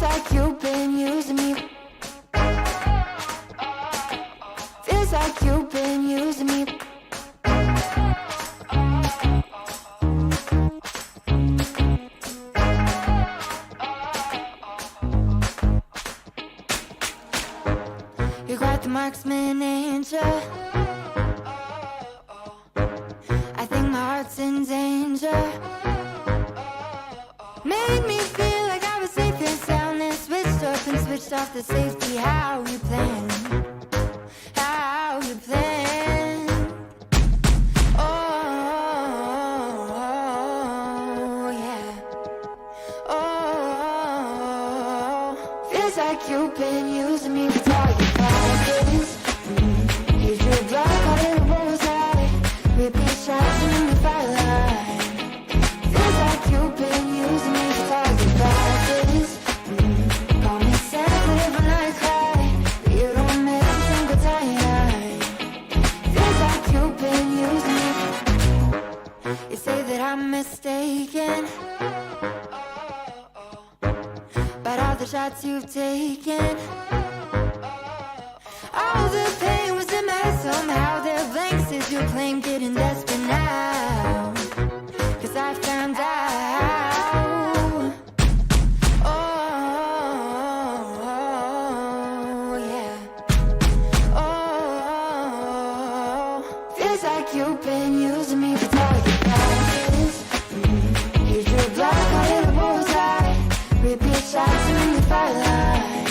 Feels like you've been using me. Feels like you've been using me. You're quite the marksman, ain't ya? I think my heart's in danger. Made me feel like I was safe and sound, and switched up and switched off the safety. How you plan? How you plan? Oh, yeah. Oh, feels like you've been using me for target practice. Use your block, call it a bullseye. Repeat shots in the firelight. Feels like you've been using me for target practice. Call me sensitive when I cry, but you don't miss a single time. Feels like you've been using me. You say that I'm mistaken about all the shots you've taken. All the pain was in my head somehow. There are blanks as you claim, getting desperate now. 'Cause I found out. Oh, yeah. Oh, feels like you've been using me for target practice. Use your block, call it a bullseye. Repeat shots in the firelight.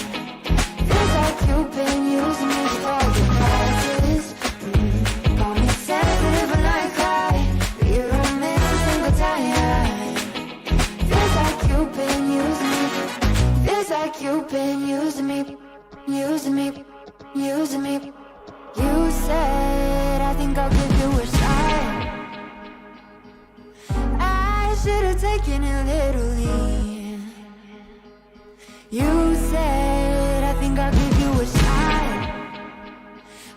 Feels like you've been using me for target practice. Call me sensitive when I cry, but you don't miss a single time. Feels like you've been using me. Feels like you've been using me. Using me. Using me. You said, I think I'll give you a shot. I should have taken it literally. You said, I think I'll give you a shot.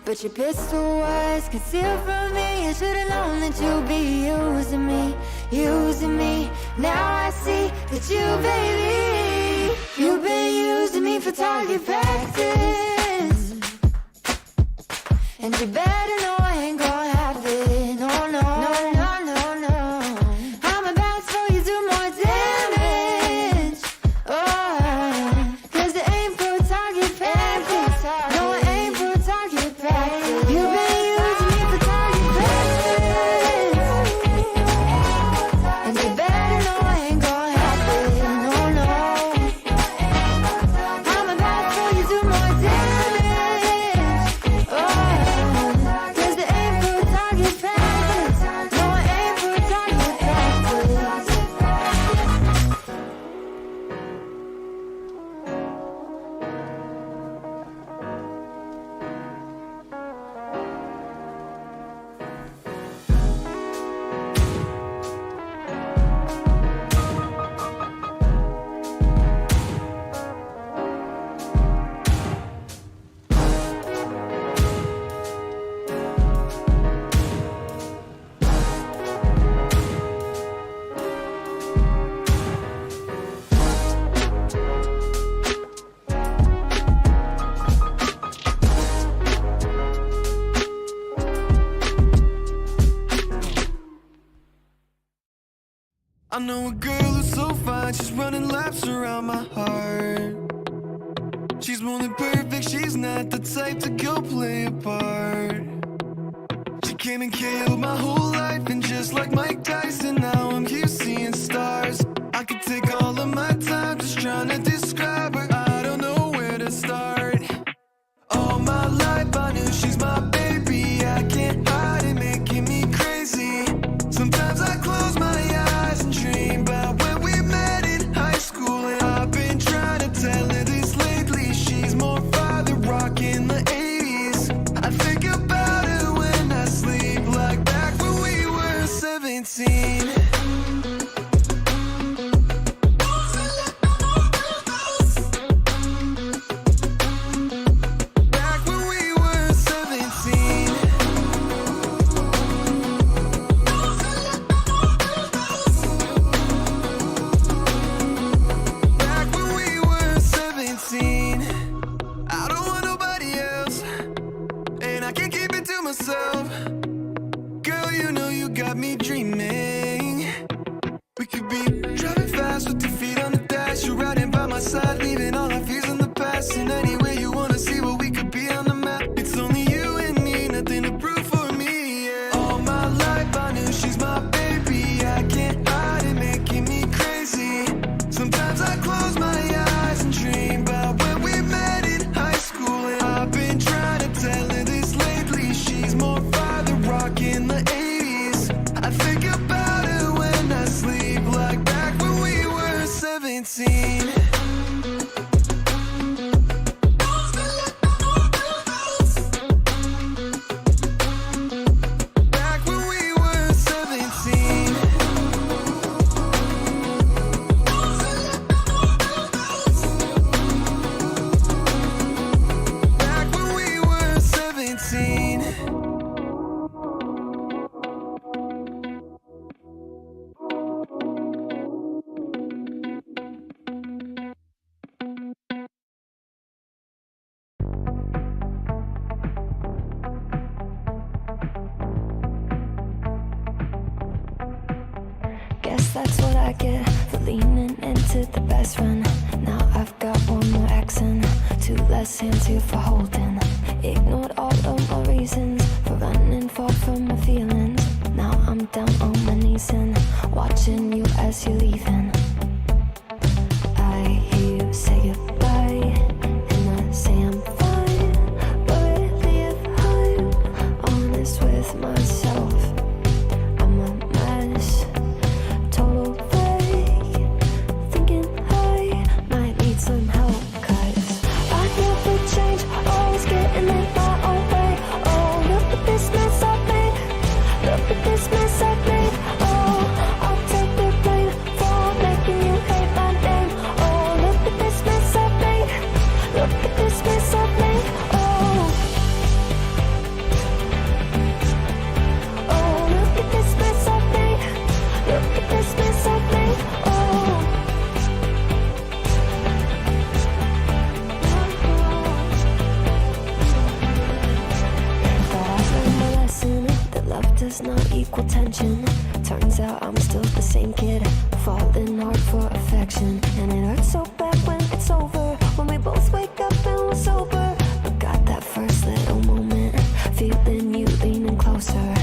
But your pistol was concealed from me. I should have known that you'd be using me. Using me. Now I see that you, baby, you've been using me for target practice. And you better know I ain't gonna have it. No, no, no, no, no, no. I'm about to throw you do more damage. Oh, 'cause it ain't for target practice. No, it ain't for target practice. You've been using me for target practice. And you better know I ain't gonna have it. No, no. I'm about to throw you do more damage. Oh, 'cause it ain't for target practice. No, it ain't for target practice. I know a girl who's so fine, she's running laps around my heart. She's more than perfect, she's not the type to go play a part. She came and killed my whole life, and just like Mike Tyson, now I'm here seeing stars. I could take all of my time just trying to describe her, I don't know where to start. All my life I knew she's my baby, I can't hide it, making me crazy. Sometimes I close my eyes and dream about when we met in high school, and I've been trying to tell her this lately. She's more father rock in the 80s. I think about her when I sleep, like back when we were 17. lying by my side, leaving all our fears in the past. And anyway you wanna see what we could be on the map, it's only you and me, nothing to prove for me, yeah. All my life I knew she's my baby, I can't hide it, making me crazy. Sometimes I close my eyes and dream about when we met in high school. And I've been trying to tell her this lately, she's more father rock in the 80s. I think about her when I sleep, like back when we were 17. Back when we were 17. Back when we were 17. Guess that's what I get for leaning into the best friend. Now I've got one more accent, two less hands here for holding. Ignored all of my reasons for running far from my feelings. Now I'm down on my knees and watching you as you're leaving. I hear you say goodbye, and I say I'm fine. But really if I'm honest with myself, I'm a mess. Total fake, thinking I might need some help. Cause I never change, always getting in my own way. Oh, look at this mess I've made. Look at this mess I've made. Oh, I'll take the blame for making you hate my name. Oh, look at this mess I've made. Look at this mess I've made. Oh, oh, look at this mess I've made. Look at this mess I've made. Oh, thought I'd learned my lesson that love does not equal tension. Turns out I'm still the same kid, falling hard for affection. And it hurts so bad when it's over, when we both wake up and we're sober. But got that first little moment, feeling you leaning closer.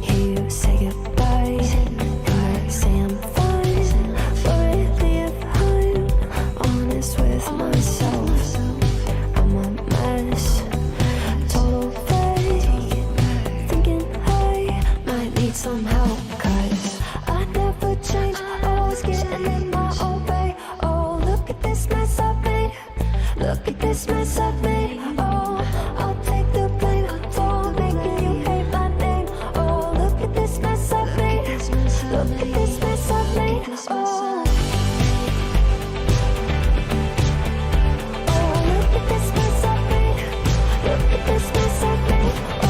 Hear you say goodbye, and I say I'm fine. But really if I'm honest with myself, I'm a mess. Total fake, thinking I might need some help. Cause I never change, always getting in my own way. Oh, look at this mess I've made. Look at this mess I've made. Oh, I'll take the blame for making you hate my name. Oh, look at this mess I've made. Look at this mess I've made. Oh, oh, look at this mess I've made. Look at this mess I've made. Oh.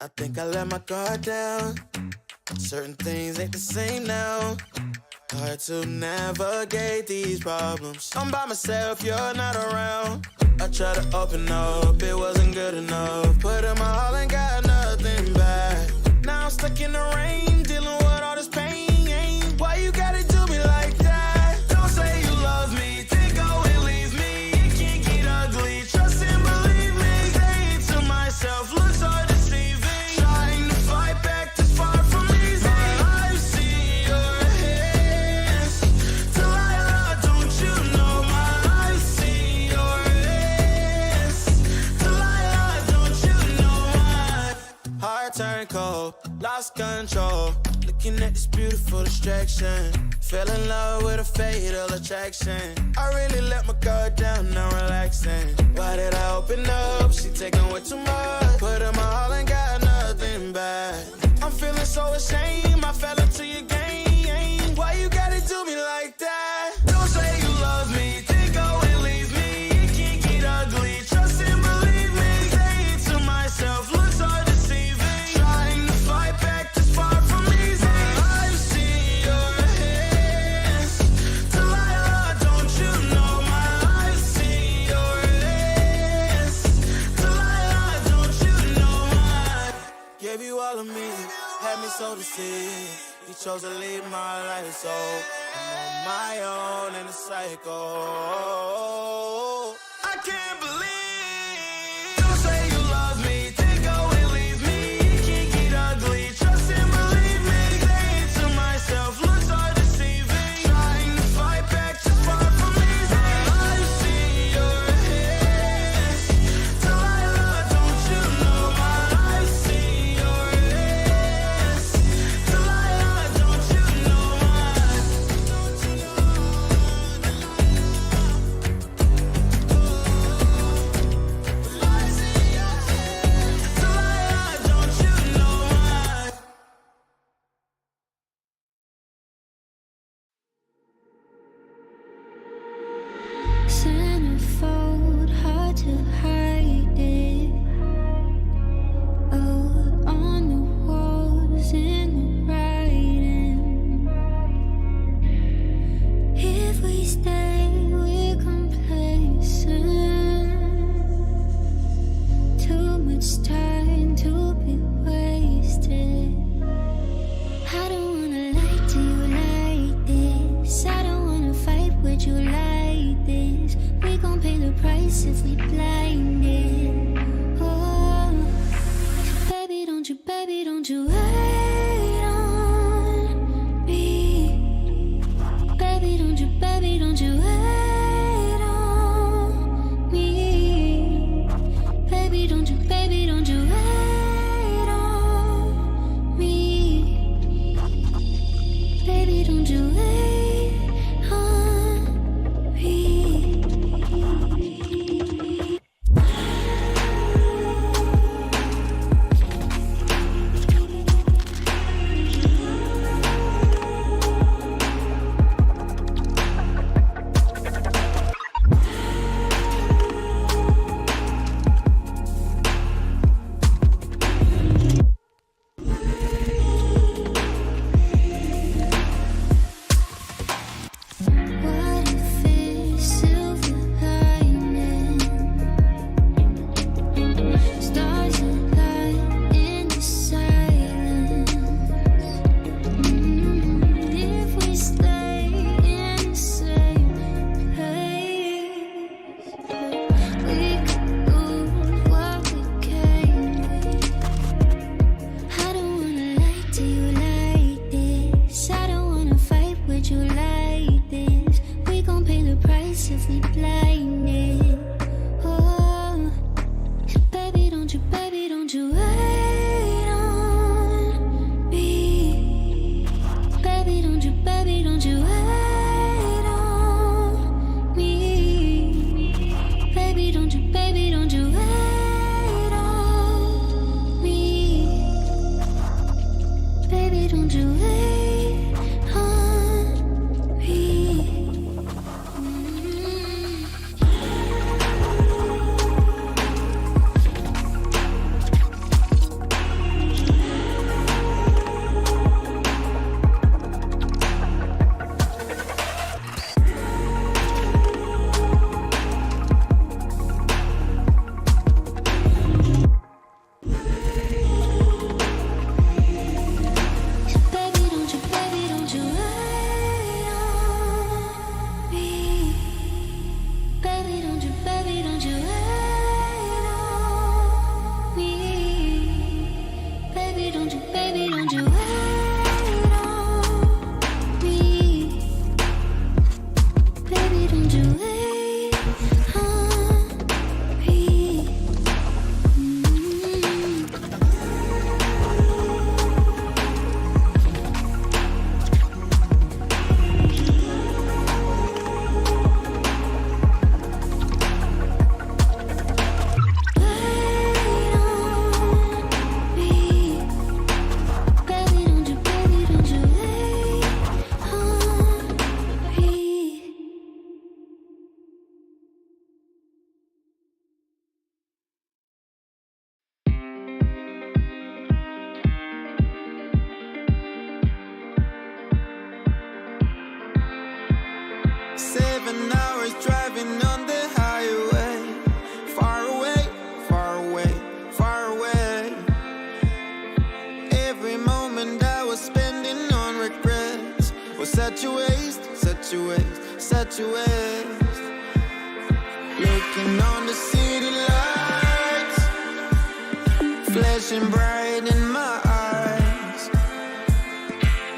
I think I let my guard down. Certain things ain't the same now. Hard to navigate these problems. I'm by myself, you're not around. I tried to open up, it wasn't good enough. Put in my all and got nothing back. Now I'm stuck in the rain, dealing with all this pain. Why you gotta do me like that? Don't say you love me, then go and leave me. It can't get ugly, trust and believe me. Saying to myself, looks so deceiving. Trying to fight back this far from easy. I've seen your hands. Delilah, don't you know I've seen your hands. Delilah, don't you know my heart turned cold, lost control. Look looking at this beautiful distraction. Fell in love with a fatal attraction. I really let my guard down, now relaxing. Why did I open up? She taking way too much. Put in my all and got nothing back. I'm feeling so ashamed, I fell into your game. Why you gotta do me like that? Don't say you love me, then go and leave me. It can't get ugly, trust and believe me. Say it to myself, looks so deceiving. Trying to fight back, this far from easy. I've seen your hands. Delilah, don't you know my I've seen your hands. Delilah, don't you know my gave you all of me, had me so deceived. You chose to leave my life, so I'm on my own in the cycle. I can't believe you say you love me, then go and leave me. It can't get ugly, trust and believe me. Say it to myself, looks so deceiving. Trying to fight back, just far from easy. I've seen your hands. Delilah, don't you know my I've seen your hands. Delilah, don't you know my don't you know I've seen your hands. Delilah, don't you know my Centerfold, hard to hide it. Oh, on the walls, in the writing. If we stay, we're complacent. Too much time to be wasted. I don't wanna lie to you like this. I don't wanna fight with you like this. We gon' pay the price if we blinded. Oh, baby, don't you wait on me. Baby, don't you wait on me. Baby, don't you wait on me. Baby, don't you wait on me. to west, looking on the city lights, flashing bright in my eyes.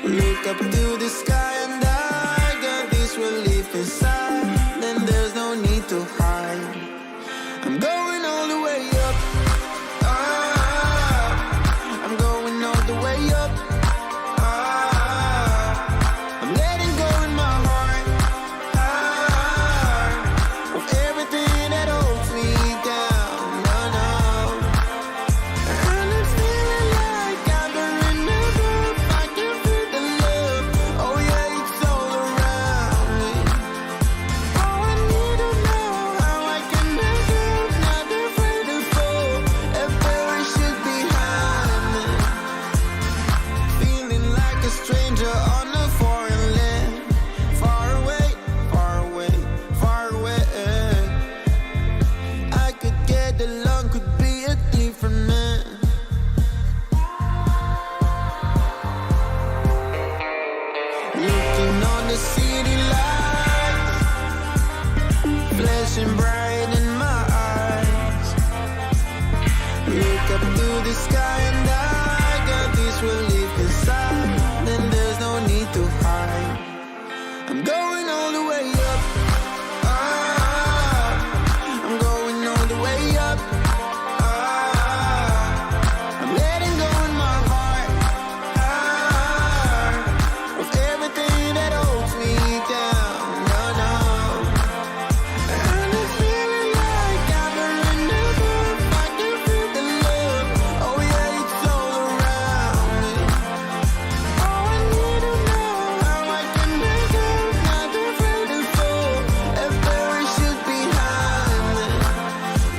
Look up to the sky and I got this relief inside. Then there's no need to hide. I'm going all the way up. I'm going all the way up. I'm letting go in my heart of everything that holds me down. No, no. And it's feeling like I've been in the groove. I can feel the love. Oh yeah, it's all around me. Oh, I need to know how I can make it. Not afraid to fall. A parachute behind me. Feeling like a stranger on a foreign land. Far away, far away, far away. I could get along, could be a different man. Looking on the city lights, flashing bright in my eyes. Look up to the sky and I got this relief inside. Then there's no need to hide. I'm going all the way up. I'm going all the way up. I'm letting go in my heart of everything that holds me down. No, no. And it's feeling like I've been in the groove. I can feel the love. Oh yeah, it's all around me. Oh, I need to know how I can make it. Not afraid to fall. A parachute behind me.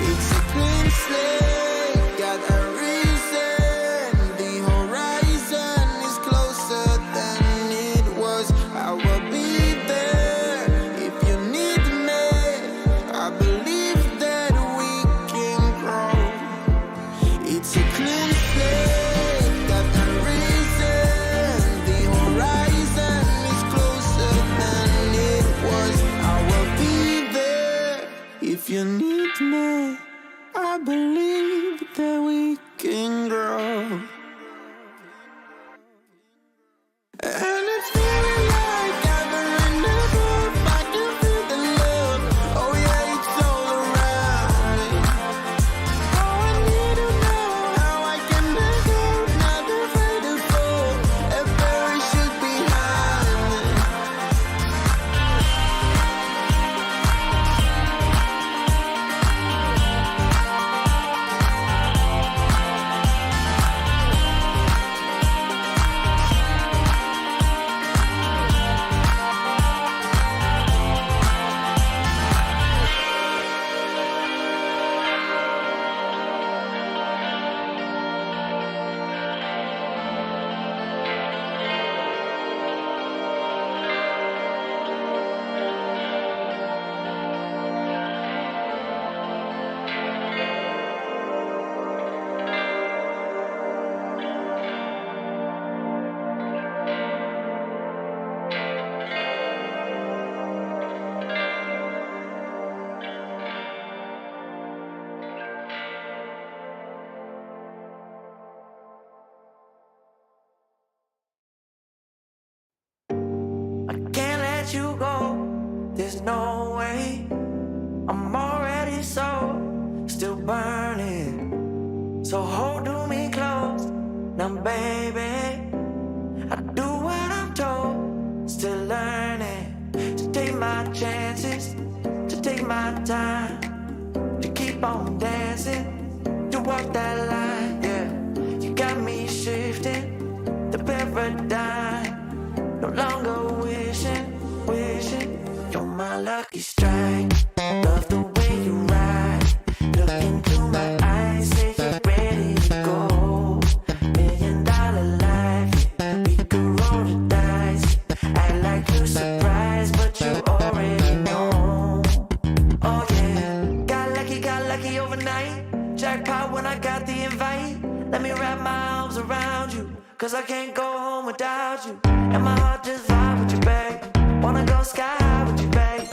It's a clean slate, got a reason. The horizon is closer than it was. I will be there if you need me. I believe that we can grow. It's a clean slate, got a reason. The horizon is closer than it was. I will be there if you need me. I believe that we can grow. And it's feeling like I've been in the groove. I can feel the love. Oh yeah, it's all around me. Oh, I need to know how I can make it. Not afraid to fall. A parachute behind me. I can't let you go, there's no way. I'm already so, still burning. So hold to me close, now baby. I do what I'm told, still learning. To take my chances, to take my time. To keep on dancing, to walk that line, yeah. You got me shifting, the paradigm. No longer wishing, wishing. You're my lucky strike. Love the way you ride. Look into my eyes, say you're ready to go. $1,000,000 life, yeah. We could roll the dice. Act like you're surprised, but you already know. Oh yeah, got lucky overnight. Jackpot when I got the invite. Let me wrap my arms around you, 'cause I can't go home without you. And my heart just vibe with you, babe. Wanna go sky high with you, babe.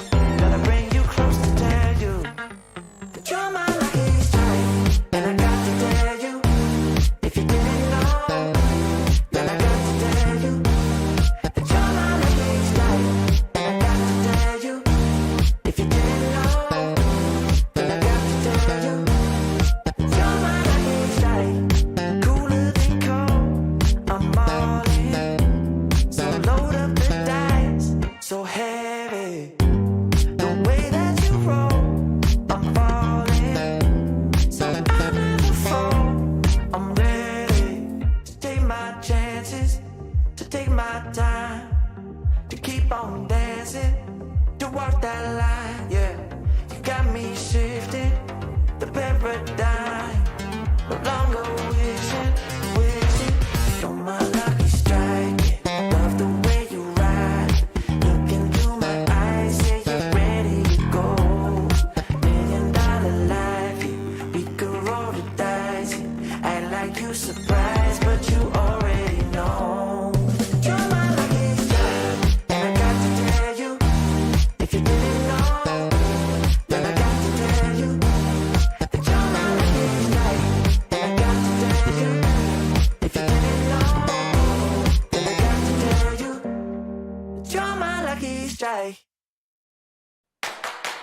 shifted, the paradigm. No longer wishing. You're my lucky strike. Love the way you ride. Looking through my eyes, say you're ready to go. $1 million life, we could roll the dice. Act like you surprised, but you already know. You're my lucky strike, and I got to tell you, if you didn't know, then I got to tell you that you're my lucky strike, and I got to tell you, if you didn't know, then I got to tell you that you're my lucky strike.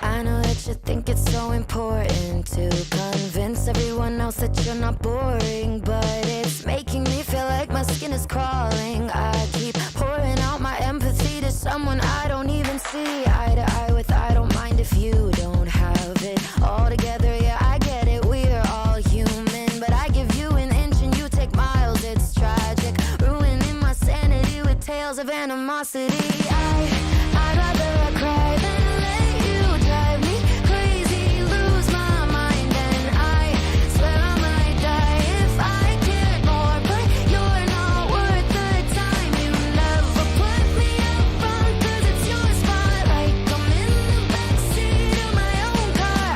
I know that you think it's so important to convince everyone else that you're not boring, but it's making me feel like my skin is crawling. I keep pouring out my empathy to someone I don't even see eye to eye with. I don't mind if you don't have it all together. Yeah, I get it, we're all human, but I give you an inch and you take miles. It's tragic, ruining my sanity with tales of animosity. I'd rather cry than let you drive me crazy, lose my mind, and I swear I might die if I cared more, but you're not worth the time. You never put me up front, 'cause it's your spotlight. I'm in the backseat of my own car.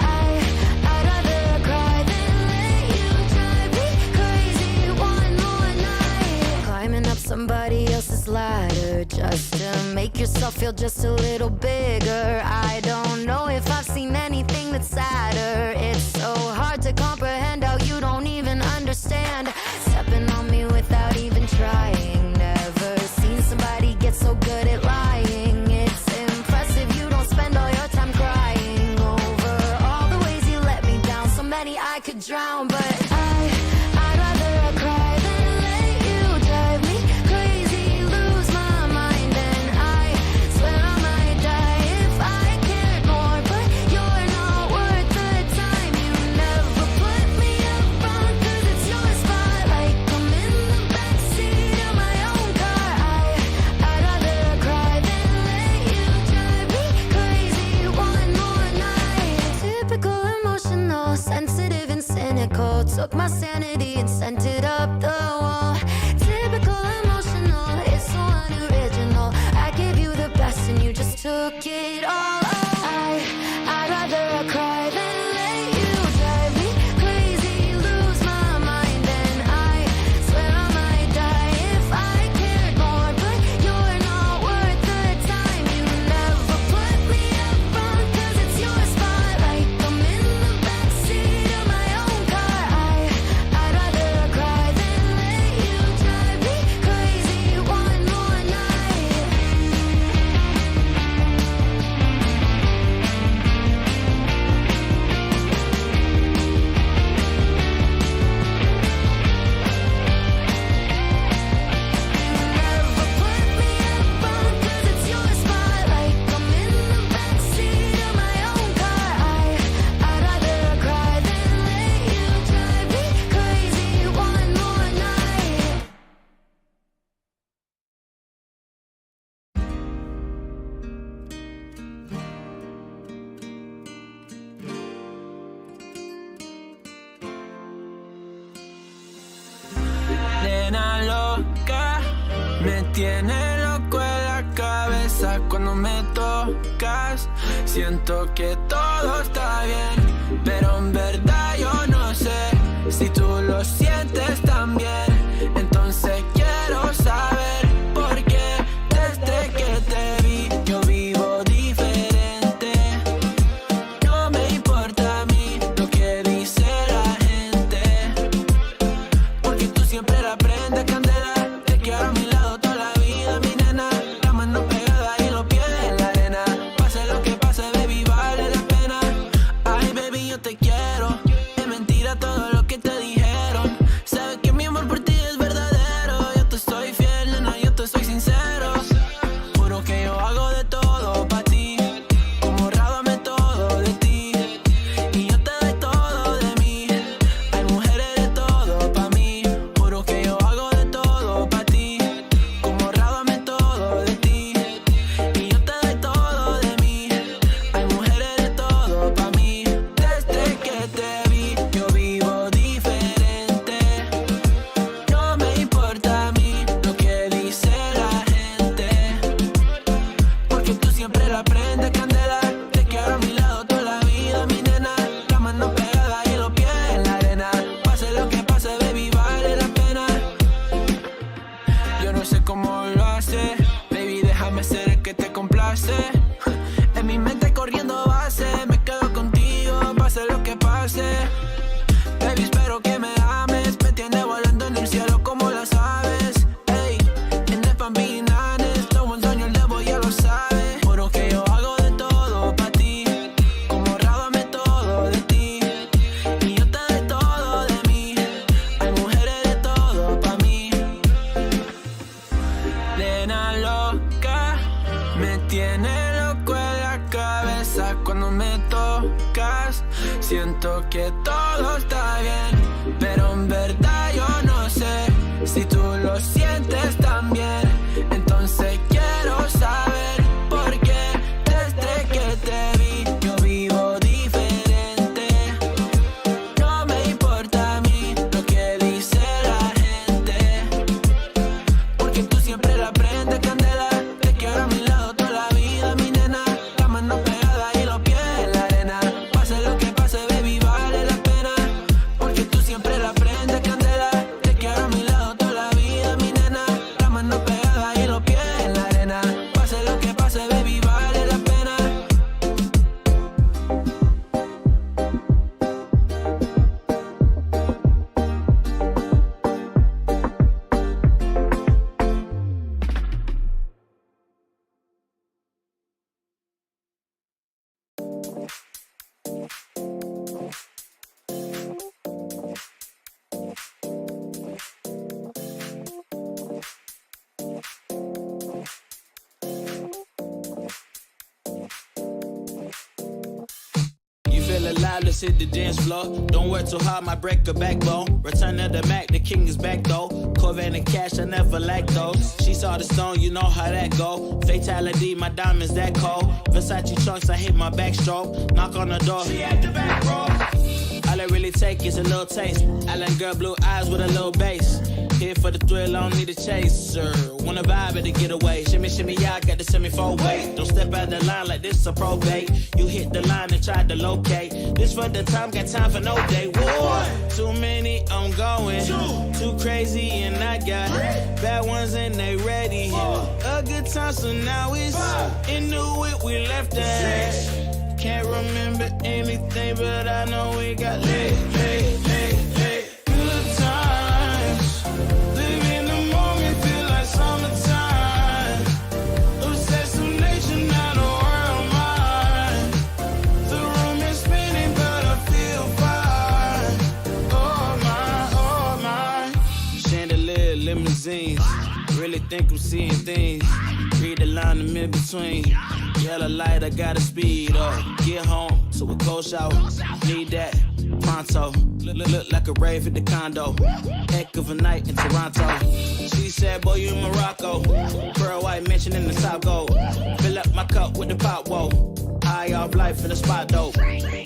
I'd rather cry than let you drive me crazy one more night. Climbing up somebody else's ladder just to make yourself feel just a little bigger. I don't know if I've seen anything that's sadder. It's so hard to comprehend how you don't even understand. Stepping on me without even trying. Never seen somebody get so good at lying. It's impressive you don't spend all your time crying over all the ways you let me down. So many I could drown, but I'd rather cry than let you drive me crazy, lose my mind, and I swear I might die if I cared more, but you're not worth the time. You never put me up front, 'cause it's your spotlight. I'm in the backseat of my own car. I'd rather cry than let you drive me crazy one more night. Typical emotional, sensitive and cynical. Took my sanity and sent it up the wall. Typical emotional, it's so unoriginal. I gave you the best and you just took it all. I'd rather cry than let you drive me crazy, lose my mind, and I swear I might die if I cared more, but you're not worth the time. You never put me up front, 'cause it's your spotlight. I'm in the backseat of my own car. I'd rather cry than let you drive me crazy one more night. Never put me up front, 'cause it's your spotlight. I'm in the backseat of my own car. I'd rather cry than let you drive me crazy one more night. Nena loca, me tiene loco en la cabeza cuando me tocas. Siento que todo está bien, pero en verdad yo no sé si tú lo sientes también. Entonces quiero saber por qué desde que te vi yo vivo diferente. No me importa a mí lo que dice la gente, porque tú siempre la prendes candela. Te quiero a mi lado toda la vida, mi nena. La mano pegada y los pies en la arena. Pase lo que pase, baby, vale la pena. Ay, baby, yo te quiero. Es mentira todo lo que te dijeron. Sabes que mi amor por ti es verdadero. Yo te soy fiel, nena, yo te soy sincero. Juro que yo hago de todo pa' ti. Como rábame todo de ti. Y yo te doy todo de mí. Hay mujeres de todo pa' mí. Juro que yo hago de todo pa' ti. Como rábame todo de ti. Y yo te doy todo de mí. Hay mujeres de todo pa' mí. Siento que todo está bien, pero en verdad yo no sé si tú lo sientes también. Entonces quiero saber por qué desde que te vi yo vivo diferente. No me importa a mí lo que dice la gente, porque tú siempre la prendes candela. Te quiero a mi lado toda la vida, mi nena. La mano pegada y los pies en la arena. Pase lo que pase, baby, vale la pena, porque tú siempre la prendes candela. Te quiero a mi lado toda la vida, mi nena. La mano pegada y los pies en la arena. Pase lo que pase, baby, vale la pena. You feel alive, let's hit the dance floor. Don't work too hard, might break a backbone. Return of the Mac, the king is back though. Corvette and cash, I never lack those. She saw the stone, you know how that go. Fatality, my diamonds that cold. Versace trunks, I hit my backstroke. Knock on the door, she at the back row. All I really take is a little taste. Island girl, blue eyes with a little bass. Here for the thrill, I don't need a chaser. Wanna vibe at the getaway. Shimmy, shimmy, yeah, I got the semi-fold weight. Don't step out the line like this a probate. You hit the line and tried to locate. This for the time, got time for no day. One, too many, I'm going. Too crazy and I got bad ones and they ready. A good time, so now it's into it, we left that. Can't remember anything, but I know we got lit. Good times, live in the moment, feel like summertime. Obsessed with nature, not a world mine. The room is spinning, but I feel fine. Oh my. Chandelier, limousines. Really think I'm seeing things. Read the line in between. Yellow light, I gotta speed up. Get home to a cold shower. Need that pronto. Look like a rave at the condo. Heck of a night in Toronto. She said, boy, you in Morocco. Pearl white mention in the South Gold. Fill up my cup with the pot, whoa. High off life in the spot, though.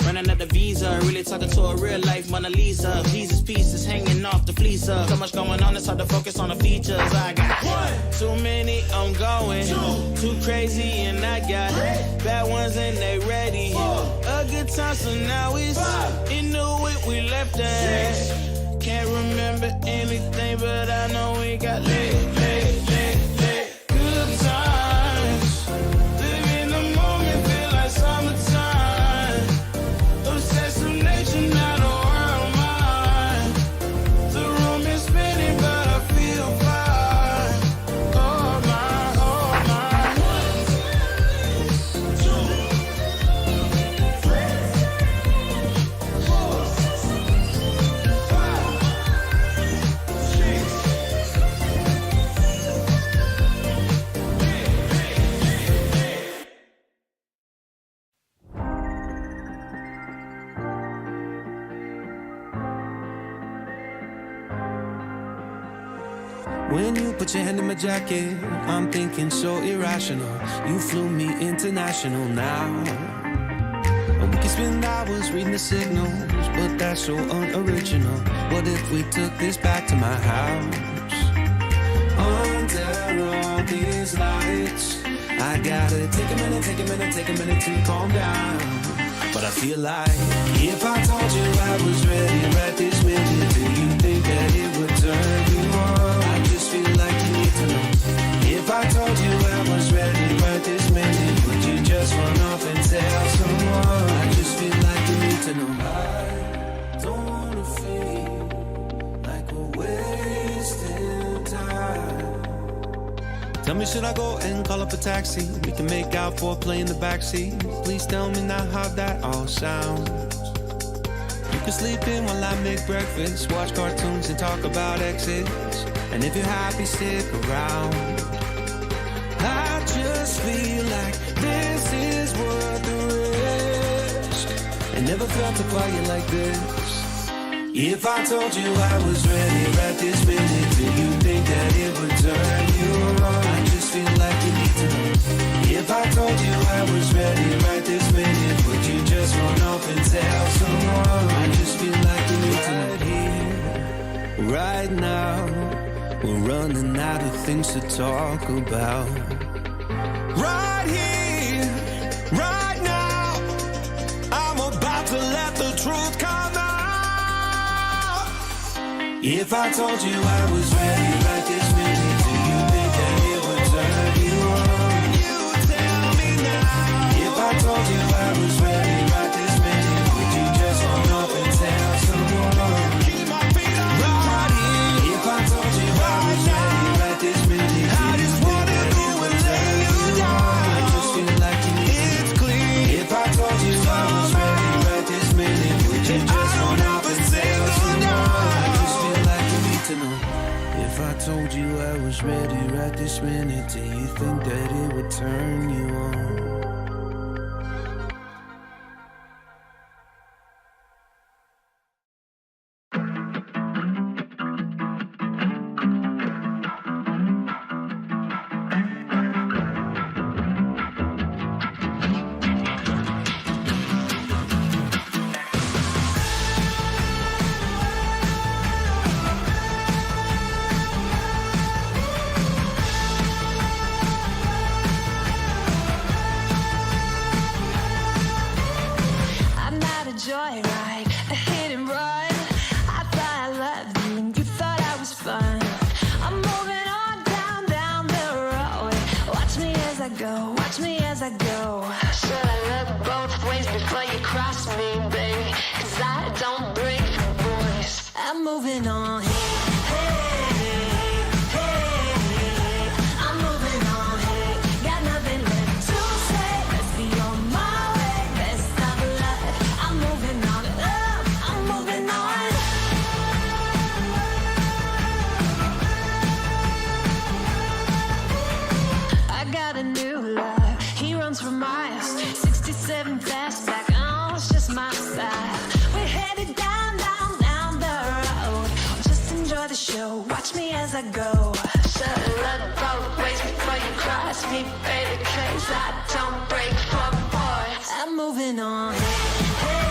Running at the visa, really talking to a real life Mona Lisa. Jesus pieces hanging off the fleecer. So much going on, it's hard to focus on the features. I got too many, I'm going. Too crazy, and I got bad ones and they ready. A good time, so now it's into it, we left that. Can't remember anything, but I know we got lit. Good times, live in the moment, feel like summertime. Obsessed with nature, not a world mine. The room is spinning, but I feel fine. Oh my. When you put your hand in my jacket, I'm thinking so irrational. You flew me international now. And we can spend hours reading the signals, but that's so unoriginal. What if we took this back to my house? Under all these lights, I gotta take a minute to calm down. But I feel like if I told you I was ready right this minute, do you think that it would turn you on? I just feel like you need to know. If I told you I was ready right this minute, would you just run off and tell someone? I just feel like you need to know. I don't wanna feel like we're wasting time. Tell me, should I go and call up a taxi? We can make out for a play in the backseat. Please tell me now how that all sounds. You can sleep in while I make breakfast, watch cartoons and talk about exits. And if you're happy, stick around. I just feel like this is worth the risk. And never felt a quiet like this. If I told you I was ready right this minute, do you think that it would turn you on? I just feel like you need to know. If I told you I was ready right this minute, would you just run off and tell someone? I just feel like you need to know. Right here, right now, we're running out of things to talk about. Right here, right now, I'm about to let the truth come out. If I told you I was ready right this minute, do you think that it would turn you on? You tell me now. If I told you I was ready right this minute, would you just run off and tell someone? Keep my feet on the ground. If I told you I was ready right this minute, I just wanna go and lay you down. I just feel like you need It's clean. If I told you I was ready right this minute, would you just run off and tell someone? I just feel like you need to know. If I told you I was ready right this minute, do you think that it would turn you on? I'm not a joyride, a hit and run. I thought I loved you and you thought I was fun. I'm moving on down the road. Watch me as I go, watch me as I go. Should I look both ways before you cross me, baby? 'Cause I don't break for boys. I'm moving on. I'm moving on. Got nothing left to say. Let's be on my way. Best of luck. I'm moving on. I'm moving on. I got a new love. He runs for miles. 67 fastback. Oh, it's just my style. We're headed down the road. Just enjoy the show. Watch me as I go. Should look both ways before you cross me, baby, 'cause I don't break for boys. I'm moving on. Hey.